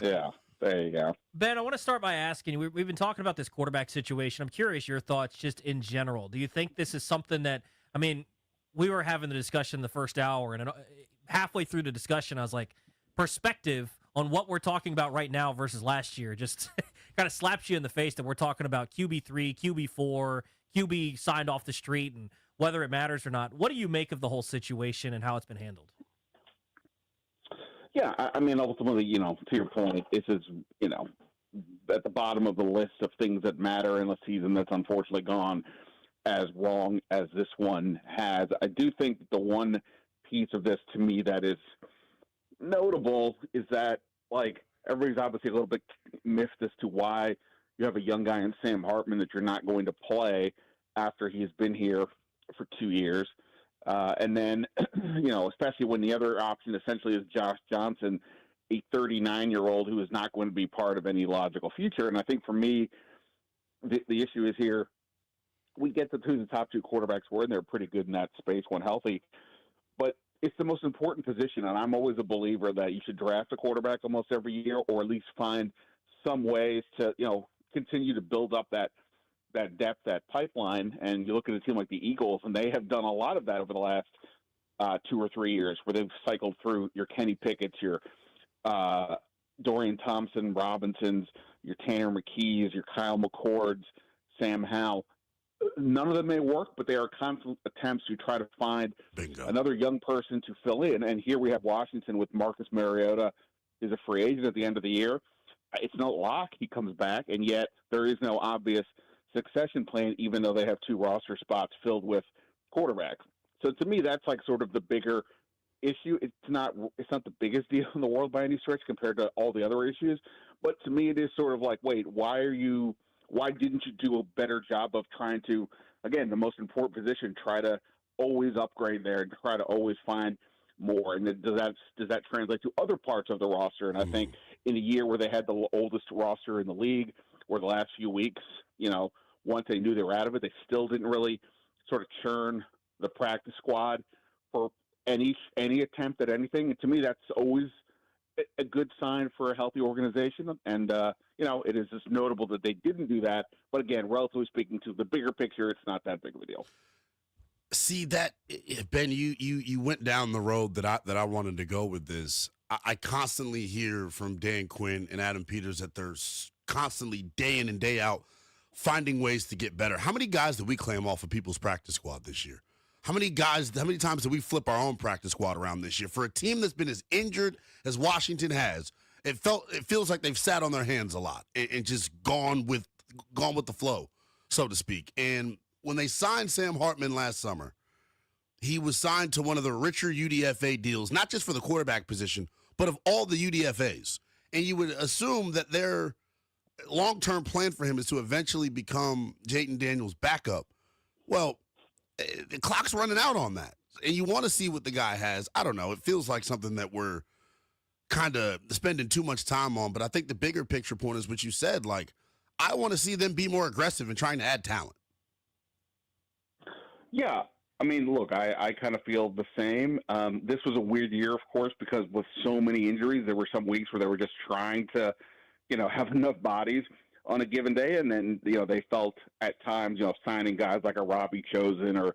S6: Yeah, there you go.
S3: Ben, I want to start by asking you. We've been talking about this quarterback situation. I'm curious your thoughts just in general. Do you think this is something that, I mean, we were having the discussion the first hour, and halfway through the discussion, I was like, perspective on what we're talking about right now versus last year just kind of slaps you in the face that we're talking about QB3, QB4, QB signed off the street, and whether it matters or not. What do you make of the whole situation and how it's been handled?
S6: Yeah, I mean, ultimately, to your point, this is, at the bottom of the list of things that matter in a season that's unfortunately gone as wrong as this one has. I do think the one piece of this to me that is notable is that, everybody's obviously a little bit miffed as to why you have a young guy in Sam Hartman that you're not going to play after he's been here for 2 years. And then, especially when the other option essentially is Josh Johnson, a 39-year-old who is not going to be part of any logical future. And I think for me, the issue is here, we get to who the top 2 quarterbacks were, and they're pretty good in that space when healthy. But it's the most important position, and I'm always a believer that you should draft a quarterback almost every year, or at least find some ways to, continue to build up that depth, that pipeline. And you look at a team like the Eagles, and they have done a lot of that over the last 2 or 3 years, where they've cycled through your Kenny Pickett's, your Dorian Thompson Robinsons, your Tanner McKees, your Kyle McCords, Sam Howell. None of them may work, but they are constant attempts to try to find another young person to fill in. And here we have Washington with Marcus Mariota is a free agent at the end of the year. It's no lock he comes back, and yet there is no obvious succession plan, even though they have 2 roster spots filled with quarterbacks. So to me, that's like sort of the bigger issue. It's not the biggest deal in the world by any stretch compared to all the other issues, but to me, it is sort of like, wait, why didn't you do a better job of trying to, again, the most important position, try to always upgrade there and try to always find more? And does that translate to other parts of the roster? And I think in a year where they had the oldest roster in the league, or the last few weeks, once they knew they were out of it, they still didn't really sort of churn the practice squad for any attempt at anything. And to me, that's always a good sign for a healthy organization. And, it is just notable that they didn't do that. But again, relatively speaking to the bigger picture, it's not that big of a deal.
S2: See that, Ben, you went down the road that I wanted to go with this. I constantly hear from Dan Quinn and Adam Peters that there's constantly day in and day out finding ways to get better. How many guys did we claim off of people's practice squad this year? How many times did we flip our own practice squad around this year? For a team that's been as injured as Washington has, it feels like they've sat on their hands a lot and just gone with the flow, so to speak. And when they signed Sam Hartman last summer, he was signed to one of the richer UDFA deals, not just for the quarterback position, but of all the UDFAs. And you would assume that their long-term plan for him is to eventually become Jayden Daniels' backup. Well, the clock's running out on that. And you want to see what the guy has. I don't know. It feels like something that we're kind of spending too much time on. But I think the bigger picture point is what you said. Like, I want to see them be more aggressive in trying to add talent.
S6: Yeah. I mean, look, I kind of feel the same. This was a weird year, of course, because with so many injuries, there were some weeks where they were just trying to, have enough bodies on a given day. And then, they felt at times, signing guys like a Robbie Chosen or,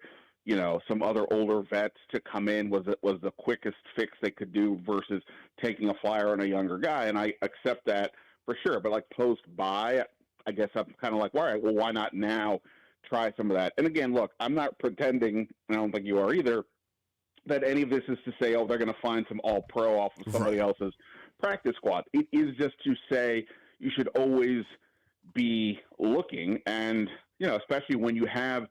S6: some other older vets to come in was the quickest fix they could do versus taking a flyer on a younger guy. And I accept that for sure. But like post-bye, I guess I'm kind of like, all right, well, why not now try some of that? And again, look, I'm not pretending, and I don't think you are either, that any of this is to say, oh, they're going to find some all-pro off of somebody else's practice squad. It is just to say you should always be looking, and, especially when you have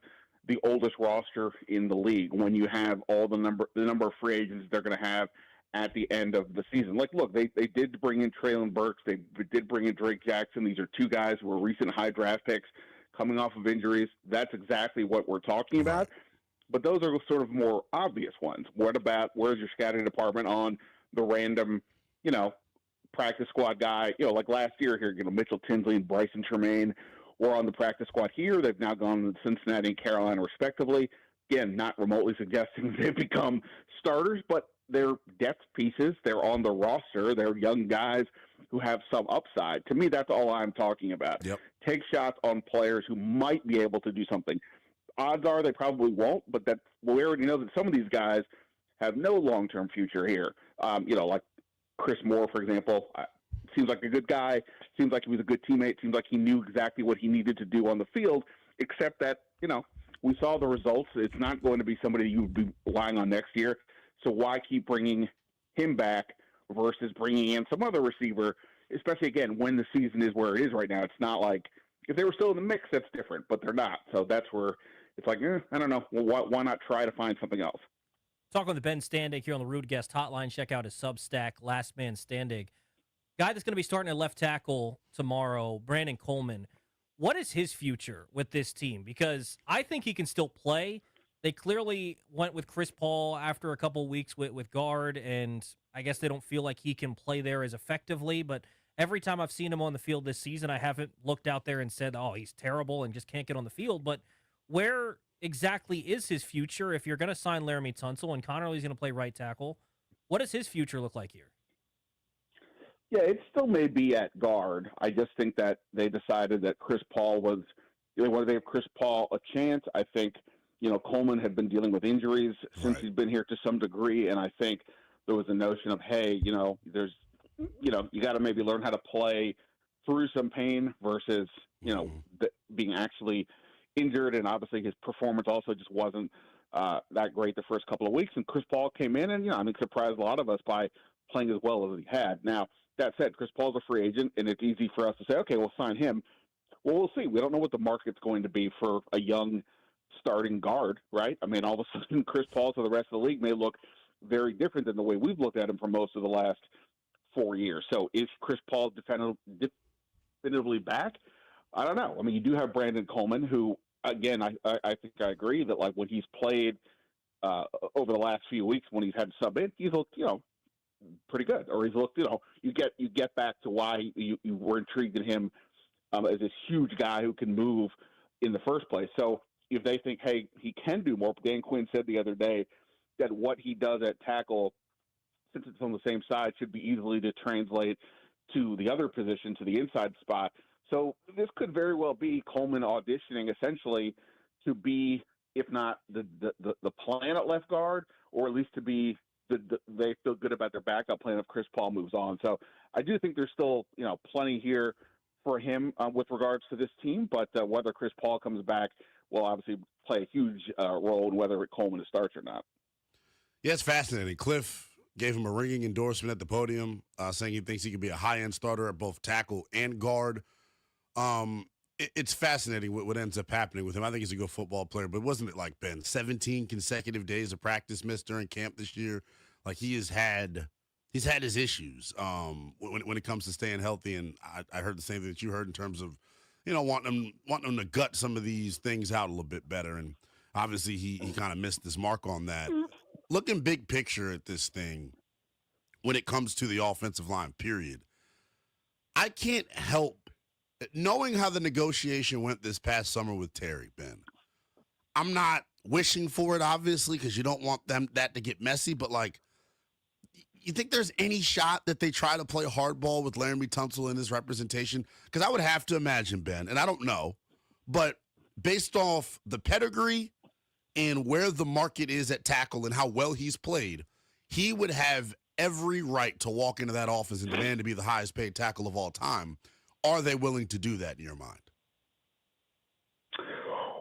S6: the oldest roster in the league, when you have all the number of free agents they're going to have at the end of the season. Like, look, they did bring in Traylon Burks. They did bring in Drake Jackson. These are 2 guys who were recent high draft picks coming off of injuries. That's exactly what we're talking about. But those are sort of more obvious ones. What about, where's your scouting department on the random, practice squad guy? Like last year here, Mitchell Tinsley and Bryson Tremaine were on the practice squad here. They've now gone to Cincinnati and Carolina, respectively. Again, not remotely suggesting they've become starters, but they're depth pieces. They're on the roster. They're young guys who have some upside. To me, that's all I'm talking about.
S2: Yep.
S6: Take shots on players who might be able to do something. Odds are they probably won't, but we already know that some of these guys have no long-term future here. Like Chris Moore, for example, seems like a good guy, seems like he was a good teammate, seems like he knew exactly what he needed to do on the field, except that, we saw the results. It's not going to be somebody you would be relying on next year. So why keep bringing him back versus bringing in some other receiver, especially, again, when the season is where it is right now? It's not like if they were still in the mix, that's different, but they're not. So that's where it's like, I don't know. Well, why not try to find something else?
S3: Talking with Ben Standig here on the Rude Guest Hotline. Check out his Substack, Last Man Standig. Guy that's going to be starting at left tackle tomorrow, Brandon Coleman. What is his future with this team? Because I think he can still play. They clearly went with Chris Paul after a couple weeks with guard, and I guess they don't feel like he can play there as effectively. But every time I've seen him on the field this season, I haven't looked out there and said, oh, he's terrible and just can't get on the field. But where exactly is his future if you're going to sign Laramie Tunsil and Connerly's going to play right tackle? What does his future look like here?
S6: Yeah, it still may be at guard. I just think that they decided that Chris Paul was – they wanted to give Chris Paul a chance. I think, Coleman had been dealing with injuries since he's been here to some degree, and I think there was a notion of, hey, there's – you got to maybe learn how to play through some pain versus, being actually injured. And obviously his performance also just wasn't that great the first couple of weeks. And Chris Paul came in and, surprised a lot of us by playing as well as he had. Now, that said, Chris Paul's a free agent, and it's easy for us to say, okay, we'll sign him. Well, we'll see. We don't know what the market's going to be for a young starting guard, right? I mean, all of a sudden, Chris Paul to the rest of the league may look very different than the way we've looked at him for most of the last 4 years. So is Chris Paul definitively back? I don't know. I mean, you do have Brandon Coleman, who, again, I think I agree that, like, when he's played over the last few weeks, when he's had to sub in, he's looked, pretty good. Or he's looked, you get back to why you were intrigued in him as this huge guy who can move in the first place. So if they think, hey, he can do more, Dan Quinn said the other day that what he does at tackle, since it's on the same side, should be easily to translate to the other position, to the inside spot. So this could very well be Coleman auditioning essentially to be, if not the plan at left guard, or at least to be they feel good about their backup plan if Chris Paul moves on. So I do think there's still plenty here for him with regards to this team, but whether Chris Paul comes back will obviously play a huge role in whether Coleman starts or not.
S2: Yeah, it's fascinating. Cliff gave him a ringing endorsement at the podium, saying he thinks he could be a high-end starter at both tackle and guard. It's fascinating what ends up happening with him. I think he's a good football player, but wasn't it like, Ben, 17 consecutive days of practice missed during camp this year? Like, he's had his issues when it comes to staying healthy, and I heard the same thing that you heard in terms of, wanting him to gut some of these things out a little bit better, and obviously he kind of missed his mark on that. Looking big picture at this thing, when it comes to the offensive line, period, I can't help knowing how the negotiation went this past summer with Terry, Ben. I'm not wishing for it, obviously, because you don't want that to get messy, but, like, you think there's any shot that they try to play hardball with Laramie Tunsil in his representation? Because I would have to imagine, Ben, and I don't know, but based off the pedigree and where the market is at tackle and how well he's played, he would have every right to walk into that office and demand to be the highest paid tackle of all time. Are they willing to do that in your mind?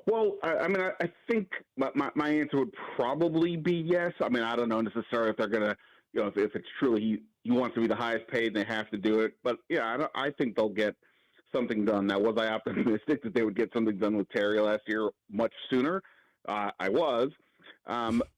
S6: Well, I mean, I think my answer would probably be yes. I mean, I don't know necessarily if they're going to, if it's truly he wants to be the highest paid and they have to do it. But, yeah, I think they'll get something done. Now, was I optimistic that they would get something done with Terry last year much sooner? I was.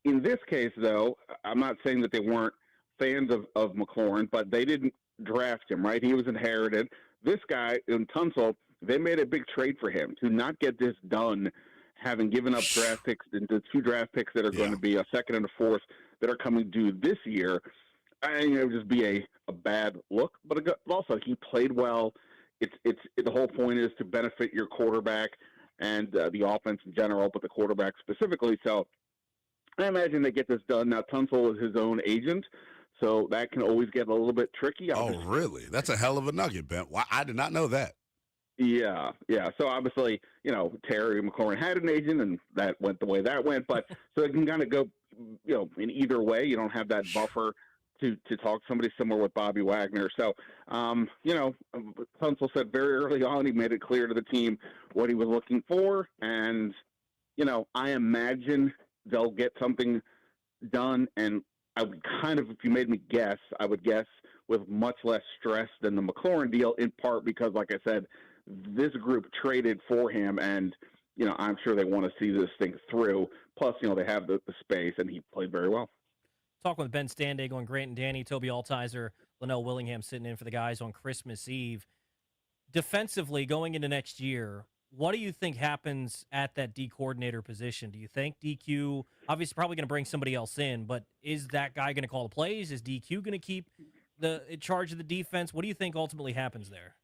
S6: In this case, though, I'm not saying that they weren't fans of McLaurin, but they didn't draft him, right? He was inherited. This guy in Tunsil, they made a big trade for him to not get this done, having given up draft picks into 2 draft picks that are going to be a second and a fourth that are coming due this year. I think it would just be a bad look, but also he played well. The whole point is to benefit your quarterback and the offense in general, but the quarterback specifically. So I imagine they get this done. Now, Tunsil is his own agent, so that can always get a little bit tricky.
S2: Really? That's a hell of a nugget, Ben. I did not know that.
S6: Yeah. So obviously, Terry McLaurin had an agent, and that went the way that went. But so it can kind of go, in either way. You don't have that buffer to talk to somebody similar with Bobby Wagner. So, Tunsil said very early on, he made it clear to the team what he was looking for. And, I imagine they'll get something done. And I would if you made me guess, I would guess with much less stress than the McLaurin deal, in part because, like I said, this group traded for him, and, I'm sure they want to see this thing through. Plus, they have the space, and he played very well.
S3: Talking with Ben Standig on Grant and Danny, Tobi Altizer, Lynnell Willingham sitting in for the guys on Christmas Eve. Defensively, going into next year, what do you think happens at that D coordinator position? Do you think DQ, obviously probably going to bring somebody else in, but is that guy going to call the plays? Is DQ going to keep in charge of the defense? What do you think ultimately happens there?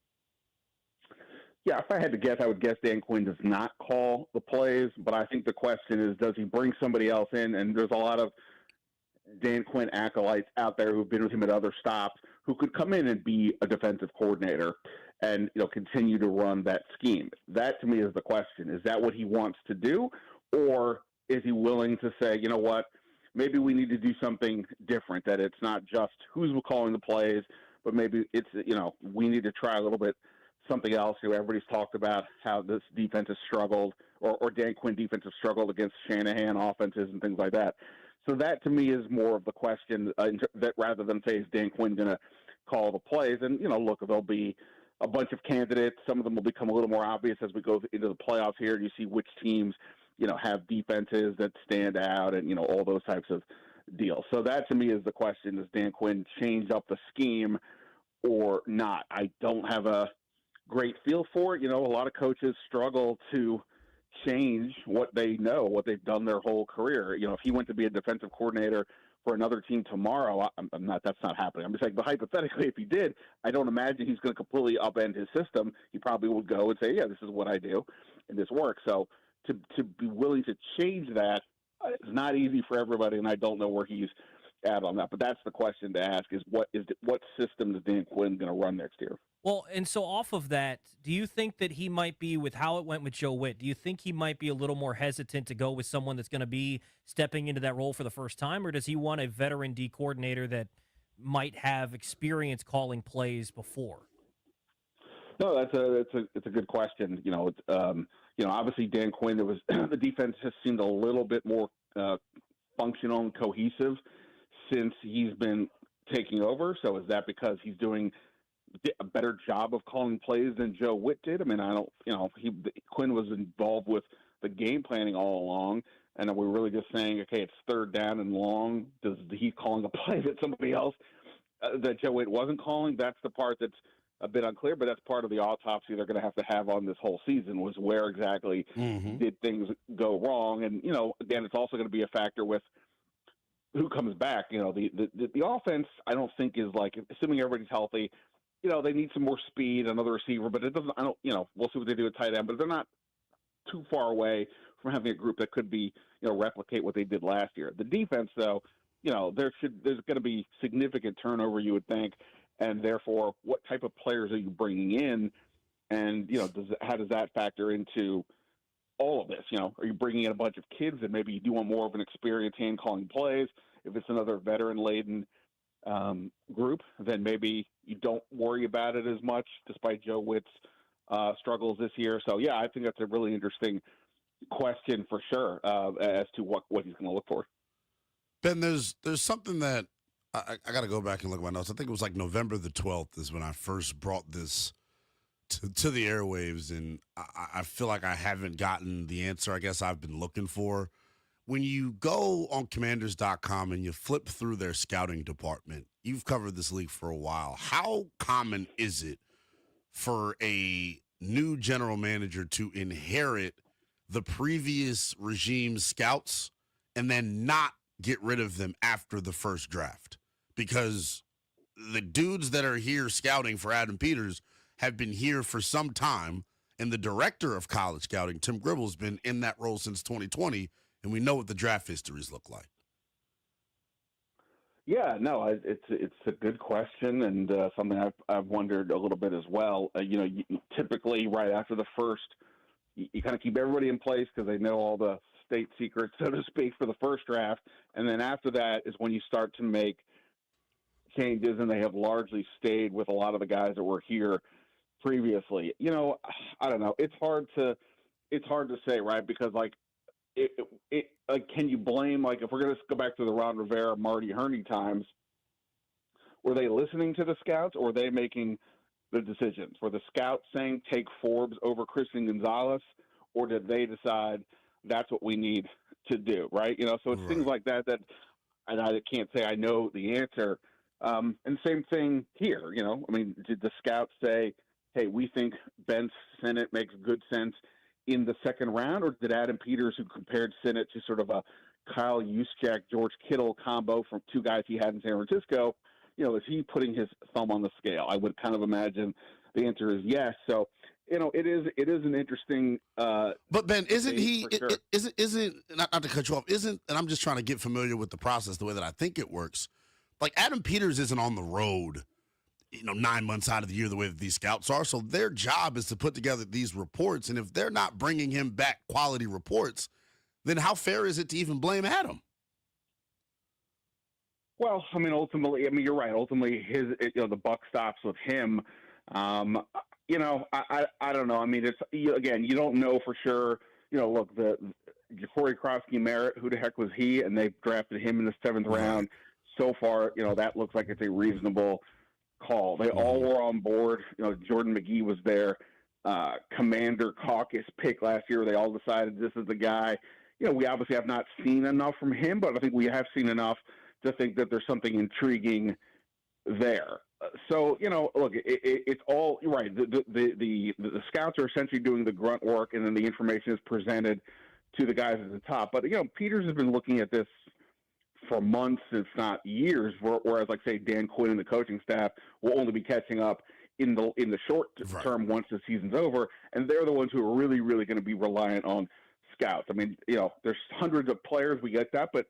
S6: Yeah, if I had to guess, I would guess Dan Quinn does not call the plays, but I think the question is, does he bring somebody else in? And there's a lot of Dan Quinn acolytes out there who've been with him at other stops who could come in and be a defensive coordinator and continue to run that scheme. That, to me, is the question. Is that what he wants to do? Or is he willing to say, you know what, maybe we need to do something different, that it's not just who's calling the plays, but maybe it's, we need to try a little bit something else. Everybody's talked about how this defense has struggled, or Dan Quinn defense has struggled against Shanahan offenses and things like that. So that to me is more of the question that rather than say, is Dan Quinn going to call the plays? And, look, there'll be a bunch of candidates. Some of them will become a little more obvious as we go into the playoffs here. And you see which teams, have defenses that stand out and, all those types of deals. So that to me is the question. Does Dan Quinn change up the scheme or not? I don't have a great feel for it. A lot of coaches struggle to change what they know, what they've done their whole career. If he went to be a defensive coordinator for another team tomorrow, that's not happening. I'm just saying, but hypothetically, if he did, I don't imagine he's going to completely upend his system. He probably would go and say, yeah, this is what I do, and this works. So to be willing to change that is not easy for everybody, and I don't know where he's at on that. But that's the question to ask: is what system is Dan Quinn going to run next year?
S3: Well, and so off of that, do you think that he might be, with how it went with Joe Witt, do you think he might be a little more hesitant to go with someone that's going to be stepping into that role for the first time, or does he want a veteran D coordinator that might have experience calling plays before?
S6: No, it's a good question. Obviously Dan Quinn, the defense just seemed a little bit more functional and cohesive since he's been taking over. So is that because he's doing a better job of calling plays than Joe Witt did? I mean, Quinn was involved with the game planning all along, and we're really just saying, okay, it's third down and long. Does he calling a play that somebody else that Joe Witt wasn't calling? That's the part that's a bit unclear, but that's part of the autopsy they're going to have on this whole season, was where exactly did things go wrong. And, again, it's also going to be a factor with who comes back. The offense, I don't think is like, assuming everybody's healthy, they need some more speed, another receiver, but it doesn't, we'll see what they do at tight end, but they're not too far away from having a group that could be, replicate what they did last year. The defense, though, there's going to be significant turnover, you would think, and therefore, what type of players are you bringing in? And, how does that factor into all of this? Are you bringing in a bunch of kids that maybe you do want more of an experienced hand calling plays? If it's another veteran-laden group, then maybe you don't worry about it as much, despite Joe Witt's struggles this year. So, yeah, I think that's a really interesting question for sure as to what he's going to look for.
S2: Ben, there's something that I got to go back and look at my notes. I think it was like November the 12th is when I first brought this to the airwaves, and I feel like I haven't gotten the answer I guess I've been looking for. When you go on commanders.com and you flip through their scouting department, you've covered this league for a while. How common is it for a new general manager to inherit the previous regime's scouts and then not get rid of them after the first draft? Because the dudes that are here scouting for Adam Peters have been here for some time, and the director of college scouting, Tim Gribble, has been in that role since 2020, and we know what the draft histories look like.
S6: Yeah, no, it's a good question, and something I've wondered a little bit as well. Typically right after the first, you kind of keep everybody in place because they know all the state secrets, so to speak, for the first draft, and then after that is when you start to make changes, and they have largely stayed with a lot of the guys that were here previously. I don't know. It's hard to say, right? Because can you blame, if we're going to go back to the Ron Rivera, Marty Herney times, were they listening to the scouts, or were they making the decisions? Were the scouts saying take Forbes over Christian Gonzalez, or did they decide that's what we need to do, right? So it's things like that and I can't say I know the answer. And same thing here, did the scouts say, hey, we think Ben Sinnott makes good sense in the second round, or did Adam Peters, who compared Sinnott to sort of a Kyle Juszczyk, George Kittle combo from two guys he had in San Francisco, is he putting his thumb on the scale? I would kind of imagine the answer is yes. So, it is an interesting.
S2: But Ben, isn't he?
S6: Sure.
S2: Isn't not to cut you off? Isn't, and I'm just trying to get familiar with the process the way that I think it works. Like Adam Peters isn't on the road, 9 months out of the year the way that these scouts are. So their job is to put together these reports. And if they're not bringing him back quality reports, then how fair is it to even blame Adam?
S6: Well, ultimately, you're right. Ultimately, the buck stops with him. I don't know. It's, again, you don't know for sure. Look, Corey Krosky Merritt, who the heck was he? And they drafted him in the 7th round. So far, that looks like it's a reasonable call. They all were on board. Jordan McGee was their commander caucus pick last year. They all decided this is the guy. We obviously have not seen enough from him, but I think we have seen enough to think that there's something intriguing there. So, look, it's all right. The scouts are essentially doing the grunt work, and then the information is presented to the guys at the top. But, Peters has been looking at this for months, if not years, whereas, like, say, Dan Quinn and the coaching staff will only be catching up in the short term once the season's over, and they're the ones who are really, really going to be reliant on scouts. I mean, there's hundreds of players, we get that, but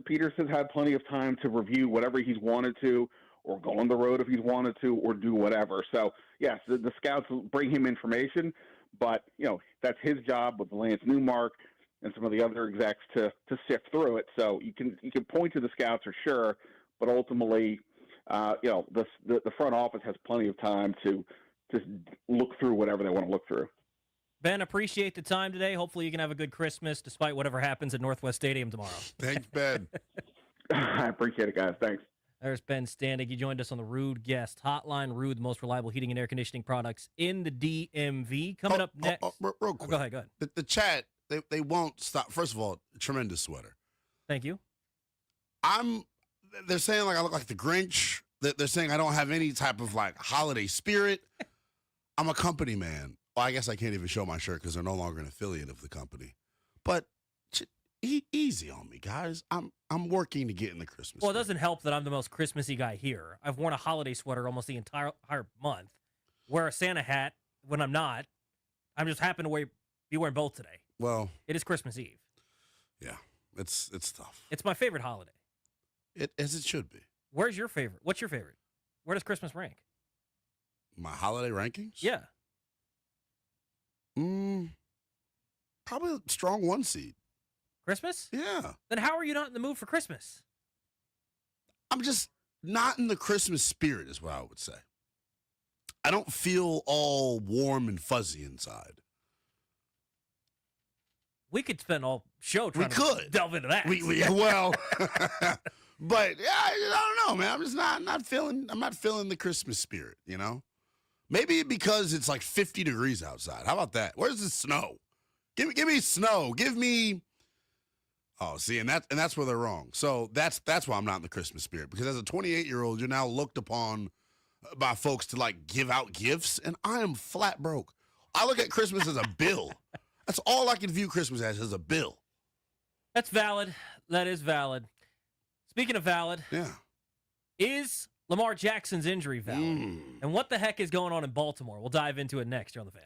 S6: Peters has had plenty of time to review whatever he's wanted to, or go on the road if he's wanted to, or do whatever. So, yes, the scouts will bring him information, but, that's his job with Lance Newmark and some of the other execs to sift through it. So you can point to the scouts for sure, but ultimately, the front office has plenty of time to just look through whatever they want to look through.
S3: Ben, appreciate the time today. Hopefully you can have a good Christmas despite whatever happens at Northwest Stadium tomorrow.
S2: Thanks, Ben.
S6: I appreciate it, guys. Thanks.
S3: There's Ben Standig. He joined us on the Rude Guest Hotline. Rude, the most reliable heating and air conditioning products in the DMV. Coming up next.
S2: Real quick.
S3: Go ahead.
S2: The chat, they won't stop. First of all, tremendous sweater.
S3: Thank you.
S2: They're saying like I look like the Grinch. They're saying I don't have any type of like holiday spirit. I'm a company man. Well, I guess I can't even show my shirt because they're no longer an affiliate of the company. But easy on me, guys. I'm working to get in the Christmas.
S3: Well, it doesn't help that I'm the most Christmassy guy here. I've worn a holiday sweater almost the entire month. Wear a Santa hat when I'm not. I'm just happen to be wearing both today.
S2: Well,
S3: it is Christmas Eve.
S2: Yeah, it's tough.
S3: It's my favorite holiday.
S2: As it should be.
S3: Where's your favorite? What's your favorite? Where does Christmas rank?
S2: My holiday rankings?
S3: Yeah.
S2: Probably a strong 1 seed.
S3: Christmas?
S2: Yeah.
S3: Then how are you not in the mood for Christmas?
S2: I'm just not in the Christmas spirit is what I would say. I don't feel all warm and fuzzy inside.
S3: We could spend all show trying to delve into that.
S2: Well, but yeah, I don't know, man. I'm just not feeling. I'm not feeling the Christmas spirit. Maybe because it's like 50 degrees outside. How about that? Where's the snow? Give me snow. Give me. Oh, see, and that's where they're wrong. So that's why I'm not in the Christmas spirit, because as a 28-year-old, you're now looked upon by folks to like give out gifts, and I am flat broke. I look at Christmas as a bill. That's all I can view Christmas as a bill.
S3: That's valid. That is valid. Speaking of valid, is Lamar Jackson's injury valid? And what the heck is going on in Baltimore? We'll dive into it next here on The Fan.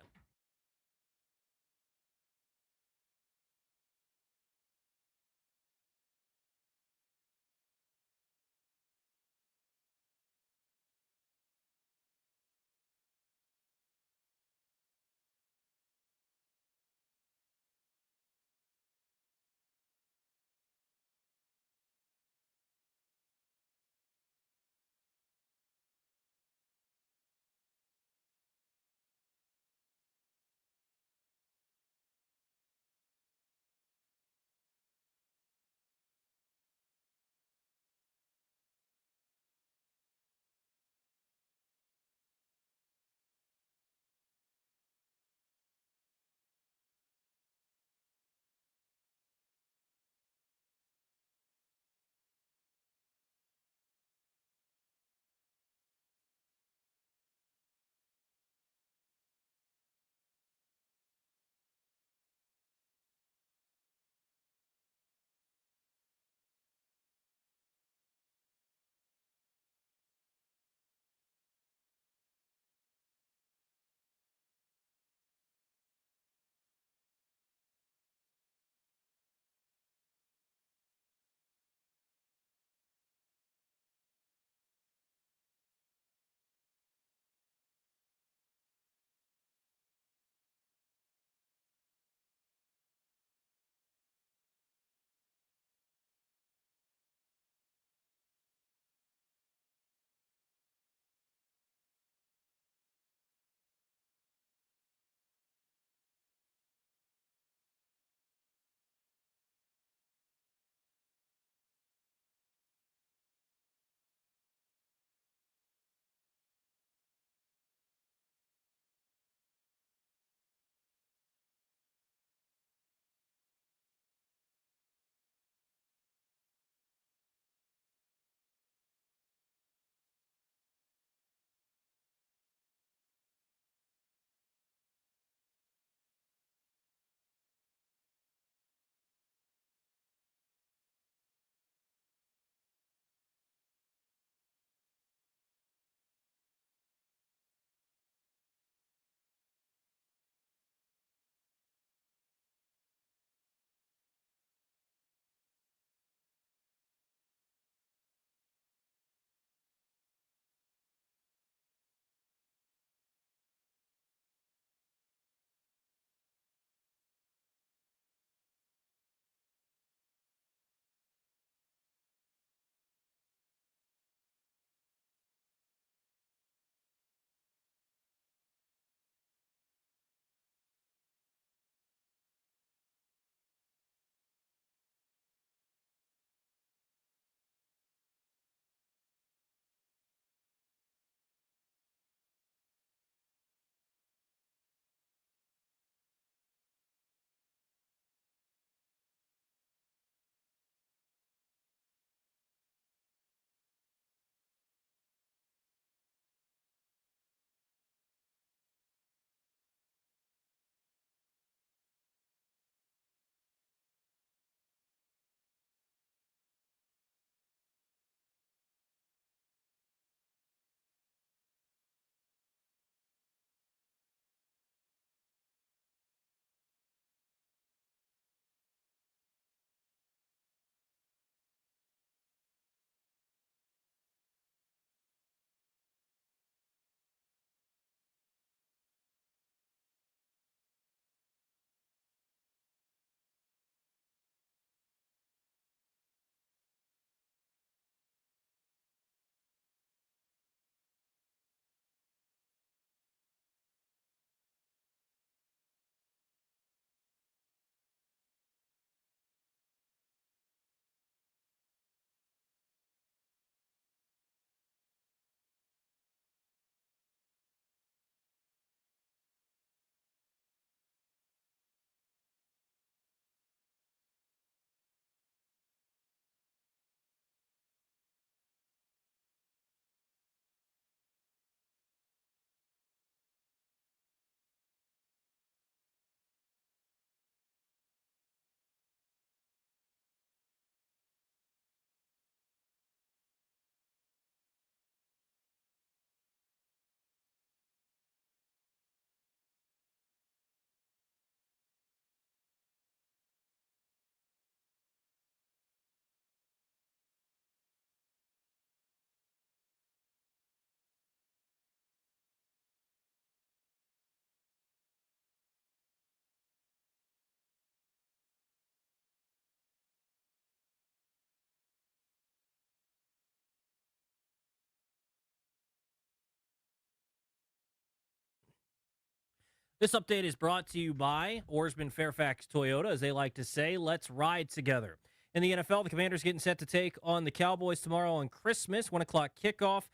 S3: This update is brought to you by Oarsman Fairfax Toyota. As they like to say, let's ride together. In the NFL, the Commanders getting set to take on the Cowboys tomorrow on Christmas, 1 o'clock kickoff.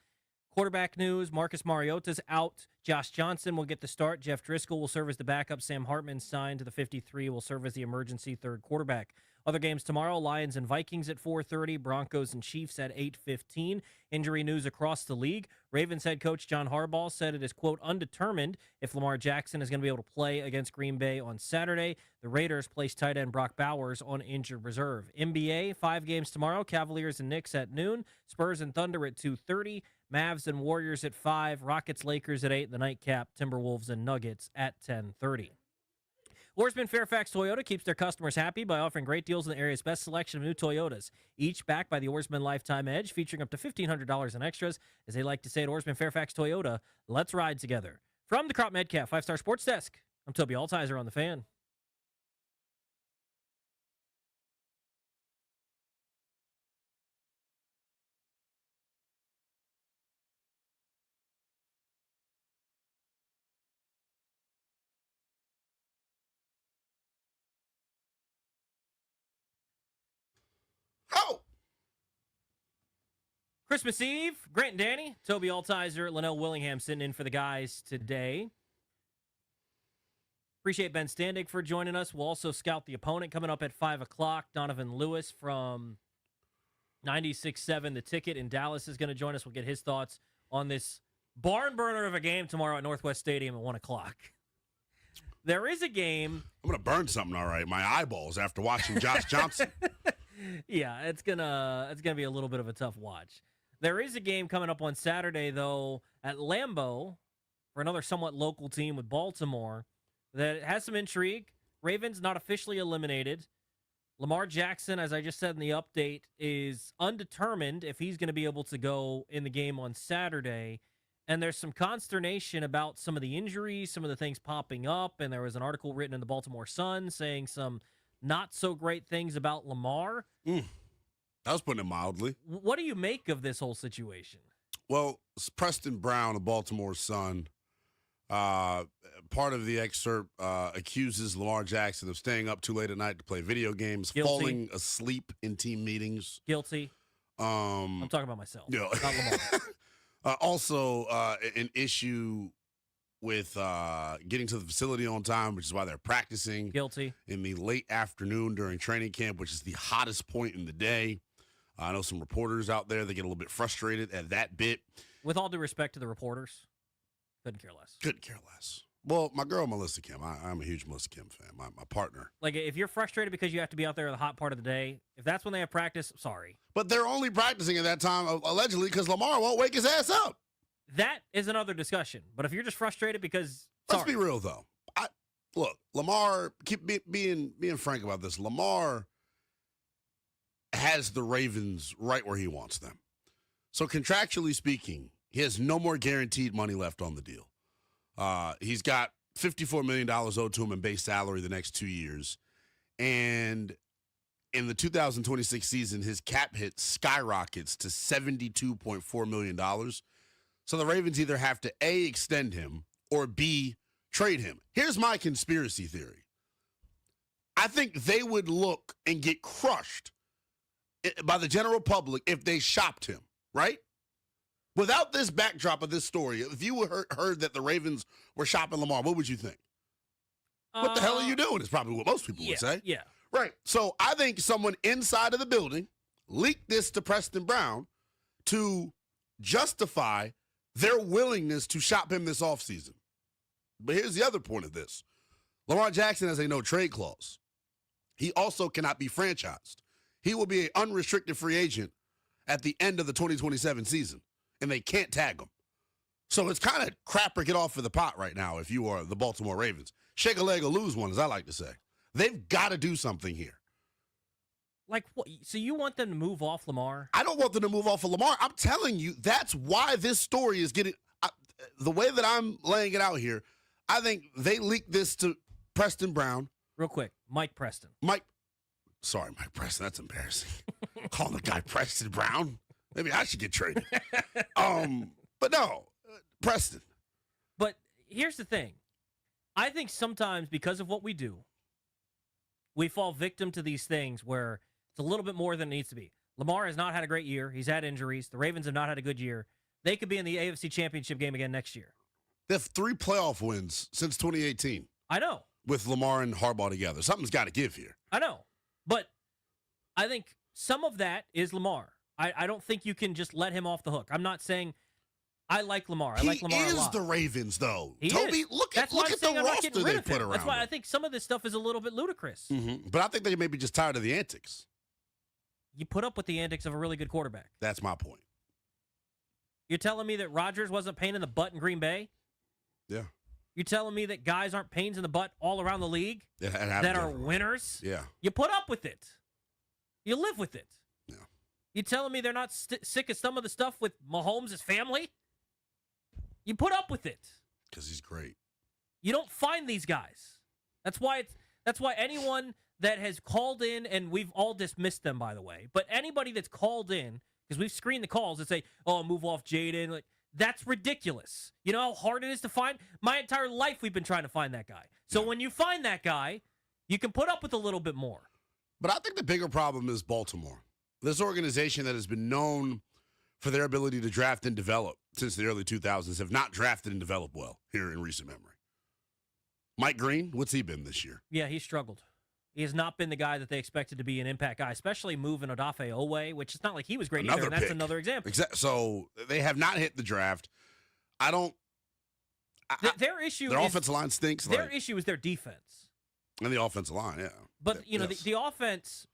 S3: Quarterback news, Marcus Mariota's out. Josh Johnson will get the start. Jeff Driscoll will serve as the backup. Sam Hartman, signed to the 53, will serve as the emergency third quarterback. Other games tomorrow, Lions and Vikings at 4:30, Broncos and Chiefs at 8:15. Injury news across the league. Ravens head coach John Harbaugh said it is, quote, undetermined if Lamar Jackson is going to be able to play against Green Bay on Saturday. The Raiders placed tight end Brock Bowers on injured reserve. NBA, 5 games tomorrow, Cavaliers and Knicks at noon, Spurs and Thunder at 2:30, Mavs and Warriors at 5, Rockets, Lakers at 8, the nightcap, Timberwolves and Nuggets at 10:30. Oarsman Fairfax Toyota keeps their customers happy by offering great deals in the area's best selection of new Toyotas, each backed by the Oarsman Lifetime Edge, featuring up to $1,500 in extras. As they like to say at Oarsman Fairfax Toyota, let's ride together. From the Crop Medcalf 5-Star Sports Desk, I'm Toby Altizer on The Fan.
S2: Oh!
S3: Christmas Eve, Grant and Danny, Toby Altizer, Lynnell Willingham sitting in for the guys today. Appreciate Ben Standig for joining us. We'll also scout the opponent coming up at 5 o'clock. Donovan Lewis from 96.7 The Ticket in Dallas is going to join us. We'll get his thoughts on this barn burner of a game tomorrow at Northwest Stadium at 1 o'clock. There is a game.
S2: I'm going to burn something, all right. My eyeballs after watching Josh Johnson.
S3: Yeah, it's gonna be a little bit of a tough watch. There is a game coming up on Saturday, though, at Lambeau for another somewhat local team with Baltimore that has some intrigue. Ravens not officially eliminated. Lamar Jackson, as I just said in the update, is undetermined if he's going to be able to go in the game on Saturday. And there's some consternation about some of the injuries, some of the things popping up. And there was an article written in the Baltimore Sun saying some not so great things about Lamar.
S2: I was putting it mildly.
S3: What do you make of this whole situation?
S2: Well, Preston Brown of Baltimore Sun, part of the excerpt accuses Lamar Jackson of staying up too late at night to play video games, falling asleep in team meetings.
S3: Guilty. I'm talking about myself,
S2: not Lamar. Also, an issue with getting to the facility on time, which is why they're practicing.
S3: Guilty.
S2: In the late afternoon during training camp, which is the hottest point in the day. I know some reporters out there that get a little bit frustrated at that bit.
S3: With all due respect to the reporters, couldn't care less.
S2: Couldn't care less. Well, my girl, Melissa Kim, I'm a huge Melissa Kim fan, my partner.
S3: Like, if you're frustrated because you have to be out there in the hot part of the day, if that's when they have practice, sorry.
S2: But they're only practicing at that time, allegedly, because Lamar won't wake his ass up.
S3: That is another discussion. But if you're just frustrated because,
S2: Let's be real, though. Look, Lamar, keep being frank about this. Lamar has the Ravens right where he wants them. So contractually speaking, he has no more guaranteed money left on the deal. He's got $54 million owed to him in base salary the next 2 years. And in the 2026 season, his cap hit skyrockets to $72.4 million. So the Ravens either have to A, extend him, or B, trade him. Here's my conspiracy theory. I think they would look and get crushed by the general public if they shopped him, right? Without this backdrop of this story, if you heard that the Ravens were shopping Lamar, what would you think? What the hell are you doing? Is probably what most people would say.
S3: Yeah.
S2: Right. So I think someone inside of the building leaked this to Preston Brown to justify their willingness to shop him this offseason. But here's the other point of this. Lamar Jackson has a no-trade clause. He also cannot be franchised. He will be an unrestricted free agent at the end of the 2027 season, and they can't tag him. So it's kind of crap or get off of the pot right now if you are the Baltimore Ravens. Shake a leg or lose one, as I like to say. They've got to do something here.
S3: Like, what? So you want them to move off Lamar?
S2: I don't want them to move off of Lamar. I'm telling you, that's why this story is getting the way that I'm laying it out here. I think they leaked this to Preston Brown.
S3: Real quick, Mike Preston.
S2: Sorry, Mike Preston. That's embarrassing. Calling the guy Preston Brown. Maybe I should get traded. But no, Preston.
S3: But here's the thing. I think sometimes because of what we do, we fall victim to these things where it's a little bit more than it needs to be. Lamar has not had a great year. He's had injuries. The Ravens have not had a good year. They could be in the AFC Championship game again next year.
S2: They have 3 playoff wins since 2018.
S3: I know.
S2: With Lamar and Harbaugh together. Something's got to give here.
S3: I know. But I think some of that is Lamar. I don't think you can just let him off the hook. I'm not saying I like Lamar. I like Lamar a lot.
S2: He is the Ravens, though.
S3: He
S2: Tobi,
S3: is.
S2: look
S3: That's
S2: at
S3: why I'm
S2: the
S3: saying I'm not
S2: roster
S3: getting rid
S2: they
S3: of
S2: put
S3: him.
S2: around
S3: That's why
S2: him.
S3: I think some of this stuff is a little bit ludicrous.
S2: But I think they may be just tired of the antics.
S3: You put up with the antics of a really good quarterback.
S2: That's my point.
S3: You're telling me that Rodgers wasn't a pain in the butt in Green Bay?
S2: Yeah.
S3: You're telling me that guys aren't pains in the butt all around the league that are winners?
S2: Yeah.
S3: You put up with it. You live with it.
S2: Yeah.
S3: You telling me they're not sick of some of the stuff with Mahomes' family? You put up with it.
S2: Because he's great.
S3: You don't find these guys. That's why anyone that has called in, and we've all dismissed them, by the way, but anybody that's called in, because we've screened the calls that say, oh, move off Jaden, like, that's ridiculous. You know how hard it is to find? My entire life we've been trying to find that guy. So when you find that guy, you can put up with a little bit more.
S2: But I think the bigger problem is Baltimore. This organization that has been known for their ability to draft and develop since the early 2000s have not drafted and developed well here in recent memory. Mike Green, what's he been this year?
S3: Yeah, he struggled. He has not been the guy that they expected to be an impact guy, especially moving Odafe Owe, which is not like he was great either, and that's another example.
S2: So they have not hit the draft.
S3: Their issue
S2: their
S3: is,
S2: offensive line stinks.
S3: Their issue is their defense.
S2: And the offensive line, yeah.
S3: But, the offense,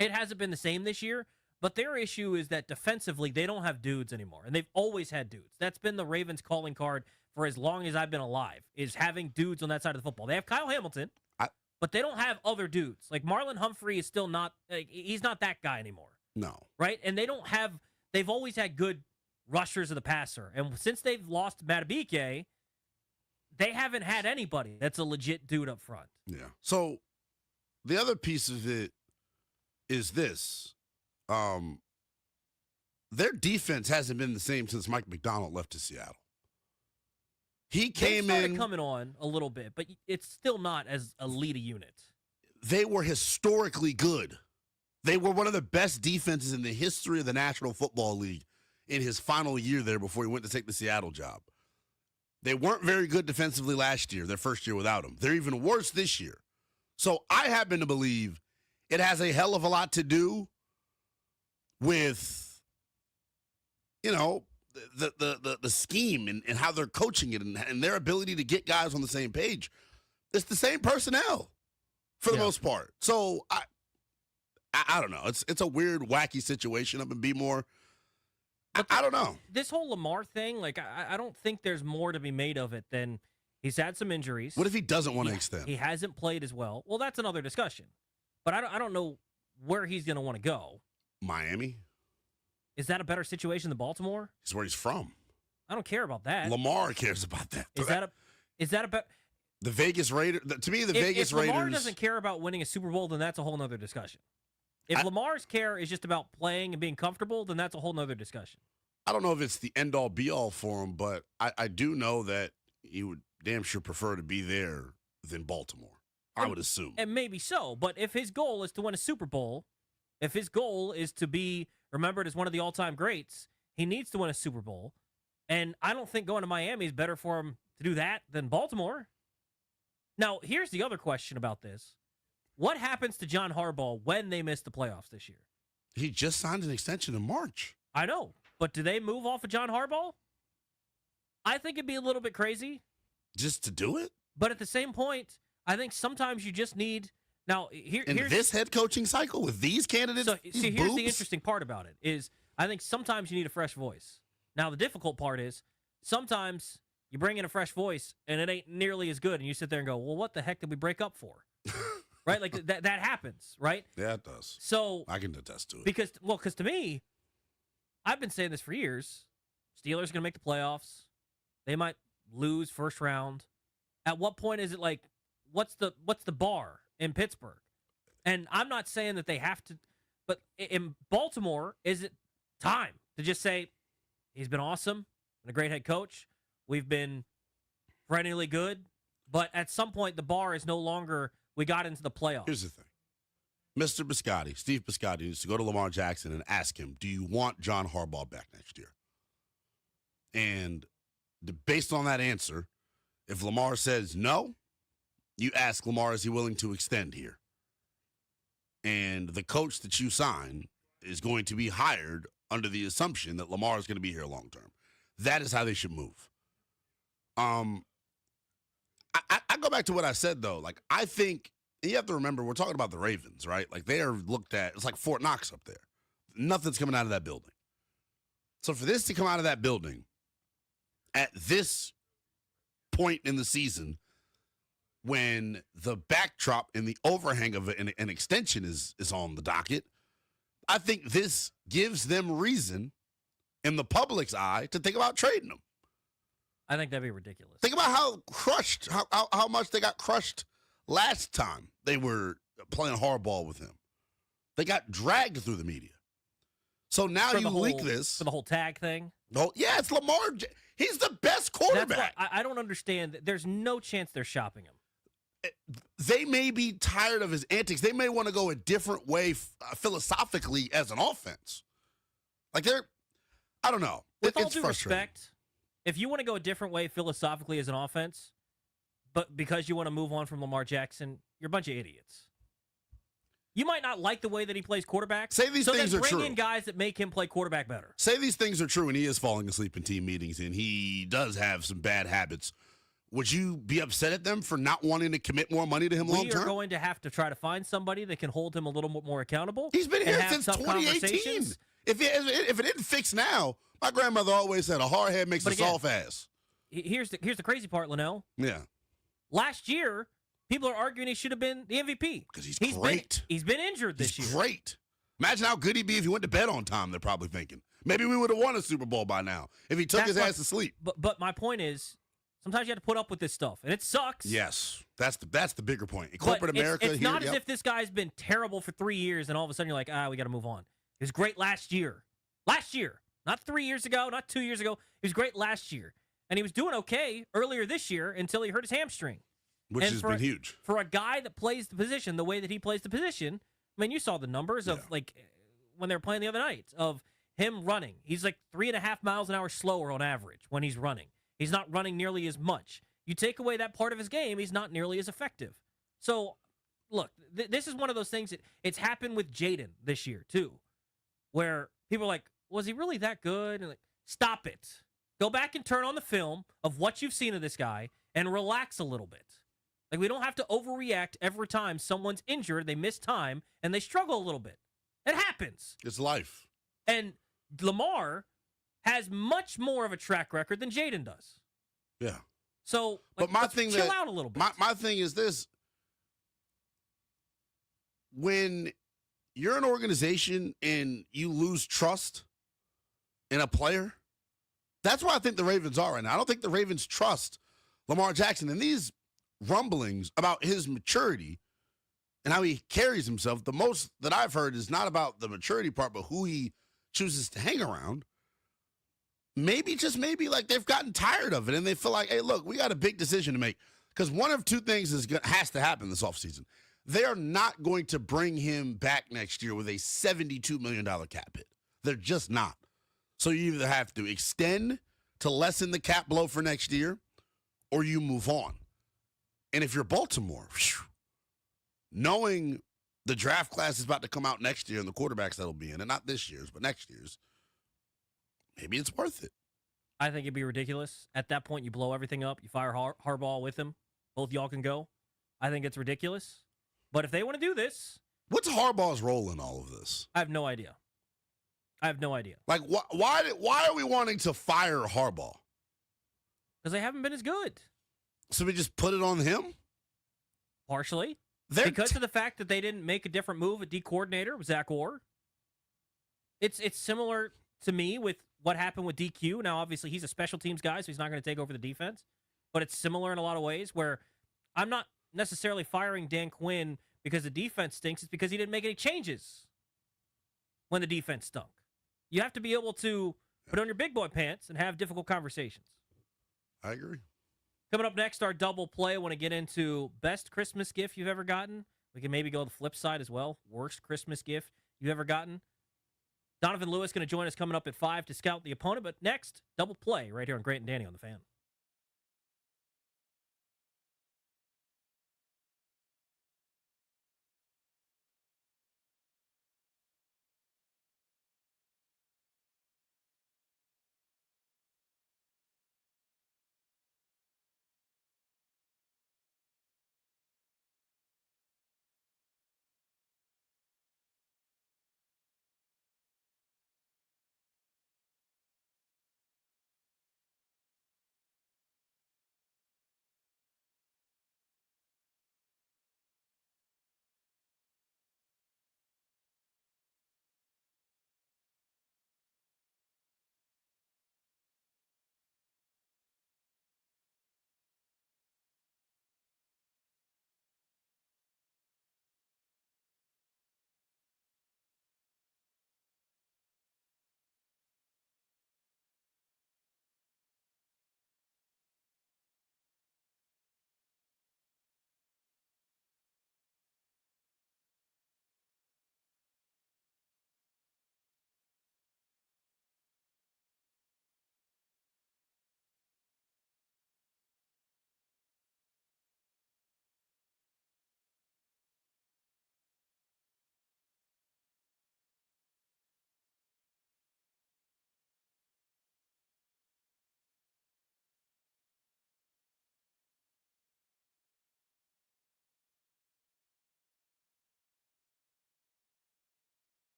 S3: it hasn't been the same this year, but their issue is that defensively they don't have dudes anymore, and they've always had dudes. That's been the Ravens' calling card for as long as I've been alive, is having dudes on that side of the football. They have Kyle Hamilton, but they don't have other dudes. Like Marlon Humphrey is still not he's not that guy anymore.
S2: No.
S3: Right? And they've always had good rushers of the passer. And since they've lost Matabike, they haven't had anybody that's a legit dude up front.
S2: Yeah. So the other piece of it is this. Their defense hasn't been the same since Mike McDonald left to Seattle. He came in
S3: coming on a little bit, but it's still not as elite a unit.
S2: They were historically good. They were one of the best defenses in the history of the National Football League in his final year there before he went to take the Seattle job. They weren't very good defensively last year, their first year without him. They're even worse this year. So I happen to believe it has a hell of a lot to do with, the scheme and how they're coaching it and their ability to get guys on the same page. It's the same personnel for the most part. So I don't know. It's a weird, wacky situation up in B-More. I don't know.
S3: This whole Lamar thing, I don't think there's more to be made of it than he's had some injuries.
S2: What if he doesn't want to extend?
S3: He hasn't played as well. Well, that's another discussion. But I don't know where he's going to want to go.
S2: Miami?
S3: Is that a better situation than Baltimore?
S2: It's where he's from.
S3: I don't care about that.
S2: Lamar cares about that.
S3: Is that about
S2: the Vegas Raiders? To me, Vegas Raiders.
S3: If Lamar doesn't care about winning a Super Bowl, then that's a whole nother discussion. If Lamar's care is just about playing and being comfortable, then that's a whole nother discussion.
S2: I don't know if it's the end-all, be-all for him, but I do know that he would damn sure prefer to be there than Baltimore. I would assume.
S3: And maybe so, but if his goal is to win a Super Bowl, if his goal is to be remembered as one of the all-time greats, he needs to win a Super Bowl. And I don't think going to Miami is better for him to do that than Baltimore. Now, here's the other question about this. What happens to John Harbaugh when they miss the playoffs this year?
S2: He just signed an extension in March.
S3: I know, but do they move off of John Harbaugh? I think it'd be a little bit crazy.
S2: Just to do it?
S3: But at the same point, I think sometimes you just need... Now, here's
S2: this head coaching cycle with these candidates.
S3: So, see, here's the interesting part about it is I think sometimes you need a fresh voice. Now, the difficult part is sometimes you bring in a fresh voice and it ain't nearly as good, and you sit there and go, "Well, what the heck did we break up for?" Right? Like that happens, right?
S2: Yeah, it does.
S3: So
S2: I can attest to it
S3: because to me, I've been saying this for years. Steelers going to make the playoffs. They might lose first round. At what point is it like, what's the bar in Pittsburgh? And I'm not saying that they have to, but in Baltimore, is it time to just say, he's been awesome and a great head coach. We've been perennially good. But at some point, the bar is no longer, we got into the playoffs.
S2: Here's the thing. Mr. Biscotti, Steve Biscotti, needs to go to Lamar Jackson and ask him, do you want John Harbaugh back next year? And based on that answer, if Lamar says no, you ask Lamar, is he willing to extend here? And the coach that you sign is going to be hired under the assumption that Lamar is going to be here long term. That is how they should move. I go back to what I said, though. Like, I think, and you have to remember, we're talking about the Ravens, right? Like, they are looked at, it's like Fort Knox up there. Nothing's coming out of that building. So for this to come out of that building at this point in the season, when the backdrop and the overhang of an extension is on the docket, I think this gives them reason in the public's eye to think about trading them.
S3: I think that'd be ridiculous.
S2: Think about how much they got crushed last time they were playing hardball with him. They got dragged through the media. So now you leak this.
S3: For the whole tag thing?
S2: Oh, yeah, it's Lamar. He's the best quarterback.
S3: That's why I don't understand. There's no chance they're shopping him.
S2: They may be tired of his antics. They may want to go a different way philosophically as an offense. Like I don't know.
S3: With all
S2: it's
S3: due
S2: frustrating.
S3: respect, if you want to go a different way philosophically as an offense, but because you want to move on from Lamar Jackson, you're a bunch of idiots. You might not like the way that he plays quarterback.
S2: Say these things
S3: then
S2: are
S3: bring
S2: true.
S3: in guys that make him play quarterback better.
S2: Say these things are true and he is falling asleep in team meetings and he does have some bad habits. Would you be upset at them for not wanting to commit more money to him long
S3: We are
S2: term?
S3: going to have to try to find somebody that can hold him a little more accountable.
S2: He's been
S3: and
S2: here
S3: have
S2: since
S3: tough
S2: 2018.
S3: conversations.
S2: If it didn't fix now, my grandmother always said a hard head makes
S3: But
S2: a
S3: again,
S2: soft ass.
S3: Here's the crazy part, Lynnell.
S2: Yeah.
S3: Last year, people are arguing he should have been the MVP.
S2: Because he's great.
S3: He's been injured this year.
S2: Great. Imagine how good he'd be if he went to bed on time, they're probably thinking. Maybe we would have won a Super Bowl by now if he took his ass to sleep.
S3: But my point is, sometimes you have to put up with this stuff, and it sucks.
S2: Yes. That's the bigger point. In
S3: But
S2: corporate America
S3: it's
S2: here,
S3: not as if this guy's been terrible for 3 years, and all of a sudden you're like, we got to move on. He was great last year. Last year. Not 3 years ago, not 2 years ago. He was great last year. And he was doing okay earlier this year until he hurt his hamstring.
S2: Which has been huge.
S3: For a guy that plays the position the way that he plays the position, I mean, you saw the numbers of, like, when they were playing the other night, of him running. He's like 3.5 miles an hour slower on average when he's running. He's not running nearly as much. You take away that part of his game, he's not nearly as effective. So, look, this is one of those things that it's happened with Jaden this year, too, where people are like, was he really that good? And like, stop it. Go back and turn on the film of what you've seen of this guy and relax a little bit. Like, we don't have to overreact every time someone's injured, they miss time, and they struggle a little bit. It happens.
S2: It's life.
S3: And Lamar has much more of a track record than Jaden does.
S2: Yeah.
S3: So,
S2: but my
S3: let's
S2: thing
S3: chill out a little bit.
S2: My thing is this. When you're an organization and you lose trust in a player, that's where I think the Ravens are right now. I don't think the Ravens trust Lamar Jackson. And these rumblings about his maturity and how he carries himself, the most that I've heard is not about the maturity part, but who he chooses to hang around. Maybe, just maybe, like they've gotten tired of it and they feel like, hey, look, we got a big decision to make. Because one of two things has to happen this offseason. They are not going to bring him back next year with a $72 million cap hit. They're just not. So you either have to extend to lessen the cap blow for next year or you move on. And if you're Baltimore, knowing the draft class is about to come out next year and the quarterbacks that'll be in, and not this year's, but next year's, maybe it's worth it.
S3: I think it'd be ridiculous. At that point, you blow everything up. You fire Harbaugh with him. Both y'all can go. I think it's ridiculous. But if they want to do this...
S2: What's Harbaugh's role in all of this?
S3: I have no idea.
S2: Like, why are we wanting to fire Harbaugh?
S3: Because they haven't been as good.
S2: So we just put it on him?
S3: Partially. Because of the fact that they didn't make a different move at D coordinator with Zach Orr. It's similar to me with what happened with DQ. Now, obviously, he's a special teams guy, so he's not going to take over the defense. But it's similar in a lot of ways where I'm not necessarily firing Dan Quinn because the defense stinks. It's because he didn't make any changes when the defense stunk. You have to be able to put on your big boy pants and have difficult conversations.
S2: I agree.
S3: Coming up next, our double play. I want to get into best Christmas gift you've ever gotten. We can maybe go the flip side as well. Worst Christmas gift you've ever gotten. Donovan Lewis going to join us coming up at 5 to scout the opponent. But next, double play right here on Grant and Danny on the Fan.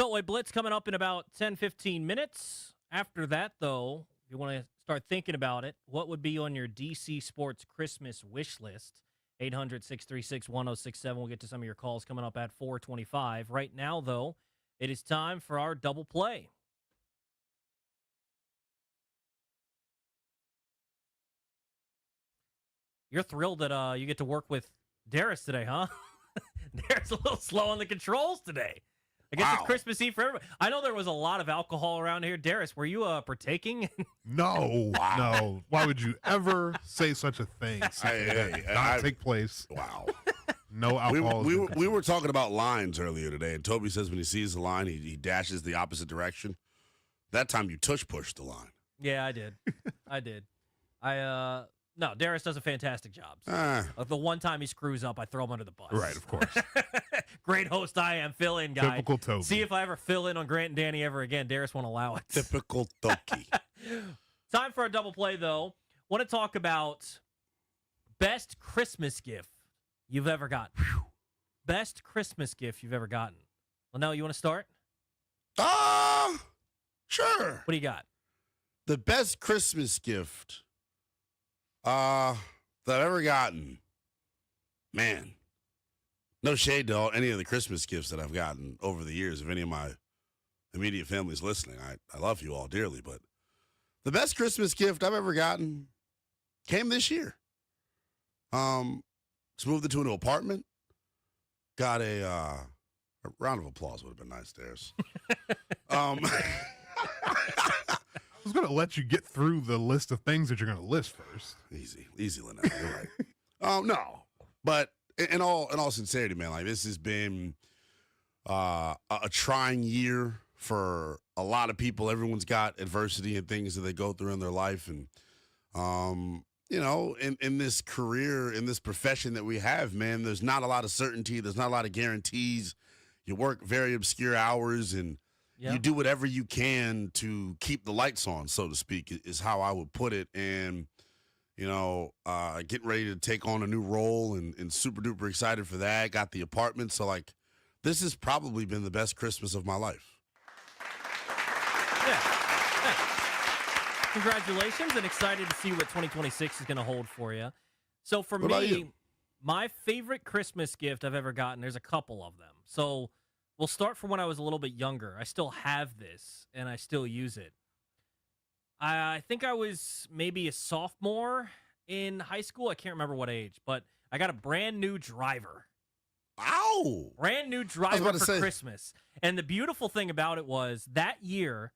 S3: Beltway Blitz coming up in about 10, 15 minutes. After that, though, if you want to start thinking about it, what would be on your DC Sports Christmas wish list? 800-636-1067. We'll get to some of your calls coming up at 4:25. Right now, though, it is time for our double play. You're thrilled that you get to work with Darius today, huh? Darius a little slow on the controls today. I guess it's Christmas Eve for everybody. I know there was a lot of alcohol around here. Darius, were you partaking?
S13: No, no. Why would you ever say such a thing? Take place.
S2: Wow.
S13: No alcohol.
S2: We were talking about lines earlier today, and Toby says when he sees the line, he dashes the opposite direction. That time you push the line.
S3: Yeah, I did. No, Darius does a fantastic job. So, the one time he screws up, I throw him under the bus.
S13: Right, of course.
S3: Great host I am, fill in guy.
S13: Typical Toby.
S3: See if I ever fill in on Grant and Danny ever again. Darius won't allow it.
S2: Typical Toki.
S3: Time for a double play, though. Want to talk about best Christmas gift you've ever gotten. Best Christmas gift you've ever gotten. Lynnell, you want to start?
S2: Sure.
S3: What do you got?
S2: The best Christmas gift that I've ever gotten. Man, no shade to any of the Christmas gifts that I've gotten over the years. If any of my immediate family's listening, I love you all dearly. But the best Christmas gift I've ever gotten came this year. Just moved into a new apartment. Got a round of applause would have been nice, Darius.
S13: I was going to let you get through the list of things that you're going to list first.
S2: Easy, Lynnell. You're right. No, but in all sincerity, man, like this has been a trying year for a lot of people. Everyone's got adversity and things that they go through in their life, and in this career, in this profession that we have, man, there's not a lot of certainty. There's not a lot of guarantees. You work very obscure hours, and you do whatever you can to keep the lights on, so to speak, is how I would put it. And, getting ready to take on a new role and super duper excited for that. Got the apartment. So, this has probably been the best Christmas of my life.
S3: Yeah. Congratulations, and excited to see what 2026 is going to hold for you. So, for me, my favorite Christmas gift I've ever gotten, there's a couple of them. So, we'll start from when I was a little bit younger. I still have this, and I still use it. I think I was maybe a sophomore in high school. I can't remember what age, but I got a brand new driver.
S2: Ow!
S3: Brand new driver for Christmas. And the beautiful thing about it was that year,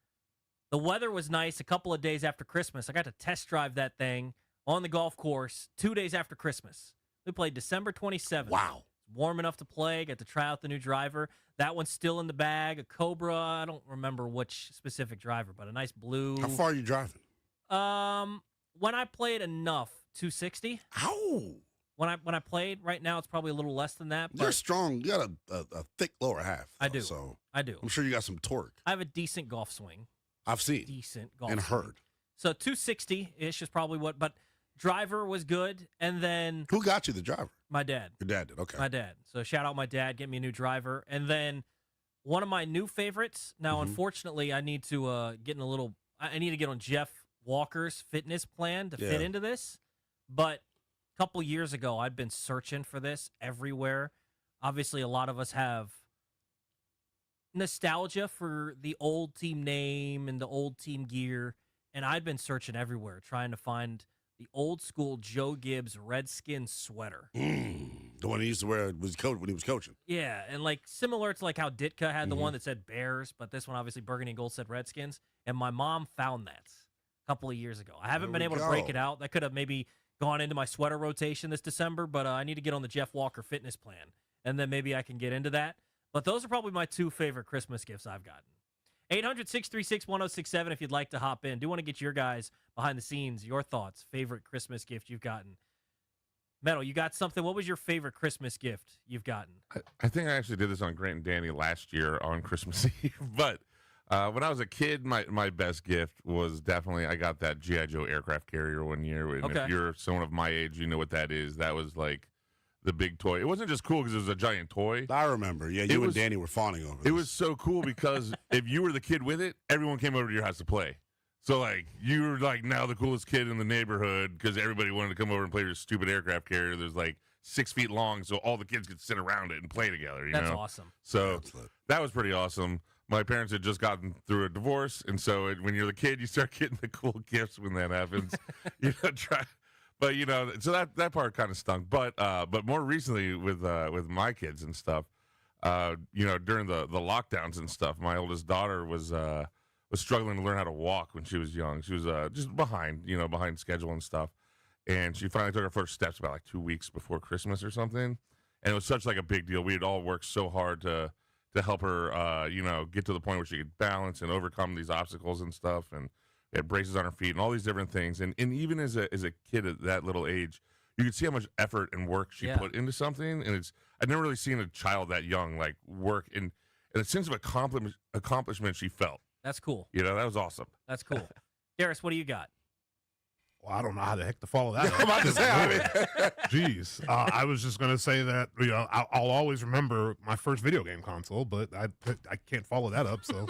S3: the weather was nice a couple of days after Christmas. I got to test drive that thing on the golf course 2 days after Christmas. We played December 27th.
S2: Wow.
S3: Warm enough to play, got to try out the new driver. That one's still in the bag, a Cobra. I don't remember which specific driver, but a nice blue.
S2: How far are you driving?
S3: When I played enough, 260.
S2: Ow!
S3: When I played, right now it's probably a little less than that. But
S2: You're strong. You got a thick lower half.
S3: I do.
S2: So
S3: I do.
S2: I'm sure you got some torque.
S3: I have a decent golf swing.
S2: I've seen.
S3: Decent golf
S2: and
S3: swing.
S2: heard.
S3: So 260-ish is probably what, but driver was good. And then
S2: who got you the driver?
S3: My dad.
S2: Your dad did. Okay.
S3: My dad. So shout out my dad, get me a new driver. And then one of my new favorites. Now, unfortunately, I need to I need to get on Jeff Walker's fitness plan to fit into this. But a couple years ago, I'd been searching for this everywhere. Obviously, a lot of us have nostalgia for the old team name and the old team gear. And I'd been searching everywhere trying to find the old school Joe Gibbs Redskins sweater.
S2: The one he used to wear when he was coaching.
S3: Yeah, and similar to how Ditka had the one that said Bears, but this one obviously burgundy and gold said Redskins. And my mom found that a couple of years ago. I haven't been able to break it out. That could have maybe gone into my sweater rotation this December, but I need to get on the Jeff Walker fitness plan, and then maybe I can get into that. But those are probably my two favorite Christmas gifts I've gotten. 800-636-1067 if you'd like to hop in. Do want to get your guys behind the scenes, your thoughts, favorite Christmas gift you've gotten. Metal, you got something? What was your favorite Christmas gift you've gotten?
S18: I think I actually did this on Grant and Danny last year on Christmas Eve. But when I was a kid, my best gift was definitely I got that G.I. Joe aircraft carrier one year. And if you're someone of my age, you know what that is. That was the big toy. It wasn't just cool because it was a giant toy.
S2: I remember. Yeah, you and Danny were fawning over this.
S18: It was so cool because if you were the kid with it, everyone came over to your house to play. So, like, you were, like, now the coolest kid in the neighborhood because everybody wanted to come over and play your stupid aircraft carrier. There's, like, 6 feet long, so all the kids could sit around it and play together,
S3: That's
S18: know?
S3: awesome.
S18: So that was pretty awesome. My parents had just gotten through a divorce, and so when you're the kid, you start getting the cool gifts when that happens. But, so that part kind of stunk. But more recently with my kids and stuff, during the lockdowns and stuff, my oldest daughter was struggling to learn how to walk when she was young. She was just behind schedule and stuff. And she finally took her first steps about like 2 weeks before Christmas or something. And it was such like a big deal. We had all worked so hard to help her, get to the point where she could balance and overcome these obstacles and stuff. And we had braces on her feet and all these different things. And even as a kid at that little age, you could see how much effort and work she put into something. And I'd never really seen a child that young like work and a sense of accomplishment she felt.
S3: That's cool.
S18: That was awesome.
S3: That's cool. Darius, what do you got?
S13: Well, I don't know how the heck to follow that.
S2: I'm about to say,
S13: Jeez. I was just going to say that, I'll always remember my first video game console, but I can't follow that up, so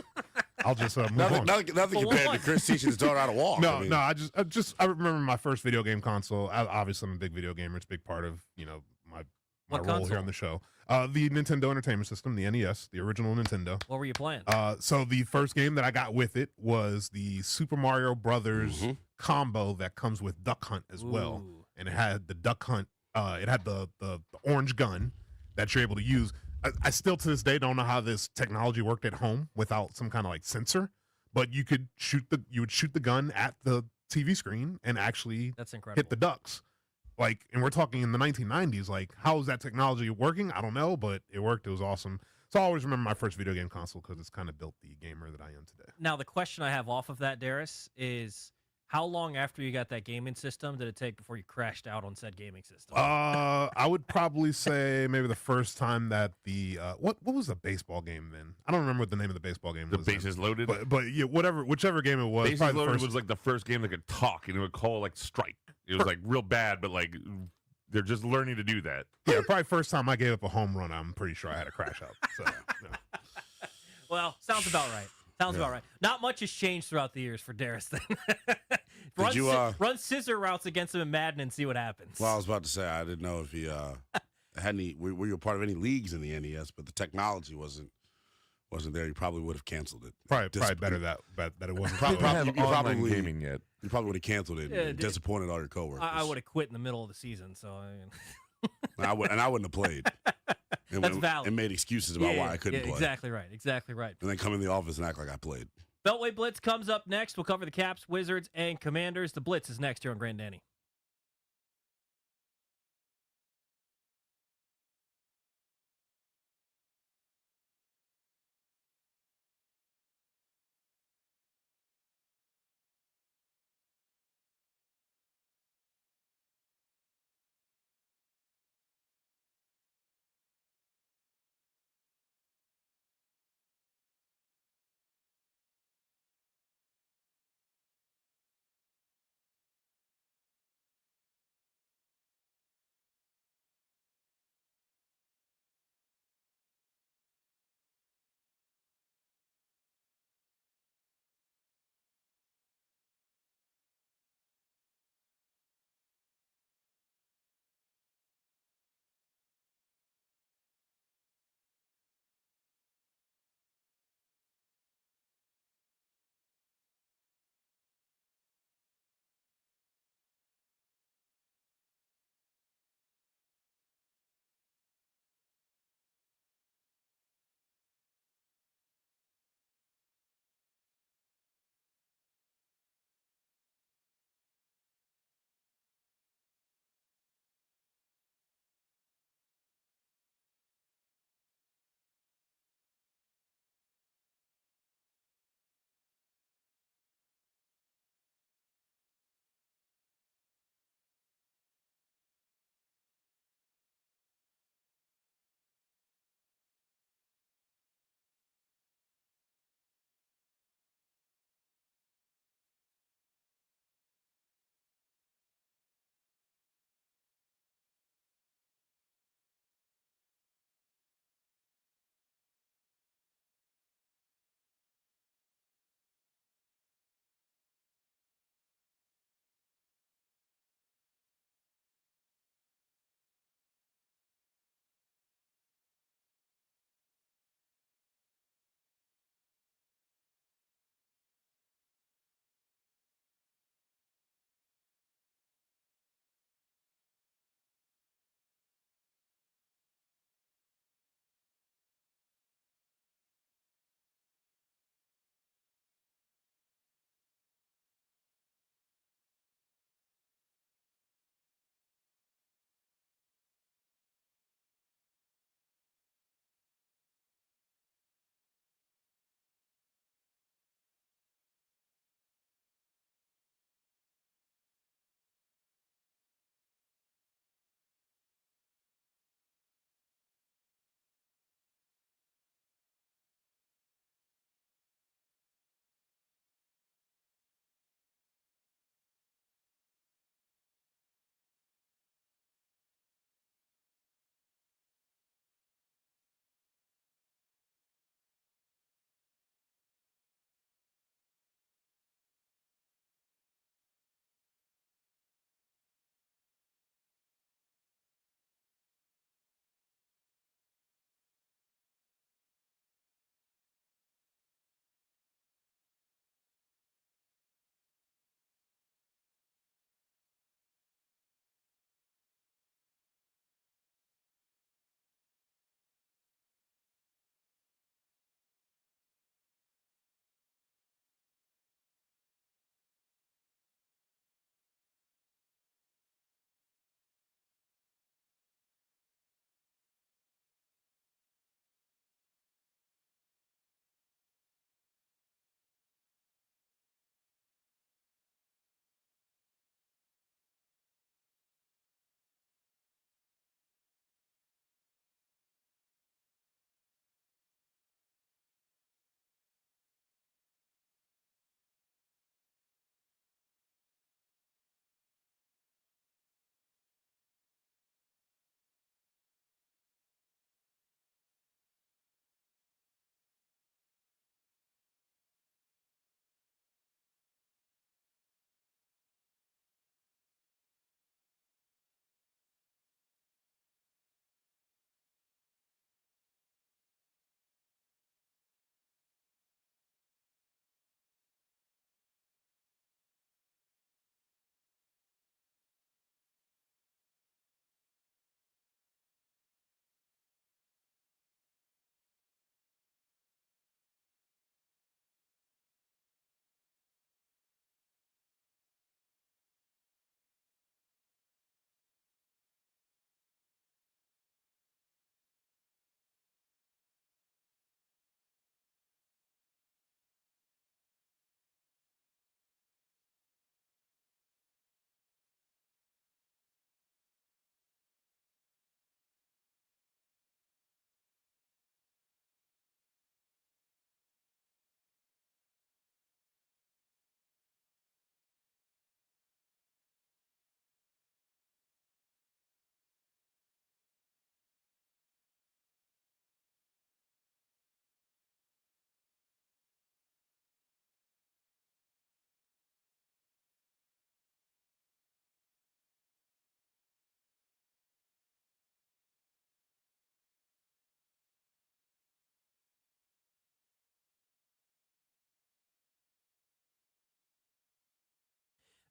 S13: I'll just move on.
S2: Nothing compared to Chris teaching his daughter how to walk.
S13: I remember my first video game console. Obviously, I'm a big video gamer. It's a big part of, my role
S3: console?
S13: here on the show. The Nintendo Entertainment System, the NES, the original Nintendo.
S3: What were you playing?
S13: So the first game that I got with it was the Super Mario Brothers combo that comes with Duck Hunt as well, and it had the Duck Hunt. It had the orange gun that you're able to use. I still to this day don't know how this technology worked at home without some kind of like sensor, but you would shoot the gun at the TV screen and actually hit the ducks. Like, and we're talking in the 1990s. Like, how is that technology working? I don't know, but it worked. It was awesome. So I always remember my first video game console because it's kind of built the gamer that I am today.
S3: Now, the question I have off of that, Darius, is how long after you got that gaming system did it take before you crashed out on said gaming system?
S13: I would probably say maybe the first time that the what was the baseball game then? I don't remember what the name of the baseball game was.
S18: The Bases Loaded?
S13: But yeah, whichever game it was.
S18: Bases Loaded was like the first game that could talk, and it would call like strike. It was like real bad, but like they're just learning to do that.
S13: Yeah, probably first time I gave up a home run, I'm pretty sure I had a crash out. So, yeah.
S3: Well, sounds about right. Sounds about right. Not much has changed throughout the years for Darius then. Run scissor routes against him in Madden and see what happens.
S2: Well, I was about to say, I didn't know if he had any. Were you a part of any leagues in the NES? But the technology wasn't there. You probably would have canceled it.
S13: Probably better that it wasn't.
S18: Online gaming yet.
S2: You probably would have canceled it and disappointed all your coworkers.
S3: I would have quit in the middle of the season. So
S2: I wouldn't have played. And
S3: That's valid.
S2: And made excuses about why I couldn't play.
S3: Exactly right. Exactly right.
S2: And then come in the office and act like I played.
S3: Beltway Blitz comes up next. We'll cover the Caps, Wizards, and Commanders. The Blitz is next here on Grand Danny.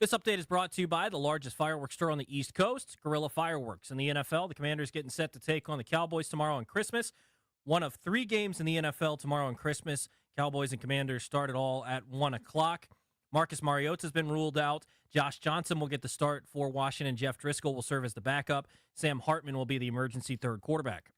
S3: This update is brought to you by the largest fireworks store on the East Coast, Guerrilla Fireworks. In the NFL, the Commanders getting set to take on the Cowboys tomorrow on Christmas. One of 3 games in the NFL tomorrow on Christmas. Cowboys and Commanders start it all at 1 o'clock. Marcus Mariota has been ruled out. Josh Johnson will get the start for Washington. Jeff Driscoll will serve as the backup. Sam Hartman will be the emergency third quarterback.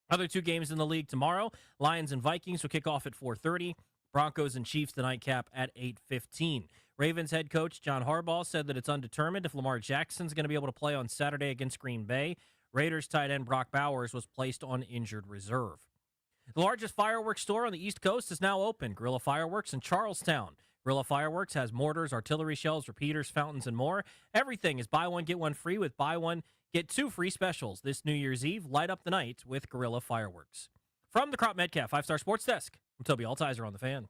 S3: Other 2 games in the league tomorrow. Lions and Vikings will kick off at 4:30. Broncos and Chiefs the nightcap at 8:15. Ravens head coach John Harbaugh said that it's undetermined if Lamar Jackson's going to be able to play on Saturday against Green Bay. Raiders tight end Brock Bowers was placed on injured reserve. The largest fireworks store on the East Coast is now open, Guerrilla Fireworks in Charlestown. Guerrilla Fireworks has mortars, artillery shells, repeaters, fountains, and more. Everything is buy one, get one free with buy one, get 2 free specials. This New Year's Eve, light up the night with Guerrilla Fireworks. From the Crop Metcalf 5-Star Sports Desk, I'm Tobi Altizer on the Fan.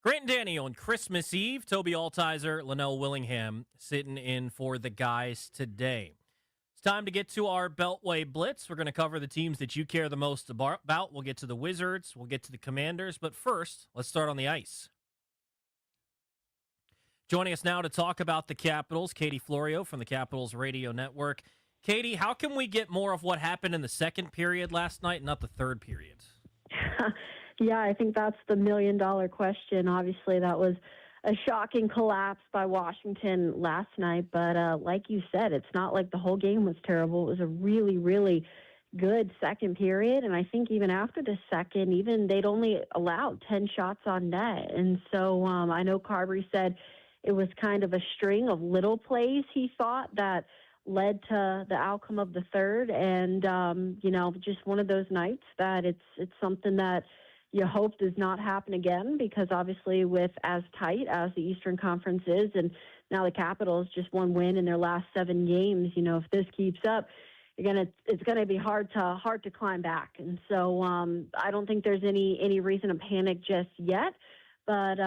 S3: Grant and Danny on Christmas Eve. Tobi Altizer, Lynnell Willingham sitting in for the guys today. It's time to get to our Beltway Blitz. We're going to cover the teams that you care the most about. We'll get to the Wizards. We'll get to the Commanders. But first, let's start on the ice. Joining us now to talk about the Capitals, Katie Florio from the Capitals Radio Network. Katie, how can we get more of what happened in the second period last night and not the third period?
S16: Yeah, I think that's the million-dollar question. Obviously, that was a shocking collapse by Washington last night. But like you said, it's not like the whole game was terrible. It was a really, really good second period. And I think even after the second, even they'd only allowed 10 shots on net. And so I know Carberry said it was kind of a string of little plays, he thought, that led to the outcome of the third. And, just one of those nights that it's something that you hope does not happen again, because obviously with as tight as the Eastern Conference is, and now the Capitals just 1 win in their last 7 games, if this keeps up, it's gonna be hard to climb back. And so I don't think there's any reason to panic just yet. But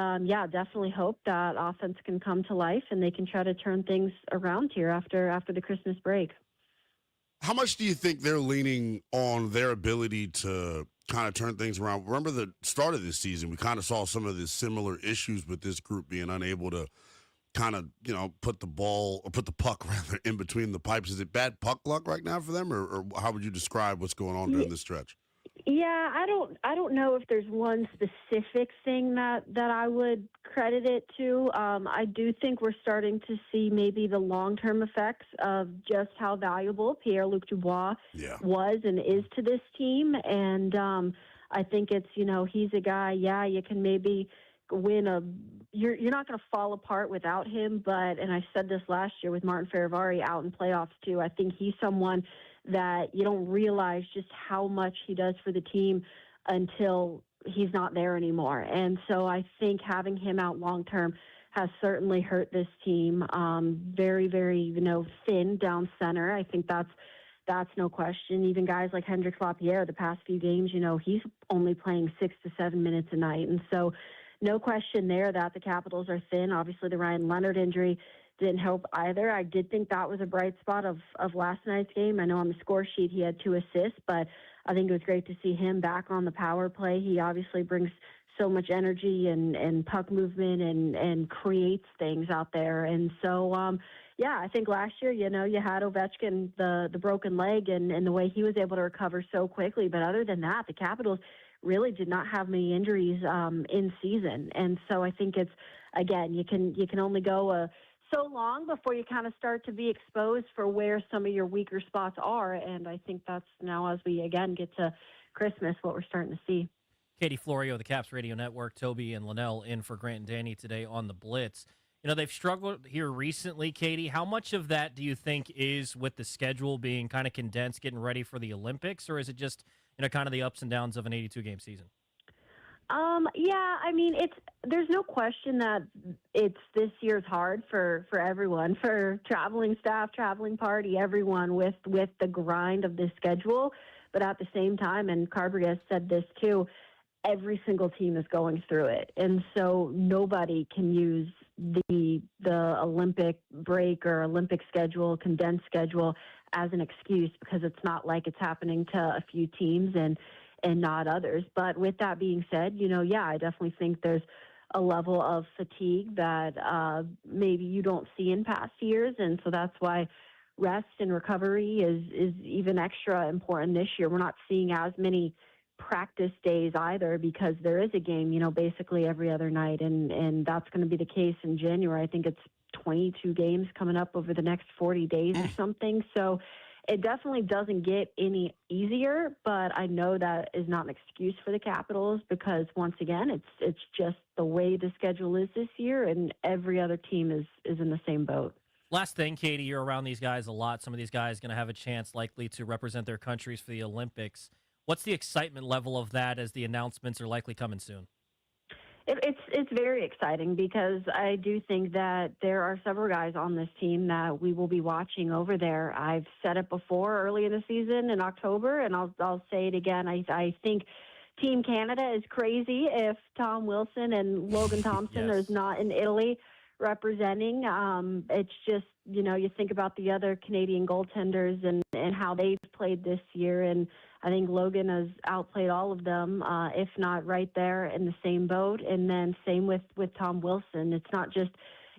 S16: definitely hope that offense can come to life and they can try to turn things around here after the Christmas break.
S2: How much do you think they're leaning on their ability to kind of turn things around? Remember the start of this season, we kind of saw some of the similar issues with this group being unable to kind of, put the puck rather in between the pipes. Is it bad puck luck right now for them, or how would you describe what's going on during this stretch?
S16: Yeah, I don't know if there's one specific thing that I would credit it to. I do think we're starting to see maybe the long-term effects of just how valuable Pierre-Luc Dubois was and is to this team. And I think it's, he's a guy, you can maybe win you're not going to fall apart without him. But, and I said this last year with Martin Ferravari out in playoffs too, I think he's someone that you don't realize just how much he does for the team until he's not there anymore. And so I think having him out long-term has certainly hurt this team. Very, very, thin down center. I think that's no question. Even guys like Hendrix Lapierre, the past few games, he's only playing 6 to 7 minutes a night. And so no question there that the Capitals are thin. Obviously the Ryan Leonard injury didn't help either. I did think that was a bright spot of last night's game. I know on the score sheet he had 2 assists, but I think it was great to see him back on the power play. He obviously brings so much energy and puck movement and creates things out there. And so, I think last year, you had Ovechkin, the broken leg and the way he was able to recover so quickly. But other than that, the Capitals really did not have many injuries in season. And so I think it's, again, you can only go so long before you kind of start to be exposed for where some of your weaker spots are. And I think that's now, as we again get to Christmas, what we're starting to see.
S3: Katie Florio, the Caps Radio Network, Tobi and Lynnell in for Grant and Danny today on the Blitz. They've struggled here recently, Katie. How much of that do you think is with the schedule being kind of condensed, getting ready for the Olympics, or is it just, kind of the ups and downs of an 82-game season?
S16: Yeah, I mean, there's no question that this year's hard for everyone, for traveling staff, traveling party, everyone with the grind of this schedule. But at the same time, and Carberry has said this too, every single team is going through it, and so nobody can use the Olympic break or Olympic schedule, condensed schedule, as an excuse, because it's not like it's happening to a few teams and not others. But with that being said, yeah, I definitely think there's a level of fatigue that maybe you don't see in past years. And so that's why rest and recovery is even extra important this year. We're not seeing as many practice days either, because there is a game, basically every other night. And that's going to be the case in January. I think it's 22 games coming up over the next 40 days or something. So it definitely doesn't get any easier, but I know that is not an excuse for the Capitals, because once again, it's just the way the schedule is this year, and every other team is in the same boat.
S3: Last thing, Katie, you're around these guys a lot. Some of these guys going to have a chance likely to represent their countries for the Olympics. What's the excitement level of that as the announcements are likely coming soon?
S16: It's very exciting, because I do think that there are several guys on this team that we will be watching over there. I've said it before early in the season in October, and I'll say it again. I think Team Canada is crazy if Tom Wilson and Logan Thompson is not in Italy representing. It's just, you think about the other Canadian goaltenders and how they've played this year, and I think Logan has outplayed all of them, if not right there in the same boat. And then same with Tom Wilson. It's not just,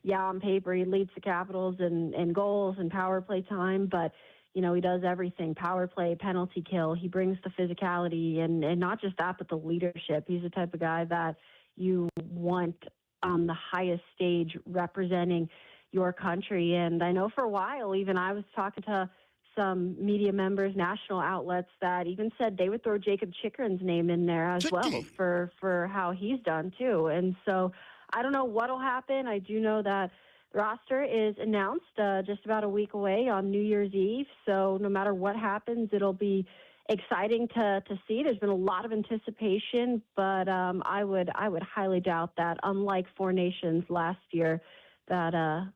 S16: on paper he leads the Capitals in goals and power play time, but, he does everything: power play, penalty kill. He brings the physicality, and not just that, but the leadership. He's the type of guy that you want on the highest stage representing your country. And I know for a while, even I was talking to some media members, national outlets, that even said they would throw Jacob Chikrin's name in there as well for how he's done too. And so I don't know what'll happen. I do know that the roster is announced just about a week away on New Year's Eve. So no matter what happens, it'll be exciting to see. There's been a lot of anticipation, but I would highly doubt that, unlike Four Nations last year, that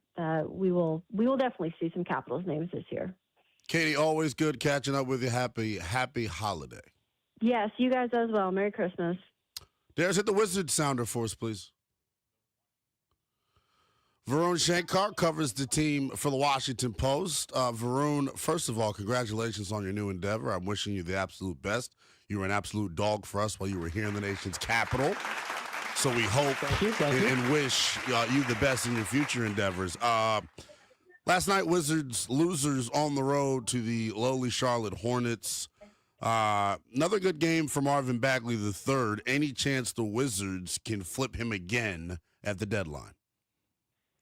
S16: we will definitely see some Capitals names this year.
S2: Katie, always good catching up with you. Happy holiday.
S16: Yes, you guys as well. Merry Christmas.
S2: There's hit the Wizard sounder for us, please. Varun Shankar covers the team for the Washington Post. Varun, first of all, congratulations on your new endeavor. I'm wishing you the absolute best. You were an absolute dog for us while you were here in the nation's capital. So we hope and wish you the best in your future endeavors. Last night, Wizards losers on the road to the lowly Charlotte Hornets. Another good game for Marvin Bagley III. Any chance the Wizards can flip him again at the deadline?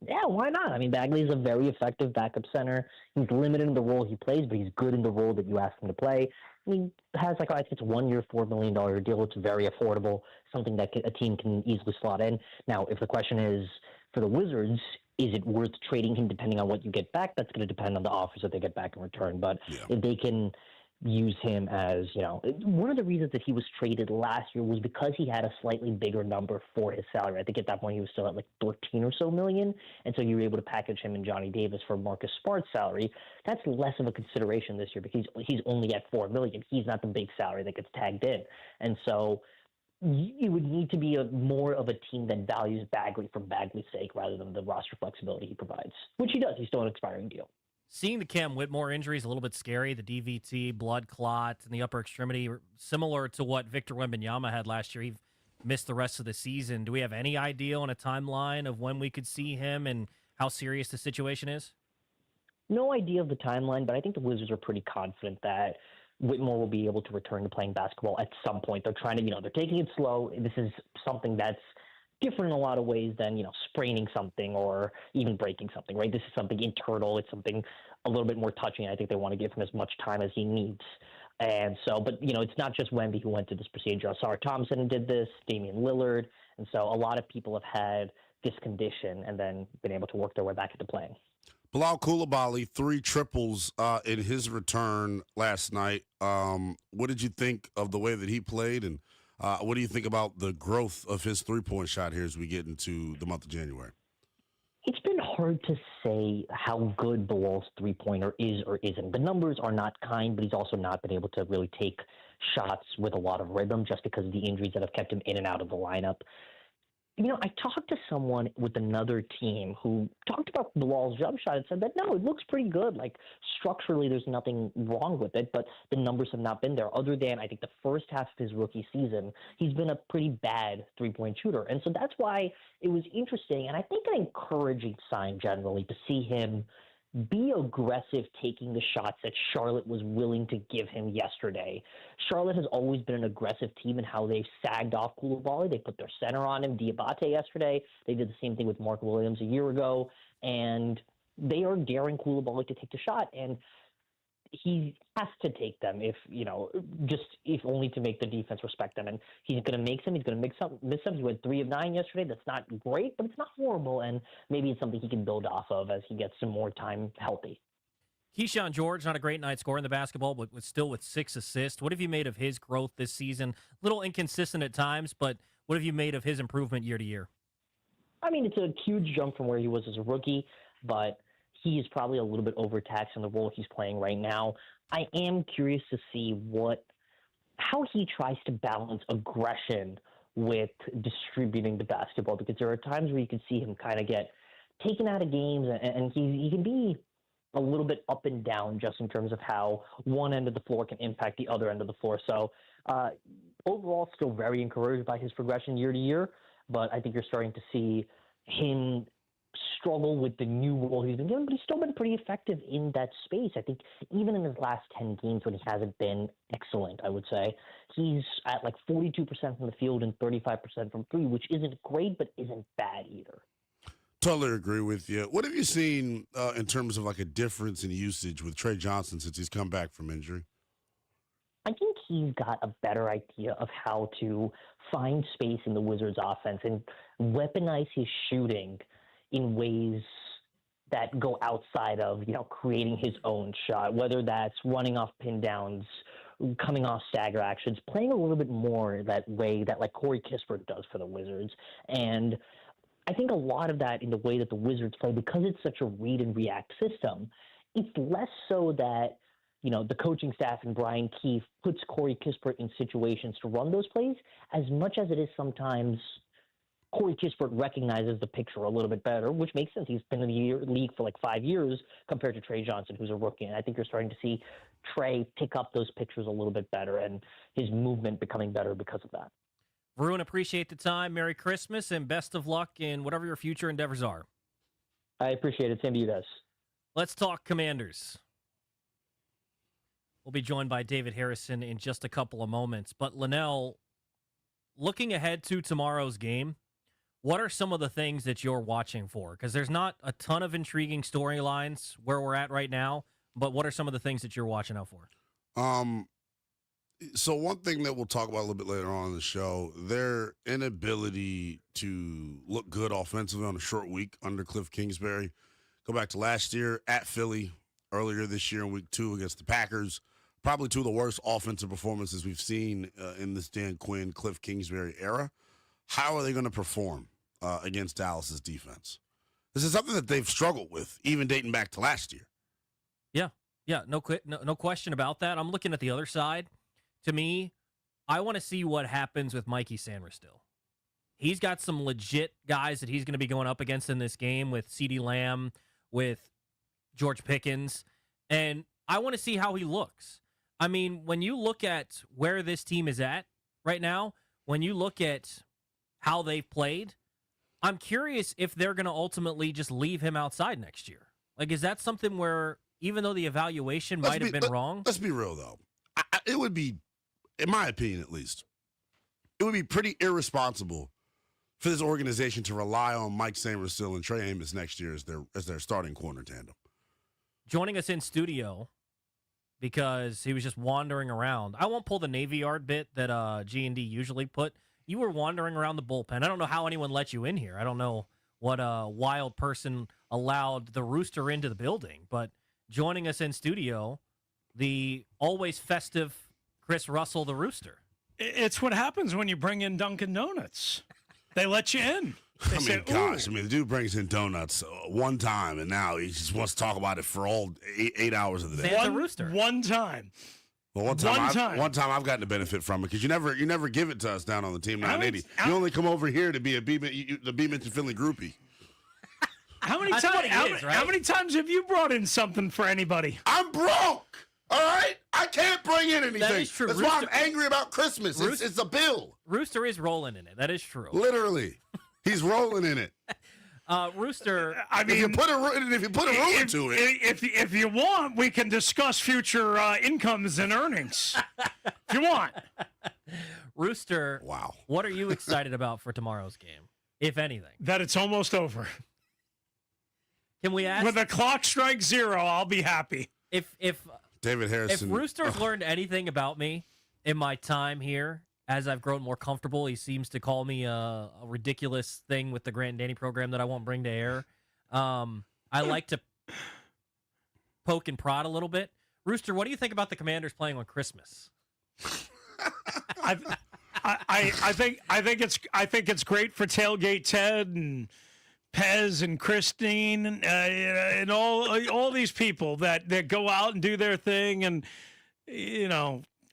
S8: Yeah, why not? I mean, Bagley's a very effective backup center. He's limited in the role he plays, but he's good in the role that you ask him to play. He has, I think it's a 1 year, $4 million deal. It's very affordable, something that a team can easily slot in. Now, if the question is for the Wizards, is it worth trading him depending on what you get back? That's going to depend on the offers that they get back in return. But if they can use him as, one of the reasons that he was traded last year was because he had a slightly bigger number for his salary. I think at that point he was still at like 13 or so million. And so you were able to package him and Johnny Davis for Marcus Smart's salary. That's less of a consideration this year because he's only at $4 million. He's not the big salary that gets tagged in. And so you would need to be more of a team that values Bagley for Bagley's sake rather than the roster flexibility he provides, which he does. He's still an expiring deal.
S3: Seeing the Cam Whitmore injury is a little bit scary. The DVT, blood clot in the upper extremity, similar to what Victor Wembanyama had last year. He missed the rest of the season. Do we have any idea on a timeline of when we could see him and how serious the situation is?
S8: No idea of the timeline, but I think the Wizards are pretty confident that Whitmore will be able to return to playing basketball at some point. They're trying to, they're taking it slow. This is something that's different in a lot of ways than, spraining something or even breaking something, right? This is something internal. It's something a little bit more touching. I think they want to give him as much time as he needs. And so, but, it's not just Wemby who went through this procedure. Asar Thompson did this, Damian Lillard. And so a lot of people have had this condition and then been able to work their way back into playing.
S2: Bilal Coulibaly, 3 triples in his return last night. What did you think of the way that he played? And What do you think about the growth of his three-point shot here as we get into the month of January?
S8: It's been hard to say how good Bilal's three-pointer is or isn't. The numbers are not kind, but he's also not been able to really take shots with a lot of rhythm just because of the injuries that have kept him in and out of the lineup. You know, I talked to someone with another team who talked about Bilal's jump shot and said that, no, it looks pretty good. Like, structurally, there's nothing wrong with it, but the numbers have not been there. Other than, I think, the first half of his rookie season, he's been a pretty bad three-point shooter. And so that's why it was interesting, and I think an encouraging sign generally to see him be aggressive taking the shots that Charlotte was willing to give him yesterday. Charlotte has always been an aggressive team in how they've sagged off Koulibaly. They put their center on him, Diabate, yesterday. They did the same thing with Mark Williams a year ago. And they are daring Koulibaly to take the shot. And he has to take them if only to make the defense respect them. And he's going to make some. He's going to miss some. He went 3 of 9 yesterday. That's not great, but it's not horrible. And maybe it's something he can build off of as he gets some more time healthy.
S3: Keyshawn George, not a great night scoring the basketball, but still with 6 assists. What have you made of his growth this season? A little inconsistent at times, but what have you made of his improvement year to year?
S8: I mean, it's a huge jump from where he was as a rookie, but he is probably a little bit overtaxed in the role he's playing right now. I am curious to see how he tries to balance aggression with distributing the basketball, because there are times where you can see him kind of get taken out of games, and he can be a little bit up and down just in terms of how one end of the floor can impact the other end of the floor. So overall, still very encouraged by his progression year to year, but I think you're starting to see him struggle with the new role he's been given, but he's still been pretty effective in that space. I think even in his last 10 games when he hasn't been excellent, I would say, he's at like 42% from the field and 35% from three, which isn't great, but isn't bad either.
S2: Totally agree with you. What have you seen in terms of like a difference in usage with Trey Johnson since he's come back from injury?
S8: I think he's got a better idea of how to find space in the Wizards offense and weaponize his shooting in ways that go outside of, creating his own shot, whether that's running off pin downs, coming off stagger actions, playing a little bit more that way that like Corey Kispert does for the Wizards. And I think a lot of that in the way that the Wizards play, because it's such a read and react system, it's less so that, the coaching staff and Brian Keefe puts Corey Kispert in situations to run those plays, as much as it is sometimes Corey Kispert recognizes the picture a little bit better, which makes sense. He's been in the league for like 5 years compared to Trey Johnson, who's a rookie. And I think you're starting to see Trey pick up those pictures a little bit better and his movement becoming better because of that.
S3: Varun, appreciate the time. Merry Christmas and best of luck in whatever your future endeavors are.
S8: I appreciate it. Same to you guys.
S3: Let's talk Commanders. We'll be joined by David Harrison in just a couple of moments. But Lynnell, looking ahead to tomorrow's game, what are some of the things that you're watching for? Because there's not a ton of intriguing storylines where we're at right now, but what are some of the things that you're watching out for?
S2: So one thing that we'll talk about a little bit later on in the show, their inability to look good offensively on a short week under Cliff Kingsbury. Go back to last year at Philly, earlier this year in week 2 against the Packers. Probably 2 of the worst offensive performances we've seen in this Dan Quinn, Cliff Kingsbury era. How are they going to perform against Dallas's defense? This is something that they've struggled with, even dating back to last year.
S3: Yeah, no question about that. I'm looking at the other side. To me, I want to see what happens with Mikey Sainristil. He's got some legit guys that he's going to be going up against in this game with CeeDee Lamb, with George Pickens, and I want to see how he looks. I mean, when you look at where this team is at right now, when you look at how they've played, I'm curious if they're going to ultimately just leave him outside next year. Like, is that something where, even though the evaluation might have been wrong?
S2: Let's be real, though. It would be, in my opinion at least, it would be pretty irresponsible for this organization to rely on Mike Sainristil and Trey Amos next year as their starting corner tandem.
S3: Joining us in studio, because he was just wandering around. I won't pull the Navy Yard bit that G&D usually put. You were wandering around the bullpen. I don't know how anyone let you in here. I don't know what wild person allowed the rooster into the building. But joining us in studio, the always festive Chris Russell, the rooster.
S10: It's what happens when you bring in Dunkin' Donuts. They let you in. They say,
S2: gosh, the dude brings in donuts one time, and now he just wants to talk about it for all eight hours of the day.
S10: One time.
S2: Well, one time I've gotten the benefit from it because you never give it to us down on the Team 980. You only come over here to be the B Mention Finley groupie.
S10: How many times? How many times have you brought in something for anybody?
S2: I'm broke. All right, I can't bring in anything.
S3: That is true.
S2: That's why I'm angry about Christmas. It's a bill.
S3: Rooster is rolling in it. That is true.
S2: Literally, he's rolling in it.
S3: Rooster.
S10: I mean,
S2: if you put a ruler to it,
S10: if you want, we can discuss future incomes and earnings. If you want,
S3: Rooster.
S2: Wow.
S3: What are you excited about for tomorrow's game, if anything?
S10: That it's almost over.
S3: Can we ask?
S10: When the clock strikes 0, I'll be happy.
S3: If
S2: David Harrison,
S3: if Rooster's learned anything about me in my time here, as I've grown more comfortable, he seems to call me a ridiculous thing with the Grant and Danny program that I won't bring to air. I like to poke and prod a little bit. Rooster, what do you think about the Commanders playing on Christmas?
S10: I think it's great for Tailgate Ted and Pez and Christine and all these people that go out and do their thing and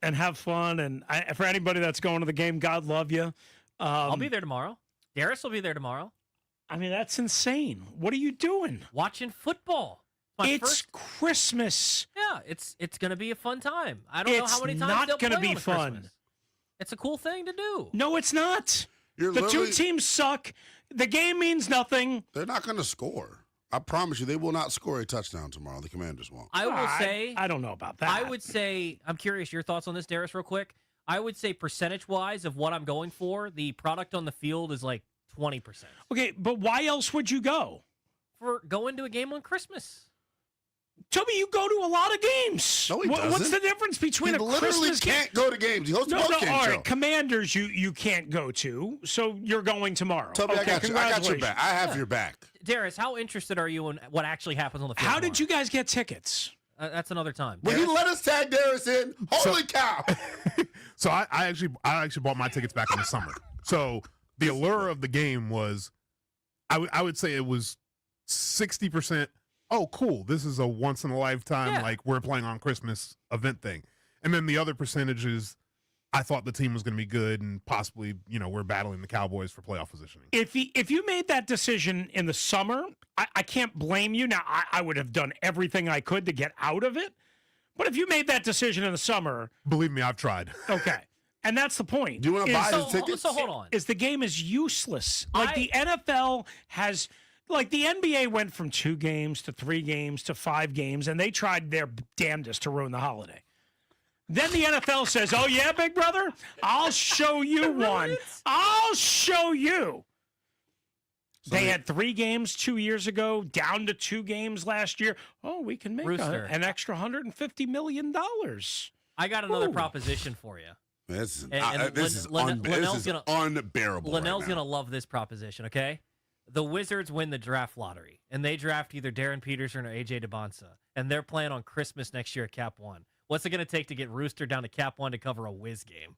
S10: and have fun. And for anybody that's going to the game, God love you.
S3: I'll be there tomorrow. Darius will be there tomorrow.
S10: I mean, that's insane. What are you doing?
S3: Watching football.
S10: It's Christmas.
S3: Yeah, it's going to be a fun time. I don't know how many times they'll play on
S10: be fun.
S3: Christmas. It's a cool thing to do.
S10: No, it's not. The two teams suck. The game means nothing.
S2: They're not going to score. I promise you, they will not score a touchdown tomorrow. The Commanders won't.
S3: I will say.
S10: I don't know about that.
S3: I would say. I'm curious your thoughts on this, Darius, real quick. I would say percentage-wise of what I'm going for, the product on the field is like 20%.
S10: Okay, but why else would you go?
S3: For going to a game on Christmas.
S10: Toby, you go to a lot of games.
S2: No, he doesn't.
S10: What's the difference between
S2: he
S10: a
S2: literally
S10: Christmas
S2: can't go to games. He hosts a post-game
S10: all
S2: show.
S10: right, Commanders, you can't go to, so you're going tomorrow.
S2: Toby,
S10: okay,
S2: I got your back. I have your back.
S3: Darius, how interested are you in what actually happens on the field?
S10: How did you guys get tickets?
S3: That's another time.
S2: Will you let us tag Darius in? Holy cow!
S13: So I actually bought my tickets back in the summer. So the allure of the game was, I would say it was 60%. Oh, cool! This is a once in a lifetime, like we're playing on Christmas event thing. And then the other percentage is, I thought the team was going to be good and possibly, we're battling the Cowboys for playoff positioning.
S10: If you made that decision in the summer, I can't blame you. Now, I would have done everything I could to get out of it. But if you made that decision in the summer...
S13: Believe me, I've tried.
S10: Okay. And that's the point.
S2: Do you want to buy his tickets?
S3: So hold on.
S10: Is the game is useless. Like the NFL has... Like the NBA went from 2 games to 3 games to 5 games, and they tried their damnedest to ruin the holiday. Then the NFL says, oh, yeah, big brother, I'll show you one. I'll show you. They had 3 games 2 years ago, down to 2 games last year. Oh, we can make an extra $150 million.
S3: I got another proposition for you.
S2: This is
S3: Lynnell's
S2: unbearable.
S3: Lynnell's going to love this proposition, okay? The Wizards win the draft lottery, and they draft either Darren Peterson or A.J. DeBonsa, and they're playing on Christmas next year at Cap One. What's it going to take to get Rooster down to Cap One to cover a Wiz game?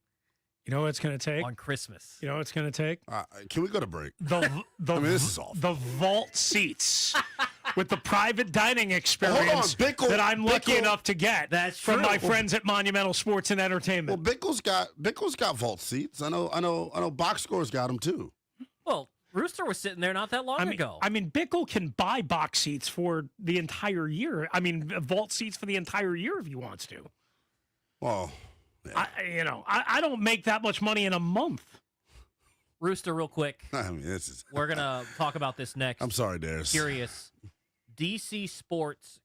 S10: You know what it's going to take?
S3: On Christmas.
S10: You know what it's going to take?
S2: Can we go to break?
S10: This is awful. The vault seats with the private dining experience that I'm lucky enough to get from my friends at Monumental Sports and Entertainment.
S2: Well, Bickle's got vault seats. I know Box Score's got them too.
S3: Well, Rooster was sitting there not that long ago.
S10: I mean, Bickle can buy box seats for the entire year. I mean, vault seats for the entire year if he wants to.
S2: Well, yeah.
S10: I don't make that much money in a month.
S3: Rooster, real quick.
S2: I mean,
S3: we're going to talk about this next.
S2: I'm sorry, Darius.
S3: Curious. DC Sports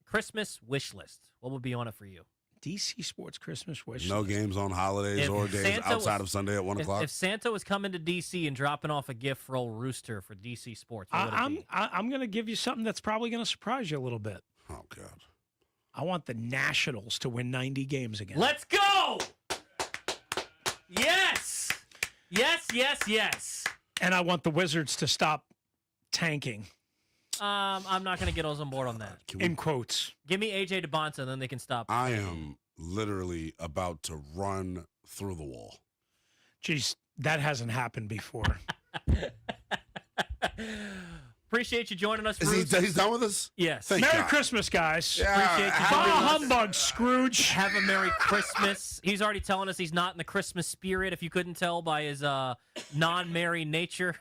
S3: Christmas wish list. What would be on it for you?
S10: DC Sports Christmas wish
S2: No
S10: list.
S2: games on holidays or days outside of Sunday at 1 o'clock.
S3: If Santa was coming to DC and dropping off a gift for old Rooster for DC Sports, what would it be?
S10: I'm going to give you something that's probably going to surprise you a little bit.
S2: Oh, God.
S10: I want the Nationals to win 90 games again.
S3: Let's go! Yes! Yes.
S10: And I want the Wizards to stop tanking.
S3: I'm not going to get us on board on that.
S10: In quotes.
S3: Give me A.J. DeBonsa, and then they can stop.
S2: I am literally about to run through the wall.
S10: Jeez, that hasn't happened before.
S3: Appreciate you joining us.
S2: He's done with us?
S3: Yes.
S10: Merry Christmas, guys.
S3: Appreciate you
S10: Bah
S3: joining us.
S10: humbug, Scrooge.
S3: Have a Merry Christmas. He's already telling us he's not in the Christmas spirit, if you couldn't tell by his non-merry nature.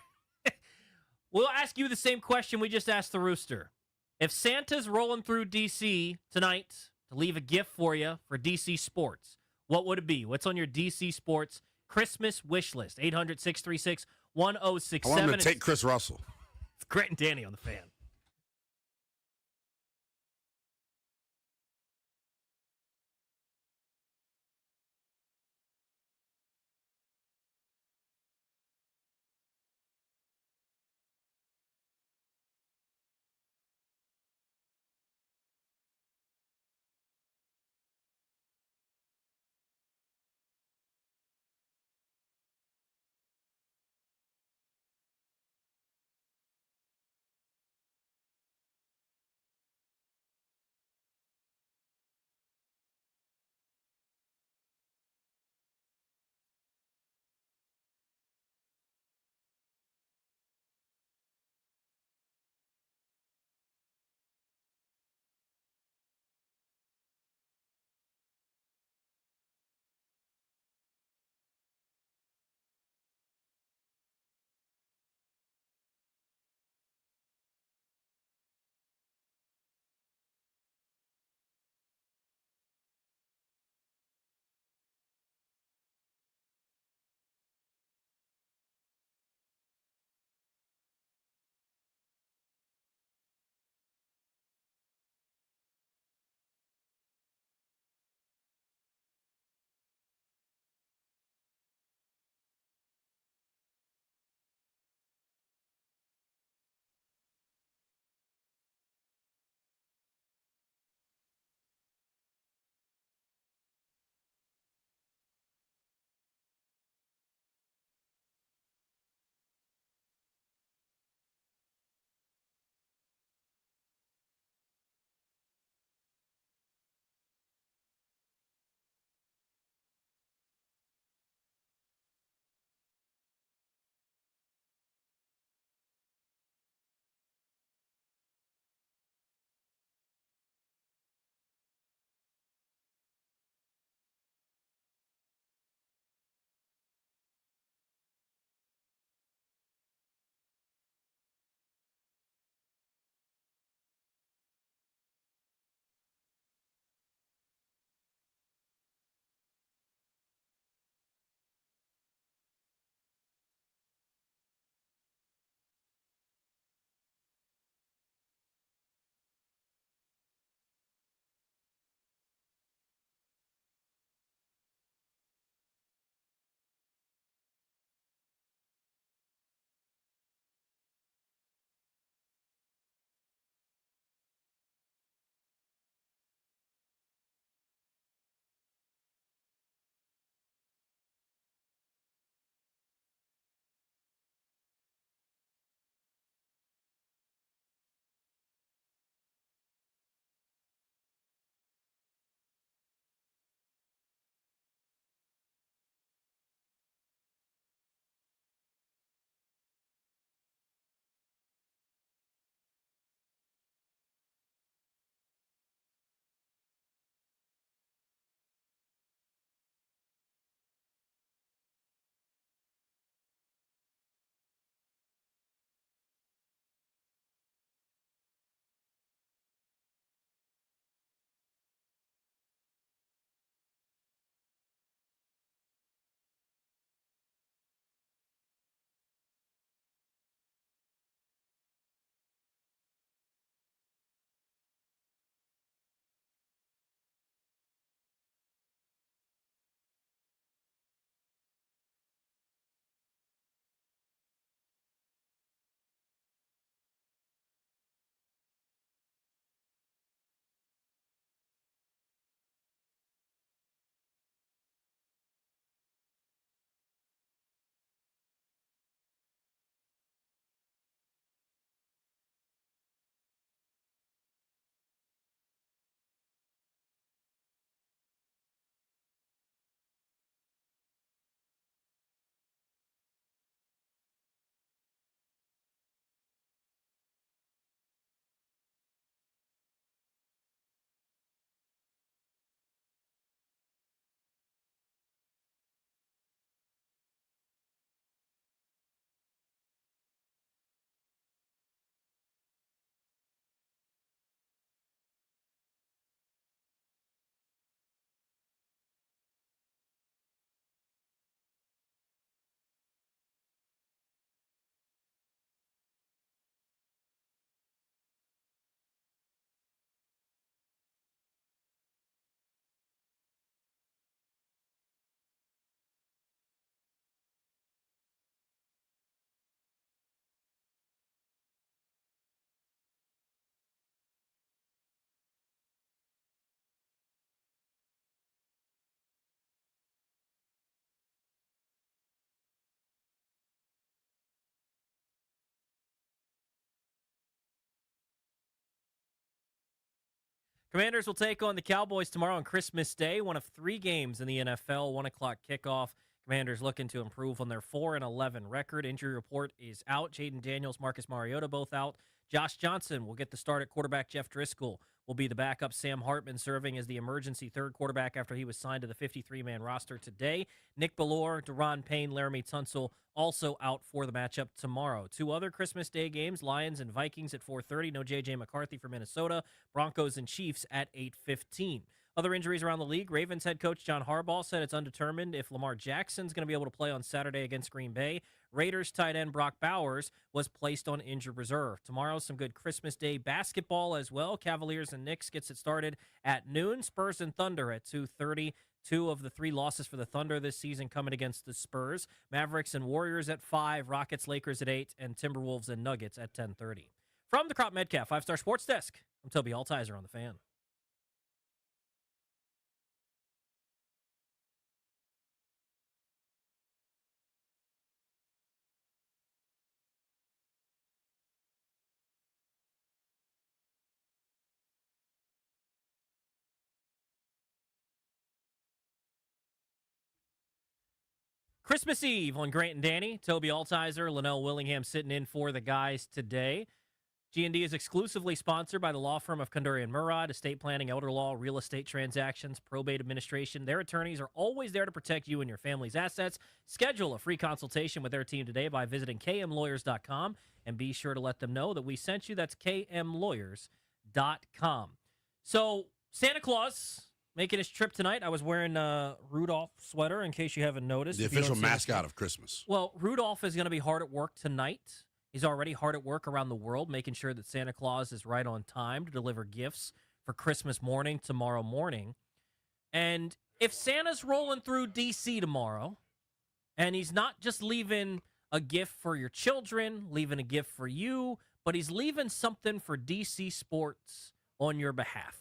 S3: We'll ask you the same question we just asked the Rooster. If Santa's rolling through D.C. tonight to leave a gift for you for D.C. sports, what would it be? What's on your D.C. sports Christmas wish list? 800-636-1067.
S2: I want him to take Chris Russell.
S3: It's Grant and Danny on the Fan. Commanders will take on the Cowboys tomorrow on Christmas Day, one of 3 games in the NFL, 1 o'clock kickoff. Commanders looking to improve on their 4-11 record. Injury report is out. Jaden Daniels, Marcus Mariota both out. Josh Johnson will get the start at quarterback. Jeff Driscoll will be the backup. Sam Hartman serving as the emergency third quarterback after he was signed to the 53-man roster today. Nick Bellore, Deron Payne, Laramie Tunsil also out for the matchup tomorrow. 2 other Christmas Day games, Lions and Vikings at 4:30. No J.J. McCarthy for Minnesota. Broncos and Chiefs at 8:15. Other injuries around the league. Ravens head coach John Harbaugh said it's undetermined if Lamar Jackson's going to be able to play on Saturday against Green Bay. Raiders tight end Brock Bowers was placed on injured reserve. Tomorrow, some good Christmas Day basketball as well. Cavaliers and Knicks gets it started at noon. Spurs and Thunder at 2:30. 2 of the 3 losses for the Thunder this season coming against the Spurs. Mavericks and Warriors at 5. Rockets, Lakers at 8. And Timberwolves and Nuggets at 10:30. From the Crop Metcalf 5-Star Sports Desk, I'm Tobi Altizer on The Fan. Christmas Eve on Grant and Danny. Tobi Altizer, Lynnell Willingham sitting in for the guys today. G&D is exclusively sponsored by the law firm of Kondurian Murad, estate planning, elder law, real estate transactions, probate administration. Their attorneys are always there to protect you and your family's assets. Schedule a free consultation with their team today by visiting kmlawyers.com and be sure to let them know that we sent you. That's kmlawyers.com. So, Santa Claus making his trip tonight. I was wearing a Rudolph sweater, in case you haven't noticed.
S2: The official mascot of Christmas.
S3: Well, Rudolph is going to be hard at work tonight. He's already hard at work around the world, making sure that Santa Claus is right on time to deliver gifts for Christmas morning, tomorrow morning. And if Santa's rolling through D.C. tomorrow, and he's not just leaving a gift for your children, leaving a gift for you, but he's leaving something for D.C. Sports on your behalf,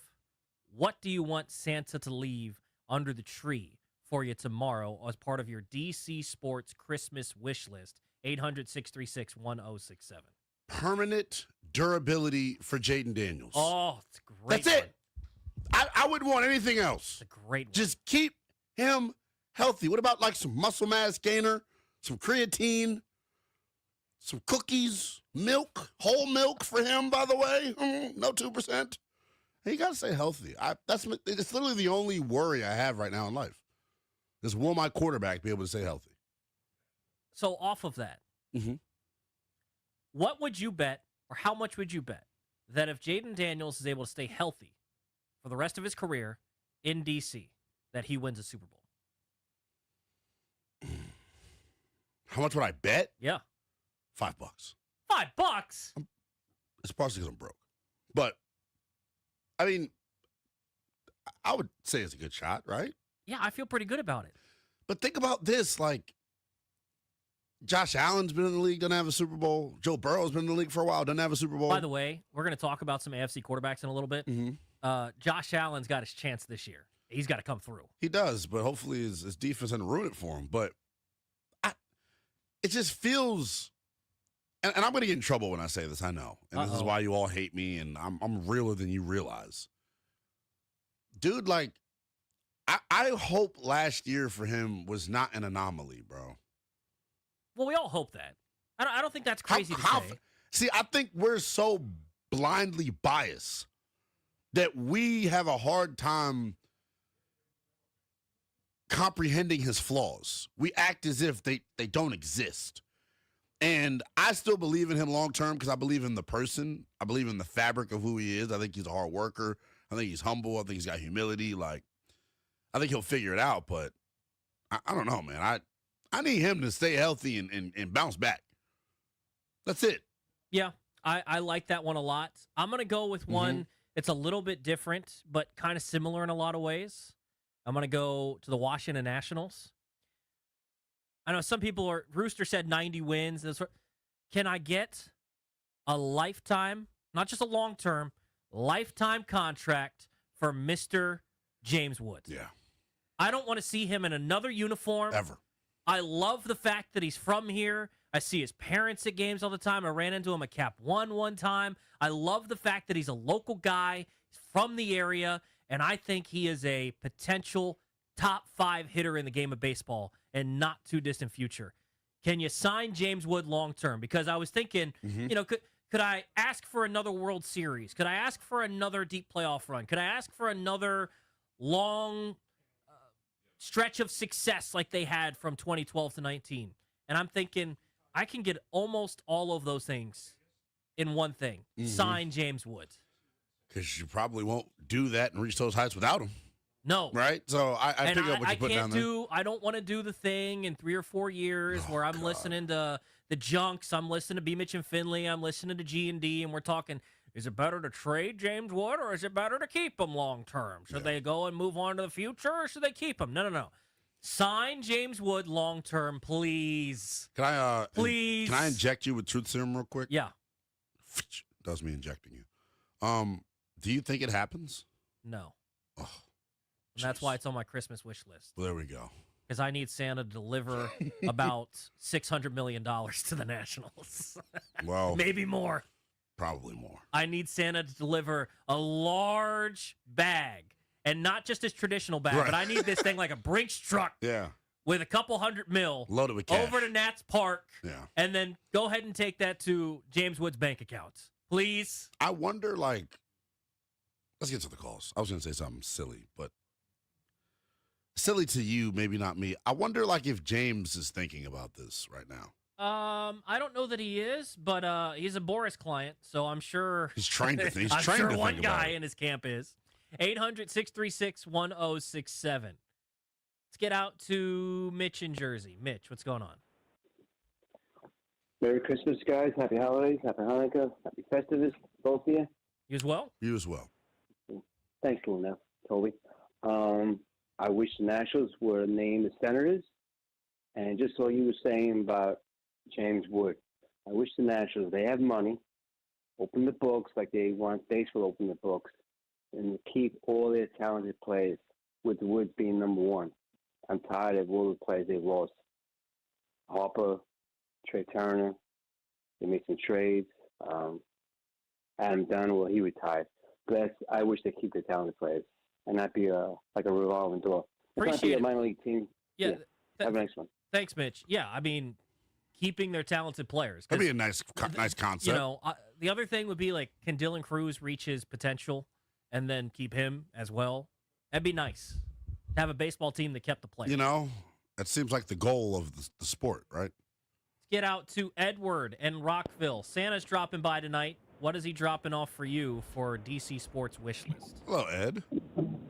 S3: what do you want Santa to leave under the tree for you tomorrow as part of your DC Sports Christmas wish list? 800-636-1067.
S2: Permanent durability for Jaden Daniels.
S3: Oh, it's a great.
S2: That's it. I wouldn't want anything else.
S3: It's a great one.
S2: Just keep him healthy. What about like some muscle mass gainer, some creatine, some cookies, milk, whole milk for him, by the way? No 2%. You got to stay healthy. It's literally the only worry I have right now in life. Is will my quarterback be able to stay healthy?
S3: So off of that, what would you bet, or how much would you bet, that if Jaden Daniels is able to stay healthy for the rest of his career in D.C., that he wins a Super Bowl?
S2: How much would I bet?
S3: Yeah.
S2: $5.
S3: $5?
S2: It's partially because I'm broke. But, I mean, I would say it's a good shot, right?
S3: Yeah, I feel pretty good about it.
S2: But think about this, like, Josh Allen's been in the league, doesn't have a Super Bowl. Joe Burrow's been in the league for a while, doesn't have a Super Bowl.
S3: By the way, we're going to talk about some AFC quarterbacks in a little bit. Josh Allen's got his chance this year. He's got to come through.
S2: He does, but hopefully his defense doesn't ruin it for him. But it just feels, and I'm going to get in trouble when I say this, I know. And this is why you all hate me, and I'm realer than you realize. Dude, like, I hope last year for him was not an anomaly, bro.
S3: Well, we all hope that. I don't think that's crazy to say.
S2: See, I think we're so blindly biased that we have a hard time comprehending his flaws. We act as if they don't exist. And I still believe in him long term because I believe in the person. I believe in the fabric of who he is. I think he's a hard worker. I think he's humble. I think he's got humility. Like, I think he'll figure it out, but I don't know, man. I need him to stay healthy and bounce back. That's it.
S3: Yeah, I like that one a lot. I'm going to go with one that's a little bit different, but kind of similar in a lot of ways. I'm going to go to the Washington Nationals. I know some people are, Rooster said 90 wins. Can I get a lifetime, not just a long-term, lifetime contract for Mr. James Woods?
S2: Yeah.
S3: I don't want to see him in another uniform.
S2: Ever.
S3: I love the fact that he's from here. I see his parents at games all the time. I ran into him at Cap One time. I love the fact that he's a local guy. from the area, and I think he is a potential top 5 hitter in the game of baseball and not too distant future. Can you sign James Wood long term? Because I was thinking, could I ask for another World Series? Could I ask for another deep playoff run? Could I ask for another long stretch of success like they had from 2012 to 19? And I'm thinking I can get almost all of those things in one thing. Sign James Wood.
S2: Because you probably won't do that and reach those heights without him.
S3: No.
S2: Right? So I pick up what you're putting down there.
S3: I don't want to do the thing in 3 or 4 years where I'm listening to the junks. I'm listening to B. Mitch and Finley. I'm listening to G&D, and we're talking, is it better to trade James Wood or is it better to keep him long term? Should they go and move on to the future or should they keep him? No. Sign James Wood long term, please.
S2: Can I
S3: please?
S2: Can I inject you with truth serum real quick?
S3: Yeah.
S2: Does me injecting you. Do you think it happens?
S3: No. And that's why it's on my Christmas wish list.
S2: Well, there we go.
S3: Because I need Santa to deliver about $600 million to the Nationals.
S2: Well,
S3: maybe more.
S2: Probably more.
S3: I need Santa to deliver a large bag, and not just his traditional bag, but I need this thing like a Brinks truck.
S2: Yeah.
S3: With a couple $100 million
S2: loaded with cash
S3: over to Nats Park.
S2: Yeah.
S3: And then go ahead and take that to James Wood's bank account, please.
S2: I wonder, let's get to the calls. I was going to say something silly, but silly to you, maybe not me. I wonder, if James is thinking about this right now.
S3: I don't know that he is, but he's a Boris client, so I'm sure
S2: he's trained to think.
S3: I'm sure one guy in his camp is. 800-636-1067. Let's get out to Mitch in Jersey. Mitch, what's going on?
S20: Merry Christmas, guys. Happy holidays. Happy Hanukkah. Happy Festivus, both of you.
S3: You as well?
S2: You as well.
S20: Thanks, Lynnell, Tobi. I wish the Nationals were named the Senators. And just what you were saying about James Wood, I wish the Nationals, they have money, open the books like they want baseball to open the books, and keep all their talented players, with the Woods being number one. I'm tired of all the players they've lost. Harper, Trey Turner, they made some trades. Adam Dunn, he retired. But I wish they keep the talented players and not be like a revolving door. It's not be a minor league team.
S3: Yeah.
S20: Have a nice one.
S3: Thanks, Mitch. Yeah, I mean, keeping their talented players.
S2: That'd be a nice concept.
S3: The other thing would be can Dylan Cruz reach his potential and then keep him as well? That'd be nice. To have a baseball team that kept the players.
S2: That seems like the goal of the sport, right?
S3: Let's get out to Edward and Rockville. Santa's dropping by tonight. What is he dropping off for you for DC Sports wish list?
S2: Hello, Ed.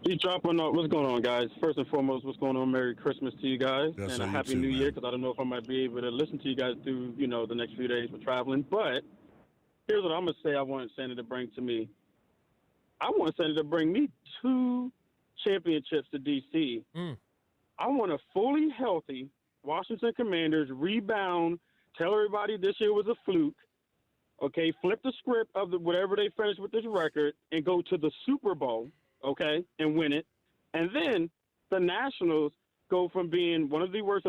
S15: He's dropping off. What's going on, guys? First and foremost, what's going on? Merry Christmas to you guys,
S2: Yes,
S15: and a
S2: you
S15: Happy
S2: too,
S15: New Year,
S2: man.
S15: because I don't know if I might be able to listen to you guys through, the next few days for traveling. But here's what I'm going to say I want Santa to bring to me. I want Santa to bring me 2 championships to D.C. I want a fully healthy Washington Commanders rebound, tell everybody this year was a fluke, okay, flip the script of whatever they finish with this record and go to the Super Bowl, okay, and win it. And then the Nationals go from being one of the worst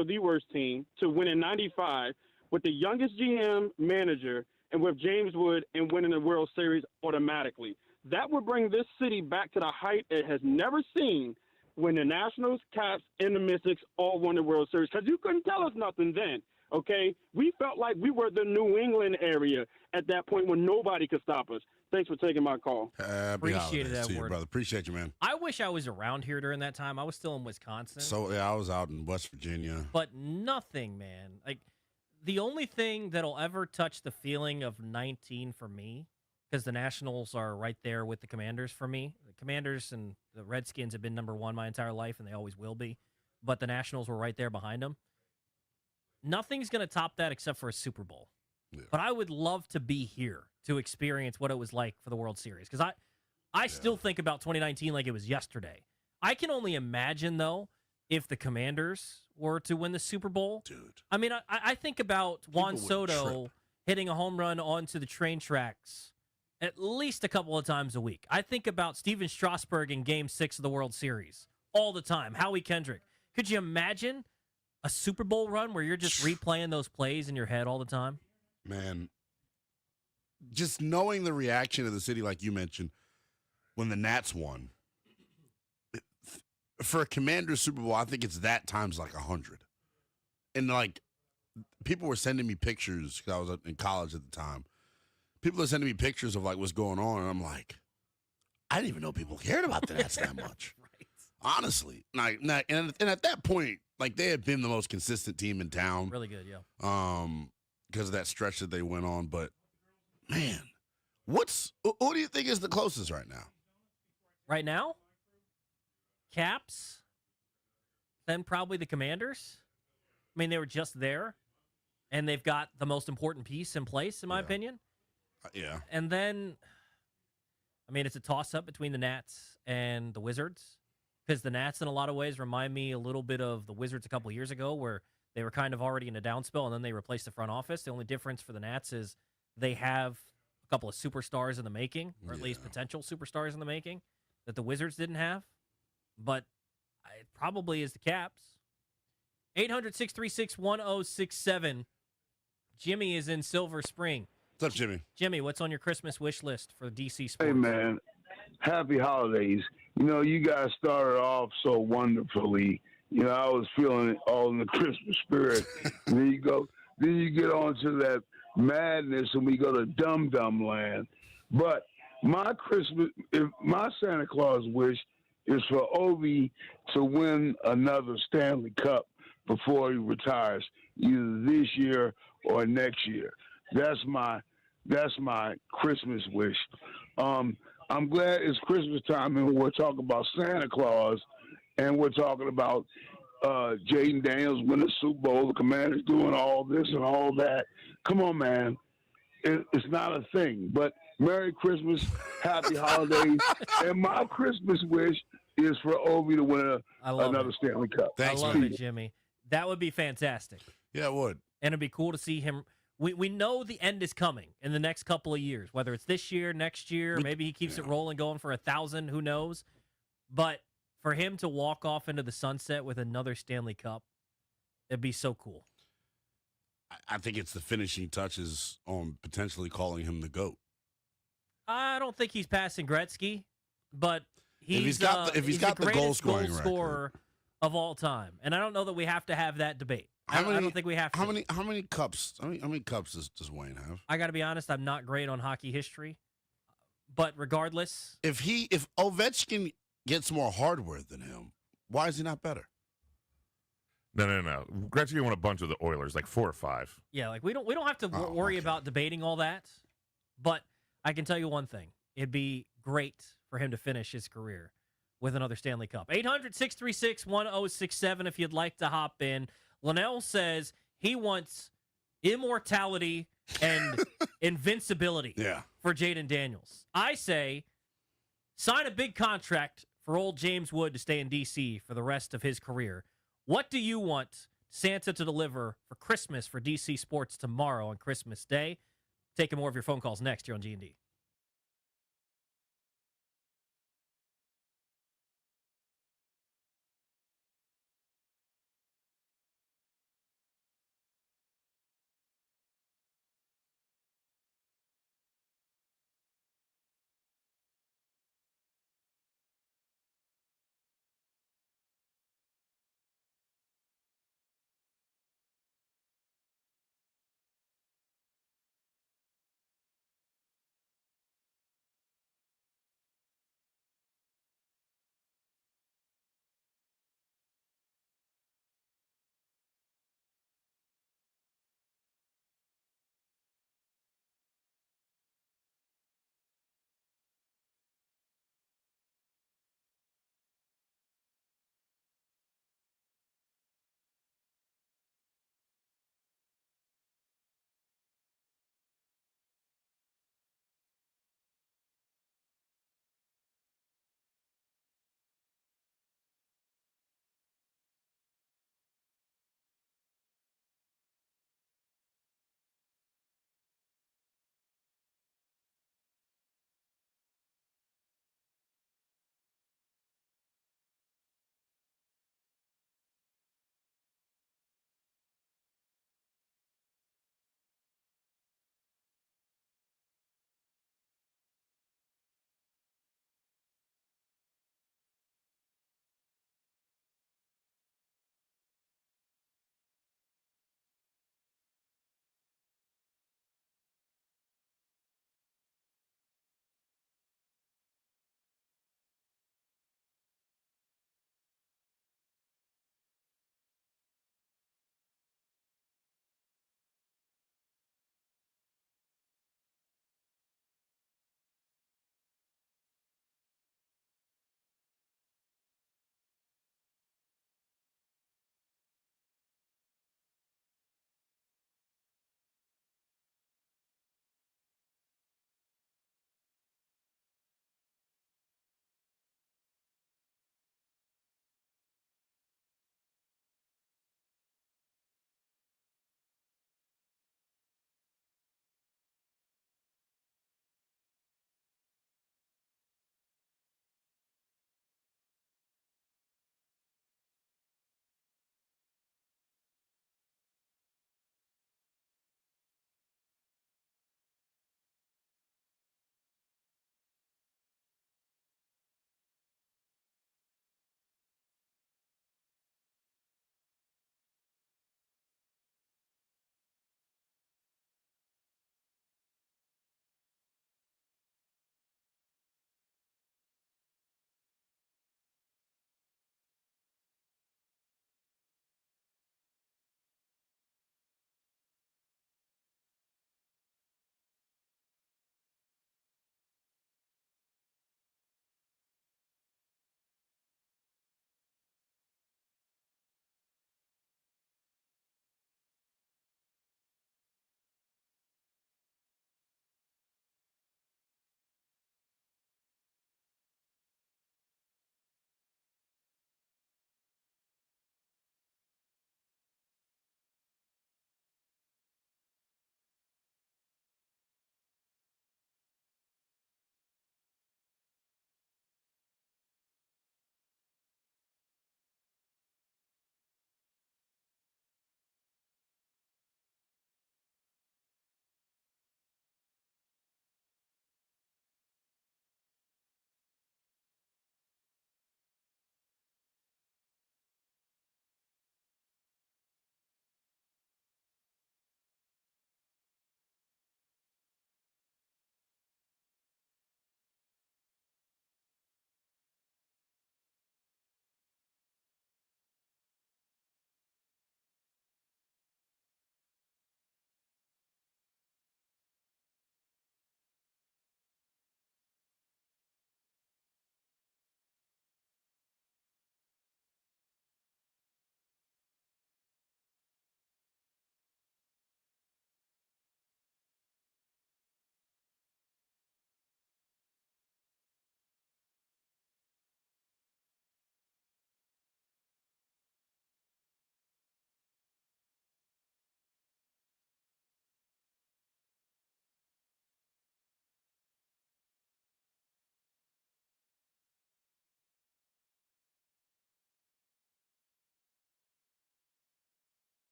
S15: team to winning 95 with the youngest GM manager and with James Wood and winning the World Series automatically. That would bring this city back to the height it has never seen when the Nationals, Caps, and the Mystics all won the World Series. Because you couldn't tell us nothing then, okay? We felt like we were the New England area at that point when nobody could stop us. Thanks for taking my call.
S3: Appreciate it,
S2: to you,
S3: Edward.
S2: brother. Appreciate you, man.
S3: I wish I was around here during that time. I was still in Wisconsin.
S2: So, yeah, I was out in West Virginia.
S3: But nothing, man. The only thing that'll ever touch the feeling of 19 for me, because the Nationals are right there with the Commanders for me. The Commanders and the Redskins have been number one my entire life, and they always will be. But the Nationals were right there behind them. Nothing's going to top that except for a Super Bowl. Yeah. But I would love to be here to experience what it was like for the World Series. Because I still think about 2019 like it was yesterday. I can only imagine, though, if the Commanders were to win the Super Bowl.
S2: Dude.
S3: I mean, I think about Juan Soto hitting a home run onto the train tracks at least a couple of times a week. I think about Steven Strasburg in Game 6 of the World Series all the time. Howie Kendrick. Could you imagine a Super Bowl run where you're just replaying those plays in your head all the time?
S2: Man, just knowing the reaction of the city, like you mentioned, when the Nats won. For a Commanders Super Bowl, I think it's that times like 100. And like people were sending me pictures because I was in college at the time. People are sending me pictures of like what's going on, and I'm like, I didn't even know people cared about the Nats that much.
S3: Right.
S2: Honestly, and at that point, like they had been the most consistent team in town.
S3: Really good, yeah.
S2: Because of that stretch that they went on. But man, who do you think is the closest right now?
S3: Right now, Caps, then probably the Commanders. I mean, they were just there, and they've got the most important piece in place, in my opinion.
S2: Yeah.
S3: And then, I mean, it's a toss-up between the Nats and the Wizards, because the Nats, in a lot of ways, remind me a little bit of the Wizards a couple years ago, where they were kind of already in a down spell, and then they replaced the front office. The only difference for the Nats is they have a couple of superstars in the making, or at least potential superstars in the making, that the Wizards didn't have. But it probably is the Caps. 800-636-1067. Jimmy is in Silver Spring.
S2: What's up, Jimmy?
S3: Jimmy, what's on your Christmas wish list for DC Sports?
S5: Hey, man. Happy holidays. You know, you guys started off so wonderfully. You know, I was feeling it all in the Christmas spirit. And then you get on to that madness and we go to Dum Dum Land. But my Santa Claus wish is for Ovi to win another Stanley Cup before he retires, either this year or next year. That's my Christmas wish. I'm glad it's Christmas time and we're talking about Santa Claus and we're talking about Jaden Daniels winning the Super Bowl, the Commanders doing all this and all that. Come on, man. It's not a thing. But Merry Christmas, Happy Holidays, and my Christmas wish is for Ovi to win another Stanley Cup.
S3: I love it, Jimmy. That would be fantastic.
S2: Yeah, it would.
S3: And it'd be cool to see him. We know the end is coming in the next couple of years, whether it's this year, next year, maybe he keeps it rolling, going for 1,000, who knows? But for him to walk off into the sunset with another Stanley Cup, it'd be so cool.
S2: I think it's the finishing touches on potentially calling him the GOAT.
S3: I don't think he's passing Gretzky, but he's
S2: got the goal scoring
S3: scorer of all time, and I don't know that we have to have that debate. I don't think we have to.
S2: How many cups? How many cups does Wayne have?
S3: I got to be honest, I'm not great on hockey history, but regardless,
S2: if Ovechkin gets more hardware than him, why is he not better?
S18: No. Gretzky won a bunch of the Oilers, like 4 or 5.
S3: yeah, like we don't have to worry about debating all that. But I can tell you one thing: it'd be great for him to finish his career with another Stanley Cup. 800-636-1067 if you'd like to hop in. Lynnell says he wants immortality and invincibility for Jaden Daniels. I say sign a big contract for old James Wood to stay in D.C. for the rest of his career. What do you want Santa to deliver for Christmas for DC Sports tomorrow on Christmas Day? Taking more of your phone calls next here on G&D.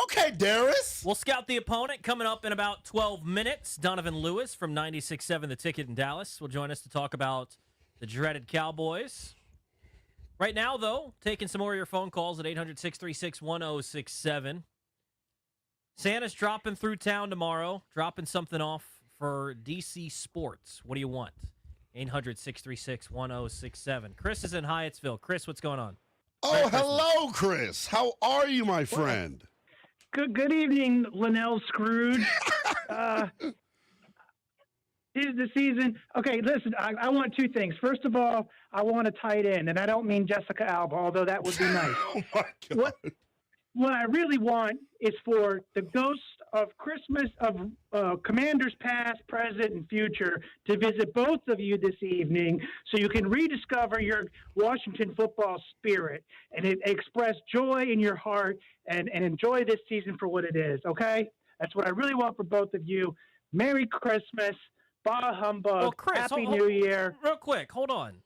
S2: Okay, Darius.
S3: We'll scout the opponent coming up in about 12 minutes. Donovan Lewis from 96.7 The Ticket in Dallas will join us to talk about the dreaded Cowboys. Right now, though, taking some more of your phone calls at 800-636-1067. Santa's dropping through town tomorrow, dropping something off for DC Sports. What do you want? 800-636-1067. Chris is in Hyattsville. Chris, what's going on?
S2: Oh, hello, Chris. How are you, my friend?
S9: Good evening, Lynnell Scrooge. Is the season. Okay, listen, I want two things. First of all, I want a tight end, and I don't mean Jessica Alba, although that would be nice.
S2: Oh, my God.
S9: What I really want is for the ghosts of Christmas, of commanders past, present, and future to visit both of you this evening so you can rediscover your Washington football spirit and express joy in your heart and enjoy this season for what it is, okay? That's what I really want for both of you. Merry Christmas, bah humbug,
S3: Well, Chris,
S9: Happy New Year.
S3: Real quick, hold on.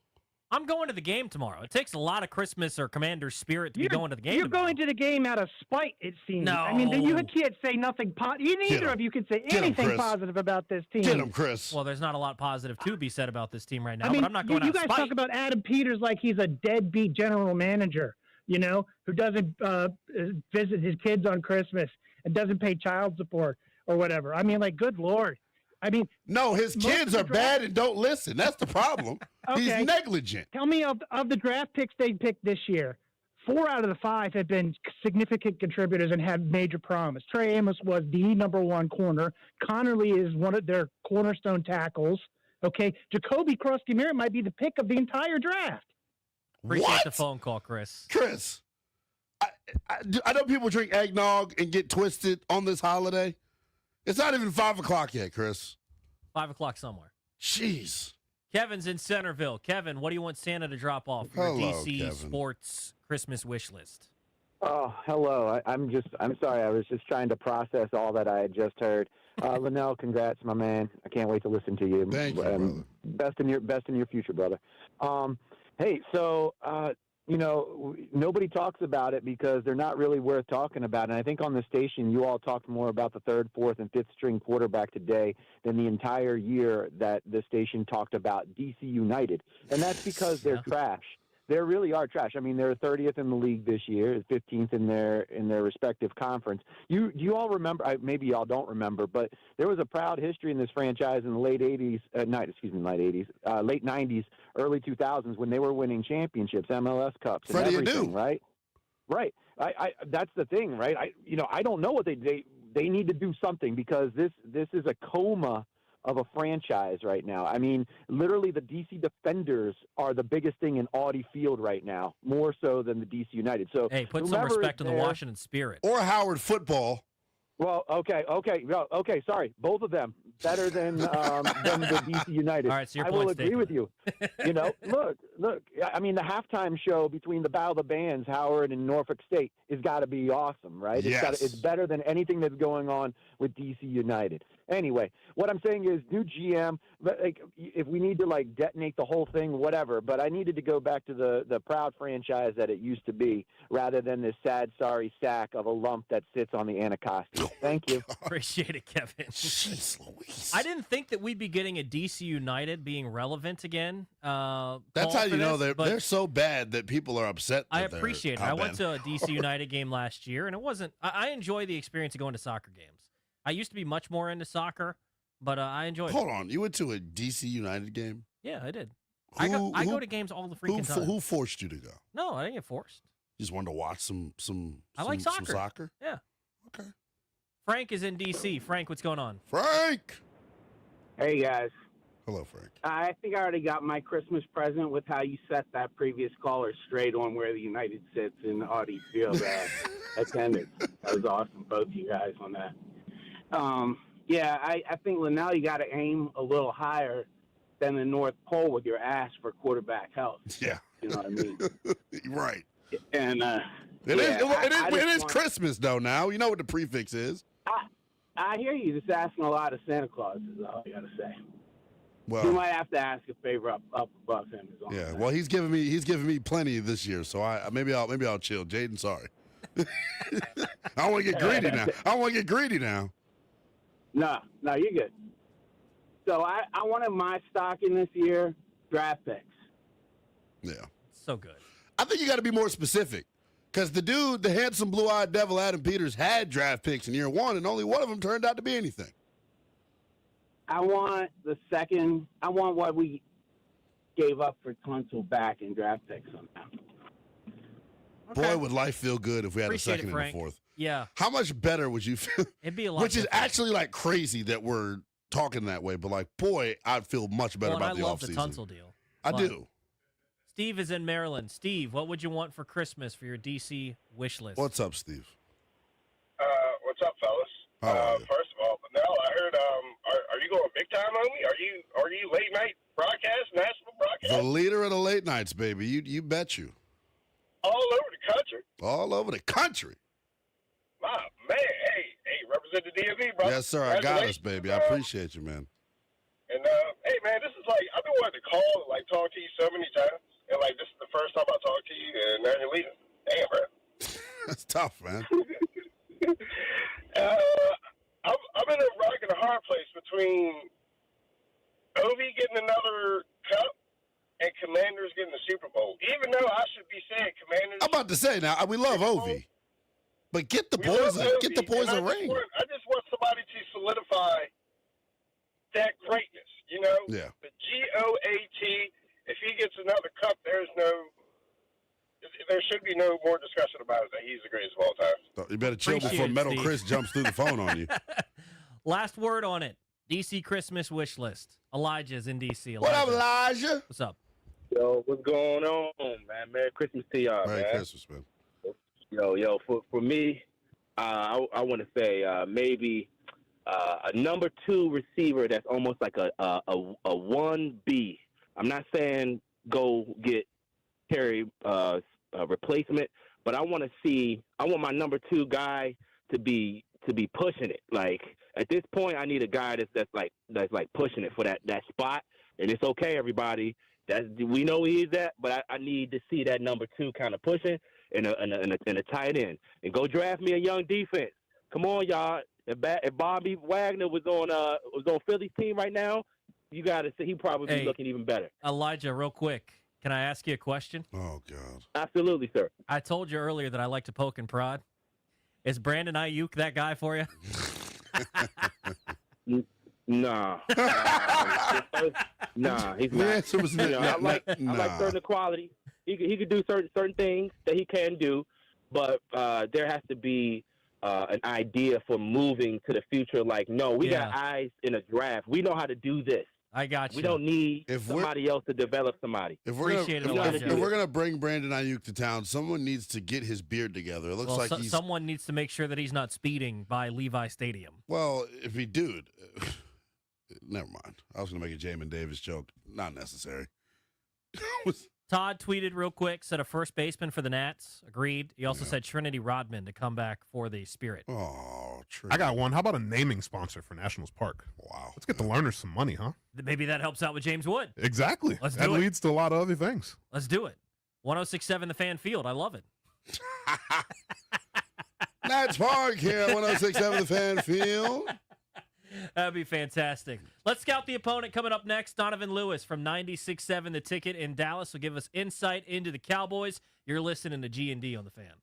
S3: I'm going to the game tomorrow. It takes a lot of Christmas or commander spirit to be going to the game
S9: You're
S3: tomorrow.
S9: going to the game out of spite, it seems.
S3: No.
S9: I mean, you can't say nothing positive. Neither of you can say anything positive about this team.
S2: Chris.
S3: Well, there's not a lot positive to be said about this team right now,
S9: I mean,
S3: but I'm not going
S9: you
S3: out
S9: guys
S3: of spite.
S9: talk about Adam Peters like he's a deadbeat general manager, who doesn't visit his kids on Christmas and doesn't pay child support or whatever. I mean, like, good Lord. I mean,
S2: no, his kids are bad and don't listen. That's the problem.
S9: Okay.
S2: He's negligent.
S9: Tell me of the draft picks they picked this year, 4 out of the 5 have been significant contributors and had major promise. Trey Amos was the #1 corner. Connerly is one of their cornerstone tackles. Okay, Jacoby Krusty-Merritt might be the pick of the entire draft.
S3: Appreciate the phone call, Chris.
S2: Chris, I know people drink eggnog and get twisted on this holiday. It's not even 5 o'clock yet, Chris.
S3: 5 o'clock somewhere.
S2: Jeez.
S3: Kevin's in Centerville. Kevin, what do you want Santa to drop off for your DC Sports Christmas wish list?
S21: Oh, hello. I'm sorry. I was just trying to process all that I had just heard. Lynnell, congrats, my man. I can't wait to listen to you.
S2: Thank you, brother.
S21: Best in your future, brother. Hey, so nobody talks about it because they're not really worth talking about. And I think on the station, you all talked more about the 3rd, 4th, and 5th string quarterback today than the entire year that the station talked about DC United. And that's because they're trash. They really are trash. I mean, they're 30th in the league this year, 15th in their respective conference. Do you all remember? Maybe y'all don't remember, but there was a proud history in this franchise in the late 90s, early 2000s when they were winning championships, MLS Cups, and everything. Right. That's the thing, right? I don't know what they need to do something because this is a coma of a franchise right now. I mean, literally the DC Defenders are the biggest thing in Audi Field right now, more so than the DC United. So
S3: hey, put some respect on the Washington Spirit.
S2: Or Howard football.
S21: Well, okay. Sorry, both of them better than the DC United.
S3: All right, so your
S21: I will
S3: point's
S21: agree with you. Look. I mean, the halftime show between the Battle of the Bands, Howard and Norfolk State, has got to be awesome, right?
S2: Yes.
S21: It's better than anything that's going on with DC United. Anyway, what I'm saying is new GM, like if we need to like detonate the whole thing, whatever, but I needed to go back to the proud franchise that it used to be rather than this sad, sorry sack of a lump that sits on the Anacostia. Thank you.
S3: Appreciate it, Kevin.
S2: Jeez Louise.
S3: I didn't think that we'd be getting a DC United being relevant again.
S2: That's how you know they're so bad that people are upset.
S3: I appreciate it. I went to a DC United game last year, and it wasn't. I enjoy the experience of going to soccer games. I used to be much more into soccer, but I enjoyed it.
S2: Hold on. You went to a DC United game?
S3: Yeah, I did. I go to games all the freaking time.
S2: Who forced you to go?
S3: No, I didn't get forced.
S2: You just wanted to watch some
S3: I like
S2: some
S3: soccer.
S2: soccer?
S3: Yeah.
S2: Okay.
S3: Frank is in DC. Frank, what's going on?
S2: Frank!
S22: Hey, guys.
S2: Hello, Frank.
S22: I think I already got my Christmas present with how you set that previous caller straight on where the United sits in Audi Field attendance. That was awesome, both of you guys on that. I think, Lynnell, you got to aim a little higher than the North Pole with your ass for quarterback health.
S2: Yeah.
S22: You know what I mean?
S2: Right.
S22: And
S2: it is Christmas, though, now. You know what the prefix is.
S22: I hear you. Just asking a lot of Santa Claus is all I got to say.
S2: Well,
S22: you might have to ask a favor up above him.
S2: Yeah. Well, he's giving me plenty this year, so maybe I'll chill. Jaden, sorry. I don't want to get greedy now. I don't want to get greedy now.
S22: No, you're good. So I wanted my stock in this year, draft picks.
S2: Yeah.
S3: So good.
S2: I think you got to be more specific. Because the dude, the handsome blue-eyed devil, Adam Peters, had draft picks in year one, and only one of them turned out to be anything.
S22: I want what we gave up for Tunsil back in draft picks somehow.
S2: Boy, would life feel good if we had
S3: Appreciate
S2: a second
S3: it,
S2: and a
S3: Frank.
S2: fourth.
S3: Yeah.
S2: How much better would you feel?
S3: It'd be a lot
S2: Which is
S3: different.
S2: actually like crazy that we're talking that way, but like, boy, I'd feel much better
S3: Well, and
S2: about the
S3: I love the
S2: offseason.
S3: Tunsil deal.
S2: I
S3: But
S2: do.
S3: Steve is in Maryland. Steve, what would you want for Christmas for your DC wish list?
S2: What's up, Steve?
S7: What's up, fellas?
S2: How are you?
S7: First of all, Lynnell, I heard, are you going big time on me? Are you late night broadcast, national broadcast?
S2: The leader of the late nights, baby. You bet you.
S7: All over the country?
S2: All over the country.
S7: My man, hey, represent the DMV, bro.
S2: Yes, sir. I got us, baby. I appreciate you, man.
S7: And, hey, man, this is like, I've been wanting to call and, like, talk to you so many times. And, like, this is the first time I talked to you, and now you're leaving. Damn, bro.
S2: That's tough, man.
S7: I'm in a rock and a hard place between Ovi getting another cup and Commanders getting the Super Bowl. Even though I should be saying Commanders.
S2: I'm about to say now, we love Ovi, but get the
S7: We
S2: boys
S7: love
S2: get the
S7: Ovi,
S2: boys
S7: and
S2: a ring.
S7: I just want somebody to solidify that greatness, you know?
S2: Yeah.
S7: The GOAT. If he gets another cup, there should be no more discussion about it that he's the greatest of all time.
S2: So you better chill
S3: Appreciate
S2: before
S3: it,
S2: Metal
S3: Steve.
S2: Chris jumps through the phone on you.
S3: Last word on it. DC Christmas wish list. Elijah's in DC.
S2: What up, Elijah?
S3: What's up?
S11: Yo, what's going on, man? Merry Christmas to y'all,
S2: Merry
S11: man.
S2: Christmas, man.
S11: Yo, for me, I want to say maybe a number 2 receiver that's almost like a 1B. I'm not saying go get Terry a replacement, but I want my number 2 guy to be pushing it. Like at this point, I need a guy that's like pushing it for that spot, and it's okay, everybody. We know he is that, but I need to see that number 2 kind of pushing and a tight end, and go draft me a young defense. Come on, y'all. If Bobby Wagner was on Philly's team right now, you got to say he'd probably be looking even better.
S3: Elijah, real quick. Can I ask you a question?
S2: Oh, God.
S11: Absolutely, sir.
S3: I told you earlier that I like to poke and prod. Is Brandon Ayuk that guy for you?
S11: Nah. Nah, he's
S2: The
S11: not.
S2: answer was
S11: I like
S2: nah.
S11: certain quality. He could do certain things that he can do, but there has to be an idea for moving to the future. Like, no, we got eyes in a draft. We know how to do this.
S3: I got you.
S11: We don't need
S2: If
S11: somebody else to develop somebody.
S2: If we're gonna bring Brandon Ayuk to town, someone needs to get his beard together. It looks
S3: Well,
S2: like he's
S3: someone needs to make sure that he's not speeding by Levi Stadium.
S2: well. If he dude, never mind. I was gonna make a Jamin Davis joke. Not necessary.
S3: Todd tweeted real quick, said a first baseman for the Nats. Agreed. He also said Trinity Rodman to come back for the Spirit.
S2: Oh, true.
S13: I got one. How about a naming sponsor for Nationals Park?
S2: Wow.
S13: Let's get the learners some money, huh?
S3: Maybe that helps out with James Wood.
S13: Exactly.
S3: Let's
S13: that
S3: do it.
S13: leads to a lot of other things.
S3: Let's do it. 106.7 The Fan Field. I love it.
S2: Nats Park here, 106.7 The Fan Field.
S3: That'd be fantastic. Let's scout the opponent coming up next. Donovan Lewis from 96.7 The Ticket in Dallas will give us insight into the Cowboys. You're listening to G&D on The Fan.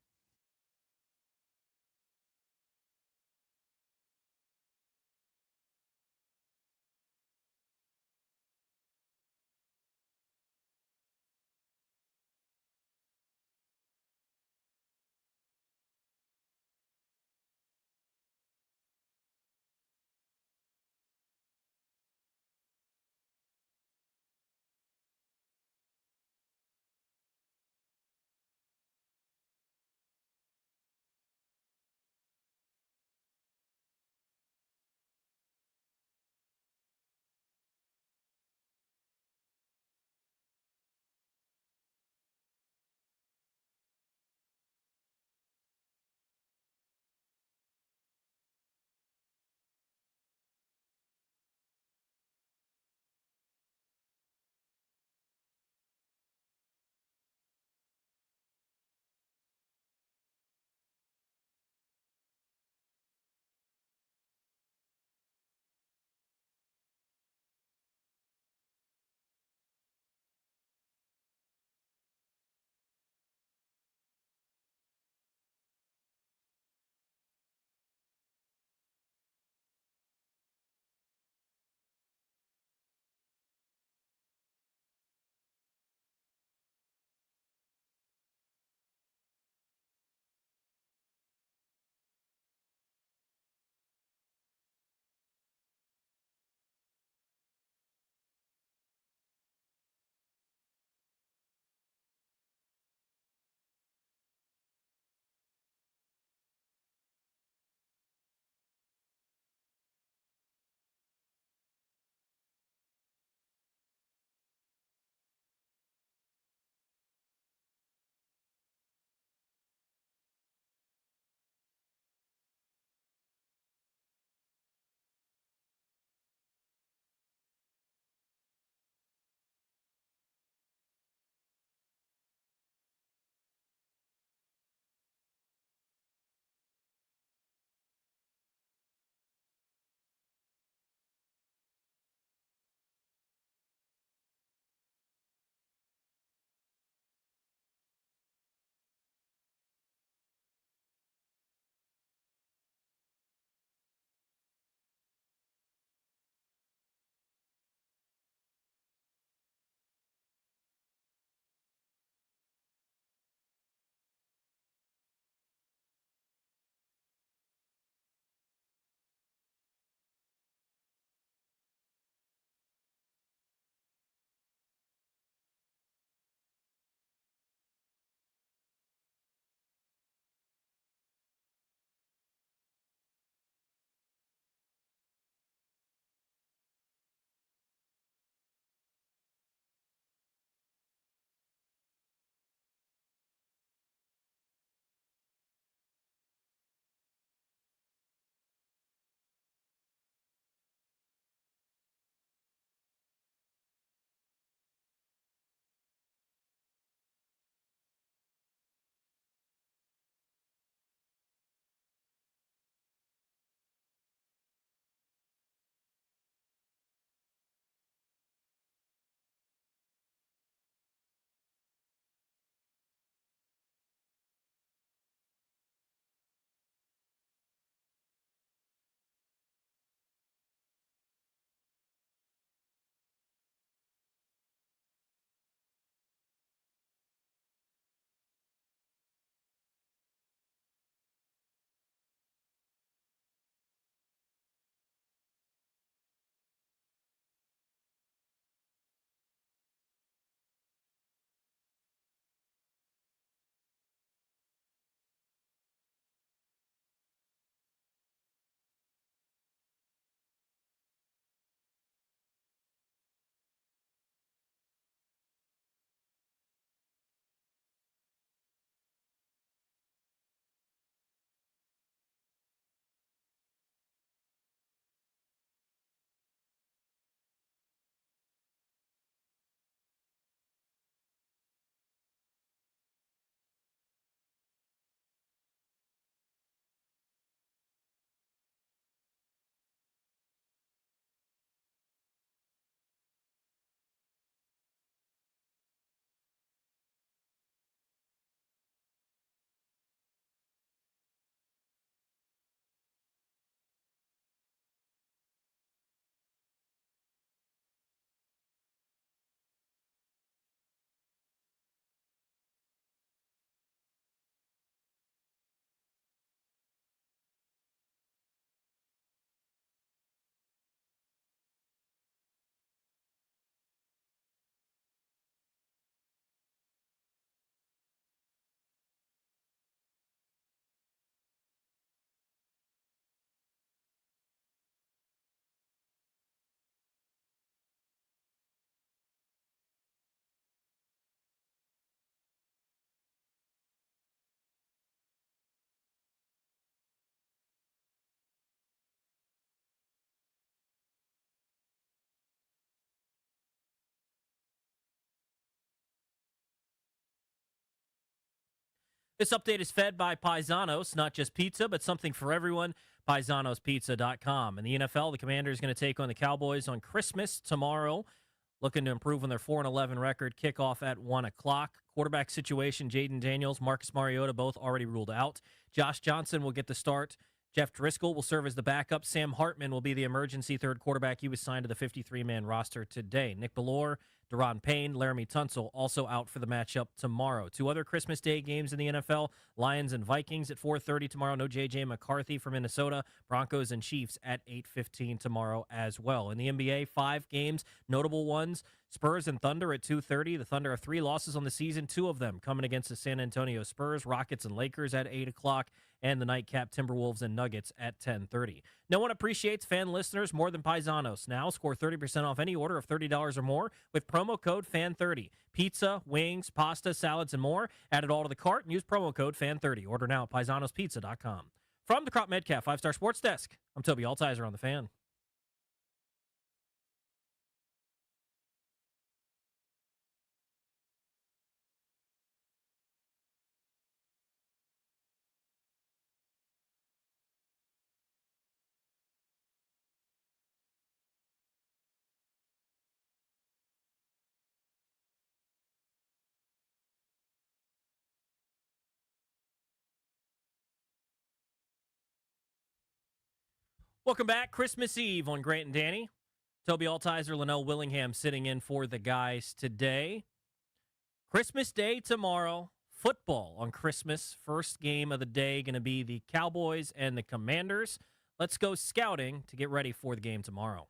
S3: This update is fed by Paisanos, not just pizza, but something for everyone. Paisanospizza.com. In the NFL, the Commanders are going to take on the Cowboys on Christmas tomorrow, looking to improve on their 4-11 record. Kickoff at 1 o'clock. Quarterback situation, Jaden Daniels, Marcus Mariota, both already ruled out. Josh Johnson will get the start. Jeff Driscoll will serve as the backup. Sam Hartman will be the emergency third quarterback. He was signed to the 53-man roster today. Nick Bellore, Deron Payne, Laramie Tunsil also out for the matchup tomorrow. 2 other Christmas Day games in the NFL, Lions and Vikings at 4:30 tomorrow. No J.J. McCarthy from Minnesota. Broncos and Chiefs at 8:15 tomorrow as well. In the NBA, 5 games, notable ones. Spurs and Thunder at 2:30. The Thunder have 3 losses on the season, 2 of them coming against the San Antonio Spurs. Rockets and Lakers at 8 o'clock. And the nightcap, Timberwolves and Nuggets at 10:30. No one appreciates fan listeners more than Paisanos. Now score 30% off any order of $30 or more with promo code FAN30. Pizza, wings, pasta, salads, and more. Add it all to the cart and use promo code FAN30. Order now at paisanospizza.com. From the Crop Medcalf 5-Star Sports Desk, I'm Tobi Altizer on the Fan. Welcome back. Christmas Eve on Grant and Danny. Tobi Altizer, Lynnell Willingham sitting in for the guys today. Christmas Day tomorrow. Football on Christmas. First game of the day going to be the Cowboys and the Commanders. Let's go scouting to get ready for the game tomorrow.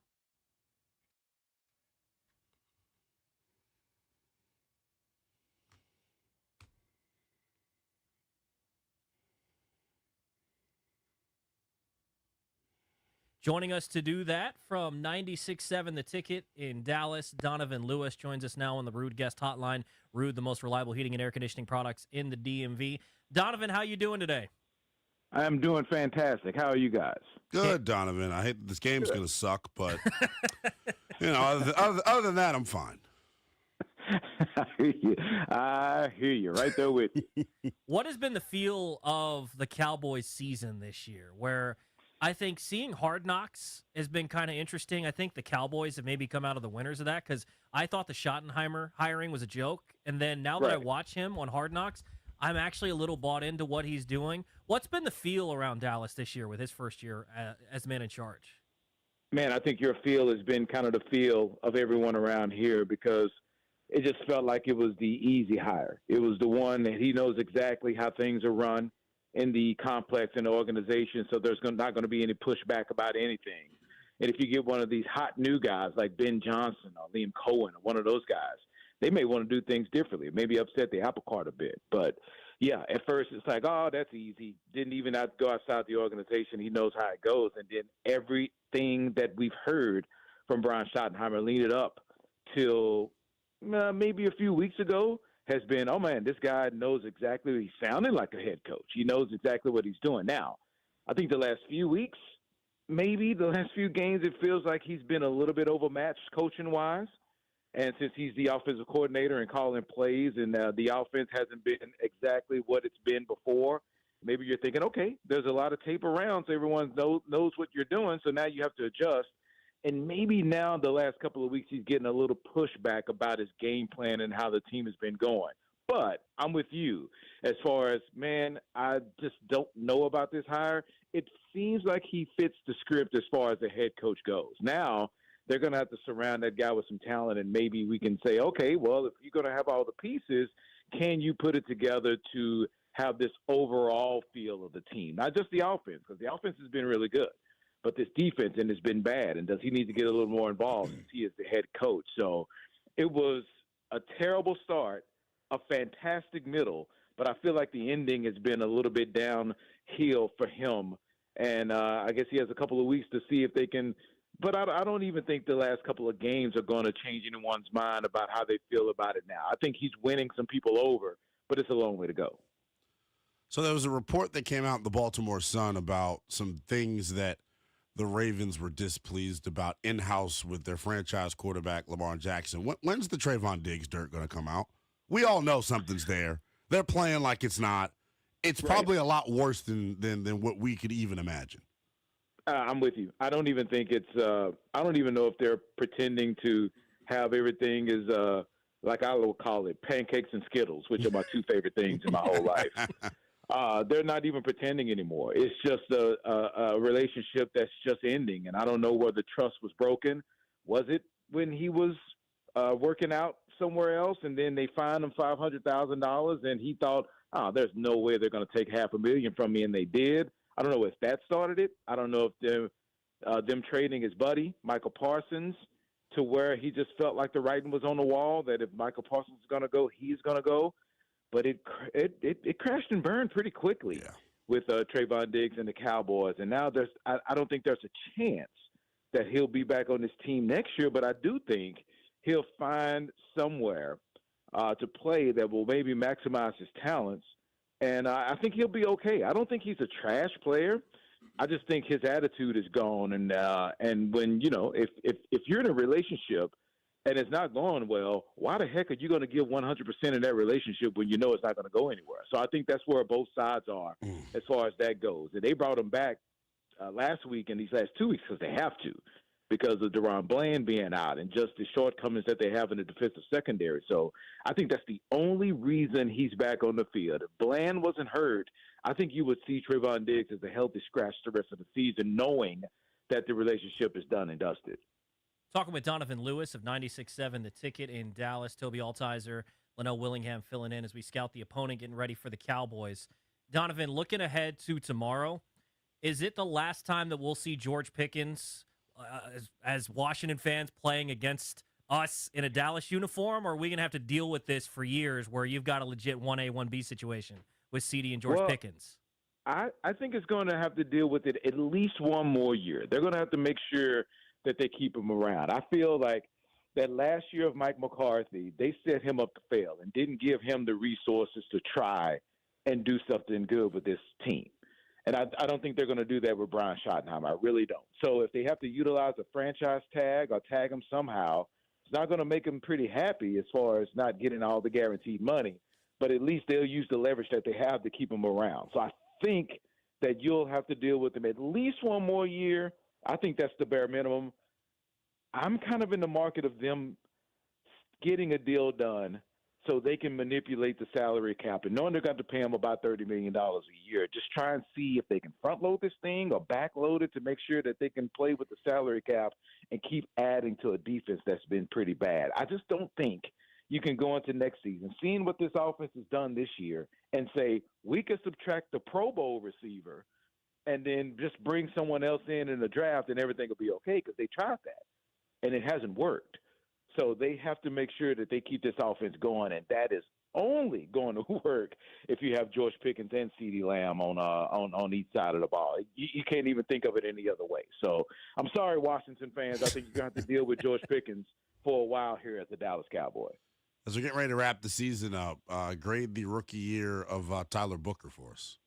S3: Joining us to do that from 96.7 The Ticket in Dallas, Donovan Lewis joins us now on the Rude Guest Hotline. Rude, the most reliable heating and air conditioning products in the DMV. Donovan, how you doing today?
S21: I am doing fantastic. How are you guys?
S2: Good, Donovan. I hate that this game's going to suck, but other than that, I'm fine.
S21: I hear you right there with you.
S3: What has been the feel of the Cowboys season this year, where I think seeing Hard Knocks has been kind of interesting. I think the Cowboys have maybe come out of the winners of that because I thought the Schottenheimer hiring was a joke. And then now that I watch him on Hard Knocks, I'm actually a little bought into what he's doing. What's been the feel around Dallas this year with his first year as man in charge?
S21: Man, I think your feel has been kind of the feel of everyone around here because it just felt like it was the easy hire. It was the one that he knows exactly how things are run in the complex and the organization, so there's not going to be any pushback about anything. And if you get one of these hot new guys like Ben Johnson or Liam Cohen or one of those guys, they may want to do things differently, maybe upset the apple cart a bit. But, yeah, at first it's like, oh, that's easy. Didn't even have to go outside the organization. He knows how it goes. And then everything that we've heard from Brian Schottenheimer leading up till maybe a few weeks ago has been, oh, man, this guy knows exactly. He's sounding like a head coach. He knows exactly what he's doing. Now, I think the last few weeks, maybe the last few games, it feels like he's been a little bit overmatched coaching-wise. And since he's the offensive coordinator and calling plays and the offense hasn't been exactly what it's been before, maybe you're thinking, okay, there's a lot of tape around, so everyone knows what you're doing, so now you have to adjust. And maybe now the last couple of weeks he's getting a little pushback about his game plan and how the team has been going. But I'm with you as far as, man, I just don't know about this hire. It seems like he fits the script as far as the head coach goes. Now they're going to have to surround that guy with some talent, and maybe we can say, okay, well, if you're going to have all the pieces, can you put it together to have this overall feel of the team? Not just the offense, because the offense has been really good. But this defense, and it's been bad, and does he need to get a little more involved since he is the head coach? So it was a terrible start, a fantastic middle, but I feel like the ending has been a little bit downhill for him. And I guess he has a couple of weeks to see if they can – but I don't even think the last couple of games are going to change anyone's mind about how they feel about it now. I think he's winning some people over, but it's a long way to go.
S2: So there was a report that came out in the Baltimore Sun about some things that the Ravens were displeased about in-house with their franchise quarterback, Lamar Jackson. When's the Trayvon Diggs dirt going to come out? We all know something's there. They're playing like it's not. it's
S12: Right.
S2: probably a lot worse than what we could even imagine.
S12: I'm with you. I don't even think it's. I don't even know if they're pretending to have everything is like I will call it pancakes and Skittles, which are my two favorite things in my whole life. They're not even pretending anymore. It's just a relationship that's just ending, and I don't know where the trust was broken. Was it when he was working out somewhere else, and then they fined him $500,000, and he thought, "Oh, there's no way they're going to take $500,000 from me," and they did. I don't know if that started it. I don't know if them trading his buddy Michael Parsons to where he just felt like the writing was on the wall that if Michael Parsons is going to go, he's going to go. But it crashed and burned pretty quickly with Trayvon Diggs and the Cowboys. And now I don't think there's a chance that he'll be back on this team next year. But I do think he'll find somewhere to play that will maybe maximize his talents. And I think he'll be okay. I don't think he's a trash player. I just think his attitude is gone. And when, if you're in a relationship and it's not going well, why the heck are you going to give 100% in that relationship when you know it's not going to go anywhere? So I think that's where both sides are as far as that goes. And they brought him back last week and these last 2 weeks because they have to, because of Deron Bland being out and just the shortcomings that they have in the defensive secondary. So I think that's the only reason he's back on the field. If Bland wasn't hurt, I think you would see Trayvon Diggs as a healthy scratch the rest of the season, knowing that the relationship is done and dusted.
S3: Talking with Donovan Lewis of 96.7 The Ticket in Dallas. Tobi Altizer, Lynnell Willingham filling in as we scout the opponent, getting ready for the Cowboys. Donovan, looking ahead to tomorrow, is it the last time that we'll see George Pickens as Washington fans playing against us in a Dallas uniform, or are we going to have to deal with this for years where you've got a legit 1A, 1B situation with CD and George Pickens?
S12: I think it's going to have to deal with it at least one more year. They're going to have to make sure that they keep him around. I feel like that last year of Mike McCarthy, they set him up to fail and didn't give him the resources to try and do something good with this team. And I don't think they're going to do that with Brian Schottenheimer. I really don't. So if they have to utilize a franchise tag or tag him somehow, it's not going to make him pretty happy as far as not getting all the guaranteed money. But at least they'll use the leverage that they have to keep him around. So I think that you'll have to deal with him at least one more year. I think that's the bare minimum. I'm kind of in the market of them getting a deal done so they can manipulate the salary cap. And knowing they're going to pay him about $30 million a year, just try and see if they can front load this thing or back load it to make sure that they can play with the salary cap and keep adding to a defense that's been pretty bad. I just don't think you can go into next season, seeing what this offense has done this year, and say we can subtract the Pro Bowl receiver and then just bring someone else in the draft and everything will be okay, because they tried that and it hasn't worked. So they have to make sure that they keep this offense going, and that is only going to work if you have George Pickens and CeeDee Lamb on each side of the ball. You can't even think of it any other way. So I'm sorry, Washington fans. I think you're going to have to deal with George Pickens for a while here at the Dallas Cowboys.
S2: As we get ready to wrap the season up, grade the rookie year of Tyler Booker for us.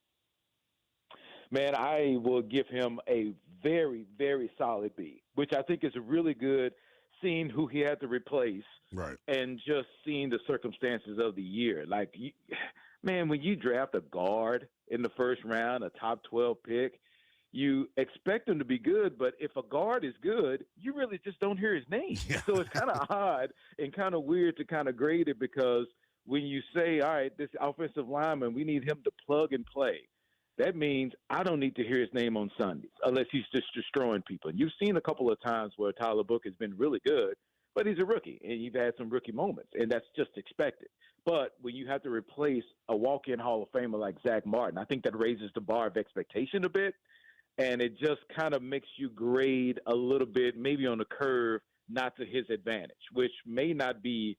S12: Man, I will give him a very, very solid B, which I think is really good, seeing who he had to replace,
S2: right,
S12: and just seeing the circumstances of the year. Like, man, when you draft a guard in the first round, a top 12 pick, you expect him to be good, but if a guard is good, you really just don't hear his name. So it's kind of odd and kind of weird to kind of grade it, because when you say, all right, this offensive lineman, we need him to plug and play, that means I don't need to hear his name on Sundays unless he's just destroying people. And you've seen a couple of times where Tyler Book has been really good, but he's a rookie, and you've had some rookie moments, and that's just expected. But when you have to replace a walk-in Hall of Famer like Zach Martin, I think that raises the bar of expectation a bit, and it just kind of makes you grade a little bit, maybe on the curve, not to his advantage, which may not be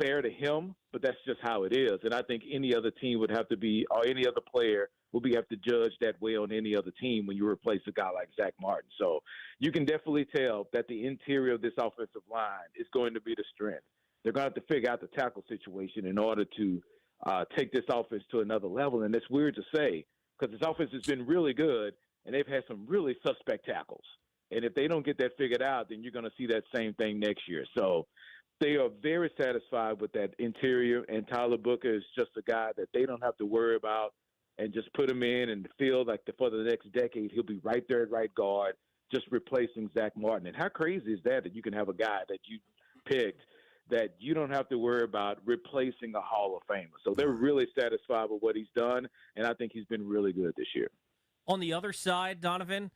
S12: fair to him, but that's just how it is. And I think any other team would have to be, or any other player will be have to judge that way on any other team when you replace a guy like Zach Martin. So you can definitely tell that the interior of this offensive line is going to be the strength. They're going to have to figure out the tackle situation in order to take this offense to another level. And it's weird to say, because this offense has been really good, and they've had some really suspect tackles. And if they don't get that figured out, then you're going to see that same thing next year. So they are very satisfied with that interior, and Tyler Booker is just a guy that they don't have to worry about and just put him in and feel like for the next decade he'll be right there at right guard, just replacing Zach Martin. And how crazy is that you can have a guy that you picked that you don't have to worry about replacing a Hall of Famer. So they're really satisfied with what he's done, and I think he's been really good this year.
S3: On the other side, Donovan,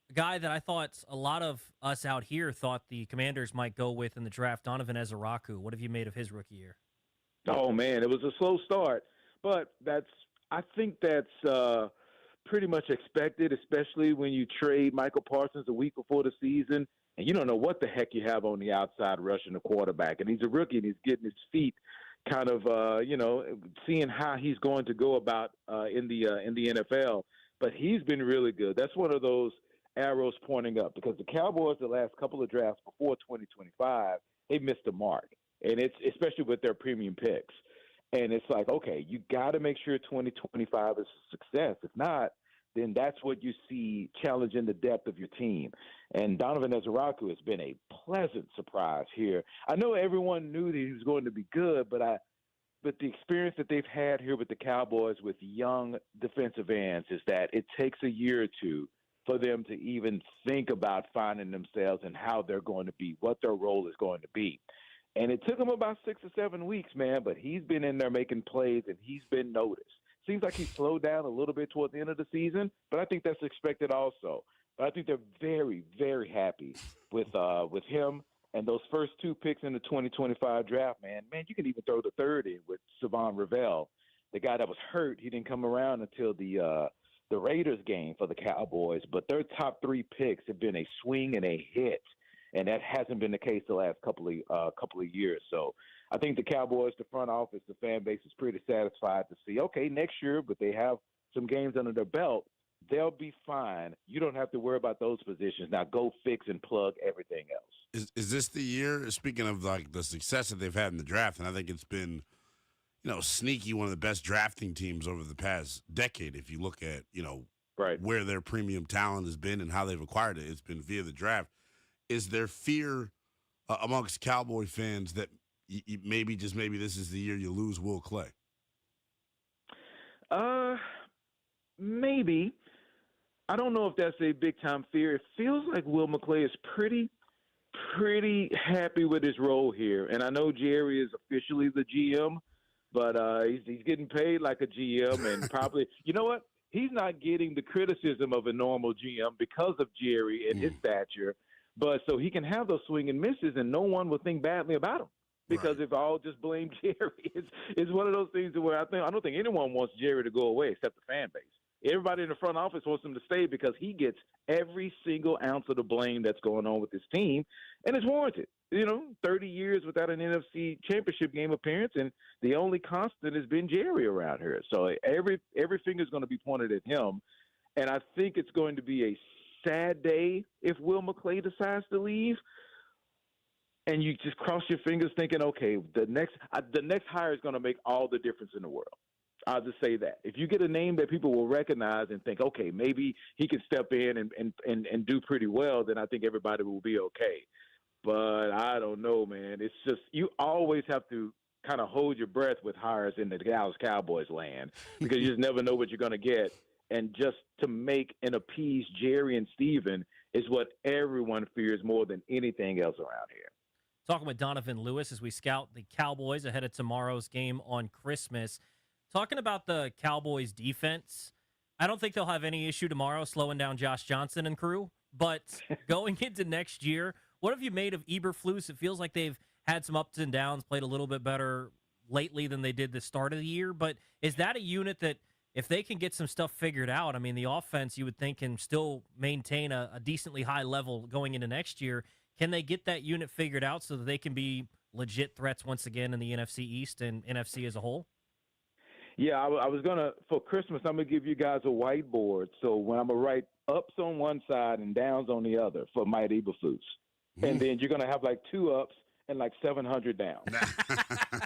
S3: a guy that I thought a lot of us out here thought the Commanders might go with in the draft, Donovan Ezeraku. What have you made of his rookie year?
S12: Oh, man, it was a slow start, but I think that's pretty much expected, especially when you trade Michael Parsons a week before the season, and you don't know what the heck you have on the outside rushing the quarterback. And he's a rookie, and he's getting his feet kind of, seeing how he's going to go about in the NFL. But he's been really good. That's one of those arrows pointing up, because the Cowboys, the last couple of drafts before 2025, they missed the mark, and it's especially with their premium picks. And it's like, okay, you got to make sure 2025 is a success. If not, then that's what you see challenging the depth of your team. And Donovan Ezeraku has been a pleasant surprise here. I know everyone knew that he was going to be good, but the experience that they've had here with the Cowboys with young defensive ends is that it takes a year or two for them to even think about finding themselves and how they're going to be, what their role is going to be. And it took him about 6 or 7 weeks, man, but he's been in there making plays, and he's been noticed. Seems like he slowed down a little bit toward the end of the season, but I think that's expected also. But I think they're very, very happy with him and those first 2 picks in the 2025 draft, man. Man, you can even throw the third in with Savon Ravel, the guy that was hurt. He didn't come around until the Raiders game for the Cowboys, but their top 3 picks have been a swing and a hit. And that hasn't been the case the last couple of years. So I think the Cowboys, the front office, the fan base is pretty satisfied to see, okay, next year, but they have some games under their belt, they'll be fine. You don't have to worry about those positions. Now go fix and plug everything else.
S2: Is this the year, speaking of like the success that they've had in the draft, and I think it's been, sneaky one of the best drafting teams over the past decade. If you look at, where their premium talent has been and how they've acquired it, it's been via the draft. Is there fear amongst Cowboy fans that maybe this is the year you lose Will Clay?
S12: Maybe. I don't know if that's a big-time fear. It feels like Will McClay is pretty happy with his role here. And I know Jerry is officially the GM, but he's getting paid like a GM, and probably – you know what? He's not getting the criticism of a normal GM because of Jerry and his stature. But so he can have those swing and misses, and no one will think badly about him, because if all just blame Jerry, it's one of those things where I don't think anyone wants Jerry to go away except the fan base. Everybody in the front office wants him to stay because he gets every single ounce of the blame that's going on with his team, and it's warranted. 30 years without an NFC championship game appearance, and the only constant has been Jerry around here. So every finger is going to be pointed at him, and I think it's going to be a sad day if Will McClay decides to leave, and you just cross your fingers thinking, okay, the next hire is going to make all the difference in the world. I'll just say that. If you get a name that people will recognize and think, okay, maybe he can step in and do pretty well, then I think everybody will be okay. But I don't know, man. It's just you always have to kind of hold your breath with hires in the Dallas Cowboys land, because you just never know what you're going to get. And just to make and appease Jerry and Steven is what everyone fears more than anything else around here.
S3: Talking with Donovan Lewis as we scout the Cowboys ahead of tomorrow's game on Christmas. Talking about the Cowboys defense, I don't think they'll have any issue tomorrow slowing down Josh Johnson and crew. But going into next year, what have you made of Eberflus? It feels like they've had some ups and downs, played a little bit better lately than they did the start of the year. But is that a unit that, if they can get some stuff figured out, I mean, the offense you would think can still maintain a decently high level going into next year. Can they get that unit figured out so that they can be legit threats once again in the NFC East and NFC as a whole?
S12: Yeah, I was going to, for Christmas, I'm going to give you guys a whiteboard. So when I'm going to write ups on one side and downs on the other for Mike Eberflus. And then you're going to have like 2 ups and like 700 down.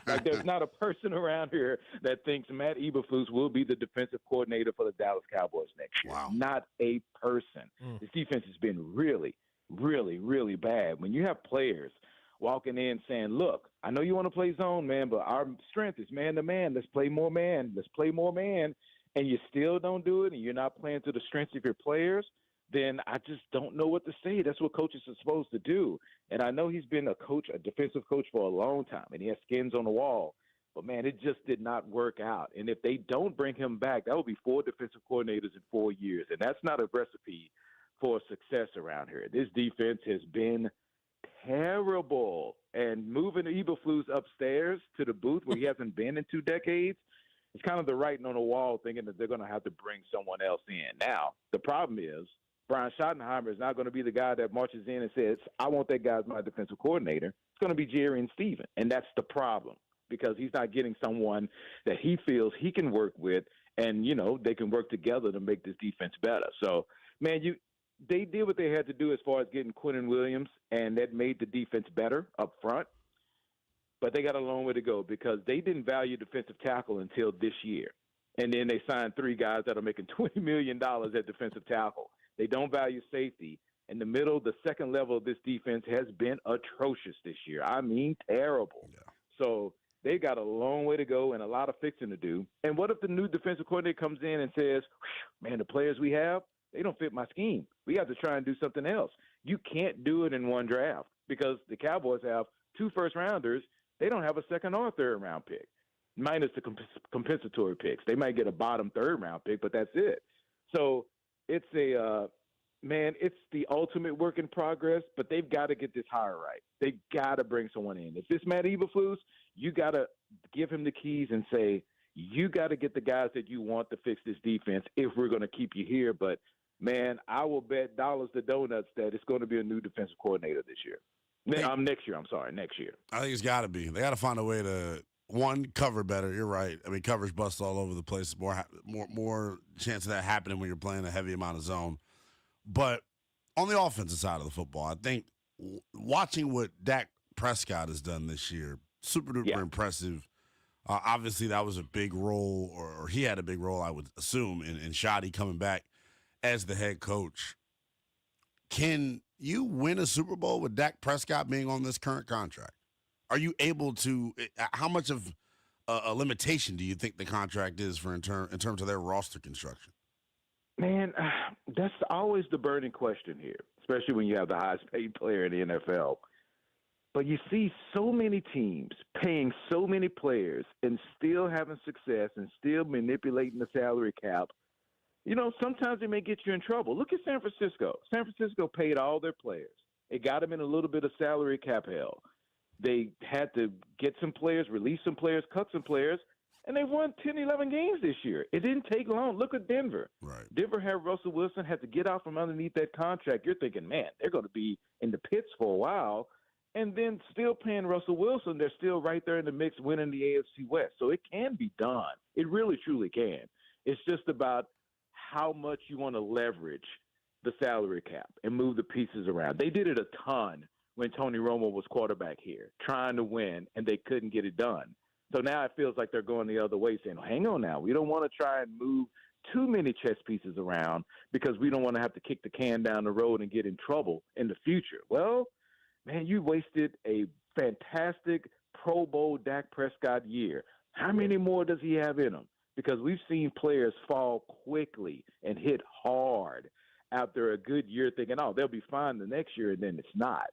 S12: Like there's not a person around here that thinks Matt Eberflus will be the defensive coordinator for the Dallas Cowboys next year.
S2: Wow.
S12: Not a person. This defense has been really, really, really bad. When you have players walking in saying, look, I know you want to play zone, man, but our strength is man to man. Let's play more man. Let's play more man. and you still don't do it, and you're not playing to the strengths of your players, then I just don't know what to say. That's what coaches are supposed to do. And I know he's been a defensive coach for a long time, and he has skins on the wall. But, man, it just did not work out. And if they don't bring him back, that would be 4 defensive coordinators in 4 years. And that's not a recipe for success around here. This defense has been terrible. And moving Eberflus upstairs to the booth where he hasn't been in 2 decades, it's kind of the writing on the wall thinking that they're going to have to bring someone else in. Now, the problem is Brian Schottenheimer is not going to be the guy that marches in and says, I want that guy as my defensive coordinator. It's going to be Jerry and Steven. And that's the problem, because he's not getting someone that he feels he can work with, and, they can work together to make this defense better. So, man, they did what they had to do as far as getting Quinnen Williams, and that made the defense better up front. But they got a long way to go because they didn't value defensive tackle until this year. And then they signed 3 guys that are making $20 million at defensive tackle. They don't value safety. In the middle, the second level of this defense has been atrocious this year. I mean, terrible. Yeah. So they got a long way to go and a lot of fixing to do. And what if the new defensive coordinator comes in and says, man, the players we have, they don't fit my scheme. We have to try and do something else. You can't do it in one draft because the Cowboys have 2 first-rounders. They don't have a second or third-round pick, minus the compensatory picks. They might get a bottom third-round pick, but that's it. So it's it's the ultimate work in progress, but they've got to get this hire right. They've got to bring someone in. If it's Matt Eberflus, you got to give him the keys and say, you got to get the guys that you want to fix this defense if we're going to keep you here. But, man, I will bet dollars to donuts that it's going to be a new defensive coordinator this year. Next year.
S2: I think it's got to be. They got to find a way to, one, cover better. You're right. I mean, coverage busts all over the place. More chance of that happening when you're playing a heavy amount of zone. But on the offensive side of the football, I think watching what Dak Prescott has done this year, super duper impressive. Obviously, that was a big role, or he had a big role, I would assume, in Shoddy coming back as the head coach. Can you win a Super Bowl with Dak Prescott being on this current contract? Are you able to – how much of a limitation do you think the contract is for in terms of their roster construction?
S12: Man, that's always the burning question here, especially when you have the highest paid player in the NFL. But you see so many teams paying so many players and still having success and still manipulating the salary cap. Sometimes it may get you in trouble. Look at San Francisco. San Francisco paid all their players. It got them in a little bit of salary cap hell. They had to get some players, release some players, cut some players, and they won 10, 11 games this year. It didn't take long. Look at Denver.
S2: Right.
S12: Denver had Russell Wilson, had to get out from underneath that contract. You're thinking, man, they're going to be in the pits for a while. And then still paying Russell Wilson, they're still right there in the mix winning the AFC West. So it can be done. It really, truly can. It's just about how much you want to leverage the salary cap and move the pieces around. They did it a ton when Tony Romo was quarterback here, trying to win, and they couldn't get it done. So now it feels like they're going the other way, saying, hang on now, we don't want to try and move too many chess pieces around because we don't want to have to kick the can down the road and get in trouble in the future. Well, man, you wasted a fantastic Pro Bowl Dak Prescott year. How many more does he have in him? Because we've seen players fall quickly and hit hard after a good year thinking, oh, they'll be fine the next year, and then it's not.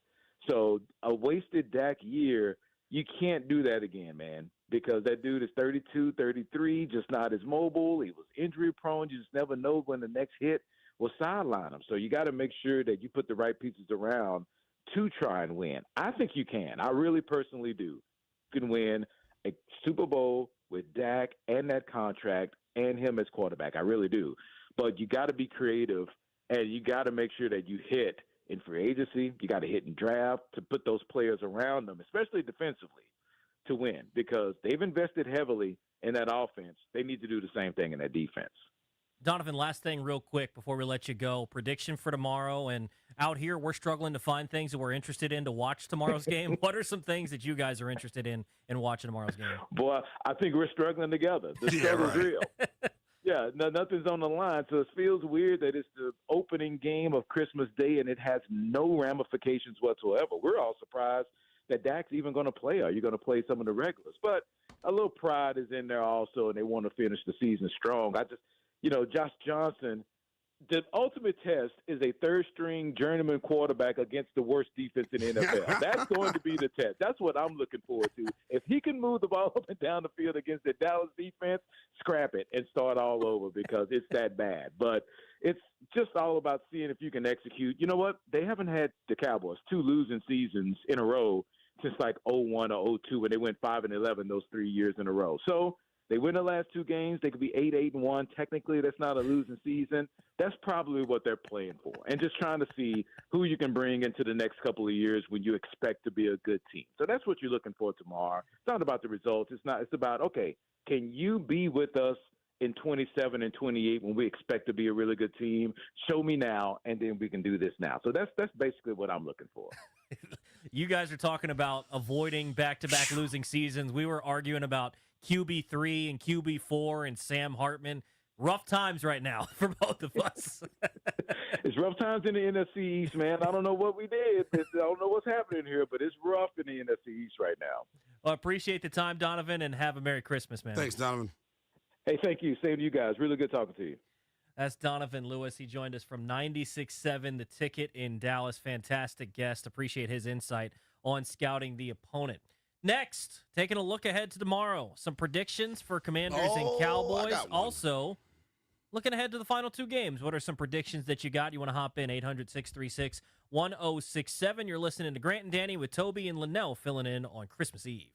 S12: So a wasted Dak year, you can't do that again, man, because that dude is 32, 33, just not as mobile. He was injury prone. You just never know when the next hit will sideline him. So you got to make sure that you put the right pieces around to try and win. I think you can. I really personally do. You can win a Super Bowl with Dak and that contract and him as quarterback. I really do. But you got to be creative, and you got to make sure that you hit in free agency. You got to hit in draft to put those players around them, especially defensively, to win, because they've invested heavily in that offense. They need to do the same thing in that defense.
S3: Donovan, last thing real quick before we let you go. Prediction for tomorrow. And out here, we're struggling to find things that we're interested in to watch tomorrow's game. What are some things that you guys are interested in watching tomorrow's game?
S12: Boy, I think we're struggling together. The struggle's real. Yeah, nothing's on the line. So it feels weird that it's the opening game of Christmas Day and it has no ramifications whatsoever. We're all surprised that Dak's even going to play. Are you going to play some of the regulars? But a little pride is in there also, and they want to finish the season strong. Josh Johnson, the ultimate test is a third-string journeyman quarterback against the worst defense in the NFL. That's going to be the test. That's what I'm looking forward to. If he can move the ball up and down the field against the Dallas defense, scrap it and start all over because it's that bad. But it's just all about seeing if you can execute. You know what? They haven't had the Cowboys 2 losing seasons in a row since like 01 or 02 when they went 5-11 those 3 years in a row. So they win the last 2 games. They could be 8-1. Technically, that's not a losing season. That's probably what they're playing for, and just trying to see who you can bring into the next couple of years when you expect to be a good team. So that's what you're looking for tomorrow. It's not about the results. It's about, okay, can you be with us in 27 and 28 when we expect to be a really good team? Show me now, and then we can do this now. So that's basically what I'm looking for.
S3: You guys are talking about avoiding back-to-back losing seasons. We were arguing about QB3 and QB4 and Sam Hartman. Rough times right now for both of us.
S12: It's rough times in the NFC East, man. I don't know what we did. I don't know what's happening here, but it's rough in the NFC East right now.
S3: Well, I appreciate the time, Donovan, and have a Merry Christmas, man.
S2: Thanks, Donovan.
S12: Hey, thank you. Same to you guys. Really good talking to you.
S3: That's Donovan Lewis. He joined us from 96.7 The Ticket in Dallas. Fantastic guest. Appreciate his insight on scouting the opponent. Next, taking a look ahead to tomorrow. Some predictions for Commanders and Cowboys. Also, looking ahead to the final 2 games. What are some predictions that you got? You want to hop in, 800-636-1067. You're listening to Grant and Danny with Tobi and Lynnell filling in on Christmas Eve.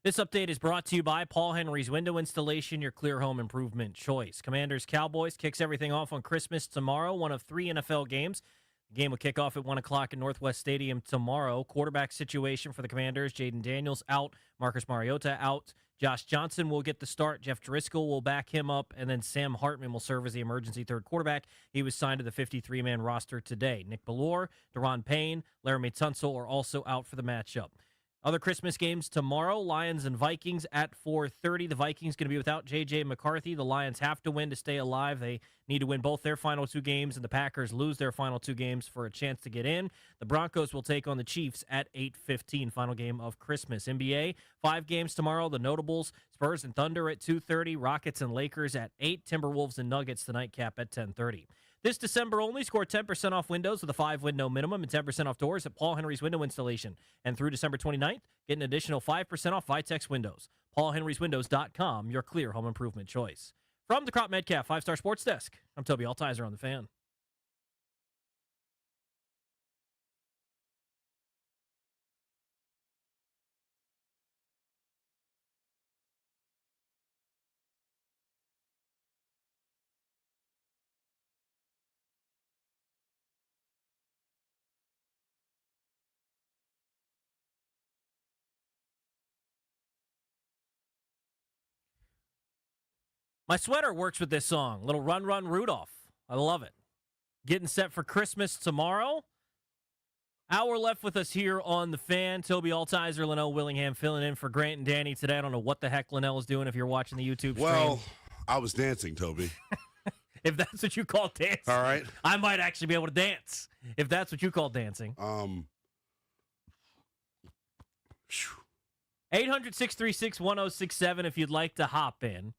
S3: This update is brought to you by Paul Henry's Window Installation, your clear home improvement choice. Commanders Cowboys kicks everything off on Christmas tomorrow, one of 3 NFL games. The game will kick off at 1 o'clock at Northwest Stadium tomorrow. Quarterback situation for the Commanders, Jaden Daniels out, Marcus Mariota out. Josh Johnson will get the start. Jeff Driscoll will back him up, and then Sam Hartman will serve as the emergency third quarterback. He was signed to the 53-man roster today. Nick Bellore, Deron Payne, Laramie Tunsil are also out for the matchup. Other Christmas games tomorrow, Lions and Vikings at 4:30. The Vikings going to be without J.J. McCarthy. The Lions have to win to stay alive. They need to win both their final 2 games, and the Packers lose their final 2 games for a chance to get in. The Broncos will take on the Chiefs at 8:15, final game of Christmas. NBA, 5 games tomorrow. The notables, Spurs and Thunder at 2:30, Rockets and Lakers at 8, Timberwolves and Nuggets, the nightcap at 10:30. This December only, score 10% off windows with a 5-window minimum and 10% off doors at Paul Henry's Window Installation. And through December 29th, get an additional 5% off Vitex windows. PaulHenry'sWindows.com, your clear home improvement choice. From the Crop Medcalf 5-Star Sports Desk, I'm Tobi Altizer on The Fan. My sweater works with this song. Little Run, Run, Rudolph. I love it. Getting set for Christmas tomorrow. Hour left with us here on The Fan. Tobi Altizer, Lynnell Willingham filling in for Grant and Danny today. I don't know what the heck Lynnell is doing if you're watching the YouTube stream.
S2: Well, I was dancing, Tobi.
S3: If that's what you call dancing.
S2: All right.
S3: I might actually be able to dance if that's what you call dancing. 800-636-1067 if you'd like to hop in.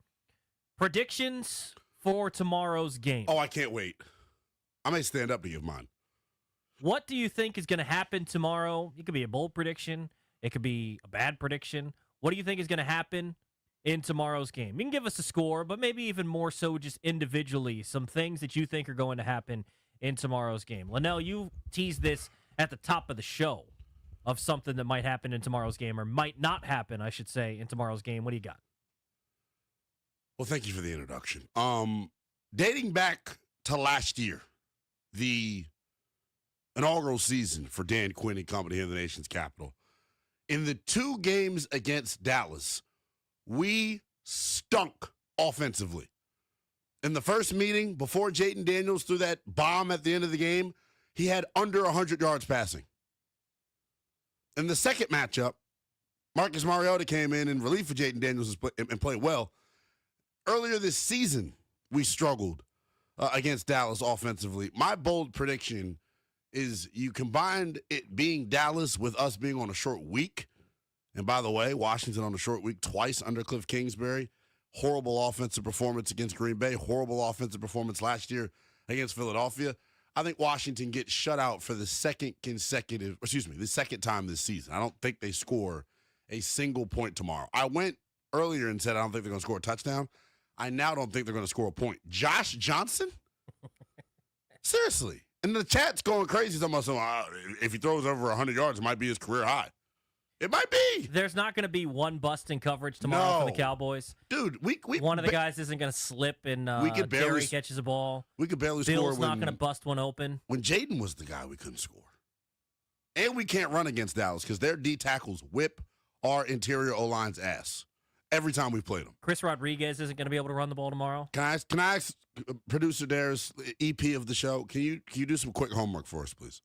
S3: Predictions for tomorrow's game.
S2: Oh, I can't wait. I may stand up to give mine.
S3: What do you think is going to happen tomorrow? It could be a bold prediction. It could be a bad prediction. What do you think is going to happen in tomorrow's game? You can give us a score, but maybe even more so just individually, some things that you think are going to happen in tomorrow's game. Lynnell, you teased this at the top of the show of something that might happen in tomorrow's game, or might not happen, I should say, in tomorrow's game. What do you got?
S2: Well, thank you for the introduction. Dating back to last year, the inaugural season for Dan Quinn and company in the nation's capital, in the 2 games against Dallas, we stunk offensively. In the first meeting, before Jaden Daniels threw that bomb at the end of the game, he had under 100 yards passing. In the second matchup, Marcus Mariota came in relief of Jaden Daniels and played well. Earlier this season, we struggled against Dallas offensively. My bold prediction is you combined it being Dallas with us being on a short week. And by the way, Washington on a short week twice under Cliff Kingsbury. Horrible offensive performance against Green Bay. Horrible offensive performance last year against Philadelphia. I think Washington gets shut out for the second time this season. I don't think they score a single point tomorrow. I went earlier and said I don't think they're going to score a touchdown. I now don't think they're going to score a point. Josh Johnson? Seriously. And the chat's going crazy. Talking about if he throws over 100 yards, it might be his career high. It might be.
S3: There's not going to be one bust in coverage tomorrow for the Cowboys.
S2: Dude,
S3: one of the guys isn't going to slip and Terry catches a ball.
S2: We could barely score.
S3: Bill's not going to bust one open.
S2: When Jaden was the guy, we couldn't score. And we can't run against Dallas because their D tackles whip our interior O-line's ass every time we played them.
S3: Chris Rodriguez isn't going to be able to run the ball tomorrow.
S2: Can I ask producer Darius, EP of the show, can you do some quick homework for us, please?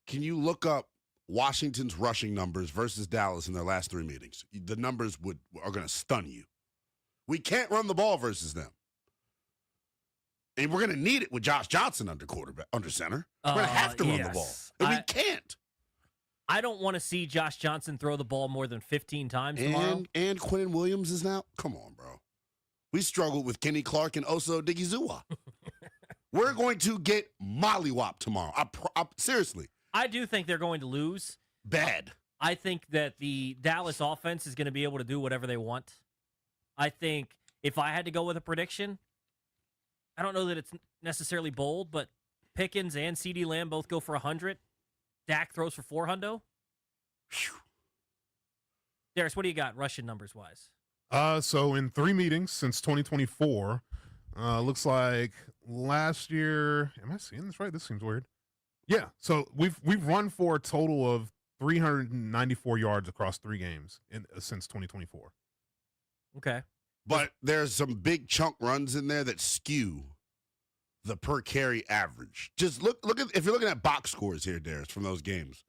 S2: Can you look up Washington's rushing numbers versus Dallas in their last 3 meetings? The numbers are going to stun you. We can't run the ball versus them. And we're going to need it with Josh Johnson under center. We're going to have to run the ball. And we can't.
S3: I don't want to see Josh Johnson throw the ball more than 15 times tomorrow.
S2: And Quinnen Williams is now? Come on, bro. We struggled with Kenny Clark and Oso Digizua. We're going to get mollywopped tomorrow. Seriously.
S3: I do think they're going to lose.
S2: Bad.
S3: I think that the Dallas offense is going to be able to do whatever they want. I think if I had to go with a prediction, I don't know that it's necessarily bold, but Pickens and CeeDee Lamb both go for 100. Dak throws for 400. Darius, what do you got rushing numbers wise?
S13: So in 3 meetings since 2024, looks like last year. Am I seeing this right? This seems weird. Yeah. So we've run for a total of 394 yards across 3 games since 2024.
S3: Okay.
S2: But there's some big chunk runs in there that skew the per carry average. Just look at if you're looking at box scores here, Darius, from those games.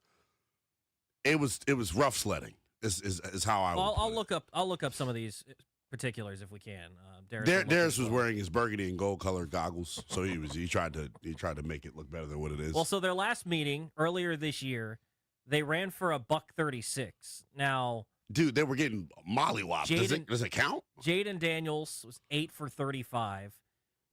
S2: It was rough sledding. Is how I would put it.
S3: I'll look up some of these particulars if we can.
S2: Darius was wearing his burgundy and gold colored goggles, so he tried to make it look better than what it is.
S3: Well, so their last meeting earlier this year, they ran for $136. Now,
S2: dude, they were getting mollywopped. Does it count?
S3: Jaden Daniels was 8 for 35.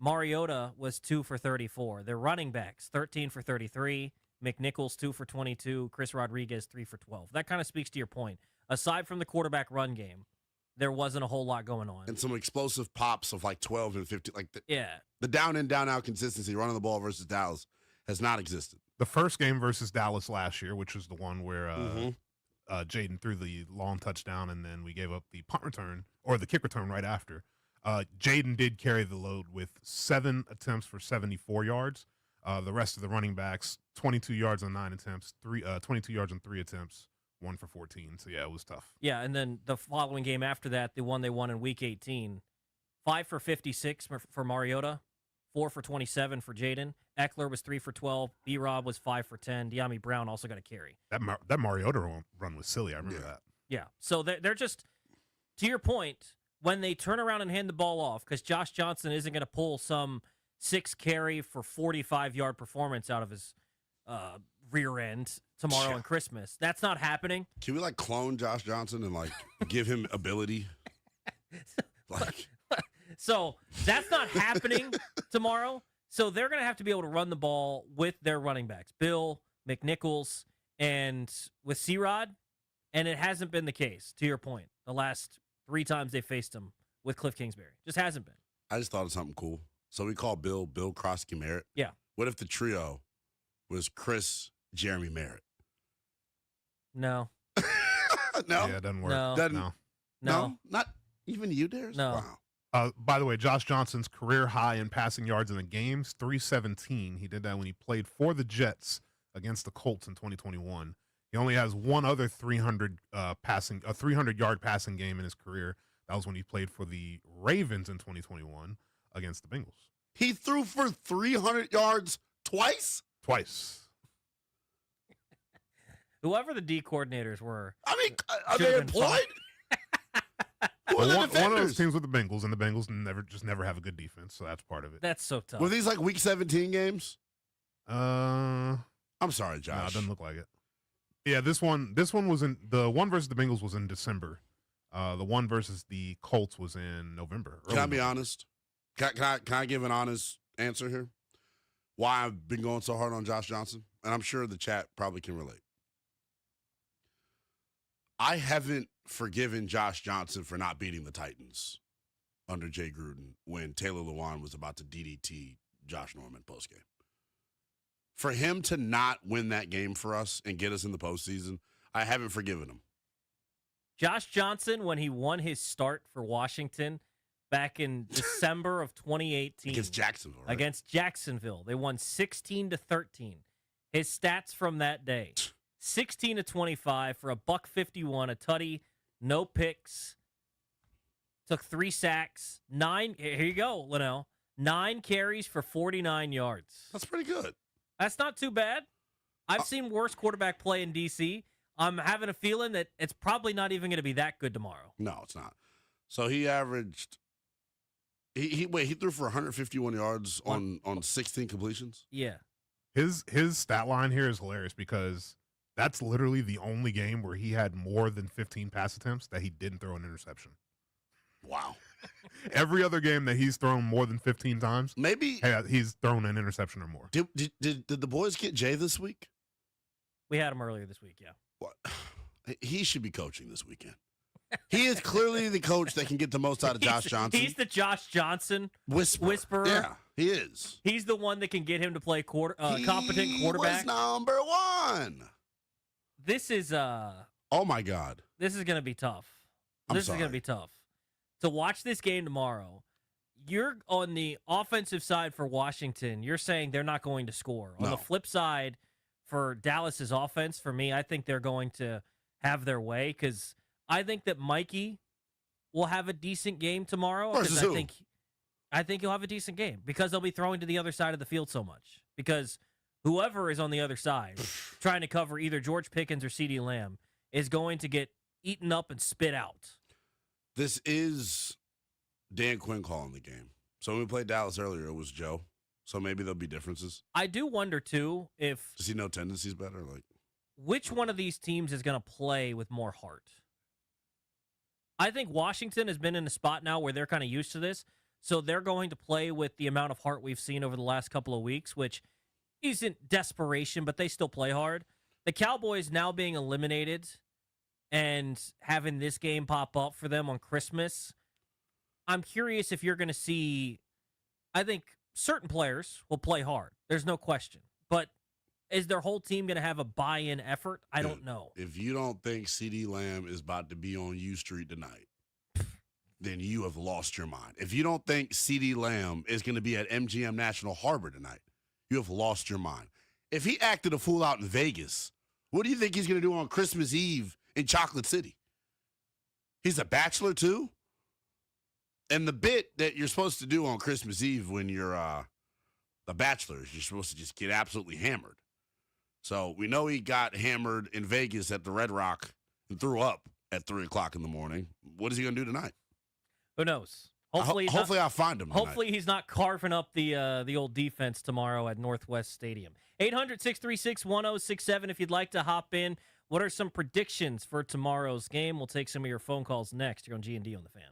S3: Mariota was 2 for 34. Their running backs 13 for 33. McNichols 2 for 22. Chris Rodriguez 3 for 12. That kind of speaks to your point. Aside from the quarterback run game, there wasn't a whole lot going on.
S2: And some explosive pops of like 12 and 15. Like
S3: the
S2: down in, down out consistency running the ball versus Dallas has not existed.
S13: The first game versus Dallas last year, which was the one where Jaden threw the long touchdown and then we gave up the punt return or the kick return right after. Jaden did carry the load with 7 attempts for 74 yards. The rest of the running backs, 22 yards on 9 attempts, 22 yards on 3 attempts, 1 for 14. So, yeah, it was tough.
S3: Yeah, and then the following game after that, the one they won in Week 18, 5 for 56 for Mariota, 4 for 27 for Jaden. Eckler was 3 for 12. B-Rob was 5 for 10. De'Ami Brown also got a carry.
S13: That Mariota run was silly. I remember that.
S3: Yeah, so they're just, to your point, when they turn around and hand the ball off, because Josh Johnson isn't going to pull some 6 carry for 45-yard performance out of his rear end tomorrow on Christmas. That's not happening.
S2: Can we clone Josh Johnson and give him ability?
S3: So that's not happening tomorrow. So they're going to have to be able to run the ball with their running backs, Bill, McNichols, and with C-Rod. And it hasn't been the case, to your point, the last 3 times they faced him with Cliff Kingsbury. Just hasn't been.
S2: I just thought of something cool. So we call Bill Krosky Merritt.
S3: Yeah.
S2: What if the trio was Chris, Jeremy Merritt?
S3: No.
S2: No?
S13: Yeah, it doesn't work.
S3: No.
S2: Not even you, Darius?
S3: No.
S2: Wow.
S13: By the way, Josh Johnson's career high in passing yards in the games, 317. He did that when he played for the Jets against the Colts in 2021. He only has one other 300-yard passing game in his career. That was when he played for the Ravens in 2021 against the Bengals.
S2: He threw for 300 yards twice?
S13: Twice.
S3: Whoever the D coordinators were.
S2: I mean, are they employed?
S13: One of those teams with the Bengals, and the Bengals never have a good defense, so that's part of it.
S3: That's so tough.
S2: Were these Week 17 games?
S13: I'm
S2: sorry, Josh.
S13: No, it doesn't look like it. Yeah, this one was in the one versus the Bengals was in December. The one versus the Colts was in November.
S2: Can I be honest? Can I give an honest answer here? Why I've been going so hard on Josh Johnson? And I'm sure the chat probably can relate. I haven't forgiven Josh Johnson for not beating the Titans under Jay Gruden when Taylor Lewan was about to DDT Josh Norman postgame. For him to not win that game for us and get us in the postseason, I haven't forgiven him.
S3: Josh Johnson, when he won his start for Washington back in December of 2018.
S2: Against Jacksonville, right?
S3: Against Jacksonville. They won 16-13. His stats from that day. 16-25 for $151, a tutty, no picks, took 3 sacks, 9. Here you go, Lynnell. 9 carries for 49 yards.
S2: That's pretty good.
S3: That's not too bad. I've seen worse quarterback play in D.C. I'm having a feeling that it's probably not even going to be that good tomorrow.
S2: No, it's not. So he averaged. He threw for 151 yards on 16 completions.
S3: Yeah.
S13: His stat line here is hilarious because that's literally the only game where he had more than 15 pass attempts that he didn't throw an interception.
S2: Wow.
S13: Every other game that he's thrown more than 15 times,
S2: maybe
S13: he's thrown an interception or more.
S2: Did the boys get Jay this week?
S3: We had him earlier this week, yeah.
S2: What? He should be coaching this weekend. He is clearly the coach that can get the most out of Josh Johnson.
S3: He's the Josh Johnson whisperer.
S2: Yeah, he is.
S3: He's the one that can get him to play competent quarterback.
S2: He was number 1.
S3: This is
S2: oh my God.
S3: this is going to be tough.
S2: I'm
S3: This is going
S2: sorry.
S3: to be tough. To watch this game tomorrow, you're on the offensive side for Washington. You're saying they're not going to score. On the
S2: No.
S3: flip side, for Dallas's offense, for me, I think they're going to have their way because I think that Mikey will have a decent game tomorrow.
S2: Versus who?
S3: I think he'll have a decent game because they'll be throwing to the other side of the field so much. Because whoever is on the other side trying to cover either George Pickens or CeeDee Lamb is going to get eaten up and spit out.
S2: This is Dan Quinn calling the game. So when we played Dallas earlier, it was Joe. So maybe there'll be differences.
S3: I do wonder, too, if
S2: Does he know tendencies better? Like,
S3: which one of these teams is going to play with more heart. I think Washington has been in a spot now where they're kind of used to this. So they're going to play with the amount of heart we've seen over the last couple of weeks, which isn't desperation, but they still play hard. The Cowboys now being eliminated and having this game pop up for them on Christmas, I'm curious if you're going to see, I think certain players will play hard. There's no question. But is their whole team going to have a buy-in effort? I don't know.
S2: if you don't think CeeDee Lamb is about to be on U Street tonight, then you have lost your mind. If you don't think CeeDee Lamb is going to be at MGM National Harbor tonight, you have lost your mind. If he acted a fool out in Vegas, what do you think he's going to do on Christmas Eve in Chocolate City? He's a bachelor too? And the bit that you're supposed to do on Christmas Eve when you're a bachelor is you're supposed to just get absolutely hammered. So we know he got hammered in Vegas at the Red Rock and threw up at 3 o'clock in the morning. What is he going to do tonight?
S3: Who knows? Hopefully,
S2: I'll find him tonight.
S3: Hopefully, he's not carving up the old defense tomorrow at Northwest Stadium. 800-636-1067 if you'd like to hop in. What are some predictions for tomorrow's game? We'll take some of your phone calls next. You're on G&D on the Fan.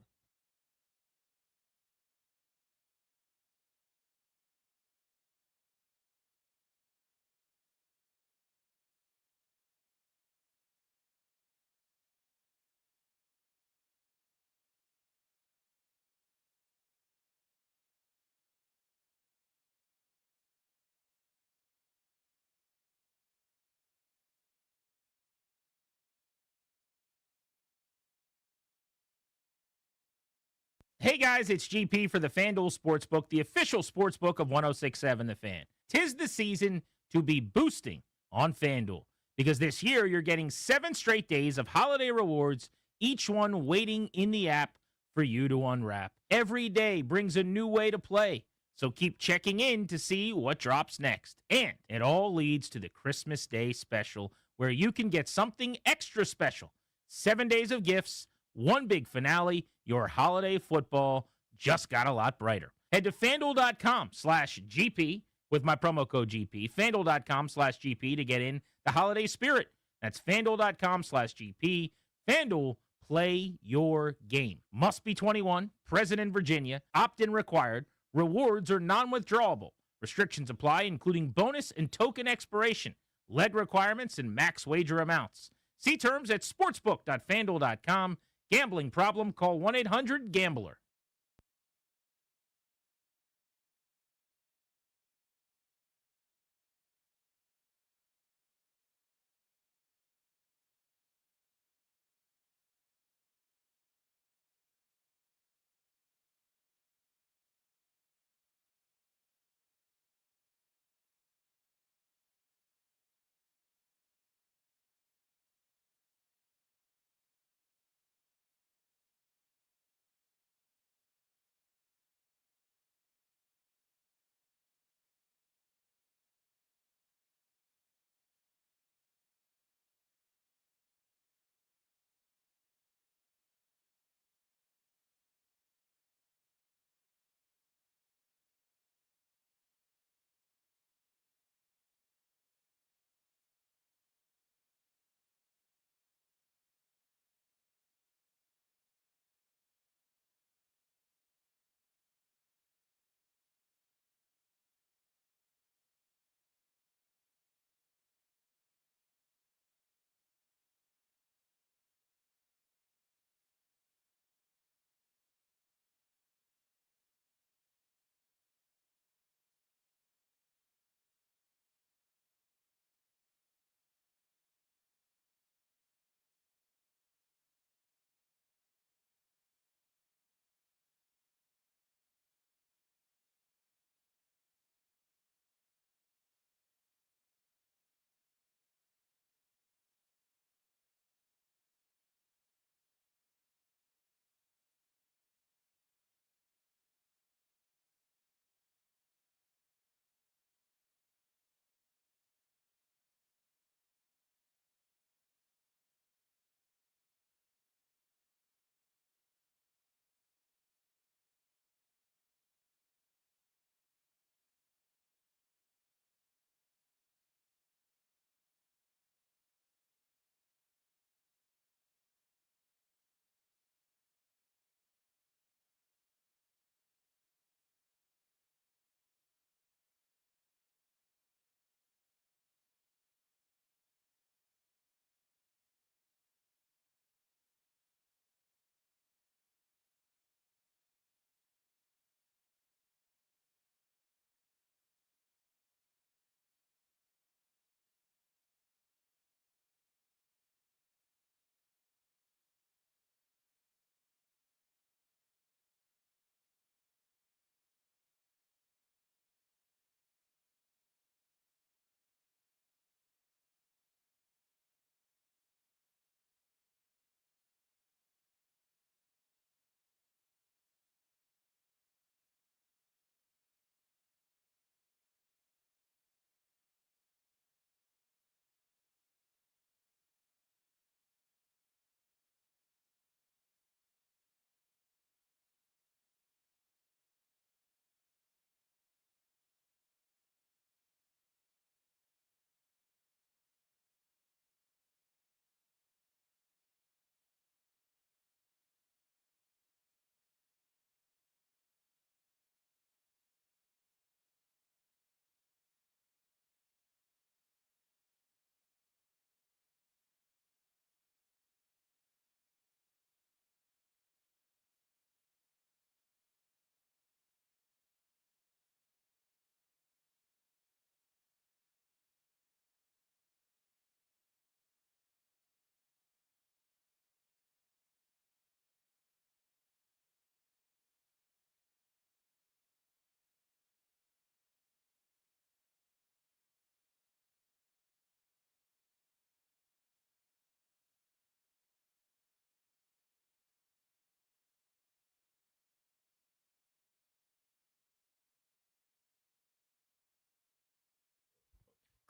S4: Hey guys, it's GP for the FanDuel Sportsbook, the official sportsbook of 1067 The Fan. 'Tis the season to be boosting on FanDuel because this year you're getting 7 straight days of holiday rewards, each one waiting in the app for you to unwrap. Every day brings a new way to play, so keep checking in to see what drops next. And it all leads to the Christmas Day special where you can get something extra special. 7 days of gifts, one big finale. Your holiday football just got a lot brighter. Head to FanDuel.com/GP with my promo code GP. FanDuel.com/GP to get in the holiday spirit. That's FanDuel.com/GP. FanDuel, play your game. Must be 21, present in Virginia. Opt-in required. Rewards are non-withdrawable. Restrictions apply, including bonus and token expiration. Lead requirements and max wager amounts. See terms at sportsbook.fanduel.com. Gambling problem? Call 1-800-GAMBLER.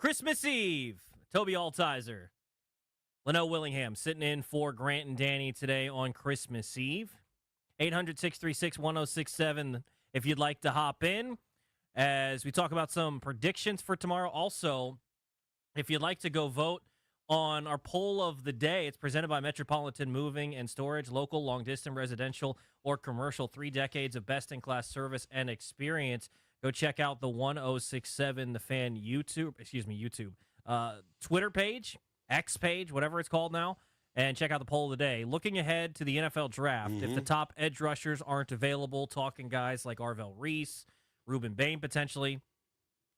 S3: Christmas Eve. Tobi Altizer. Lynnell Willingham sitting in for Grant and Danny today on Christmas Eve. 800-636-1067 if you'd like to hop in as we talk about some predictions for tomorrow. Also, if you'd like to go vote on our poll of the day, it's presented by Metropolitan Moving and Storage, local, long-distance, residential, or commercial. 3 decades of best-in-class service and experience. Go check out the 1067 The Fan YouTube, Twitter page, X page, whatever it's called now, and check out the poll of the day. Looking ahead to the NFL draft, if the top edge rushers aren't available, talking guys like Arvell Reese, Ruben Bain potentially,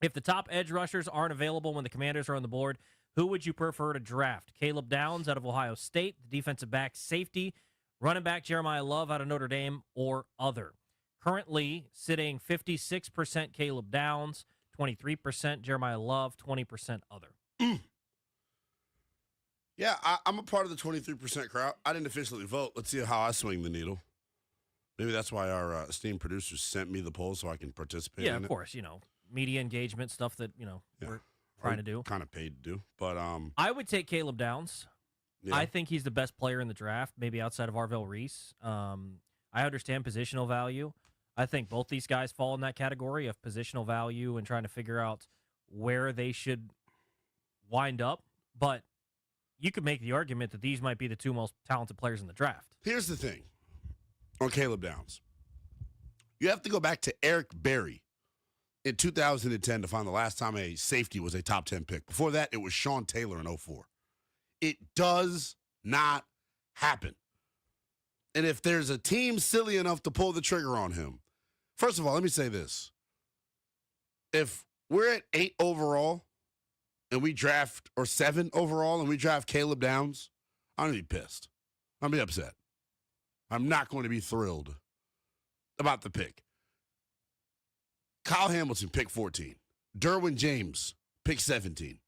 S3: if the top edge rushers aren't available when the Commanders are on the board, who would you prefer to draft? Caleb Downs out of Ohio State, the defensive back, safety, running back Jeremiah Love out of Notre Dame, or other? Currently sitting 56% Caleb Downs, 23% Jeremiah Love, 20% other.
S2: Yeah, I'm a part of the 23% crowd. I didn't officially vote. Let's see how I swing the needle. Maybe that's why our esteemed producers sent me the poll so I can participate in it.
S3: Yeah, of course, media engagement, stuff that, we're trying to do.
S2: Kind of paid to do. But
S3: I would take Caleb Downs.
S2: Yeah.
S3: I think he's the best player in the draft, maybe outside of Arvell Reese. I understand positional value. I think both these guys fall in that category of positional value and trying to figure out where they should wind up. But you could make the argument that these might be the 2 most talented players in the draft.
S2: Here's the thing on Caleb Downs. You have to go back to Eric Berry in 2010 to find the last time a safety was a top 10 pick. Before that, it was Sean Taylor in 04. It does not happen. And if there's a team silly enough to pull the trigger on him, first of all, let me say this. If we're at 8 overall and we draft, or 7 overall and we draft Caleb Downs, I'm going to be pissed. I'm going to be upset. I'm not going to be thrilled about the pick. Kyle Hamilton, pick 14. Derwin James, pick 17.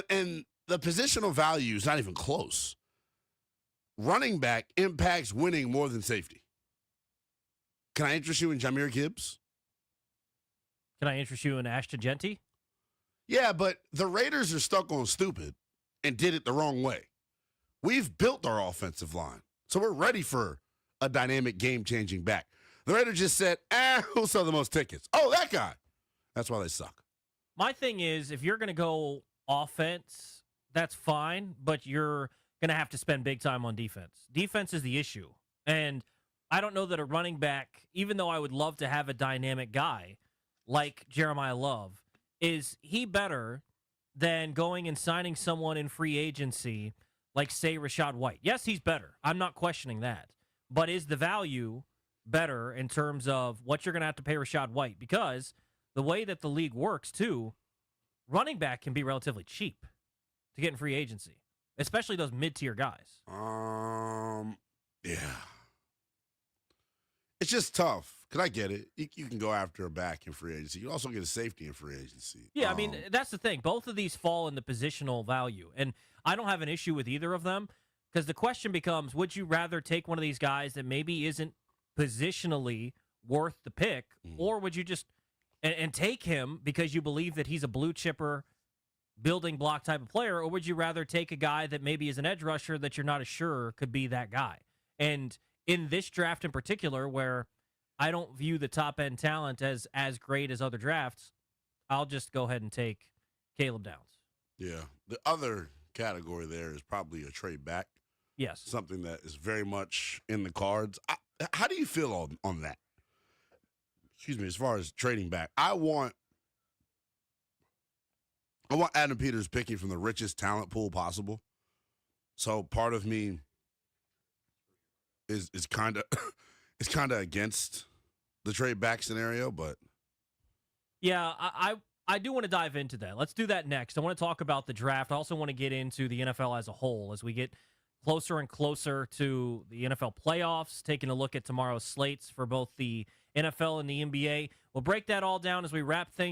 S2: And the positional value is not even close. Running back impacts winning more than safety. Can I interest you in Jahmyr Gibbs?
S3: Can I interest you in Ashton Genty?
S2: Yeah, but the Raiders are stuck on stupid and did it the wrong way. We've built our offensive line, so we're ready for a dynamic, game-changing back. The Raiders just said, who'll sell the most tickets? Oh, that guy. That's why they suck.
S3: My thing is, if you're going to go offense, that's fine, but you're going to have to spend big time on defense. Defense is the issue. And I don't know that a running back, even though I would love to have a dynamic guy like Jeremiah Love, is he better than going and signing someone in free agency like, say, Rachaad White? Yes, he's better. I'm not questioning that. But is the value better in terms of what you're going to have to pay Rachaad White? Because the way that the league works, too, running back can be relatively cheap to get in free agency, especially those mid-tier guys.
S2: Yeah. It's just tough, because I get it. You can go after a back in free agency. You also get a safety in free agency.
S3: Yeah, I mean, that's the thing. Both of these fall in the positional value, and I don't have an issue with either of them, because the question becomes, would you rather take one of these guys that maybe isn't positionally worth the pick, or would you just and take him because you believe that he's a blue chipper, building block type of player, or would you rather take a guy that maybe is an edge rusher that you're not as sure could be that guy? And in this draft in particular, where I don't view the top-end talent as great as other drafts, I'll just go ahead and take Caleb Downs.
S2: Yeah. The other category there is probably a trade back.
S3: Yes.
S2: Something that is very much in the cards. How do you feel on that? Excuse me, as far as trading back. I want Adam Peters picking from the richest talent pool possible. So part of me is kind of against the trade back scenario, but
S3: yeah, I do want to dive into that. Let's do that next. I want to talk about the draft. I also want to get into the NFL as a whole as we get closer and closer to the NFL playoffs, taking a look at tomorrow's slates for both the NFL and the NBA. We'll break that all down as we wrap things